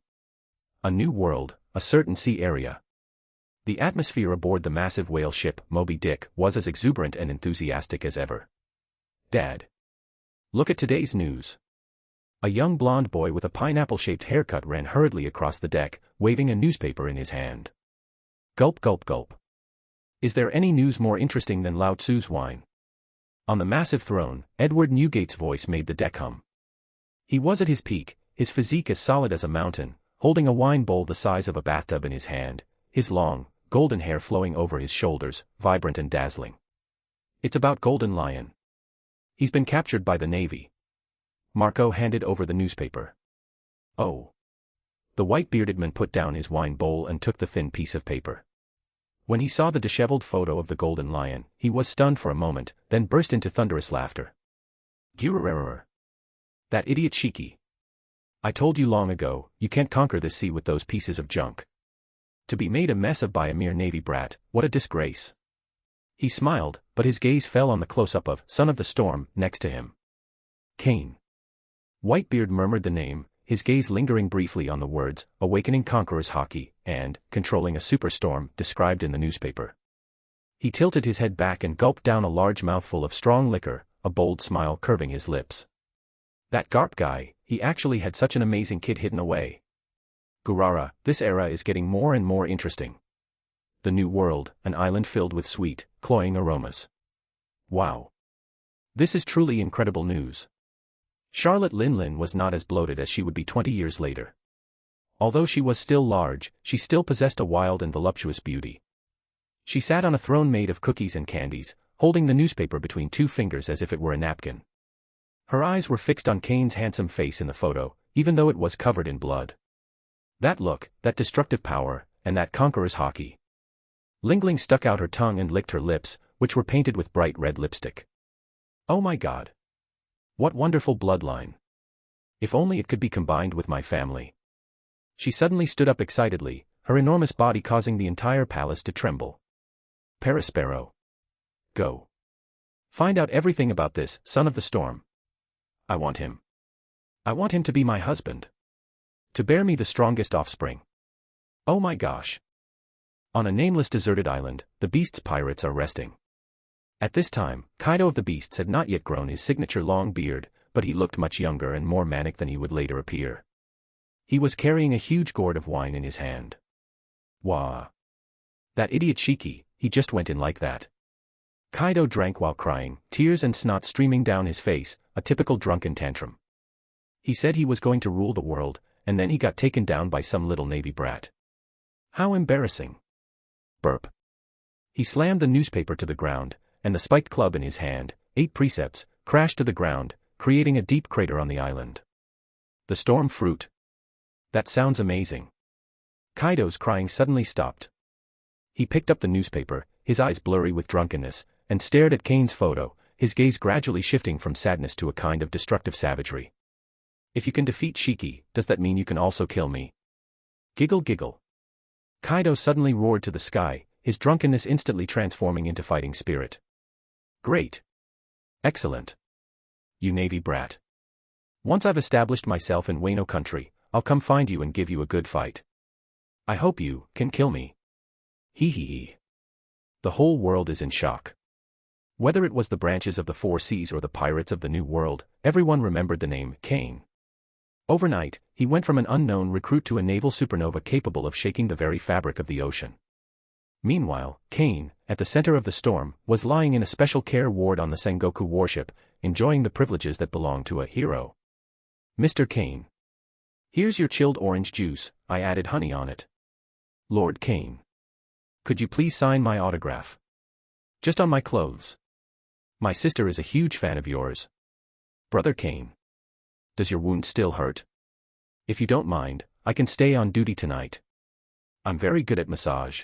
A new world, a certain sea area. The atmosphere aboard the massive whale ship, Moby Dick, was as exuberant and enthusiastic as ever. Dad. Look at today's news. A young blonde boy with a pineapple-shaped haircut ran hurriedly across the deck, waving a newspaper in his hand. Gulp gulp gulp. Is there any news more interesting than Lao Tzu's wine? On the massive throne, Edward Newgate's voice made the deck hum. He was at his peak, his physique as solid as a mountain, holding a wine bowl the size of a bathtub in his hand, his long, golden hair flowing over his shoulders, vibrant and dazzling. It's about Golden Lion. He's been captured by the Navy. Marco handed over the newspaper. Oh. The white-bearded man put down his wine bowl and took the thin piece of paper. When he saw the disheveled photo of the Golden Lion, he was stunned for a moment, then burst into thunderous laughter. Gurururur. That idiot Shiki. I told you long ago, you can't conquer this sea with those pieces of junk. To be made a mess of by a mere Navy brat, what a disgrace. He smiled, but his gaze fell on the close-up of Son of the Storm next to him. Kane. Whitebeard murmured the name, his gaze lingering briefly on the words, awakening conquerors hockey, and, controlling a superstorm, described in the newspaper. He tilted his head back and gulped down a large mouthful of strong liquor, a bold smile curving his lips. That Garp guy, he actually had such an amazing kid hidden away. Gurara, this era is getting more and more interesting. The new world, an island filled with sweet, cloying aromas. Wow. This is truly incredible news. Charlotte Linlin was not as bloated as she would be 20 years later. Although she was still large, she still possessed a wild and voluptuous beauty. She sat on a throne made of cookies and candies, holding the newspaper between two fingers as if it were a napkin. Her eyes were fixed on Kane's handsome face in the photo, even though it was covered in blood. That look, that destructive power, and that conqueror's hockey. Lingling stuck out her tongue and licked her lips, which were painted with bright red lipstick. Oh my God. What wonderful bloodline. If only it could be combined with my family. She suddenly stood up excitedly, her enormous body causing the entire palace to tremble. Perispero. Go. Find out everything about this, son of the storm. I want him. I want him to be my husband. To bear me the strongest offspring. Oh my gosh. On a nameless deserted island, the Beast's pirates are resting. At this time, Kaido of the Beasts had not yet grown his signature long beard, but he looked much younger and more manic than he would later appear. He was carrying a huge gourd of wine in his hand. Wah. That idiot Shiki, he just went in like that. Kaido drank while crying, tears and snot streaming down his face, a typical drunken tantrum. He said he was going to rule the world, and then he got taken down by some little Navy brat. How embarrassing. Burp. He slammed the newspaper to the ground, and the spiked club in his hand, 8 precepts, crashed to the ground, creating a deep crater on the island. The storm fruit. That sounds amazing. Kaido's crying suddenly stopped. He picked up the newspaper, his eyes blurry with drunkenness, and stared at Kane's photo, his gaze gradually shifting from sadness to a kind of destructive savagery. If you can defeat Shiki, does that mean you can also kill me? Giggle giggle. Kaido suddenly roared to the sky, his drunkenness instantly transforming into fighting spirit. Great. Excellent. You Navy brat. Once I've established myself in Wano country, I'll come find you and give you a good fight. I hope you can kill me. Hee hee hee. The whole world is in shock. Whether it was the branches of the Four Seas or the pirates of the New World, everyone remembered the name Kane. Overnight, he went from an unknown recruit to a naval supernova capable of shaking the very fabric of the ocean. Meanwhile, Kane, at the center of the storm, was lying in a special care ward on the Sengoku warship, enjoying the privileges that belong to a hero. Mr. Kane. Here's your chilled orange juice, I added honey on it. Lord Kane. Could you please sign my autograph? Just on my clothes. My sister is a huge fan of yours. Brother Kane. Does your wound still hurt? If you don't mind, I can stay on duty tonight. I'm very good at massage.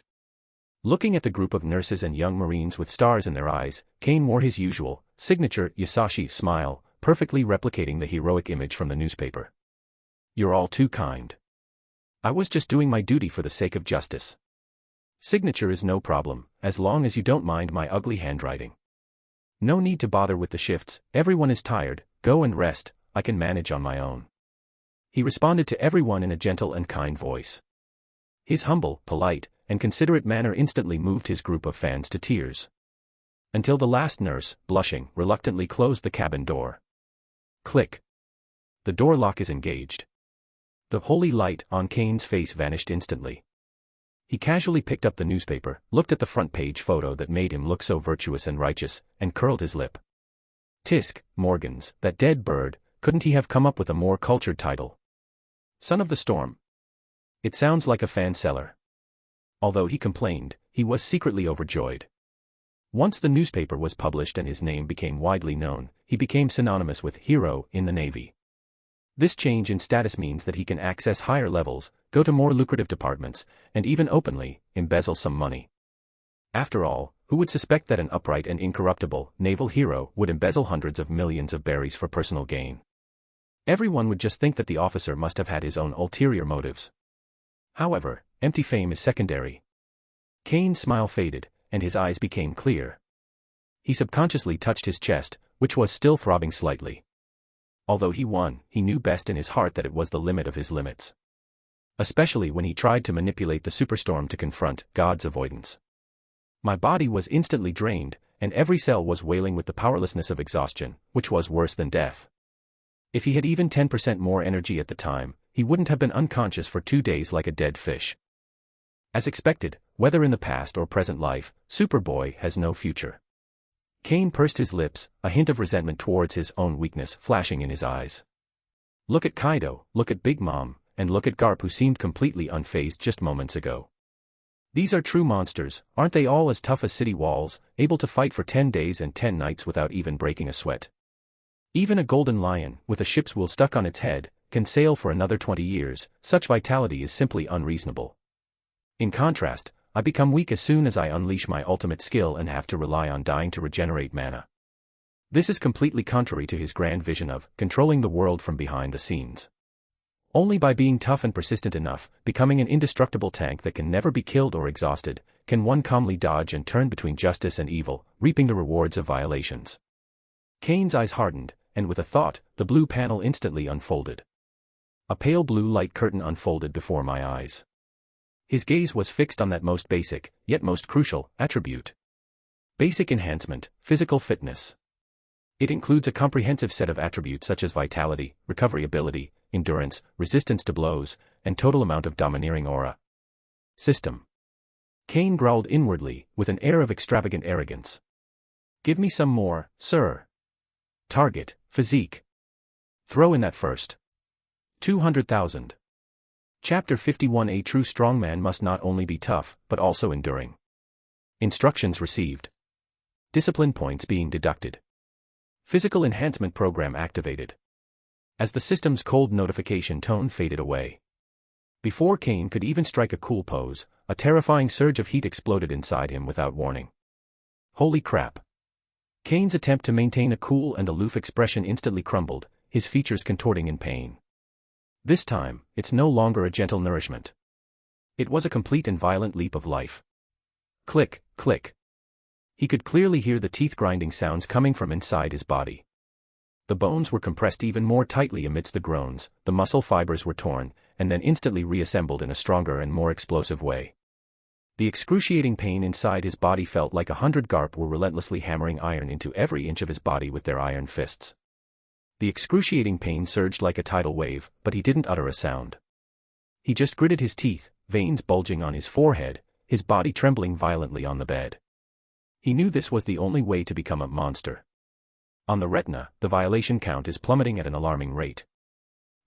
Looking at the group of nurses and young Marines with stars in their eyes, Kane wore his usual, signature Yasashi smile, perfectly replicating the heroic image from the newspaper. You're all too kind. I was just doing my duty for the sake of justice. Signature is no problem, as long as you don't mind my ugly handwriting. No need to bother with the shifts, everyone is tired, go and rest, I can manage on my own. He responded to everyone in a gentle and kind voice. His humble, polite, and considerate manner instantly moved his group of fans to tears. Until the last nurse, blushing, reluctantly closed the cabin door. Click. The door lock is engaged. The holy light on Kane's face vanished instantly. He casually picked up the newspaper, looked at the front page photo that made him look so virtuous and righteous, and curled his lip. Tisk, Morgans, that dead bird, couldn't he have come up with a more cultured title? Son of the Storm. It sounds like a fan seller. Although he complained, he was secretly overjoyed. Once the newspaper was published and his name became widely known, he became synonymous with hero in the Navy. This change in status means that he can access higher levels, go to more lucrative departments, and even openly, embezzle some money. After all, who would suspect that an upright and incorruptible naval hero would embezzle hundreds of millions of berries for personal gain? Everyone would just think that the officer must have had his own ulterior motives. However, empty fame is secondary. Kane's smile faded, and his eyes became clear. He subconsciously touched his chest, which was still throbbing slightly. Although he won, he knew best in his heart that it was the limit of his limits. Especially when he tried to manipulate the superstorm to confront God's avoidance. My body was instantly drained, and every cell was wailing with the powerlessness of exhaustion, which was worse than death. If he had even 10% more energy at the time, he wouldn't have been unconscious for 2 days like a dead fish. As expected, whether in the past or present life, Superboy has no future. Kane pursed his lips, a hint of resentment towards his own weakness flashing in his eyes. Look at Kaido, look at Big Mom, and look at Garp who seemed completely unfazed just moments ago. These are true monsters, aren't they all as tough as city walls, able to fight for 10 days and 10 nights without even breaking a sweat? Even a golden lion, with a ship's wheel stuck on its head, can sail for another 20 years, such vitality is simply unreasonable. In contrast, I become weak as soon as I unleash my ultimate skill and have to rely on dying to regenerate mana. This is completely contrary to his grand vision of controlling the world from behind the scenes. Only by being tough and persistent enough, becoming an indestructible tank that can never be killed or exhausted, can one calmly dodge and turn between justice and evil, reaping the rewards of violations. Kane's eyes hardened, and with a thought, the blue panel instantly unfolded. A pale blue light curtain unfolded before my eyes. His gaze was fixed on that most basic, yet most crucial, attribute. Basic enhancement, physical fitness. It includes a comprehensive set of attributes such as vitality, recovery ability, endurance, resistance to blows, and total amount of domineering aura. System. Kane growled inwardly, with an air of extravagant arrogance. Give me some more, sir. Target, physique. Throw in that first. 200,000. Chapter 51. A true strongman must not only be tough, but also enduring. Instructions received. Discipline points being deducted. Physical enhancement program activated. As the system's cold notification tone faded away. Before Kane could even strike a cool pose, a terrifying surge of heat exploded inside him without warning. Holy crap. Kane's attempt to maintain a cool and aloof expression instantly crumbled, his features contorting in pain. This time, it's no longer a gentle nourishment. It was a complete and violent leap of life. Click, click. He could clearly hear the teeth-grinding sounds coming from inside his body. The bones were compressed even more tightly amidst the groans, the muscle fibers were torn, and then instantly reassembled in a stronger and more explosive way. The excruciating pain inside his body felt like 100 Garp were relentlessly hammering iron into every inch of his body with their iron fists. The excruciating pain surged like a tidal wave, but he didn't utter a sound. He just gritted his teeth, veins bulging on his forehead, his body trembling violently on the bed. He knew this was the only way to become a monster. On the retina, the violation count is plummeting at an alarming rate.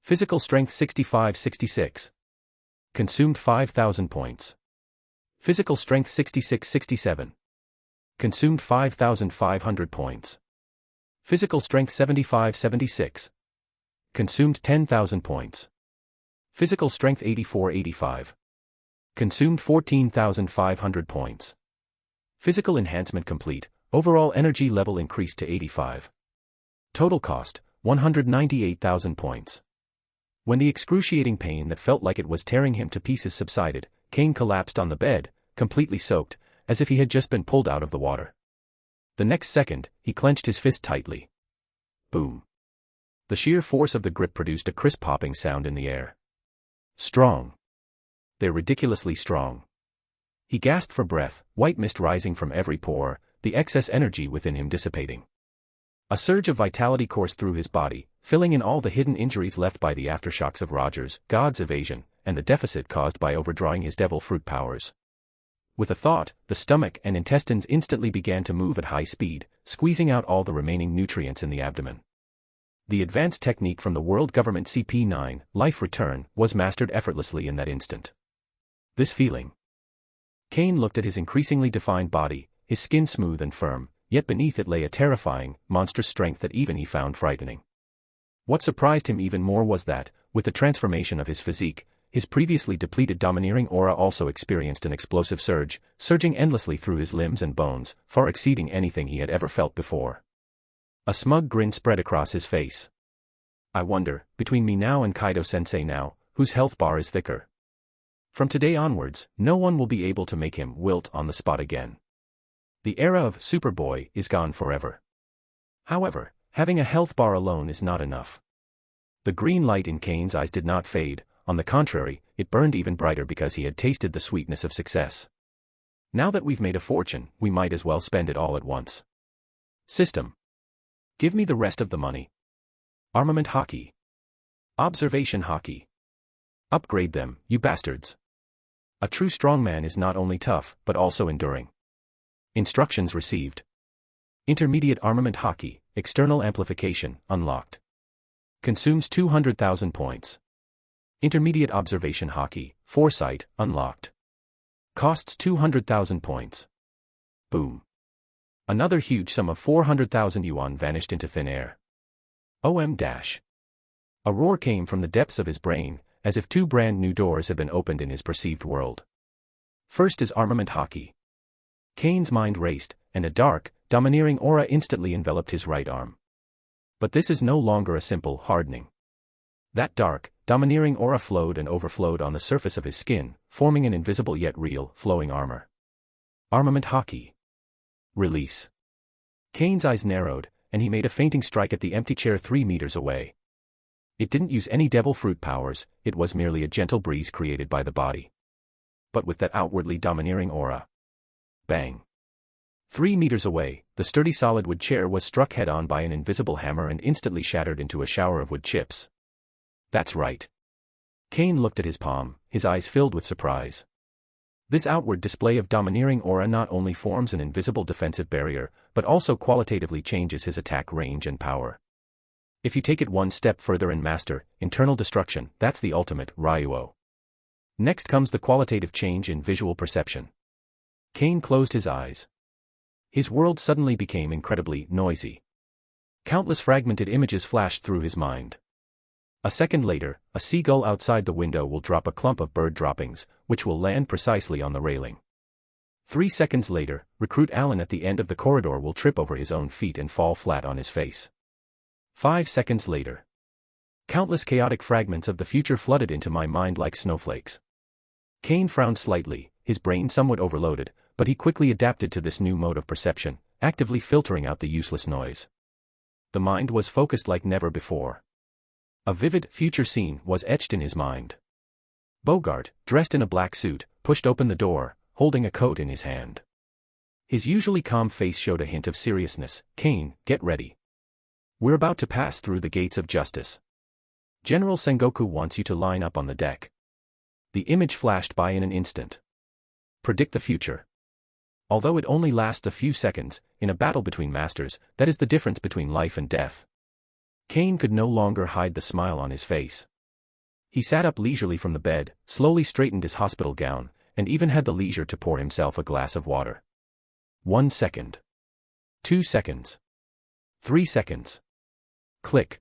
Physical strength 65-66. Consumed 5,000 points. Physical strength 66-67. Consumed 5,500 points. Physical strength 75-76. Consumed 10,000 points. Physical strength 84-85. Consumed 14,500 points. Physical enhancement complete, overall energy level increased to 85. Total cost, 198,000 points. When the excruciating pain that felt like it was tearing him to pieces subsided, Kane collapsed on the bed, completely soaked, as if he had just been pulled out of the water. The next second, he clenched his fist tightly. Boom. The sheer force of the grip produced a crisp popping sound in the air. Strong. They're ridiculously strong. He gasped for breath, white mist rising from every pore, the excess energy within him dissipating. A surge of vitality coursed through his body, filling in all the hidden injuries left by the aftershocks of Roger's, God's evasion, and the deficit caused by overdrawing his devil fruit powers. With a thought, the stomach and intestines instantly began to move at high speed, squeezing out all the remaining nutrients in the abdomen. The advanced technique from the World Government CP9, Life Return, was mastered effortlessly in that instant. This feeling. Kane looked at his increasingly defined body, his skin smooth and firm, yet beneath it lay a terrifying, monstrous strength that even he found frightening. What surprised him even more was that, with the transformation of his physique, his previously depleted domineering aura also experienced an explosive surge, surging endlessly through his limbs and bones, far exceeding anything he had ever felt before. A smug grin spread across his face. I wonder, between me now and Kaido-sensei now, whose health bar is thicker? From today onwards, no one will be able to make him wilt on the spot again. The era of Superboy is gone forever. However, having a health bar alone is not enough. The green light in Kane's eyes did not fade, on the contrary, it burned even brighter because he had tasted the sweetness of success. Now that we've made a fortune, we might as well spend it all at once. System. Give me the rest of the money. Armament hockey. Observation hockey. Upgrade them, you bastards. A true strongman is not only tough, but also enduring. Instructions received. Intermediate armament hockey, external amplification, unlocked. Consumes 200,000 points. Intermediate observation hockey, foresight, unlocked. Costs 200,000 points. Boom. Another huge sum of 400,000 yuan vanished into thin air. OM dash. A roar came from the depths of his brain, as if two brand new doors had been opened in his perceived world. First is armament hockey. Kane's mind raced, and a dark, domineering aura instantly enveloped his right arm. But this is no longer a simple hardening. That dark, domineering aura flowed and overflowed on the surface of his skin, forming an invisible yet real, flowing armor. Armament hockey. Release. Kane's eyes narrowed, and he made a fainting strike at the empty chair 3 meters away. It didn't use any devil fruit powers, it was merely a gentle breeze created by the body. But with that outwardly domineering aura. Bang. 3 meters away, the sturdy solid wood chair was struck head-on by an invisible hammer and instantly shattered into a shower of wood chips. That's right. Kane looked at his palm, his eyes filled with surprise. This outward display of domineering aura not only forms an invisible defensive barrier, but also qualitatively changes his attack range and power. If you take it one step further and master internal destruction, that's the ultimate Ryuo. Next comes the qualitative change in visual perception. Kane closed his eyes. His world suddenly became incredibly noisy. Countless fragmented images flashed through his mind. A second later, a seagull outside the window will drop a clump of bird droppings, which will land precisely on the railing. 3 seconds later, Recruit Allen at the end of the corridor will trip over his own feet and fall flat on his face. 5 seconds later. Countless chaotic fragments of the future flooded into my mind like snowflakes. Kane frowned slightly, his brain somewhat overloaded, but he quickly adapted to this new mode of perception, actively filtering out the useless noise. The mind was focused like never before. A vivid, future scene was etched in his mind. Bogart, dressed in a black suit, pushed open the door, holding a coat in his hand. His usually calm face showed a hint of seriousness. "Kane, get ready. We're about to pass through the gates of justice. General Sengoku wants you to line up on the deck." The image flashed by in an instant. Predict the future. Although it only lasts a few seconds, in a battle between masters, that is the difference between life and death. Kane could no longer hide the smile on his face. He sat up leisurely from the bed, slowly straightened his hospital gown, and even had the leisure to pour himself a glass of water. 1 second. 2 seconds. 3 seconds. Click.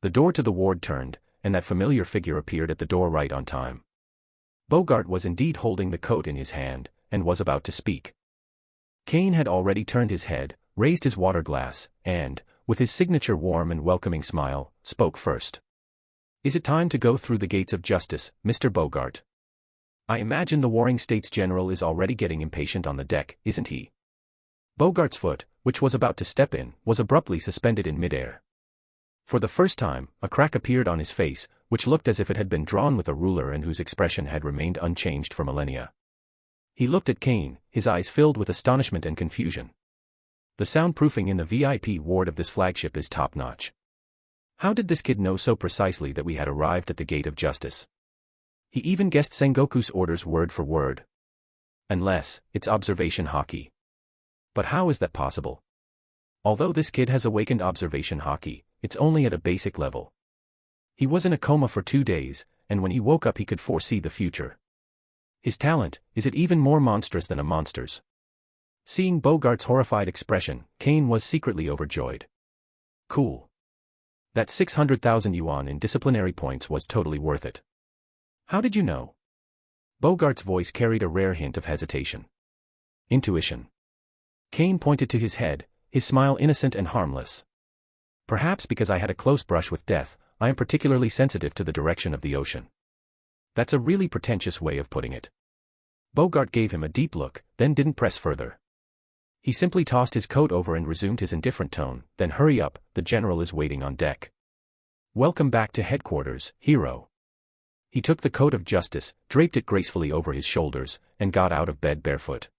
The door to the ward turned, and that familiar figure appeared at the door right on time. Bogart was indeed holding the coat in his hand, and was about to speak. Kane had already turned his head, raised his water glass, and, with his signature warm and welcoming smile, spoke first. "Is it time to go through the gates of justice, Mr. Bogart? I imagine the Warring States General is already getting impatient on the deck, isn't he?" Bogart's foot, which was about to step in, was abruptly suspended in midair. For the first time, a crack appeared on his face, which looked as if it had been drawn with a ruler and whose expression had remained unchanged for millennia. He looked at Kane, his eyes filled with astonishment and confusion. The soundproofing in the VIP ward of this flagship is top-notch. How did this kid know so precisely that we had arrived at the gate of justice? He even guessed Sengoku's orders word for word. Unless, it's observation hockey. But how is that possible? Although this kid has awakened observation hockey, it's only at a basic level. He was in a coma for 2 days, and when he woke up he could foresee the future. His talent, is it even more monstrous than a monster's? Seeing Bogart's horrified expression, Kane was secretly overjoyed. Cool. That 600,000 yuan in disciplinary points was totally worth it. How did you know? Bogart's voice carried a rare hint of hesitation. Intuition. Kane pointed to his head, his smile innocent and harmless. Perhaps because I had a close brush with death, I am particularly sensitive to the direction of the ocean. That's a really pretentious way of putting it. Bogart gave him a deep look, then didn't press further. He simply tossed his coat over and resumed his indifferent tone, "Then hurry up, the general is waiting on deck. Welcome back to headquarters, hero." He took the coat of justice, draped it gracefully over his shoulders, and got out of bed barefoot.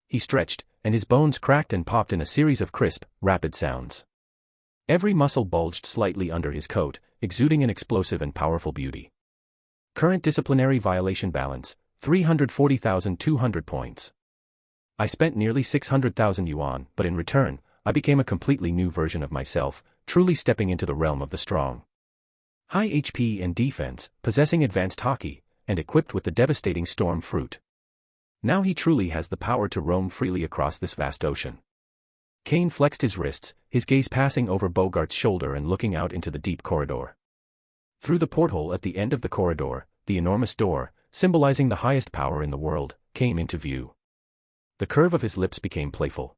He stretched, and his bones cracked and popped in a series of crisp, rapid sounds. Every muscle bulged slightly under his coat, exuding an explosive and powerful beauty. Current disciplinary violation balance, 340,200 points. I spent nearly 600,000 yuan, but in return, I became a completely new version of myself, truly stepping into the realm of the strong. High HP and defense, possessing advanced hockey, and equipped with the devastating storm fruit. Now he truly has the power to roam freely across this vast ocean. Kane flexed his wrists, his gaze passing over Bogart's shoulder and looking out into the deep corridor. Through the porthole at the end of the corridor, the enormous door, symbolizing the highest power in the world, came into view. The curve of his lips became playful.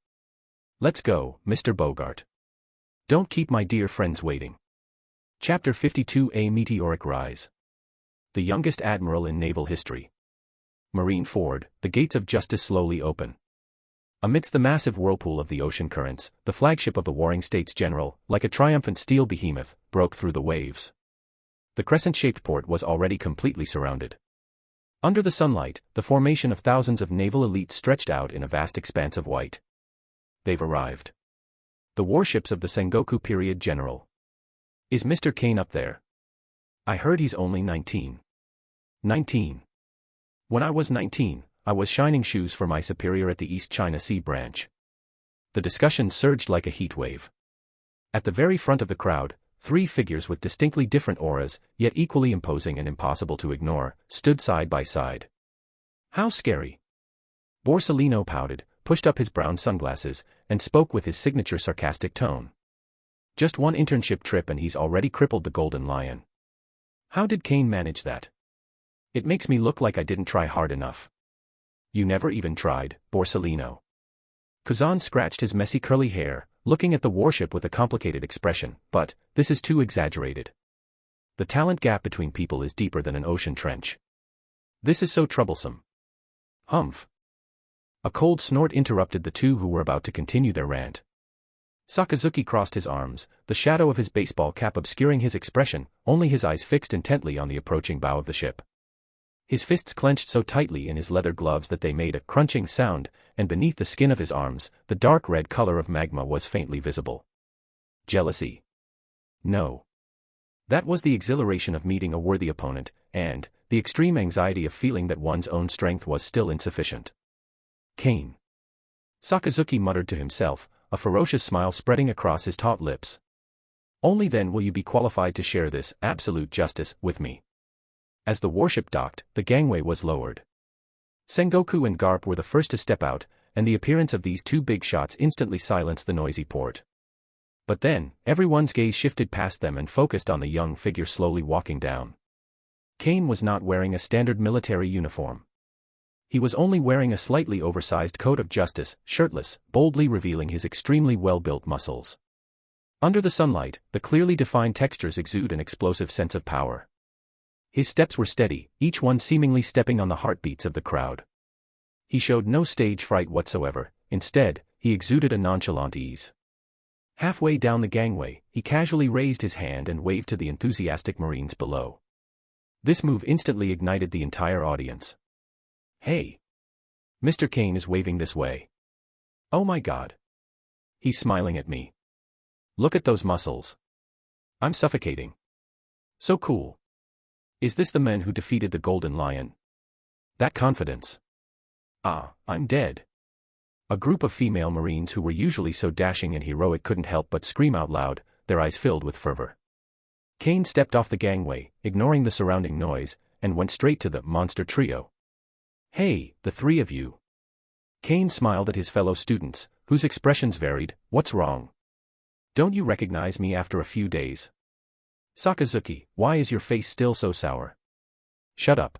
"Let's go, Mr. Bogart. Don't keep my dear friends waiting." Chapter 52: A Meteoric Rise. The youngest admiral in naval history. Marineford, the gates of justice slowly open. Amidst the massive whirlpool of the ocean currents, the flagship of the Warring States General, like a triumphant steel behemoth, broke through the waves. The crescent-shaped port was already completely surrounded. Under the sunlight, the formation of thousands of naval elites stretched out in a vast expanse of white. They've arrived. The warships of the Sengoku period general. Is Mr. Kane up there? I heard he's only 19. 19. When I was 19, I was shining shoes for my superior at the East China Sea branch. The discussion surged like a heat wave. At the very front of the crowd, 3 figures with distinctly different auras, yet equally imposing and impossible to ignore, stood side by side. How scary. Borsalino pouted, pushed up his brown sunglasses, and spoke with his signature sarcastic tone. Just one internship trip and he's already crippled the Golden Lion. How did Kane manage that? It makes me look like I didn't try hard enough. You never even tried, Borsalino. Kuzan scratched his messy curly hair, looking at the warship with a complicated expression, but, this is too exaggerated. The talent gap between people is deeper than an ocean trench. This is so troublesome. Humph. A cold snort interrupted the two who were about to continue their rant. Sakazuki crossed his arms, the shadow of his baseball cap obscuring his expression, only his eyes fixed intently on the approaching bow of the ship. His fists clenched so tightly in his leather gloves that they made a crunching sound, and beneath the skin of his arms, the dark red color of magma was faintly visible. Jealousy? No. That was the exhilaration of meeting a worthy opponent, and the extreme anxiety of feeling that one's own strength was still insufficient. Kane. Sakazuki muttered to himself, a ferocious smile spreading across his taut lips. Only then will you be qualified to share this absolute justice with me. As the warship docked, the gangway was lowered. Sengoku and Garp were the first to step out, and the appearance of these two big shots instantly silenced the noisy port. But then, everyone's gaze shifted past them and focused on the young figure slowly walking down. Kane was not wearing a standard military uniform. He was only wearing a slightly oversized coat of justice, shirtless, boldly revealing his extremely well-built muscles. Under the sunlight, the clearly defined textures exude an explosive sense of power. His steps were steady, each one seemingly stepping on the heartbeats of the crowd. He showed no stage fright whatsoever, instead, he exuded a nonchalant ease. Halfway down the gangway, he casually raised his hand and waved to the enthusiastic Marines below. This move instantly ignited the entire audience. Hey! Mr. Kane is waving this way. Oh my God! He's smiling at me. Look at those muscles. I'm suffocating. So cool. Is this the man who defeated the Golden Lion? That confidence. Ah, I'm dead. A group of female Marines who were usually so dashing and heroic couldn't help but scream out loud, their eyes filled with fervor. Kane stepped off the gangway, ignoring the surrounding noise, and went straight to the monster trio. Hey, the three of you. Kane smiled at his fellow students, whose expressions varied. What's wrong? Don't you recognize me after a few days? Sakazuki, why is your face still so sour? Shut up.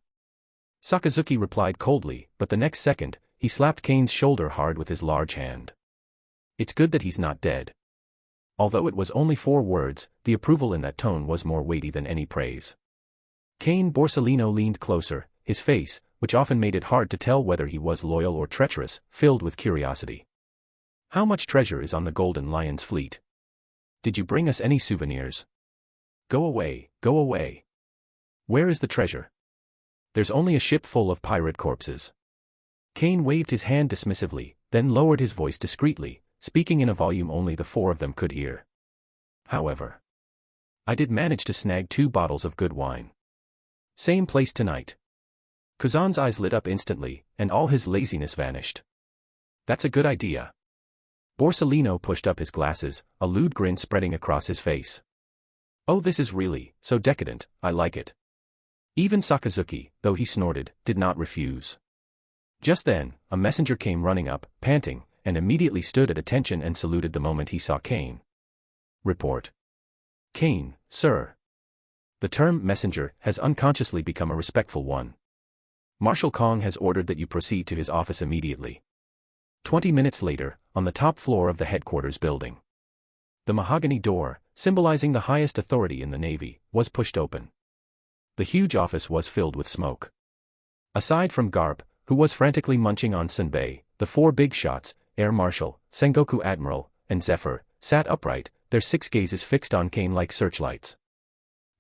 Sakazuki replied coldly, but the next second, he slapped Kane's shoulder hard with his large hand. It's good that he's not dead. Although it was only 4 words, the approval in that tone was more weighty than any praise. Kane Borsalino leaned closer, his face, which often made it hard to tell whether he was loyal or treacherous, filled with curiosity. How much treasure is on the Golden Lion's fleet? Did you bring us any souvenirs? Go away, go away. Where is the treasure? There's only a ship full of pirate corpses. Kane waved his hand dismissively, then lowered his voice discreetly, speaking in a volume only the 4 of them could hear. However, I did manage to snag 2 bottles of good wine. Same place tonight. Kuzan's eyes lit up instantly, and all his laziness vanished. That's a good idea. Borsalino pushed up his glasses, a lewd grin spreading across his face. Oh, this is really so decadent, I like it. Even Sakazuki, though he snorted, did not refuse. Just then, a messenger came running up, panting, and immediately stood at attention and saluted the moment he saw Kane. Report. Kane, sir. The term messenger has unconsciously become a respectful one. Marshal Kong has ordered that you proceed to his office immediately. 20 minutes later, on the top floor of the headquarters building. The mahogany door, symbolizing the highest authority in the Navy, was pushed open. The huge office was filled with smoke. Aside from Garp, who was frantically munching on senbei, the 4 big shots, Air Marshal, Sengoku Admiral, and Zephyr, sat upright, their 6 gazes fixed on Kane like searchlights.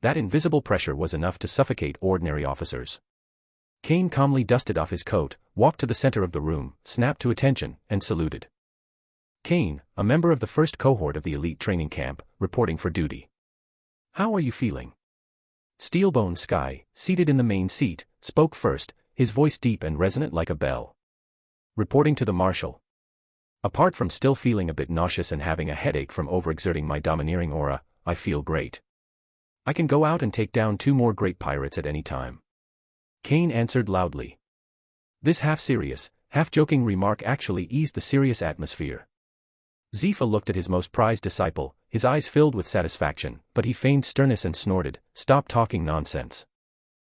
That invisible pressure was enough to suffocate ordinary officers. Kane calmly dusted off his coat, walked to the center of the room, snapped to attention, and saluted. Kane, a member of the first cohort of the elite training camp, reporting for duty. How are you feeling? Steelbone Sky, seated in the main seat, spoke first, his voice deep and resonant like a bell. Reporting to the Marshal. Apart from still feeling a bit nauseous and having a headache from overexerting my domineering aura, I feel great. I can go out and take down 2 more great pirates at any time. Kane answered loudly. This half-serious, half-joking remark actually eased the serious atmosphere. Zephyr looked at his most prized disciple, his eyes filled with satisfaction, but he feigned sternness and snorted, "Stop talking nonsense.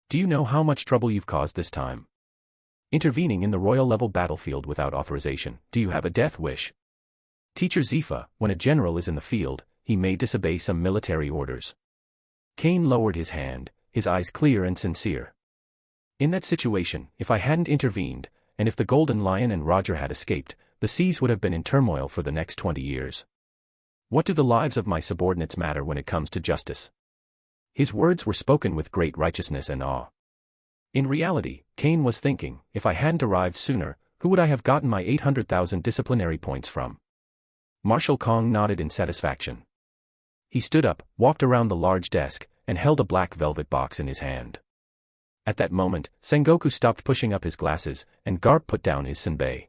Do you know how much trouble you've caused this time? Intervening in the royal-level battlefield without authorization, do you have a death wish?" Teacher Zephyr, when a general is in the field, he may disobey some military orders. Kane lowered his hand, his eyes clear and sincere. In that situation, if I hadn't intervened, and if the Golden Lion and Roger had escaped, the seas would have been in turmoil for the next 20 years. What do the lives of my subordinates matter when it comes to justice? His words were spoken with great righteousness and awe. In reality, Kane was thinking, if I hadn't arrived sooner, who would I have gotten my 800,000 disciplinary points from? Marshal Kong nodded in satisfaction. He stood up, walked around the large desk, and held a black velvet box in his hand. At that moment, Sengoku stopped pushing up his glasses, and Garp put down his senbei.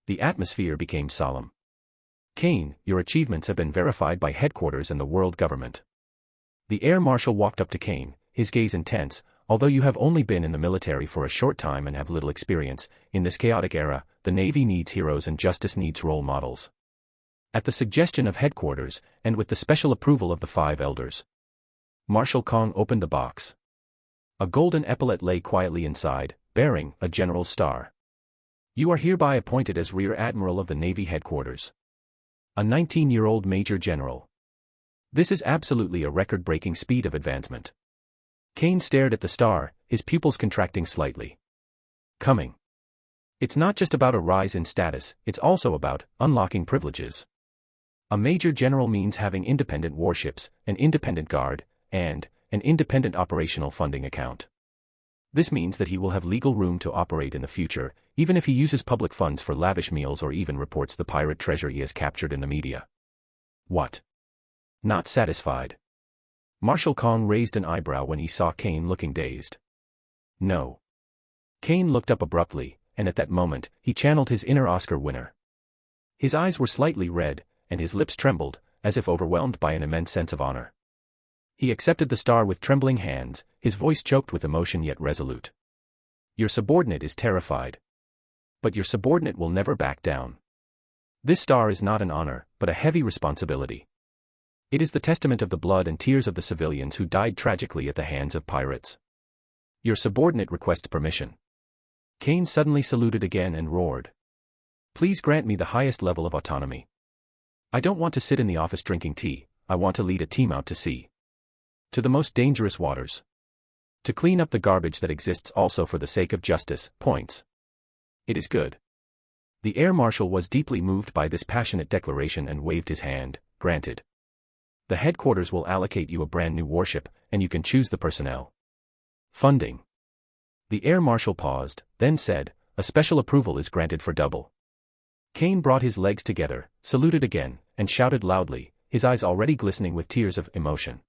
The atmosphere became solemn. Kane, your achievements have been verified by headquarters and the world government. The Air Marshal walked up to Kane, his gaze intense. Although you have only been in the military for a short time and have little experience, in this chaotic era, the Navy needs heroes and justice needs role models. At the suggestion of headquarters, and with the special approval of the 5 elders, Marshal Kong opened the box. A golden epaulette lay quietly inside, bearing a general's star. You are hereby appointed as Rear Admiral of the Navy Headquarters. A 19-year-old Major General. This is absolutely a record-breaking speed of advancement. Kane stared at the star, his pupils contracting slightly. Coming. It's not just about a rise in status, it's also about unlocking privileges. A Major General means having independent warships, an independent guard, and an independent operational funding account. This means that he will have legal room to operate in the future, even if he uses public funds for lavish meals or even reports the pirate treasure he has captured in the media. What? Not satisfied. Marshal Kong raised an eyebrow when he saw Kane looking dazed. No. Kane looked up abruptly, and at that moment, he channeled his inner Oscar winner. His eyes were slightly red, and his lips trembled, as if overwhelmed by an immense sense of honor. He accepted the star with trembling hands, his voice choked with emotion yet resolute. Your subordinate is terrified. But your subordinate will never back down. This star is not an honor, but a heavy responsibility. It is the testament of the blood and tears of the civilians who died tragically at the hands of pirates. Your subordinate requests permission. Kane suddenly saluted again and roared. Please grant me the highest level of autonomy. I don't want to sit in the office drinking tea, I want to lead a team out to sea. To the most dangerous waters. To clean up the garbage that exists also for the sake of justice, points. It is good. The Air Marshal was deeply moved by this passionate declaration and waved his hand, granted. The headquarters will allocate you a brand new warship, and you can choose the personnel. Funding. The Air Marshal paused, then said, a special approval is granted for double. Kane brought his legs together, saluted again, and shouted loudly, his eyes already glistening with tears of emotion.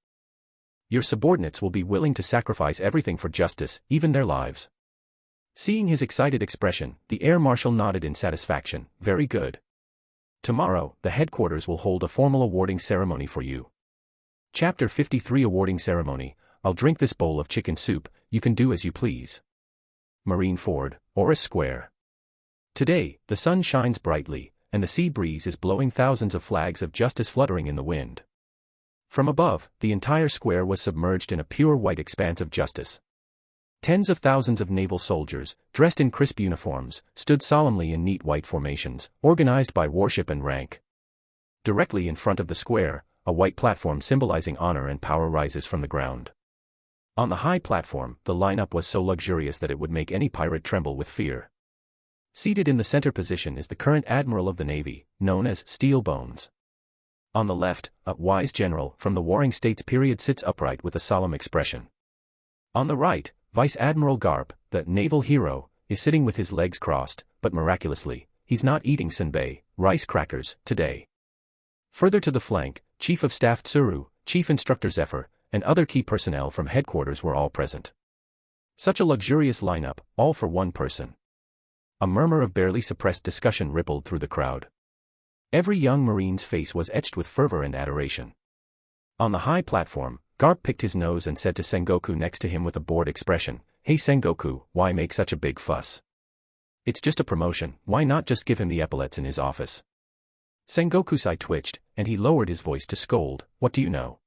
Your subordinates will be willing to sacrifice everything for justice, even their lives. Seeing his excited expression, the Air Marshal nodded in satisfaction, very good. Tomorrow, the headquarters will hold a formal awarding ceremony for you. Chapter 53 Awarding Ceremony. I'll drink this bowl of chicken soup, you can do as you please. Marineford, Oris Square. Today, the sun shines brightly, and the sea breeze is blowing thousands of flags of justice fluttering in the wind. From above, the entire square was submerged in a pure white expanse of justice. Tens of thousands of naval soldiers, dressed in crisp uniforms, stood solemnly in neat white formations, organized by warship and rank. Directly in front of the square, a white platform symbolizing honor and power rises from the ground. On the high platform, the lineup was so luxurious that it would make any pirate tremble with fear. Seated in the center position is the current Admiral of the Navy, known as Steel Bones. On the left, a wise general from the Warring States period sits upright with a solemn expression. On the right, Vice Admiral Garp, the naval hero, is sitting with his legs crossed, but miraculously, he's not eating senbei, rice crackers, today. Further to the flank, Chief of Staff Tsuru, Chief Instructor Zephyr, and other key personnel from headquarters were all present. Such a luxurious lineup, all for one person. A murmur of barely suppressed discussion rippled through the crowd. Every young Marine's face was etched with fervor and adoration. On the high platform, Garp picked his nose and said to Sengoku next to him with a bored expression, "Hey Sengoku, why make such a big fuss? It's just a promotion, why not just give him the epaulettes in his office?" Sengoku's eye twitched, and he lowered his voice to scold, "What do you know?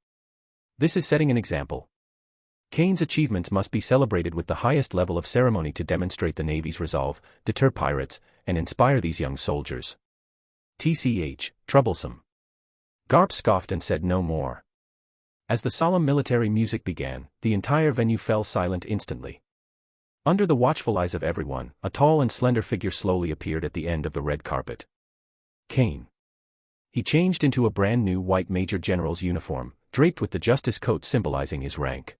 This is setting an example. Kane's achievements must be celebrated with the highest level of ceremony to demonstrate the Navy's resolve, deter pirates, and inspire these young soldiers. TCH, troublesome." Garp scoffed and said no more. As the solemn military music began, the entire venue fell silent instantly. Under the watchful eyes of everyone, a tall and slender figure slowly appeared at the end of the red carpet. Kane. He changed into a brand new white Major General's uniform, draped with the justice coat symbolizing his rank.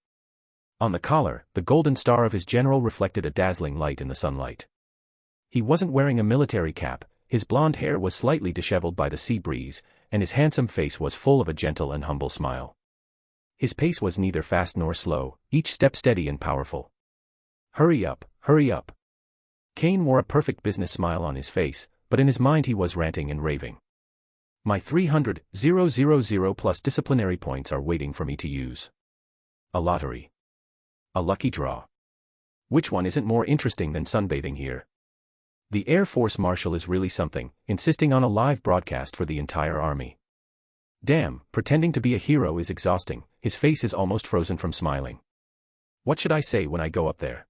On the collar, the golden star of his general reflected a dazzling light in the sunlight. He wasn't wearing a military cap, his blonde hair was slightly disheveled by the sea breeze, and his handsome face was full of a gentle and humble smile. His pace was neither fast nor slow, each step steady and powerful. Hurry up, hurry up. Kane wore a perfect business smile on his face, but in his mind he was ranting and raving. My 300,000 plus disciplinary points are waiting for me to use. A lottery. A lucky draw. Which one isn't more interesting than sunbathing here? The Air Force Marshal is really something, insisting on a live broadcast for the entire army. Damn, pretending to be a hero is exhausting, his face is almost frozen from smiling. What should I say when I go up there?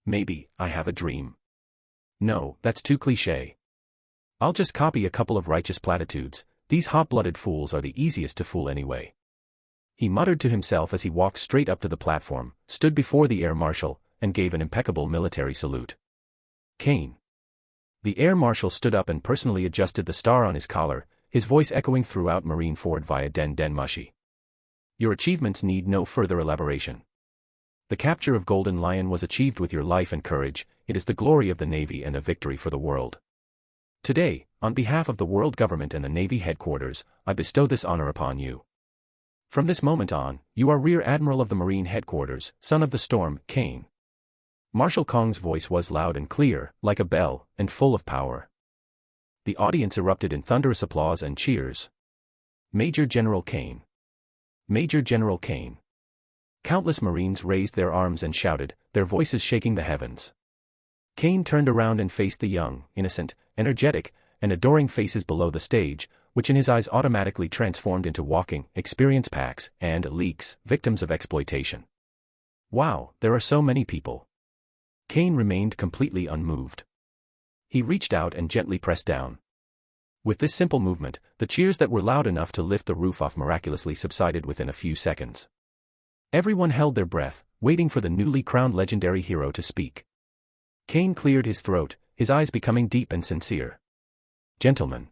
Maybe, I have a dream. No, that's too cliché. I'll just copy a couple of righteous platitudes, these hot-blooded fools are the easiest to fool anyway. He muttered to himself as he walked straight up to the platform, stood before the Air Marshal, and gave an impeccable military salute. Kane. The Air Marshal stood up and personally adjusted the star on his collar, his voice echoing throughout Marineford via Den Den Mushi. Your achievements need no further elaboration. The capture of Golden Lion was achieved with your life and courage, it is the glory of the Navy and a victory for the world. Today, on behalf of the world government and the Navy headquarters, I bestow this honor upon you. From this moment on, you are Rear Admiral of the Marine Headquarters, Son of the Storm, Kane. Marshal Kong's voice was loud and clear, like a bell, and full of power. The audience erupted in thunderous applause and cheers. Major General Kane. Major General Kane. Countless Marines raised their arms and shouted, their voices shaking the heavens. Kane turned around and faced the young, innocent, energetic, and adoring faces below the stage, which in his eyes automatically transformed into walking, experience packs, and leaks, victims of exploitation. Wow, there are so many people. Kane remained completely unmoved. He reached out and gently pressed down. With this simple movement, the cheers that were loud enough to lift the roof off miraculously subsided within a few seconds. Everyone held their breath, waiting for the newly crowned legendary hero to speak. Kane cleared his throat, his eyes becoming deep and sincere. Gentlemen.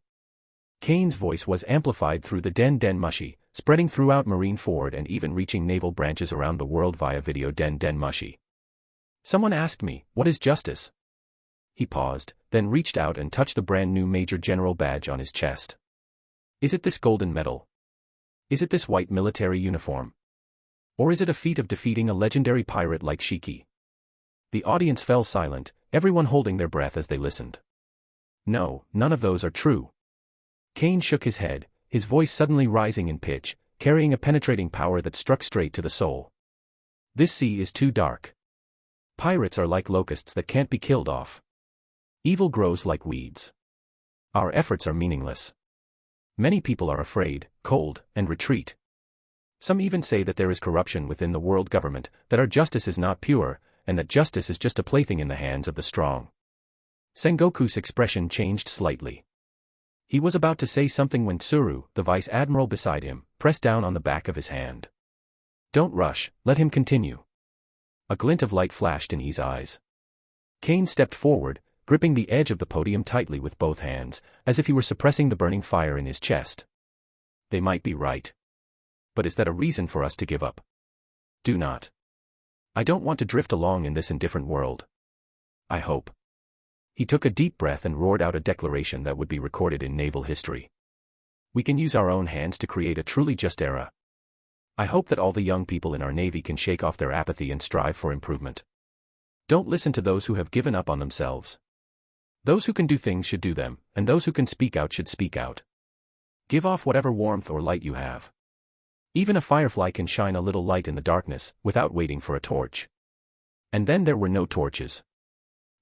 Kane's voice was amplified through the Den Den Mushi, spreading throughout Marineford and even reaching naval branches around the world via video Den Den Mushi. Someone asked me, what is justice? He paused, then reached out and touched the brand new Major General badge on his chest. Is it this golden medal? Is it this white military uniform? Or is it a feat of defeating a legendary pirate like Shiki? The audience fell silent, everyone holding their breath as they listened. No, none of those are true. Kane shook his head, his voice suddenly rising in pitch, carrying a penetrating power that struck straight to the soul. This sea is too dark. Pirates are like locusts that can't be killed off. Evil grows like weeds. Our efforts are meaningless. Many people are afraid, cold, and retreat. Some even say that there is corruption within the world government, that our justice is not pure, and that justice is just a plaything in the hands of the strong. Sengoku's expression changed slightly. He was about to say something when Tsuru, the vice admiral beside him, pressed down on the back of his hand. Don't rush, let him continue. A glint of light flashed in his eyes. Kane stepped forward, gripping the edge of the podium tightly with both hands, as if he were suppressing the burning fire in his chest. They might be right. But is that a reason for us to give up? Do not. I don't want to drift along in this indifferent world. I hope. He took a deep breath and roared out a declaration that would be recorded in naval history. We can use our own hands to create a truly just era. I hope that all the young people in our Navy can shake off their apathy and strive for improvement. Don't listen to those who have given up on themselves. Those who can do things should do them, and those who can speak out should speak out. Give off whatever warmth or light you have. Even a firefly can shine a little light in the darkness, without waiting for a torch. And then there were no torches.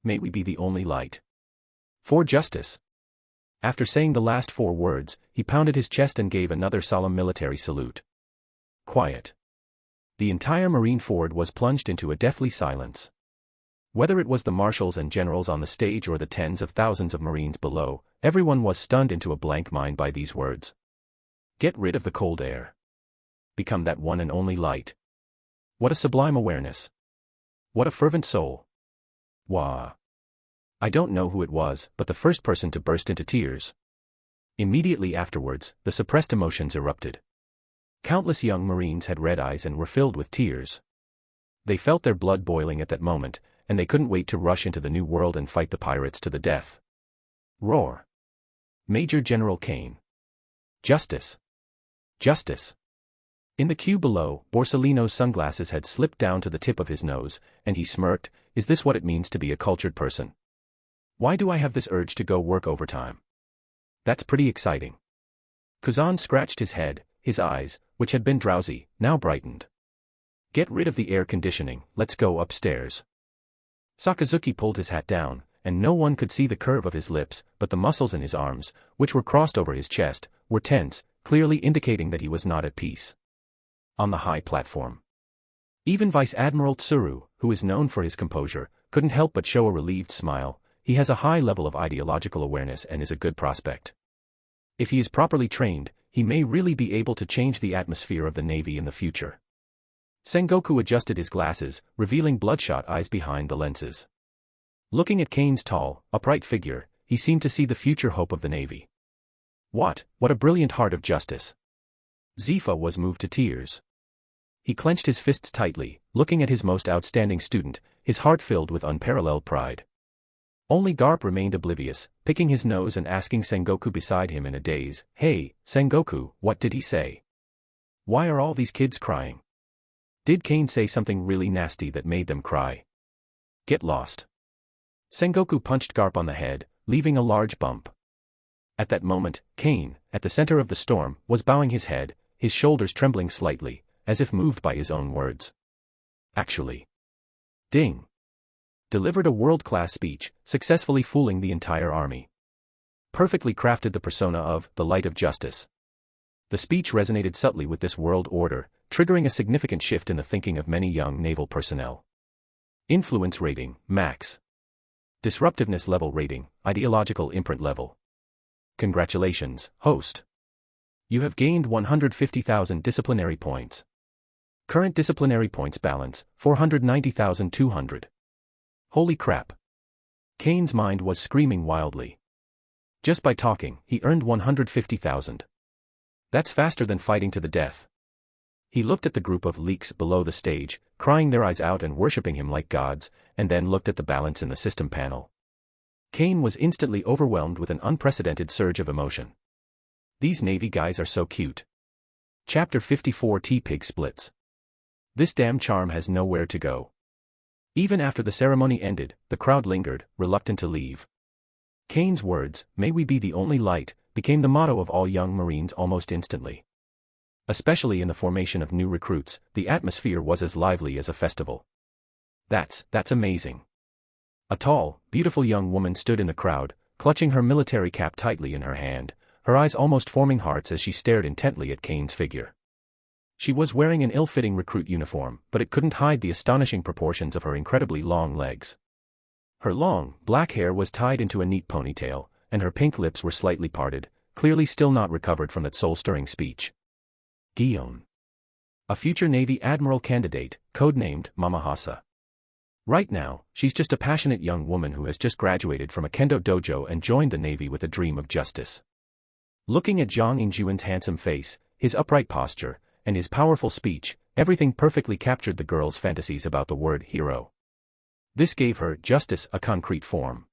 May we be the only light. For justice. After saying the last 4 words, he pounded his chest and gave another solemn military salute. Quiet. The entire Marineford was plunged into a deathly silence. Whether it was the marshals and generals on the stage or the tens of thousands of Marines below, everyone was stunned into a blank mind by these words. Get rid of the cold air. Become that one and only light. What a sublime awareness. What a fervent soul. Wah. I don't know who it was, but the first person to burst into tears. Immediately afterwards, the suppressed emotions erupted. Countless young Marines had red eyes and were filled with tears. They felt their blood boiling at that moment, and they couldn't wait to rush into the new world and fight the pirates to the death. Roar. Major General Kane. Justice. Justice. In the queue below, Borsalino's sunglasses had slipped down to the tip of his nose, and he smirked. Is this what it means to be a cultured person? Why do I have this urge to go work overtime? That's pretty exciting. Kuzan scratched his head, his eyes, which had been drowsy, now brightened. Get rid of the air conditioning, let's go upstairs. Sakazuki pulled his hat down, and no one could see the curve of his lips, but the muscles in his arms, which were crossed over his chest, were tense, clearly indicating that he was not at peace. On the high platform. Even Vice Admiral Tsuru, who is known for his composure, couldn't help but show a relieved smile. He has a high level of ideological awareness and is a good prospect. If he is properly trained, he may really be able to change the atmosphere of the Navy in the future. Sengoku adjusted his glasses, revealing bloodshot eyes behind the lenses. Looking at Kane's tall, upright figure, he seemed to see the future hope of the Navy. What a brilliant heart of justice. Zephyr was moved to tears. He clenched his fists tightly, looking at his most outstanding student, his heart filled with unparalleled pride. Only Garp remained oblivious, picking his nose and asking Sengoku beside him in a daze, "Hey, Sengoku, what did he say? Why are all these kids crying? Did Kane say something really nasty that made them cry? Get lost." Sengoku punched Garp on the head, leaving a large bump. At that moment, Kane, at the center of the storm, was bowing his head, his shoulders trembling slightly, as if moved by his own words. Actually. Ding. Delivered a world-class speech, successfully fooling the entire army. Perfectly crafted the persona of the light of justice. The speech resonated subtly with this world order, triggering a significant shift in the thinking of many young naval personnel. Influence rating, max. Disruptiveness level rating, ideological imprint level. Congratulations, host. You have gained 150,000 disciplinary points. Current disciplinary points balance, 490,200. Holy crap. Kane's mind was screaming wildly. Just by talking, he earned 150,000. That's faster than fighting to the death. He looked at the group of leaks below the stage, crying their eyes out and worshipping him like gods, and then looked at the balance in the system panel. Kane was instantly overwhelmed with an unprecedented surge of emotion. These Navy guys are so cute. Chapter 54 T-Pig Splits. This damn charm has nowhere to go. Even after the ceremony ended, the crowd lingered, reluctant to leave. Kane's words, "May we be the only light," became the motto of all young Marines almost instantly. Especially in the formation of new recruits, the atmosphere was as lively as a festival. That's amazing. A tall, beautiful young woman stood in the crowd, clutching her military cap tightly in her hand, her eyes almost forming hearts as she stared intently at Kane's figure. She was wearing an ill-fitting recruit uniform, but it couldn't hide the astonishing proportions of her incredibly long legs. Her long, black hair was tied into a neat ponytail, and her pink lips were slightly parted, clearly still not recovered from that soul-stirring speech. Gion. A future Navy Admiral candidate, codenamed Mamahasa. Right now, she's just a passionate young woman who has just graduated from a kendo dojo and joined the Navy with a dream of justice. Looking at Zhang Yingjuan's handsome face, his upright posture, and his powerful speech, everything perfectly captured the girl's fantasies about the word hero. This gave her, justice, a concrete form.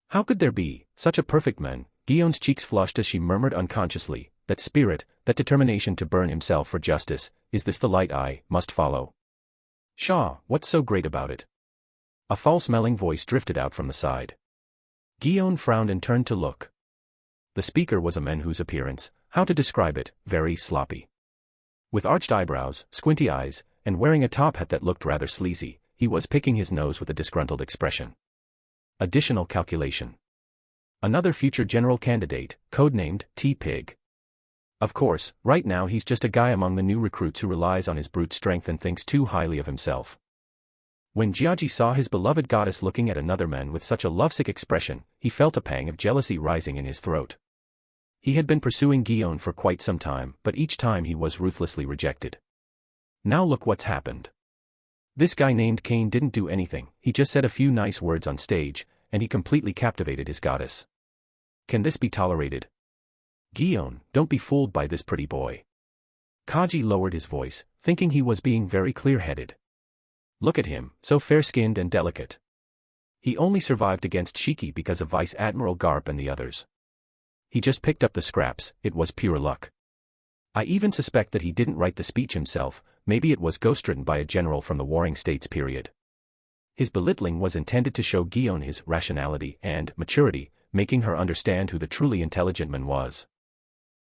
How could there be such a perfect man? Gion's cheeks flushed as she murmured unconsciously, that spirit, that determination to burn himself for justice, is this the light I must follow? Shaw, what's so great about it? A foul-smelling voice drifted out from the side. Gion frowned and turned to look. The speaker was a man whose appearance, how to describe it, very sloppy. With arched eyebrows, squinty eyes, and wearing a top hat that looked rather sleazy, he was picking his nose with a disgruntled expression. Additional calculation. Another future general candidate, codenamed T-Pig. Of course, right now he's just a guy among the new recruits who relies on his brute strength and thinks too highly of himself. When Jiaji saw his beloved goddess looking at another man with such a lovesick expression, he felt a pang of jealousy rising in his throat. He had been pursuing Gion for quite some time, but each time he was ruthlessly rejected. Now look what's happened. This guy named Kane didn't do anything, he just said a few nice words on stage, and he completely captivated his goddess. Can this be tolerated? Gion, don't be fooled by this pretty boy. Kaji lowered his voice, thinking he was being very clear-headed. Look at him, so fair-skinned and delicate. He only survived against Shiki because of Vice Admiral Garp and the others. He just picked up the scraps, it was pure luck. I even suspect that he didn't write the speech himself, maybe it was ghostwritten by a general from the Warring States period. His belittling was intended to show Guion his rationality and maturity, making her understand who the truly intelligent man was.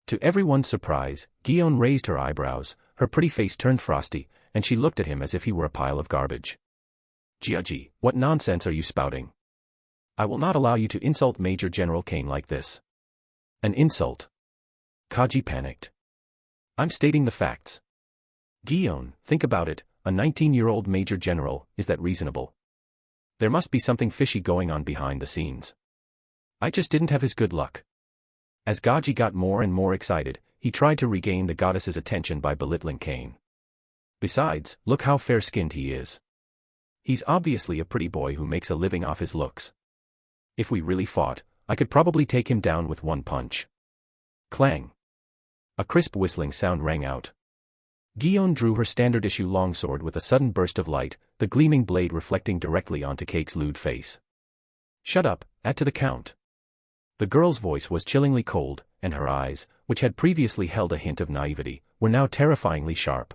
To everyone's surprise, Guion raised her eyebrows, her pretty face turned frosty, and she looked at him as if he were a pile of garbage. Jiaji, what nonsense are you spouting? I will not allow you to insult Major General Kane like this. An insult? Kaji panicked. I'm stating the facts. Guion, think about it, a 19-year-old Major General, is that reasonable? There must be something fishy going on behind the scenes. I just didn't have his good luck. As Gaji got more and more excited, he tried to regain the goddess's attention by belittling Kane. Besides, look how fair-skinned he is. He's obviously a pretty boy who makes a living off his looks. If we really fought, I could probably take him down with one punch. Clang. A crisp whistling sound rang out. Guion drew her standard-issue longsword with a sudden burst of light, the gleaming blade reflecting directly onto Cake's lewd face. Shut up, add to the count. The girl's voice was chillingly cold, and her eyes, which had previously held a hint of naivety, were now terrifyingly sharp.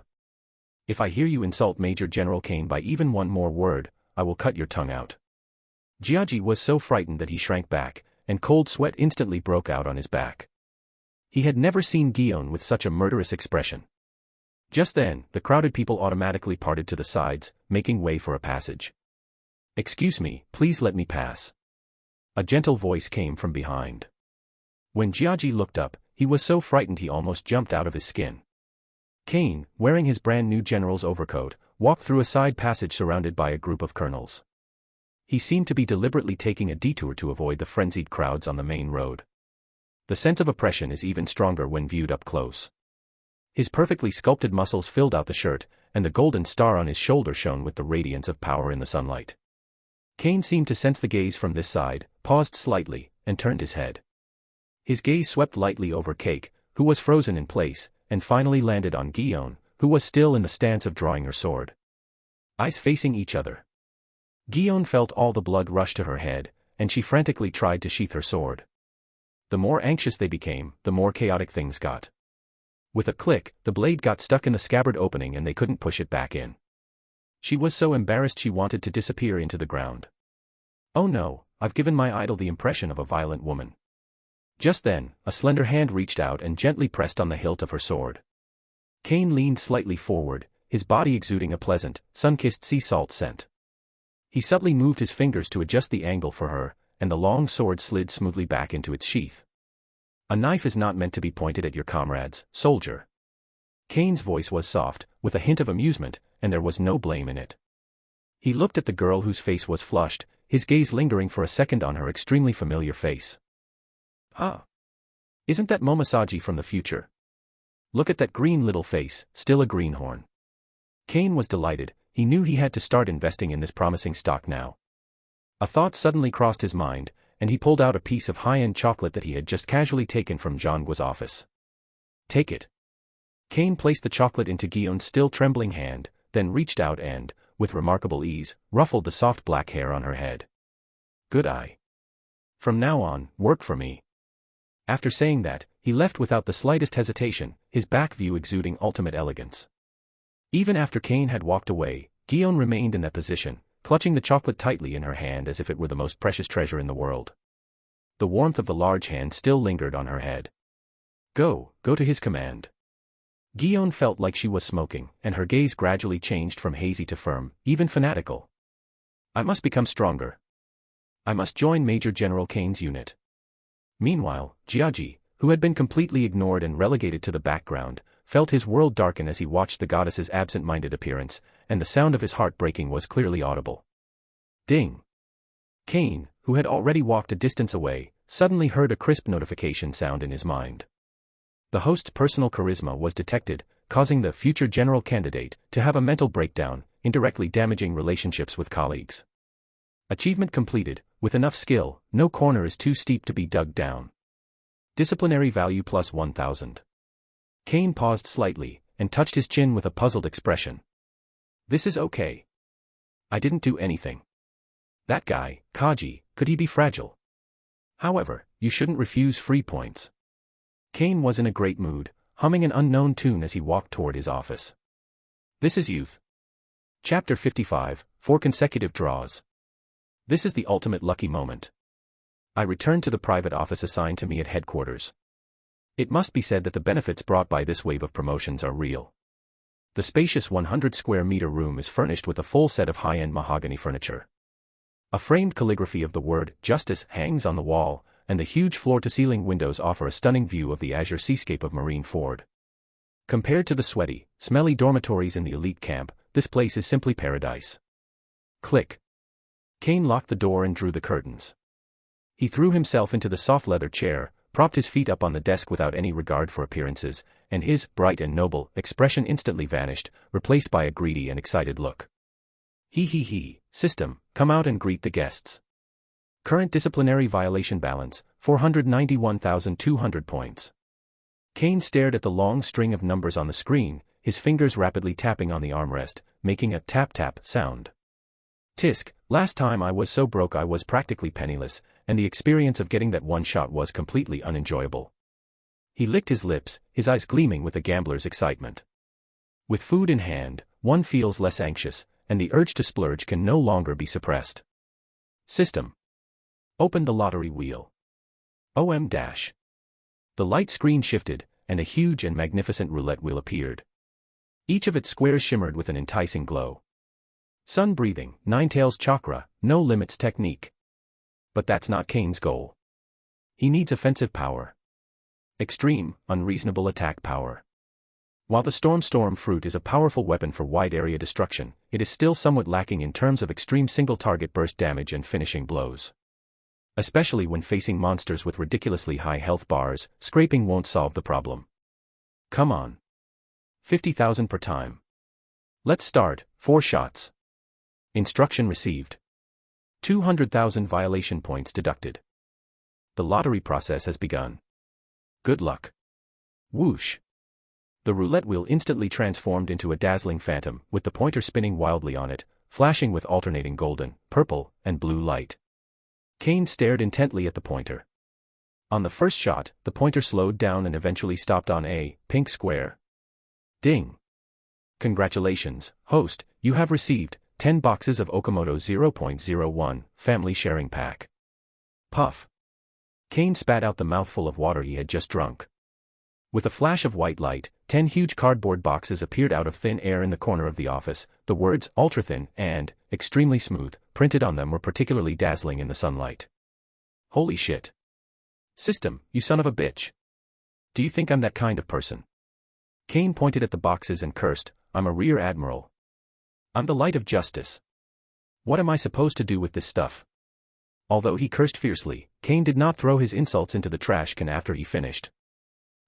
If I hear you insult Major General Kane by even one more word, I will cut your tongue out. Jiaji was so frightened that he shrank back, and cold sweat instantly broke out on his back. He had never seen Guion with such a murderous expression. Just then, the crowded people automatically parted to the sides, making way for a passage. Excuse me, please let me pass. A gentle voice came from behind. When Jiaji looked up, he was so frightened he almost jumped out of his skin. Kane, wearing his brand new general's overcoat, walked through a side passage surrounded by a group of colonels. He seemed to be deliberately taking a detour to avoid the frenzied crowds on the main road. The sense of oppression is even stronger when viewed up close. His perfectly sculpted muscles filled out the shirt, and the golden star on his shoulder shone with the radiance of power in the sunlight. Kane seemed to sense the gaze from this side, paused slightly, and turned his head. His gaze swept lightly over Cake, who was frozen in place, and finally landed on Guion, who was still in the stance of drawing her sword. Eyes facing each other. Guion felt all the blood rush to her head, and she frantically tried to sheath her sword. The more anxious they became, the more chaotic things got. With a click, the blade got stuck in the scabbard opening and they couldn't push it back in. She was so embarrassed she wanted to disappear into the ground. Oh no, I've given my idol the impression of a violent woman. Just then, a slender hand reached out and gently pressed on the hilt of her sword. Kane leaned slightly forward, his body exuding a pleasant, sun-kissed sea salt scent. He subtly moved his fingers to adjust the angle for her, and the long sword slid smoothly back into its sheath. A knife is not meant to be pointed at your comrades, soldier. Kane's voice was soft, with a hint of amusement, and there was no blame in it. He looked at the girl whose face was flushed, his gaze lingering for a second on her extremely familiar face. Ah! Isn't that Momosaji from the future? Look at that green little face, still a greenhorn. Kane was delighted, he knew he had to start investing in this promising stock now. A thought suddenly crossed his mind, and he pulled out a piece of high-end chocolate that he had just casually taken from Zhangguo's office. Take it. Kane placed the chocolate into Guion's still trembling hand, then reached out and, with remarkable ease, ruffled the soft black hair on her head. Good eye. From now on, work for me. After saying that, he left without the slightest hesitation, his back view exuding ultimate elegance. Even after Kane had walked away, Guion remained in that position, clutching the chocolate tightly in her hand as if it were the most precious treasure in the world. The warmth of the large hand still lingered on her head. Go to his command. Guion felt like she was smoking, and her gaze gradually changed from hazy to firm, even fanatical. I must become stronger. I must join Major General Kane's unit. Meanwhile, Jiaji, who had been completely ignored and relegated to the background, felt his world darken as he watched the goddess's absent-minded appearance, and the sound of his heart breaking was clearly audible. Ding! Kane, who had already walked a distance away, suddenly heard a crisp notification sound in his mind. The host's personal charisma was detected, causing the future general candidate to have a mental breakdown, indirectly damaging relationships with colleagues. Achievement completed, with enough skill, no corner is too steep to be dug down. Disciplinary value plus 1000. Kane paused slightly, and touched his chin with a puzzled expression. This is okay. I didn't do anything. That guy, Kaji, could he be fragile? However, you shouldn't refuse free points. Kane was in a great mood, humming an unknown tune as he walked toward his office. This is youth. Chapter 55, 4 consecutive draws. This is the ultimate lucky moment. I returned to the private office assigned to me at headquarters. It must be said that the benefits brought by this wave of promotions are real. The spacious 100 square meter room is furnished with a full set of high-end mahogany furniture. A framed calligraphy of the word "Justice" hangs on the wall, and the huge floor-to-ceiling windows offer a stunning view of the azure seascape of Marineford. Compared to the sweaty, smelly dormitories in the elite camp, this place is simply paradise. Click. Kane locked the door and drew the curtains. He threw himself into the soft leather chair, propped his feet up on the desk without any regard for appearances, and his bright and noble expression instantly vanished, replaced by a greedy and excited look. He, system, come out and greet the guests. Current disciplinary violation balance, 491,200 points. Kane stared at the long string of numbers on the screen, his fingers rapidly tapping on the armrest, making a tap-tap sound. Tisk, last time I was so broke I was practically penniless, and the experience of getting that one shot was completely unenjoyable. He licked his lips, his eyes gleaming with a gambler's excitement. With food in hand, one feels less anxious, and the urge to splurge can no longer be suppressed. System. Open the lottery wheel. OM-. The light screen shifted, and a huge and magnificent roulette wheel appeared. Each of its squares shimmered with an enticing glow. Sun breathing, Ninetails chakra, no limits technique. But that's not Kane's goal. He needs offensive power. Extreme, unreasonable attack power. While the Storm fruit is a powerful weapon for wide area destruction, it is still somewhat lacking in terms of extreme single-target burst damage and finishing blows. Especially when facing monsters with ridiculously high health bars, scraping won't solve the problem. Come on. 50,000 per time. Let's start, 4 shots. Instruction received. 200,000 violation points deducted. The lottery process has begun. Good luck. Whoosh. The roulette wheel instantly transformed into a dazzling phantom, with the pointer spinning wildly on it, flashing with alternating golden, purple, and blue light. Kane stared intently at the pointer. On the first shot, the pointer slowed down and eventually stopped on a pink square. Ding. Congratulations, host, you have received 10 boxes of Okamoto 0.01 Family Sharing Pack. Puff. Kane spat out the mouthful of water he had just drunk. With a flash of white light, 10 huge cardboard boxes appeared out of thin air in the corner of the office. The words ultra-thin and extremely smooth printed on them were particularly dazzling in the sunlight. Holy shit. System, you son of a bitch. Do you think I'm that kind of person? Kane pointed at the boxes and cursed, I'm a rear admiral. I'm the light of justice. What am I supposed to do with this stuff? Although he cursed fiercely, Kane did not throw his insults into the trash can after he finished.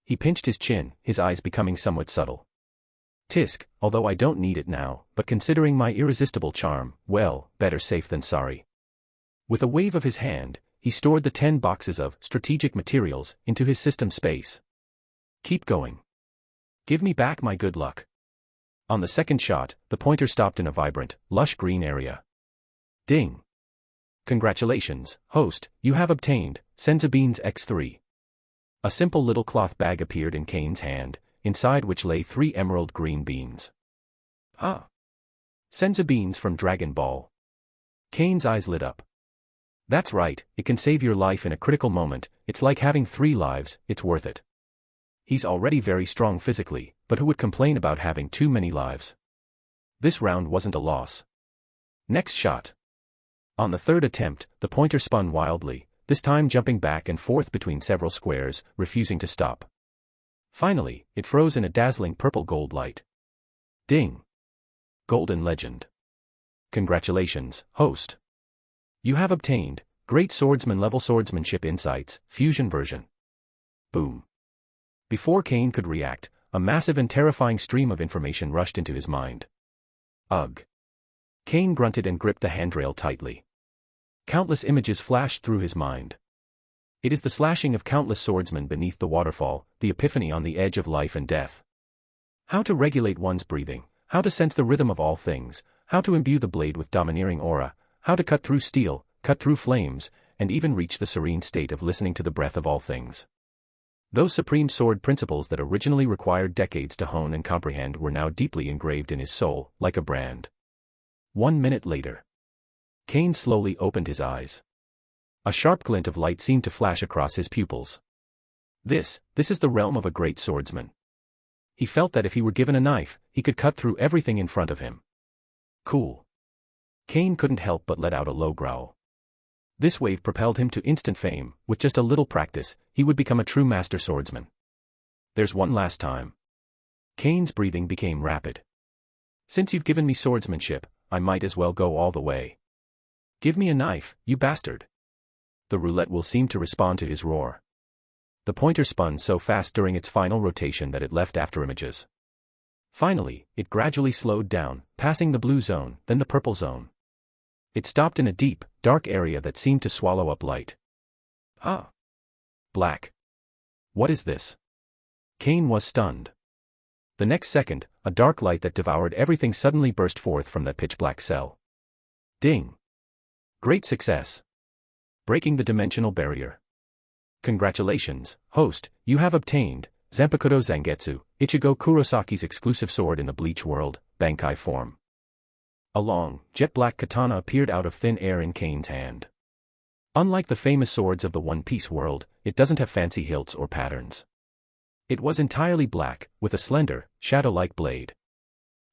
He pinched his chin, his eyes becoming somewhat subtle. Tisk, although I don't need it now, but considering my irresistible charm, well, better safe than sorry. With a wave of his hand, he stored the 10 boxes of strategic materials into his system space. Keep going. Give me back my good luck. On the second shot, the pointer stopped in a vibrant, lush green area. Ding. Congratulations, host, you have obtained Senza Beans X3. A simple little cloth bag appeared in Kane's hand, inside which lay 3 emerald green beans. Ah! Senza beans from Dragon Ball. Kane's eyes lit up. That's right, it can save your life in a critical moment, it's like having 3 lives, it's worth it. He's already very strong physically, but who would complain about having too many lives? This round wasn't a loss. Next shot. On the third attempt, the pointer spun wildly, this time jumping back and forth between several squares, refusing to stop. Finally, it froze in a dazzling purple-gold light. Ding. Golden Legend. Congratulations, host. You have obtained Great Swordsman Level Swordsmanship Insights, Fusion Version. Boom. Before Kane could react, a massive and terrifying stream of information rushed into his mind. Ugh. Kane grunted and gripped the handrail tightly. Countless images flashed through his mind. It is the slashing of countless swordsmen beneath the waterfall, the epiphany on the edge of life and death. How to regulate one's breathing, how to sense the rhythm of all things, How to imbue the blade with domineering aura, how to cut through steel, cut through flames, and even reach the serene state of listening to the breath of all things. Those supreme sword principles that originally required decades to hone and comprehend were now deeply engraved in his soul, like a brand. 1 minute later. Kane slowly opened his eyes. A sharp glint of light seemed to flash across his pupils. This is the realm of a great swordsman. He felt that if he were given a knife, he could cut through everything in front of him. Cool. Kane couldn't help but let out a low growl. This wave propelled him to instant fame. With just a little practice, he would become a true master swordsman. There's one last time. Kane's breathing became rapid. Since you've given me swordsmanship, I might as well go all the way. Give me a knife, you bastard. The roulette will seem to respond to his roar. The pointer spun so fast during its final rotation that it left afterimages. Finally, it gradually slowed down, passing the blue zone, then the purple zone. It stopped in a deep, dark area that seemed to swallow up light. Ah! Black. What is this? Kane was stunned. The next second, a dark light that devoured everything suddenly burst forth from that pitch-black cell. Ding! Great success! Breaking the dimensional barrier. Congratulations, host, you have obtained Zanpakuto Zangetsu, Ichigo Kurosaki's exclusive sword in the Bleach world, Bankai form. A long, jet-black katana appeared out of thin air in Kane's hand. Unlike the famous swords of the One Piece world, it doesn't have fancy hilts or patterns. It was entirely black, with a slender, shadow-like blade.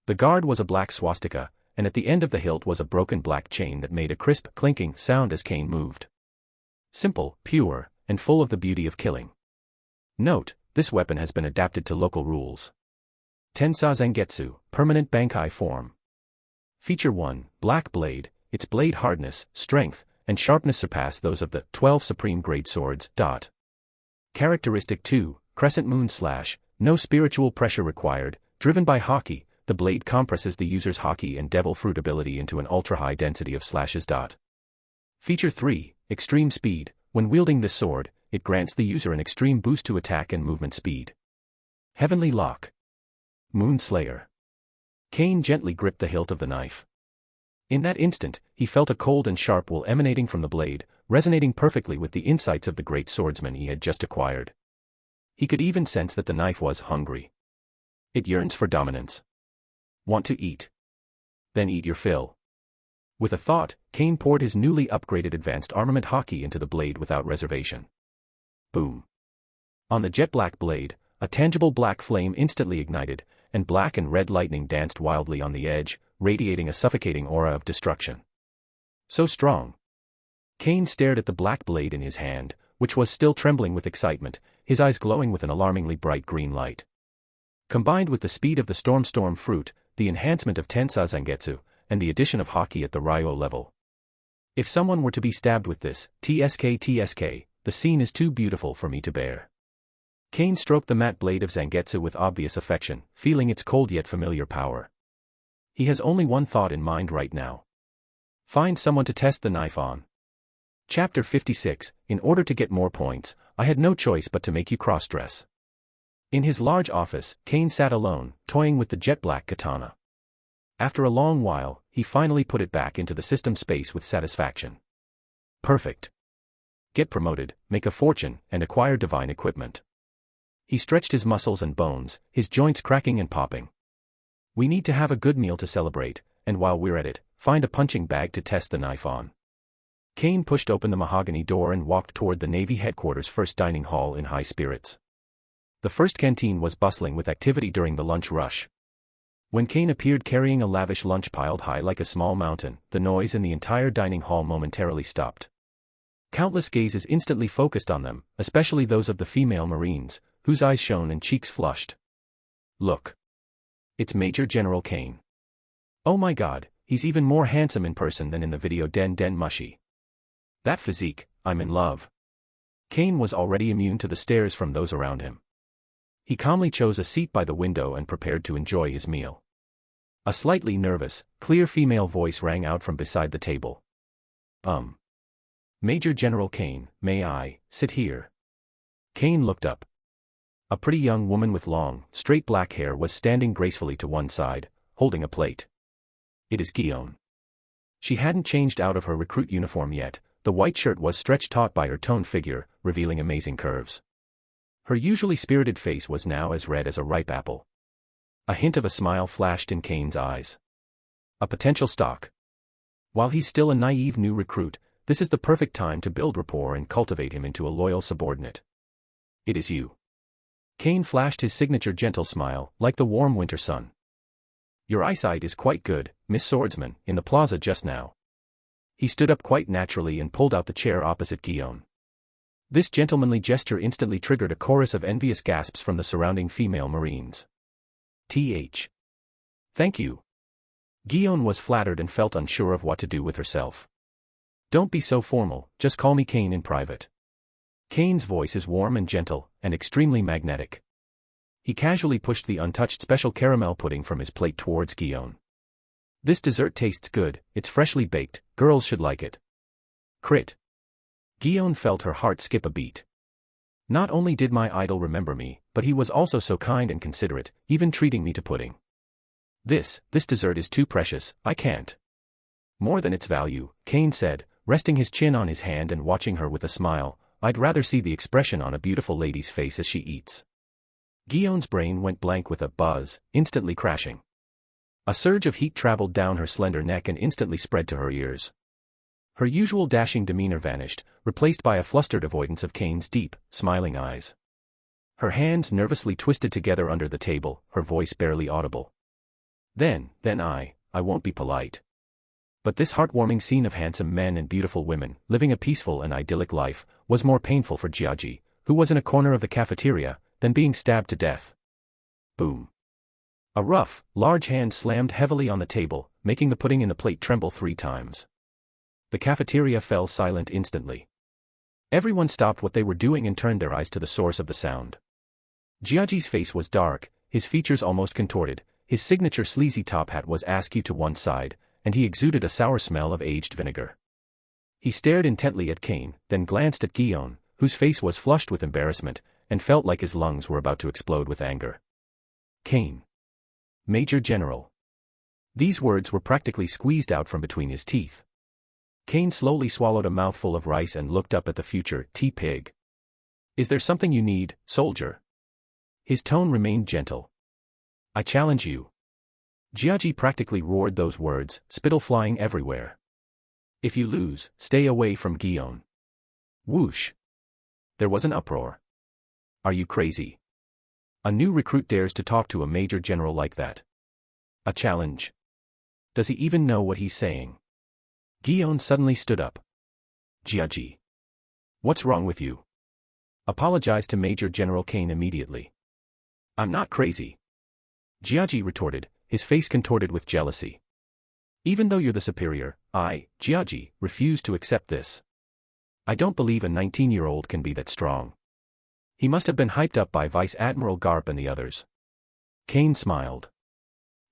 The guard was a black swastika, and at the end of the hilt was a broken black chain that made a crisp, clinking sound as Kane moved. Simple, pure, and full of the beauty of killing. Note, this weapon has been adapted to local rules. Tensa Zangetsu, permanent Bankai form. Feature 1, Black Blade, its blade hardness, strength, and sharpness surpass those of the 12 supreme grade swords. Characteristic 2, Crescent Moon Slash, no spiritual pressure required, driven by Haki, the blade compresses the user's Haki and Devil Fruit ability into an ultra-high density of slashes. Feature 3, Extreme Speed, when wielding this sword, it grants the user an extreme boost to attack and movement speed. Heavenly Lock. Moonslayer. Kane gently gripped the hilt of the knife. In that instant, he felt a cold and sharp will emanating from the blade, resonating perfectly with the insights of the great swordsman he had just acquired. He could even sense that the knife was hungry. It yearns for dominance. Want to eat? Then eat your fill. With a thought, Kane poured his newly upgraded advanced armament Haki into the blade without reservation. Boom. On the jet-black blade, a tangible black flame instantly ignited, and black and red lightning danced wildly on the edge, radiating a suffocating aura of destruction. So strong. Kane stared at the black blade in his hand, which was still trembling with excitement, his eyes glowing with an alarmingly bright green light. Combined with the speed of the storm fruit, the enhancement of Tensa Zangetsu, and the addition of Haki at the Ryo level. If someone were to be stabbed with this, TSK, the scene is too beautiful for me to bear. Kane stroked the matte blade of Zangetsu with obvious affection, feeling its cold yet familiar power. He has only one thought in mind right now. Find someone to test the knife on. Chapter 56, in order to get more points, I had no choice but to make you cross-dress. In his large office, Kane sat alone, toying with the jet-black katana. After a long while, he finally put it back into the system space with satisfaction. Perfect. Get promoted, make a fortune, and acquire divine equipment. He stretched his muscles and bones, his joints cracking and popping. We need to have a good meal to celebrate, and while we're at it, find a punching bag to test the knife on. Kane pushed open the mahogany door and walked toward the Navy headquarters' first dining hall in high spirits. The first canteen was bustling with activity during the lunch rush. When Kane appeared carrying a lavish lunch piled high like a small mountain, the noise in the entire dining hall momentarily stopped. Countless gazes instantly focused on them, especially those of the female Marines, whose eyes shone and cheeks flushed. Look. It's Major General Kane. Oh my god, he's even more handsome in person than in the video. Den Mushi. That physique, I'm in love. Kane was already immune to the stares from those around him. He calmly chose a seat by the window and prepared to enjoy his meal. A slightly nervous, clear female voice rang out from beside the table. Major General Kane, may I sit here? Kane looked up. A pretty young woman with long, straight black hair was standing gracefully to one side, holding a plate. It is Guion. She hadn't changed out of her recruit uniform yet. The white shirt was stretched taut by her toned figure, revealing amazing curves. Her usually spirited face was now as red as a ripe apple. A hint of a smile flashed in Kane's eyes. A potential stock. While he's still a naive new recruit, this is the perfect time to build rapport and cultivate him into a loyal subordinate. It is you. Kane flashed his signature gentle smile, like the warm winter sun. Your eyesight is quite good, Miss Swordsman, in the plaza just now. He stood up quite naturally and pulled out the chair opposite Guion. This gentlemanly gesture instantly triggered a chorus of envious gasps from the surrounding female marines. Th. Thank you. Guion was flattered and felt unsure of what to do with herself. Don't be so formal, just call me Kane in private. Kane's voice is warm and gentle, and extremely magnetic. He casually pushed the untouched special caramel pudding from his plate towards Guion. This dessert tastes good, it's freshly baked, girls should like it. Crit. Guion felt her heart skip a beat. Not only did my idol remember me, but he was also so kind and considerate, even treating me to pudding. This dessert is too precious, I can't. More than its value, Kane said, resting his chin on his hand and watching her with a smile. I'd rather see the expression on a beautiful lady's face as she eats. Guion's brain went blank with a buzz, instantly crashing. A surge of heat traveled down her slender neck and instantly spread to her ears. Her usual dashing demeanor vanished, replaced by a flustered avoidance of Kane's deep, smiling eyes. Her hands nervously twisted together under the table, her voice barely audible. Then I won't be polite. But this heartwarming scene of handsome men and beautiful women, living a peaceful and idyllic life, was more painful for Jiaji, who was in a corner of the cafeteria, than being stabbed to death. Boom. A rough, large hand slammed heavily on the table, making the pudding in the plate tremble 3 times. The cafeteria fell silent instantly. Everyone stopped what they were doing and turned their eyes to the source of the sound. Jiaji's face was dark, his features almost contorted, his signature sleazy top hat was askew to one side, and he exuded a sour smell of aged vinegar. He stared intently at Kane, then glanced at Guion, whose face was flushed with embarrassment, and felt like his lungs were about to explode with anger. Kane. Major General. These words were practically squeezed out from between his teeth. Kane slowly swallowed a mouthful of rice and looked up at the future T-Pig. Is there something you need, soldier? His tone remained gentle. I challenge you. Jiaji practically roared those words, spittle flying everywhere. If you lose, stay away from Guion. Whoosh. There was an uproar. Are you crazy? A new recruit dares to talk to a major general like that. A challenge. Does he even know what he's saying? Guion suddenly stood up. Jiaji. What's wrong with you? Apologize to Major General Kane immediately. I'm not crazy. Jiaji retorted, his face contorted with jealousy. Even though you're the superior, I, Jiaji, refuse to accept this. I don't believe a 19-year-old can be that strong. He must have been hyped up by Vice Admiral Garp and the others. Kane smiled.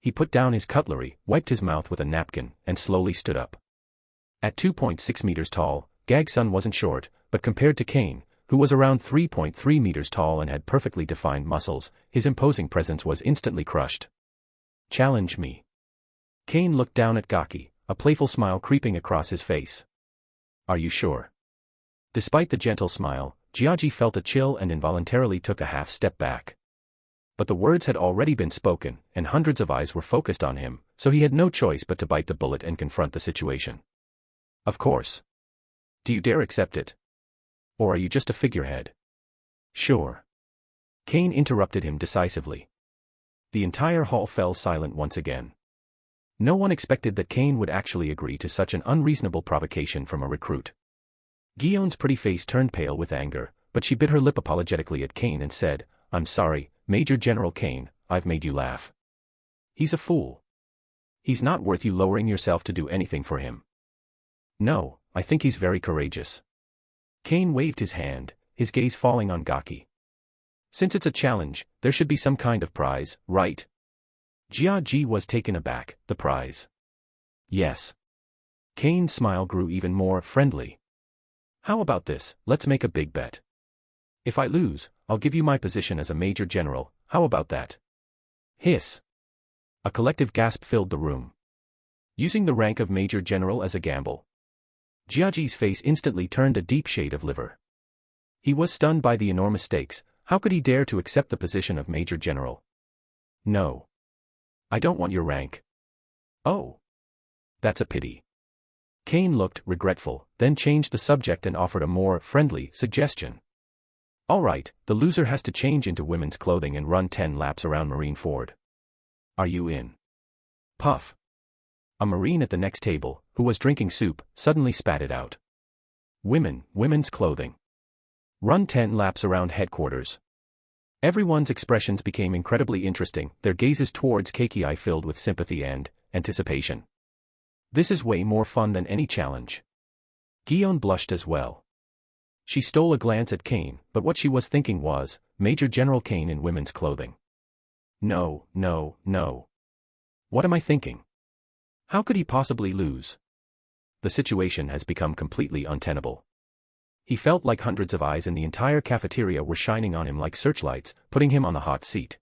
He put down his cutlery, wiped his mouth with a napkin, and slowly stood up. At 2.6 meters tall, Gagsun wasn't short, but compared to Kane, who was around 3.3 meters tall and had perfectly defined muscles, his imposing presence was instantly crushed. Challenge me. Kane looked down at Gaki, a playful smile creeping across his face. Are you sure? Despite the gentle smile, Jiaji felt a chill and involuntarily took a half step back. But the words had already been spoken, and hundreds of eyes were focused on him, so he had no choice but to bite the bullet and confront the situation. Of course. Do you dare accept it? Or are you just a figurehead? Sure. Kane interrupted him decisively. The entire hall fell silent once again. No one expected that Kane would actually agree to such an unreasonable provocation from a recruit. Guion's pretty face turned pale with anger, but she bit her lip apologetically at Kane and said, I'm sorry, Major General Kane, I've made you laugh. He's a fool. He's not worth you lowering yourself to do anything for him. No, I think he's very courageous. Kane waved his hand, his gaze falling on Gaki. Since it's a challenge, there should be some kind of prize, right? Jiaji was taken aback, the prize. Yes. Kane's smile grew even more friendly. How about this, let's make a big bet. If I lose, I'll give you my position as a major general, how about that? Hiss. A collective gasp filled the room. Using the rank of Major General as a gamble. Jiaji's face instantly turned a deep shade of liver. He was stunned by the enormous stakes. How could he dare to accept the position of Major General? No. I don't want your rank. Oh. That's a pity. Kane looked regretful, then changed the subject and offered a more friendly suggestion. All right, the loser has to change into women's clothing and run 10 laps around Marineford. Are you in? Puff. A Marine at the next table, who was drinking soup, suddenly spat it out. Women's clothing. Run 10 laps around headquarters. Everyone's expressions became incredibly interesting, their gazes towards Keiki filled with sympathy and anticipation. This is way more fun than any challenge. Guion blushed as well. She stole a glance at Kane, but what she was thinking was, Major General Kane in women's clothing. No. What am I thinking? How could he possibly lose? The situation has become completely untenable. He felt like hundreds of eyes in the entire cafeteria were shining on him like searchlights, putting him on the hot seat.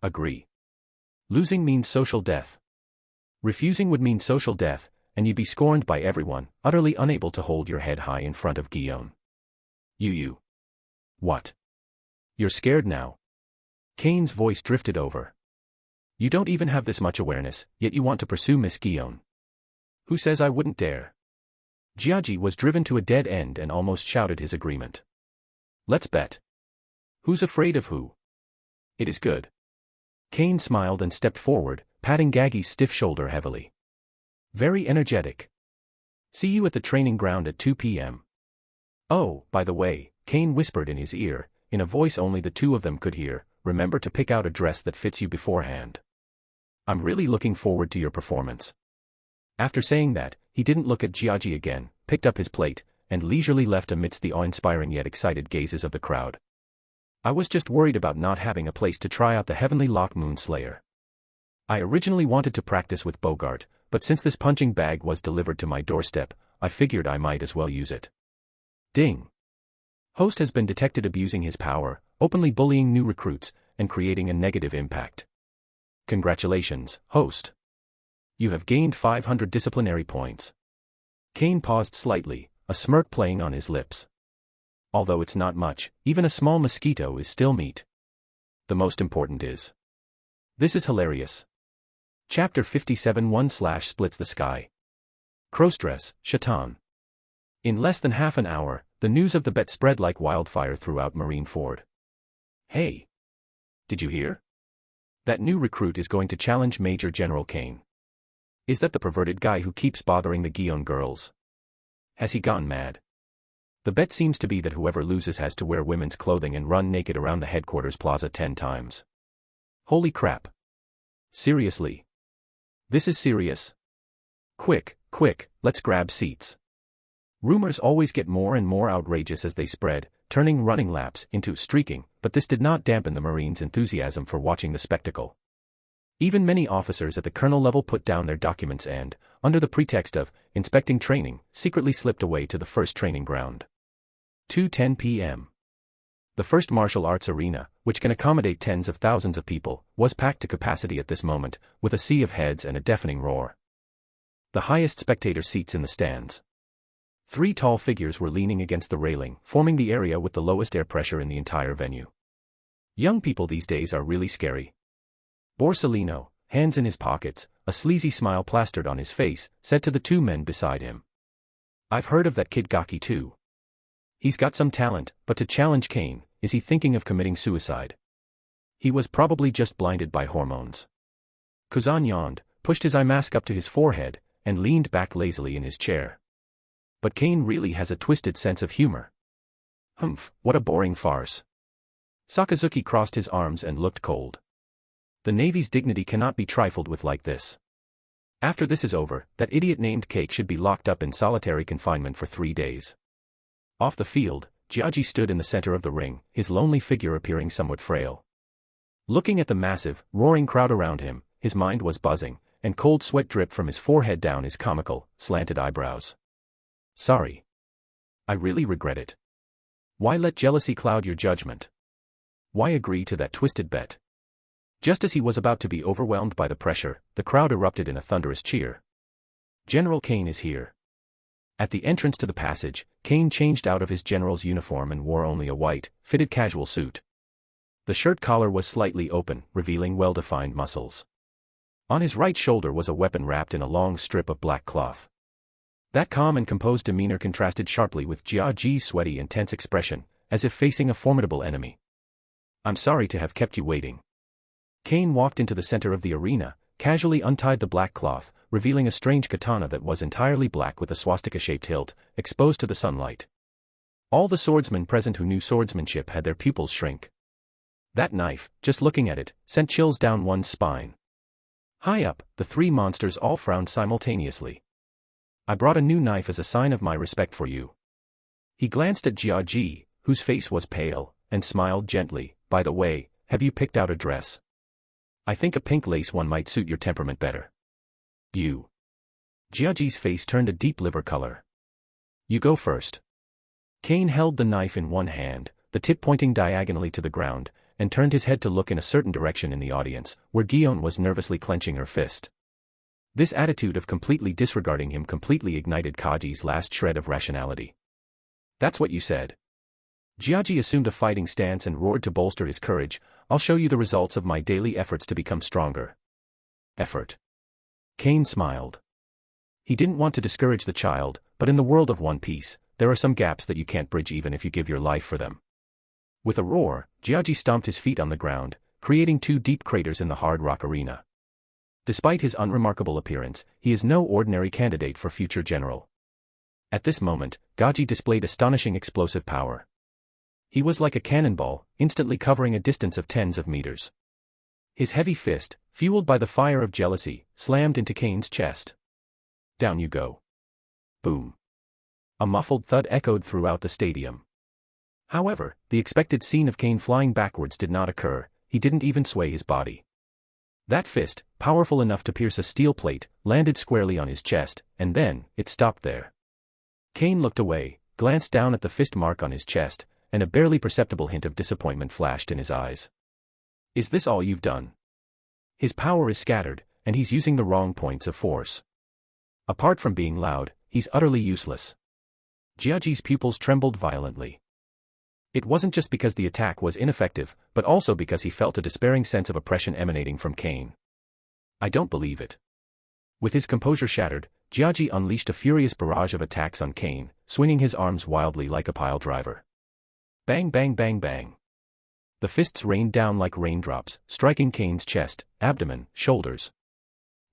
Agree. Losing means social death. Refusing would mean social death, and you'd be scorned by everyone, utterly unable to hold your head high in front of Guion. You. What? You're scared now? Kane's voice drifted over. You don't even have this much awareness, yet you want to pursue Miss Guion. Who says I wouldn't dare? Jiaji was driven to a dead end and almost shouted his agreement. Let's bet. Who's afraid of who? It is good. Kane smiled and stepped forward, patting Gagi's stiff shoulder heavily. Very energetic. See you at the training ground at 2 p.m. Oh, by the way, Kane whispered in his ear, in a voice only the two of them could hear, remember to pick out a dress that fits you beforehand. I'm really looking forward to your performance. After saying that, he didn't look at Jiaji again, picked up his plate, and leisurely left amidst the awe-inspiring yet excited gazes of the crowd. I was just worried about not having a place to try out the Heavenly Lock Moon Slayer. I originally wanted to practice with Bogart, but since this punching bag was delivered to my doorstep, I figured I might as well use it. Ding. Host has been detected abusing his power, openly bullying new recruits, and creating a negative impact. Congratulations, Host. You have gained 500 disciplinary points. Kane paused slightly, a smirk playing on his lips. Although it's not much, even a small mosquito is still meat. The most important is. This is hilarious. Chapter 57 1/splits the sky. Crossdress, Shaitan. In less than half an hour, the news of the bet spread like wildfire throughout Marineford. Hey! Did you hear? That new recruit is going to challenge Major General Kane. Is that the perverted guy who keeps bothering the Guion girls? Has he gone mad? The bet seems to be that whoever loses has to wear women's clothing and run naked around the headquarters plaza 10 times. Holy crap. Seriously? This is serious? Quick, let's grab seats. Rumors always get more and more outrageous as they spread, turning running laps into streaking, but this did not dampen the Marines' enthusiasm for watching the spectacle. Even many officers at the colonel level put down their documents and, under the pretext of inspecting training, secretly slipped away to the first training ground. 2:10 p.m. The first martial arts arena, which can accommodate tens of thousands of people, was packed to capacity at this moment, with a sea of heads and a deafening roar. The highest spectator seats in the stands. 3 tall figures were leaning against the railing, forming the area with the lowest air pressure in the entire venue. Young people these days are really scary. Borsalino, hands in his pockets, a sleazy smile plastered on his face, said to the 2 men beside him. I've heard of that kid Gaki too. He's got some talent, but to challenge Kane, is he thinking of committing suicide? He was probably just blinded by hormones. Kuzan yawned, pushed his eye mask up to his forehead, and leaned back lazily in his chair. But Kane really has a twisted sense of humor. Humph, what a boring farce. Sakazuki crossed his arms and looked cold. The Navy's dignity cannot be trifled with like this. After this is over, that idiot named Cake should be locked up in solitary confinement for 3 days. Off the field, Jiaji stood in the center of the ring, his lonely figure appearing somewhat frail. Looking at the massive, roaring crowd around him, his mind was buzzing, and cold sweat dripped from his forehead down his comical, slanted eyebrows. Sorry. I really regret it. Why let jealousy cloud your judgment? Why agree to that twisted bet? Just as he was about to be overwhelmed by the pressure, the crowd erupted in a thunderous cheer. General Kane is here. At the entrance to the passage, Kane changed out of his general's uniform and wore only a white, fitted casual suit. The shirt collar was slightly open, revealing well-defined muscles. On his right shoulder was a weapon wrapped in a long strip of black cloth. That calm and composed demeanor contrasted sharply with Jiaji's sweaty and tense expression, as if facing a formidable enemy. "I'm sorry to have kept you waiting." Kane walked into the center of the arena, casually untied the black cloth, revealing a strange katana that was entirely black with a swastika-shaped hilt, exposed to the sunlight. All the swordsmen present who knew swordsmanship had their pupils shrink. That knife, just looking at it, sent chills down one's spine. High up, the three monsters all frowned simultaneously. "I brought a new knife as a sign of my respect for you." He glanced at Jiaji, whose face was pale, and smiled gently. "By the way, have you picked out a dress? I think a pink lace one might suit your temperament better." "You." Jiaji's face turned a deep liver color. "You go first." Kane held the knife in one hand, the tip pointing diagonally to the ground, and turned his head to look in a certain direction in the audience, where Guion was nervously clenching her fist. This attitude of completely disregarding him completely ignited Kaji's last shred of rationality. "That's what you said." Jiaji assumed a fighting stance and roared to bolster his courage, "I'll show you the results of my daily efforts to become stronger." "Effort." Kane smiled. He didn't want to discourage the child, but in the world of One Piece, there are some gaps that you can't bridge even if you give your life for them. With a roar, Jiaji stomped his feet on the ground, creating two deep craters in the hard rock arena. Despite his unremarkable appearance, he is no ordinary candidate for future general. At this moment, Gaji displayed astonishing explosive power. He was like a cannonball, instantly covering a distance of tens of meters. His heavy fist, fueled by the fire of jealousy, slammed into Kane's chest. "Down you go." Boom. A muffled thud echoed throughout the stadium. However, the expected scene of Kane flying backwards did not occur. He didn't even sway his body. That fist, powerful enough to pierce a steel plate, landed squarely on his chest, and then, it stopped there. Kane looked away, glanced down at the fist mark on his chest, and a barely perceptible hint of disappointment flashed in his eyes. "Is this all you've done?" His power is scattered, and he's using the wrong points of force. Apart from being loud, he's utterly useless. Jiaji's pupils trembled violently. It wasn't just because the attack was ineffective, but also because he felt a despairing sense of oppression emanating from Kane. "I don't believe it." With his composure shattered, Jiaji unleashed a furious barrage of attacks on Kane, swinging his arms wildly like a pile driver. Bang bang bang bang. The fists rained down like raindrops, striking Kane's chest, abdomen, shoulders.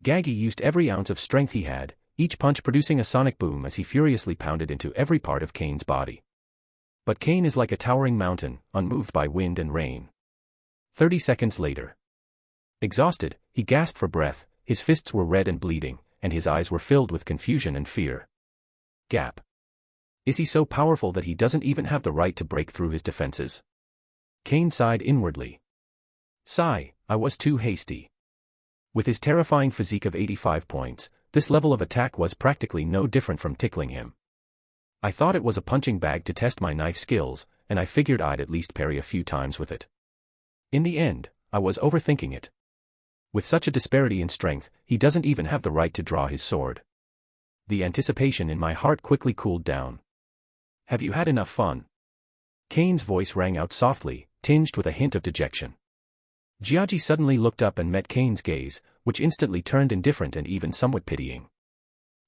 Gagi used every ounce of strength he had, each punch producing a sonic boom as he furiously pounded into every part of Kane's body. But Kane is like a towering mountain, unmoved by wind and rain. 30 seconds later. Exhausted, he gasped for breath, his fists were red and bleeding, and his eyes were filled with confusion and fear. Gap. Is he so powerful that he doesn't even have the right to break through his defenses? Kane sighed inwardly. Sigh, I was too hasty. With his terrifying physique of 85 points, this level of attack was practically no different from tickling him. I thought it was a punching bag to test my knife skills, and I figured I'd at least parry a few times with it. In the end, I was overthinking it. With such a disparity in strength, he doesn't even have the right to draw his sword. The anticipation in my heart quickly cooled down. Have you had enough fun? Kane's voice rang out softly, tinged with a hint of dejection. Jiaji suddenly looked up and met Kane's gaze, which instantly turned indifferent and even somewhat pitying.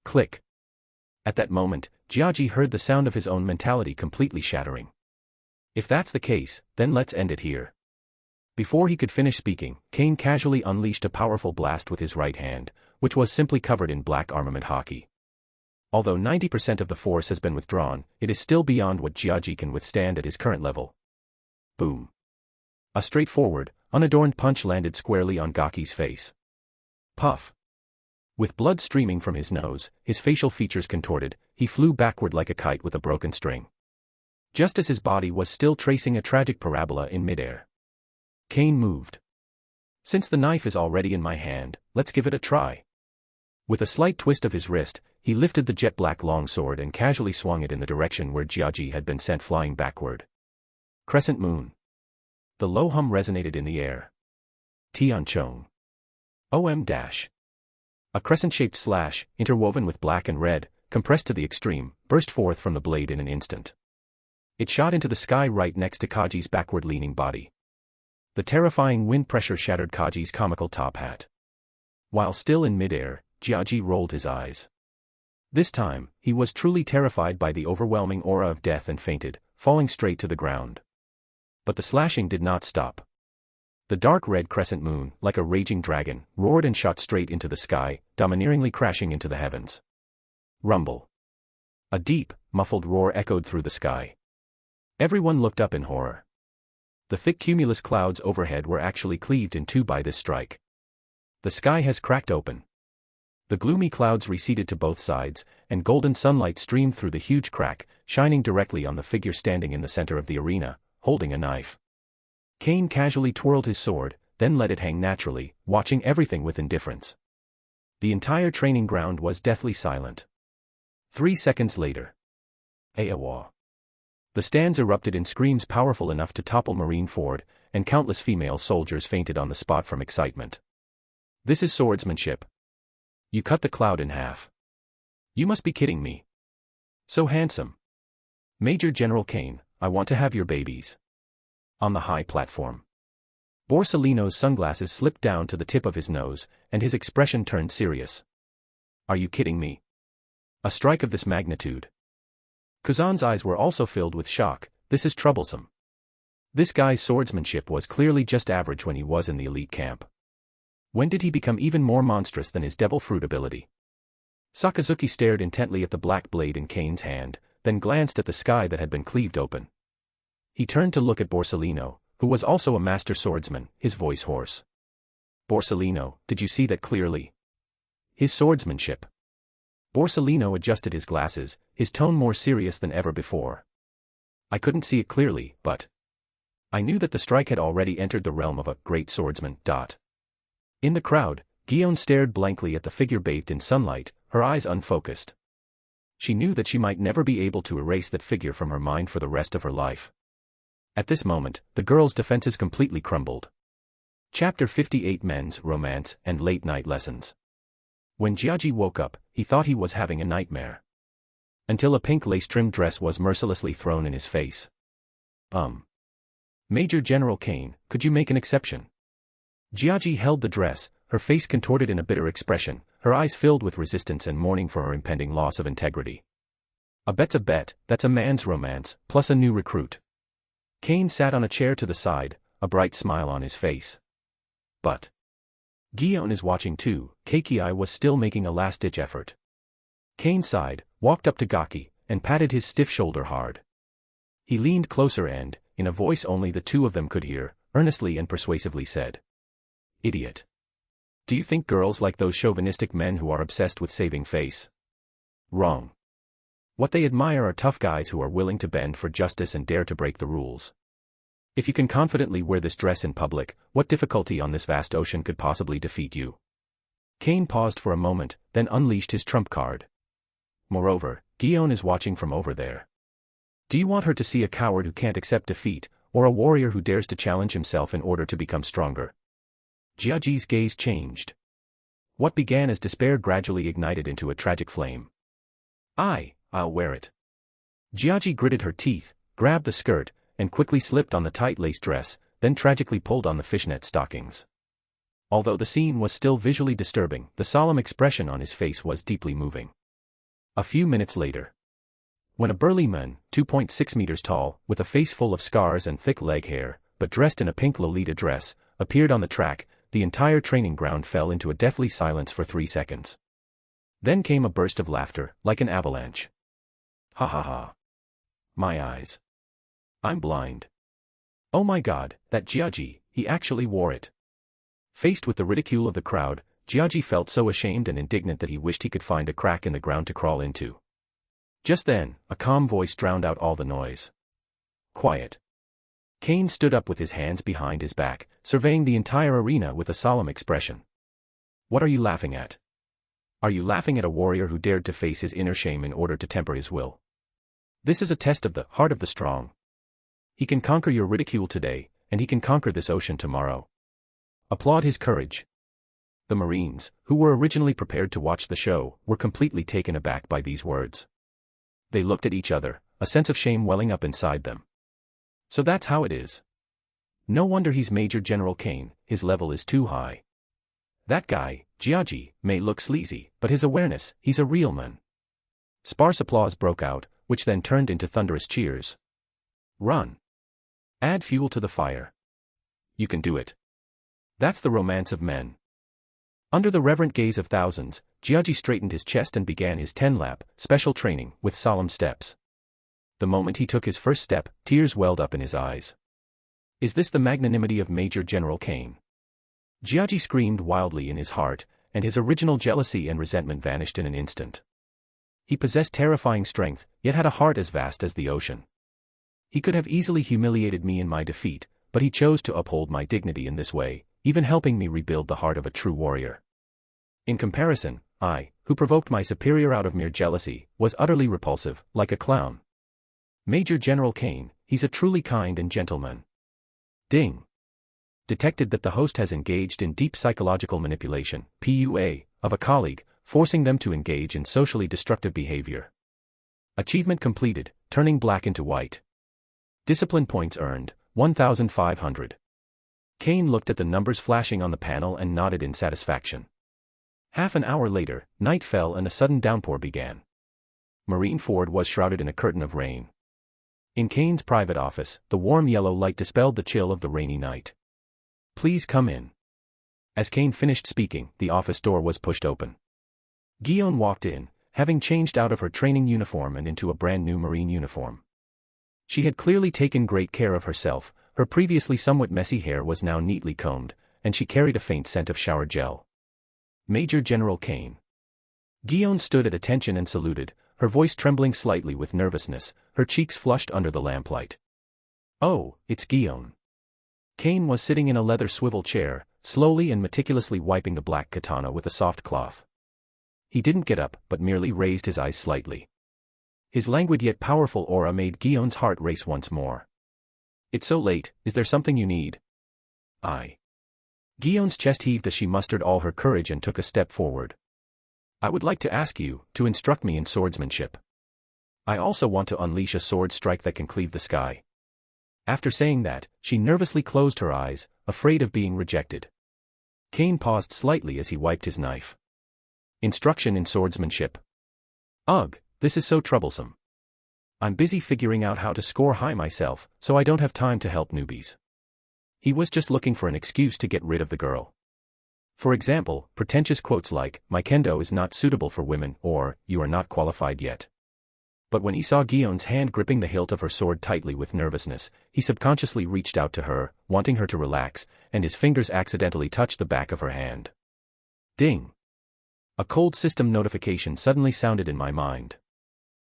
Click. At that moment, Jiaji heard the sound of his own mentality completely shattering. If that's the case, then let's end it here. Before he could finish speaking, Kane casually unleashed a powerful blast with his right hand, which was simply covered in black armament hockey. Although 90% of the force has been withdrawn, it is still beyond what Jiaji can withstand at his current level. Boom. A straightforward, unadorned punch landed squarely on Gaki's face. Puff. With blood streaming from his nose, his facial features contorted, he flew backward like a kite with a broken string. Just as his body was still tracing a tragic parabola in midair. Kane moved. Since the knife is already in my hand, let's give it a try. With a slight twist of his wrist, he lifted the jet-black longsword and casually swung it in the direction where Jiaji had been sent flying backward. Crescent moon. The low hum resonated in the air. Tianchong. OM-. A crescent-shaped slash, interwoven with black and red, compressed to the extreme, burst forth from the blade in an instant. It shot into the sky right next to Kaji's backward-leaning body. The terrifying wind pressure shattered Kaji's comical top hat. While still in midair, Jiaji rolled his eyes. This time, he was truly terrified by the overwhelming aura of death and fainted, falling straight to the ground. But the slashing did not stop. The dark red crescent moon, like a raging dragon, roared and shot straight into the sky, domineeringly crashing into the heavens. Rumble. A deep, muffled roar echoed through the sky. Everyone looked up in horror. The thick cumulus clouds overhead were actually cleaved in two by this strike. The sky has cracked open. The gloomy clouds receded to both sides, and golden sunlight streamed through the huge crack, shining directly on the figure standing in the center of the arena, holding a knife. Kane casually twirled his sword, then let it hang naturally, watching everything with indifference. The entire training ground was deathly silent. 3 seconds later. Awa. The stands erupted in screams powerful enough to topple Marineford, and countless female soldiers fainted on the spot from excitement. This is swordsmanship. You cut the cloud in half. You must be kidding me. So handsome. Major General Kane, I want to have your babies. On the high platform. Borsalino's sunglasses slipped down to the tip of his nose, and his expression turned serious. Are you kidding me? A strike of this magnitude. Kuzan's eyes were also filled with shock. This is troublesome. This guy's swordsmanship was clearly just average when he was in the elite camp. When did he become even more monstrous than his devil fruit ability? Sakazuki stared intently at the black blade in Kane's hand, then glanced at the sky that had been cleaved open. He turned to look at Borsalino, who was also a master swordsman, his voice hoarse. Borsalino, did you see that clearly? His swordsmanship. Borsalino adjusted his glasses, his tone more serious than ever before. I couldn't see it clearly, but I knew that the strike had already entered the realm of a great swordsman. In the crowd, Guillaume stared blankly at the figure bathed in sunlight, her eyes unfocused. She knew that she might never be able to erase that figure from her mind for the rest of her life. At this moment, the girl's defenses completely crumbled. Chapter 58 Men's Romance and Late-Night Lessons. When Jiaji woke up, he thought he was having a nightmare. Until a pink lace-trimmed dress was mercilessly thrown in his face. Major General Kane, could you make an exception? Jiaji held the dress, her face contorted in a bitter expression, her eyes filled with resistance and mourning for her impending loss of integrity. A bet's a bet, that's a man's romance, plus a new recruit. Kane sat on a chair to the side, a bright smile on his face. But Guillaume is watching too. Kei was still making a last-ditch effort. Kane sighed, walked up to Gaki, and patted his stiff shoulder hard. He leaned closer and, in a voice only the two of them could hear, earnestly and persuasively said, "Idiot. Do you think girls like those chauvinistic men who are obsessed with saving face? Wrong. What they admire are tough guys who are willing to bend for justice and dare to break the rules. If you can confidently wear this dress in public, what difficulty on this vast ocean could possibly defeat you?" Kane paused for a moment, then unleashed his trump card. "Moreover, Guillaume is watching from over there. Do you want her to see a coward who can't accept defeat, or a warrior who dares to challenge himself in order to become stronger?" Jiaji's gaze changed. What began as despair gradually ignited into a tragic flame. I'll wear it." Jiaji gritted her teeth, grabbed the skirt, and quickly slipped on the tight lace dress, then tragically pulled on the fishnet stockings. Although the scene was still visually disturbing, the solemn expression on his face was deeply moving. A few minutes later, when a burly man, 2.6 meters tall, with a face full of scars and thick leg hair, but dressed in a pink Lolita dress, appeared on the track, the entire training ground fell into a deathly silence for 3 seconds. Then came a burst of laughter, like an avalanche. Ha ha ha. My eyes. I'm blind. Oh my god, that Jiaji, he actually wore it. Faced with the ridicule of the crowd, Jiaji felt so ashamed and indignant that he wished he could find a crack in the ground to crawl into. Just then, a calm voice drowned out all the noise. Quiet. Kane stood up with his hands behind his back, surveying the entire arena with a solemn expression. What are you laughing at? Are you laughing at a warrior who dared to face his inner shame in order to temper his will? This is a test of the heart of the strong. He can conquer your ridicule today, and he can conquer this ocean tomorrow. Applaud his courage. The Marines, who were originally prepared to watch the show, were completely taken aback by these words. They looked at each other, a sense of shame welling up inside them. So that's how it is. No wonder he's Major General Kane, his level is too high. That guy, Jiaji, may look sleazy, but his awareness, he's a real man. Sparse applause broke out, which then turned into thunderous cheers. Run. Add fuel to the fire. You can do it. That's the romance of men. Under the reverent gaze of thousands, Jiaji straightened his chest and began his 10-lap, special training, with solemn steps. The moment he took his first step, tears welled up in his eyes. Is this the magnanimity of Major General Kane? Jiaji screamed wildly in his heart, and his original jealousy and resentment vanished in an instant. He possessed terrifying strength, yet had a heart as vast as the ocean. He could have easily humiliated me in my defeat, but he chose to uphold my dignity in this way, even helping me rebuild the heart of a true warrior. In comparison, I, who provoked my superior out of mere jealousy, was utterly repulsive, like a clown. Major General Kane, he's a truly kind and gentle man. Ding. Detected that the host has engaged in deep psychological manipulation, PUA, of a colleague, forcing them to engage in socially destructive behavior. Achievement completed, turning black into white. Discipline points earned, 1,500. Kane looked at the numbers flashing on the panel and nodded in satisfaction. Half an hour later, night fell and a sudden downpour began. Marineford was shrouded in a curtain of rain. In Kane's private office, the warm yellow light dispelled the chill of the rainy night. Please come in. As Kane finished speaking, the office door was pushed open. Guillaume walked in, having changed out of her training uniform and into a brand new Marine uniform. She had clearly taken great care of herself, her previously somewhat messy hair was now neatly combed, and she carried a faint scent of shower gel. Major General Kane. Guillaume stood at attention and saluted, her voice trembling slightly with nervousness, her cheeks flushed under the lamplight. Oh, it's Guillaume. Kane was sitting in a leather swivel chair, slowly and meticulously wiping the black katana with a soft cloth. He didn't get up, but merely raised his eyes slightly. His languid yet powerful aura made Guillaume's heart race once more. It's so late, is there something you need? Guillaume's chest heaved as she mustered all her courage and took a step forward. I would like to ask you to instruct me in swordsmanship. I also want to unleash a sword strike that can cleave the sky. After saying that, she nervously closed her eyes, afraid of being rejected. Kane paused slightly as he wiped his knife. Instruction in swordsmanship. Ugh, this is so troublesome. I'm busy figuring out how to score high myself, so I don't have time to help newbies. He was just looking for an excuse to get rid of the girl. For example, pretentious quotes like, my kendo is not suitable for women, or, you are not qualified yet. But when he saw Guillaume's hand gripping the hilt of her sword tightly with nervousness, he subconsciously reached out to her, wanting her to relax, and his fingers accidentally touched the back of her hand. Ding! A cold system notification suddenly sounded in my mind.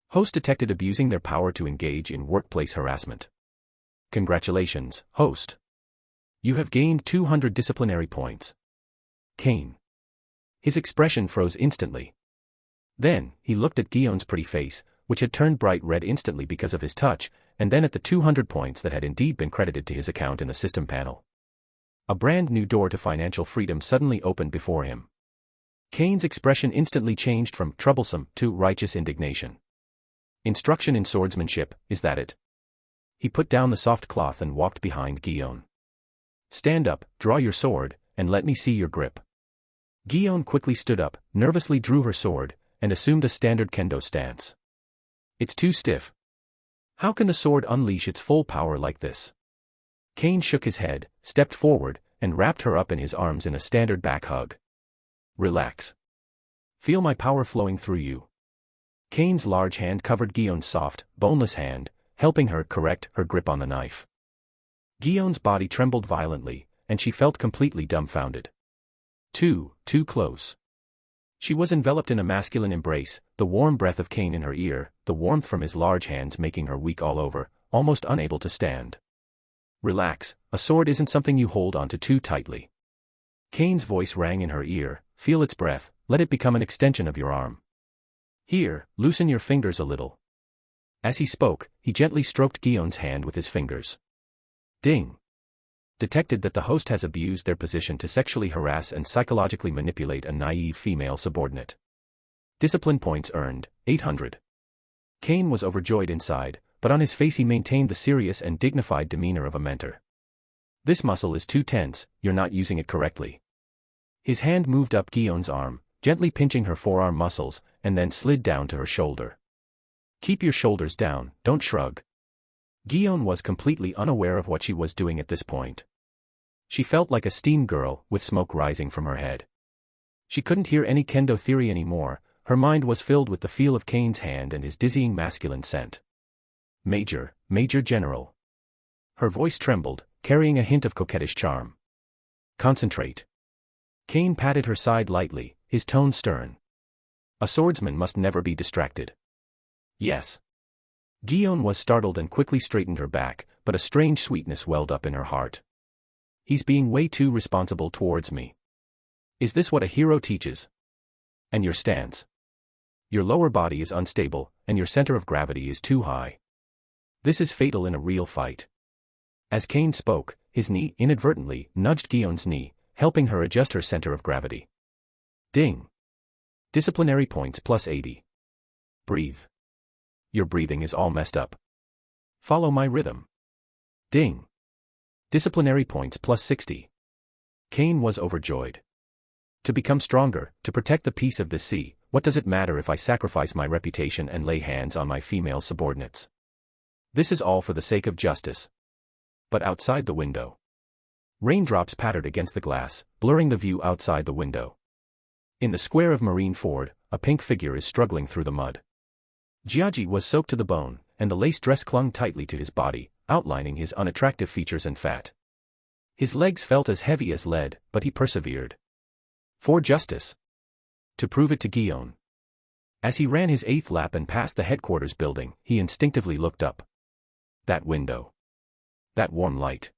Host detected abusing their power to engage in workplace harassment. Congratulations, host. You have gained 200 disciplinary points. Kane. His expression froze instantly. Then, he looked at Guillaume's pretty face, which had turned bright red instantly because of his touch, and then at the 200 points that had indeed been credited to his account in the system panel. A brand new door to financial freedom suddenly opened before him. Kane's expression instantly changed from troublesome to righteous indignation. Instruction in swordsmanship, is that it? He put down the soft cloth and walked behind Guillaume. Stand up, draw your sword, and let me see your grip. Guillaume quickly stood up, nervously drew her sword, and assumed a standard kendo stance. It's too stiff. How can the sword unleash its full power like this? Kane shook his head, stepped forward, and wrapped her up in his arms in a standard back hug. Relax. Feel my power flowing through you. Kane's large hand covered Guillaume's soft, boneless hand, helping her correct her grip on the knife. Guillaume's body trembled violently, and she felt completely dumbfounded. Too close. She was enveloped in a masculine embrace, the warm breath of Kane in her ear, the warmth from his large hands making her weak all over, almost unable to stand. Relax, a sword isn't something you hold onto too tightly. Kane's voice rang in her ear, feel its breath, let it become an extension of your arm. Here, loosen your fingers a little. As he spoke, he gently stroked Guillaume's hand with his fingers. Ding. detected that the host has abused their position to sexually harass and psychologically manipulate a naive female subordinate. Discipline points earned, 800. Kane was overjoyed inside, but on his face he maintained the serious and dignified demeanor of a mentor. This muscle is too tense, you're not using it correctly. His hand moved up Guyon's arm, gently pinching her forearm muscles, and then slid down to her shoulder. Keep your shoulders down, don't shrug. Guyon was completely unaware of what she was doing at this point. She felt like a steam girl, with smoke rising from her head. She couldn't hear any kendo theory anymore, her mind was filled with the feel of Kane's hand and his dizzying masculine scent. Major General. Her voice trembled, carrying a hint of coquettish charm. Concentrate. Kane patted her side lightly, his tone stern. A swordsman must never be distracted. Yes. Guyon was startled and quickly straightened her back, but a strange sweetness welled up in her heart. He's being way too responsible towards me. Is this what a hero teaches? And your stance? Your lower body is unstable, and your center of gravity is too high. This is fatal in a real fight. As Kane spoke, his knee inadvertently nudged Guyon's knee, helping her adjust her center of gravity. Ding. Disciplinary points plus 80. Breathe. Your breathing is all messed up. Follow my rhythm. Ding. Disciplinary points plus 60. Kane was overjoyed. To become stronger, to protect the peace of the sea, what does it matter if I sacrifice my reputation and lay hands on my female subordinates? This is all for the sake of justice. But outside the window. Raindrops pattered against the glass, blurring the view outside the window. In the square of Marineford, a pink figure is struggling through the mud. Jiaji was soaked to the bone, and the lace dress clung tightly to his body, outlining his unattractive features and fat. His legs felt as heavy as lead, but he persevered. For justice. To prove it to Guyon. As he ran his 8th lap and passed the headquarters building, he instinctively looked up. That window. That warm light.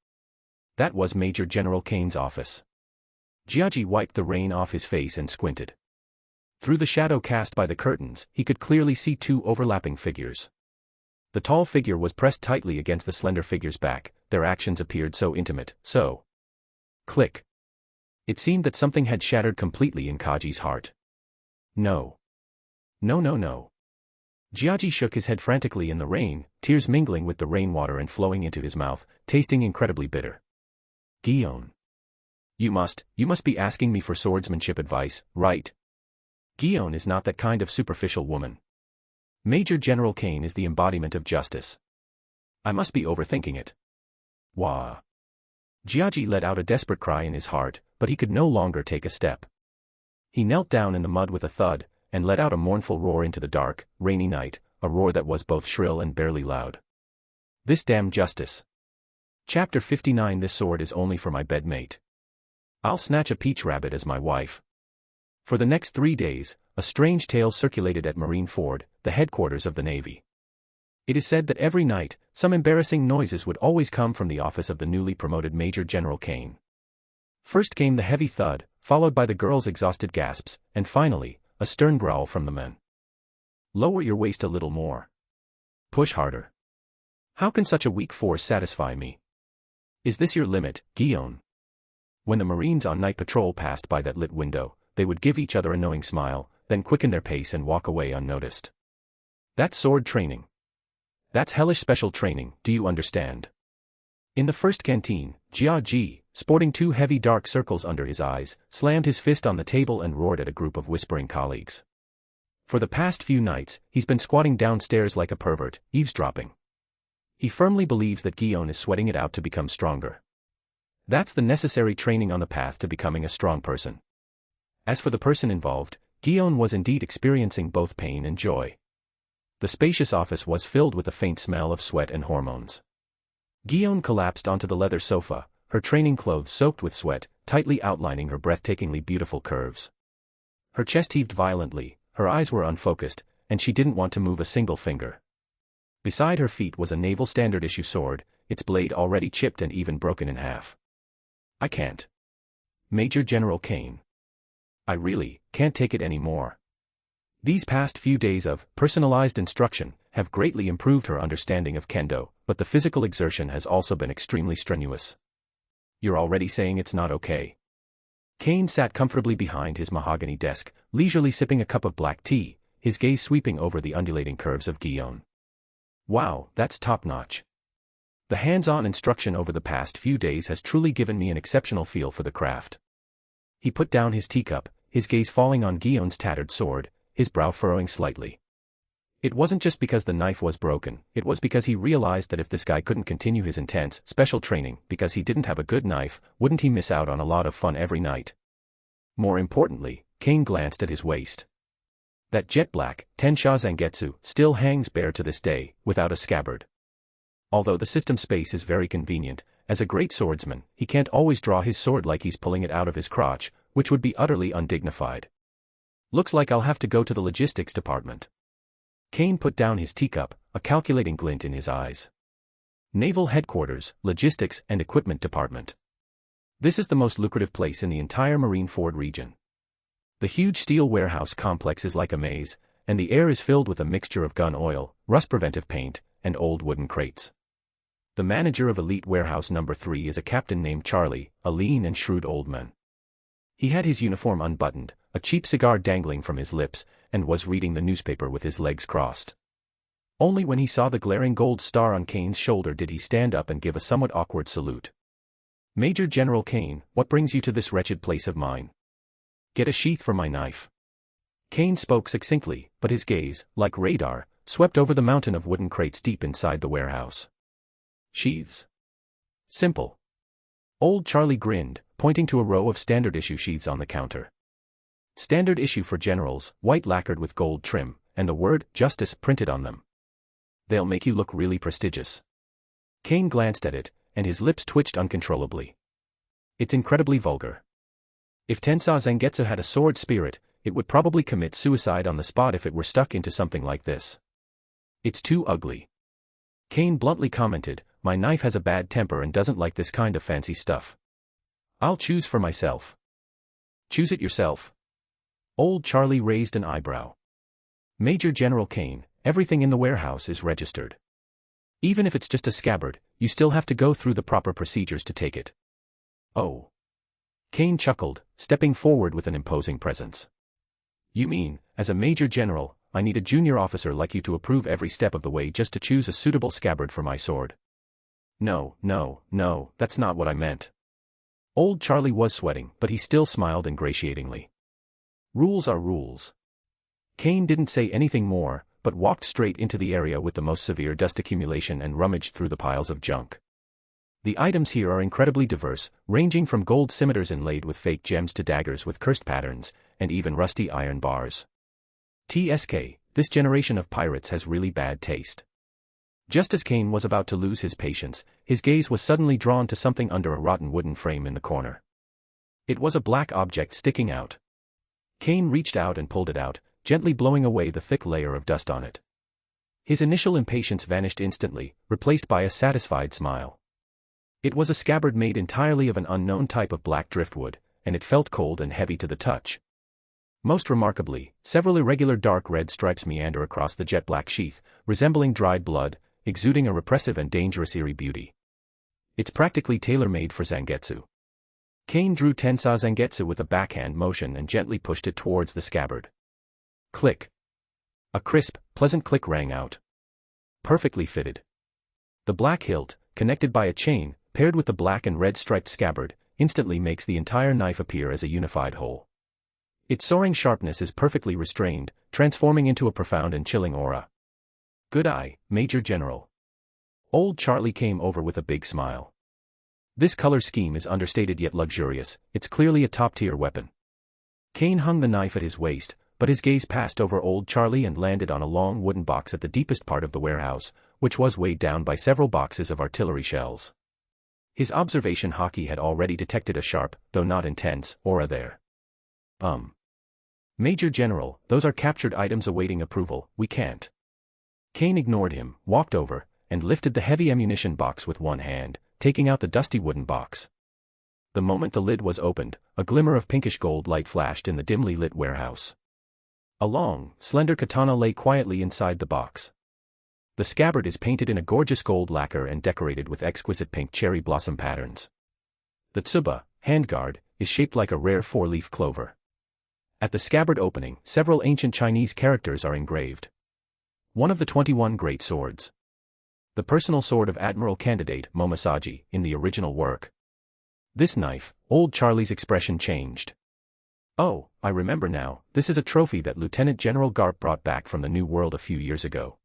That was Major General Kane's office. Jiaji wiped the rain off his face and squinted. Through the shadow cast by the curtains, he could clearly see 2 overlapping figures. The tall figure was pressed tightly against the slender figure's back, their actions appeared so intimate, so... Click. It seemed that something had shattered completely in Kaji's heart. No. No. Jiaji shook his head frantically in the rain, tears mingling with the rainwater and flowing into his mouth, tasting incredibly bitter. Guyon. You must be asking me for swordsmanship advice, right? Guyon is not that kind of superficial woman. Major General Kane is the embodiment of justice. I must be overthinking it. Wah. Jiaji let out a desperate cry in his heart, but he could no longer take a step. He knelt down in the mud with a thud, and let out a mournful roar into the dark, rainy night, a roar that was both shrill and barely loud. This damn justice. Chapter 59. This sword is only for my bedmate. I'll snatch a peach rabbit as my wife. For the next 3 days, a strange tale circulated at Marineford, the headquarters of the Navy. It is said that every night, some embarrassing noises would always come from the office of the newly promoted Major General Kane. First came the heavy thud, followed by the girls' exhausted gasps, and finally, a stern growl from the men. Lower your waist a little more. Push harder. How can such a weak force satisfy me? Is this your limit, Guyon? When the Marines on night patrol passed by that lit window, they would give each other a knowing smile, then quicken their pace and walk away unnoticed. That's sword training. That's hellish special training, do you understand? In the first canteen, Jia Ji, sporting 2 heavy dark circles under his eyes, slammed his fist on the table and roared at a group of whispering colleagues. For the past few nights, he's been squatting downstairs like a pervert, eavesdropping. He firmly believes that Guyon is sweating it out to become stronger. That's the necessary training on the path to becoming a strong person. As for the person involved, Guyon was indeed experiencing both pain and joy. The spacious office was filled with a faint smell of sweat and hormones. Guyon collapsed onto the leather sofa, her training clothes soaked with sweat, tightly outlining her breathtakingly beautiful curves. Her chest heaved violently, her eyes were unfocused, and she didn't want to move a single finger. Beside her feet was a naval standard-issue sword, its blade already chipped and even broken in half. I can't. Major General Kane. I really can't take it anymore. These past few days of personalized instruction have greatly improved her understanding of kendo, but the physical exertion has also been extremely strenuous. You're already saying it's not okay. Kane sat comfortably behind his mahogany desk, leisurely sipping a cup of black tea, his gaze sweeping over the undulating curves of Guion. Wow, that's top-notch. The hands-on instruction over the past few days has truly given me an exceptional feel for the craft. He put down his teacup, his gaze falling on Guion's tattered sword, his brow furrowing slightly. It wasn't just because the knife was broken, it was because he realized that if this guy couldn't continue his intense, special training because he didn't have a good knife, wouldn't he miss out on a lot of fun every night? More importantly, Kane glanced at his waist. That jet-black, Tensha Zangetsu, still hangs bare to this day, without a scabbard. Although the system space is very convenient, as a great swordsman, he can't always draw his sword like he's pulling it out of his crotch, which would be utterly undignified. Looks like I'll have to go to the logistics department. Kane put down his teacup, a calculating glint in his eyes. Naval Headquarters, Logistics and Equipment Department. This is the most lucrative place in the entire Marineford region. The huge steel warehouse complex is like a maze, and the air is filled with a mixture of gun oil, rust-preventive paint, and old wooden crates. The manager of Elite Warehouse No. 3 is a captain named Charlie, a lean and shrewd old man. He had his uniform unbuttoned, a cheap cigar dangling from his lips, and was reading the newspaper with his legs crossed. Only when he saw the glaring gold star on Kane's shoulder did he stand up and give a somewhat awkward salute. "Major General Kane, what brings you to this wretched place of mine?" "Get a sheath for my knife." Kane spoke succinctly, but his gaze, like radar, swept over the mountain of wooden crates deep inside the warehouse. "Sheaths? Simple." Old Charlie grinned, pointing to a row of standard issue sheaths on the counter. Standard issue for generals, white lacquered with gold trim, and the word "Justice" printed on them. They'll make you look really prestigious. Kane glanced at it, and his lips twitched uncontrollably. It's incredibly vulgar. If Tensha Zangetsu had a sword spirit, it would probably commit suicide on the spot if it were stuck into something like this. It's too ugly. Kane bluntly commented, "My knife has a bad temper and doesn't like this kind of fancy stuff. I'll choose for myself." "Choose it yourself." Old Charlie raised an eyebrow. "Major General Kane, everything in the warehouse is registered. Even if it's just a scabbard, you still have to go through the proper procedures to take it." "Oh." Kane chuckled, stepping forward with an imposing presence. "You mean, as a Major General, I need a junior officer like you to approve every step of the way just to choose a suitable scabbard for my sword?" No, that's not what I meant." Old Charlie was sweating, but he still smiled ingratiatingly. "Rules are rules." Kane didn't say anything more, but walked straight into the area with the most severe dust accumulation and rummaged through the piles of junk. The items here are incredibly diverse, ranging from gold scimitars inlaid with fake gems to daggers with cursed patterns, and even rusty iron bars. TSK, this generation of pirates has really bad taste. Just as Kane was about to lose his patience, his gaze was suddenly drawn to something under a rotten wooden frame in the corner. It was a black object sticking out. Kane reached out and pulled it out, gently blowing away the thick layer of dust on it. His initial impatience vanished instantly, replaced by a satisfied smile. It was a scabbard made entirely of an unknown type of black driftwood, and it felt cold and heavy to the touch. Most remarkably, several irregular dark red stripes meander across the jet-black sheath, resembling dried blood, exuding a repressive and dangerous eerie beauty. It's practically tailor-made for Zangetsu. Kane drew Tensha Zangetsu with a backhand motion and gently pushed it towards the scabbard. Click. A crisp, pleasant click rang out. Perfectly fitted. The black hilt, connected by a chain, paired with the black and red striped scabbard, instantly makes the entire knife appear as a unified whole. Its soaring sharpness is perfectly restrained, transforming into a profound and chilling aura. "Good eye, Major General." Old Charlie came over with a big smile. This color scheme is understated yet luxurious, it's clearly a top-tier weapon. Kane hung the knife at his waist, but his gaze passed over Old Charlie and landed on a long wooden box at the deepest part of the warehouse, which was weighed down by several boxes of artillery shells. His observation hockey had already detected a sharp, though not intense, aura there. Major General, those are captured items awaiting approval, we can't." Kane ignored him, walked over, and lifted the heavy ammunition box with one hand, taking out the dusty wooden box. The moment the lid was opened, a glimmer of pinkish gold light flashed in the dimly lit warehouse. A long, slender katana lay quietly inside the box. The scabbard is painted in a gorgeous gold lacquer and decorated with exquisite pink cherry blossom patterns. The tsuba, handguard, is shaped like a rare four-leaf clover. At the scabbard opening, several ancient Chinese characters are engraved. One of the 21 great swords. The personal sword of Admiral Candidate Momosaji in the original work. This knife, old Charlie's expression changed. Oh, I remember now, this is a trophy that Lieutenant General Garp brought back from the New World a few years ago.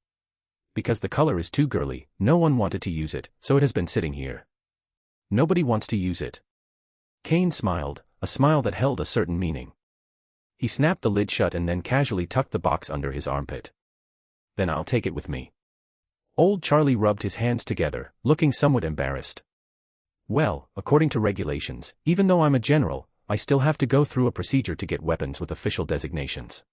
Because the color is too girly, no one wanted to use it, so it has been sitting here. Nobody wants to use it. Kane smiled, a smile that held a certain meaning. He snapped the lid shut and then casually tucked the box under his armpit. Then I'll take it with me. Old Charlie rubbed his hands together, looking somewhat embarrassed. Well, according to regulations, even though I'm a general, I still have to go through a procedure to get weapons with official designations.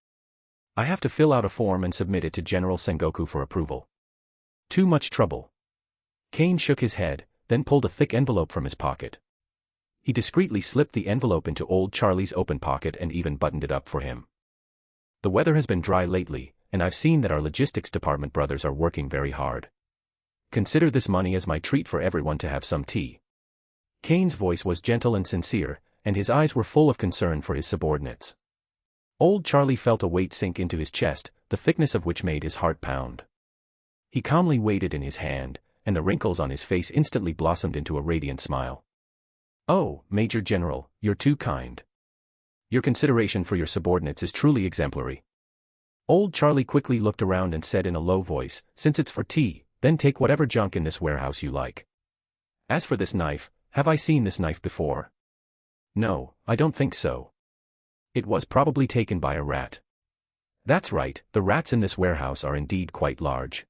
I have to fill out a form and submit it to General Sengoku for approval. Too much trouble. Kane shook his head, then pulled a thick envelope from his pocket. He discreetly slipped the envelope into old Charlie's open pocket and even buttoned it up for him. The weather has been dry lately, and I've seen that our logistics department brothers are working very hard. Consider this money as my treat for everyone to have some tea. Kane's voice was gentle and sincere, and his eyes were full of concern for his subordinates. Old Charlie felt a weight sink into his chest, the thickness of which made his heart pound. He calmly weighed it in his hand, and the wrinkles on his face instantly blossomed into a radiant smile. Oh, Major General, you're too kind. Your consideration for your subordinates is truly exemplary. Old Charlie quickly looked around and said in a low voice, since it's for tea, then take whatever junk in this warehouse you like. As for this knife, have I seen this knife before? No, I don't think so. It was probably taken by a rat. That's right, the rats in this warehouse are indeed quite large.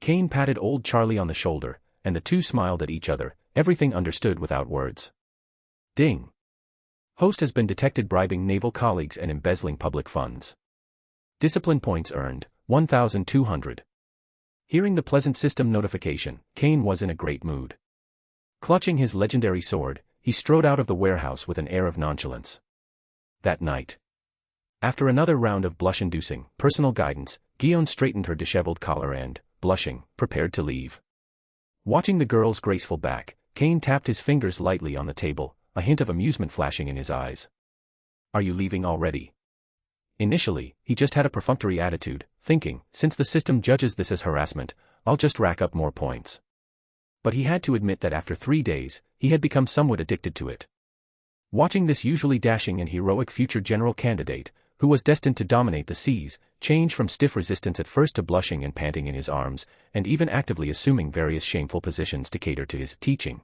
Kane patted old Charlie on the shoulder, and the two smiled at each other, everything understood without words. Ding. Host has been detected bribing naval colleagues and embezzling public funds. Discipline points earned, 1,200. Hearing the pleasant system notification, Kane was in a great mood. Clutching his legendary sword, he strode out of the warehouse with an air of nonchalance. That night, after another round of blush-inducing personal guidance, Guillaume straightened her disheveled collar and, blushing, prepared to leave. Watching the girl's graceful back, Kane tapped his fingers lightly on the table, a hint of amusement flashing in his eyes. Are you leaving already? Initially, he just had a perfunctory attitude, thinking, since the system judges this as harassment, I'll just rack up more points. But he had to admit that after 3 days, he had become somewhat addicted to it. Watching this usually dashing and heroic future general candidate, who was destined to dominate the seas, change from stiff resistance at first to blushing and panting in his arms, and even actively assuming various shameful positions to cater to his teaching.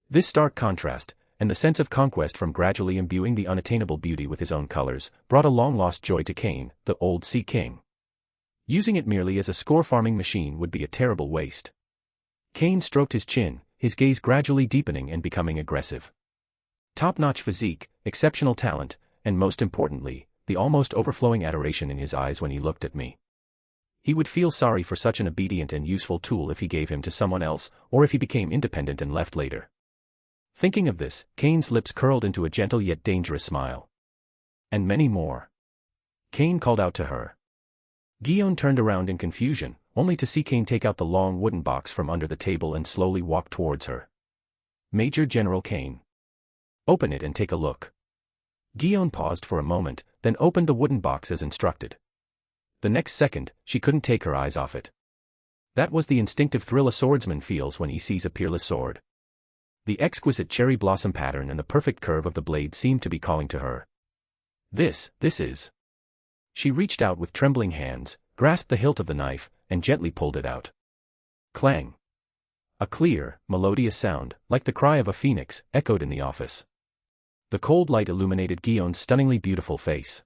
This stark contrast, and the sense of conquest from gradually imbuing the unattainable beauty with his own colors, brought a long-lost joy to Kane, the old Sea King. Using it merely as a score-farming machine would be a terrible waste. Kane stroked his chin, his gaze gradually deepening and becoming aggressive. Top-notch physique, exceptional talent, and most importantly, the almost overflowing adoration in his eyes when he looked at me. He would feel sorry for such an obedient and useful tool if he gave him to someone else, or if he became independent and left later. Thinking of this, Kane's lips curled into a gentle yet dangerous smile. And many more. Kane called out to her. Guillaume turned around in confusion, only to see Kane take out the long wooden box from under the table and slowly walk towards her. Major General Kane. Open it and take a look. Guillaume paused for a moment, then opened the wooden box as instructed. The next second, she couldn't take her eyes off it. That was the instinctive thrill a swordsman feels when he sees a peerless sword. The exquisite cherry blossom pattern and the perfect curve of the blade seemed to be calling to her. This is. She reached out with trembling hands, grasped the hilt of the knife, and gently pulled it out. Clang. A clear, melodious sound, like the cry of a phoenix, echoed in the office. The cold light illuminated Guillaume's stunningly beautiful face.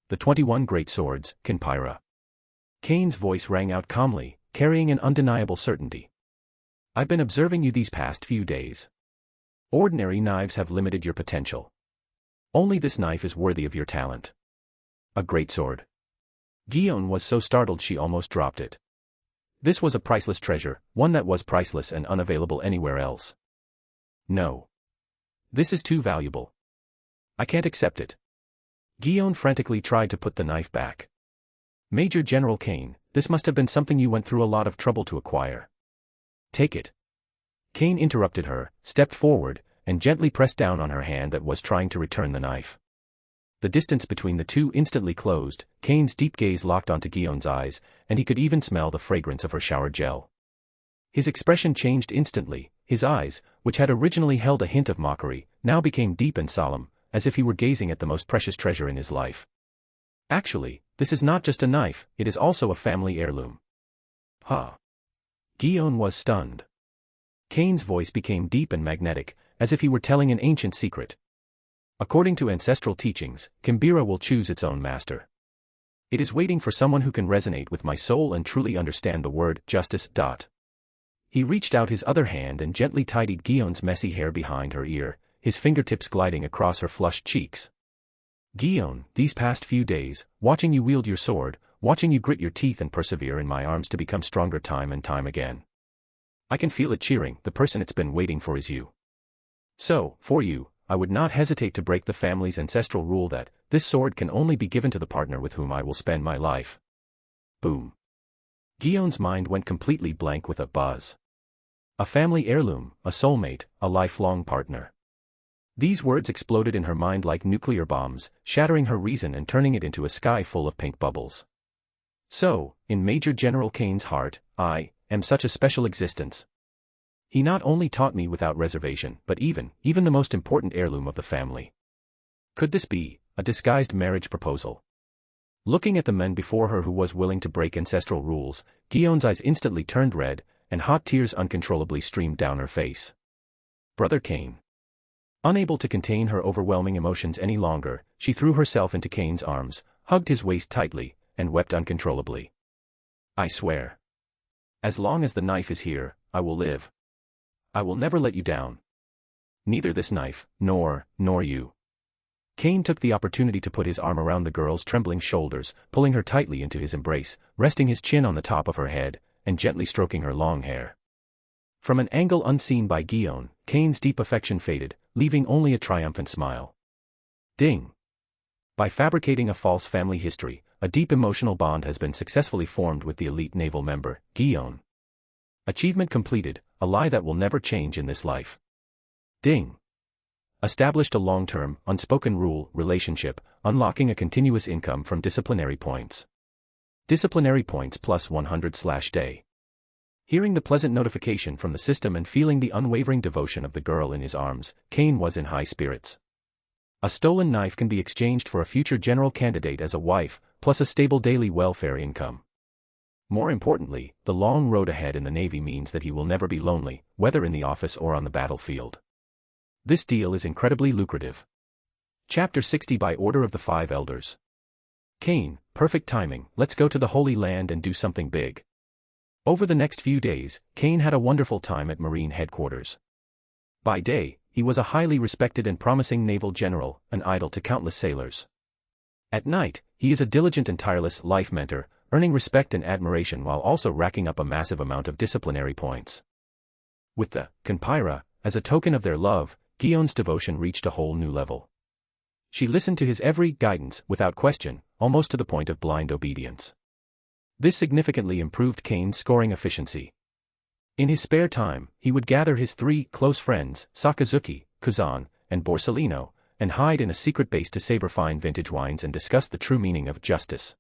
The 21 great swords, Kinpyra. Kane's voice rang out calmly, carrying an undeniable certainty. I've been observing you these past few days. Ordinary knives have limited your potential. Only this knife is worthy of your talent. A great sword. Guillaume was so startled she almost dropped it. This was a priceless treasure, one that was priceless and unavailable anywhere else. No. This is too valuable. I can't accept it. Guillaume frantically tried to put the knife back. Major General Kane, this must have been something you went through a lot of trouble to acquire. Take it. Kane interrupted her, stepped forward, and gently pressed down on her hand that was trying to return the knife. The distance between the two instantly closed, Kane's deep gaze locked onto Guyon's eyes, and he could even smell the fragrance of her shower gel. His expression changed instantly. His eyes, which had originally held a hint of mockery, now became deep and solemn, as if he were gazing at the most precious treasure in his life. Actually, this is not just a knife, it is also a family heirloom. Huh. Guyon was stunned. Kane's voice became deep and magnetic, as if he were telling an ancient secret. According to ancestral teachings, Kimbira will choose its own master. It is waiting for someone who can resonate with my soul and truly understand the word justice. He reached out his other hand and gently tidied Guyon's messy hair behind her ear, his fingertips gliding across her flushed cheeks. Guyon, these past few days, watching you wield your sword, watching you grit your teeth and persevere in my arms to become stronger time and time again. I can feel it cheering. The person it's been waiting for is you. So, for you, I would not hesitate to break the family's ancestral rule that this sword can only be given to the partner with whom I will spend my life. Boom. Guyon's mind went completely blank with a buzz. A family heirloom, a soulmate, a lifelong partner. These words exploded in her mind like nuclear bombs, shattering her reason and turning it into a sky full of pink bubbles. So, in Major General Kane's heart, I am such a special existence. He not only taught me without reservation, but even the most important heirloom of the family. Could this be a disguised marriage proposal? Looking at the man before her who was willing to break ancestral rules, Guyon's eyes instantly turned red, and hot tears uncontrollably streamed down her face. Brother Kane. Unable to contain her overwhelming emotions any longer, she threw herself into Kane's arms, hugged his waist tightly, and wept uncontrollably. I swear. As long as the knife is here, I will live. I will never let you down. Neither this knife, nor you. Kane took the opportunity to put his arm around the girl's trembling shoulders, pulling her tightly into his embrace, resting his chin on the top of her head, and gently stroking her long hair. From an angle unseen by Guyon, Kane's deep affection faded, leaving only a triumphant smile. Ding! By fabricating a false family history, a deep emotional bond has been successfully formed with the elite naval member, Guyon. Achievement completed, a lie that will never change in this life. Ding! Established a long-term, unspoken rule relationship, unlocking a continuous income from disciplinary points. Disciplinary points plus 100/day. Hearing the pleasant notification from the system and feeling the unwavering devotion of the girl in his arms, Kane was in high spirits. A stolen knife can be exchanged for a future general candidate as a wife, plus a stable daily welfare income. More importantly, the long road ahead in the Navy means that he will never be lonely, whether in the office or on the battlefield. This deal is incredibly lucrative. Chapter 60 By Order of the Five Elders. Kane, perfect timing, let's go to the Holy Land and do something big. Over the next few days, Kane had a wonderful time at Marine headquarters. By day, he was a highly respected and promising naval general, an idol to countless sailors. At night, he is a diligent and tireless life mentor, earning respect and admiration while also racking up a massive amount of disciplinary points. With the Conpira, as a token of their love, Guyon's devotion reached a whole new level. She listened to his every guidance without question, almost to the point of blind obedience. This significantly improved Kane's scoring efficiency. In his spare time, he would gather his three close friends, Sakazuki, Kuzan, and Borsalino, and hide in a secret base to savor fine vintage wines and discuss the true meaning of justice.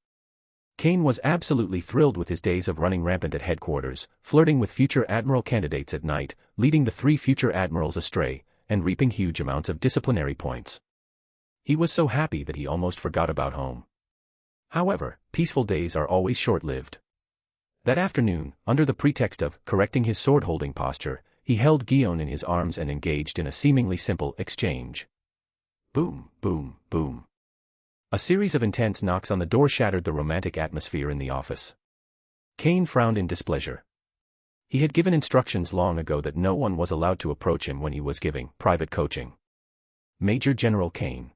Kane was absolutely thrilled with his days of running rampant at headquarters, flirting with future admiral candidates at night, leading the three future admirals astray, and reaping huge amounts of disciplinary points. He was so happy that he almost forgot about home. However, peaceful days are always short-lived. That afternoon, under the pretext of correcting his sword-holding posture, he held Guyon in his arms and engaged in a seemingly simple exchange. Boom, boom, boom. A series of intense knocks on the door shattered the romantic atmosphere in the office. Kane frowned in displeasure. He had given instructions long ago that no one was allowed to approach him when he was giving private coaching. Major General Kane.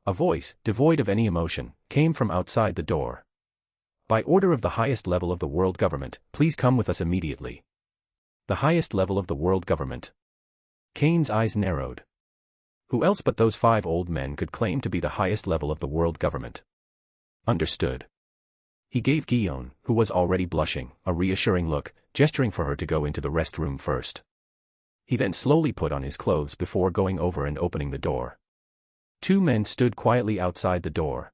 A voice, devoid of any emotion, came from outside the door. By order of the highest level of the world government, please come with us immediately. The highest level of the world government. Kane's eyes narrowed. Who else but those five old men could claim to be the highest level of the world government? Understood. He gave Guyon, who was already blushing, a reassuring look, gesturing for her to go into the restroom first. He then slowly put on his clothes before going over and opening the door. Two men stood quietly outside the door.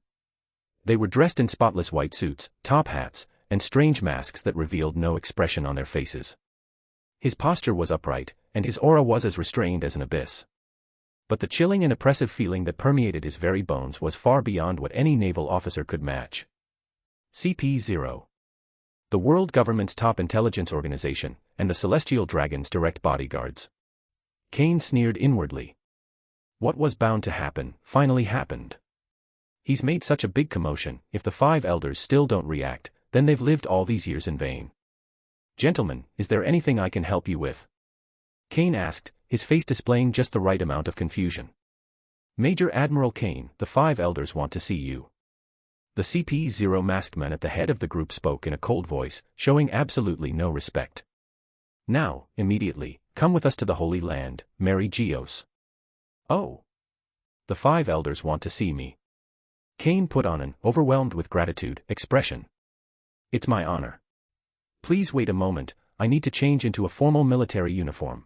They were dressed in spotless white suits, top hats, and strange masks that revealed no expression on their faces. His posture was upright, and his aura was as restrained as an abyss. But the chilling and oppressive feeling that permeated his very bones was far beyond what any naval officer could match. CP-0. The world government's top intelligence organization, and the Celestial Dragon's direct bodyguards. Kane sneered inwardly. What was bound to happen, finally happened. He's made such a big commotion, if the five elders still don't react, then they've lived all these years in vain. Gentlemen, is there anything I can help you with? Kane asked, his face displaying just the right amount of confusion. Major Admiral Kane, the five elders want to see you. The CP-0 masked man at the head of the group spoke in a cold voice, showing absolutely no respect. Now, immediately, come with us to the Holy Land, Mary Geos. Oh. The five elders want to see me. Kane put on an overwhelmed with gratitude expression. It's my honor. Please wait a moment, I need to change into a formal military uniform.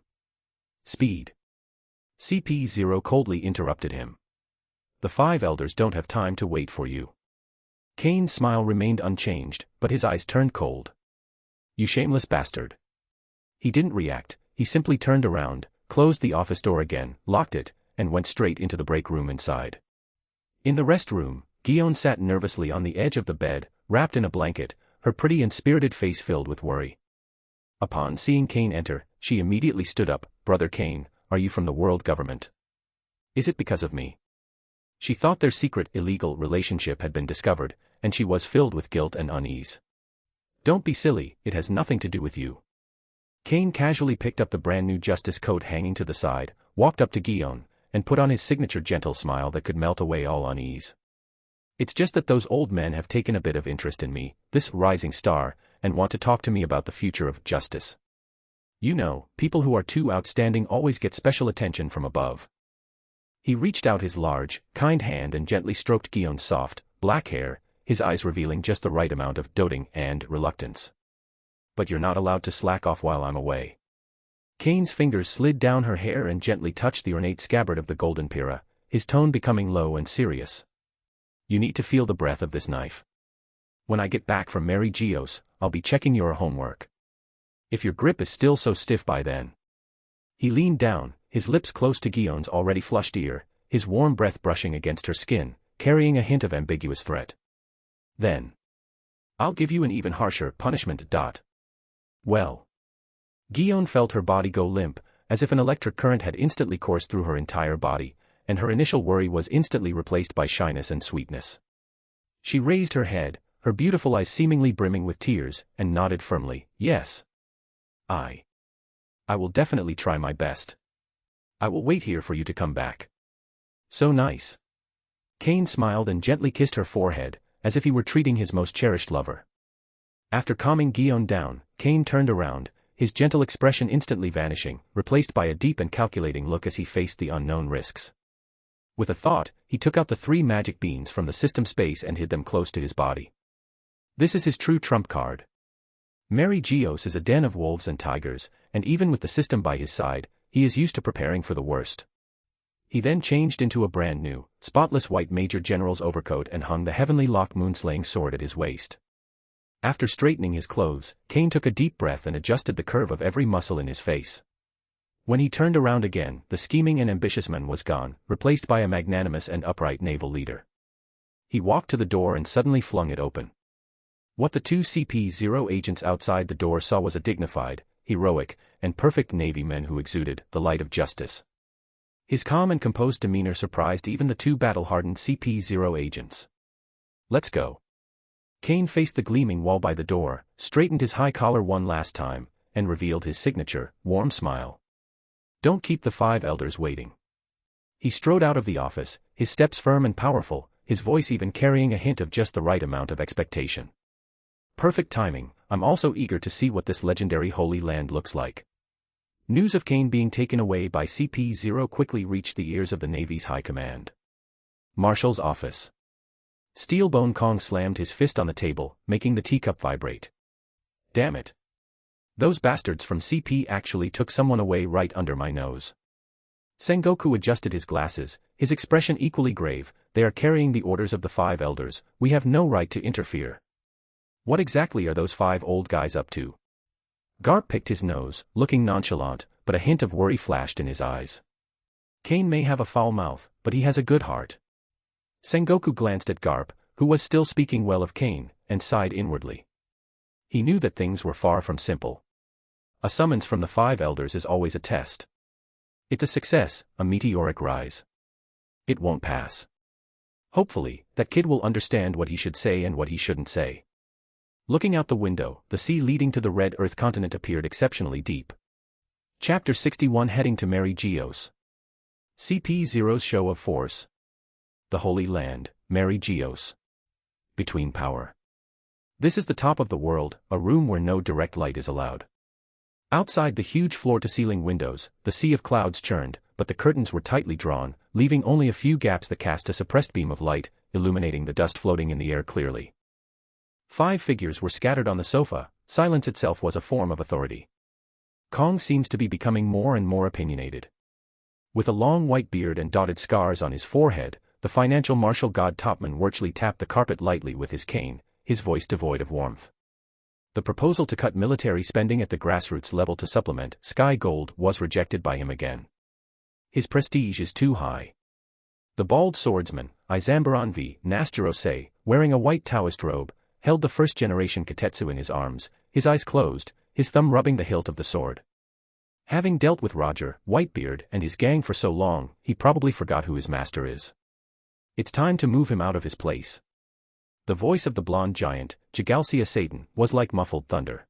Speed. CP-0 coldly interrupted him. The five elders don't have time to wait for you. Kane's smile remained unchanged, but his eyes turned cold. You shameless bastard. He didn't react, he simply turned around, closed the office door again, locked it, and went straight into the break room inside. In the rest room, Guion sat nervously on the edge of the bed, wrapped in a blanket, her pretty and spirited face filled with worry. Upon seeing Kane enter, she immediately stood up. Brother Kane, are you from the world government? Is it because of me? She thought their secret, illegal relationship had been discovered, and she was filled with guilt and unease. Don't be silly, it has nothing to do with you. Kane casually picked up the brand new justice coat hanging to the side, walked up to Guion, and put on his signature gentle smile that could melt away all unease. It's just that those old men have taken a bit of interest in me, this rising star, and want to talk to me about the future of justice. You know, people who are too outstanding always get special attention from above. He reached out his large, kind hand and gently stroked Guion's soft, black hair, his eyes revealing just the right amount of doting and reluctance. But you're not allowed to slack off while I'm away. Kane's fingers slid down her hair and gently touched the ornate scabbard of the golden pira, his tone becoming low and serious. You need to feel the breath of this knife. When I get back from Mary Geos, I'll be checking your homework. If your grip is still so stiff by then. He leaned down, his lips close to Guion's already flushed ear, his warm breath brushing against her skin, carrying a hint of ambiguous threat. Then. I'll give you an even harsher punishment. Well. Guion felt her body go limp, as if an electric current had instantly coursed through her entire body, and her initial worry was instantly replaced by shyness and sweetness. She raised her head, her beautiful eyes seemingly brimming with tears, and nodded firmly, yes. I will definitely try my best. I will wait here for you to come back. So nice. Kane smiled and gently kissed her forehead, as if he were treating his most cherished lover. After calming Guion down, Kane turned around, his gentle expression instantly vanishing, replaced by a deep and calculating look as he faced the unknown risks. With a thought, he took out the 3 magic beans from the system space and hid them close to his body. This is his true trump card. Mary Geos is a den of wolves and tigers, and even with the system by his side, he is used to preparing for the worst. He then changed into a brand new, spotless white Major General's overcoat and hung the heavenly lock moonslaying sword at his waist. After straightening his clothes, Kane took a deep breath and adjusted the curve of every muscle in his face. When he turned around again, the scheming and ambitious man was gone, replaced by a magnanimous and upright naval leader. He walked to the door and suddenly flung it open. What the 2 CP-0 agents outside the door saw was a dignified, heroic, and perfect Navy man who exuded the light of justice. His calm and composed demeanor surprised even the 2 battle-hardened CP-0 agents. Let's go. Kane faced the gleaming wall by the door, straightened his high collar one last time, and revealed his signature, warm smile. Don't keep the 5 elders waiting. He strode out of the office, his steps firm and powerful, his voice even carrying a hint of just the right amount of expectation. Perfect timing, I'm also eager to see what this legendary Holy Land looks like. News of Kane being taken away by CP-0 quickly reached the ears of the Navy's high command. Marshal's office. Steelbone Kong slammed his fist on the table, making the teacup vibrate. Damn it. Those bastards from CP actually took someone away right under my nose. Sengoku adjusted his glasses, his expression equally grave. They are carrying the orders of the 5 elders, we have no right to interfere. What exactly are those 5 old guys up to? Garp picked his nose, looking nonchalant, but a hint of worry flashed in his eyes. Kane may have a foul mouth, but he has a good heart. Sengoku glanced at Garp, who was still speaking well of Kane, and sighed inwardly. He knew that things were far from simple. A summons from the 5 elders is always a test. It's a success, a meteoric rise. It won't pass. Hopefully, that kid will understand what he should say and what he shouldn't say. Looking out the window, the sea leading to the Red Earth continent appeared exceptionally deep. Chapter 61 Heading to Mary Geos. CP0's Show of Force. The Holy Land, Mary Geos. Between power. This is the top of the world, a room where no direct light is allowed. Outside the huge floor-to-ceiling windows, the sea of clouds churned, but the curtains were tightly drawn, leaving only a few gaps that cast a suppressed beam of light, illuminating the dust floating in the air clearly. 5 figures were scattered on the sofa. Silence itself was a form of authority. Kong seems to be becoming more and more opinionated. With a long white beard and dotted scars on his forehead, the financial martial god Topman virtually tapped the carpet lightly with his cane, his voice devoid of warmth. The proposal to cut military spending at the grassroots level to supplement Sky Gold was rejected by him again. His prestige is too high. The bald swordsman, Izambaran V. Nasjiro-sei, wearing a white Taoist robe, held the first-generation Katetsu in his arms, his eyes closed, his thumb rubbing the hilt of the sword. Having dealt with Roger, Whitebeard, and his gang for so long, he probably forgot who his master is. It's time to move him out of his place. The voice of the blonde giant, Jigalsia Satan, was like muffled thunder.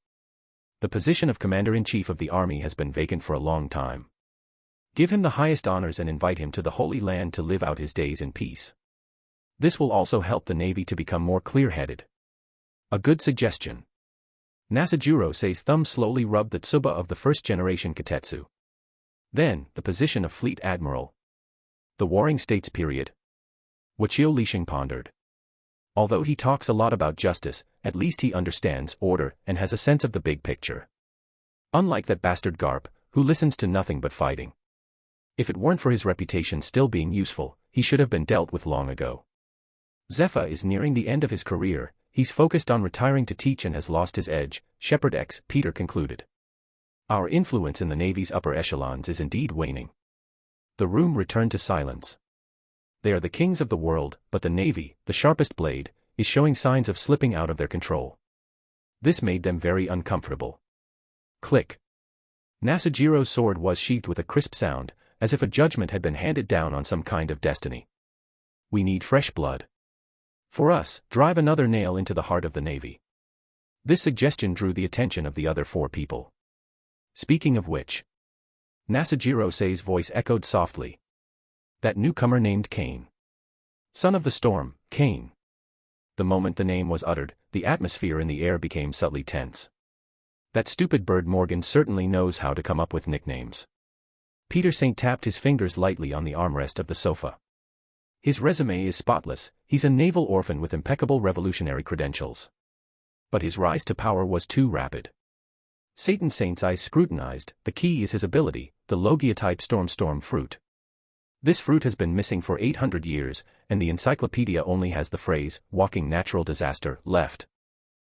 The position of commander-in-chief of the army has been vacant for a long time. Give him the highest honors and invite him to the Holy Land to live out his days in peace. This will also help the Navy to become more clear-headed. A good suggestion. Nasajiro-sei's thumb slowly rubbed the tsuba of the first-generation Katetsu. Then, the position of Fleet Admiral. The Warring States period. Wachio Lishing pondered. Although he talks a lot about justice, at least he understands order and has a sense of the big picture. Unlike that bastard Garp, who listens to nothing but fighting. If it weren't for his reputation still being useful, he should have been dealt with long ago. Zephyr is nearing the end of his career, he's focused on retiring to teach and has lost his edge, Shepard X. Peter concluded. Our influence in the Navy's upper echelons is indeed waning. The room returned to silence. They are the kings of the world, but the Navy, the sharpest blade, is showing signs of slipping out of their control. This made them very uncomfortable. Click. Nasajiro's sword was sheathed with a crisp sound, as if a judgment had been handed down on some kind of destiny. We need fresh blood. For us, drive another nail into the heart of the Navy. This suggestion drew the attention of the other 4 people. Speaking of which, Nasajiro-sei's voice echoed softly. That newcomer named Kane. Son of the Storm, Kane. The moment the name was uttered, the atmosphere in the air became subtly tense. That stupid bird Morgan certainly knows how to come up with nicknames. Peter Saint tapped his fingers lightly on the armrest of the sofa. His resume is spotless, he's a naval orphan with impeccable revolutionary credentials. But his rise to power was too rapid. Satan Saint's eyes scrutinized, the key is his ability, the Logia-type storm fruit. This fruit has been missing for 800 years, and the encyclopedia only has the phrase, walking natural disaster, left.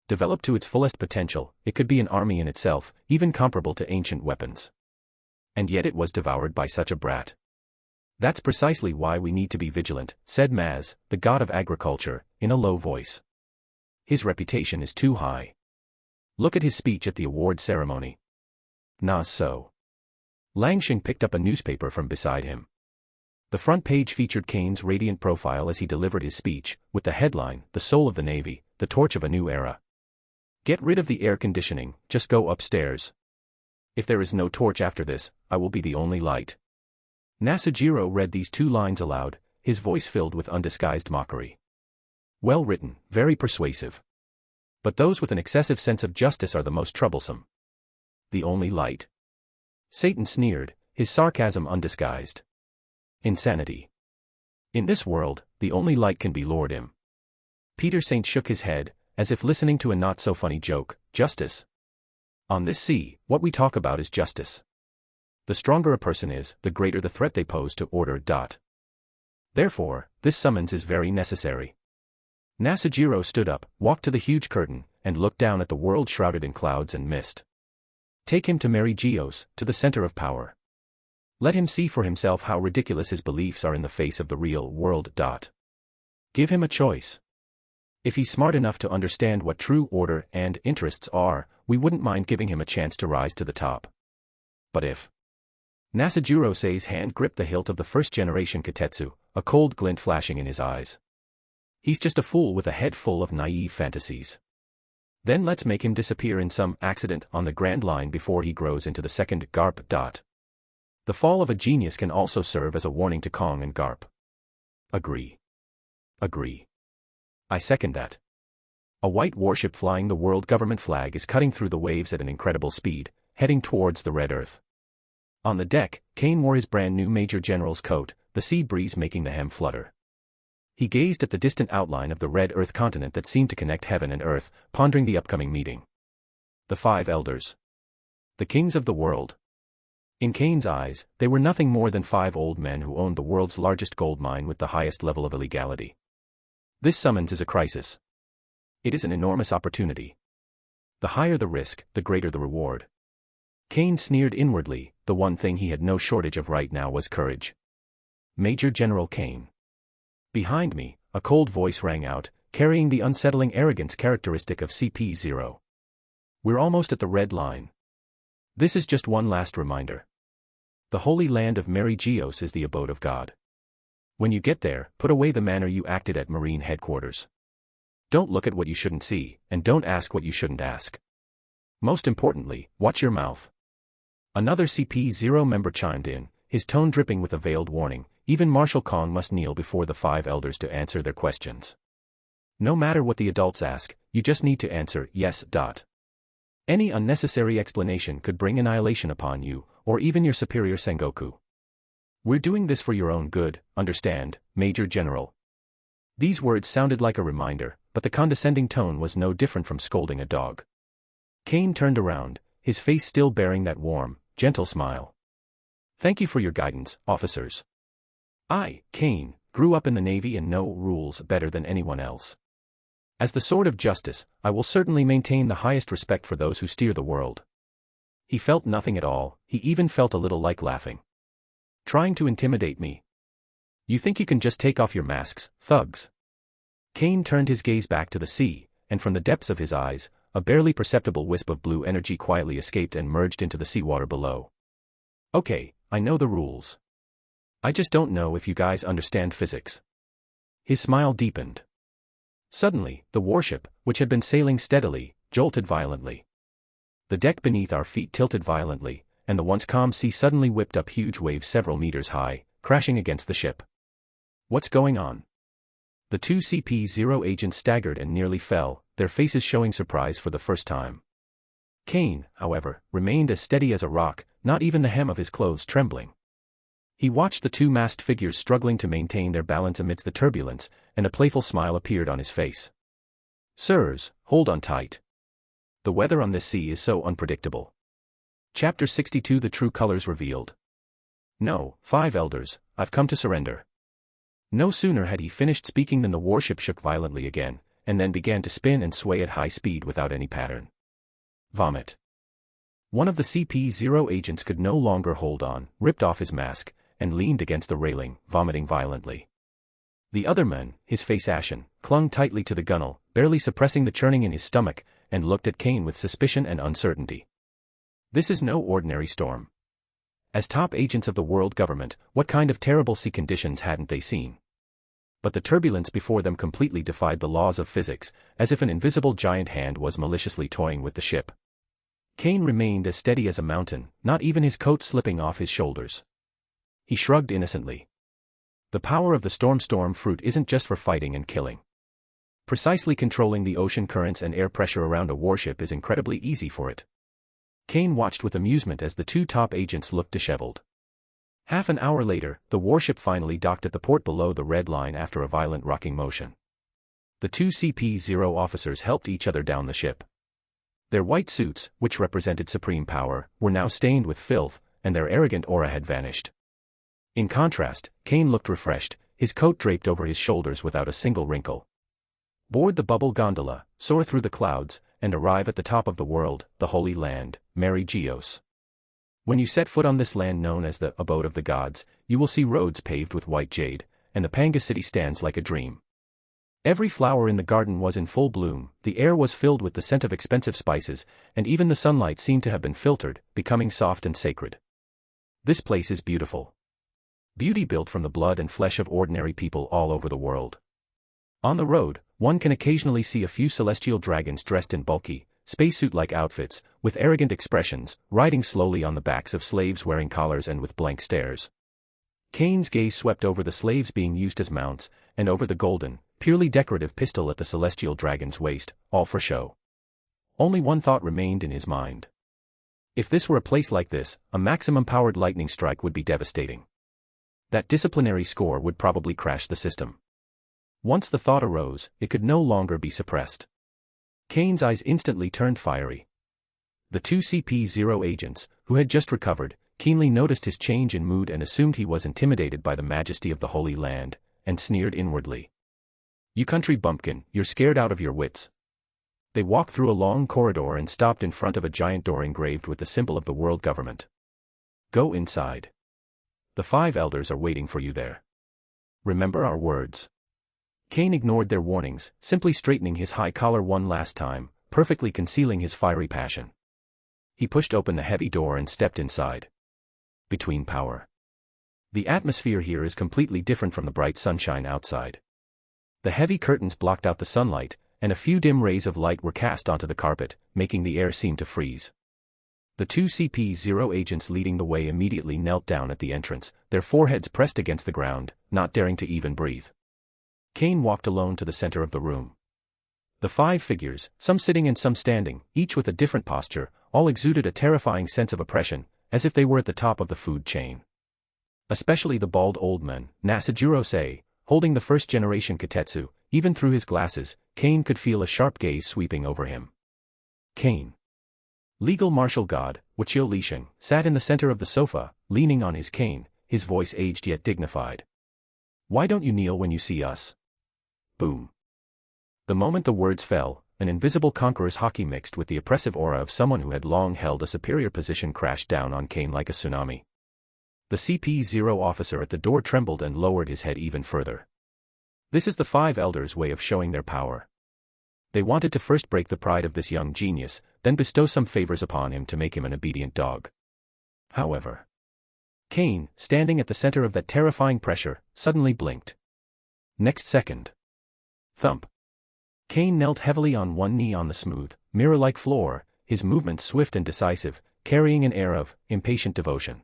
Developed to its fullest potential, it could be an army in itself, even comparable to ancient weapons. And yet it was devoured by such a brat. That's precisely why we need to be vigilant, said Maz, the god of agriculture, in a low voice. His reputation is too high. Look at his speech at the award ceremony. Not so. Langsheng picked up a newspaper from beside him. The front page featured Kane's radiant profile as he delivered his speech, with the headline, The Soul of the Navy, the Torch of a New Era. Get rid of the air conditioning, just go upstairs. If there is no torch after this, I will be the only light. Nasajiro read these 2 lines aloud, his voice filled with undisguised mockery. Well written, very persuasive. But those with an excessive sense of justice are the most troublesome. The only light. Satan sneered, his sarcasm undisguised. Insanity. In this world, the only light can be Lord M. Peter Saint shook his head, as if listening to a not-so-funny joke. Justice. On this sea, what we talk about is justice. The stronger a person is, the greater the threat they pose to order. Therefore, this summons is very necessary. Nasajiro stood up, walked to the huge curtain, and looked down at the world shrouded in clouds and mist. Take him to Mary Geos, to the center of power. Let him see for himself how ridiculous his beliefs are in the face of the real world. Give him a choice. If he's smart enough to understand what true order and interests are, we wouldn't mind giving him a chance to rise to the top. But if Nasajiro-sei's hand gripped the hilt of the first-generation Katetsu, a cold glint flashing in his eyes. He's just a fool with a head full of naive fantasies. Then let's make him disappear in some accident on the Grand Line before he grows into the second Garp. The fall of a genius can also serve as a warning to Kong and Garp. Agree. Agree. I second that. A white warship flying the world government flag is cutting through the waves at an incredible speed, heading towards the Red Earth. On the deck, Kane wore his brand new Major General's coat, the sea breeze making the hem flutter. He gazed at the distant outline of the Red Earth continent that seemed to connect heaven and earth, pondering the upcoming meeting. The five elders. The kings of the world. In Kane's eyes, they were nothing more than five old men who owned the world's largest gold mine with the highest level of illegality. This summons is a crisis. It is an enormous opportunity. The higher the risk, the greater the reward. Kane sneered inwardly. The one thing he had no shortage of right now was courage. Major General Kane. Behind me, a cold voice rang out, carrying the unsettling arrogance characteristic of CP0. We're almost at the red line. This is just one last reminder. The holy land of Mary Geos is the abode of God. When you get there, put away the manner you acted at Marine headquarters. Don't look at what you shouldn't see, and don't ask what you shouldn't ask. Most importantly, watch your mouth. Another CP0 member chimed in, his tone dripping with a veiled warning. Even Marshal Kong must kneel before the five elders to answer their questions. No matter what the adults ask, you just need to answer yes. Any unnecessary explanation could bring annihilation upon you, or even your superior Sengoku. We're doing this for your own good, understand, Major General. These words sounded like a reminder, but the condescending tone was no different from scolding a dog. Kane turned around, his face still bearing that warm, gentle smile. Thank you for your guidance, officers. I, Kane, grew up in the Navy and know rules better than anyone else. As the sword of justice, I will certainly maintain the highest respect for those who steer the world. He felt nothing at all, he even felt a little like laughing. Trying to intimidate me. You think you can just take off your masks, thugs? Kane turned his gaze back to the sea, and from the depths of his eyes, a barely perceptible wisp of blue energy quietly escaped and merged into the seawater below. Okay, I know the rules. I just don't know if you guys understand physics. His smile deepened. Suddenly, the warship, which had been sailing steadily, jolted violently. The deck beneath our feet tilted violently, and the once calm sea suddenly whipped up huge waves several meters high, crashing against the ship. What's going on? The two CP0 agents staggered and nearly fell, their faces showing surprise for the first time. Kane, however, remained as steady as a rock, not even the hem of his clothes trembling. He watched the two masked figures struggling to maintain their balance amidst the turbulence, and a playful smile appeared on his face. Sirs, hold on tight. The weather on this sea is so unpredictable. Chapter 62 The True Colors Revealed. No, five elders, I've come to surrender. No sooner had he finished speaking than the warship shook violently again, and then began to spin and sway at high speed without any pattern. Vomit. One of the CP0 agents could no longer hold on, ripped off his mask, and leaned against the railing, vomiting violently. The other man, his face ashen, clung tightly to the gunwale, barely suppressing the churning in his stomach, and looked at Kane with suspicion and uncertainty. This is no ordinary storm. As top agents of the world government, what kind of terrible sea conditions hadn't they seen? But the turbulence before them completely defied the laws of physics, as if an invisible giant hand was maliciously toying with the ship. Kane remained as steady as a mountain, not even his coat slipping off his shoulders. He shrugged innocently. The power of the storm fruit isn't just for fighting and killing. Precisely controlling the ocean currents and air pressure around a warship is incredibly easy for it. Kane watched with amusement as the two top agents looked disheveled. Half an hour later, the warship finally docked at the port below the red line after a violent rocking motion. The two CP0 officers helped each other down the ship. Their white suits, which represented supreme power, were now stained with filth, and their arrogant aura had vanished. In contrast, Kane looked refreshed, his coat draped over his shoulders without a single wrinkle. Board the bubble gondola, soar through the clouds, and arrive at the top of the world, the Holy Land, Mary Geos. When you set foot on this land known as the abode of the gods, you will see roads paved with white jade, and the Panga city stands like a dream. Every flower in the garden was in full bloom, the air was filled with the scent of expensive spices, and even the sunlight seemed to have been filtered, becoming soft and sacred. This place is beautiful. Beauty built from the blood and flesh of ordinary people all over the world. On the road, one can occasionally see a few celestial dragons dressed in bulky, spacesuit-like outfits, with arrogant expressions, riding slowly on the backs of slaves wearing collars and with blank stares. Kane's gaze swept over the slaves being used as mounts, and over the golden, purely decorative pistol at the celestial dragon's waist, all for show. Only one thought remained in his mind. If this were a place like this, a maximum-powered lightning strike would be devastating. That disciplinary score would probably crash the system. Once the thought arose, it could no longer be suppressed. Kane's eyes instantly turned fiery. The two CP-0 agents, who had just recovered, keenly noticed his change in mood and assumed he was intimidated by the majesty of the Holy Land, and sneered inwardly. "You country bumpkin, you're scared out of your wits." They walked through a long corridor and stopped in front of a giant door engraved with the symbol of the world government. "Go inside. The 5 elders are waiting for you there. Remember our words." Kane ignored their warnings, simply straightening his high collar one last time, perfectly concealing his fiery passion. He pushed open the heavy door and stepped inside. Between power. The atmosphere here is completely different from the bright sunshine outside. The heavy curtains blocked out the sunlight, and a few dim rays of light were cast onto the carpet, making the air seem to freeze. The two CP-0 agents leading the way immediately knelt down at the entrance, their foreheads pressed against the ground, not daring to even breathe. Kane walked alone to the center of the room. The 5 figures, some sitting and some standing, each with a different posture, all exuded a terrifying sense of oppression, as if they were at the top of the food chain. Especially the bald old man, Nasajuro-sei, holding the first-generation Katetsu. Even through his glasses, Kane could feel a sharp gaze sweeping over him. Kane. Legal martial god, Wachio Lisheng, sat in the center of the sofa, leaning on his cane, his voice aged yet dignified. "Why don't you kneel when you see us?" Boom. The moment the words fell, an invisible conqueror's haki mixed with the oppressive aura of someone who had long held a superior position crashed down on Kane like a tsunami. The CP-0 officer at the door trembled and lowered his head even further. This is the 5 elders' way of showing their power. They wanted to first break the pride of this young genius, then bestow some favors upon him to make him an obedient dog. However, Kane, standing at the center of that terrifying pressure, suddenly blinked. Next second. Thump. Kane knelt heavily on one knee on the smooth, mirror-like floor, his movements swift and decisive, carrying an air of impatient devotion.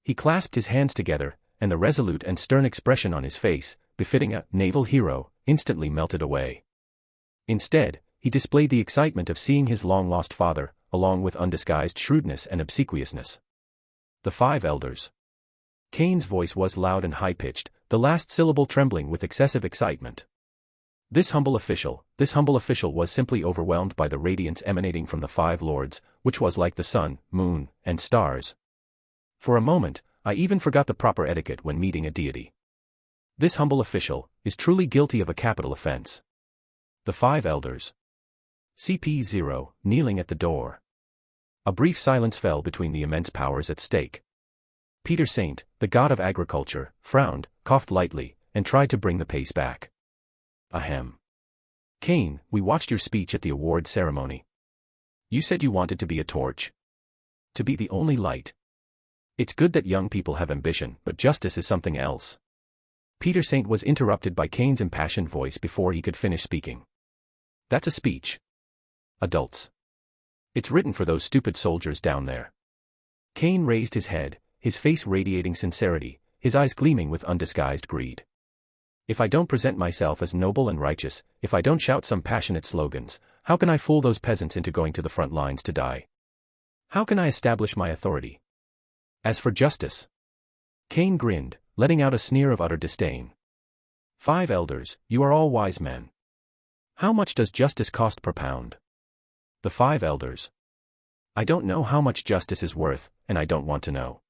He clasped his hands together, and the resolute and stern expression on his face, befitting a naval hero, instantly melted away. Instead, he displayed the excitement of seeing his long-lost father, along with undisguised shrewdness and obsequiousness. The 5 elders. Kane's voice was loud and high-pitched, the last syllable trembling with excessive excitement. This humble official was simply overwhelmed by the radiance emanating from the 5 lords, which was like the sun, moon, and stars. For a moment, I even forgot the proper etiquette when meeting a deity. This humble official is truly guilty of a capital offense. The 5 elders. CP-0, kneeling at the door. A brief silence fell between the immense powers at stake. Peter Saint, the god of agriculture, frowned, coughed lightly, and tried to bring the pace back. Ahem. Kane, we watched your speech at the award ceremony. You said you wanted to be a torch. To be the only light. It's good that young people have ambition, but justice is something else. Peter Saint was interrupted by Kane's impassioned voice before he could finish speaking. That's a speech. Adults. It's written for those stupid soldiers down there. Kane raised his head, his face radiating sincerity, his eyes gleaming with undisguised greed. If I don't present myself as noble and righteous, if I don't shout some passionate slogans, how can I fool those peasants into going to the front lines to die? How can I establish my authority? As for justice. Kane grinned, letting out a sneer of utter disdain. 5 elders, you are all wise men. How much does justice cost per pound? The five elders. I don't know how much justice is worth, and I don't want to know.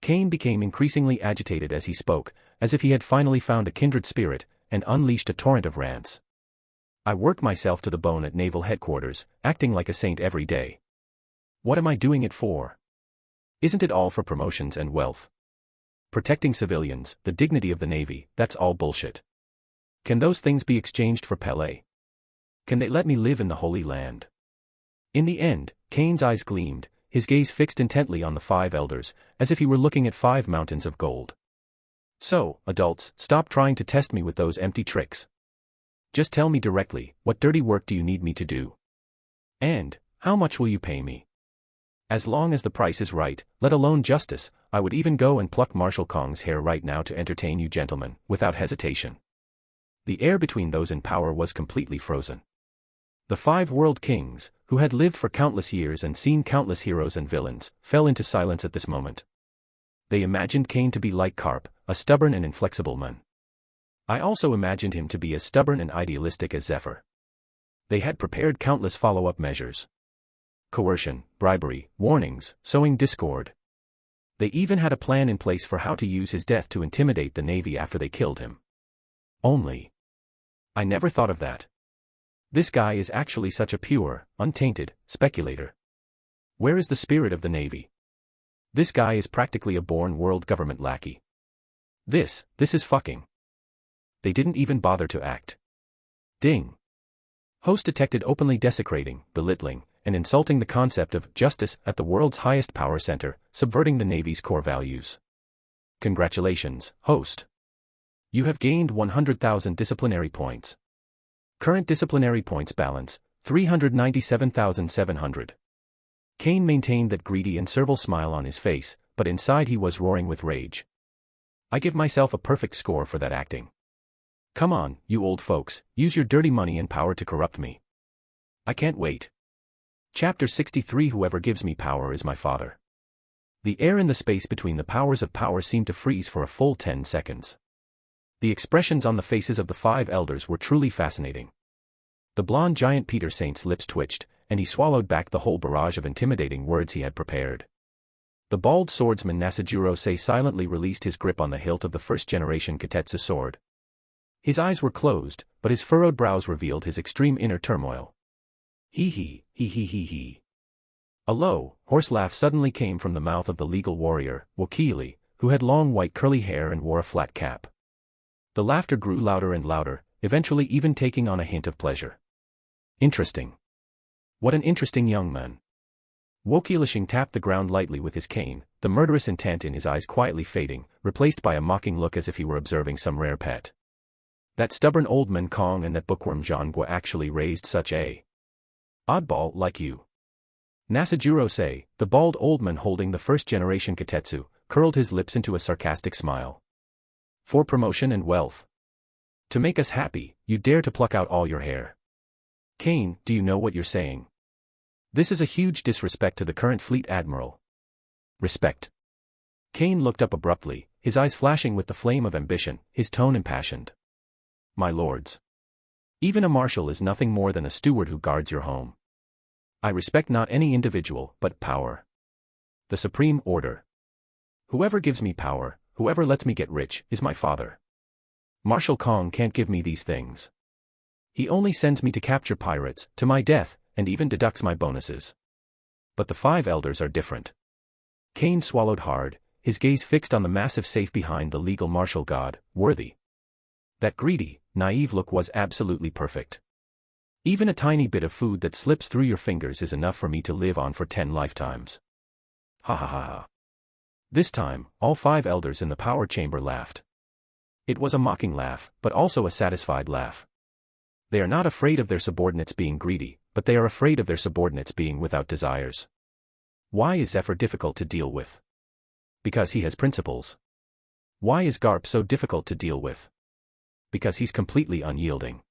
Kane became increasingly agitated as he spoke, as if he had finally found a kindred spirit, and unleashed a torrent of rants. I work myself to the bone at naval headquarters, acting like a saint every day. What am I doing it for? Isn't it all for promotions and wealth? Protecting civilians, the dignity of the Navy, that's all bullshit. Can those things be exchanged for Pele? Can they let me live in the Holy Land? In the end, Kane's eyes gleamed, his gaze fixed intently on the five elders, as if he were looking at 5 mountains of gold. So, adults, stop trying to test me with those empty tricks. Just tell me directly, what dirty work do you need me to do? And, how much will you pay me? As long as the price is right, let alone justice, I would even go and pluck Marshal Kong's hair right now to entertain you gentlemen, without hesitation. The air between those in power was completely frozen. The 5 world kings, who had lived for countless years and seen countless heroes and villains, fell into silence at this moment. They imagined Kane to be like Carp, a stubborn and inflexible man. I also imagined him to be as stubborn and idealistic as Zephyr. They had prepared countless follow-up measures. Coercion, bribery, warnings, sowing discord. They even had a plan in place for how to use his death to intimidate the Navy after they killed him. Only. I never thought of that. This guy is actually such a pure, untainted, speculator. Where is the spirit of the Navy? This guy is practically a born world government lackey. This is fucking. They didn't even bother to act. Ding. Host detected openly desecrating, belittling, and insulting the concept of justice at the world's highest power center, subverting the Navy's core values. Congratulations, host. You have gained 100,000 disciplinary points. Current disciplinary points balance, 397,700. Kane maintained that greedy and servile smile on his face, but inside he was roaring with rage. I give myself a perfect score for that acting. Come on, you old folks, use your dirty money and power to corrupt me. I can't wait. Chapter 63. Whoever gives me power is my father. The air in the space between the powers of power seemed to freeze for a full 10 seconds. The expressions on the faces of the 5 elders were truly fascinating. The blonde giant Peter Saint's lips twitched, and he swallowed back the whole barrage of intimidating words he had prepared. The bald swordsman Nasajuro-sei silently released his grip on the hilt of the first-generation Katetsu sword. His eyes were closed, but his furrowed brows revealed his extreme inner turmoil. Hee. A low, hoarse laugh suddenly came from the mouth of the legal warrior, Wakili, who had long white curly hair and wore a flat cap. The laughter grew louder and louder, eventually even taking on a hint of pleasure. Interesting. What an interesting young man. Wokilishing tapped the ground lightly with his cane, the murderous intent in his eyes quietly fading, replaced by a mocking look as if he were observing some rare pet. That stubborn old man Kong and that bookworm Zhangguo actually raised such a oddball like you. Nasajuro-sei, the bald old man holding the first-generation Katetsu, curled his lips into a sarcastic smile. For promotion and wealth. To make us happy, you dare to pluck out all your hair. Kane, do you know what you're saying? This is a huge disrespect to the current fleet admiral. Respect. Kane looked up abruptly, his eyes flashing with the flame of ambition, his tone impassioned. My lords. Even a marshal is nothing more than a steward who guards your home. I respect not any individual, but power. The supreme order. Whoever gives me power, whoever lets me get rich, is my father. Marshal Kong can't give me these things. He only sends me to capture pirates, to my death, and even deducts my bonuses. But the 5 elders are different. Kane swallowed hard, his gaze fixed on the massive safe behind the legal martial god, worthy. That greedy, naive look was absolutely perfect. Even a tiny bit of food that slips through your fingers is enough for me to live on for 10 lifetimes. Ha ha ha ha. This time, all 5 elders in the power chamber laughed. It was a mocking laugh, but also a satisfied laugh. They are not afraid of their subordinates being greedy, but they are afraid of their subordinates being without desires. Why is Zephyr difficult to deal with? Because he has principles. Why is Garp so difficult to deal with? Because he's completely unyielding.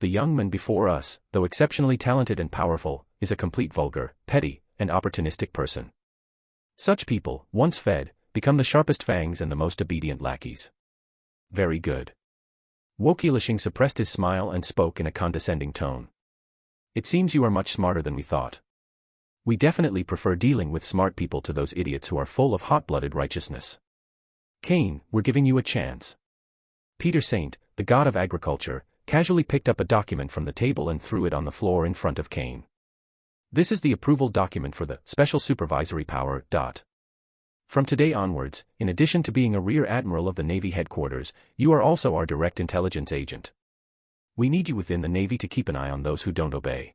The young man before us, though exceptionally talented and powerful, is a complete vulgar, petty, and opportunistic person. Such people, once fed, become the sharpest fangs and the most obedient lackeys. Very good. Wokilishing suppressed his smile and spoke in a condescending tone. It seems you are much smarter than we thought. We definitely prefer dealing with smart people to those idiots who are full of hot-blooded righteousness. Kane, we're giving you a chance. Peter Saint, the god of agriculture, casually picked up a document from the table and threw it on the floor in front of Kane. This is the approval document for the special supervisory power. From today onwards, in addition to being a rear admiral of the Navy headquarters, you are also our direct intelligence agent. We need you within the Navy to keep an eye on those who don't obey.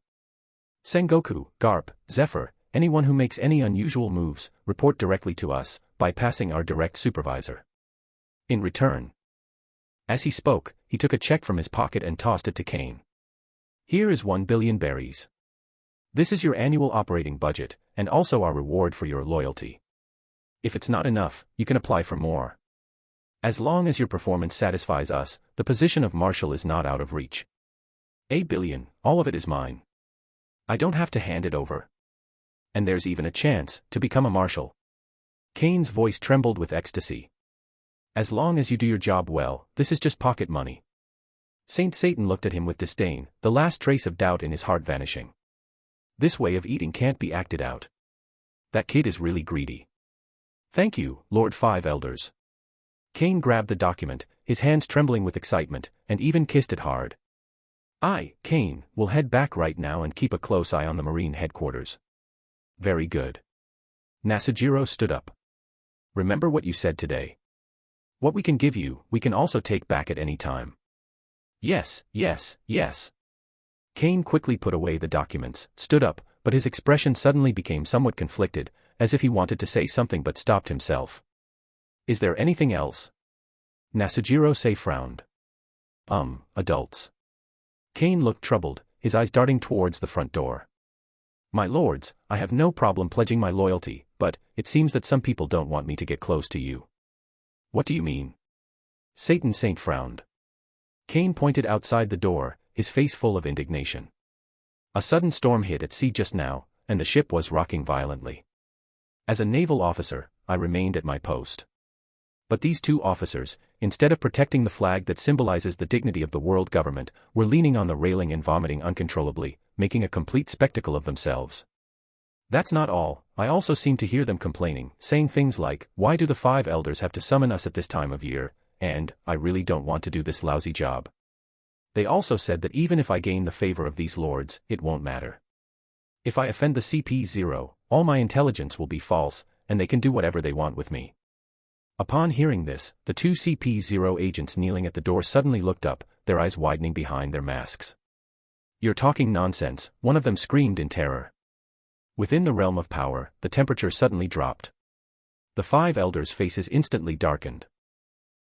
Sengoku, Garp, Zephyr, anyone who makes any unusual moves, report directly to us, bypassing our direct supervisor. In return. As he spoke, he took a check from his pocket and tossed it to Kane. Here is 1 billion berries. This is your annual operating budget, and also our reward for your loyalty. If it's not enough, you can apply for more. As long as your performance satisfies us, the position of marshal is not out of reach. 8 billion, all of it is mine. I don't have to hand it over. And there's even a chance to become a marshal. Kane's voice trembled with ecstasy. As long as you do your job well, this is just pocket money. Saint Satan looked at him with disdain, the last trace of doubt in his heart vanishing. This way of eating can't be acted out. That kid is really greedy. Thank you, Lord Five Elders. Kane grabbed the document, his hands trembling with excitement, and even kissed it hard. Kane, will head back right now and keep a close eye on the Marine headquarters. Very good. Nasujiro stood up. Remember what you said today. What we can give you, we can also take back at any time. Yes, yes, yes. Kane quickly put away the documents, stood up, but his expression suddenly became somewhat conflicted, as if he wanted to say something but stopped himself. Is there anything else? Nasujiro frowned. Adults. Kane looked troubled, his eyes darting towards the front door. My lords, I have no problem pledging my loyalty, but it seems that some people don't want me to get close to you. What do you mean? Satan Saint frowned. Kane pointed outside the door, his face full of indignation. A sudden storm hit at sea just now, and the ship was rocking violently. As a naval officer, I remained at my post. But these two officers, instead of protecting the flag that symbolizes the dignity of the world government, were leaning on the railing and vomiting uncontrollably, making a complete spectacle of themselves. That's not all, I also seemed to hear them complaining, saying things like, why do the Five Elders have to summon us at this time of year, and, I really don't want to do this lousy job. They also said that even if I gain the favor of these lords, it won't matter. If I offend the CP0, all my intelligence will be false, and they can do whatever they want with me. Upon hearing this, the two CP0 agents kneeling at the door suddenly looked up, their eyes widening behind their masks. You're talking nonsense, one of them screamed in terror. Within the realm of power, the temperature suddenly dropped. The Five Elders' faces instantly darkened.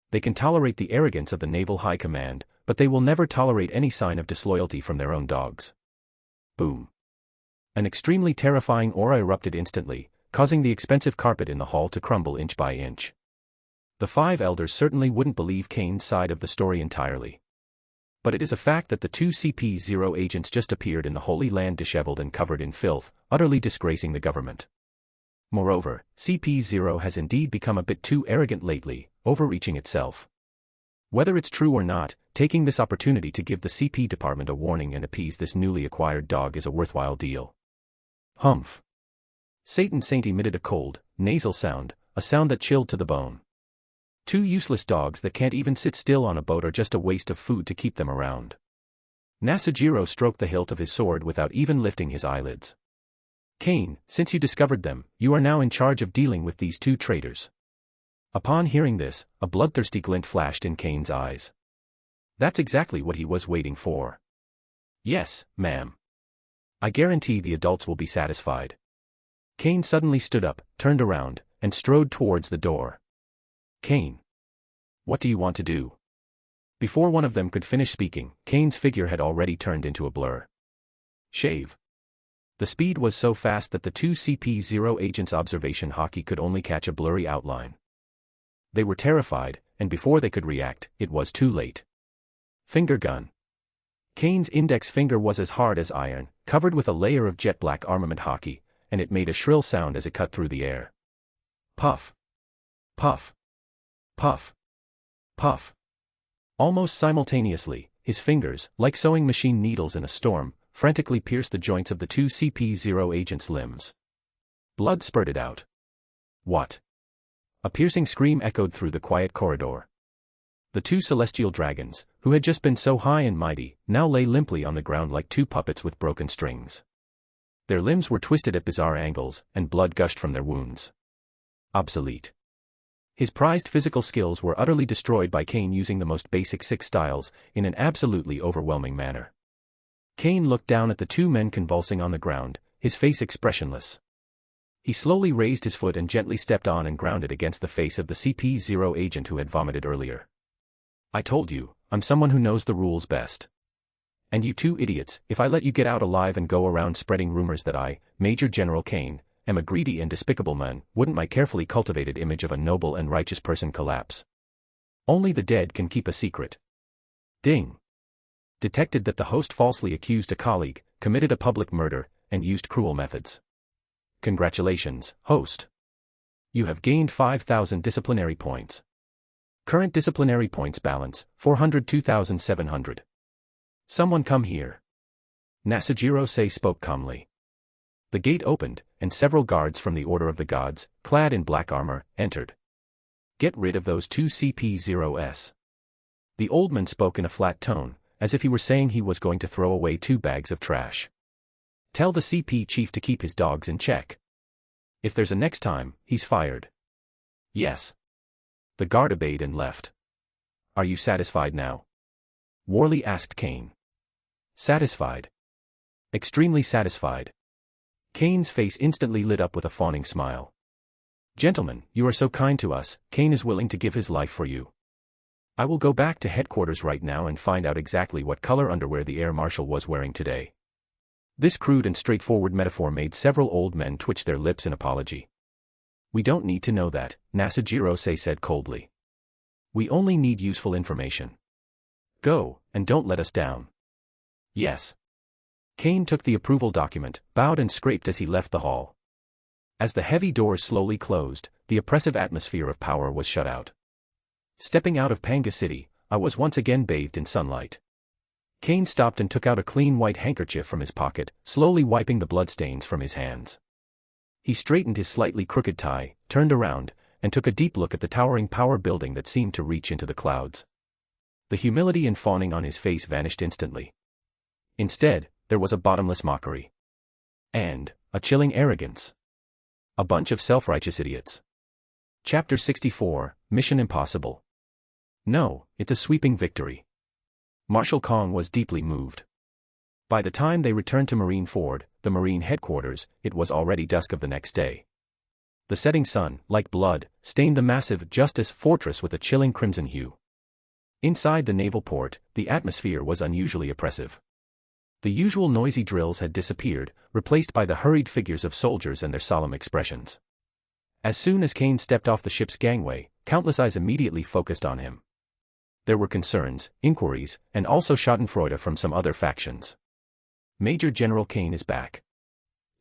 They can tolerate the arrogance of the Naval High Command, but they will never tolerate any sign of disloyalty from their own dogs. Boom. An extremely terrifying aura erupted instantly, causing the expensive carpet in the hall to crumble inch by inch. The Five Elders certainly wouldn't believe Kane's side of the story entirely. But it is a fact that the two CP0 agents just appeared in the Holy Land disheveled and covered in filth, utterly disgracing the government. Moreover, CP0 has indeed become a bit too arrogant lately, overreaching itself. Whether it's true or not, taking this opportunity to give the CP department a warning and appease this newly acquired dog is a worthwhile deal. Humph. Satan Saint emitted a cold, nasal sound, a sound that chilled to the bone. Two useless dogs that can't even sit still on a boat are just a waste of food to keep them around. Nasujiro stroked the hilt of his sword without even lifting his eyelids. Kane, since you discovered them, you are now in charge of dealing with these two traitors. Upon hearing this, a bloodthirsty glint flashed in Kane's eyes. That's exactly what he was waiting for. Yes, ma'am. I guarantee the adults will be satisfied. Kane suddenly stood up, turned around, and strode towards the door. Kane. What do you want to do? Before one of them could finish speaking, Kane's figure had already turned into a blur. Shave. The speed was so fast that the two CP0 agents' observation hockey could only catch a blurry outline. They were terrified, and before they could react, it was too late. Finger gun. Kane's index finger was as hard as iron, covered with a layer of jet black armament hockey, and it made a shrill sound as it cut through the air. Puff. Puff. Puff. Puff. Almost simultaneously, his fingers, like sewing machine needles in a storm, frantically pierced the joints of the two CP-0 agents' limbs. Blood spurted out. What? A piercing scream echoed through the quiet corridor. The two celestial dragons, who had just been so high and mighty, now lay limply on the ground like two puppets with broken strings. Their limbs were twisted at bizarre angles, and blood gushed from their wounds. Obsolete. His prized physical skills were utterly destroyed by Kane using the most basic 6 styles, in an absolutely overwhelming manner. Kane looked down at the two men convulsing on the ground, his face expressionless. He slowly raised his foot and gently stepped on and grounded against the face of the CP-0 agent who had vomited earlier. I told you, I'm someone who knows the rules best. And you two idiots, if I let you get out alive and go around spreading rumors that I, Major General Kane, am a greedy and despicable man, wouldn't my carefully cultivated image of a noble and righteous person collapse? Only the dead can keep a secret. Ding. Detected that the host falsely accused a colleague, committed a public murder, and used cruel methods. Congratulations, host. You have gained 5,000 disciplinary points. Current disciplinary points balance, 402,700. Someone come here. Nasajiro-sei spoke calmly. The gate opened, and several guards from the Order of the Gods, clad in black armor, entered. Get rid of those two CP-0s. The old man spoke in a flat tone, as if he were saying he was going to throw away 2 bags of trash. Tell the CP chief to keep his dogs in check. If there's a next time, he's fired. Yes. The guard obeyed and left. Are you satisfied now? Worley asked Kane. Satisfied. Extremely satisfied. Kane's face instantly lit up with a fawning smile. Gentlemen, you are so kind to us, Kane is willing to give his life for you. I will go back to headquarters right now and find out exactly what color underwear the Air Marshal was wearing today. This crude and straightforward metaphor made several old men twitch their lips in apology. We don't need to know that, Nasajiro-sei said coldly. We only need useful information. Go, and don't let us down. Yes. Kane took the approval document, bowed and scraped as he left the hall. As the heavy doors slowly closed, the oppressive atmosphere of power was shut out. Stepping out of Panga City, I was once again bathed in sunlight. Kane stopped and took out a clean white handkerchief from his pocket, slowly wiping the bloodstains from his hands. He straightened his slightly crooked tie, turned around, and took a deep look at the towering power building that seemed to reach into the clouds. The humility and fawning on his face vanished instantly. Instead, there was a bottomless mockery. And a chilling arrogance. A bunch of self-righteous idiots. Chapter 64, Mission Impossible. No, it's a sweeping victory. Marshal Kong was deeply moved. By the time they returned to Marineford, the Marine headquarters, it was already dusk of the next day. The setting sun, like blood, stained the massive Justice Fortress with a chilling crimson hue. Inside the naval port, the atmosphere was unusually oppressive. The usual noisy drills had disappeared, replaced by the hurried figures of soldiers and their solemn expressions. As soon as Kane stepped off the ship's gangway, countless eyes immediately focused on him. There were concerns, inquiries, and also schadenfreude from some other factions. Major General Kane is back.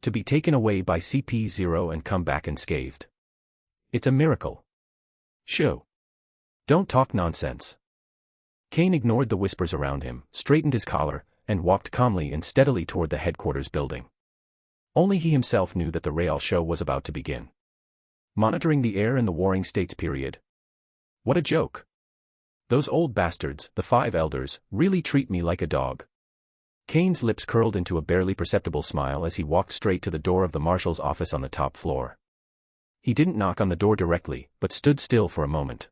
To be taken away by CP-0 and come back unscathed. It's a miracle. Shoo. Don't talk nonsense. Kane ignored the whispers around him, straightened his collar, and walked calmly and steadily toward the headquarters building. Only he himself knew that the real show was about to begin. Monitoring the air in the Warring States period. What a joke. Those old bastards, the 5 elders, really treat me like a dog. Kane's lips curled into a barely perceptible smile as he walked straight to the door of the marshal's office on the top floor. He didn't knock on the door directly, but stood still for a moment.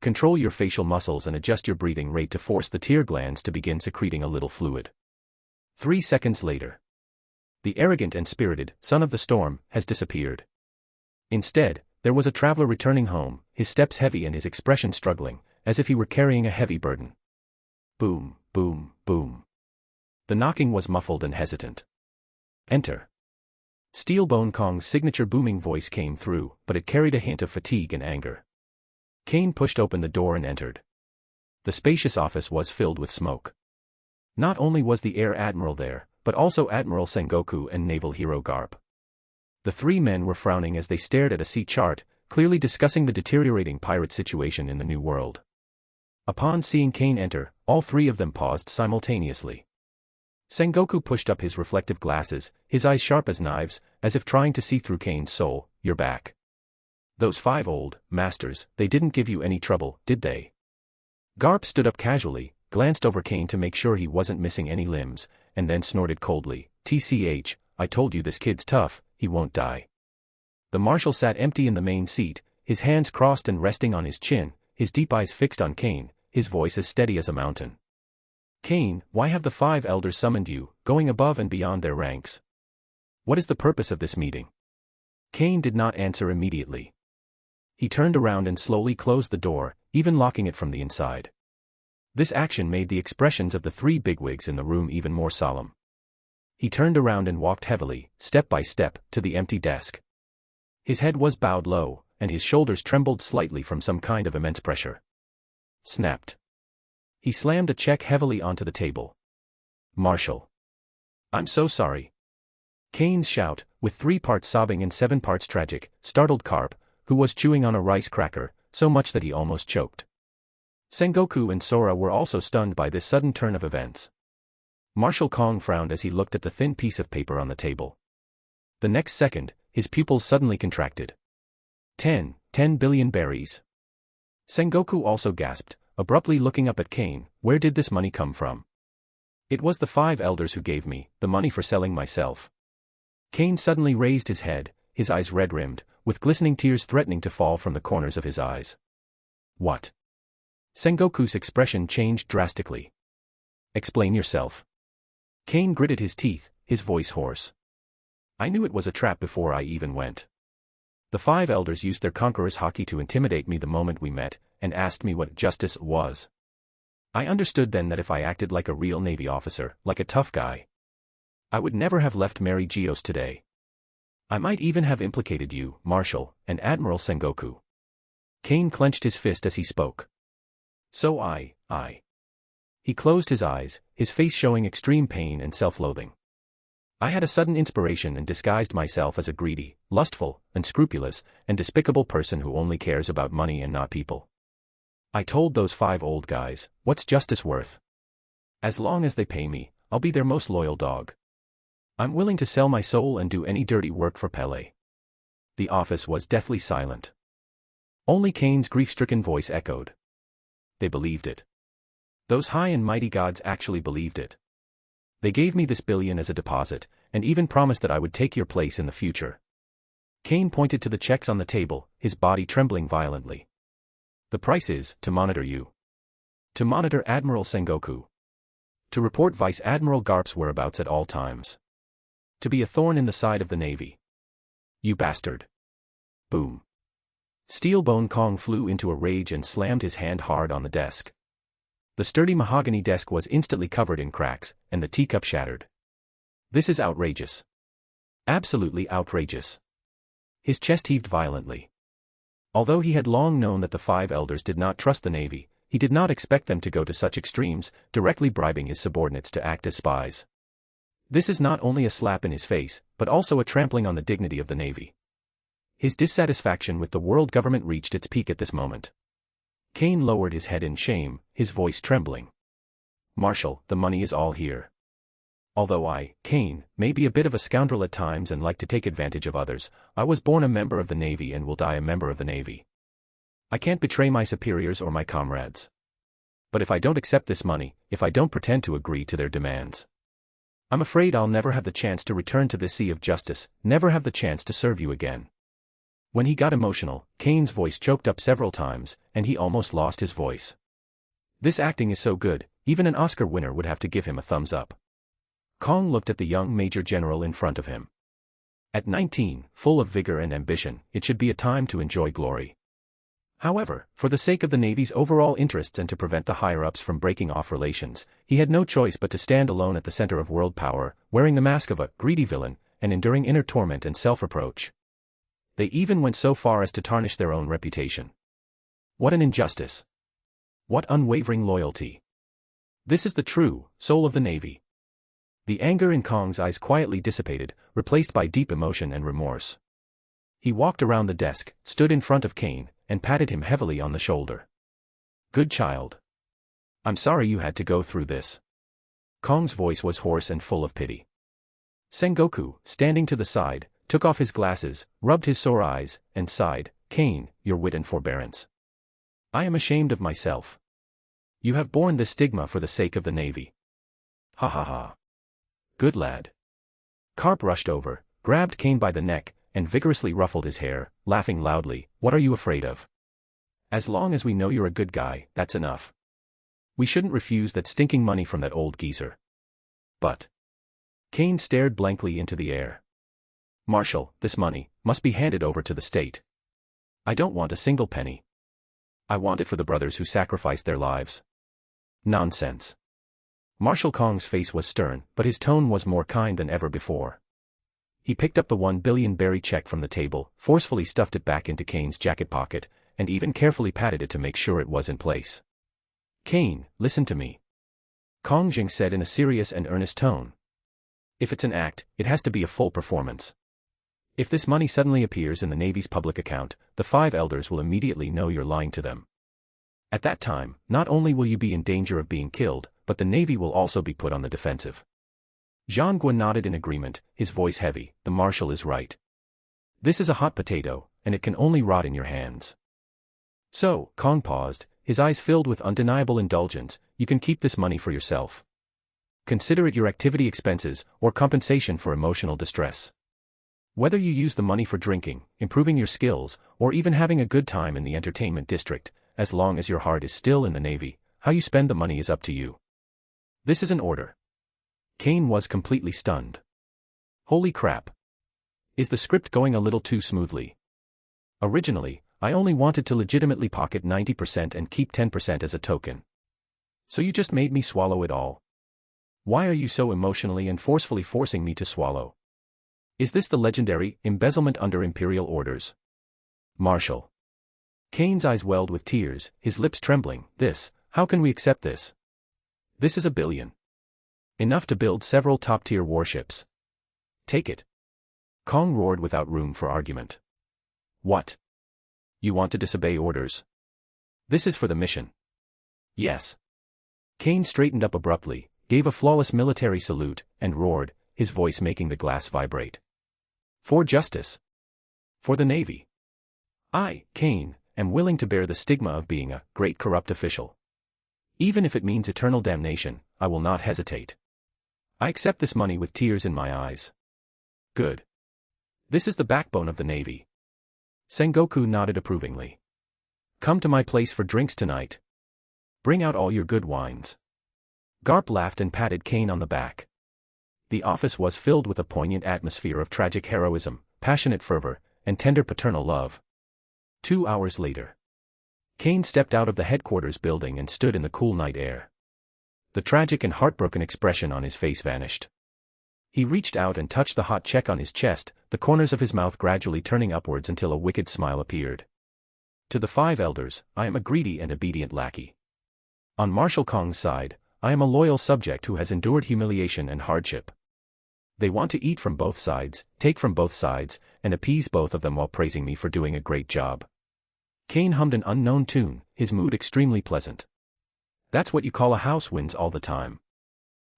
Control your facial muscles and adjust your breathing rate to force the tear glands to begin secreting a little fluid. 3 seconds later. The arrogant and spirited son of the storm has disappeared. Instead, there was a traveler returning home, his steps heavy and his expression struggling, as if he were carrying a heavy burden. Boom, boom, boom. The knocking was muffled and hesitant. Enter. Steelbone Kong's signature booming voice came through, but it carried a hint of fatigue and anger. Kane pushed open the door and entered. The spacious office was filled with smoke. Not only was the Air Admiral there, but also Admiral Sengoku and Naval Hero Garp. The 3 men were frowning as they stared at a sea chart, clearly discussing the deteriorating pirate situation in the New World. Upon seeing Kane enter, all 3 of them paused simultaneously. Sengoku pushed up his reflective glasses, his eyes sharp as knives, as if trying to see through Kane's soul. You're back. Those 5 old masters, they didn't give you any trouble, did they? Garp stood up casually, glanced over Kane to make sure he wasn't missing any limbs, and then snorted coldly. TCH, I told you this kid's tough, he won't die. The marshal sat empty in the main seat, his hands crossed and resting on his chin, his deep eyes fixed on Kane, his voice as steady as a mountain. Kane, why have the 5 elders summoned you, going above and beyond their ranks? What is the purpose of this meeting? Kane did not answer immediately. He turned around and slowly closed the door, even locking it from the inside. This action made the expressions of the 3 bigwigs in the room even more solemn. He turned around and walked heavily, step by step, to the empty desk. His head was bowed low, and his shoulders trembled slightly from some kind of immense pressure. Snapped. He slammed a check heavily onto the table. Marshal. I'm so sorry. Kane's shout, with 3 parts sobbing and 7 parts tragic, startled Garp, who was chewing on a rice cracker, so much that he almost choked. Sengoku and Sora were also stunned by this sudden turn of events. Marshal Kong frowned as he looked at the thin piece of paper on the table. The next second, his pupils suddenly contracted. 10 billion berries. Sengoku also gasped, abruptly looking up at Kane. Where did this money come from? It was the 5 elders who gave me the money for selling myself. Kane suddenly raised his head, his eyes red-rimmed, with glistening tears threatening to fall from the corners of his eyes. What? Sengoku's expression changed drastically. Explain yourself. Kane gritted his teeth, his voice hoarse. I knew it was a trap before I even went. The 5 elders used their conqueror's haki to intimidate me the moment we met, and asked me what justice was. I understood then that if I acted like a real Navy officer, like a tough guy, I would never have left Mary Geos today. I might even have implicated you, Marshal, and Admiral Sengoku. Kane clenched his fist as he spoke. So I. He closed his eyes, his face showing extreme pain and self-loathing. I had a sudden inspiration and disguised myself as a greedy, lustful, unscrupulous, and despicable person who only cares about money and not people. I told those 5 old guys, what's justice worth? As long as they pay me, I'll be their most loyal dog. I'm willing to sell my soul and do any dirty work for Pele. The office was deathly silent. Only Kane's grief-stricken voice echoed. They believed it. Those high and mighty gods actually believed it. They gave me this billion as a deposit, and even promised that I would take your place in the future. Kane pointed to the checks on the table, his body trembling violently. The price is, to monitor you. To monitor Admiral Sengoku. To report Vice Admiral Garp's whereabouts at all times. To be a thorn in the side of the Navy. You bastard. Boom. Steelbone Kong flew into a rage and slammed his hand hard on the desk. The sturdy mahogany desk was instantly covered in cracks, and the teacup shattered. This is outrageous. Absolutely outrageous. His chest heaved violently. Although he had long known that the 5 elders did not trust the Navy, he did not expect them to go to such extremes, directly bribing his subordinates to act as spies. This is not only a slap in his face, but also a trampling on the dignity of the Navy. His dissatisfaction with the world government reached its peak at this moment. Kane lowered his head in shame, his voice trembling. Marshal, the money is all here. Although I, Kane, may be a bit of a scoundrel at times and like to take advantage of others, I was born a member of the Navy and will die a member of the Navy. I can't betray my superiors or my comrades. But if I don't accept this money, if I don't pretend to agree to their demands, I'm afraid I'll never have the chance to return to this sea of justice, never have the chance to serve you again. When he got emotional, Kane's voice choked up several times, and he almost lost his voice. This acting is so good, even an Oscar winner would have to give him a thumbs up. Kong looked at the young Major General in front of him. At 19, full of vigor and ambition, it should be a time to enjoy glory. However, for the sake of the Navy's overall interests and to prevent the higher-ups from breaking off relations, he had no choice but to stand alone at the center of world power, wearing the mask of a greedy villain, and enduring inner torment and self-reproach. They even went so far as to tarnish their own reputation. What an injustice! What unwavering loyalty! This is the true soul of the Navy. The anger in Kong's eyes quietly dissipated, replaced by deep emotion and remorse. He walked around the desk, stood in front of Kane, and patted him heavily on the shoulder. Good child. I'm sorry you had to go through this. Kong's voice was hoarse and full of pity. Sengoku, standing to the side, took off his glasses, rubbed his sore eyes, and sighed, "Kane, your wit and forbearance. I am ashamed of myself. You have borne this stigma for the sake of the Navy. Ha ha ha. Good lad." Carp rushed over, grabbed Kane by the neck, and vigorously ruffled his hair, laughing loudly. "What are you afraid of? As long as we know you're a good guy, that's enough. We shouldn't refuse that stinking money from that old geezer." "But..." Kane stared blankly into the air. "Marshal, this money must be handed over to the state. I don't want a single penny. I want it for the brothers who sacrificed their lives." "Nonsense." Marshal Kong's face was stern, but his tone was more kind than ever before. He picked up the 1 billion berry check from the table, forcefully stuffed it back into Kane's jacket pocket, and even carefully patted it to make sure it was in place. "Kane, listen to me," Kong Jing said in a serious and earnest tone. "If it's an act, it has to be a full performance. If this money suddenly appears in the Navy's public account, the 5 elders will immediately know you're lying to them. At that time, not only will you be in danger of being killed, but the Navy will also be put on the defensive." Zhang Guo nodded in agreement, his voice heavy. "The Marshal is right. This is a hot potato, and it can only rot in your hands." "So," Kong paused, his eyes filled with undeniable indulgence, "you can keep this money for yourself. Consider it your activity expenses, or compensation for emotional distress. Whether you use the money for drinking, improving your skills, or even having a good time in the entertainment district, as long as your heart is still in the Navy, how you spend the money is up to you. This is an order." Kane was completely stunned. Holy crap. Is the script going a little too smoothly? Originally, I only wanted to legitimately pocket 90% and keep 10% as a token. So you just made me swallow it all? Why are you so emotionally and forcefully forcing me to swallow? Is this the legendary embezzlement under imperial orders? Marshal. Kane's eyes welled with tears, his lips trembling. How can we accept this? This is $1 billion. Enough to build several top-tier warships. Take it. Kong roared without room for argument. What? You want to disobey orders? This is for the mission. Yes. Kane straightened up abruptly, gave a flawless military salute, and roared, his voice making the glass vibrate. For justice. For the Navy. I, Kane, am willing to bear the stigma of being a great corrupt official. Even if it means eternal damnation, I will not hesitate. I accept this money with tears in my eyes. Good. This is the backbone of the Navy. Sengoku nodded approvingly. Come to my place for drinks tonight. Bring out all your good wines. Garp laughed and patted Kane on the back. The office was filled with a poignant atmosphere of tragic heroism, passionate fervor, and tender paternal love. 2 hours later. Kane stepped out of the headquarters building and stood in the cool night air. The tragic and heartbroken expression on his face vanished. He reached out and touched the hot check on his chest, the corners of his mouth gradually turning upwards until a wicked smile appeared. To the 5 elders, I am a greedy and obedient lackey. On Marshal Kong's side, I am a loyal subject who has endured humiliation and hardship. They want to eat from both sides, take from both sides, and appease both of them while praising me for doing a great job. Kane hummed an unknown tune, his mood extremely pleasant. That's what you call a house wins all the time.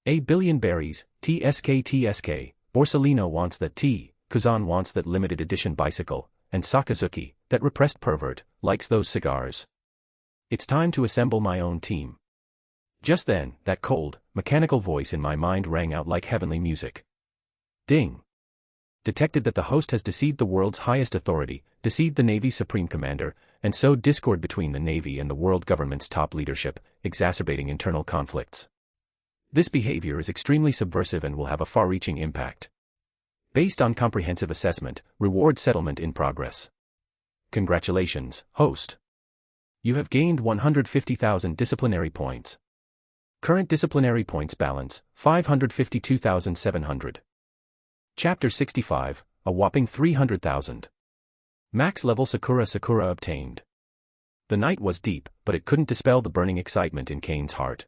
A billion berries, TSK. Borsalino wants that tea, Kuzan wants that limited edition bicycle, and Sakazuki, that repressed pervert, likes those cigars. It's time to assemble my own team. Just then, that cold, mechanical voice in my mind rang out like heavenly music. Ding. Detected that the host has deceived the world's highest authority, deceived the Navy's supreme commander, and sowed discord between the Navy and the world government's top leadership, exacerbating internal conflicts. This behavior is extremely subversive and will have a far-reaching impact. Based on comprehensive assessment, reward settlement in progress. Congratulations, host. You have gained 150,000 disciplinary points. Current disciplinary points balance, 552,700. Chapter 65, a whopping 300,000. Max level Sakura obtained. The night was deep, but it couldn't dispel the burning excitement in Kane's heart.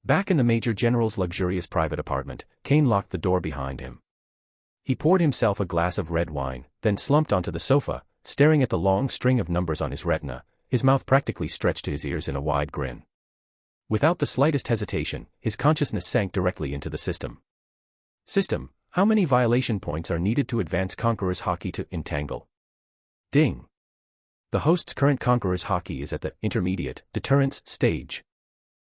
Back in the Major General's luxurious private apartment, Kane locked the door behind him. He poured himself a glass of red wine, then slumped onto the sofa, staring at the long string of numbers on his retina, his mouth practically stretched to his ears in a wide grin. Without the slightest hesitation, his consciousness sank directly into the system. System, how many violation points are needed to advance Conqueror's Haki to entangle? Ding. The host's current Conqueror's Haki is at the intermediate deterrence stage.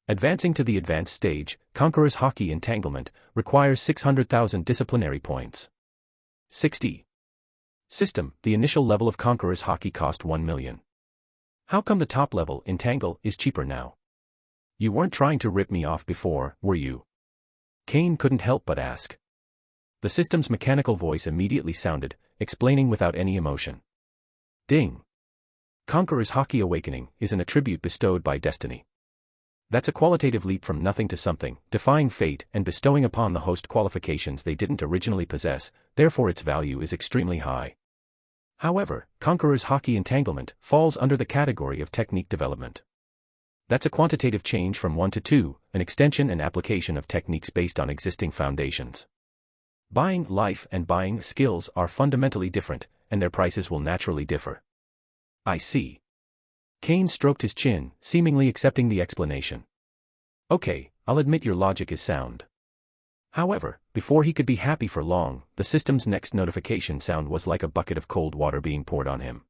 Advancing to the advanced stage, Conqueror's Haki entanglement requires 600,000 disciplinary points. 60. System, the initial level of Conqueror's Haki cost 1 million. How come the top level, entangle, is cheaper now? You weren't trying to rip me off before, were you? Kane couldn't help but ask. The system's mechanical voice immediately sounded, explaining without any emotion. Ding. Conqueror's Haki awakening is an attribute bestowed by destiny. That's a qualitative leap from nothing to something, defying fate and bestowing upon the host qualifications they didn't originally possess, therefore its value is extremely high. However, Conqueror's Haki entanglement falls under the category of technique development. That's a quantitative change from 1 to 2, an extension and application of techniques based on existing foundations. Buying life and buying skills are fundamentally different, and their prices will naturally differ. I see. Kane stroked his chin, seemingly accepting the explanation. Okay, I'll admit your logic is sound. However, before he could be happy for long, the system's next notification sound was like a bucket of cold water being poured on him.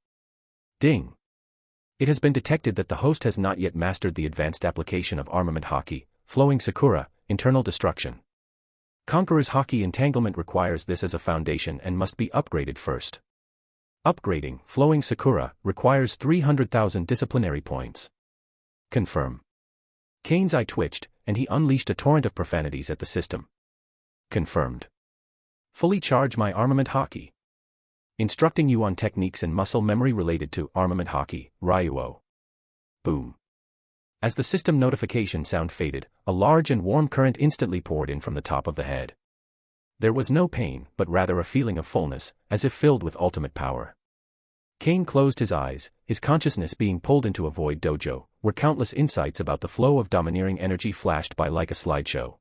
Ding. It has been detected that the host has not yet mastered the advanced application of armament Haki, flowing Sakura, internal destruction. Conqueror's Haki entanglement requires this as a foundation and must be upgraded first. Upgrading, flowing Sakura, requires 300,000 disciplinary points. Confirm. Kane's eye twitched, and he unleashed a torrent of profanities at the system. Confirmed. Fully charge my armament Haki. Instructing you on techniques and muscle memory related to armament Haki, Ryuo. Boom. As the system notification sound faded, a large and warm current instantly poured in from the top of the head. There was no pain, but rather a feeling of fullness, as if filled with ultimate power. Kane closed his eyes, his consciousness being pulled into a void dojo, where countless insights about the flow of domineering energy flashed by like a slideshow.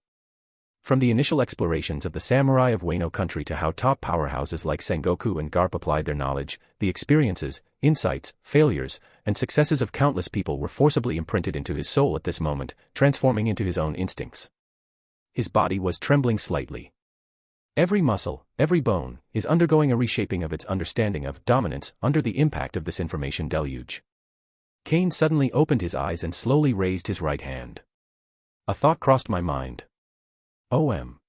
From the initial explorations of the samurai of Wano country to how top powerhouses like Sengoku and Garp applied their knowledge, the experiences, insights, failures, and successes of countless people were forcibly imprinted into his soul at this moment, transforming into his own instincts. His body was trembling slightly. Every muscle, every bone, is undergoing a reshaping of its understanding of dominance under the impact of this information deluge. Kane suddenly opened his eyes and slowly raised his right hand. A thought crossed my mind. OM.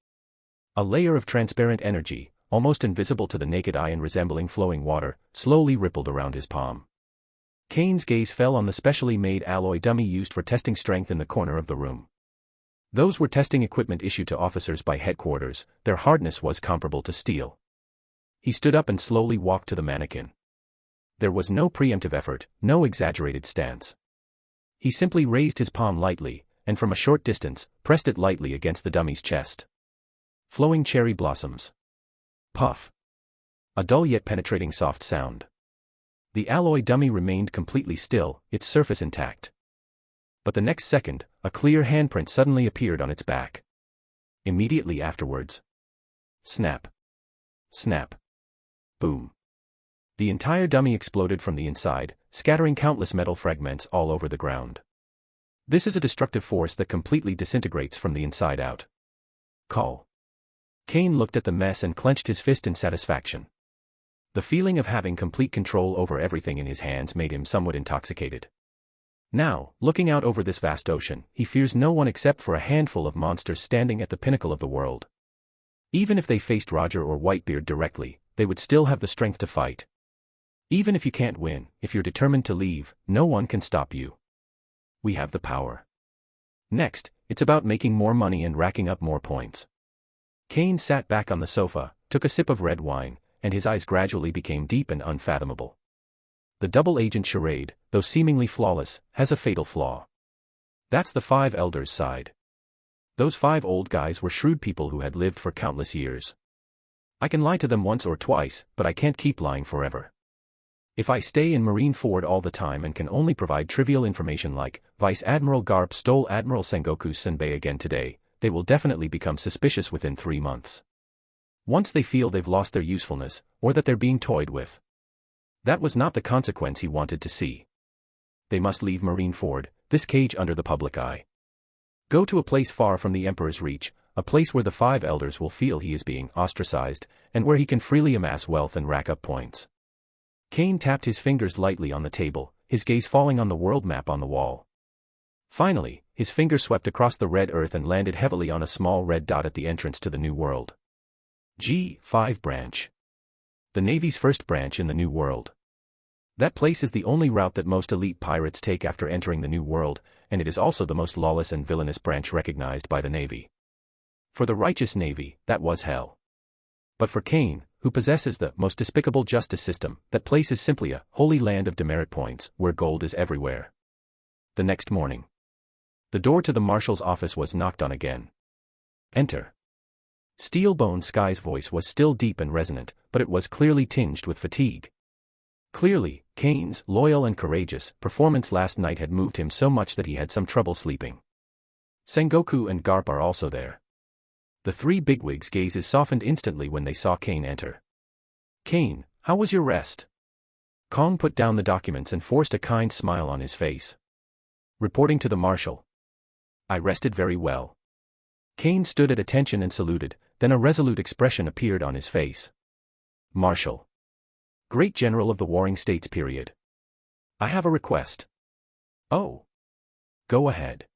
A layer of transparent energy, almost invisible to the naked eye and resembling flowing water, slowly rippled around his palm. Kane's gaze fell on the specially made alloy dummy used for testing strength in the corner of the room. Those were testing equipment issued to officers by headquarters, their hardness was comparable to steel. He stood up and slowly walked to the mannequin. There was no preemptive effort, no exaggerated stance. He simply raised his palm lightly, and from a short distance, pressed it lightly against the dummy's chest. Flowing cherry blossoms. Puff. A dull yet penetrating soft sound. The alloy dummy remained completely still, its surface intact. But the next second, a clear handprint suddenly appeared on its back. Immediately afterwards. Snap. Snap. Boom. The entire dummy exploded from the inside, scattering countless metal fragments all over the ground. This is a destructive force that completely disintegrates from the inside out. Call. Kane looked at the mess and clenched his fist in satisfaction. The feeling of having complete control over everything in his hands made him somewhat intoxicated. Now, looking out over this vast ocean, he fears no one except for a handful of monsters standing at the pinnacle of the world. Even if they faced Roger or Whitebeard directly, they would still have the strength to fight. Even if you can't win, if you're determined to leave, no one can stop you. We have the power. Next, it's about making more money and racking up more points. Kane sat back on the sofa, took a sip of red wine, and his eyes gradually became deep and unfathomable. The double-agent charade, though seemingly flawless, has a fatal flaw. That's the 5 elders' side. Those 5 old guys were shrewd people who had lived for countless years. I can lie to them once or twice, but I can't keep lying forever. If I stay in Marineford all the time and can only provide trivial information like, Vice Admiral Garp stole Admiral Sengoku's senbei again today, they will definitely become suspicious within 3 months. Once they feel they've lost their usefulness, or that they're being toyed with. That was not the consequence he wanted to see. They must leave Marineford, this cage under the public eye. Go to a place far from the Emperor's reach, a place where the five elders will feel he is being ostracized, and where he can freely amass wealth and rack up points. Kane tapped his fingers lightly on the table, his gaze falling on the world map on the wall. Finally, his finger swept across the red earth and landed heavily on a small red dot at the entrance to the New World. G5 branch. The Navy's first branch in the New World. That place is the only route that most elite pirates take after entering the New World, and it is also the most lawless and villainous branch recognized by the Navy. For the righteous Navy, that was hell. But for Kane, who possesses the most despicable justice system, that place is simply a holy land of demerit points, where gold is everywhere. The next morning, the door to the marshal's office was knocked on again. Enter. Steelbone Sky's voice was still deep and resonant, but it was clearly tinged with fatigue. Clearly, Kane's loyal and courageous performance last night had moved him so much that he had some trouble sleeping. Sengoku and Garp are also there. The three bigwigs' gazes softened instantly when they saw Kane enter. Kane, how was your rest? Kong put down the documents and forced a kind smile on his face. Reporting to the marshal. I rested very well. Kane stood at attention and saluted, then a resolute expression appeared on his face. Marshal. Great General of the Warring States period. I have a request. Oh. Go ahead.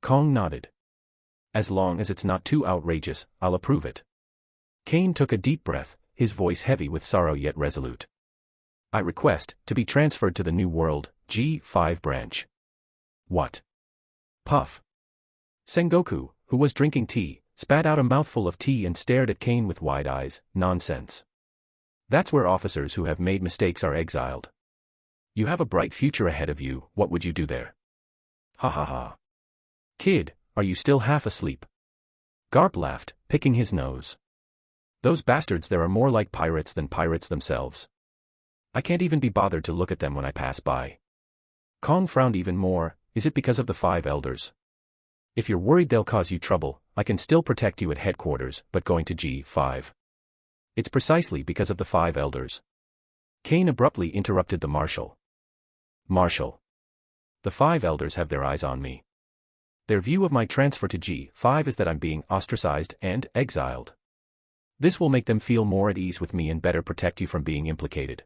Kong nodded. As long as it's not too outrageous, I'll approve it. Kane took a deep breath, his voice heavy with sorrow yet resolute. I request to be transferred to the New World, G5 branch. What? Puff. Sengoku, who was drinking tea, spat out a mouthful of tea and stared at Kane with wide eyes. Nonsense. That's where officers who have made mistakes are exiled. You have a bright future ahead of you, what would you do there? Ha ha ha. Kid, are you still half asleep? Garp laughed, picking his nose. Those bastards there are more like pirates than pirates themselves. I can't even be bothered to look at them when I pass by. Kong frowned even more. Is it because of the five elders? If you're worried they'll cause you trouble, I can still protect you at headquarters, but going to G5. It's precisely because of the five elders. Kane abruptly interrupted the marshal. Marshal. The five elders have their eyes on me. Their view of my transfer to G5 is that I'm being ostracized and exiled. This will make them feel more at ease with me and better protect you from being implicated.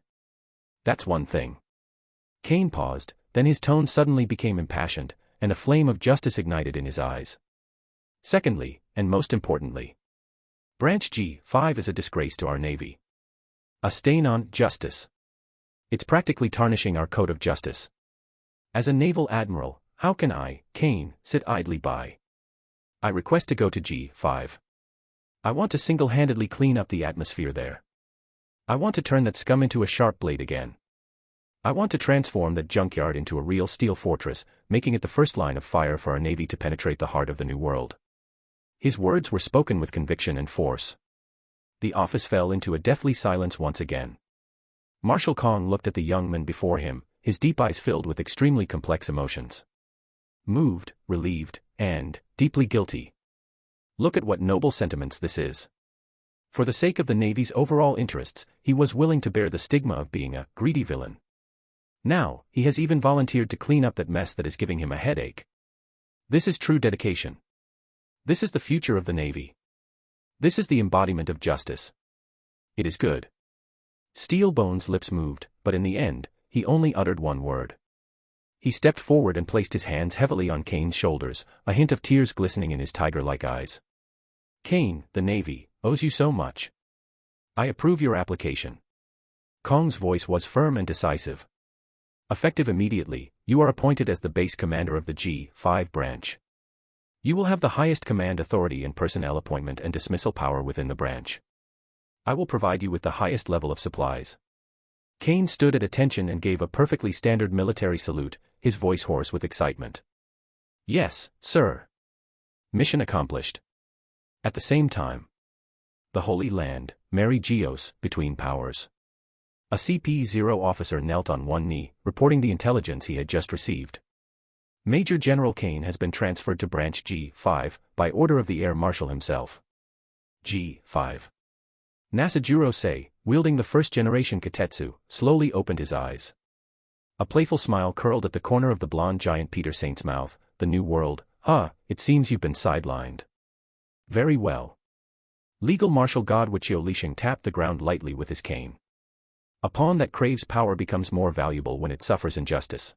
That's one thing. Kane paused, then his tone suddenly became impassioned, and a flame of justice ignited in his eyes. Secondly, and most importantly, Branch G5 is a disgrace to our Navy. A stain on justice. It's practically tarnishing our code of justice. As a naval admiral, how can I, Kane, sit idly by? I request to go to G5. I want to single-handedly clean up the atmosphere there. I want to turn that scum into a sharp blade again. I want to transform that junkyard into a real steel fortress, making it the first line of fire for our Navy to penetrate the heart of the New World. His words were spoken with conviction and force. The office fell into a deathly silence once again. Marshal Kong looked at the young man before him, his deep eyes filled with extremely complex emotions. Moved, relieved, and deeply guilty. Look at what noble sentiments this is. For the sake of the Navy's overall interests, he was willing to bear the stigma of being a greedy villain. Now, he has even volunteered to clean up that mess that is giving him a headache. This is true dedication. This is the future of the Navy. This is the embodiment of justice. It is good. Steelbone's lips moved, but in the end, he only uttered one word. He stepped forward and placed his hands heavily on Kane's shoulders, a hint of tears glistening in his tiger-like eyes. Kane, the Navy, owes you so much. I approve your application. Kong's voice was firm and decisive. Effective immediately, you are appointed as the base commander of the G5 branch. You will have the highest command authority and personnel appointment and dismissal power within the branch. I will provide you with the highest level of supplies. Kane stood at attention and gave a perfectly standard military salute, his voice hoarse with excitement. Yes, sir. Mission accomplished. At the same time, the Holy Land, Mary Geos, between powers. A CP-0 officer knelt on one knee, reporting the intelligence he had just received. Major General Kane has been transferred to Branch G5, by order of the Air Marshal himself. G5. Nasajuro Sei, wielding the first-generation Katetsu, slowly opened his eyes. A playful smile curled at the corner of the blonde giant Peter Saint's mouth. The New World, Huh, it seems you've been sidelined. Very well. Legal Marshal Godwichio Lishing tapped the ground lightly with his cane. A pawn that craves power becomes more valuable when it suffers injustice.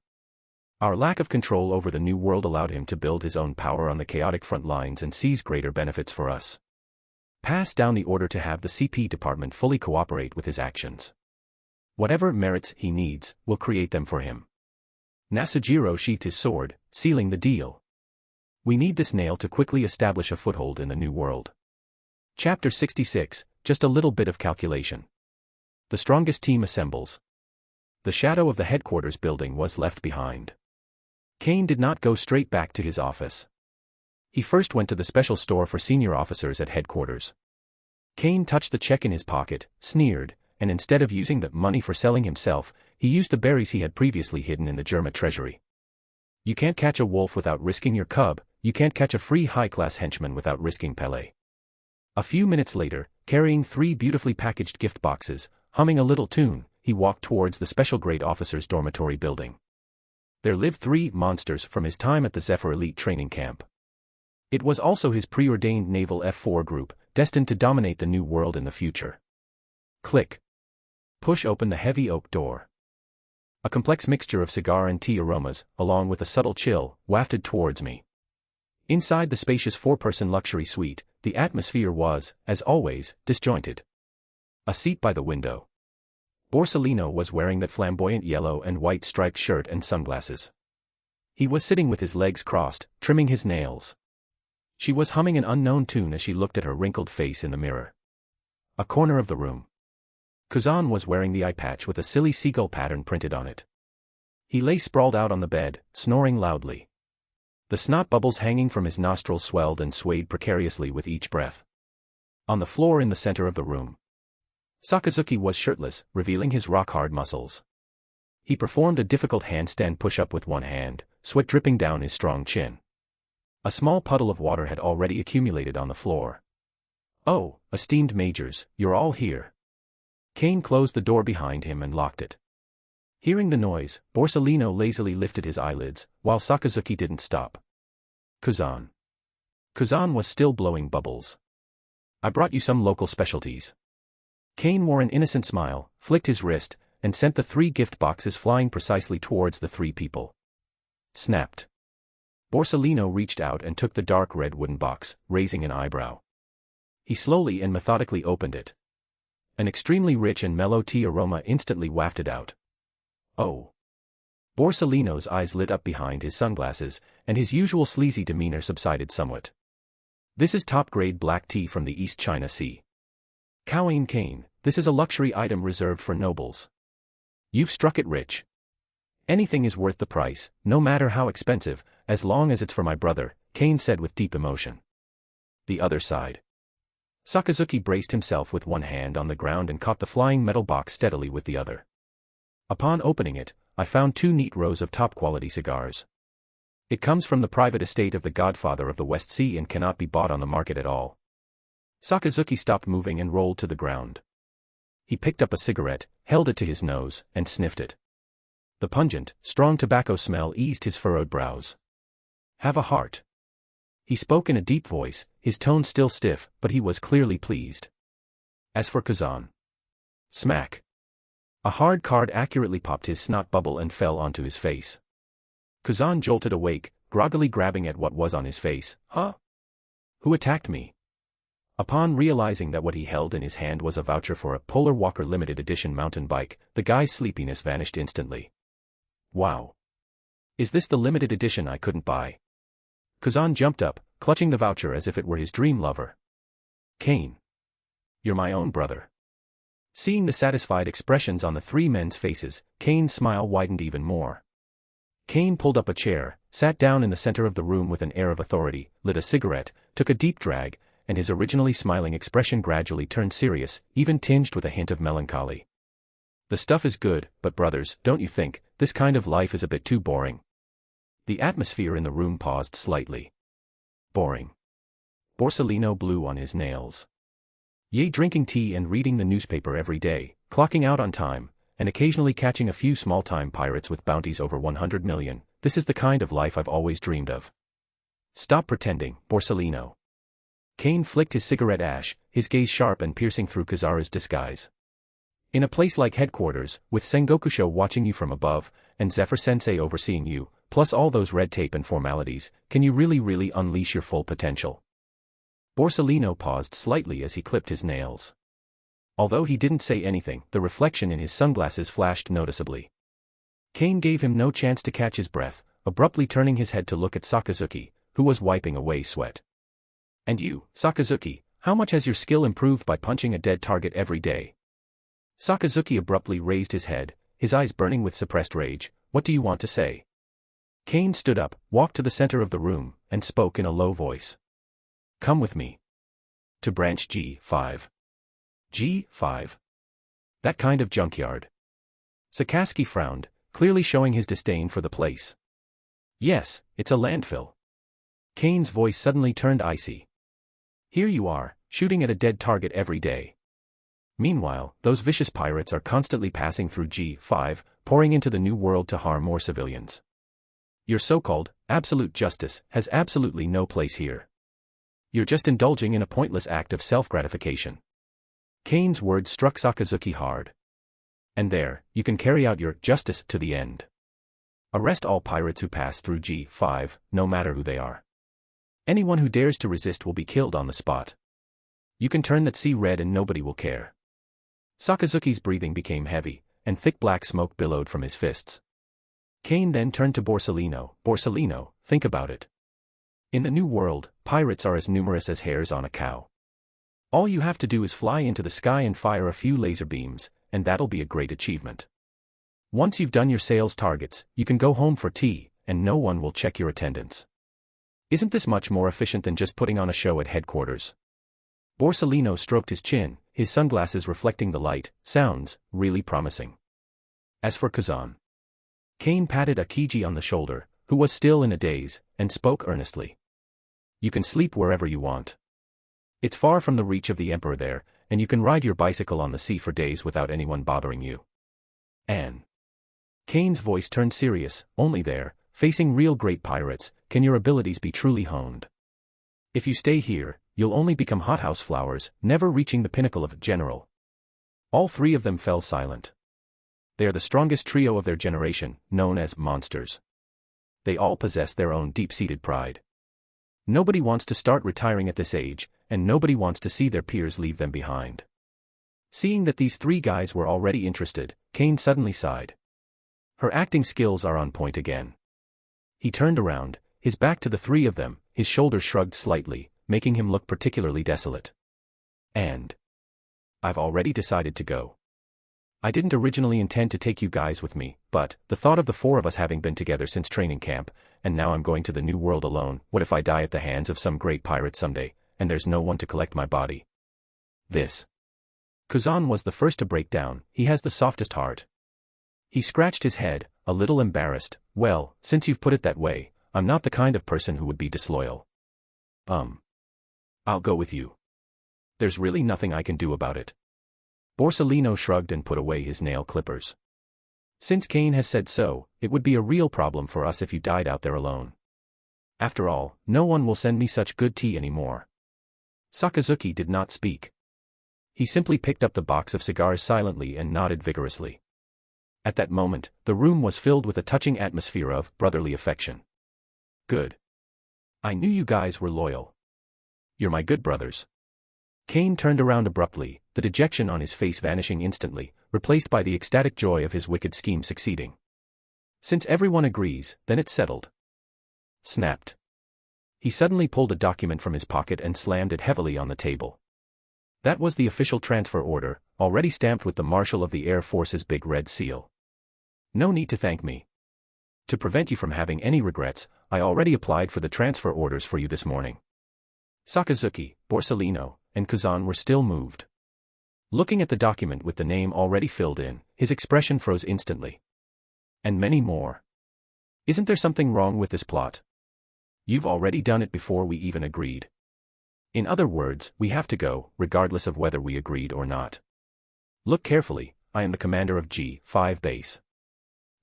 Our lack of control over the new world allowed him to build his own power on the chaotic front lines and seize greater benefits for us. Pass down the order to have the CP department fully cooperate with his actions. Whatever merits he needs, we'll create them for him. Nasujiro sheathed his sword, sealing the deal. We need this nail to quickly establish a foothold in the new world. Chapter 66, just a little bit of calculation. The strongest team assembles. The shadow of the headquarters building was left behind. Kane did not go straight back to his office. He first went to the special store for senior officers at headquarters. Kane touched the check in his pocket, sneered, and instead of using the money for selling himself, he used the berries he had previously hidden in the Germa treasury. You can't catch a wolf without risking your cub, you can't catch a free high-class henchman without risking Pele. A few minutes later, carrying 3 beautifully packaged gift boxes, humming a little tune, he walked towards the special grade officers' dormitory building. There lived 3 monsters from his time at the Zephyr elite training camp. It was also his preordained naval F4 group, destined to dominate the new world in the future. Click. Push open the heavy oak door. A complex mixture of cigar and tea aromas, along with a subtle chill, wafted towards me. Inside the spacious 4-person luxury suite, the atmosphere was, as always, disjointed. A seat by the window. Borsalino was wearing that flamboyant yellow and white striped shirt and sunglasses. He was sitting with his legs crossed, trimming his nails. She was humming an unknown tune as she looked at her wrinkled face in the mirror. A corner of the room. Kuzan was wearing the eye patch with a silly seagull pattern printed on it. He lay sprawled out on the bed, snoring loudly. The snot bubbles hanging from his nostrils swelled and swayed precariously with each breath. On the floor in the center of the room, Sakazuki was shirtless, revealing his rock-hard muscles. He performed a difficult handstand push-up with one hand, sweat dripping down his strong chin. A small puddle of water had already accumulated on the floor. "Oh, esteemed majors, you're all here." Kane closed the door behind him and locked it. Hearing the noise, Borsalino lazily lifted his eyelids, while Sakazuki didn't stop. Kuzan. Kuzan was still blowing bubbles. "I brought you some local specialties." Kane wore an innocent smile, flicked his wrist, and sent the 3 gift boxes flying precisely towards the 3 people. Snapped. Borsalino reached out and took the dark red wooden box, raising an eyebrow. He slowly and methodically opened it. An extremely rich and mellow tea aroma instantly wafted out. Oh. Borsalino's eyes lit up behind his sunglasses, and his usual sleazy demeanor subsided somewhat. "This is top-grade black tea from the East China Sea. Kane, this is a luxury item reserved for nobles. You've struck it rich. Anything is worth the price, no matter how expensive, as long as it's for my brother," Kane said with deep emotion. The other side. Sakazuki braced himself with one hand on the ground and caught the flying metal box steadily with the other. Upon opening it, I found 2 neat rows of top-quality cigars. It comes from the private estate of the godfather of the West Sea and cannot be bought on the market at all. Sakazuki stopped moving and rolled to the ground. He picked up a cigarette, held it to his nose, and sniffed it. The pungent, strong tobacco smell eased his furrowed brows. "Have a heart." He spoke in a deep voice, his tone still stiff, but he was clearly pleased. As for Kuzan. Smack. A hard card accurately popped his snot bubble and fell onto his face. Kuzan jolted awake, groggily grabbing at what was on his face. "Huh? Who attacked me?" Upon realizing that what he held in his hand was a voucher for a Polar Walker limited edition mountain bike, the guy's sleepiness vanished instantly. "Wow. Is this the limited edition I couldn't buy?" Kuzan jumped up, clutching the voucher as if it were his dream lover. "Kane. You're my own brother." Seeing the satisfied expressions on the 3 men's faces, Kane's smile widened even more. Kane pulled up a chair, sat down in the center of the room with an air of authority, lit a cigarette, took a deep drag, and his originally smiling expression gradually turned serious, even tinged with a hint of melancholy. "The stuff is good, but brothers, don't you think, this kind of life is a bit too boring?" The atmosphere in the room paused slightly. Boring. Borsalino blew on his nails. "Yay, drinking tea and reading the newspaper every day, clocking out on time, and occasionally catching a few small-time pirates with bounties over 100 million, this is the kind of life I've always dreamed of." Stop pretending, Borsalino. Kane flicked his cigarette ash, his gaze sharp and piercing through Kazara's disguise. In a place like headquarters, with Sengokusho watching you from above, and Zephyr-sensei overseeing you, plus all those red tape and formalities, can you really unleash your full potential? Borsalino paused slightly as he clipped his nails. Although he didn't say anything, the reflection in his sunglasses flashed noticeably. Kane gave him no chance to catch his breath, abruptly turning his head to look at Sakazuki, who was wiping away sweat. And you, Sakazuki, how much has your skill improved by punching a dead target every day? Sakazuki abruptly raised his head, his eyes burning with suppressed rage. What do you want to say? Kane stood up, walked to the center of the room, and spoke in a low voice. Come with me. To branch G5. G5? That kind of junkyard. Sakazuki frowned, clearly showing his disdain for the place. Yes, it's a landfill. Kane's voice suddenly turned icy. Here you are, shooting at a dead target every day. Meanwhile, those vicious pirates are constantly passing through G5, pouring into the new world to harm more civilians. Your so-called absolute justice has absolutely no place here. You're just indulging in a pointless act of self-gratification. Kane's words struck Sakazuki hard. And there, you can carry out your justice to the end. Arrest all pirates who pass through G5, no matter who they are. Anyone who dares to resist will be killed on the spot. You can turn that sea red and nobody will care. Sakazuki's breathing became heavy, and thick black smoke billowed from his fists. Kane then turned to Borsalino. Borsalino, think about it. In the new world, pirates are as numerous as hairs on a cow. All you have to do is fly into the sky and fire a few laser beams, and that'll be a great achievement. Once you've done your sales targets, you can go home for tea, and no one will check your attendance. Isn't this much more efficient than just putting on a show at headquarters? Borsalino stroked his chin, his sunglasses reflecting the light. Sounds really promising. As for Kuzan. Kane patted Akiji on the shoulder, who was still in a daze, and spoke earnestly. You can sleep wherever you want. It's far from the reach of the Emperor there, and you can ride your bicycle on the sea for days without anyone bothering you. And Kane's voice turned serious. Only there, facing real great pirates, can your abilities be truly honed. If you stay here, you'll only become hothouse flowers, never reaching the pinnacle of general. All three of them fell silent. They are the strongest trio of their generation, known as monsters. They all possess their own deep-seated pride. Nobody wants to start retiring at this age, and nobody wants to see their peers leave them behind. Seeing that these three guys were already interested, Kane suddenly sighed. Her acting skills are on point again. He turned around, his back to the three of them, his shoulders shrugged slightly, making him look particularly desolate. And I've already decided to go. I didn't originally intend to take you guys with me, but the thought of the four of us having been together since training camp, and now I'm going to the new world alone, what if I die at the hands of some great pirate someday, and there's no one to collect my body? This. Kuzan was the first to break down. He has the softest heart. He scratched his head, a little embarrassed. Well, since you've put it that way, I'm not the kind of person who would be disloyal. I'll go with you. There's really nothing I can do about it. Borsalino shrugged and put away his nail clippers. Since Kane has said so, it would be a real problem for us if you died out there alone. After all, no one will send me such good tea anymore. Sakazuki did not speak. He simply picked up the box of cigars silently and nodded vigorously. At that moment, the room was filled with a touching atmosphere of brotherly affection. Good. I knew you guys were loyal. You're my good brothers. Kane turned around abruptly, the dejection on his face vanishing instantly, replaced by the ecstatic joy of his wicked scheme succeeding. Since everyone agrees, then it's settled. Snapped. He suddenly pulled a document from his pocket and slammed it heavily on the table. That was the official transfer order, already stamped with the Marshal of the Air Force's big red seal. No need to thank me. To prevent you from having any regrets, I already applied for the transfer orders for you this morning. Sakazuki, Borsalino, and Kuzan were still moved. Looking at the document with the name already filled in, his expression froze instantly. And many more. Isn't there something wrong with this plot? You've already done it before we even agreed. In other words, we have to go, regardless of whether we agreed or not. Look carefully, I am the commander of G5 base.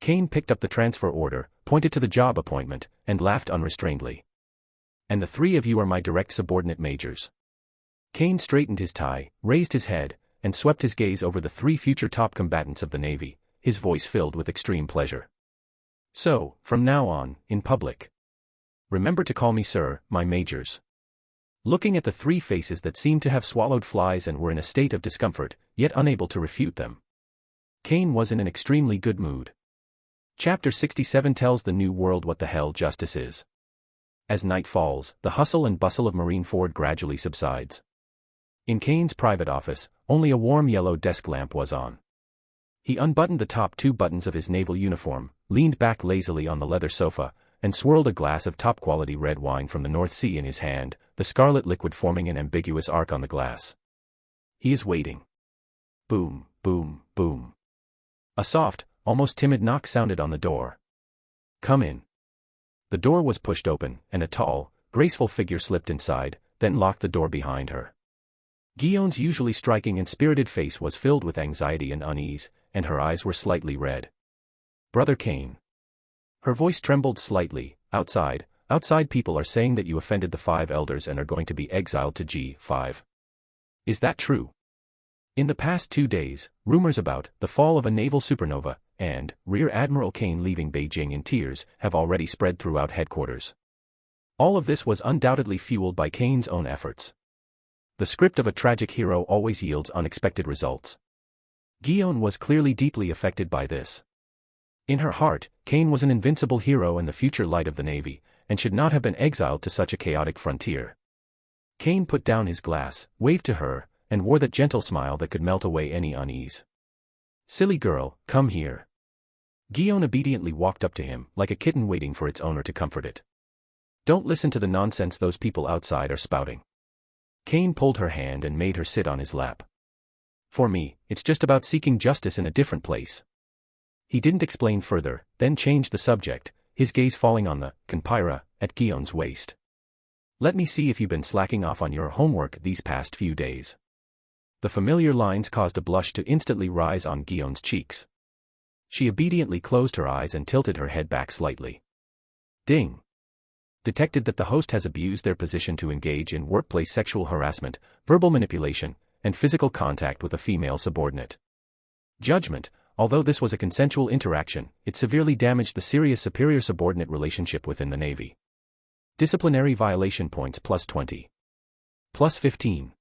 Kane picked up the transfer order, pointed to the job appointment, and laughed unrestrainedly. And the three of you are my direct subordinate majors. Kane straightened his tie, raised his head, and swept his gaze over the three future top combatants of the Navy, his voice filled with extreme pleasure. So, from now on, in public, remember to call me sir, my majors. Looking at the three faces that seemed to have swallowed flies and were in a state of discomfort, yet unable to refute them, Kane was in an extremely good mood. Chapter 67 tells the new world what the hell justice is. As night falls, the hustle and bustle of Marineford gradually subsides. In Kane's private office, only a warm yellow desk lamp was on. He unbuttoned the top two buttons of his naval uniform, leaned back lazily on the leather sofa, and swirled a glass of top-quality red wine from the North Sea in his hand, the scarlet liquid forming an ambiguous arc on the glass. He is waiting. Boom, boom, boom. A soft, almost timid knock sounded on the door. Come in. The door was pushed open, and a tall, graceful figure slipped inside, then locked the door behind her. Guillaume's usually striking and spirited face was filled with anxiety and unease, and her eyes were slightly red. Brother Kane. Her voice trembled slightly. Outside people are saying that you offended the 5 elders and are going to be exiled to G5. Is that true? In the past 2 days, rumors about the fall of a naval supernova and Rear Admiral Kane leaving Beijing in tears have already spread throughout headquarters. All of this was undoubtedly fueled by Kane's own efforts. The script of a tragic hero always yields unexpected results. Guillaume was clearly deeply affected by this. In her heart, Kane was an invincible hero and the future light of the Navy, and should not have been exiled to such a chaotic frontier. Kane put down his glass, waved to her, and wore that gentle smile that could melt away any unease. Silly girl, come here. Guillaume obediently walked up to him, like a kitten waiting for its owner to comfort it. Don't listen to the nonsense those people outside are spouting. Kane pulled her hand and made her sit on his lap. For me, it's just about seeking justice in a different place. He didn't explain further, then changed the subject, his gaze falling on the Kanpira at Guillaume's waist. Let me see if you've been slacking off on your homework these past few days. The familiar lines caused a blush to instantly rise on Guillaume's cheeks. She obediently closed her eyes and tilted her head back slightly. Ding. Detected that the host has abused their position to engage in workplace sexual harassment, verbal manipulation, and physical contact with a female subordinate. Judgment. Although this was a consensual interaction, it severely damaged the serious superior-subordinate relationship within the Navy. Disciplinary violation points +20. +15.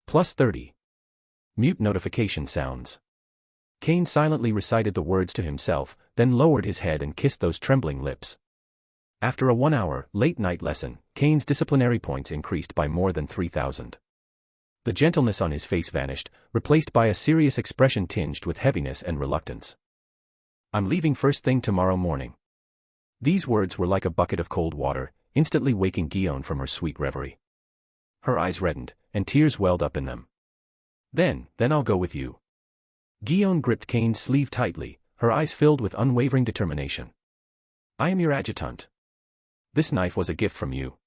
+30. Mute notification sounds. Kane silently recited the words to himself, then lowered his head and kissed those trembling lips. After a 1-hour, late-night lesson, Kane's disciplinary points increased by more than 3,000. The gentleness on his face vanished, replaced by a serious expression tinged with heaviness and reluctance. I'm leaving first thing tomorrow morning. These words were like a bucket of cold water, instantly waking Guillaume from her sweet reverie. Her eyes reddened, and tears welled up in them. Then I'll go with you. Guillaume gripped Kane's sleeve tightly, her eyes filled with unwavering determination. I am your adjutant. This knife was a gift from you.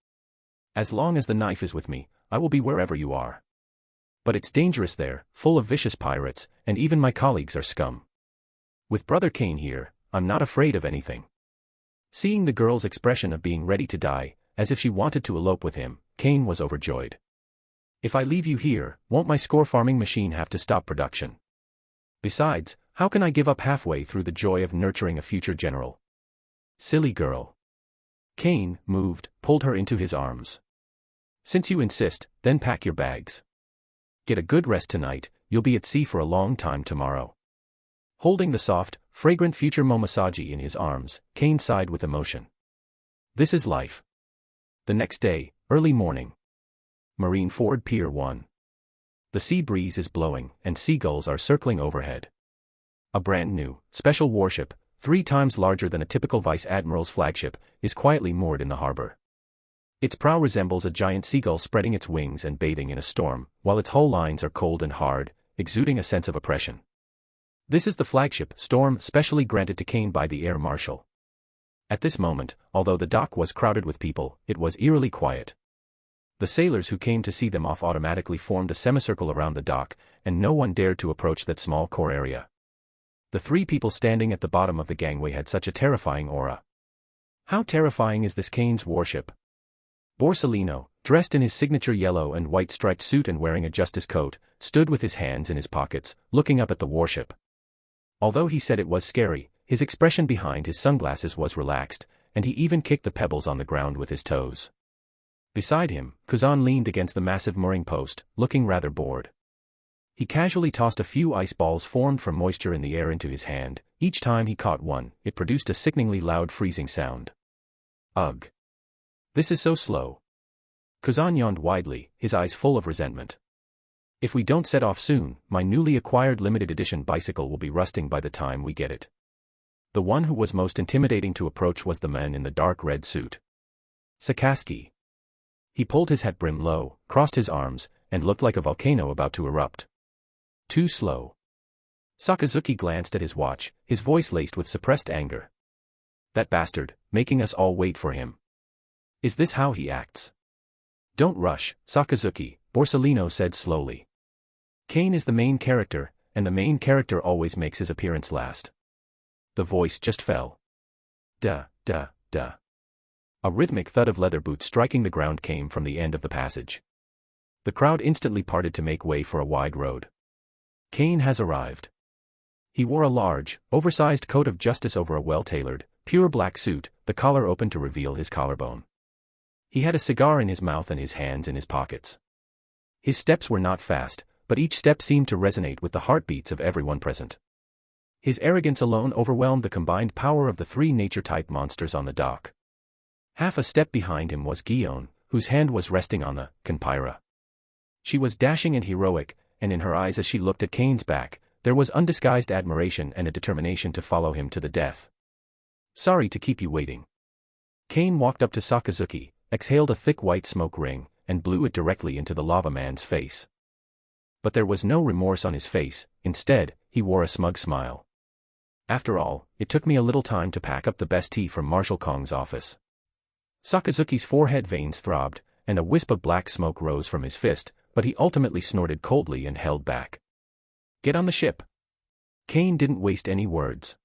As long as the knife is with me, I will be wherever you are. But it's dangerous there, full of vicious pirates, and even my colleagues are scum. With Brother Kane here, I'm not afraid of anything. Seeing the girl's expression of being ready to die, as if she wanted to elope with him, Kane was overjoyed. If I leave you here, won't my score farming machine have to stop production? Besides, how can I give up halfway through the joy of nurturing a future general? Silly girl. Kane, moved, pulled her into his arms. Since you insist, then pack your bags. Get a good rest tonight, you'll be at sea for a long time tomorrow. Holding the soft, fragrant future Momosaji in his arms, Kane sighed with emotion. This is life. The next day, early morning. Marineford Pier 1. The sea breeze is blowing, and seagulls are circling overhead. A brand new, special warship, 3 times larger than a typical vice admiral's flagship, is quietly moored in the harbor. Its prow resembles a giant seagull spreading its wings and bathing in a storm, while its hull lines are cold and hard, exuding a sense of oppression. This is the flagship, Storm, specially granted to Kane by the Air Marshal. At this moment, although the dock was crowded with people, it was eerily quiet. The sailors who came to see them off automatically formed a semicircle around the dock, and no one dared to approach that small core area. The 3 people standing at the bottom of the gangway had such a terrifying aura. How terrifying is this Kane's warship? Borsalino, dressed in his signature yellow and white striped suit and wearing a justice coat, stood with his hands in his pockets, looking up at the warship. Although he said it was scary, his expression behind his sunglasses was relaxed, and he even kicked the pebbles on the ground with his toes. Beside him, Kuzan leaned against the massive mooring post, looking rather bored. He casually tossed a few ice balls formed from moisture in the air into his hand. Each time he caught one, it produced a sickeningly loud freezing sound. Ugh. This is so slow. Kuzan yawned widely, his eyes full of resentment. If we don't set off soon, my newly acquired limited edition bicycle will be rusting by the time we get it. The one who was most intimidating to approach was the man in the dark red suit. Sakazuki. He pulled his hat brim low, crossed his arms, and looked like a volcano about to erupt. Too slow. Sakazuki glanced at his watch, his voice laced with suppressed anger. That bastard, making us all wait for him. Is this how he acts? Don't rush, Sakazuki, Borsalino said slowly. Kane is the main character, and the main character always makes his appearance last. The voice just fell. Duh, duh, duh. A rhythmic thud of leather boots striking the ground came from the end of the passage. The crowd instantly parted to make way for a wide road. Kane has arrived. He wore a large, oversized coat of justice over a well-tailored, pure black suit, the collar open to reveal his collarbone. He had a cigar in his mouth and his hands in his pockets. His steps were not fast, but each step seemed to resonate with the heartbeats of everyone present. His arrogance alone overwhelmed the combined power of the three nature-type monsters on the dock. Half a step behind him was Gion, whose hand was resting on the Kanpira. She was dashing and heroic, and in her eyes as she looked at Kane's back, there was undisguised admiration and a determination to follow him to the death. Sorry to keep you waiting. Kane walked up to Sakazuki, exhaled a thick white smoke ring, and blew it directly into the lava man's face. But there was no remorse on his face, instead, he wore a smug smile. After all, it took me a little time to pack up the best tea from Marshal Kong's office. Sakazuki's forehead veins throbbed, and a wisp of black smoke rose from his fist, but he ultimately snorted coldly and held back. Get on the ship. Kane didn't waste any words.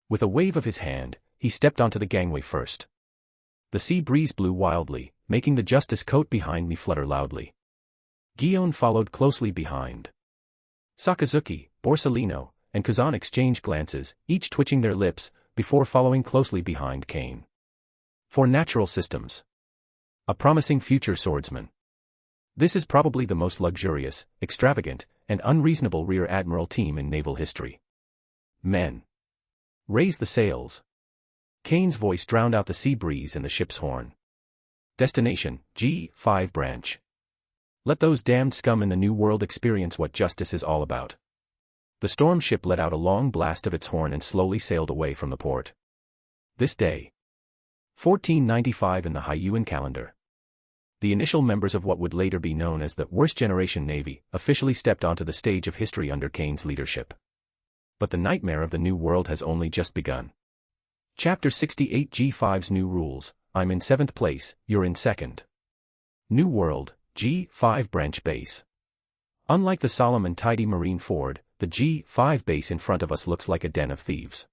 With a wave of his hand, he stepped onto the gangway first. The sea breeze blew wildly, making the justice coat behind me flutter loudly. Gion followed closely behind. Sakazuki, Borsalino, and Kuzan exchanged glances, each twitching their lips, before following closely behind Kane. For natural systems. A promising future swordsman. This is probably the most luxurious, extravagant, and unreasonable rear admiral team in naval history. Men. Raise the sails. Kane's voice drowned out the sea breeze and the ship's horn. Destination, G5 branch. Let those damned scum in the New World experience what justice is all about. The storm ship let out a long blast of its horn and slowly sailed away from the port. This day. 1495 in the Hyuan calendar. The initial members of what would later be known as the Worst Generation Navy officially stepped onto the stage of history under Kane's leadership. But the nightmare of the New World has only just begun. Chapter 68 G5's New Rules. I'm in 7th place, you're in 2nd. New World, G5 branch base. Unlike the solemn and tidy Marineford, the G5 base in front of us looks like a den of thieves.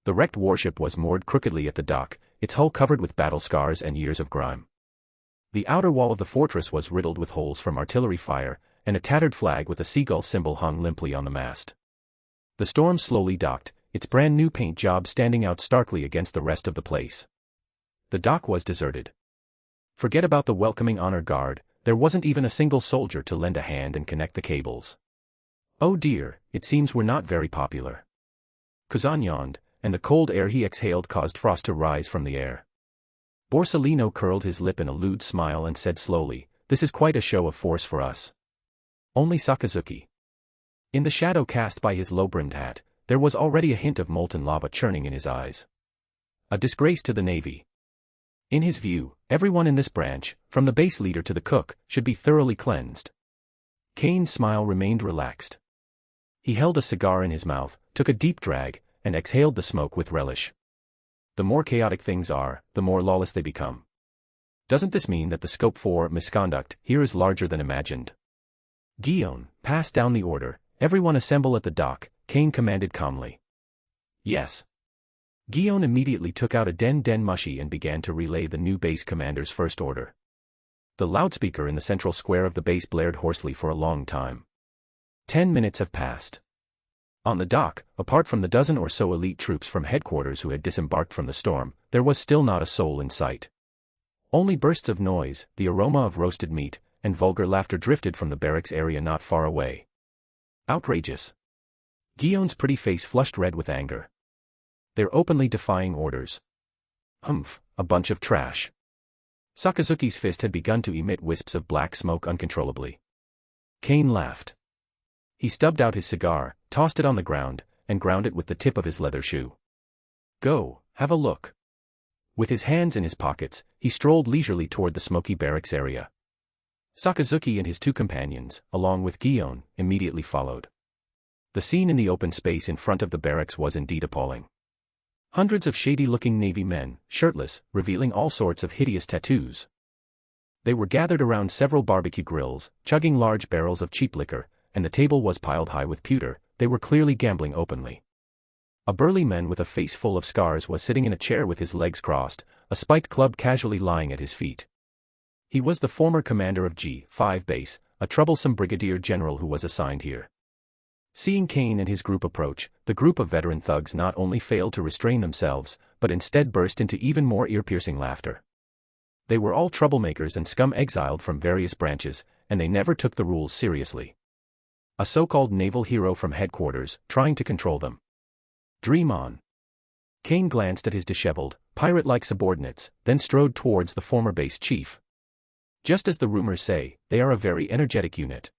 The wrecked warship was moored crookedly at the dock, its hull covered with battle scars and years of grime. The outer wall of the fortress was riddled with holes from artillery fire, and a tattered flag with a seagull symbol hung limply on the mast. The Storm slowly docked, its brand new paint job standing out starkly against the rest of the place. The dock was deserted. Forget about the welcoming honor guard, there wasn't even a single soldier to lend a hand and connect the cables. Oh dear, it seems we're not very popular. Kuzan yawned, and the cold air he exhaled caused frost to rise from the air. Borsalino curled his lip in a lewd smile and said slowly, this is quite a show of force for us. Only Sakazuki. In the shadow cast by his low-brimmed hat, there was already a hint of molten lava churning in his eyes. A disgrace to the Navy. In his view, everyone in this branch, from the base leader to the cook, should be thoroughly cleansed. Kane's smile remained relaxed. He held a cigar in his mouth, took a deep drag, and exhaled the smoke with relish. The more chaotic things are, the more lawless they become. Doesn't this mean that the scope for misconduct here is larger than imagined? Gion, pass down the order, everyone assemble at the dock, Kane commanded calmly. Yes. Guion immediately took out a den mushy and began to relay the new base commander's first order. The loudspeaker in the central square of the base blared hoarsely for a long time. 10 minutes have passed. On the dock, apart from the dozen or so elite troops from headquarters who had disembarked from the storm, there was still not a soul in sight. Only bursts of noise, the aroma of roasted meat, and vulgar laughter drifted from the barracks area not far away. Outrageous. Guion's pretty face flushed red with anger. They're openly defying orders. Humph, a bunch of trash. Sakazuki's fist had begun to emit wisps of black smoke uncontrollably. Kane laughed. He stubbed out his cigar, tossed it on the ground, and ground it with the tip of his leather shoe. Go, have a look. With his hands in his pockets, he strolled leisurely toward the smoky barracks area. Sakazuki and his two companions, along with Guion, immediately followed. The scene in the open space in front of the barracks was indeed appalling. Hundreds of shady-looking Navy men, shirtless, revealing all sorts of hideous tattoos. They were gathered around several barbecue grills, chugging large barrels of cheap liquor, and the table was piled high with pewter. They were clearly gambling openly. A burly man with a face full of scars was sitting in a chair with his legs crossed, a spiked club casually lying at his feet. He was the former commander of G5 base, a troublesome brigadier general who was assigned here. Seeing Kane and his group approach, the group of veteran thugs not only failed to restrain themselves, but instead burst into even more ear-piercing laughter. They were all troublemakers and scum exiled from various branches, and they never took the rules seriously. A so-called naval hero from headquarters, trying to control them. Dream on. Kane glanced at his disheveled, pirate-like subordinates, then strode towards the former base chief. Just as the rumors say, they are a very energetic unit.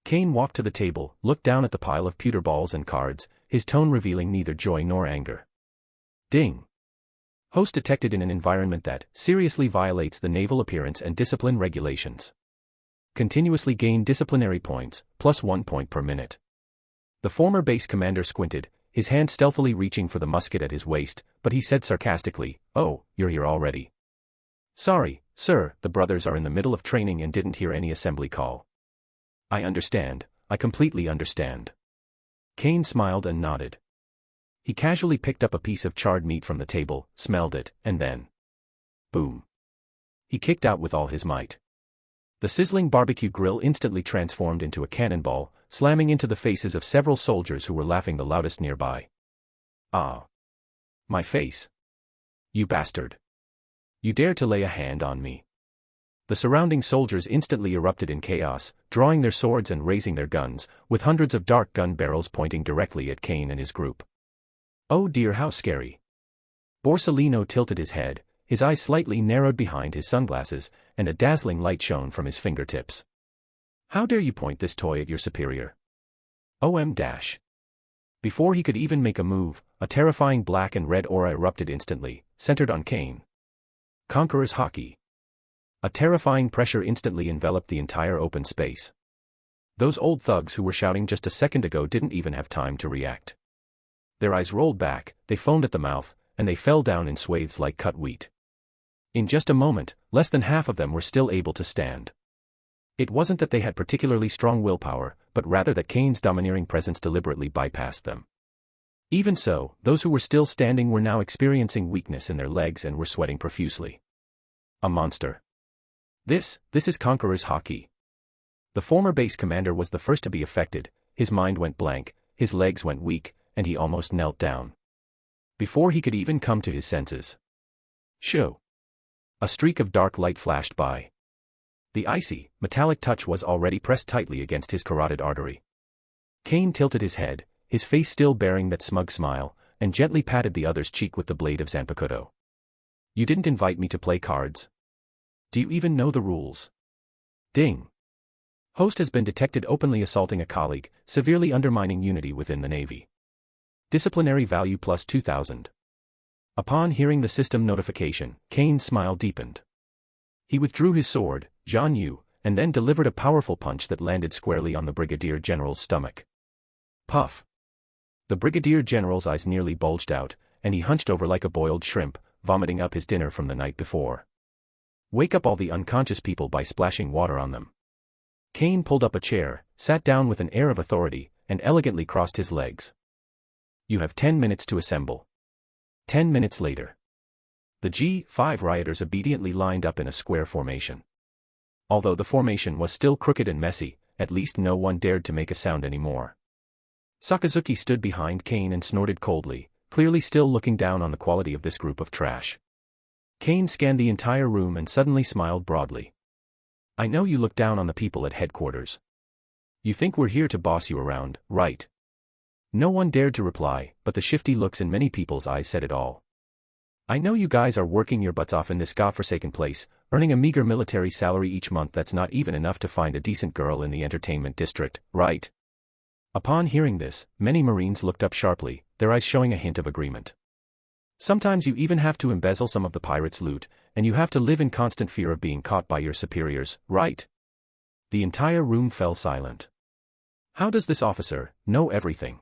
Kane walked to the table, looked down at the pile of pewter balls and cards, his tone revealing neither joy nor anger. Ding. Host detected in an environment that seriously violates the naval appearance and discipline regulations. Continuously gain disciplinary points, plus 1 point per minute. The former base commander squinted, his hand stealthily reaching for the musket at his waist, but he said sarcastically, "Oh, you're here already." "Sorry, sir, the brothers are in the middle of training and didn't hear any assembly call." "I understand, I completely understand." Kane smiled and nodded. He casually picked up a piece of charred meat from the table, smelled it, and then... boom. He kicked out with all his might. The sizzling barbecue grill instantly transformed into a cannonball, slamming into the faces of several soldiers who were laughing the loudest nearby. "Ah. My face. You bastard. You dare to lay a hand on me." The surrounding soldiers instantly erupted in chaos, drawing their swords and raising their guns, with hundreds of dark gun barrels pointing directly at Kane and his group. Oh dear, how scary. Borsalino tilted his head, his eyes slightly narrowed behind his sunglasses, and a dazzling light shone from his fingertips. "How dare you point this toy at your superior?" OM-. Before he could even make a move, a terrifying black and red aura erupted instantly, centered on Kane. Conqueror's Haki. A terrifying pressure instantly enveloped the entire open space. Those old thugs who were shouting just a second ago didn't even have time to react. Their eyes rolled back, they foamed at the mouth, and they fell down in swathes like cut wheat. In just a moment, less than half of them were still able to stand. It wasn't that they had particularly strong willpower, but rather that Kane's domineering presence deliberately bypassed them. Even so, those who were still standing were now experiencing weakness in their legs and were sweating profusely. A monster. This is Conqueror's Haki. The former base commander was the first to be affected, his mind went blank, his legs went weak, and he almost knelt down. Before he could even come to his senses. Shoo! A streak of dark light flashed by. The icy, metallic touch was already pressed tightly against his carotid artery. Kane tilted his head, his face still bearing that smug smile, and gently patted the other's cheek with the blade of Zanpakuto. "You didn't invite me to play cards? Do you even know the rules?" Ding. Host has been detected openly assaulting a colleague, severely undermining unity within the Navy. Disciplinary value plus 2,000. Upon hearing the system notification, Kane's smile deepened. He withdrew his sword, Zhan Yu, and then delivered a powerful punch that landed squarely on the Brigadier General's stomach. Puff. The Brigadier General's eyes nearly bulged out, and he hunched over like a boiled shrimp, vomiting up his dinner from the night before. "Wake up all the unconscious people by splashing water on them." Kane pulled up a chair, sat down with an air of authority, and elegantly crossed his legs. "You have 10 minutes to assemble." 10 minutes later. The G5 rioters obediently lined up in a square formation. Although the formation was still crooked and messy, at least no one dared to make a sound anymore. Sakazuki stood behind Kane and snorted coldly, clearly still looking down on the quality of this group of trash. Kane scanned the entire room and suddenly smiled broadly. I know you look down on the people at headquarters. You think we're here to boss you around, right? No one dared to reply, but the shifty looks in many people's eyes said it all. I know you guys are working your butts off in this godforsaken place, earning a meager military salary each month that's not even enough to find a decent girl in the entertainment district, right? Upon hearing this, many Marines looked up sharply, their eyes showing a hint of agreement. Sometimes you even have to embezzle some of the pirates' loot, and you have to live in constant fear of being caught by your superiors, right? The entire room fell silent. How does this officer know everything?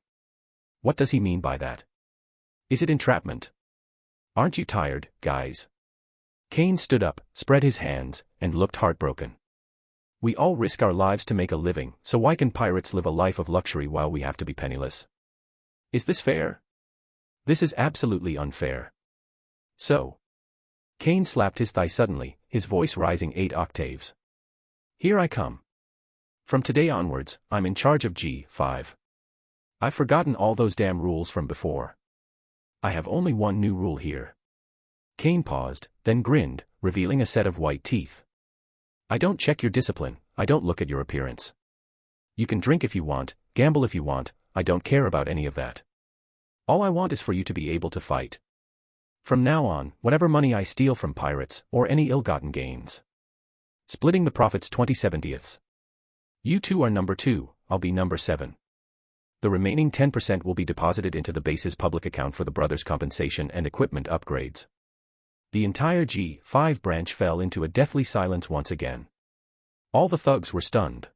What does he mean by that? Is it entrapment? Aren't you tired, guys? Kane stood up, spread his hands, and looked heartbroken. We all risk our lives to make a living, so why can pirates live a life of luxury while we have to be penniless? Is this fair? This is absolutely unfair. So. Kane slapped his thigh suddenly, his voice rising 8 octaves. Here I come. From today onwards, I'm in charge of G5. I've forgotten all those damn rules from before. I have only one new rule here. Kane paused, then grinned, revealing a set of white teeth. I don't check your discipline, I don't look at your appearance. You can drink if you want, gamble if you want, I don't care about any of that. All I want is for you to be able to fight. From now on, whatever money I steal from pirates, or any ill-gotten gains. Splitting the profits 20/70ths. You two are number 2, I'll be number 7. The remaining 10% will be deposited into the base's public account for the brothers' compensation and equipment upgrades. The entire G5 branch fell into a deathly silence once again. All the thugs were stunned.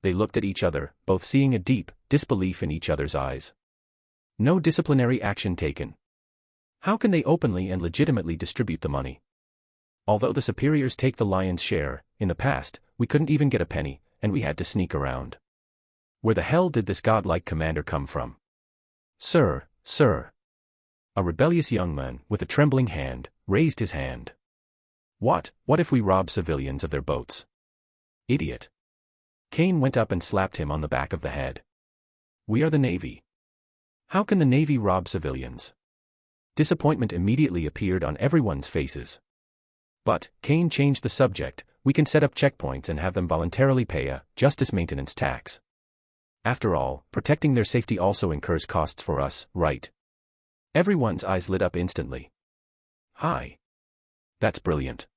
They looked at each other, both seeing a deep disbelief in each other's eyes. No disciplinary action taken. How can they openly and legitimately distribute the money? Although the superiors take the lion's share, in the past, we couldn't even get a penny, and we had to sneak around. Where the hell did this godlike commander come from? Sir. A rebellious young man, with a trembling hand, raised his hand. What if we rob civilians of their boats? Idiot. Kane went up and slapped him on the back of the head. We are the Navy. How can the Navy rob civilians? Disappointment immediately appeared on everyone's faces. But, Kane changed the subject, we can set up checkpoints and have them voluntarily pay a justice maintenance tax. After all, protecting their safety also incurs costs for us, right? Everyone's eyes lit up instantly. Hi. That's brilliant.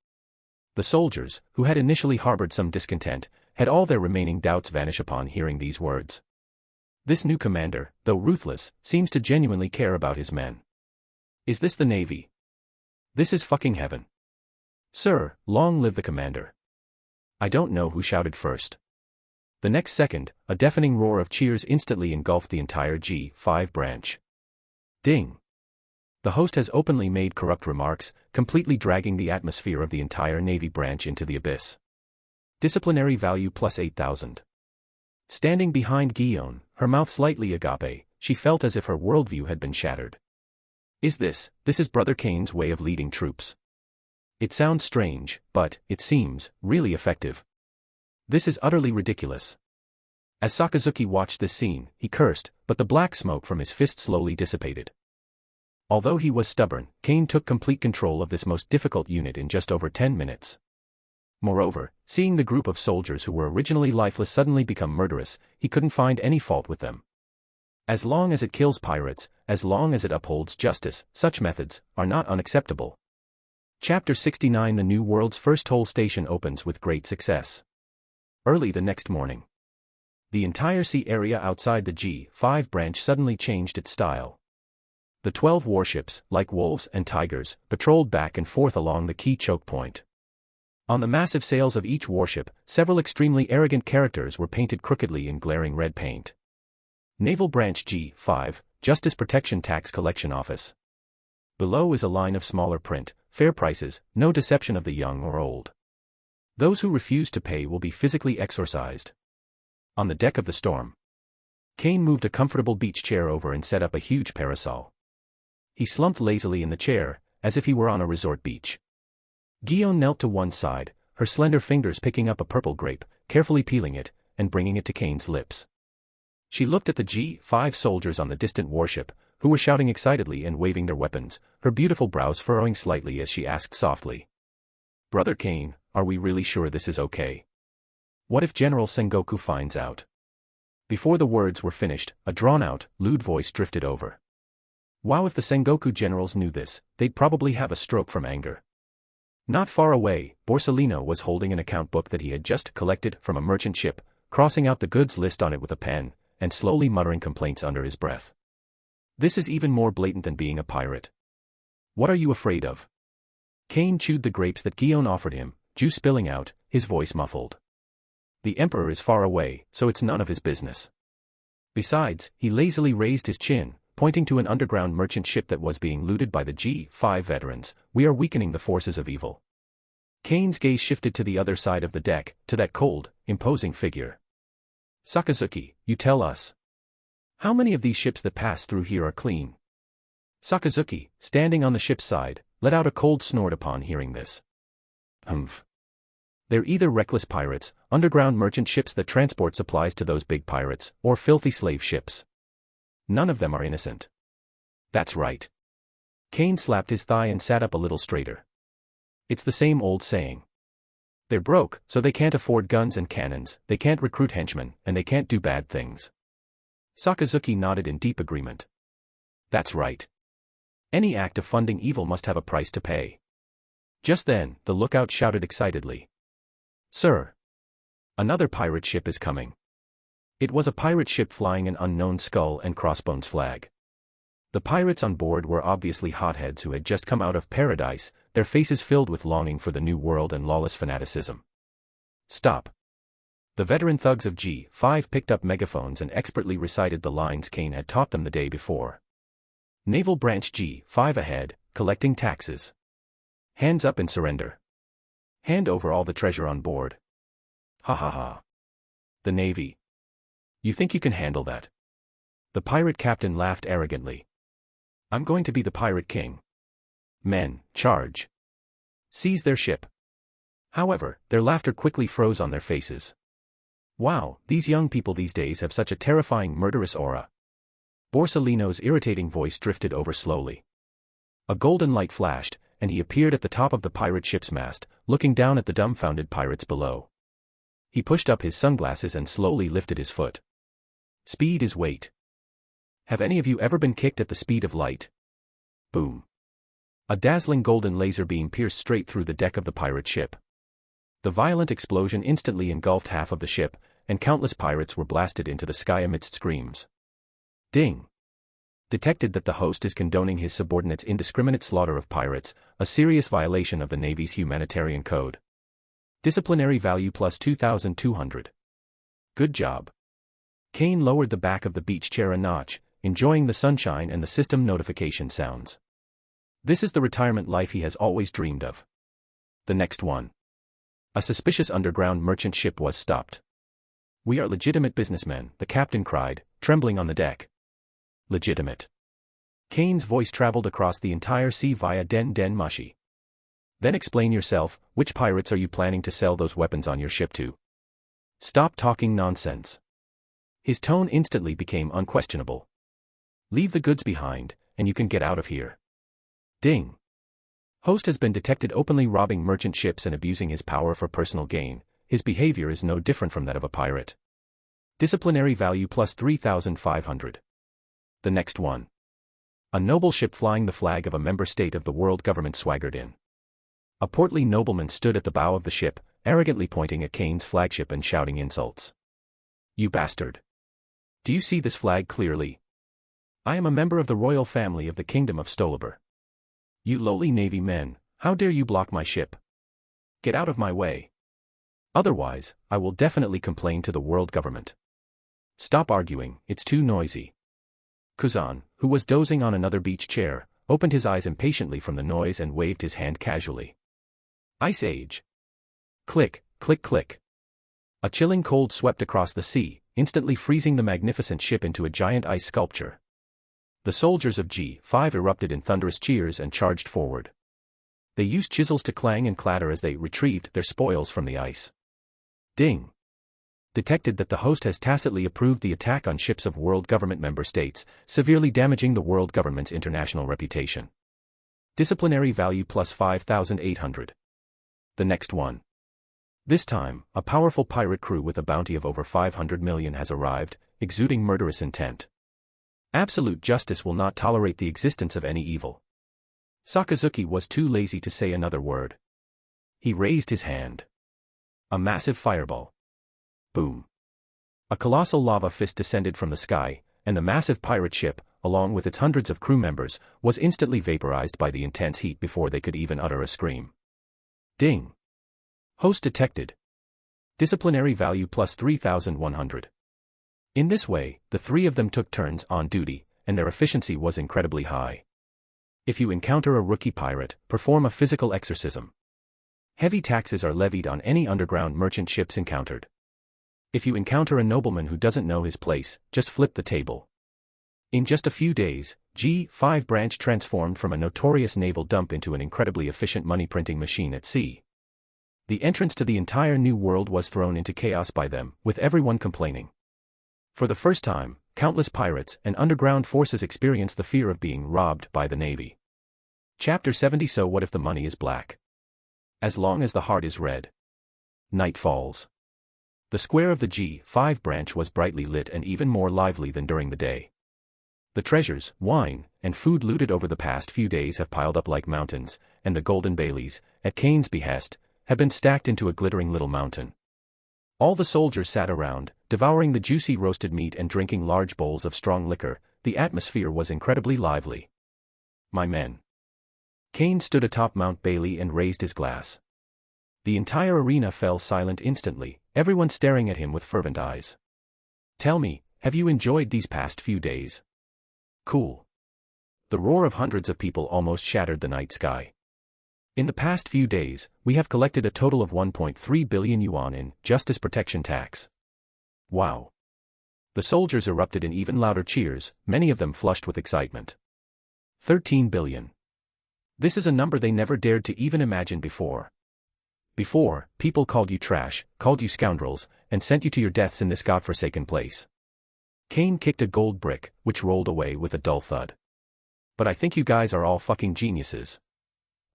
The soldiers, who had initially harbored some discontent, had all their remaining doubts vanish upon hearing these words. This new commander, though ruthless, seems to genuinely care about his men. Is this the Navy? This is fucking heaven. Sir, long live the commander. I don't know who shouted first. The next second, a deafening roar of cheers instantly engulfed the entire G5 branch. Ding. The host has openly made corrupt remarks, completely dragging the atmosphere of the entire Navy branch into the abyss. Disciplinary value plus 8,000. Standing behind Guillaume, her mouth slightly agape, she felt as if her worldview had been shattered. This is Brother Kane's way of leading troops. It sounds strange, but, it seems, really effective. This is utterly ridiculous. As Sakazuki watched this scene, he cursed, but the black smoke from his fist slowly dissipated. Although he was stubborn, Kane took complete control of this most difficult unit in just over 10 minutes. Moreover, seeing the group of soldiers who were originally lifeless suddenly become murderous, he couldn't find any fault with them. As long as it kills pirates, as long as it upholds justice, such methods are not unacceptable. Chapter 69 The New World's first toll station opens with great success. Early the next morning. The entire sea area outside the G5 branch suddenly changed its style. The 12 warships, like wolves and tigers, patrolled back and forth along the key choke point. On the massive sails of each warship, several extremely arrogant characters were painted crookedly in glaring red paint. Naval Branch G5, Justice Protection Tax Collection Office. Below is a line of smaller print, fair prices, no deception of the young or old. Those who refuse to pay will be physically exorcised. On the deck of the Storm. Kane moved a comfortable beach chair over and set up a huge parasol. He slumped lazily in the chair, as if he were on a resort beach. Guillaume knelt to one side, her slender fingers picking up a purple grape, carefully peeling it, and bringing it to Kane's lips. She looked at the G5 soldiers on the distant warship, who were shouting excitedly and waving their weapons, her beautiful brows furrowing slightly as she asked softly. "Brother Kane, are we really sure this is okay? What if General Sengoku finds out?" Before the words were finished, a drawn-out, lewd voice drifted over. Wow, if the Sengoku generals knew this, they'd probably have a stroke from anger. Not far away, Borsalino was holding an account book that he had just collected from a merchant ship, crossing out the goods list on it with a pen, and slowly muttering complaints under his breath. This is even more blatant than being a pirate. What are you afraid of? Kane chewed the grapes that Guillaume offered him, juice spilling out, his voice muffled. The Emperor is far away, so it's none of his business. Besides, he lazily raised his chin, pointing to an underground merchant ship that was being looted by the G5 veterans. We are weakening the forces of evil. Kane's gaze shifted to the other side of the deck, to that cold, imposing figure. Sakazuki, you tell us. How many of these ships that pass through here are clean? Sakazuki, standing on the ship's side, let out a cold snort upon hearing this. Humph. They're either reckless pirates, underground merchant ships that transport supplies to those big pirates, or filthy slave ships. None of them are innocent. That's right. Kane slapped his thigh and sat up a little straighter. It's the same old saying. They're broke, so they can't afford guns and cannons, they can't recruit henchmen, and they can't do bad things. Sakazuki nodded in deep agreement. That's right. Any act of funding evil must have a price to pay. Just then, the lookout shouted excitedly. Sir! Another pirate ship is coming. It was a pirate ship flying an unknown skull and crossbones flag. The pirates on board were obviously hotheads who had just come out of paradise, their faces filled with longing for the new world and lawless fanaticism. Stop. The veteran thugs of G5 picked up megaphones and expertly recited the lines Kane had taught them the day before. Naval Branch G5 ahead, collecting taxes. Hands up and surrender. Hand over all the treasure on board. Ha ha ha. The Navy. You think you can handle that? The pirate captain laughed arrogantly. I'm going to be the pirate king. Men, charge. Seize their ship. However, their laughter quickly froze on their faces. Wow, these young people these days have such a terrifying murderous aura. Borsalino's irritating voice drifted over slowly. A golden light flashed, and he appeared at the top of the pirate ship's mast, looking down at the dumbfounded pirates below. He pushed up his sunglasses and slowly lifted his foot. Speed is weight. Have any of you ever been kicked at the speed of light? Boom. A dazzling golden laser beam pierced straight through the deck of the pirate ship. The violent explosion instantly engulfed half of the ship, and countless pirates were blasted into the sky amidst screams. Ding. Detected that the host is condoning his subordinates' indiscriminate slaughter of pirates, a serious violation of the Navy's humanitarian code. Disciplinary value plus 2,200. Good job. Kane lowered the back of the beach chair a notch, enjoying the sunshine and the system notification sounds. This is the retirement life he has always dreamed of. The next one. A suspicious underground merchant ship was stopped. We are legitimate businessmen, the captain cried, trembling on the deck. Legitimate. Kane's voice traveled across the entire sea via Den Mushi. Then explain yourself, which pirates are you planning to sell those weapons on your ship to? Stop talking nonsense. His tone instantly became unquestionable. Leave the goods behind, and you can get out of here. Ding. Host has been detected openly robbing merchant ships and abusing his power for personal gain. His behavior is no different from that of a pirate. Disciplinary value plus 3,500. The next one. A noble ship flying the flag of a member state of the world government swaggered in. A portly nobleman stood at the bow of the ship, arrogantly pointing at Kane's flagship and shouting insults. You bastard. Do you see this flag clearly? I am a member of the royal family of the Kingdom of Stoliber. You lowly Navy men, how dare you block my ship? Get out of my way. Otherwise, I will definitely complain to the world government. Stop arguing, it's too noisy. Kuzan, who was dozing on another beach chair, opened his eyes impatiently from the noise and waved his hand casually. Ice Age. Click, click, click. A chilling cold swept across the sea, instantly freezing the magnificent ship into a giant ice sculpture. The soldiers of G5 erupted in thunderous cheers and charged forward. They used chisels to clang and clatter as they retrieved their spoils from the ice. Ding! Detected that the host has tacitly approved the attack on ships of world government member states, severely damaging the world government's international reputation. Disciplinary value plus 5,800. The next one. This time, a powerful pirate crew with a bounty of over 500 million has arrived, exuding murderous intent. Absolute justice will not tolerate the existence of any evil. Sakazuki was too lazy to say another word. He raised his hand. A massive fireball. Boom. A colossal lava fist descended from the sky, and the massive pirate ship, along with its hundreds of crew members, was instantly vaporized by the intense heat before they could even utter a scream. Ding. Host detected. Disciplinary value plus 3,100. In this way, the three of them took turns on duty, and their efficiency was incredibly high. If you encounter a rookie pirate, perform a physical exorcism. Heavy taxes are levied on any underground merchant ships encountered. If you encounter a nobleman who doesn't know his place, just flip the table. In just a few days, G5 branch transformed from a notorious naval dump into an incredibly efficient money-printing machine at sea. The entrance to the entire new world was thrown into chaos by them, with everyone complaining. For the first time, countless pirates and underground forces experienced the fear of being robbed by the Navy. Chapter 70. So what if the money is black? As long as the heart is red. Night falls. The square of the G5 branch was brightly lit and even more lively than during the day. The treasures, wine, and food looted over the past few days have piled up like mountains, and the golden Baileys, at Kane's behest, have been stacked into a glittering little mountain. All the soldiers sat around, devouring the juicy roasted meat and drinking large bowls of strong liquor. The atmosphere was incredibly lively. My men. Kane stood atop Mount Bailey and raised his glass. The entire arena fell silent instantly, everyone staring at him with fervent eyes. Tell me, have you enjoyed these past few days? Cool. The roar of hundreds of people almost shattered the night sky. In the past few days, we have collected a total of 1.3 billion yuan in justice protection tax. Wow. The soldiers erupted in even louder cheers, many of them flushed with excitement. 13 billion. This is a number they never dared to even imagine before. Before, people called you trash, called you scoundrels, and sent you to your deaths in this godforsaken place. Kane kicked a gold brick, which rolled away with a dull thud. But I think you guys are all fucking geniuses.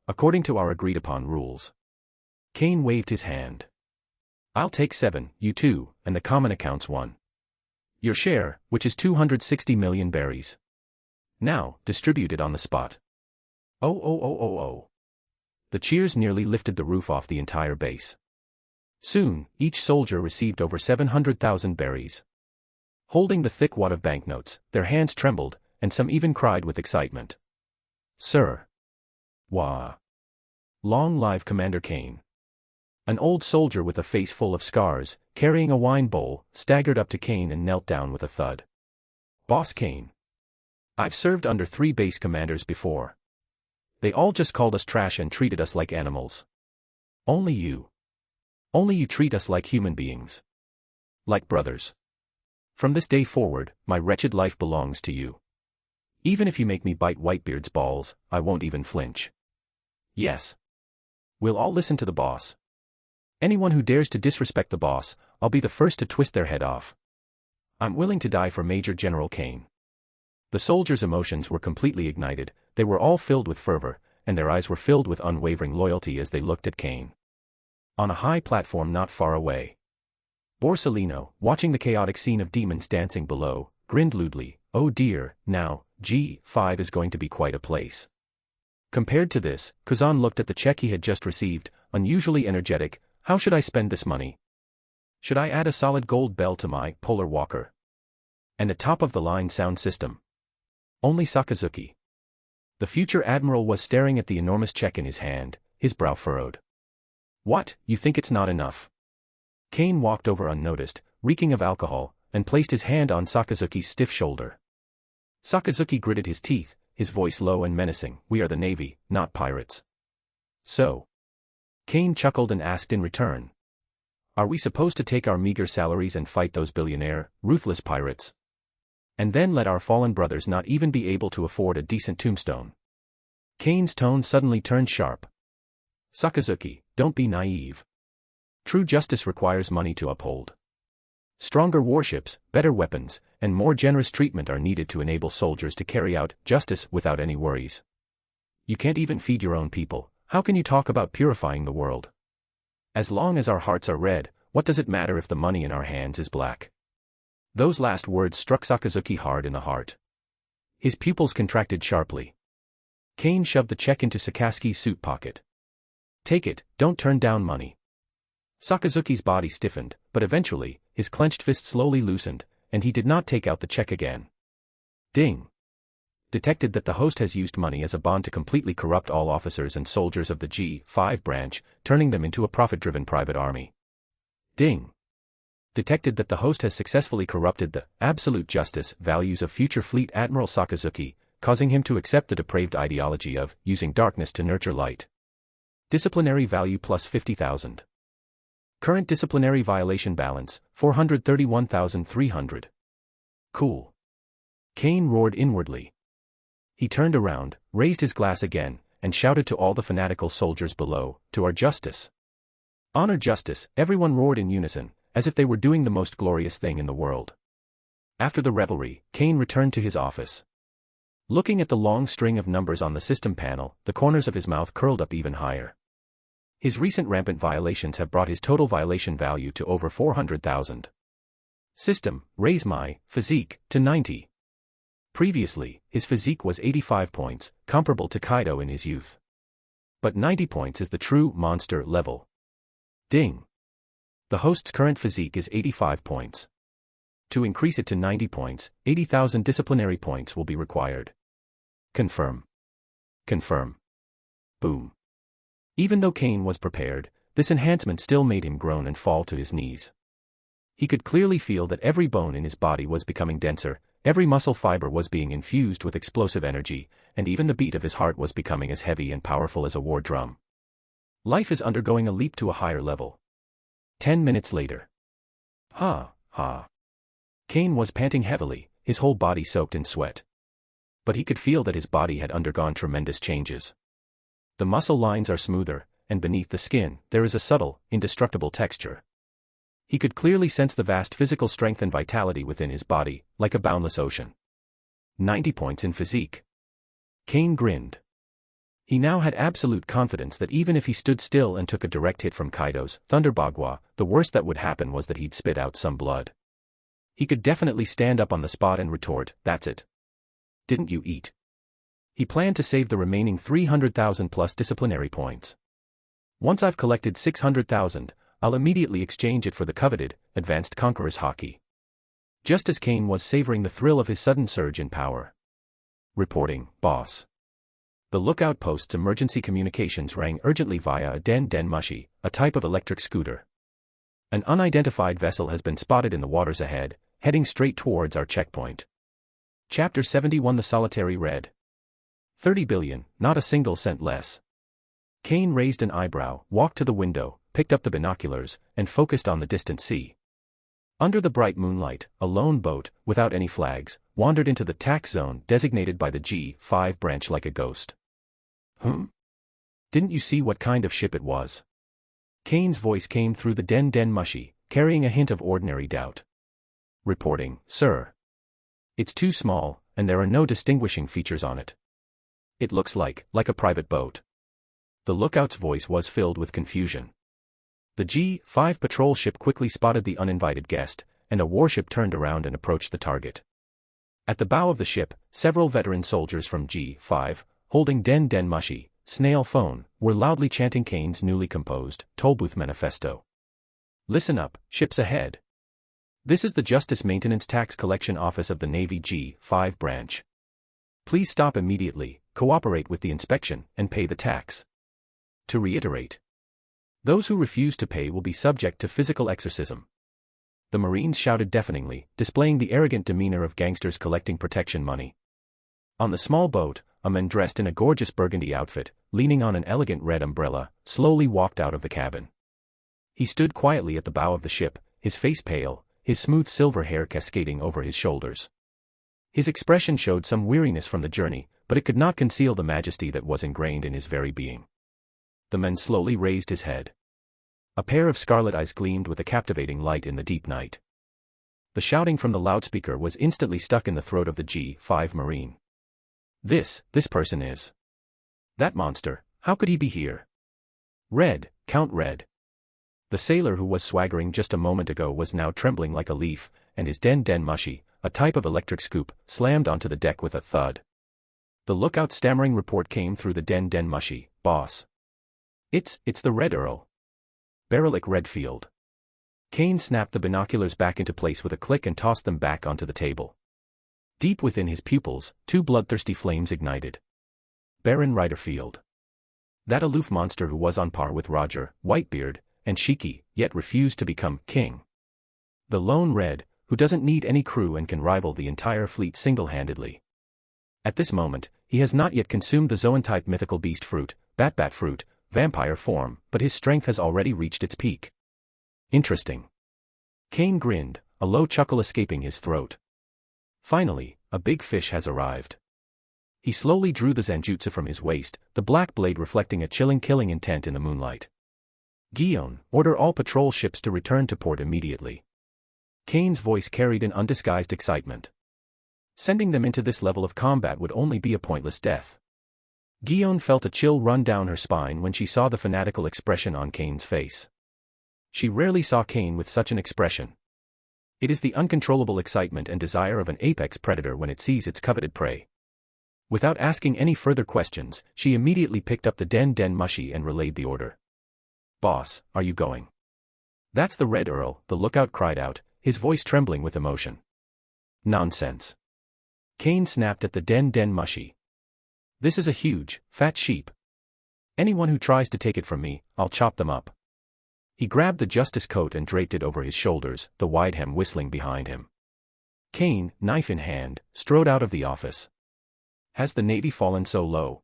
According to our agreed-upon rules. Kane waved his hand. I'll take 7, you 2, and the common accounts 1. Your share, which is 260 million berries. Now, distribute it on the spot. Oh. The cheers nearly lifted the roof off the entire base. Soon, each soldier received over 700,000 berries. Holding the thick wad of banknotes, their hands trembled, and some even cried with excitement. Sir. Wah. Long live Commander Kane. An old soldier with a face full of scars, carrying a wine bowl, staggered up to Kane and knelt down with a thud. Boss Kane. I've served under 3 base commanders before. They all just called us trash and treated us like animals. Only you. Only you treat us like human beings. Like brothers. From this day forward, my wretched life belongs to you. Even if you make me bite Whitebeard's balls, I won't even flinch. Yes. We'll all listen to the boss. Anyone who dares to disrespect the boss, I'll be the first to twist their head off. I'm willing to die for Major General Kane. The soldiers' emotions were completely ignited, they were all filled with fervor, and their eyes were filled with unwavering loyalty as they looked at Kane. On a high platform not far away. Borsalino, watching the chaotic scene of demons dancing below, grinned lewdly. Oh dear, now, G5 is going to be quite a place. Compared to this, Kuzan looked at the check he had just received, unusually energetic. How should I spend this money? Should I add a solid gold bell to my polar walker? And a top-of-the-line sound system? Only Sakazuki. The future admiral was staring at the enormous check in his hand, his brow furrowed. What, you think it's not enough? Kane walked over unnoticed, reeking of alcohol, and placed his hand on Sakazuki's stiff shoulder. Sakazuki gritted his teeth, his voice low and menacing. We are the Navy, not pirates. So? Kane chuckled and asked in return. Are we supposed to take our meager salaries and fight those billionaire, ruthless pirates? And then let our fallen brothers not even be able to afford a decent tombstone. Kane's tone suddenly turned sharp. Sakazuki, don't be naive. True justice requires money to uphold. Stronger warships, better weapons, and more generous treatment are needed to enable soldiers to carry out justice without any worries. You can't even feed your own people, how can you talk about purifying the world? As long as our hearts are red, what does it matter if the money in our hands is black? Those last words struck Sakazuki hard in the heart. His pupils contracted sharply. Kane shoved the check into Sakazuki's suit pocket. Take it, don't turn down money. Sakazuki's body stiffened, but eventually, his clenched fist slowly loosened, and he did not take out the check again. Ding. Detected that the host has used money as a bond to completely corrupt all officers and soldiers of the G5 branch, turning them into a profit-driven private army. Ding. Detected that the host has successfully corrupted the absolute justice values of future fleet Admiral Sakazuki, causing him to accept the depraved ideology of using darkness to nurture light. Disciplinary value plus 50,000. Current disciplinary violation balance, 431,300. Cool. Kane roared inwardly. He turned around, raised his glass again, and shouted to all the fanatical soldiers below, to our justice. Honor justice, everyone roared in unison, as if they were doing the most glorious thing in the world. After the revelry, Kane returned to his office. Looking at the long string of numbers on the system panel, the corners of his mouth curled up even higher. His recent rampant violations have brought his total violation value to over 400,000. System, raise my physique to 90. Previously, his physique was 85 points, comparable to Kaido in his youth. But 90 points is the true monster level. Ding. The host's current physique is 85 points. To increase it to 90 points, 80,000 disciplinary points will be required. Confirm. Confirm. Boom. Even though Kane was prepared, this enhancement still made him groan and fall to his knees. He could clearly feel that every bone in his body was becoming denser, every muscle fiber was being infused with explosive energy, and even the beat of his heart was becoming as heavy and powerful as a war drum. Life is undergoing a leap to a higher level. 10 minutes later. Ha. Kane was panting heavily, his whole body soaked in sweat. But he could feel that his body had undergone tremendous changes. The muscle lines are smoother, and beneath the skin, there is a subtle, indestructible texture. He could clearly sense the vast physical strength and vitality within his body, like a boundless ocean. 90 points in physique. Kane grinned. He now had absolute confidence that even if he stood still and took a direct hit from Kaido's Thunderbagua, the worst that would happen was that he'd spit out some blood. He could definitely stand up on the spot and retort, "That's it. Didn't you eat?" He planned to save the remaining 300,000 plus disciplinary points. Once I've collected 600,000, I'll immediately exchange it for the coveted, Advanced Conqueror's Haki. Just as Kane was savoring the thrill of his sudden surge in power. Reporting, boss. The lookout post's emergency communications rang urgently via a Den Mushi, a type of electric scooter. An unidentified vessel has been spotted in the waters ahead, heading straight towards our checkpoint. Chapter 71 The Solitary Red. 30 billion, not a single cent less. Kane raised an eyebrow, walked to the window, picked up the binoculars, and focused on the distant sea. Under the bright moonlight, a lone boat, without any flags, wandered into the tax zone designated by the G5 branch like a ghost. Didn't you see what kind of ship it was? Kane's voice came through the Den Mushi, carrying a hint of ordinary doubt. Reporting, sir. It's too small, and there are no distinguishing features on it. It looks like a private boat. The lookout's voice was filled with confusion. The G5 patrol ship quickly spotted the uninvited guest, and a warship turned around and approached the target. At the bow of the ship, several veteran soldiers from G5, holding Den Mushi, snail phone, were loudly chanting Kane's newly composed Tollbooth manifesto. Listen up, ships ahead. This is the Justice Maintenance Tax Collection Office of the Navy G5 branch. Please stop immediately, cooperate with the inspection, and pay the tax. To reiterate, those who refuse to pay will be subject to physical exorcism. The Marines shouted deafeningly, displaying the arrogant demeanor of gangsters collecting protection money. On the small boat, a man dressed in a gorgeous burgundy outfit, leaning on an elegant red umbrella, slowly walked out of the cabin. He stood quietly at the bow of the ship, his face pale, his smooth silver hair cascading over his shoulders. His expression showed some weariness from the journey, but it could not conceal the majesty that was ingrained in his very being. The man slowly raised his head. A pair of scarlet eyes gleamed with a captivating light in the deep night. The shouting from the loudspeaker was instantly stuck in the throat of the G5 Marine. This person is. That monster, how could he be here? Red, Count Red. The sailor who was swaggering just a moment ago was now trembling like a leaf, and his den mushy, a type of electric scoop, slammed onto the deck with a thud. The lookout stammering report came through the den mushy, boss. It's the Red Earl. Barolik Redfield. Kane snapped the binoculars back into place with a click and tossed them back onto the table. Deep within his pupils, two bloodthirsty flames ignited. Baron Riderfield. That aloof monster who was on par with Roger, Whitebeard, and Shiki, yet refused to become king. The lone Red, who doesn't need any crew and can rival the entire fleet single-handedly. At this moment, he has not yet consumed the Zoan-type mythical beast fruit, bat fruit, vampire form, but his strength has already reached its peak. Interesting. Kane grinned, a low chuckle escaping his throat. Finally, a big fish has arrived. He slowly drew the Zanjutsu from his waist, the black blade reflecting a chilling killing intent in the moonlight. Guion, order all patrol ships to return to port immediately. Kane's voice carried an undisguised excitement. Sending them into this level of combat would only be a pointless death. Guion felt a chill run down her spine when she saw the fanatical expression on Kane's face. She rarely saw Kane with such an expression. It is the uncontrollable excitement and desire of an apex predator when it sees its coveted prey. Without asking any further questions, she immediately picked up the den mushy and relayed the order. Boss, are you going? That's the Red Earl, the lookout cried out, his voice trembling with emotion. Nonsense. Kane snapped at the den mushy. This is a huge, fat sheep. Anyone who tries to take it from me, I'll chop them up. He grabbed the justice coat and draped it over his shoulders, the wide hem whistling behind him. Kane, knife in hand, strode out of the office. Has the Navy fallen so low?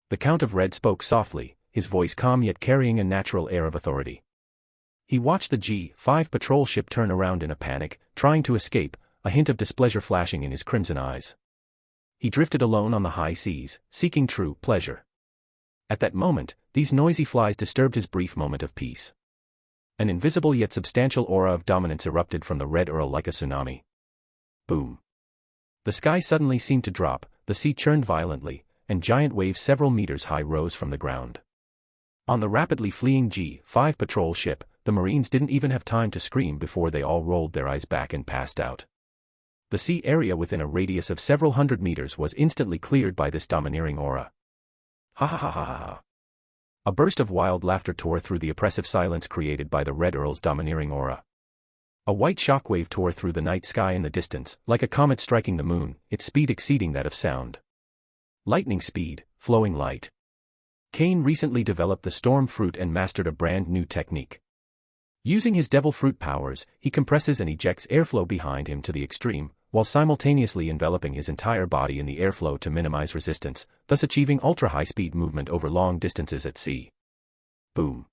The Count of Red spoke softly, his voice calm yet carrying a natural air of authority. He watched the G5 patrol ship turn around in a panic, trying to escape, a hint of displeasure flashing in his crimson eyes. He drifted alone on the high seas, seeking true pleasure. At that moment, these noisy flies disturbed his brief moment of peace. An invisible yet substantial aura of dominance erupted from the Red Earl like a tsunami. Boom. The sky suddenly seemed to drop, the sea churned violently, and giant waves several meters high rose from the ground. On the rapidly fleeing G5 patrol ship, the Marines didn't even have time to scream before they all rolled their eyes back and passed out. The sea area within a radius of several hundred meters was instantly cleared by this domineering aura. Ha ha ha ha ha. A burst of wild laughter tore through the oppressive silence created by the Red Earl's domineering aura. A white shockwave tore through the night sky in the distance, like a comet striking the moon, its speed exceeding that of sound. Lightning speed, flowing light. Kane recently developed the storm fruit and mastered a brand new technique. Using his devil fruit powers, he compresses and ejects airflow behind him to the extreme, while simultaneously enveloping his entire body in the airflow to minimize resistance, thus achieving ultra-high-speed movement over long distances at sea. Boom.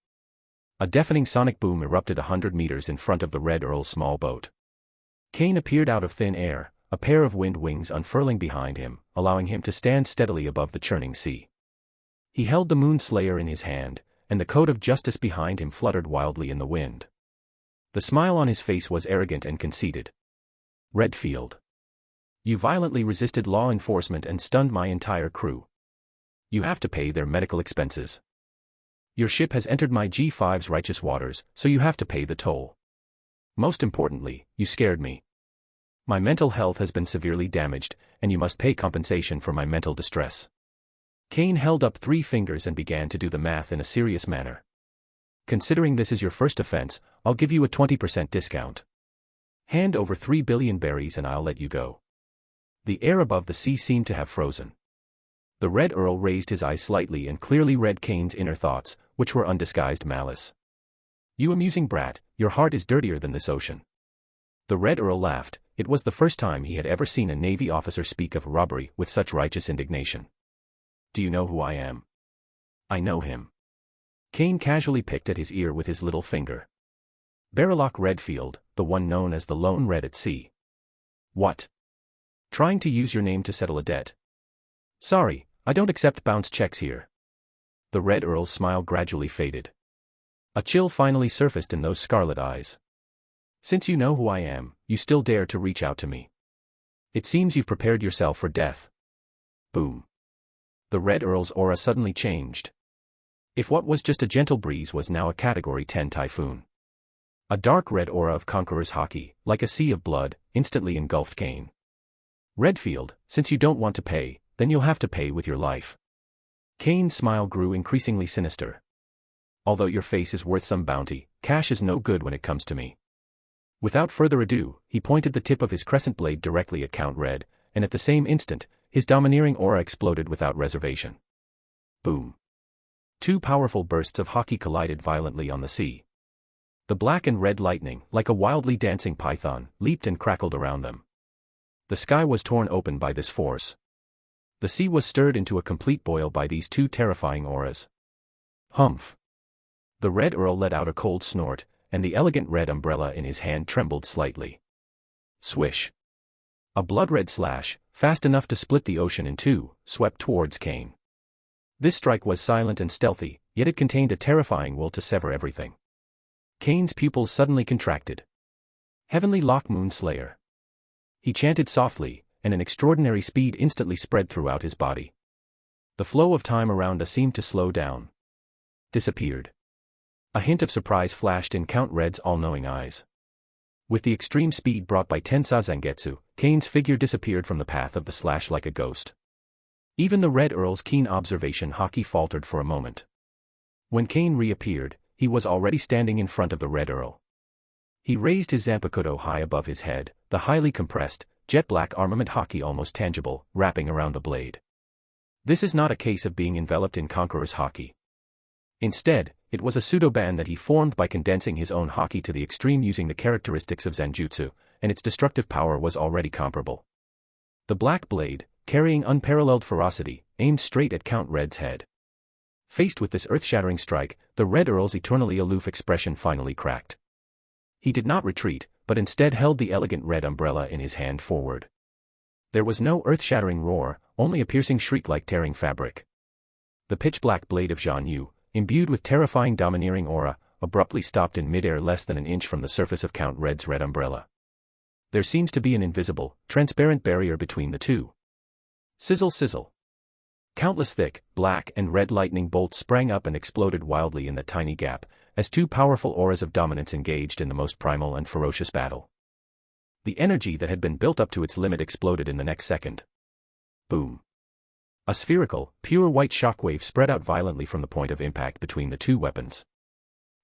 A deafening sonic boom erupted 100 meters in front of the Red Earl's small boat. Kane appeared out of thin air, a pair of wind wings unfurling behind him, allowing him to stand steadily above the churning sea. He held the Moon Slayer in his hand, and the coat of justice behind him fluttered wildly in the wind. The smile on his face was arrogant and conceited. Redfield. You violently resisted law enforcement and stunned my entire crew. You have to pay their medical expenses. Your ship has entered my G5's righteous waters, so you have to pay the toll. Most importantly, you scared me. My mental health has been severely damaged, and you must pay compensation for my mental distress. Kane held up 3 fingers and began to do the math in a serious manner. Considering this is your first offense, I'll give you a 20% discount. Hand over 3 billion berries and I'll let you go. The air above the sea seemed to have frozen. The Red Earl raised his eyes slightly and clearly read Kane's inner thoughts, which were undisguised malice. You amusing brat, your heart is dirtier than this ocean. The Red Earl laughed. It was the first time he had ever seen a Navy officer speak of robbery with such righteous indignation. Do you know who I am? I know him. Kane casually picked at his ear with his little finger. Barolik Redfield, the one known as the Lone Red at Sea. What? Trying to use your name to settle a debt. Sorry, I don't accept bounce checks here. The Red Earl's smile gradually faded. A chill finally surfaced in those scarlet eyes. Since you know who I am, you still dare to reach out to me. It seems you've prepared yourself for death. Boom. The Red Earl's aura suddenly changed. If what was just a gentle breeze was now a Category 10 typhoon. A dark red aura of Conqueror's Haki, like a sea of blood, instantly engulfed Kane. Redfield, since you don't want to pay, then you'll have to pay with your life. Kane's smile grew increasingly sinister. Although your face is worth some bounty, cash is no good when it comes to me. Without further ado, he pointed the tip of his crescent blade directly at Count Red, and at the same instant, his domineering aura exploded without reservation. Boom. Two powerful bursts of Haki collided violently on the sea. The black and red lightning, like a wildly dancing python, leaped and crackled around them. The sky was torn open by this force. The sea was stirred into a complete boil by these two terrifying auras. Humph. The Red Earl let out a cold snort, and the elegant red umbrella in his hand trembled slightly. Swish. A blood-red slash, fast enough to split the ocean in two, swept towards Kane. This strike was silent and stealthy, yet it contained a terrifying will to sever everything. Kane's pupils suddenly contracted. Heavenly Lock Moon Slayer. He chanted softly, and an extraordinary speed instantly spread throughout his body. The flow of time around us seemed to slow down. Disappeared. A hint of surprise flashed in Count Red's all-knowing eyes. With the extreme speed brought by Tensa Zangetsu, Kane's figure disappeared from the path of the slash like a ghost. Even the Red Earl's keen observation Haki faltered for a moment. When Kane reappeared, he was already standing in front of the Red Earl. He raised his Zanpakuto high above his head, the highly compressed, jet-black armament Haki almost tangible, wrapping around the blade. This is not a case of being enveloped in Conqueror's Haki. Instead, it was a pseudo-band that he formed by condensing his own Haki to the extreme using the characteristics of Zanjutsu, and its destructive power was already comparable. The black blade, carrying unparalleled ferocity, aimed straight at Count Red's head. Faced with this earth-shattering strike, the Red Earl's eternally aloof expression finally cracked. He did not retreat, but instead held the elegant red umbrella in his hand forward. There was no earth-shattering roar, only a piercing shriek like tearing fabric. The pitch-black blade of Zhan Yu, imbued with terrifying domineering aura, abruptly stopped in midair less than an inch from the surface of Count Red's red umbrella. There seems to be an invisible, transparent barrier between the two. Sizzle sizzle. Countless thick, black and red lightning bolts sprang up and exploded wildly in that tiny gap, as two powerful auras of dominance engaged in the most primal and ferocious battle. The energy that had been built up to its limit exploded in the next second. Boom. A spherical, pure white shockwave spread out violently from the point of impact between the two weapons.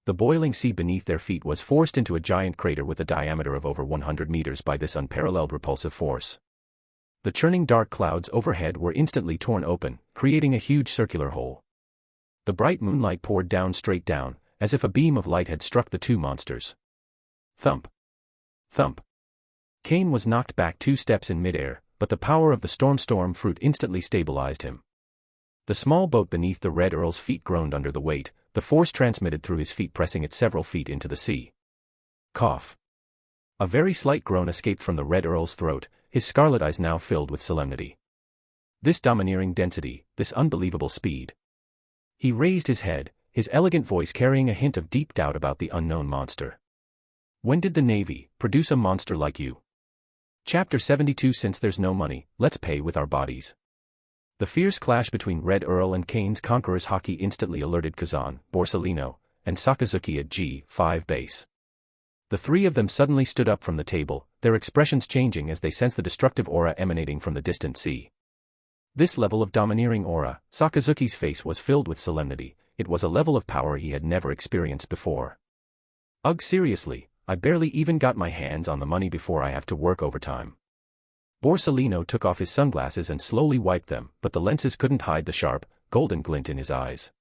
The boiling sea beneath their feet was forced into a giant crater with a diameter of over 100 meters by this unparalleled repulsive force. The churning dark clouds overhead were instantly torn open, creating a huge circular hole. The bright moonlight poured down straight down, as if a beam of light had struck the two monsters. Thump. Thump. Kane was knocked back 2 steps in midair, but the power of the storm fruit instantly stabilized him. The small boat beneath the Red Earl's feet groaned under the weight, the force transmitted through his feet pressing it several feet into the sea. Cough. A very slight groan escaped from the Red Earl's throat, his scarlet eyes now filled with solemnity. This domineering density, this unbelievable speed. He raised his head, his elegant voice carrying a hint of deep doubt about the unknown monster. When did the Navy produce a monster like you? Chapter 72. Since there's no money, let's pay with our bodies. The fierce clash between Red Earl and Kane's Conqueror's Haki instantly alerted Kuzan, Borsalino, and Sakazuki at G5 base. The three of them suddenly stood up from the table, their expressions changing as they sensed the destructive aura emanating from the distant sea. This level of domineering aura, Sakazuki's face was filled with solemnity. It was a level of power he had never experienced before. Ugh, seriously, I barely even got my hands on the money before I have to work overtime. Borsalino took off his sunglasses and slowly wiped them, but the lenses couldn't hide the sharp, golden glint in his eyes.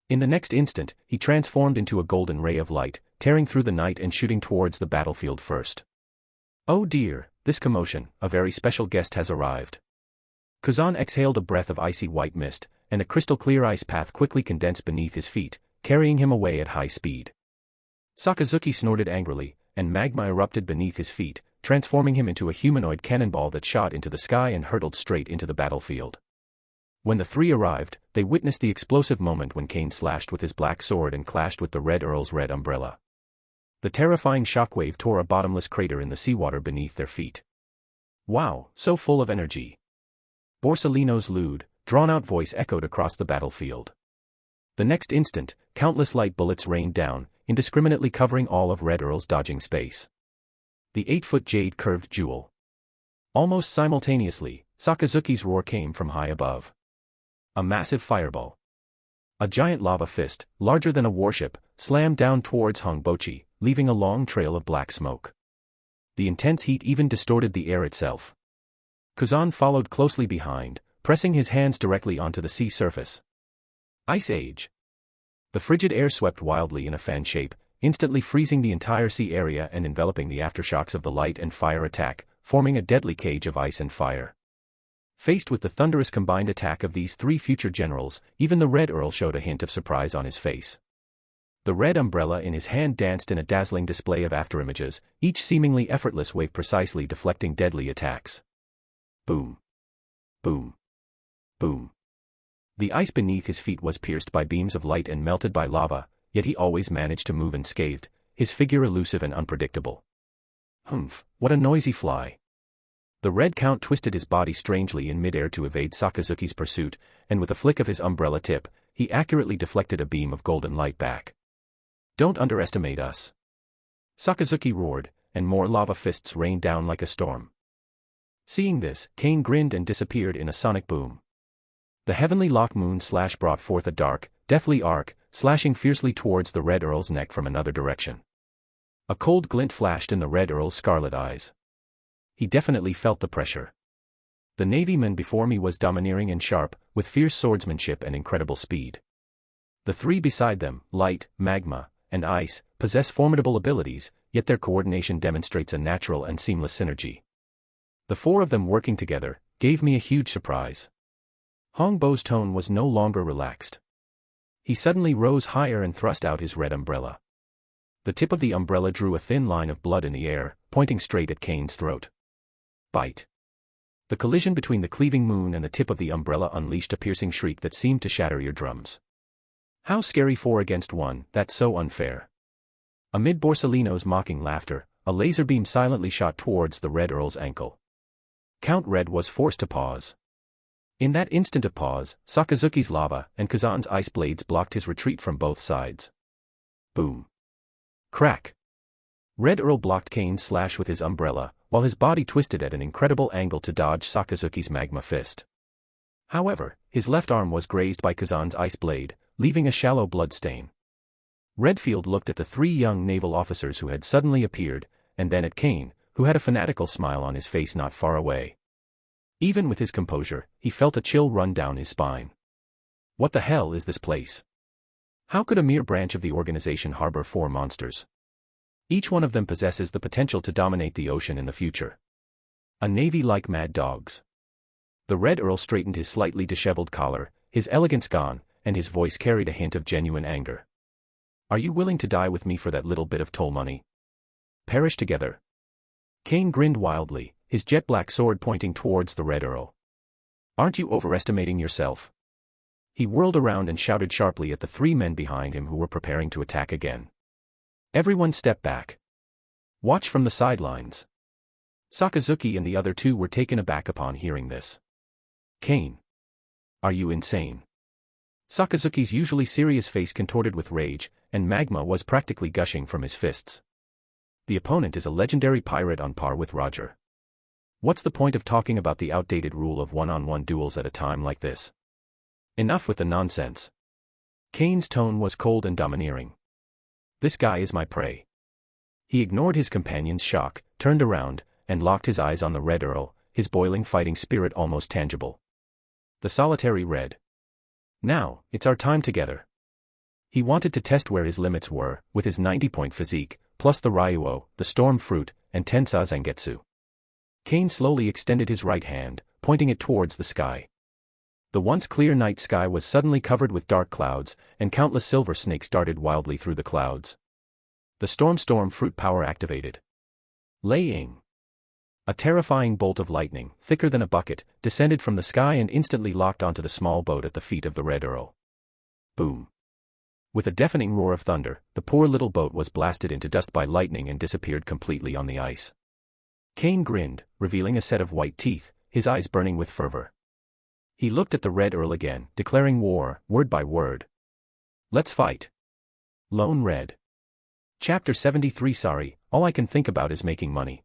In the next instant, he transformed into a golden ray of light, tearing through the night and shooting towards the battlefield first. Oh dear, this commotion, a very special guest has arrived. Kuzan exhaled a breath of icy white mist, and a crystal-clear ice path quickly condensed beneath his feet, carrying him away at high speed. Sakazuki snorted angrily, and magma erupted beneath his feet, transforming him into a humanoid cannonball that shot into the sky and hurtled straight into the battlefield. When the three arrived, they witnessed the explosive moment when Kane slashed with his black sword and clashed with the Red Earl's red umbrella. The terrifying shockwave tore a bottomless crater in the seawater beneath their feet. "Wow, so full of energy." Borsalino's lewd, drawn-out voice echoed across the battlefield. The next instant, countless light bullets rained down, indiscriminately covering all of Red Earl's dodging space. The 8-foot jade curved jewel. Almost simultaneously, Sakazuki's roar came from high above. A massive fireball. A giant lava fist, larger than a warship, slammed down towards Hongbochi, leaving a long trail of black smoke. The intense heat even distorted the air itself. Kuzan followed closely behind, pressing his hands directly onto the sea surface. Ice Age. The frigid air swept wildly in a fan shape, instantly freezing the entire sea area and enveloping the aftershocks of the light and fire attack, forming a deadly cage of ice and fire. Faced with the thunderous combined attack of these three future generals, even the Red Earl showed a hint of surprise on his face. The red umbrella in his hand danced in a dazzling display of afterimages, each seemingly effortless wave precisely deflecting deadly attacks. Boom. Boom. Boom. The ice beneath his feet was pierced by beams of light and melted by lava, yet he always managed to move unscathed, his figure elusive and unpredictable. Humph, what a noisy fly. The Red Count twisted his body strangely in midair to evade Sakazuki's pursuit, and with a flick of his umbrella tip, he accurately deflected a beam of golden light back. "Don't underestimate us." Sakazuki roared, and more lava fists rained down like a storm. Seeing this, Kane grinned and disappeared in a sonic boom. The heavenly lock moon slash brought forth a dark, deathly arc, slashing fiercely towards the Red Earl's neck from another direction. A cold glint flashed in the Red Earl's scarlet eyes. He definitely felt the pressure. The navyman before me was domineering and sharp, with fierce swordsmanship and incredible speed. The three beside them, light, magma, and ice, possess formidable abilities, yet their coordination demonstrates a natural and seamless synergy. The four of them working together gave me a huge surprise. Hongbo's tone was no longer relaxed. He suddenly rose higher and thrust out his red umbrella. The tip of the umbrella drew a thin line of blood in the air, pointing straight at Kane's throat. Bite. The collision between the cleaving moon and the tip of the umbrella unleashed a piercing shriek that seemed to shatter eardrums. How scary 4 against 1, that's so unfair. Amid Borsalino's mocking laughter, a laser beam silently shot towards the Red Earl's ankle. Count Red was forced to pause. In that instant of pause, Sakazuki's lava and Kuzan's ice blades blocked his retreat from both sides. Boom. Crack. Red Earl blocked Kane's slash with his umbrella, while his body twisted at an incredible angle to dodge Sakazuki's magma fist. However, his left arm was grazed by Kuzan's ice blade, leaving a shallow blood stain. Redfield looked at the three young naval officers who had suddenly appeared, and then at Kane, who had a fanatical smile on his face not far away. Even with his composure, he felt a chill run down his spine. What the hell is this place? How could a mere branch of the organization harbor 4 monsters? Each one of them possesses the potential to dominate the ocean in the future. A navy like mad dogs. The Red Earl straightened his slightly disheveled collar, his elegance gone, and his voice carried a hint of genuine anger. "Are you willing to die with me for that little bit of toll money? Perish together." Kane grinned wildly, his jet-black sword pointing towards the Red Earl. "Aren't you overestimating yourself?" He whirled around and shouted sharply at the 3 men behind him who were preparing to attack again. "Everyone step back. Watch from the sidelines." Sakazuki and the other 2 were taken aback upon hearing this. "Kane. Are you insane?" Sakazuki's usually serious face contorted with rage, and magma was practically gushing from his fists. The opponent is a legendary pirate on par with Roger. What's the point of talking about the outdated rule of one-on-one duels at a time like this? Enough with the nonsense. Kane's tone was cold and domineering. "This guy is my prey." He ignored his companion's shock, turned around, and locked his eyes on the Red Earl, his boiling fighting spirit almost tangible. The solitary Red. "Now, it's our time together." He wanted to test where his limits were, with his 90-point physique, plus the Ryuo, the Storm Fruit, and Tensa Zangetsu. Kane slowly extended his right hand, pointing it towards the sky. The once clear night sky was suddenly covered with dark clouds, and countless silver snakes darted wildly through the clouds. The Storm Fruit power activated. Laying. A terrifying bolt of lightning, thicker than a bucket, descended from the sky and instantly locked onto the small boat at the feet of the Red Earl. Boom. With a deafening roar of thunder, the poor little boat was blasted into dust by lightning and disappeared completely on the ice. Kane grinned, revealing a set of white teeth, his eyes burning with fervor. He looked at the Red Earl again, declaring war, word by word. Let's fight. Lone Red. Chapter 73. Sorry, all I can think about is making money.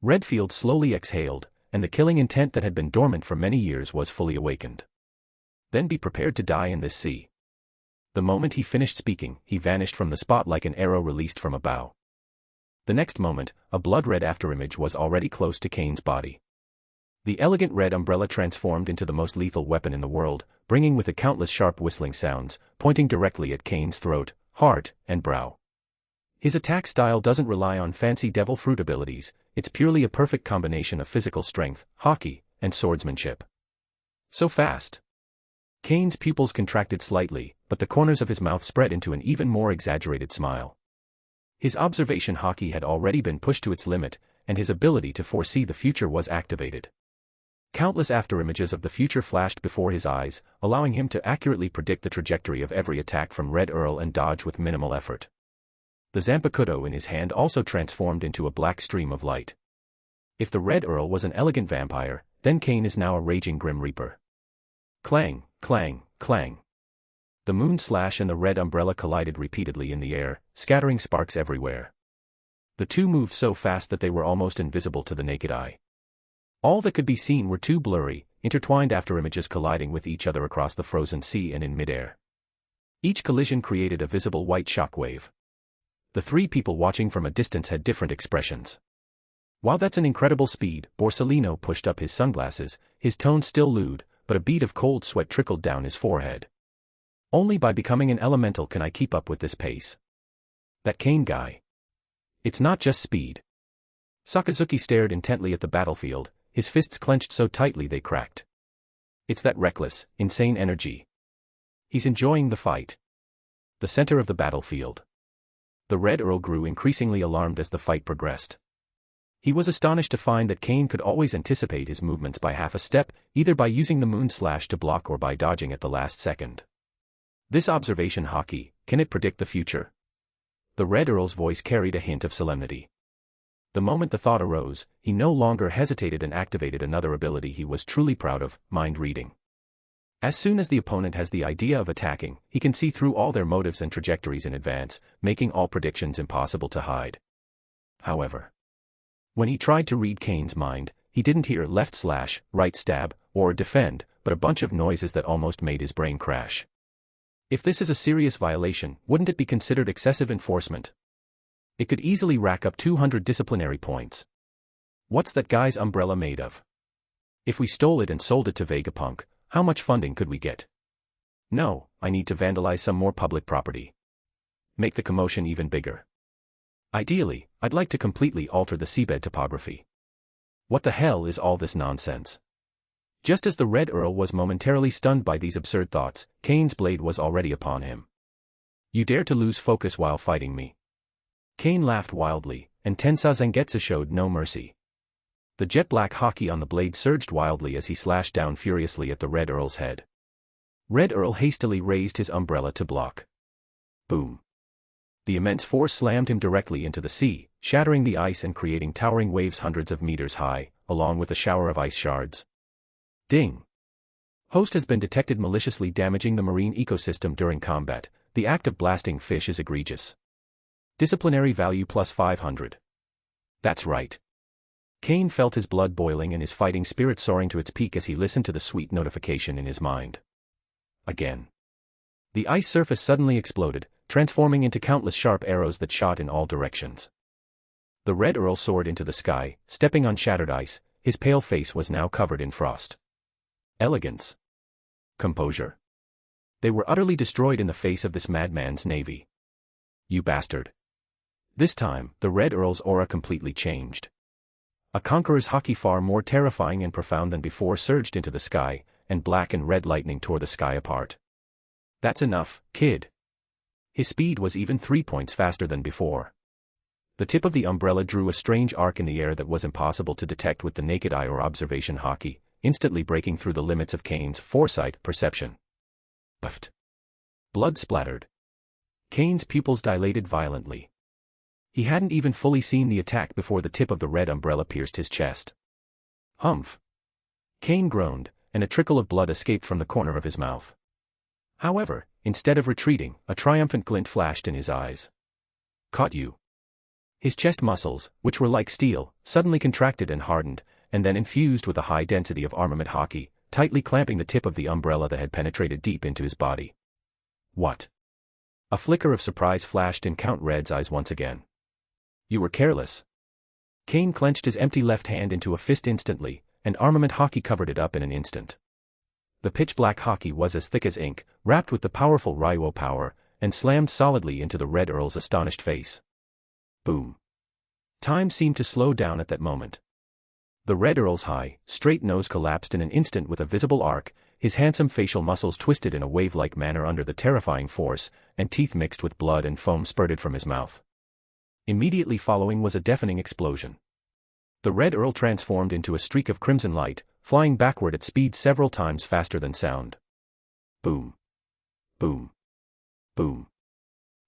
Redfield slowly exhaled, and the killing intent that had been dormant for many years was fully awakened. Then be prepared to die in this sea. The moment he finished speaking, he vanished from the spot like an arrow released from a bow. The next moment, a blood-red afterimage was already close to Kane's body. The elegant red umbrella transformed into the most lethal weapon in the world, bringing with it countless sharp whistling sounds, pointing directly at Kane's throat, heart, and brow. His attack style doesn't rely on fancy devil fruit abilities, it's purely a perfect combination of physical strength, hockey, and swordsmanship. So fast. Kane's pupils contracted slightly, but the corners of his mouth spread into an even more exaggerated smile. His observation hockey had already been pushed to its limit, and his ability to foresee the future was activated. Countless afterimages of the future flashed before his eyes, allowing him to accurately predict the trajectory of every attack from Red Earl and dodge with minimal effort. The Zanpakuto in his hand also transformed into a black stream of light. If the Red Earl was an elegant vampire, then Kane is now a raging Grim Reaper. Clang, clang, clang. The moon slash and the red umbrella collided repeatedly in the air, scattering sparks everywhere. The two moved so fast that they were almost invisible to the naked eye. All that could be seen were two blurry, intertwined afterimages colliding with each other across the frozen sea and in midair. Each collision created a visible white shockwave. The three people watching from a distance had different expressions. While that's an incredible speed, Borsalino pushed up his sunglasses, his tone still lewd, but a bead of cold sweat trickled down his forehead. Only by becoming an elemental can I keep up with this pace. That Kane guy. It's not just speed. Sakazuki stared intently at the battlefield, his fists clenched so tightly they cracked. It's that reckless, insane energy. He's enjoying the fight. The center of the battlefield. The Red Earl grew increasingly alarmed as the fight progressed. He was astonished to find that Kane could always anticipate his movements by half a step, either by using the moon slash to block or by dodging at the last second. This observation hockey, can it predict the future? The Red Earl's voice carried a hint of solemnity. The moment the thought arose, he no longer hesitated and activated another ability he was truly proud of, mind reading. As soon as the opponent has the idea of attacking, he can see through all their motives and trajectories in advance, making all predictions impossible to hide. However, when he tried to read Kane's mind, he didn't hear left slash, right stab, or defend, but a bunch of noises that almost made his brain crash. If this is a serious violation, wouldn't it be considered excessive enforcement? It could easily rack up 200 disciplinary points. What's that guy's umbrella made of? If we stole it and sold it to Vegapunk, how much funding could we get? No, I need to vandalize some more public property. Make the commotion even bigger. Ideally, I'd like to completely alter the seabed topography. What the hell is all this nonsense? Just as the Red Earl was momentarily stunned by these absurd thoughts, Kane's blade was already upon him. You dare to lose focus while fighting me? Kane laughed wildly, and Tensa Zangetsu showed no mercy. The jet-black hockey on the blade surged wildly as he slashed down furiously at the Red Earl's head. Red Earl hastily raised his umbrella to block. Boom. The immense force slammed him directly into the sea, shattering the ice and creating towering waves hundreds of meters high, along with a shower of ice shards. Ding. Host has been detected maliciously damaging the marine ecosystem during combat. The act of blasting fish is egregious. Disciplinary value plus 500. That's right. Kane felt his blood boiling and his fighting spirit soaring to its peak as he listened to the sweet notification in his mind. Again. The ice surface suddenly exploded, transforming into countless sharp arrows that shot in all directions. The Red Earl soared into the sky, stepping on shattered ice. His pale face was now covered in frost. Elegance. Composure. They were utterly destroyed in the face of this madman's navy. You bastard. This time, the Red Earl's aura completely changed. A conqueror's hockey far more terrifying and profound than before surged into the sky, and black and red lightning tore the sky apart. That's enough, kid. His speed was even 3 points faster than before. The tip of the umbrella drew a strange arc in the air that was impossible to detect with the naked eye or observation hockey, instantly breaking through the limits of Kane's foresight perception. Puffed. Blood splattered. Kane's pupils dilated violently. He hadn't even fully seen the attack before the tip of the red umbrella pierced his chest. Humph! Kane groaned, and a trickle of blood escaped from the corner of his mouth. However, instead of retreating, a triumphant glint flashed in his eyes. Caught you. His chest muscles, which were like steel, suddenly contracted and hardened, and then infused with a high density of armament hockey, tightly clamping the tip of the umbrella that had penetrated deep into his body. What? A flicker of surprise flashed in Count Red's eyes once again. You were careless. Kane clenched his empty left hand into a fist instantly, and armament hockey covered it up in an instant. The pitch-black hockey was as thick as ink, wrapped with the powerful Ryuo power, and slammed solidly into the Red Earl's astonished face. Boom. Time seemed to slow down at that moment. The Red Earl's high, straight nose collapsed in an instant with a visible arc, his handsome facial muscles twisted in a wave-like manner under the terrifying force, and teeth mixed with blood and foam spurted from his mouth. Immediately following was a deafening explosion. The Red Earl transformed into a streak of crimson light, flying backward at speed several times faster than sound. Boom. Boom. Boom.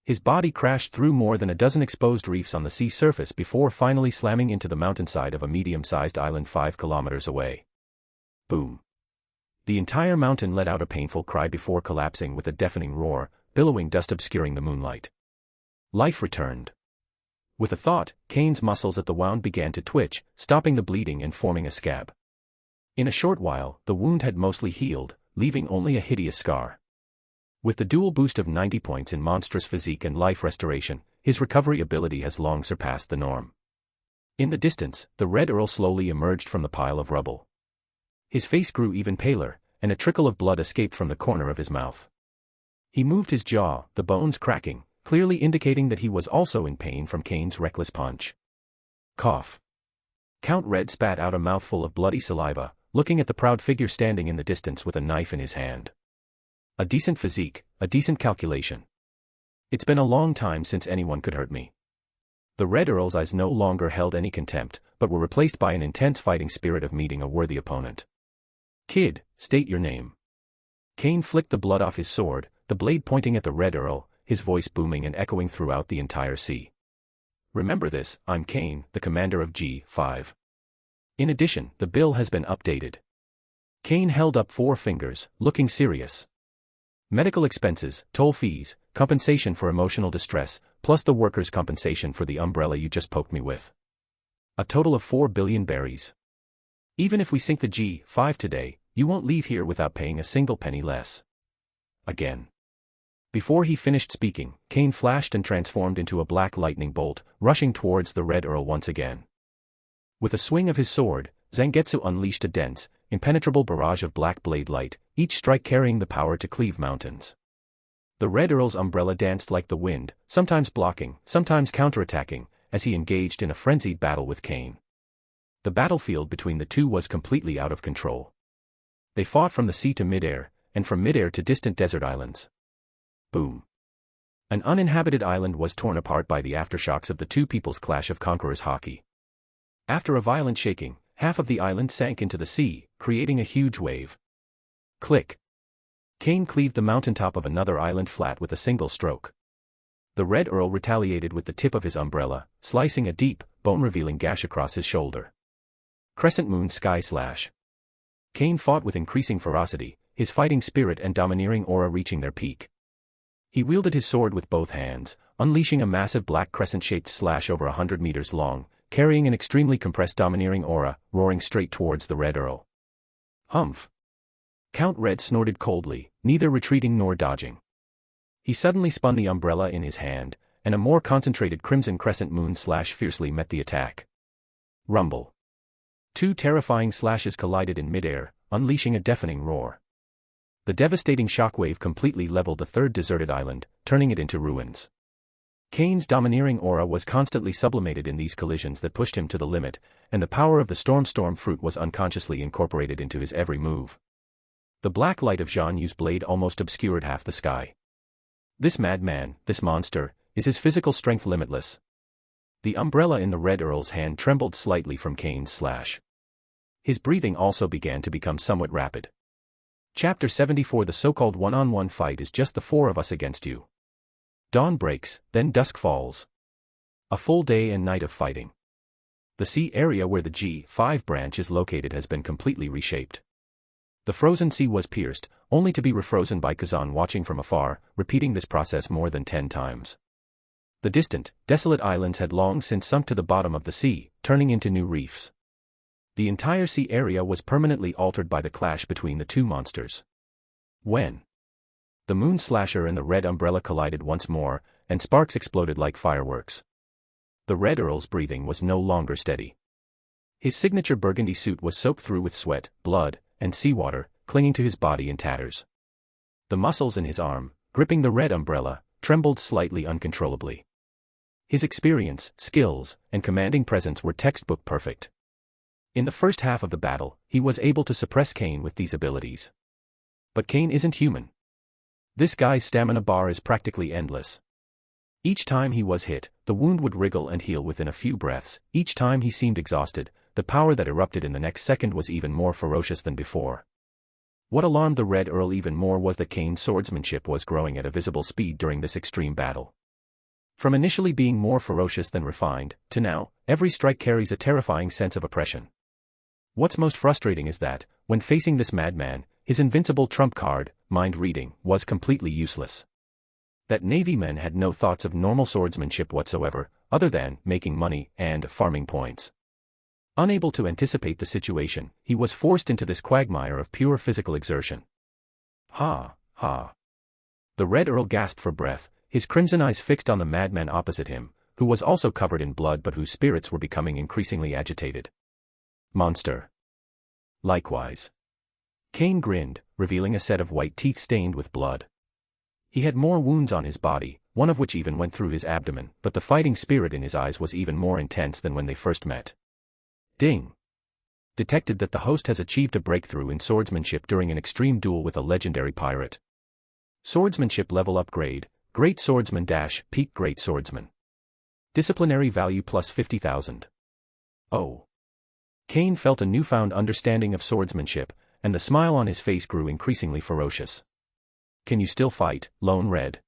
His body crashed through more than a dozen exposed reefs on the sea surface before finally slamming into the mountainside of a medium-sized island 5 kilometers away. Boom. The entire mountain let out a painful cry before collapsing with a deafening roar, billowing dust obscuring the moonlight. Life returned. With a thought, Kane's muscles at the wound began to twitch, stopping the bleeding and forming a scab. In a short while, the wound had mostly healed, leaving only a hideous scar. With the dual boost of 90 points in monstrous physique and life restoration, his recovery ability has long surpassed the norm. In the distance, the Red Earl slowly emerged from the pile of rubble. His face grew even paler, and a trickle of blood escaped from the corner of his mouth. He moved his jaw, the bones cracking, clearly indicating that he was also in pain from Kane's reckless punch. Cough. Count Red spat out a mouthful of bloody saliva, looking at the proud figure standing in the distance with a knife in his hand. A decent physique, a decent calculation. It's been a long time since anyone could hurt me. The Red Earl's eyes no longer held any contempt, but were replaced by an intense fighting spirit of meeting a worthy opponent. Kid, state your name. Kane flicked the blood off his sword, the blade pointing at the Red Earl, his voice booming and echoing throughout the entire sea. Remember this, I'm Kane, the commander of G5. In addition, the bill has been updated. Kane held up 4 fingers, looking serious. Medical expenses, toll fees, compensation for emotional distress, plus the workers' compensation for the umbrella you just poked me with. A total of 4 billion berries. Even if we sink the G5 today, you won't leave here without paying a single penny less. Again. Before he finished speaking, Kane flashed and transformed into a black lightning bolt, rushing towards the Red Earl once again. With a swing of his sword, Zangetsu unleashed a dense, impenetrable barrage of black blade light, each strike carrying the power to cleave mountains. The Red Earl's umbrella danced like the wind, sometimes blocking, sometimes counterattacking, as he engaged in a frenzied battle with Kane. The battlefield between the two was completely out of control. They fought from the sea to midair, and from midair to distant desert islands. Boom. An uninhabited island was torn apart by the aftershocks of the two people's clash of conquerors hockey. After a violent shaking, half of the island sank into the sea, creating a huge wave. Click. Kane cleaved the mountaintop of another island flat with a single stroke. The Red Earl retaliated with the tip of his umbrella, slicing a deep, bone-revealing gash across his shoulder. Crescent Moon Sky Slash. Kane fought with increasing ferocity, his fighting spirit and domineering aura reaching their peak. He wielded his sword with both hands, unleashing a massive black crescent-shaped slash over 100 meters long, carrying an extremely compressed domineering aura, roaring straight towards the Red Earl. Humph. Count Red snorted coldly, neither retreating nor dodging. He suddenly spun the umbrella in his hand, and a more concentrated crimson crescent moon slash fiercely met the attack. Rumble. 2 terrifying slashes collided in midair, unleashing a deafening roar. The devastating shockwave completely leveled the third deserted island, turning it into ruins. Kane's domineering aura was constantly sublimated in these collisions that pushed him to the limit, and the power of the storm fruit was unconsciously incorporated into his every move. The black light of Zhang Yu's blade almost obscured half the sky. This madman, this monster, is his physical strength limitless? The umbrella in the Red Earl's hand trembled slightly from Kane's slash. His breathing also began to become somewhat rapid. Chapter 74. The so-called one-on-one fight is just the four of us against you. Dawn breaks, then dusk falls. A full day and night of fighting. The sea area where the G5 branch is located has been completely reshaped. The frozen sea was pierced, only to be refrozen by Kuzan watching from afar, repeating this process more than 10 times. The distant, desolate islands had long since sunk to the bottom of the sea, turning into new reefs. The entire sea area was permanently altered by the clash between the two monsters. When the Moon Slasher and the Red Umbrella collided once more, and sparks exploded like fireworks. The Red Earl's breathing was no longer steady. His signature burgundy suit was soaked through with sweat, blood, and seawater, clinging to his body in tatters. The muscles in his arm, gripping the Red Umbrella, trembled slightly uncontrollably. His experience, skills, and commanding presence were textbook perfect. In the first half of the battle, he was able to suppress Kane with these abilities. But Kane isn't human. This guy's stamina bar is practically endless. Each time he was hit, the wound would wriggle and heal within a few breaths. Each time he seemed exhausted, the power that erupted in the next second was even more ferocious than before. What alarmed the Red Earl even more was that Kane's swordsmanship was growing at a visible speed during this extreme battle. From initially being more ferocious than refined, to now, every strike carries a terrifying sense of oppression. What's most frustrating is that, when facing this madman, his invincible trump card, mind reading, was completely useless. That Navy men had no thoughts of normal swordsmanship whatsoever, other than making money and farming points. Unable to anticipate the situation, he was forced into this quagmire of pure physical exertion. Ha, ha. The Red Earl gasped for breath, his crimson eyes fixed on the madman opposite him, who was also covered in blood but whose spirits were becoming increasingly agitated. Monster. Likewise. Kane grinned, revealing a set of white teeth stained with blood. He had more wounds on his body, one of which even went through his abdomen, but the fighting spirit in his eyes was even more intense than when they first met. Ding. Detected that the host has achieved a breakthrough in swordsmanship during an extreme duel with a legendary pirate. Swordsmanship level upgrade, Great Swordsman - Peak Great Swordsman. Disciplinary value plus 50,000. Oh. Kane felt a newfound understanding of swordsmanship, and the smile on his face grew increasingly ferocious. Can you still fight, Lone Red?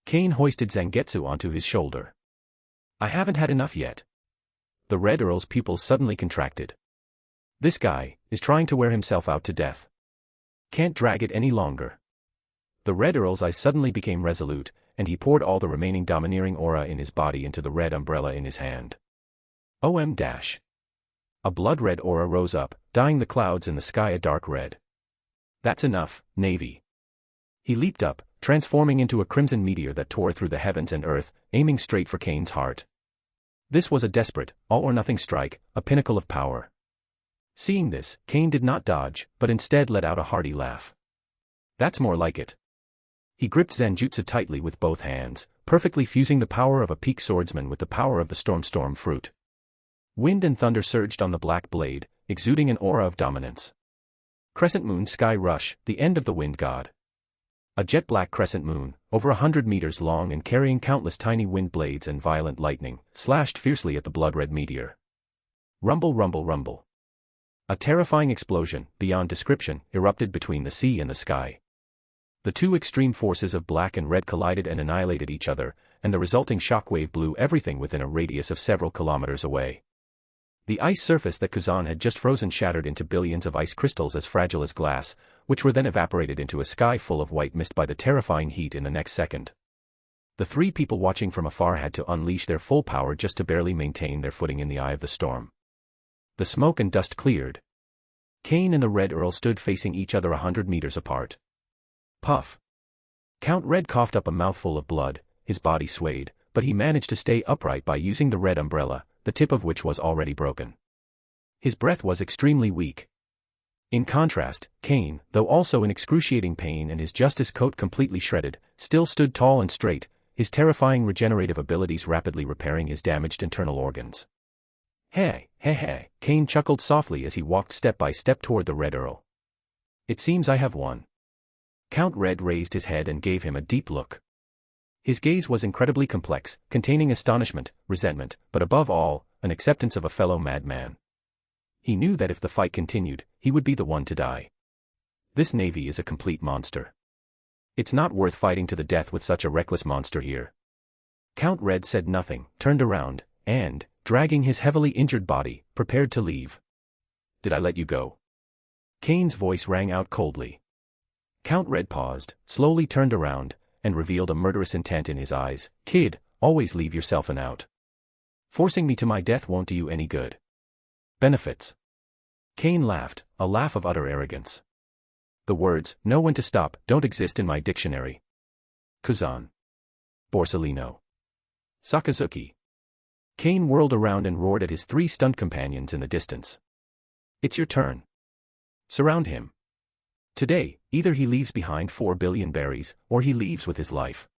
Kane hoisted Zangetsu onto his shoulder. I haven't had enough yet. The Red Earl's pupils suddenly contracted. This guy is trying to wear himself out to death. Can't drag it any longer. The Red Earl's eyes suddenly became resolute, and he poured all the remaining domineering aura in his body into the red umbrella in his hand. OM-. A blood-red aura rose up, dyeing the clouds in the sky a dark red. That's enough, Navy. He leaped up, transforming into a crimson meteor that tore through the heavens and earth, aiming straight for Kane's heart. This was a desperate, all-or-nothing strike, a pinnacle of power. Seeing this, Kane did not dodge, but instead let out a hearty laugh. That's more like it. He gripped Zanjutsu tightly with both hands, perfectly fusing the power of a peak swordsman with the power of the storm fruit. Wind and thunder surged on the black blade, exuding an aura of dominance. Crescent Moon Sky Rush, the end of the wind god. A jet-black crescent moon, over 100 meters long and carrying countless tiny wind blades and violent lightning, slashed fiercely at the blood-red meteor. Rumble, rumble, rumble. A terrifying explosion, beyond description, erupted between the sea and the sky. The two extreme forces of black and red collided and annihilated each other, and the resulting shockwave blew everything within a radius of several kilometers away. The ice surface that Kuzan had just frozen shattered into billions of ice crystals as fragile as glass, which were then evaporated into a sky full of white mist by the terrifying heat in the next second. The three people watching from afar had to unleash their full power just to barely maintain their footing in the eye of the storm. The smoke and dust cleared. Kane and the Red Earl stood facing each other 100 meters apart. Puff. Count Red coughed up a mouthful of blood, his body swayed, but he managed to stay upright by using the red umbrella, the tip of which was already broken. His breath was extremely weak. In contrast, Kane, though also in excruciating pain and his justice coat completely shredded, still stood tall and straight, his terrifying regenerative abilities rapidly repairing his damaged internal organs. Hey, Kane chuckled softly as he walked step by step toward the Red Earl. It seems I have won. Count Red raised his head and gave him a deep look. His gaze was incredibly complex, containing astonishment, resentment, but above all, an acceptance of a fellow madman. He knew that if the fight continued, he would be the one to die. This navy is a complete monster. It's not worth fighting to the death with such a reckless monster here. Count Red said nothing, turned around, and, dragging his heavily injured body, prepared to leave. Did I let you go? Kane's voice rang out coldly. Count Red paused, slowly turned around, and revealed a murderous intent in his eyes. Kid, always leave yourself an out. Forcing me to my death won't do you any good. Benefits. Kane laughed, a laugh of utter arrogance. The words, know when to stop, don't exist in my dictionary. Kuzan. Borsalino. Sakazuki. Kane whirled around and roared at his 3 stunned companions in the distance. It's your turn. Surround him. Today, either he leaves behind 4 billion berries, or he leaves with his life.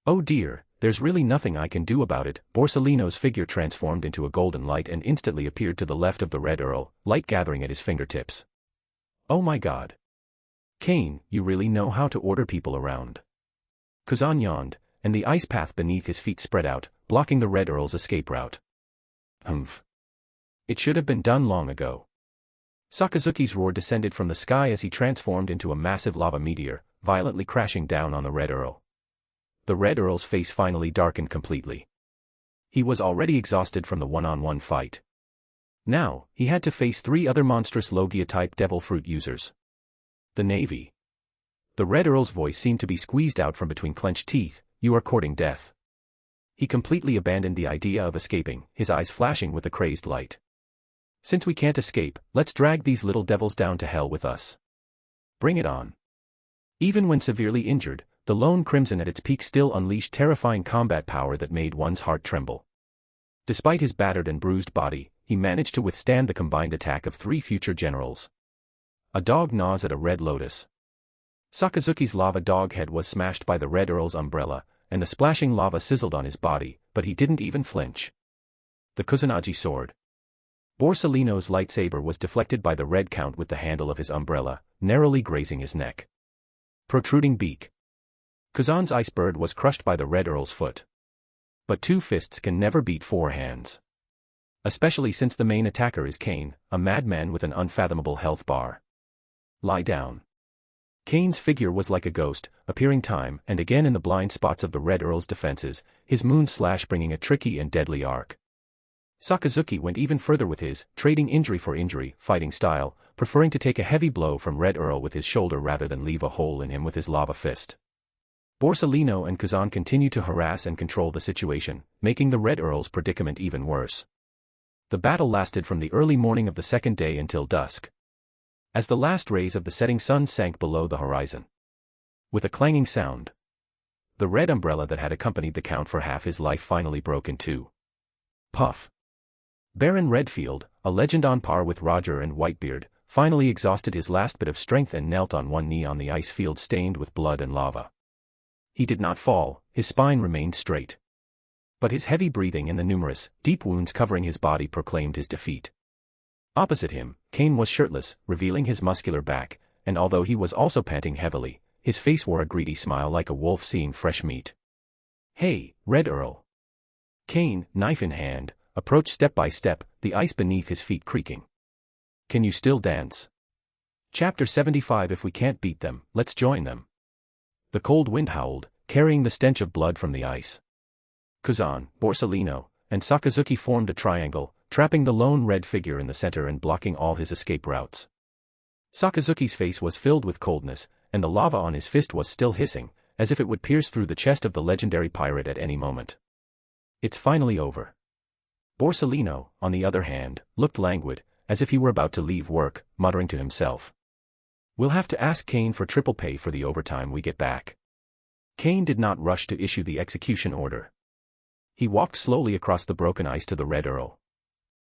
Oh dear, there's really nothing I can do about it. Borsalino's figure transformed into a golden light and instantly appeared to the left of the Red Earl, light gathering at his fingertips. Oh my god. Kane, you really know how to order people around. Kuzan yawned, and the ice path beneath his feet spread out, blocking the Red Earl's escape route. Humph. It should have been done long ago. Sakazuki's roar descended from the sky as he transformed into a massive lava meteor, violently crashing down on the Red Earl. The Red Earl's face finally darkened completely. He was already exhausted from the one-on-one fight. Now, he had to face 3 other monstrous Logia-type devil fruit users. The Navy. The Red Earl's voice seemed to be squeezed out from between clenched teeth. You are courting death. He completely abandoned the idea of escaping, his eyes flashing with a crazed light. Since we can't escape, let's drag these little devils down to hell with us. Bring it on. Even when severely injured, the lone Crimson at its peak still unleashed terrifying combat power that made one's heart tremble. Despite his battered and bruised body, he managed to withstand the combined attack of 3 future generals. A dog gnaws at a red lotus. Sakazuki's lava dog head was smashed by the Red Earl's umbrella, and the splashing lava sizzled on his body, but he didn't even flinch. The Kusanagi sword. Borsalino's lightsaber was deflected by the Red Count with the handle of his umbrella, narrowly grazing his neck. Protruding beak. Kuzan's ice bird was crushed by the Red Earl's foot. But 2 fists can never beat 4 hands. Especially since the main attacker is Kane, a madman with an unfathomable health bar. Lie down. Kane's figure was like a ghost, appearing time and again in the blind spots of the Red Earl's defenses, his moon slash bringing a tricky and deadly arc. Sakazuki went even further with his, trading injury for injury, fighting style, preferring to take a heavy blow from Red Earl with his shoulder rather than leave a hole in him with his lava fist. Borsalino and Kuzan continued to harass and control the situation, making the Red Earl's predicament even worse. The battle lasted from the early morning of the 2nd day until dusk. As the last rays of the setting sun sank below the horizon. With a clanging sound, the red umbrella that had accompanied the Count for half his life finally broke in 2. Puff. Baron Redfield, a legend on par with Roger and Whitebeard, finally exhausted his last bit of strength and knelt on one knee on the ice field stained with blood and lava. He did not fall, his spine remained straight. But his heavy breathing and the numerous, deep wounds covering his body proclaimed his defeat. Opposite him, Kane was shirtless, revealing his muscular back, and although he was also panting heavily, his face wore a greedy smile like a wolf seeing fresh meat. Hey, Red Earl. Kane, knife in hand, approached step by step, the ice beneath his feet creaking. Can you still dance? Chapter 75. If we can't beat them, let's join them. The cold wind howled, carrying the stench of blood from the ice. Kuzan, Borsalino, and Sakazuki formed a triangle, trapping the lone red figure in the center and blocking all his escape routes. Sakazuki's face was filled with coldness, and the lava on his fist was still hissing, as if it would pierce through the chest of the legendary pirate at any moment. It's finally over. Borsalino, on the other hand, looked languid, as if he were about to leave work, muttering to himself. We'll have to ask Kane for triple pay for the overtime we get back. Kane did not rush to issue the execution order. He walked slowly across the broken ice to the Red Earl.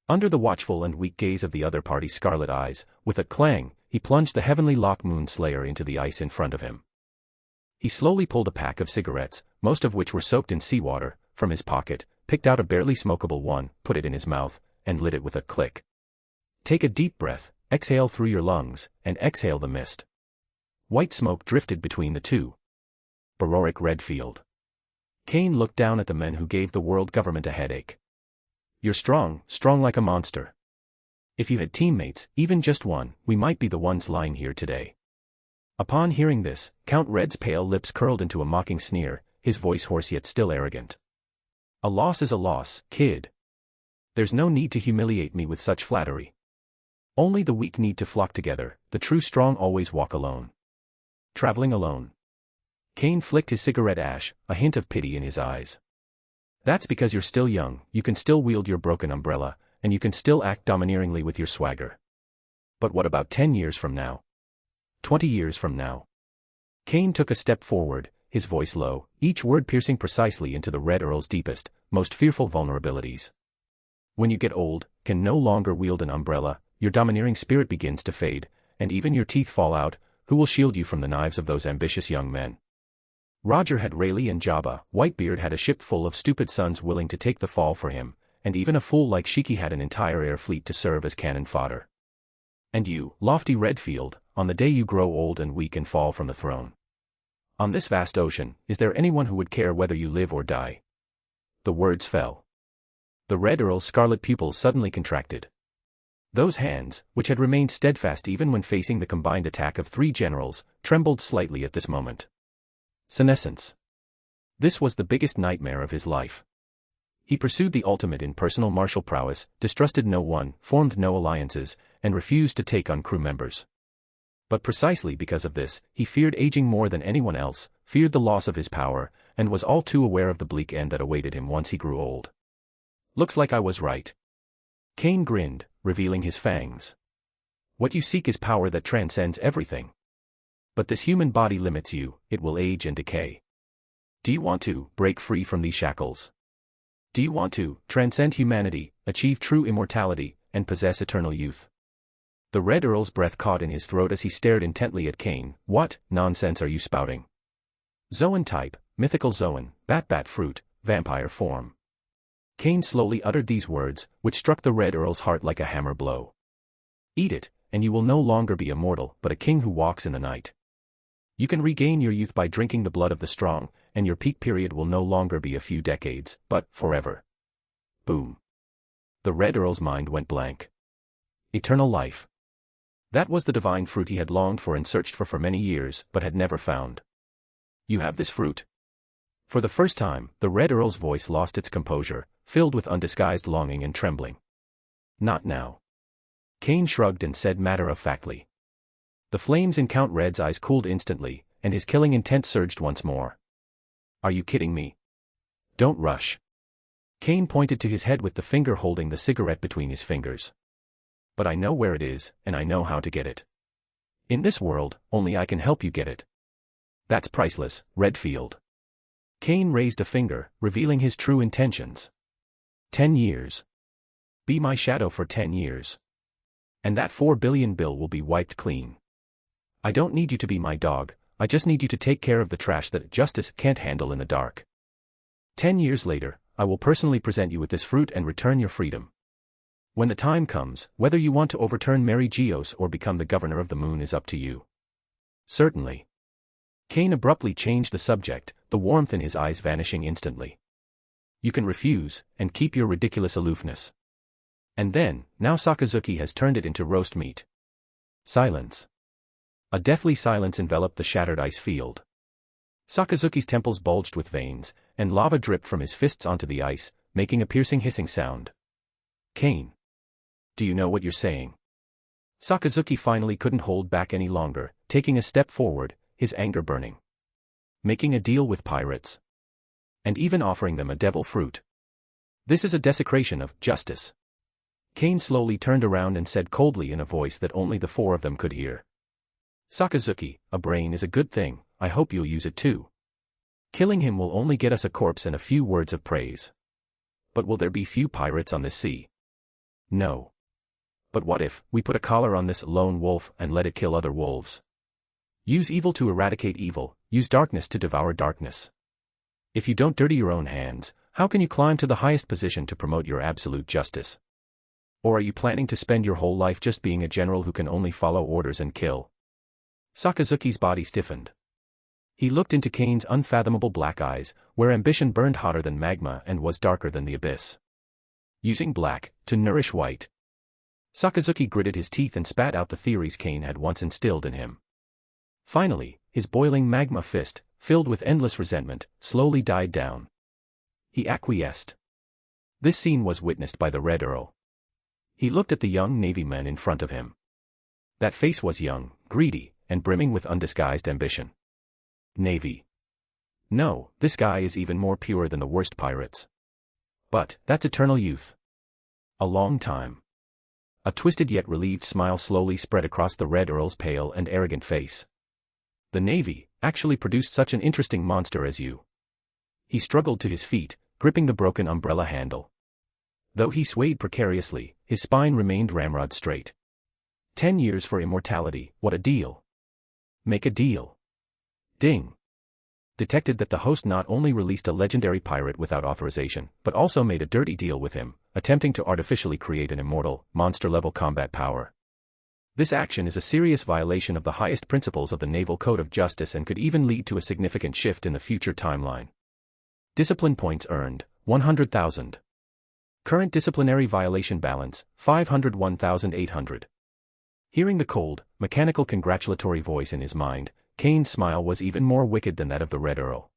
Under the watchful and weak gaze of the other party's scarlet eyes, with a clang, he plunged the heavenly Lock Moon Slayer into the ice in front of him. He slowly pulled a pack of cigarettes, most of which were soaked in seawater, from his pocket, picked out a barely smokable one, put it in his mouth, and lit it with a click. Take a deep breath, exhale through your lungs, and exhale the mist. White smoke drifted between the two. Barorik Redfield. Kane looked down at the men who gave the world government a headache. You're strong, strong like a monster. If you had teammates, even just one, we might be the ones lying here today. Upon hearing this, Count Red's pale lips curled into a mocking sneer, his voice hoarse yet still arrogant. A loss is a loss, kid. There's no need to humiliate me with such flattery. Only the weak need to flock together, the true strong always walk alone. Traveling alone. Kane flicked his cigarette ash, a hint of pity in his eyes. That's because you're still young, you can still wield your broken umbrella, and you can still act domineeringly with your swagger. But what about 10 years from now? 20 years from now? Kane took a step forward, his voice low, each word piercing precisely into the Red Earl's deepest, most fearful vulnerabilities. When you get old, can no longer wield an umbrella, your domineering spirit begins to fade, and even your teeth fall out, who will shield you from the knives of those ambitious young men? Roger had Rayleigh and Jabba, Whitebeard had a ship full of stupid sons willing to take the fall for him, and even a fool like Shiki had an entire air fleet to serve as cannon fodder. And you, lofty Redfield, on the day you grow old and weak and fall from the throne. On this vast ocean, is there anyone who would care whether you live or die? The words fell. The Red Earl's scarlet pupils suddenly contracted. Those hands, which had remained steadfast even when facing the combined attack of 3 generals, trembled slightly at this moment. Senescence. This was the biggest nightmare of his life. He pursued the ultimate in personal martial prowess, distrusted no one, formed no alliances, and refused to take on crew members. But precisely because of this, he feared aging more than anyone else, feared the loss of his power, and was all too aware of the bleak end that awaited him once he grew old. Looks like I was right. Kane grinned, revealing his fangs. What you seek is power that transcends everything. But this human body limits you, it will age and decay. Do you want to break free from these shackles? Do you want to transcend humanity, achieve true immortality, and possess eternal youth? The Red Earl's breath caught in his throat as he stared intently at Kane. What nonsense are you spouting? Zoan type, mythical Zoan, bat fruit, vampire form. Kane slowly uttered these words, which struck the Red Earl's heart like a hammer blow. Eat it, and you will no longer be a mortal, but a king who walks in the night. You can regain your youth by drinking the blood of the strong, and your peak period will no longer be a few decades, but forever. Boom. The Red Earl's mind went blank. Eternal life. That was the divine fruit he had longed for and searched for many years, but had never found. You have this fruit? For the first time, the Red Earl's voice lost its composure, filled with undisguised longing and trembling. Not now. Kane shrugged and said matter-of-factly. The flames in Count Red's eyes cooled instantly, and his killing intent surged once more. Are you kidding me? Don't rush. Kane pointed to his head with the finger holding the cigarette between his fingers. But I know where it is, and I know how to get it. In this world, only I can help you get it. That's priceless, Redfield. Kane raised a finger, revealing his true intentions. 10 years. Be my shadow for 10 years. And that 4 billion bill will be wiped clean. I don't need you to be my dog, I just need you to take care of the trash that justice can't handle in the dark. 10 years later, I will personally present you with this fruit and return your freedom. When the time comes, whether you want to overturn Mary Geos or become the governor of the moon is up to you. Certainly. Kane abruptly changed the subject, the warmth in his eyes vanishing instantly. You can refuse, and keep your ridiculous aloofness. And then, now Sakazuki has turned it into roast meat. Silence. A deathly silence enveloped the shattered ice field. Sakazuki's temples bulged with veins, and lava dripped from his fists onto the ice, making a piercing hissing sound. Kane. Do you know what you're saying? Sakazuki finally couldn't hold back any longer, taking a step forward, his anger burning. Making a deal with pirates. And even offering them a devil fruit. This is a desecration of justice. Kane slowly turned around and said coldly in a voice that only the 4 of them could hear. Sakazuki, a brain is a good thing, I hope you'll use it too. Killing him will only get us a corpse and a few words of praise. But will there be few pirates on this sea? No. But what if we put a collar on this lone wolf and let it kill other wolves? Use evil to eradicate evil, use darkness to devour darkness. If you don't dirty your own hands, how can you climb to the highest position to promote your absolute justice? Or are you planning to spend your whole life just being a general who can only follow orders and kill? Sakazuki's body stiffened. He looked into Kane's unfathomable black eyes, where ambition burned hotter than magma and was darker than the abyss. Using black to nourish white. Sakazuki gritted his teeth and spat out the theories Kane had once instilled in him. Finally, his boiling magma fist, filled with endless resentment, slowly died down. He acquiesced. This scene was witnessed by the Red Earl. He looked at the young Navy man in front of him. That face was young, greedy, and brimming with undisguised ambition. Navy. No, this guy is even more pure than the worst pirates. But that's eternal youth. A long time. A twisted yet relieved smile slowly spread across the Red Earl's pale and arrogant face. The Navy actually produced such an interesting monster as you. He struggled to his feet, gripping the broken umbrella handle. Though he swayed precariously, his spine remained ramrod straight. 10 years for immortality, what a deal. Make a deal. Ding. Detected that the host not only released a legendary pirate without authorization, but also made a dirty deal with him, attempting to artificially create an immortal, monster-level combat power. This action is a serious violation of the highest principles of the Naval Code of Justice and could even lead to a significant shift in the future timeline. Discipline points earned, 100,000. Current disciplinary violation balance, 501,800. Hearing the cold, mechanical congratulatory voice in his mind, Kane's smile was even more wicked than that of the Red Earl.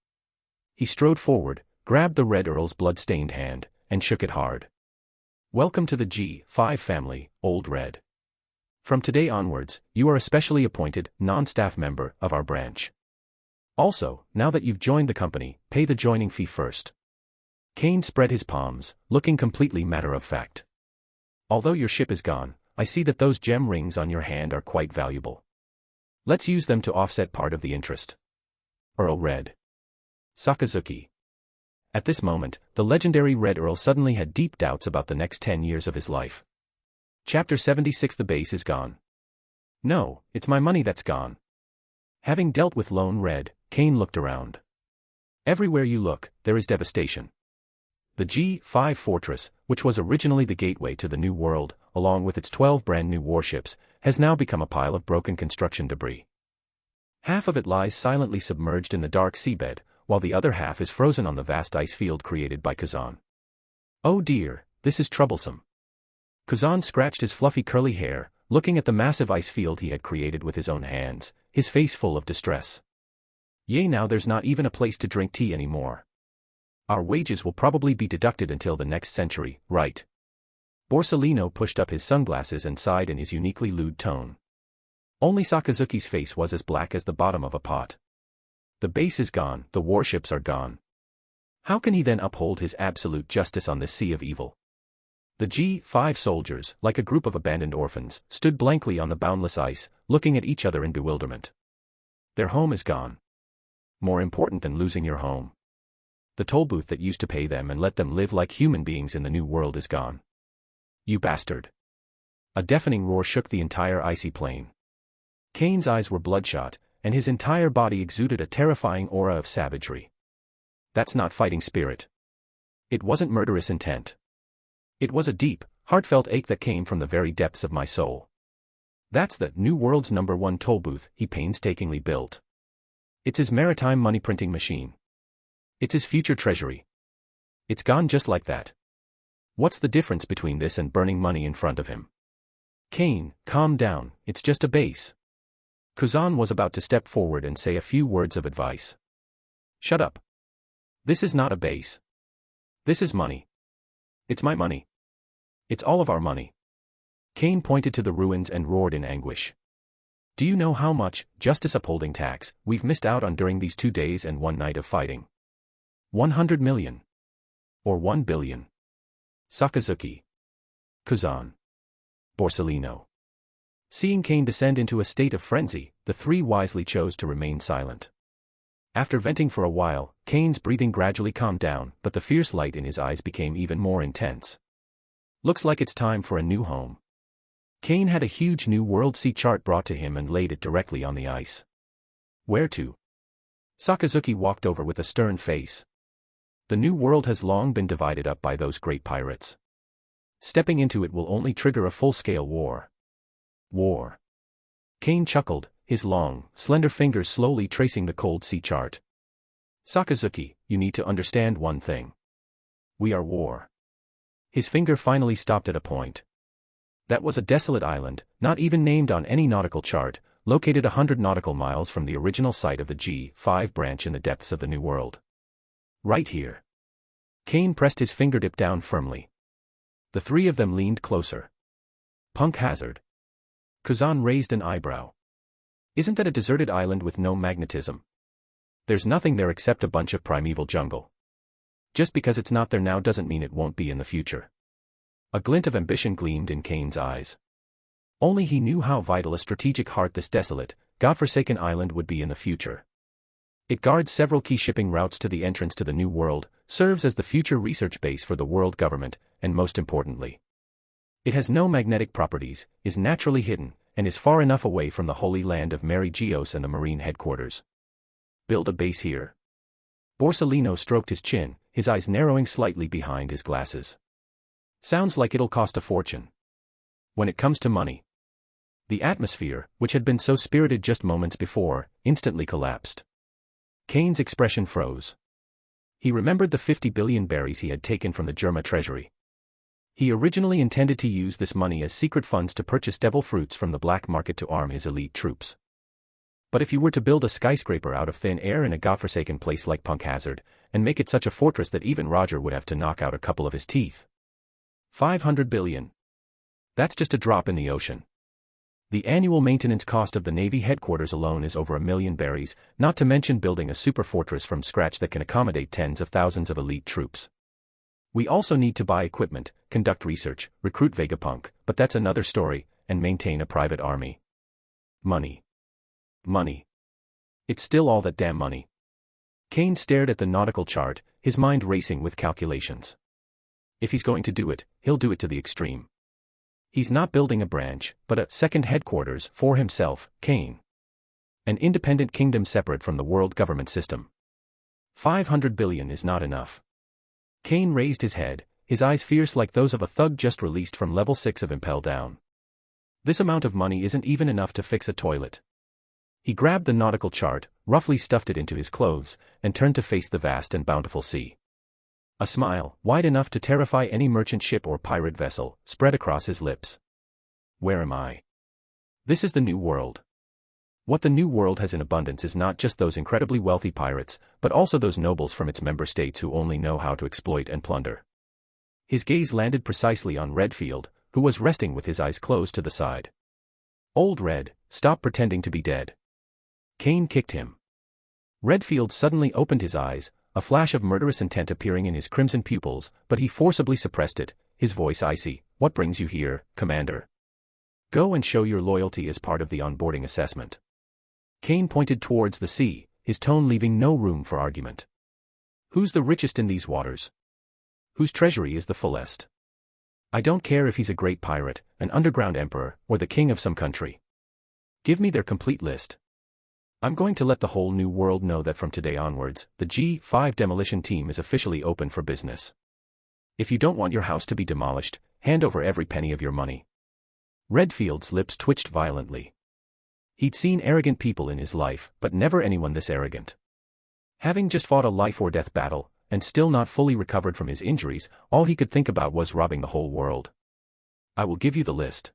He strode forward, grabbed the Red Earl's blood-stained hand, and shook it hard. Welcome to the G5 family, Old Red. From today onwards, you are a specially appointed, non-staff member of our branch. Also, now that you've joined the company, pay the joining fee first. Kane spread his palms, looking completely matter-of-fact. Although your ship is gone, I see that those gem rings on your hand are quite valuable. Let's use them to offset part of the interest. Earl Red. Sakazuki. At this moment, the legendary Red Earl suddenly had deep doubts about the next 10 years of his life. Chapter 76. The base is gone. No, it's my money that's gone. Having dealt with Lone Red, Kane looked around. Everywhere you look, there is devastation. The G5 fortress, which was originally the gateway to the New World, along with its 12 brand new warships, has now become a pile of broken construction debris. Half of it lies silently submerged in the dark seabed, while the other half is frozen on the vast ice field created by Kuzan. Oh dear, this is troublesome. Kuzan scratched his fluffy curly hair, looking at the massive ice field he had created with his own hands, his face full of distress. Yay, now there's not even a place to drink tea anymore. Our wages will probably be deducted until the next century, right? Borsalino pushed up his sunglasses and sighed in his uniquely lewd tone. Only Sakazuki's face was as black as the bottom of a pot. The base is gone, the warships are gone. How can he then uphold his absolute justice on this sea of evil? The G5 soldiers, like a group of abandoned orphans, stood blankly on the boundless ice, looking at each other in bewilderment. Their home is gone. More important than losing your home. The toll booth that used to pay them and let them live like human beings in the New World is gone. You bastard. A deafening roar shook the entire icy plain. Kane's eyes were bloodshot, and his entire body exuded a terrifying aura of savagery. That's not fighting spirit. It wasn't murderous intent. It was a deep, heartfelt ache that came from the very depths of my soul. That's the New World's #1 toll booth he painstakingly built. It's his maritime money printing machine. It's his future treasury. It's gone just like that. What's the difference between this and burning money in front of him? Kane, calm down, it's just a base. Kuzan was about to step forward and say a few words of advice. Shut up. This is not a base. This is money. It's my money. It's all of our money. Kane pointed to the ruins and roared in anguish. Do you know how much justice upholding tax we've missed out on during these 2 days and 1 night of fighting? 100 million. Or 1 billion. Sakazuki. Kuzan. Borsalino. Seeing Kane descend into a state of frenzy, the three wisely chose to remain silent. After venting for a while, Kane's breathing gradually calmed down, but the fierce light in his eyes became even more intense. Looks like it's time for a new home. Kane had a huge New World sea chart brought to him and laid it directly on the ice. Where to? Sakazuki walked over with a stern face. The New World has long been divided up by those great pirates. Stepping into it will only trigger a full-scale war. War. Kane chuckled, his long, slender fingers slowly tracing the cold sea chart. Sakazuki, you need to understand one thing. We are war. His finger finally stopped at a point. That was a desolate island, not even named on any nautical chart, located 100 nautical miles from the original site of the G5 branch in the depths of the New World. Right here. Kane pressed his fingertip down firmly. The three of them leaned closer. Punk hazard. Kuzan raised an eyebrow. Isn't that a deserted island with no magnetism? There's nothing there except a bunch of primeval jungle. Just because it's not there now doesn't mean it won't be in the future. A glint of ambition gleamed in Kane's eyes. Only he knew how vital a strategic heart this desolate, godforsaken island would be in the future. It guards several key shipping routes to the entrance to the New World, serves as the future research base for the world government, and most importantly, it has no magnetic properties, is naturally hidden, and is far enough away from the holy land of Mary Geos and the Marine headquarters. Build a base here. Borsalino stroked his chin, his eyes narrowing slightly behind his glasses. Sounds like it'll cost a fortune. When it comes to money. The atmosphere, which had been so spirited just moments before, instantly collapsed. Kane's expression froze. He remembered the 50 billion berries he had taken from the Germa treasury. He originally intended to use this money as secret funds to purchase devil fruits from the black market to arm his elite troops. But if you were to build a skyscraper out of thin air in a godforsaken place like Punk Hazard, and make it such a fortress that even Roger would have to knock out a couple of his teeth. 500 billion. That's just a drop in the ocean. The annual maintenance cost of the Navy headquarters alone is over 1 million berries, not to mention building a super fortress from scratch that can accommodate tens of thousands of elite troops. We also need to buy equipment, conduct research, recruit Vegapunk, but that's another story, and maintain a private army. Money. Money. It's still all that damn money. Kane stared at the nautical chart, his mind racing with calculations. If he's going to do it, he'll do it to the extreme. He's not building a branch, but a second headquarters for himself, Kane. An independent kingdom separate from the world government system. 500 billion is not enough. Kane raised his head, his eyes fierce like those of a thug just released from level 6 of Impel Down. This amount of money isn't even enough to fix a toilet. He grabbed the nautical chart, roughly stuffed it into his clothes, and turned to face the vast and bountiful sea. A smile, wide enough to terrify any merchant ship or pirate vessel, spread across his lips. Where am I? This is the New World. What the New World has in abundance is not just those incredibly wealthy pirates, but also those nobles from its member states who only know how to exploit and plunder. His gaze landed precisely on Redfield, who was resting with his eyes closed to the side. Old Red, stop pretending to be dead. Kane kicked him. Redfield suddenly opened his eyes, a flash of murderous intent appearing in his crimson pupils, but he forcibly suppressed it, his voice icy. What brings you here, Commander? Go and show your loyalty as part of the onboarding assessment. Kane pointed towards the sea, his tone leaving no room for argument. Who's the richest in these waters? Whose treasury is the fullest? I don't care if he's a great pirate, an underground emperor, or the king of some country. Give me their complete list. I'm going to let the whole New World know that from today onwards, the G5 demolition team is officially open for business. If you don't want your house to be demolished, hand over every penny of your money. Redfield's lips twitched violently. He'd seen arrogant people in his life, but never anyone this arrogant. Having just fought a life-or-death battle, and still not fully recovered from his injuries, all he could think about was robbing the whole world. I will give you the list.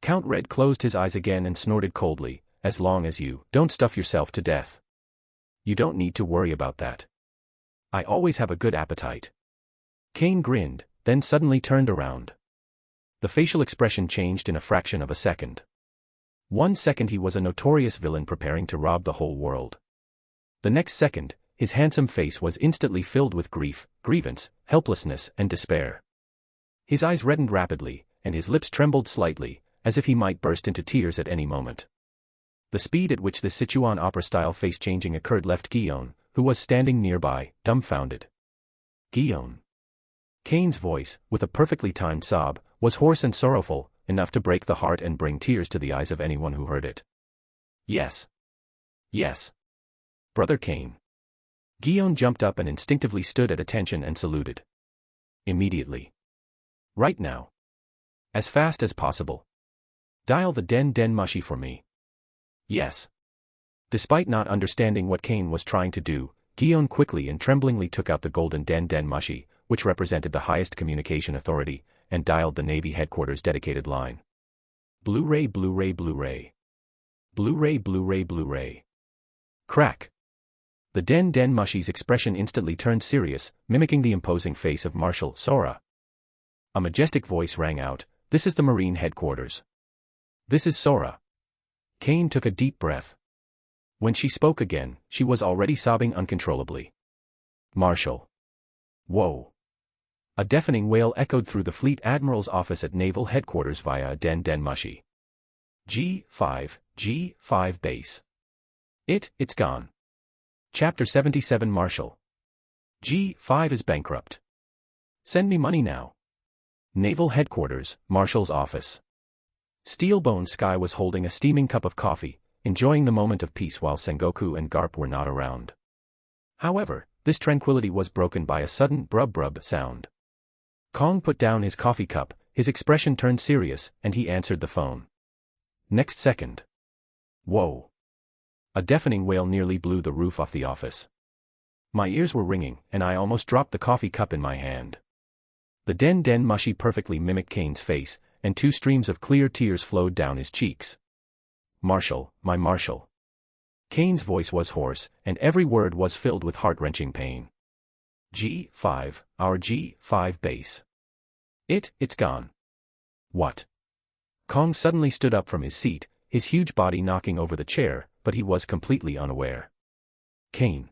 Count Red closed his eyes again and snorted coldly. As long as you don't stuff yourself to death. You don't need to worry about that. I always have a good appetite. Kane grinned, then suddenly turned around. The facial expression changed in a fraction of a second. 1 second he was a notorious villain preparing to rob the whole world. The next second, his handsome face was instantly filled with grief, grievance, helplessness, and despair. His eyes reddened rapidly, and his lips trembled slightly, as if he might burst into tears at any moment. The speed at which this Sichuan opera-style face-changing occurred left Guillaume, who was standing nearby, dumbfounded. Guillaume. Kane's voice, with a perfectly timed sob, was hoarse and sorrowful, enough to break the heart and bring tears to the eyes of anyone who heard it. Yes. Yes. Brother Kane. Guillaume jumped up and instinctively stood at attention and saluted. Immediately. Right now. As fast as possible. Dial the Den Den Mushi for me. Yes. Despite not understanding what Kane was trying to do, Gion quickly and tremblingly took out the golden Den Den Mushi, which represented the highest communication authority, and dialed the Navy headquarters dedicated line. Blu-ray Blu-ray Blu-ray. Blu-ray Blu-ray Blu-ray. Crack. The Den Den Mushi's expression instantly turned serious, mimicking the imposing face of Marshal Sora. A majestic voice rang out, "This is the Marine headquarters. This is Sora." Kane took a deep breath. When she spoke again, she was already sobbing uncontrollably. "Marshal." "Whoa." A deafening wail echoed through the Fleet Admiral's office at Naval Headquarters via a Den Den Mushi. G5 base. It's gone. Chapter 77 Marshal. G5 is bankrupt. Send me money now. Naval Headquarters, Marshal's office. Steelbone Sky was holding a steaming cup of coffee, enjoying the moment of peace while Sengoku and Garp were not around. However, this tranquility was broken by a sudden brub-brub sound. Kong put down his coffee cup, his expression turned serious, and he answered the phone. Next second. Whoa. A deafening wail nearly blew the roof off the office. My ears were ringing, and I almost dropped the coffee cup in my hand. The Den Den Mushi perfectly mimicked Kane's face, and 2 streams of clear tears flowed down his cheeks. "Marshal, my Marshal." Kane's voice was hoarse, and every word was filled with heart-wrenching pain. G5, our G5 base. It's gone. What? Kong suddenly stood up from his seat, his huge body knocking over the chair, but he was completely unaware. Kane.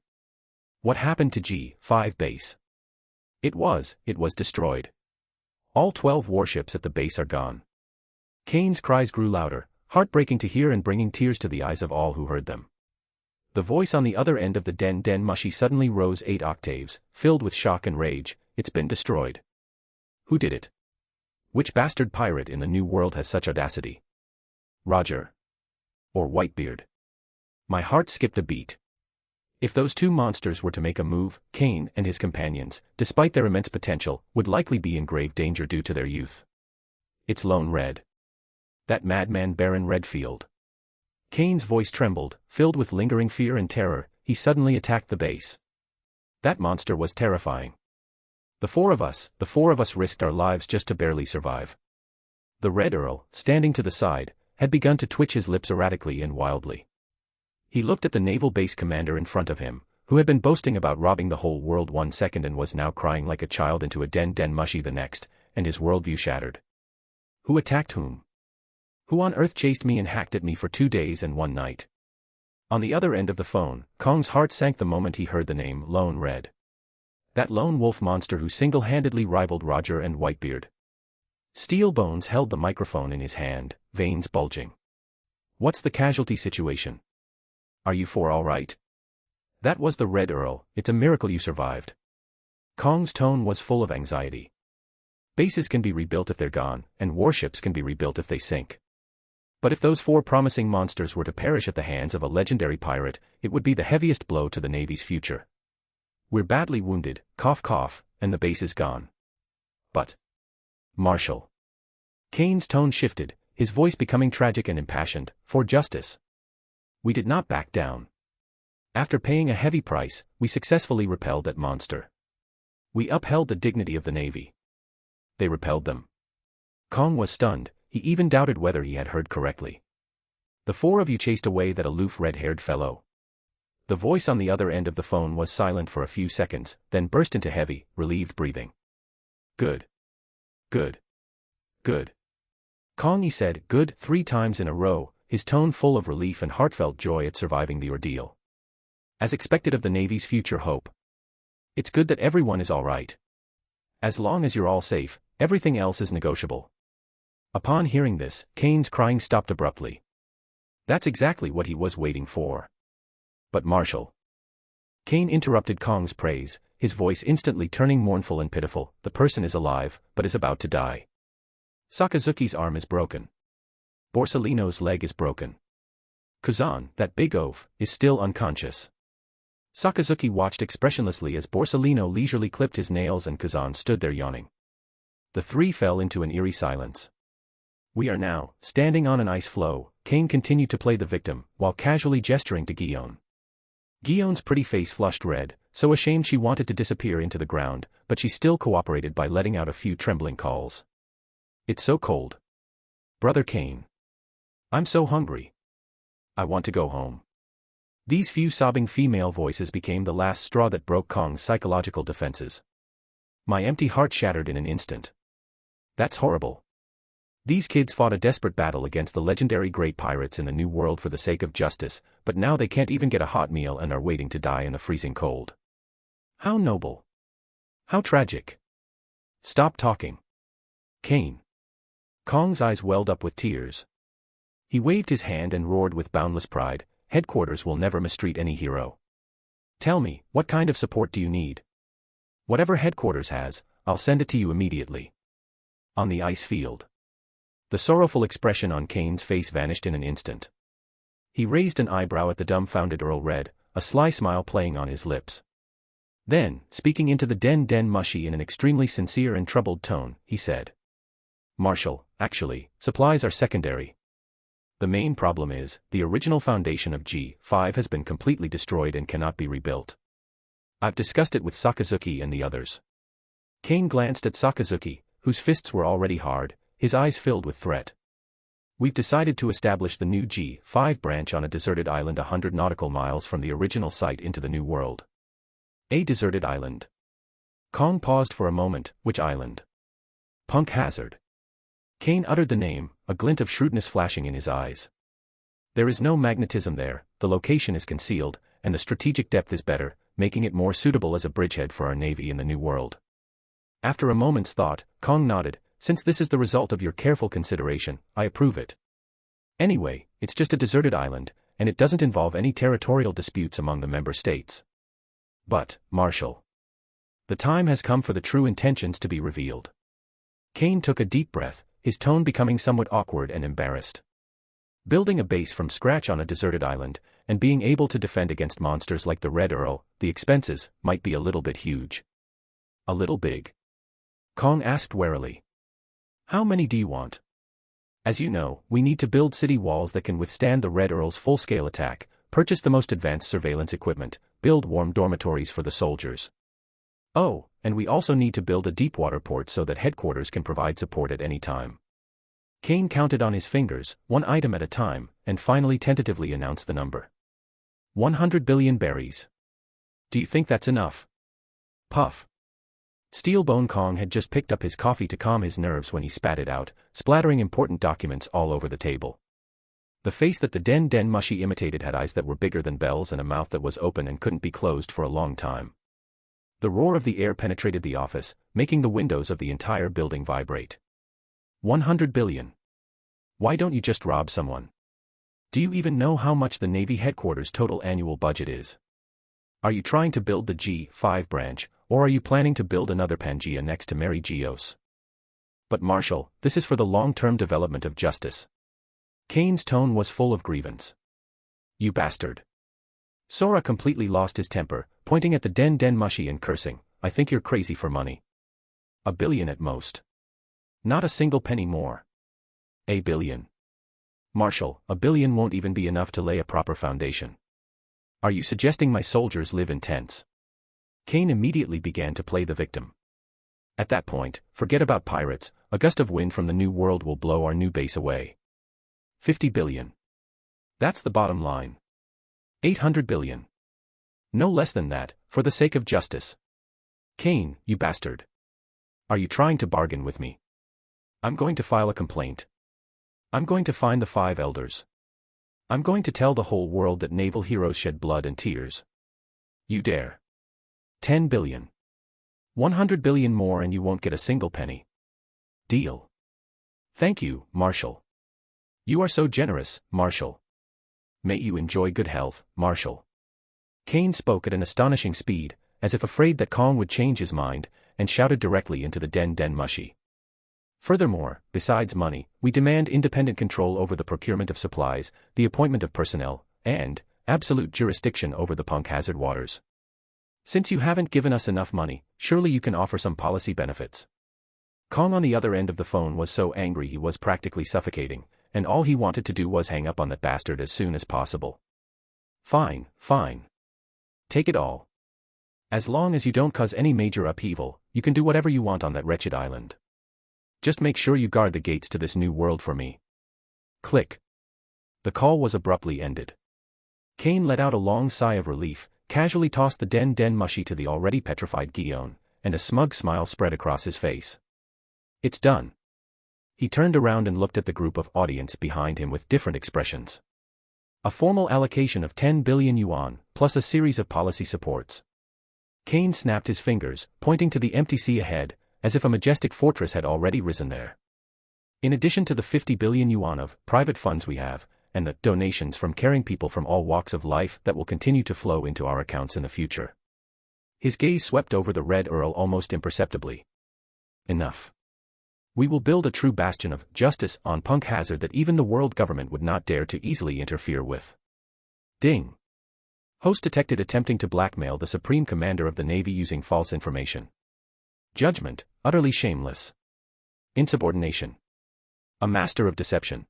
What happened to G5 base? It was destroyed. All 12 warships at the base are gone. Kane's cries grew louder, heartbreaking to hear and bringing tears to the eyes of all who heard them. The voice on the other end of the Den Den Mushi suddenly rose 8 octaves, filled with shock and rage. It's been destroyed. Who did it? Which bastard pirate in the New World has such audacity? Roger. Or Whitebeard? My heart skipped a beat. If those 2 monsters were to make a move, Kane and his companions, despite their immense potential, would likely be in grave danger due to their youth. It's Lone Red. That madman Baron Redfield. Kane's voice trembled, filled with lingering fear and terror. He suddenly attacked the base. That monster was terrifying. The four of us risked our lives just to barely survive. The Red Earl, standing to the side, had begun to twitch his lips erratically and wildly. He looked at the naval base commander in front of him, who had been boasting about robbing the whole world one second and was now crying like a child into a Den Den Mushi the next, and his worldview shattered. Who attacked whom? Who on earth chased me and hacked at me for 2 days and 1 night? On the other end of the phone, Kong's heart sank the moment he heard the name Lone Red. That lone wolf monster who single-handedly rivaled Roger and Whitebeard. Steel Bones held the microphone in his hand, veins bulging. What's the casualty situation? Are you 4 all right? That was the Red Earl. It's a miracle you survived. Kong's tone was full of anxiety. Bases can be rebuilt if they're gone, and warships can be rebuilt if they sink. But if those 4 promising monsters were to perish at the hands of a legendary pirate, it would be the heaviest blow to the Navy's future. We're badly wounded, cough cough, and the base is gone. But... Marshal. Kane's tone shifted, his voice becoming tragic and impassioned, for justice. We did not back down. After paying a heavy price, we successfully repelled that monster. We upheld the dignity of the Navy. They repelled them. Kong was stunned, he even doubted whether he had heard correctly. The 4 of you chased away that aloof red-haired fellow. The voice on the other end of the phone was silent for a few seconds, then burst into heavy, relieved breathing. Good. Good. Good. Kong said good 3 times in a row, his tone full of relief and heartfelt joy at surviving the ordeal. As expected of the Navy's future hope. It's good that everyone is all right. As long as you're all safe, everything else is negotiable. Upon hearing this, Kane's crying stopped abruptly. That's exactly what he was waiting for. But Marshal. Kane interrupted Kong's praise, his voice instantly turning mournful and pitiful. The person is alive, but is about to die. Sakazuki's arm is broken. Borsalino's leg is broken. Kuzan, that big oaf, is still unconscious. Sakazuki watched expressionlessly as Borsalino leisurely clipped his nails and Kuzan stood there yawning. The 3 fell into an eerie silence. We are now standing on an ice floe, Kane continued to play the victim, while casually gesturing to Guillaume. Guillaume's pretty face flushed red, so ashamed she wanted to disappear into the ground, but she still cooperated by letting out a few trembling calls. "It's so cold. Brother Kane. I'm so hungry. I want to go home." These few sobbing female voices became the last straw that broke Kong's psychological defenses. "My empty heart shattered in an instant. That's horrible. These kids fought a desperate battle against the legendary great pirates in the New World for the sake of justice, but now they can't even get a hot meal and are waiting to die in the freezing cold. How noble. How tragic. Stop talking. Kane." Kong's eyes welled up with tears. He waved his hand and roared with boundless pride, "Headquarters will never mistreat any hero. Tell me, what kind of support do you need? Whatever headquarters has, I'll send it to you immediately." On the ice field. The sorrowful expression on Kane's face vanished in an instant. He raised an eyebrow at the dumbfounded Earl Red, a sly smile playing on his lips. Then, speaking into the den mushy in an extremely sincere and troubled tone, he said, "Marshal, actually, supplies are secondary. The main problem is, the original foundation of G5 has been completely destroyed and cannot be rebuilt. I've discussed it with Sakazuki and the others." Kane glanced at Sakazuki, whose fists were already hard, his eyes filled with threat. "We've decided to establish the new G5 branch on a deserted island 100 nautical miles from the original site into the New World." "A deserted island?" Kong paused for a moment. "Which island?" "Punk Hazard." Kane uttered the name, a glint of shrewdness flashing in his eyes. "There is no magnetism there, the location is concealed, and the strategic depth is better, making it more suitable as a bridgehead for our navy in the New World." After a moment's thought, Kong nodded. "Since this is the result of your careful consideration, I approve it. Anyway, it's just a deserted island, and it doesn't involve any territorial disputes among the member states. But, Marshal, the time has come for the true intentions to be revealed." Kane took a deep breath, his tone becoming somewhat awkward and embarrassed. Building a base from scratch on a deserted island, and being able to defend against monsters like the Red Earl, the expenses might be a little bit huge. "A little big?" Kong asked warily. "How many do you want? As you know, we need to build city walls that can withstand the Red Earl's full-scale attack, purchase the most advanced surveillance equipment, build warm dormitories for the soldiers. Oh, and we also need to build a deep-water port so that headquarters can provide support at any time." Kane counted on his fingers, one item at a time, and finally tentatively announced the number. 100 billion berries. "Do you think that's enough?" Puff. Steelbone Kong had just picked up his coffee to calm his nerves when he spat it out, splattering important documents all over the table. The face that the den mushy imitated had eyes that were bigger than bells and a mouth that was open and couldn't be closed for a long time. The roar of the air penetrated the office, making the windows of the entire building vibrate. 100 billion. Why don't you just rob someone? Do you even know how much the Navy headquarters' total annual budget is? Are you trying to build the G5 branch, or are you planning to build another Pangea next to Mary Geos? But Marshal, this is for the long-term development of justice." Kane's tone was full of grievance. "You bastard." Sora completely lost his temper, pointing at the den mushy and cursing, "I think you're crazy for money. 1 billion at most. Not a single penny more. 1 billion. Marshal, 1 billion won't even be enough to lay a proper foundation. Are you suggesting my soldiers live in tents?" Kane immediately began to play the victim. "At that point, forget about pirates, a gust of wind from the New World will blow our new base away. 50 billion. That's the bottom line. 800 billion. No less than that, for the sake of justice." "Kane, you bastard. Are you trying to bargain with me? I'm going to file a complaint. I'm going to find the 5 elders. I'm going to tell the whole world that naval heroes shed blood and tears. You dare. 10 billion. 100 billion more and you won't get a single penny. Deal." "Thank you, Marshal. You are so generous, Marshal. May you enjoy good health, Marshal." Kane spoke at an astonishing speed, as if afraid that Kong would change his mind, and shouted directly into the den mushy. "Furthermore, besides money, we demand independent control over the procurement of supplies, the appointment of personnel, and absolute jurisdiction over the Punk Hazard waters. Since you haven't given us enough money, surely you can offer some policy benefits." Kong on the other end of the phone was so angry he was practically suffocating, and all he wanted to do was hang up on that bastard as soon as possible. Fine, fine. Take it all. As long as you don't cause any major upheaval, you can do whatever you want on that wretched island. Just make sure you guard the gates to this new world for me. Click. The call was abruptly ended. Kane let out a long sigh of relief, casually tossed the den mushy to the already petrified Guion, and a smug smile spread across his face. It's done. He turned around and looked at the group of audience behind him with different expressions. A formal allocation of 10 billion yuan, plus a series of policy supports. Kane snapped his fingers, pointing to the empty sea ahead, as if a majestic fortress had already risen there. In addition to the 50 billion yuan of private funds we have, and the donations from caring people from all walks of life that will continue to flow into our accounts in the future. His gaze swept over the Red Earl almost imperceptibly. Enough. We will build a true bastion of justice on Punk Hazard that even the world government would not dare to easily interfere with. Ding. Host detected attempting to blackmail the Supreme Commander of the Navy using false information. Judgment, utterly shameless. Insubordination. A master of deception.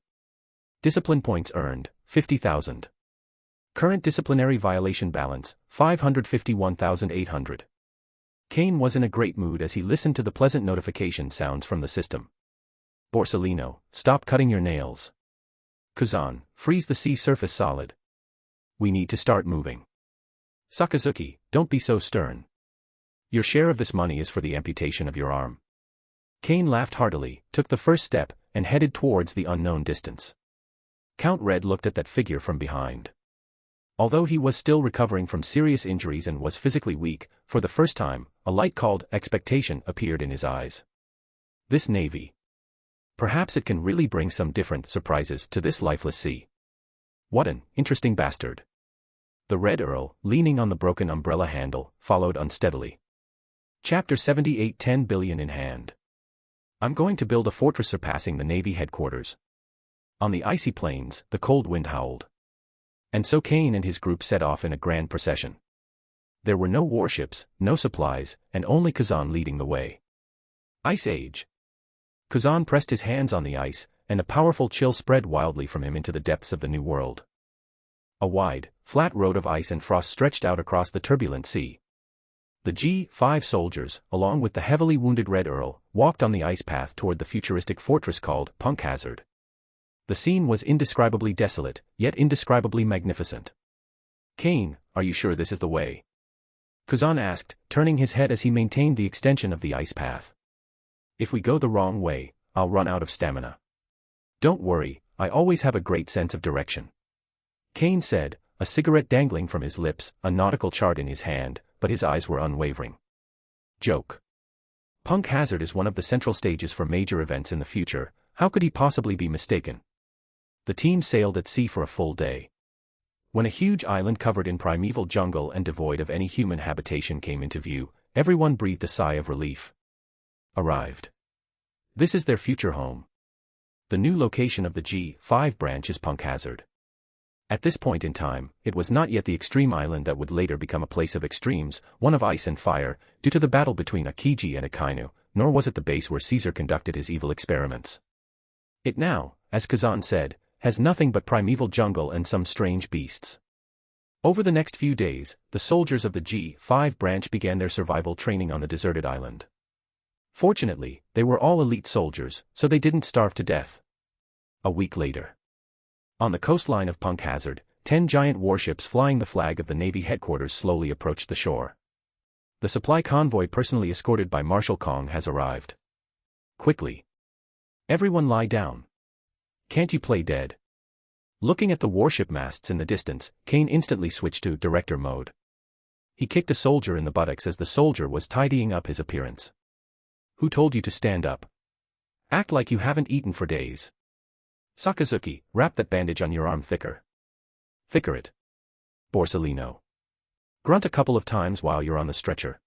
Discipline points earned, 50,000. Current disciplinary violation balance, 551,800. Kane was in a great mood as he listened to the pleasant notification sounds from the system. Borsalino, stop cutting your nails. Kuzan, freeze the sea surface solid. We need to start moving. Sakazuki, don't be so stern. Your share of this money is for the amputation of your arm. Kane laughed heartily, took the first step, and headed towards the unknown distance. Count Red looked at that figure from behind. Although he was still recovering from serious injuries and was physically weak, for the first time, a light called expectation appeared in his eyes. This navy. Perhaps it can really bring some different surprises to this lifeless sea. What an interesting bastard. The Red Earl, leaning on the broken umbrella handle, followed unsteadily. Chapter 78, 10 billion in hand. I'm going to build a fortress surpassing the Navy headquarters. On the icy plains, the cold wind howled. And so Kane and his group set off in a grand procession. There were no warships, no supplies, and only Kuzan leading the way. Ice Age. Kuzan pressed his hands on the ice, and a powerful chill spread wildly from him into the depths of the new world. A wide, flat road of ice and frost stretched out across the turbulent sea. The G5 soldiers, along with the heavily wounded Red Earl, walked on the ice path toward the futuristic fortress called Punk Hazard. The scene was indescribably desolate, yet indescribably magnificent. Kane, are you sure this is the way? Kuzan asked, turning his head as he maintained the extension of the ice path. If we go the wrong way, I'll run out of stamina. Don't worry, I always have a great sense of direction. Kane said, a cigarette dangling from his lips, a nautical chart in his hand, but his eyes were unwavering. Joke. Punk Hazard is one of the central stages for major events in the future, how could he possibly be mistaken? The team sailed at sea for a full day. When a huge island covered in primeval jungle and devoid of any human habitation came into view, everyone breathed a sigh of relief. Arrived. This is their future home. The new location of the G5 branch is Punk Hazard. At this point in time, it was not yet the extreme island that would later become a place of extremes, one of ice and fire, due to the battle between Akiji and Akainu, nor was it the base where Caesar conducted his evil experiments. It now, as Kuzan said, has nothing but primeval jungle and some strange beasts. Over the next few days, the soldiers of the G5 branch began their survival training on the deserted island. Fortunately, they were all elite soldiers, so they didn't starve to death. A week later. On the coastline of Punk Hazard, 10 giant warships flying the flag of the Navy headquarters slowly approached the shore. The supply convoy personally escorted by Marshal Kong has arrived. Quickly. Everyone lie down. Can't you play dead? Looking at the warship masts in the distance, Kane instantly switched to director mode. He kicked a soldier in the buttocks as the soldier was tidying up his appearance. Who told you to stand up? Act like you haven't eaten for days. Sakazuki, wrap that bandage on your arm thicker. Thicker it. Borsalino. Grunt a couple of times while you're on the stretcher.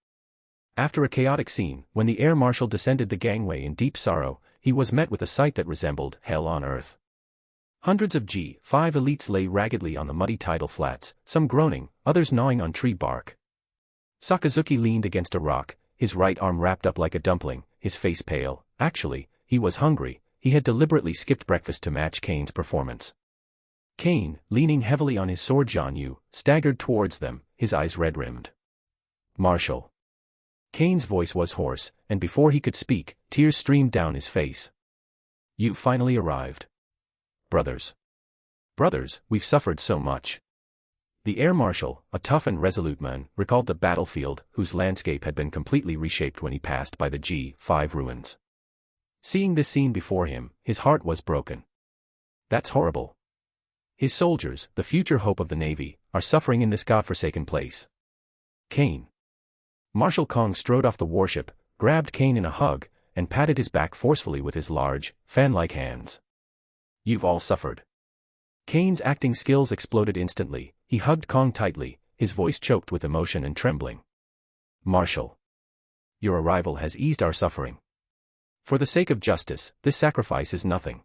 After a chaotic scene, when the air marshal descended the gangway in deep sorrow, he was met with a sight that resembled hell on earth. Hundreds of G5 elites lay raggedly on the muddy tidal flats, some groaning, others gnawing on tree bark. Sakazuki leaned against a rock, his right arm wrapped up like a dumpling, his face pale. Actually, he was hungry. he had deliberately skipped breakfast to match Kane's performance. Kane, leaning heavily on his sword Jianyu, staggered towards them, his eyes red-rimmed. "Marshal." Kane's voice was hoarse, and before he could speak, tears streamed down his face. "You finally arrived. Brothers. Brothers, we've suffered so much." The Air Marshal, a tough and resolute man, recalled the battlefield, whose landscape had been completely reshaped when he passed by the G5 ruins. Seeing this scene before him, his heart was broken. That's horrible. His soldiers, the future hope of the Navy, are suffering in this godforsaken place. Kane. Marshal Kong strode off the warship, grabbed Kane in a hug, and patted his back forcefully with his large, fan-like hands. "You've all suffered." Kane's acting skills exploded instantly. He hugged Kong tightly, his voice choked with emotion and trembling. "Marshal. Your arrival has eased our suffering. For the sake of justice, this sacrifice is nothing."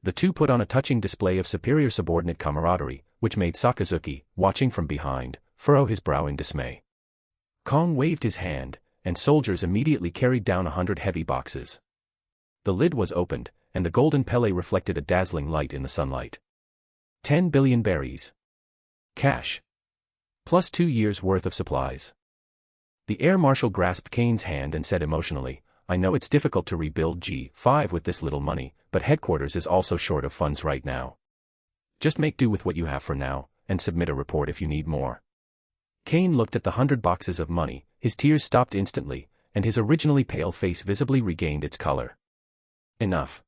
The two put on a touching display of superior subordinate camaraderie, which made Sakazuki, watching from behind, furrow his brow in dismay. Kong waved his hand, and soldiers immediately carried down 100 heavy boxes. The lid was opened, and the golden pele reflected a dazzling light in the sunlight. 10 billion berries. Cash. Plus 2 years' worth of supplies. The Air Marshal grasped Kane's hand and said emotionally, "I know it's difficult to rebuild G5 with this little money, but headquarters is also short of funds right now. Just make do with what you have for now, and submit a report if you need more." Kane looked at the 100 boxes of money, his tears stopped instantly, and his originally pale face visibly regained its color. "Enough.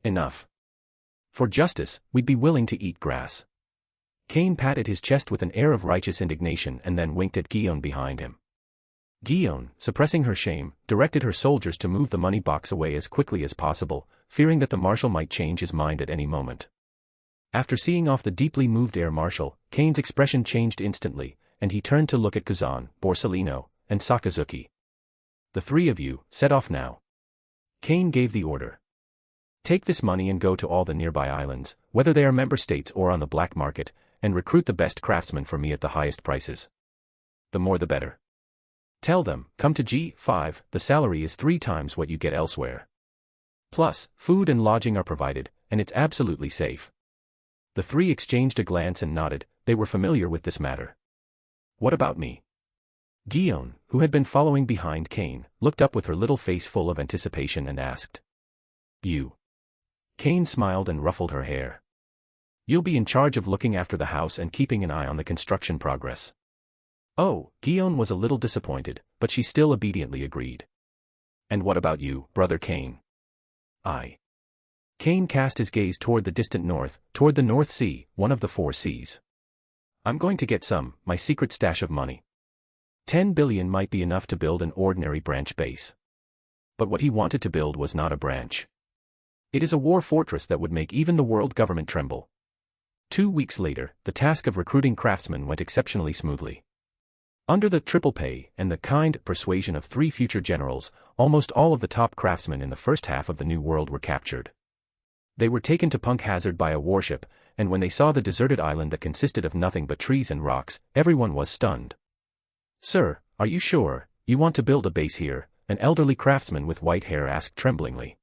Enough. For justice, we'd be willing to eat grass." Kane patted his chest with an air of righteous indignation and then winked at Guillaume behind him. Guillaume, suppressing her shame, directed her soldiers to move the money box away as quickly as possible, fearing that the marshal might change his mind at any moment. After seeing off the deeply moved Air Marshal, Kane's expression changed instantly, and he turned to look at Kuzan, Borsalino, and Sakazuki. "The three of you, set off now." Kane gave the order. "Take this money and go to all the nearby islands, whether they are member states or on the black market, and recruit the best craftsmen for me at the highest prices. The more the better. Tell them, come to G5, the salary is 3 times what you get elsewhere. Plus, food and lodging are provided, and it's absolutely safe." The three exchanged a glance and nodded, they were familiar with this matter. "What about me?" Guillaume, who had been following behind Kane, looked up with her little face full of anticipation and asked. "You." Kane smiled and ruffled her hair. "You'll be in charge of looking after the house and keeping an eye on the construction progress." Oh, Guillaume was a little disappointed, but she still obediently agreed. "And what about you, brother Kane?" "I." Kane cast his gaze toward the distant north, toward the North Sea, one of the 4 seas. "I'm going to get my secret stash of money. 10 billion might be enough to build an ordinary branch base." But what he wanted to build was not a branch. It is a war fortress that would make even the world government tremble. 2 weeks later, the task of recruiting craftsmen went exceptionally smoothly. Under the triple pay and the kind persuasion of 3 future generals, almost all of the top craftsmen in the first half of the New World were captured. They were taken to Punk Hazard by a warship, and when they saw the deserted island that consisted of nothing but trees and rocks, everyone was stunned. "Sir, are you sure you want to build a base here?" an elderly craftsman with white hair asked tremblingly.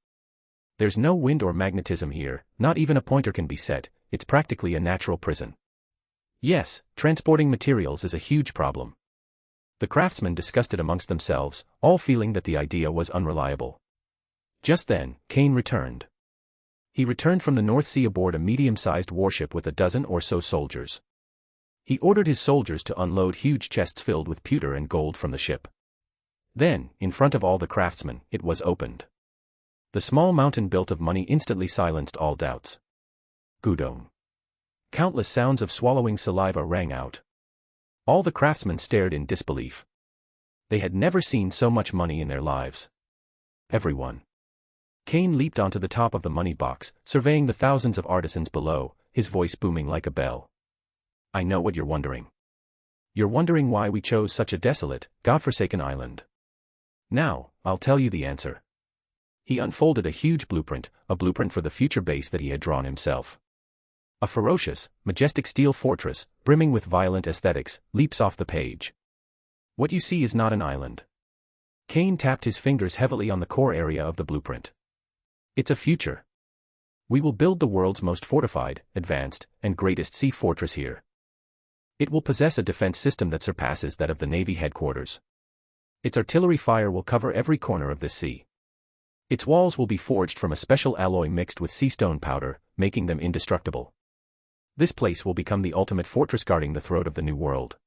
"There's no wind or magnetism here, not even a pointer can be set, it's practically a natural prison." "Yes, transporting materials is a huge problem." The craftsmen discussed it amongst themselves, all feeling that the idea was unreliable. Just then, Kane returned. He returned from the North Sea aboard a medium-sized warship with a dozen or so soldiers. He ordered his soldiers to unload huge chests filled with pewter and gold from the ship. Then, in front of all the craftsmen, it was opened. The small mountain built of money instantly silenced all doubts. Gudong. Countless sounds of swallowing saliva rang out. All the craftsmen stared in disbelief. They had never seen so much money in their lives. Everyone. Kane leaped onto the top of the money box, surveying the thousands of artisans below, his voice booming like a bell. "I know what you're wondering. You're wondering why we chose such a desolate, godforsaken island. Now, I'll tell you the answer." He unfolded a huge blueprint, a blueprint for the future base that he had drawn himself. A ferocious, majestic steel fortress, brimming with violent aesthetics, leaps off the page. What you see is not an island. Kane tapped his fingers heavily on the core area of the blueprint. It's a future. We will build the world's most fortified, advanced, and greatest sea fortress here. It will possess a defense system that surpasses that of the Navy headquarters. Its artillery fire will cover every corner of this sea. Its walls will be forged from a special alloy mixed with sea stone powder, making them indestructible. This place will become the ultimate fortress guarding the throat of the New World.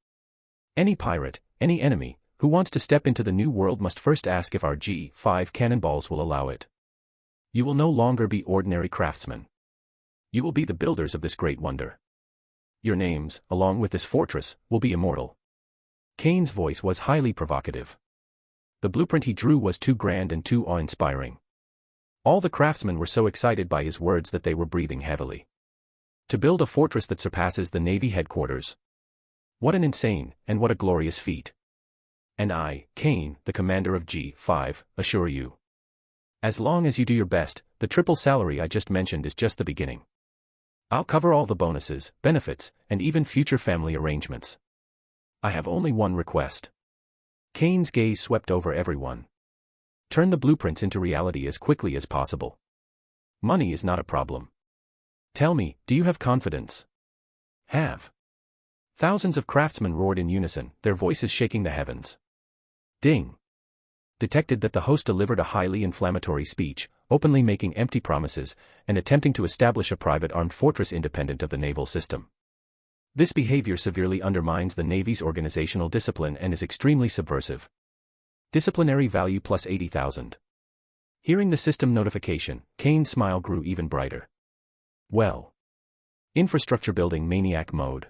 Any pirate, any enemy, who wants to step into the New World must first ask if our G5 cannonballs will allow it. You will no longer be ordinary craftsmen. You will be the builders of this great wonder. Your names, along with this fortress, will be immortal. Kane's voice was highly provocative. The blueprint he drew was too grand and too awe-inspiring. All the craftsmen were so excited by his words that they were breathing heavily. To build a fortress that surpasses the Navy headquarters. What an insane, and what a glorious feat. And I, Kane, the commander of G5, assure you. As long as you do your best, the triple salary I just mentioned is just the beginning. I'll cover all the bonuses, benefits, and even future family arrangements. I have only one request. Kane's gaze swept over everyone. Turn the blueprints into reality as quickly as possible. Money is not a problem. Tell me, do you have confidence? Have. Thousands of craftsmen roared in unison, their voices shaking the heavens. Ding. Detected that the host delivered a highly inflammatory speech, openly making empty promises, and attempting to establish a private armed fortress independent of the naval system. This behavior severely undermines the Navy's organizational discipline and is extremely subversive. Disciplinary value plus 80,000. Hearing the system notification, Kane's smile grew even brighter. Well. Infrastructure building maniac mode.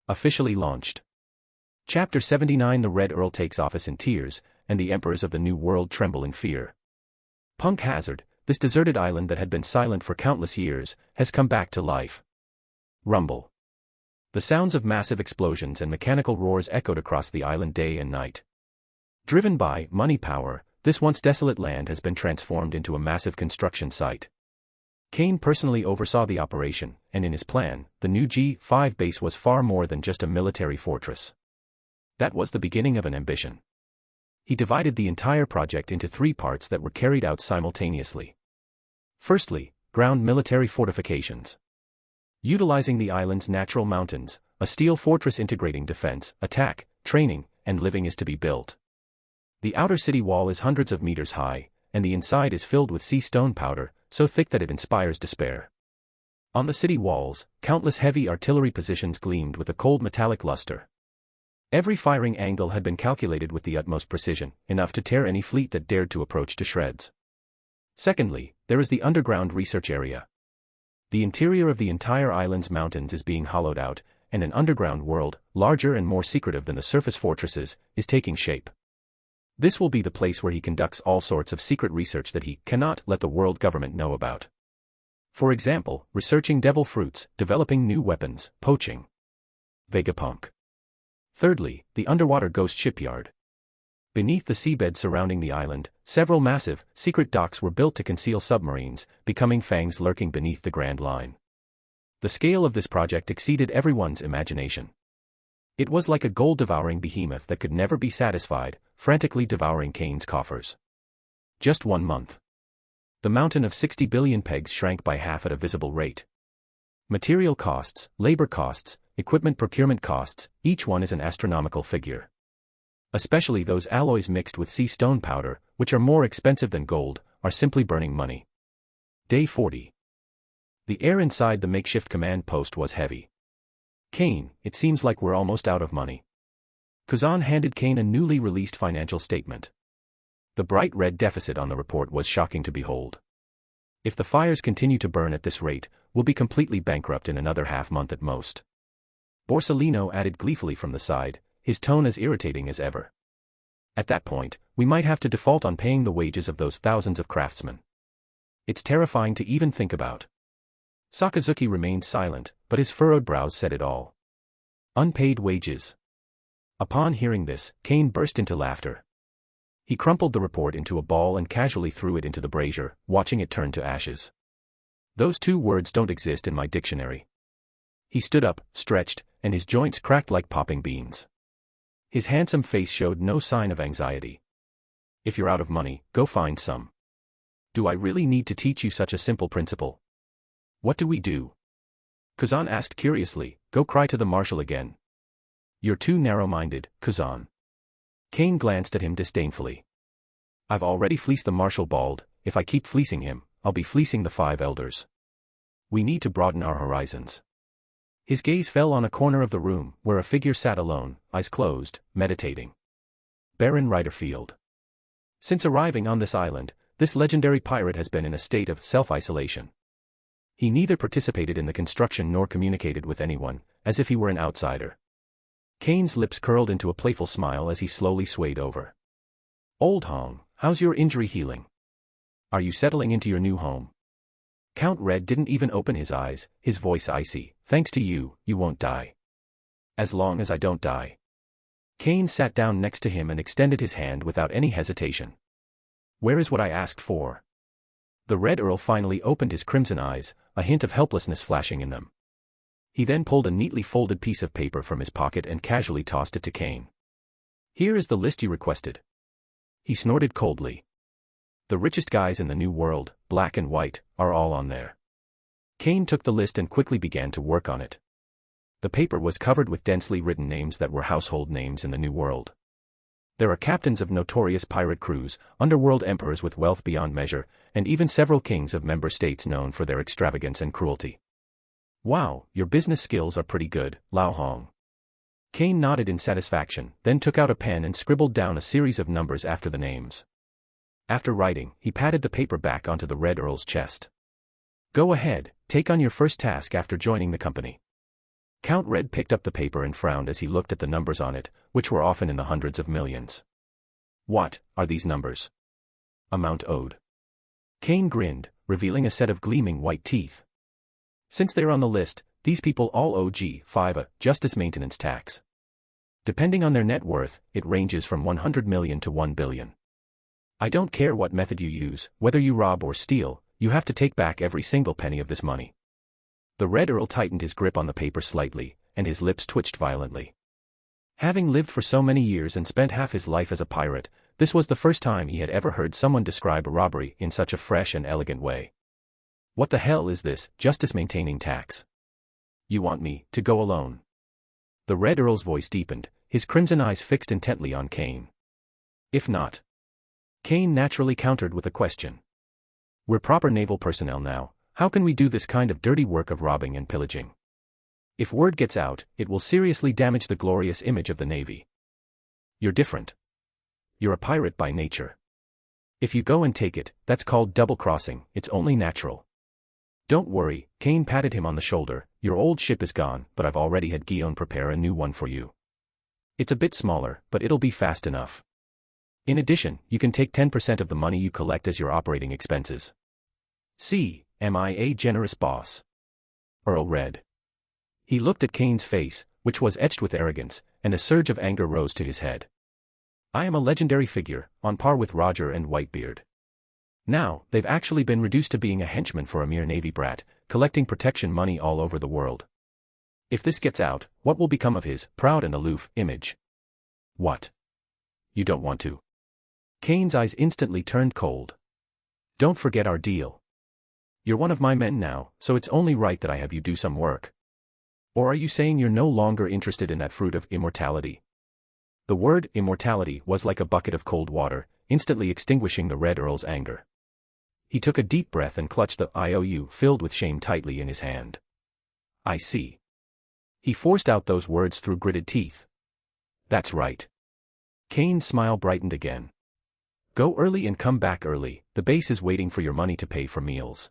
Officially launched. Chapter 79. The Red Earl takes office in tears, and the emperors of the New World tremble in fear. Punk Hazard, this deserted island that had been silent for countless years, has come back to life. Rumble. The sounds of massive explosions and mechanical roars echoed across the island day and night. Driven by money power, this once desolate land has been transformed into a massive construction site. Kane personally oversaw the operation, and in his plan, the new G5 base was far more than just a military fortress. That was the beginning of an ambition. He divided the entire project into 3 parts that were carried out simultaneously. Firstly, ground military fortifications. Utilizing the island's natural mountains, a steel fortress integrating defense, attack, training, and living is to be built. The outer city wall is hundreds of meters high, and the inside is filled with sea stone powder, so thick that it inspires despair. On the city walls, countless heavy artillery positions gleamed with a cold metallic luster. Every firing angle had been calculated with the utmost precision, enough to tear any fleet that dared to approach to shreds. Secondly, there is the underground research area. The interior of the entire island's mountains is being hollowed out, and an underground world, larger and more secretive than the surface fortresses, is taking shape. This will be the place where he conducts all sorts of secret research that he cannot let the world government know about. For example, researching devil fruits, developing new weapons, poaching. Vegapunk. Thirdly, the underwater ghost shipyard. Beneath the seabed surrounding the island, several massive, secret docks were built to conceal submarines, becoming fangs lurking beneath the Grand Line. The scale of this project exceeded everyone's imagination. It was like a gold-devouring behemoth that could never be satisfied, frantically devouring Kane's coffers. Just 1 month. The mountain of 60 billion pegs shrank by half at a visible rate. Material costs, labor costs, equipment procurement costs, each one is an astronomical figure. Especially those alloys mixed with sea stone powder, which are more expensive than gold, are simply burning money. Day 40. The air inside the makeshift command post was heavy. Kane, it seems like we're almost out of money. Kuzan handed Kane a newly released financial statement. The bright red deficit on the report was shocking to behold. If the fires continue to burn at this rate, we'll be completely bankrupt in another half-month at most. Borsalino added gleefully from the side, his tone as irritating as ever. At that point, we might have to default on paying the wages of those thousands of craftsmen. It's terrifying to even think about. Sakazuki remained silent, but his furrowed brows said it all. Unpaid wages. Upon hearing this, Kane burst into laughter. He crumpled the report into a ball and casually threw it into the brazier, watching it turn to ashes. Those 2 words don't exist in my dictionary. He stood up, stretched, and his joints cracked like popping beans. His handsome face showed no sign of anxiety. If you're out of money, go find some. Do I really need to teach you such a simple principle? What do we do? Kuzan asked curiously. Go cry to the marshal again. You're too narrow-minded, Kuzan. Kane glanced at him disdainfully. I've already fleeced the marshal bald. If I keep fleecing him, I'll be fleecing the 5 elders. We need to broaden our horizons. His gaze fell on a corner of the room, where a figure sat alone, eyes closed, meditating. Baron Ryderfield. Since arriving on this island, this legendary pirate has been in a state of self-isolation. He neither participated in the construction nor communicated with anyone, as if he were an outsider. Kane's lips curled into a playful smile as he slowly swayed over. Old Hong, how's your injury healing? Are you settling into your new home? Count Red didn't even open his eyes, his voice icy. Thanks to you, you won't die. As long as I don't die. Kane sat down next to him and extended his hand without any hesitation. Where is what I asked for? The Red Earl finally opened his crimson eyes, a hint of helplessness flashing in them. He then pulled a neatly folded piece of paper from his pocket and casually tossed it to Kane. Here is the list you requested. He snorted coldly. The richest guys in the New World, black and white, are all on there. Kane took the list and quickly began to work on it. The paper was covered with densely written names that were household names in the New World. There are captains of notorious pirate crews, underworld emperors with wealth beyond measure, and even several kings of member states known for their extravagance and cruelty. Wow, your business skills are pretty good, Lao Hong. Kane nodded in satisfaction, then took out a pen and scribbled down a series of numbers after the names. After writing, he patted the paper back onto the Red Earl's chest. Go ahead, take on your first task after joining the company. Count Red picked up the paper and frowned as he looked at the numbers on it, which were often in the hundreds of millions. What are these numbers? Amount owed. Kane grinned, revealing a set of gleaming white teeth. Since they're on the list, these people all owe G5 justice maintenance tax. Depending on their net worth, it ranges from 100 million to 1 billion. I don't care what method you use, whether you rob or steal, you have to take back every single penny of this money. The Red Earl tightened his grip on the paper slightly, and his lips twitched violently. Having lived for so many years and spent half his life as a pirate, this was the first time he had ever heard someone describe a robbery in such a fresh and elegant way. What the hell is this, justice-maintaining tax? You want me to go alone? The Red Earl's voice deepened, his crimson eyes fixed intently on Kane. If not. Kane naturally countered with a question. We're proper naval personnel now. How can we do this kind of dirty work of robbing and pillaging? If word gets out, it will seriously damage the glorious image of the Navy. You're different. You're a pirate by nature. If you go and take it, that's called double-crossing, it's only natural. Don't worry, Kane patted him on the shoulder, your old ship is gone, but I've already had Guillaume prepare a new one for you. It's a bit smaller, but it'll be fast enough. In addition, you can take 10% of the money you collect as your operating expenses. See, am I a generous boss? Earl read. He looked at Kane's face, which was etched with arrogance, and a surge of anger rose to his head. I am a legendary figure, on par with Roger and Whitebeard. Now, they've actually been reduced to being a henchman for a mere Navy brat, collecting protection money all over the world. If this gets out, what will become of his proud and aloof image? What? You don't want to? Kane's eyes instantly turned cold. Don't forget our deal. You're one of my men now, so it's only right that I have you do some work. Or are you saying you're no longer interested in that fruit of immortality? The word immortality was like a bucket of cold water, instantly extinguishing the Red Earl's anger. He took a deep breath and clutched the IOU filled with shame tightly in his hand. I see. He forced out those words through gritted teeth. That's right. Kane's smile brightened again. Go early and come back early, the base is waiting for your money to pay for meals.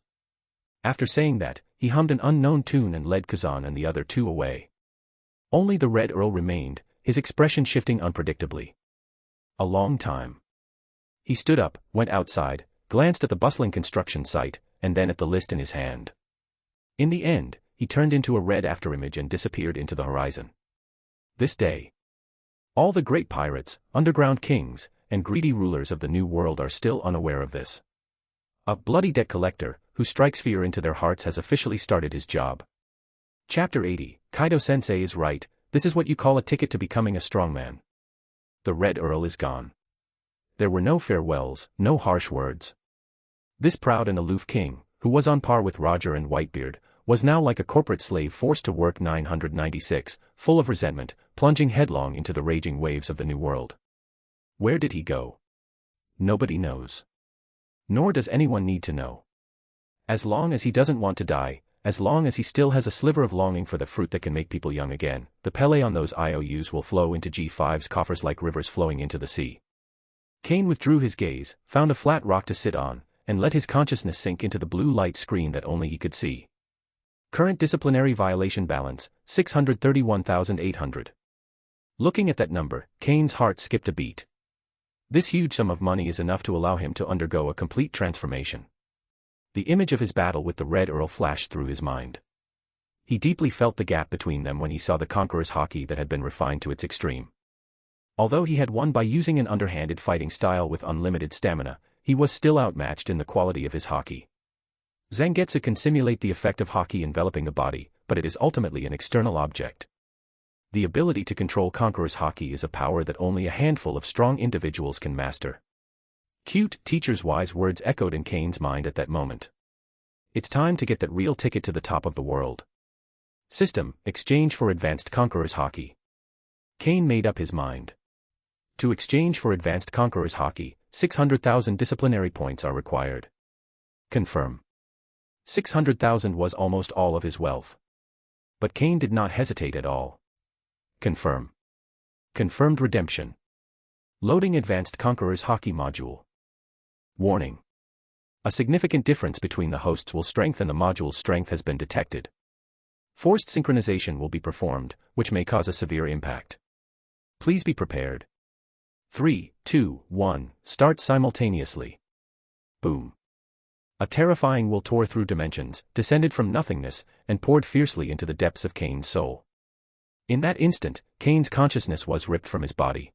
After saying that, he hummed an unknown tune and led Kuzan and the other two away. Only the Red Earl remained, his expression shifting unpredictably. A long time. He stood up, went outside, glanced at the bustling construction site, and then at the list in his hand. In the end, he turned into a red afterimage and disappeared into the horizon. This day. All the great pirates, underground kings, and greedy rulers of the New World are still unaware of this. A bloody debt collector, who strikes fear into their hearts, has officially started his job. Chapter 80, Kaido-sensei is right, this is what you call a ticket to becoming a strongman. The Red Earl is gone. There were no farewells, no harsh words. This proud and aloof king, who was on par with Roger and Whitebeard, was now like a corporate slave forced to work 996, full of resentment, plunging headlong into the raging waves of the New World. Where did he go? Nobody knows. Nor does anyone need to know. As long as he doesn't want to die, as long as he still has a sliver of longing for the fruit that can make people young again, the Pele on those IOUs will flow into G5's coffers like rivers flowing into the sea. Kane withdrew his gaze, found a flat rock to sit on, and let his consciousness sink into the blue light screen that only he could see. Current disciplinary violation balance, 631,800. Looking at that number, Kane's heart skipped a beat. This huge sum of money is enough to allow him to undergo a complete transformation. The image of his battle with the Red Earl flashed through his mind. He deeply felt the gap between them when he saw the Conqueror's hockey that had been refined to its extreme. Although he had won by using an underhanded fighting style with unlimited stamina, he was still outmatched in the quality of his hockey. Zangetsu can simulate the effect of hockey enveloping the body, but it is ultimately an external object. The ability to control Conqueror's hockey is a power that only a handful of strong individuals can master. Cute teacher's wise words echoed in Kane's mind at that moment. It's time to get that real ticket to the top of the world. System, exchange for advanced Conqueror's hockey. Kane made up his mind. To exchange for advanced Conqueror's hockey, 600,000 disciplinary points are required. Confirm. 600,000 was almost all of his wealth. But Kane did not hesitate at all. Confirm. Confirmed redemption. Loading advanced Conqueror's hockey module. Warning. A significant difference between the host's will strength and the module's strength has been detected. Forced synchronization will be performed, which may cause a severe impact. Please be prepared. 3, 2, 1, start simultaneously. Boom. A terrifying will tore through dimensions, descended from nothingness, and poured fiercely into the depths of Kane's soul. In that instant, Kane's consciousness was ripped from his body.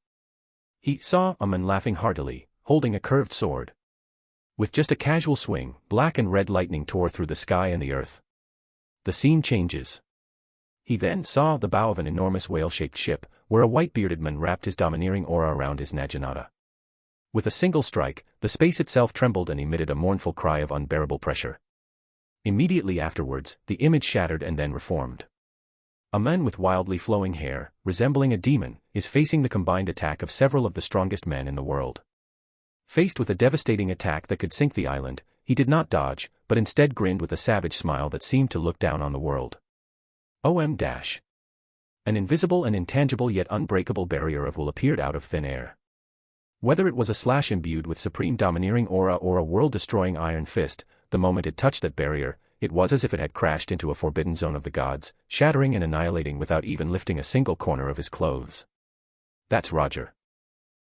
He saw a man laughing heartily, holding a curved sword. With just a casual swing, black and red lightning tore through the sky and the earth. The scene changes. He then saw the bow of an enormous whale-shaped ship, where a white-bearded man wrapped his domineering aura around his naginata. With a single strike, the space itself trembled and emitted a mournful cry of unbearable pressure. Immediately afterwards, the image shattered and then reformed. A man with wildly flowing hair, resembling a demon, is facing the combined attack of several of the strongest men in the world. Faced with a devastating attack that could sink the island, he did not dodge, but instead grinned with a savage smile that seemed to look down on the world. An invisible and intangible yet unbreakable barrier of will appeared out of thin air. Whether it was a slash imbued with supreme domineering aura or a world-destroying iron fist, the moment it touched that barrier, it was as if it had crashed into a forbidden zone of the gods, shattering and annihilating without even lifting a single corner of his clothes. That's Roger.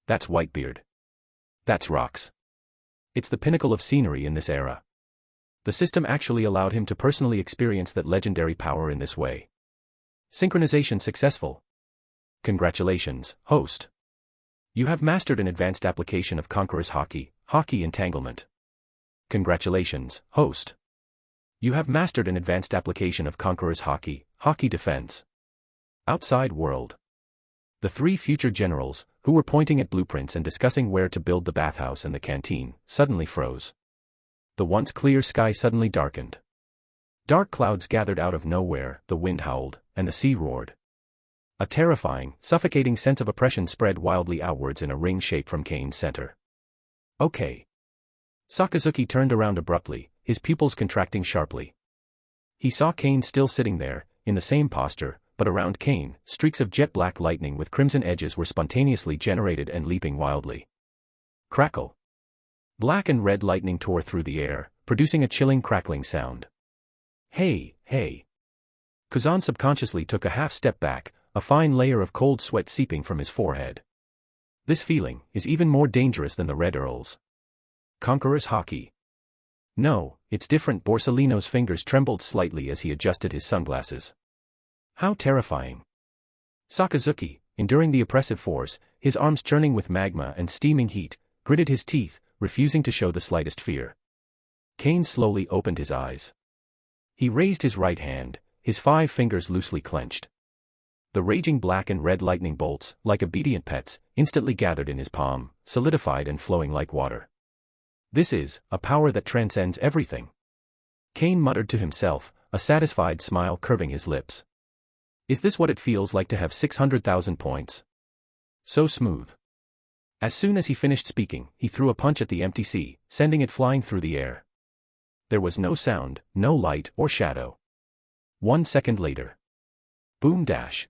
That's Whitebeard. That's Rox. It's the pinnacle of scenery in this era. The system actually allowed him to personally experience that legendary power in this way. Synchronization successful. Congratulations, host. You have mastered an advanced application of Conqueror's hockey, hockey entanglement. Congratulations, host. You have mastered an advanced application of Conqueror's hockey, hockey defense. Outside world. The three future generals, who were pointing at blueprints and discussing where to build the bathhouse and the canteen, suddenly froze. The once clear sky suddenly darkened. Dark clouds gathered out of nowhere, the wind howled, and the sea roared. A terrifying, suffocating sense of oppression spread wildly outwards in a ring shape from Kane's center. Okay. Sakazuki turned around abruptly, his pupils contracting sharply. He saw Kane still sitting there, in the same posture, but around Kane, streaks of jet-black lightning with crimson edges were spontaneously generated and leaping wildly. Crackle. Black and red lightning tore through the air, producing a chilling crackling sound. Hey, hey. Kuzan subconsciously took a half step back, a fine layer of cold sweat seeping from his forehead. This feeling is even more dangerous than the Red Earl's. Conqueror's hockey. No, it's different. Borsalino's fingers trembled slightly as he adjusted his sunglasses. How terrifying. Sakazuki, enduring the oppressive force, his arms churning with magma and steaming heat, gritted his teeth, refusing to show the slightest fear. Kane slowly opened his eyes. He raised his right hand, his 5 fingers loosely clenched. The raging black and red lightning bolts, like obedient pets, instantly gathered in his palm, solidified and flowing like water. This is a power that transcends everything. Kane muttered to himself, a satisfied smile curving his lips. Is this what it feels like to have 600,000 points? So smooth. As soon as he finished speaking, he threw a punch at the empty sea, sending it flying through the air. There was no sound, no light or shadow. 1 second later. Boom dash.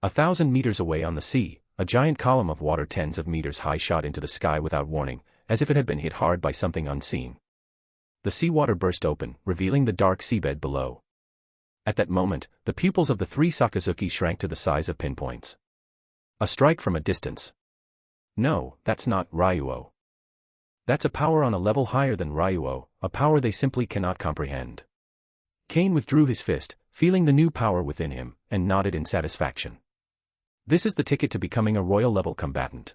1,000 meters away on the sea, a giant column of water tens of meters high shot into the sky without warning, as if it had been hit hard by something unseen. The seawater burst open, revealing the dark seabed below. At that moment, the pupils of the 3 Sakazuki shrank to the size of pinpoints. A strike from a distance. No, that's not Ryuo. That's a power on a level higher than Ryuo, a power they simply cannot comprehend. Kane withdrew his fist, feeling the new power within him, and nodded in satisfaction. This is the ticket to becoming a royal-level combatant.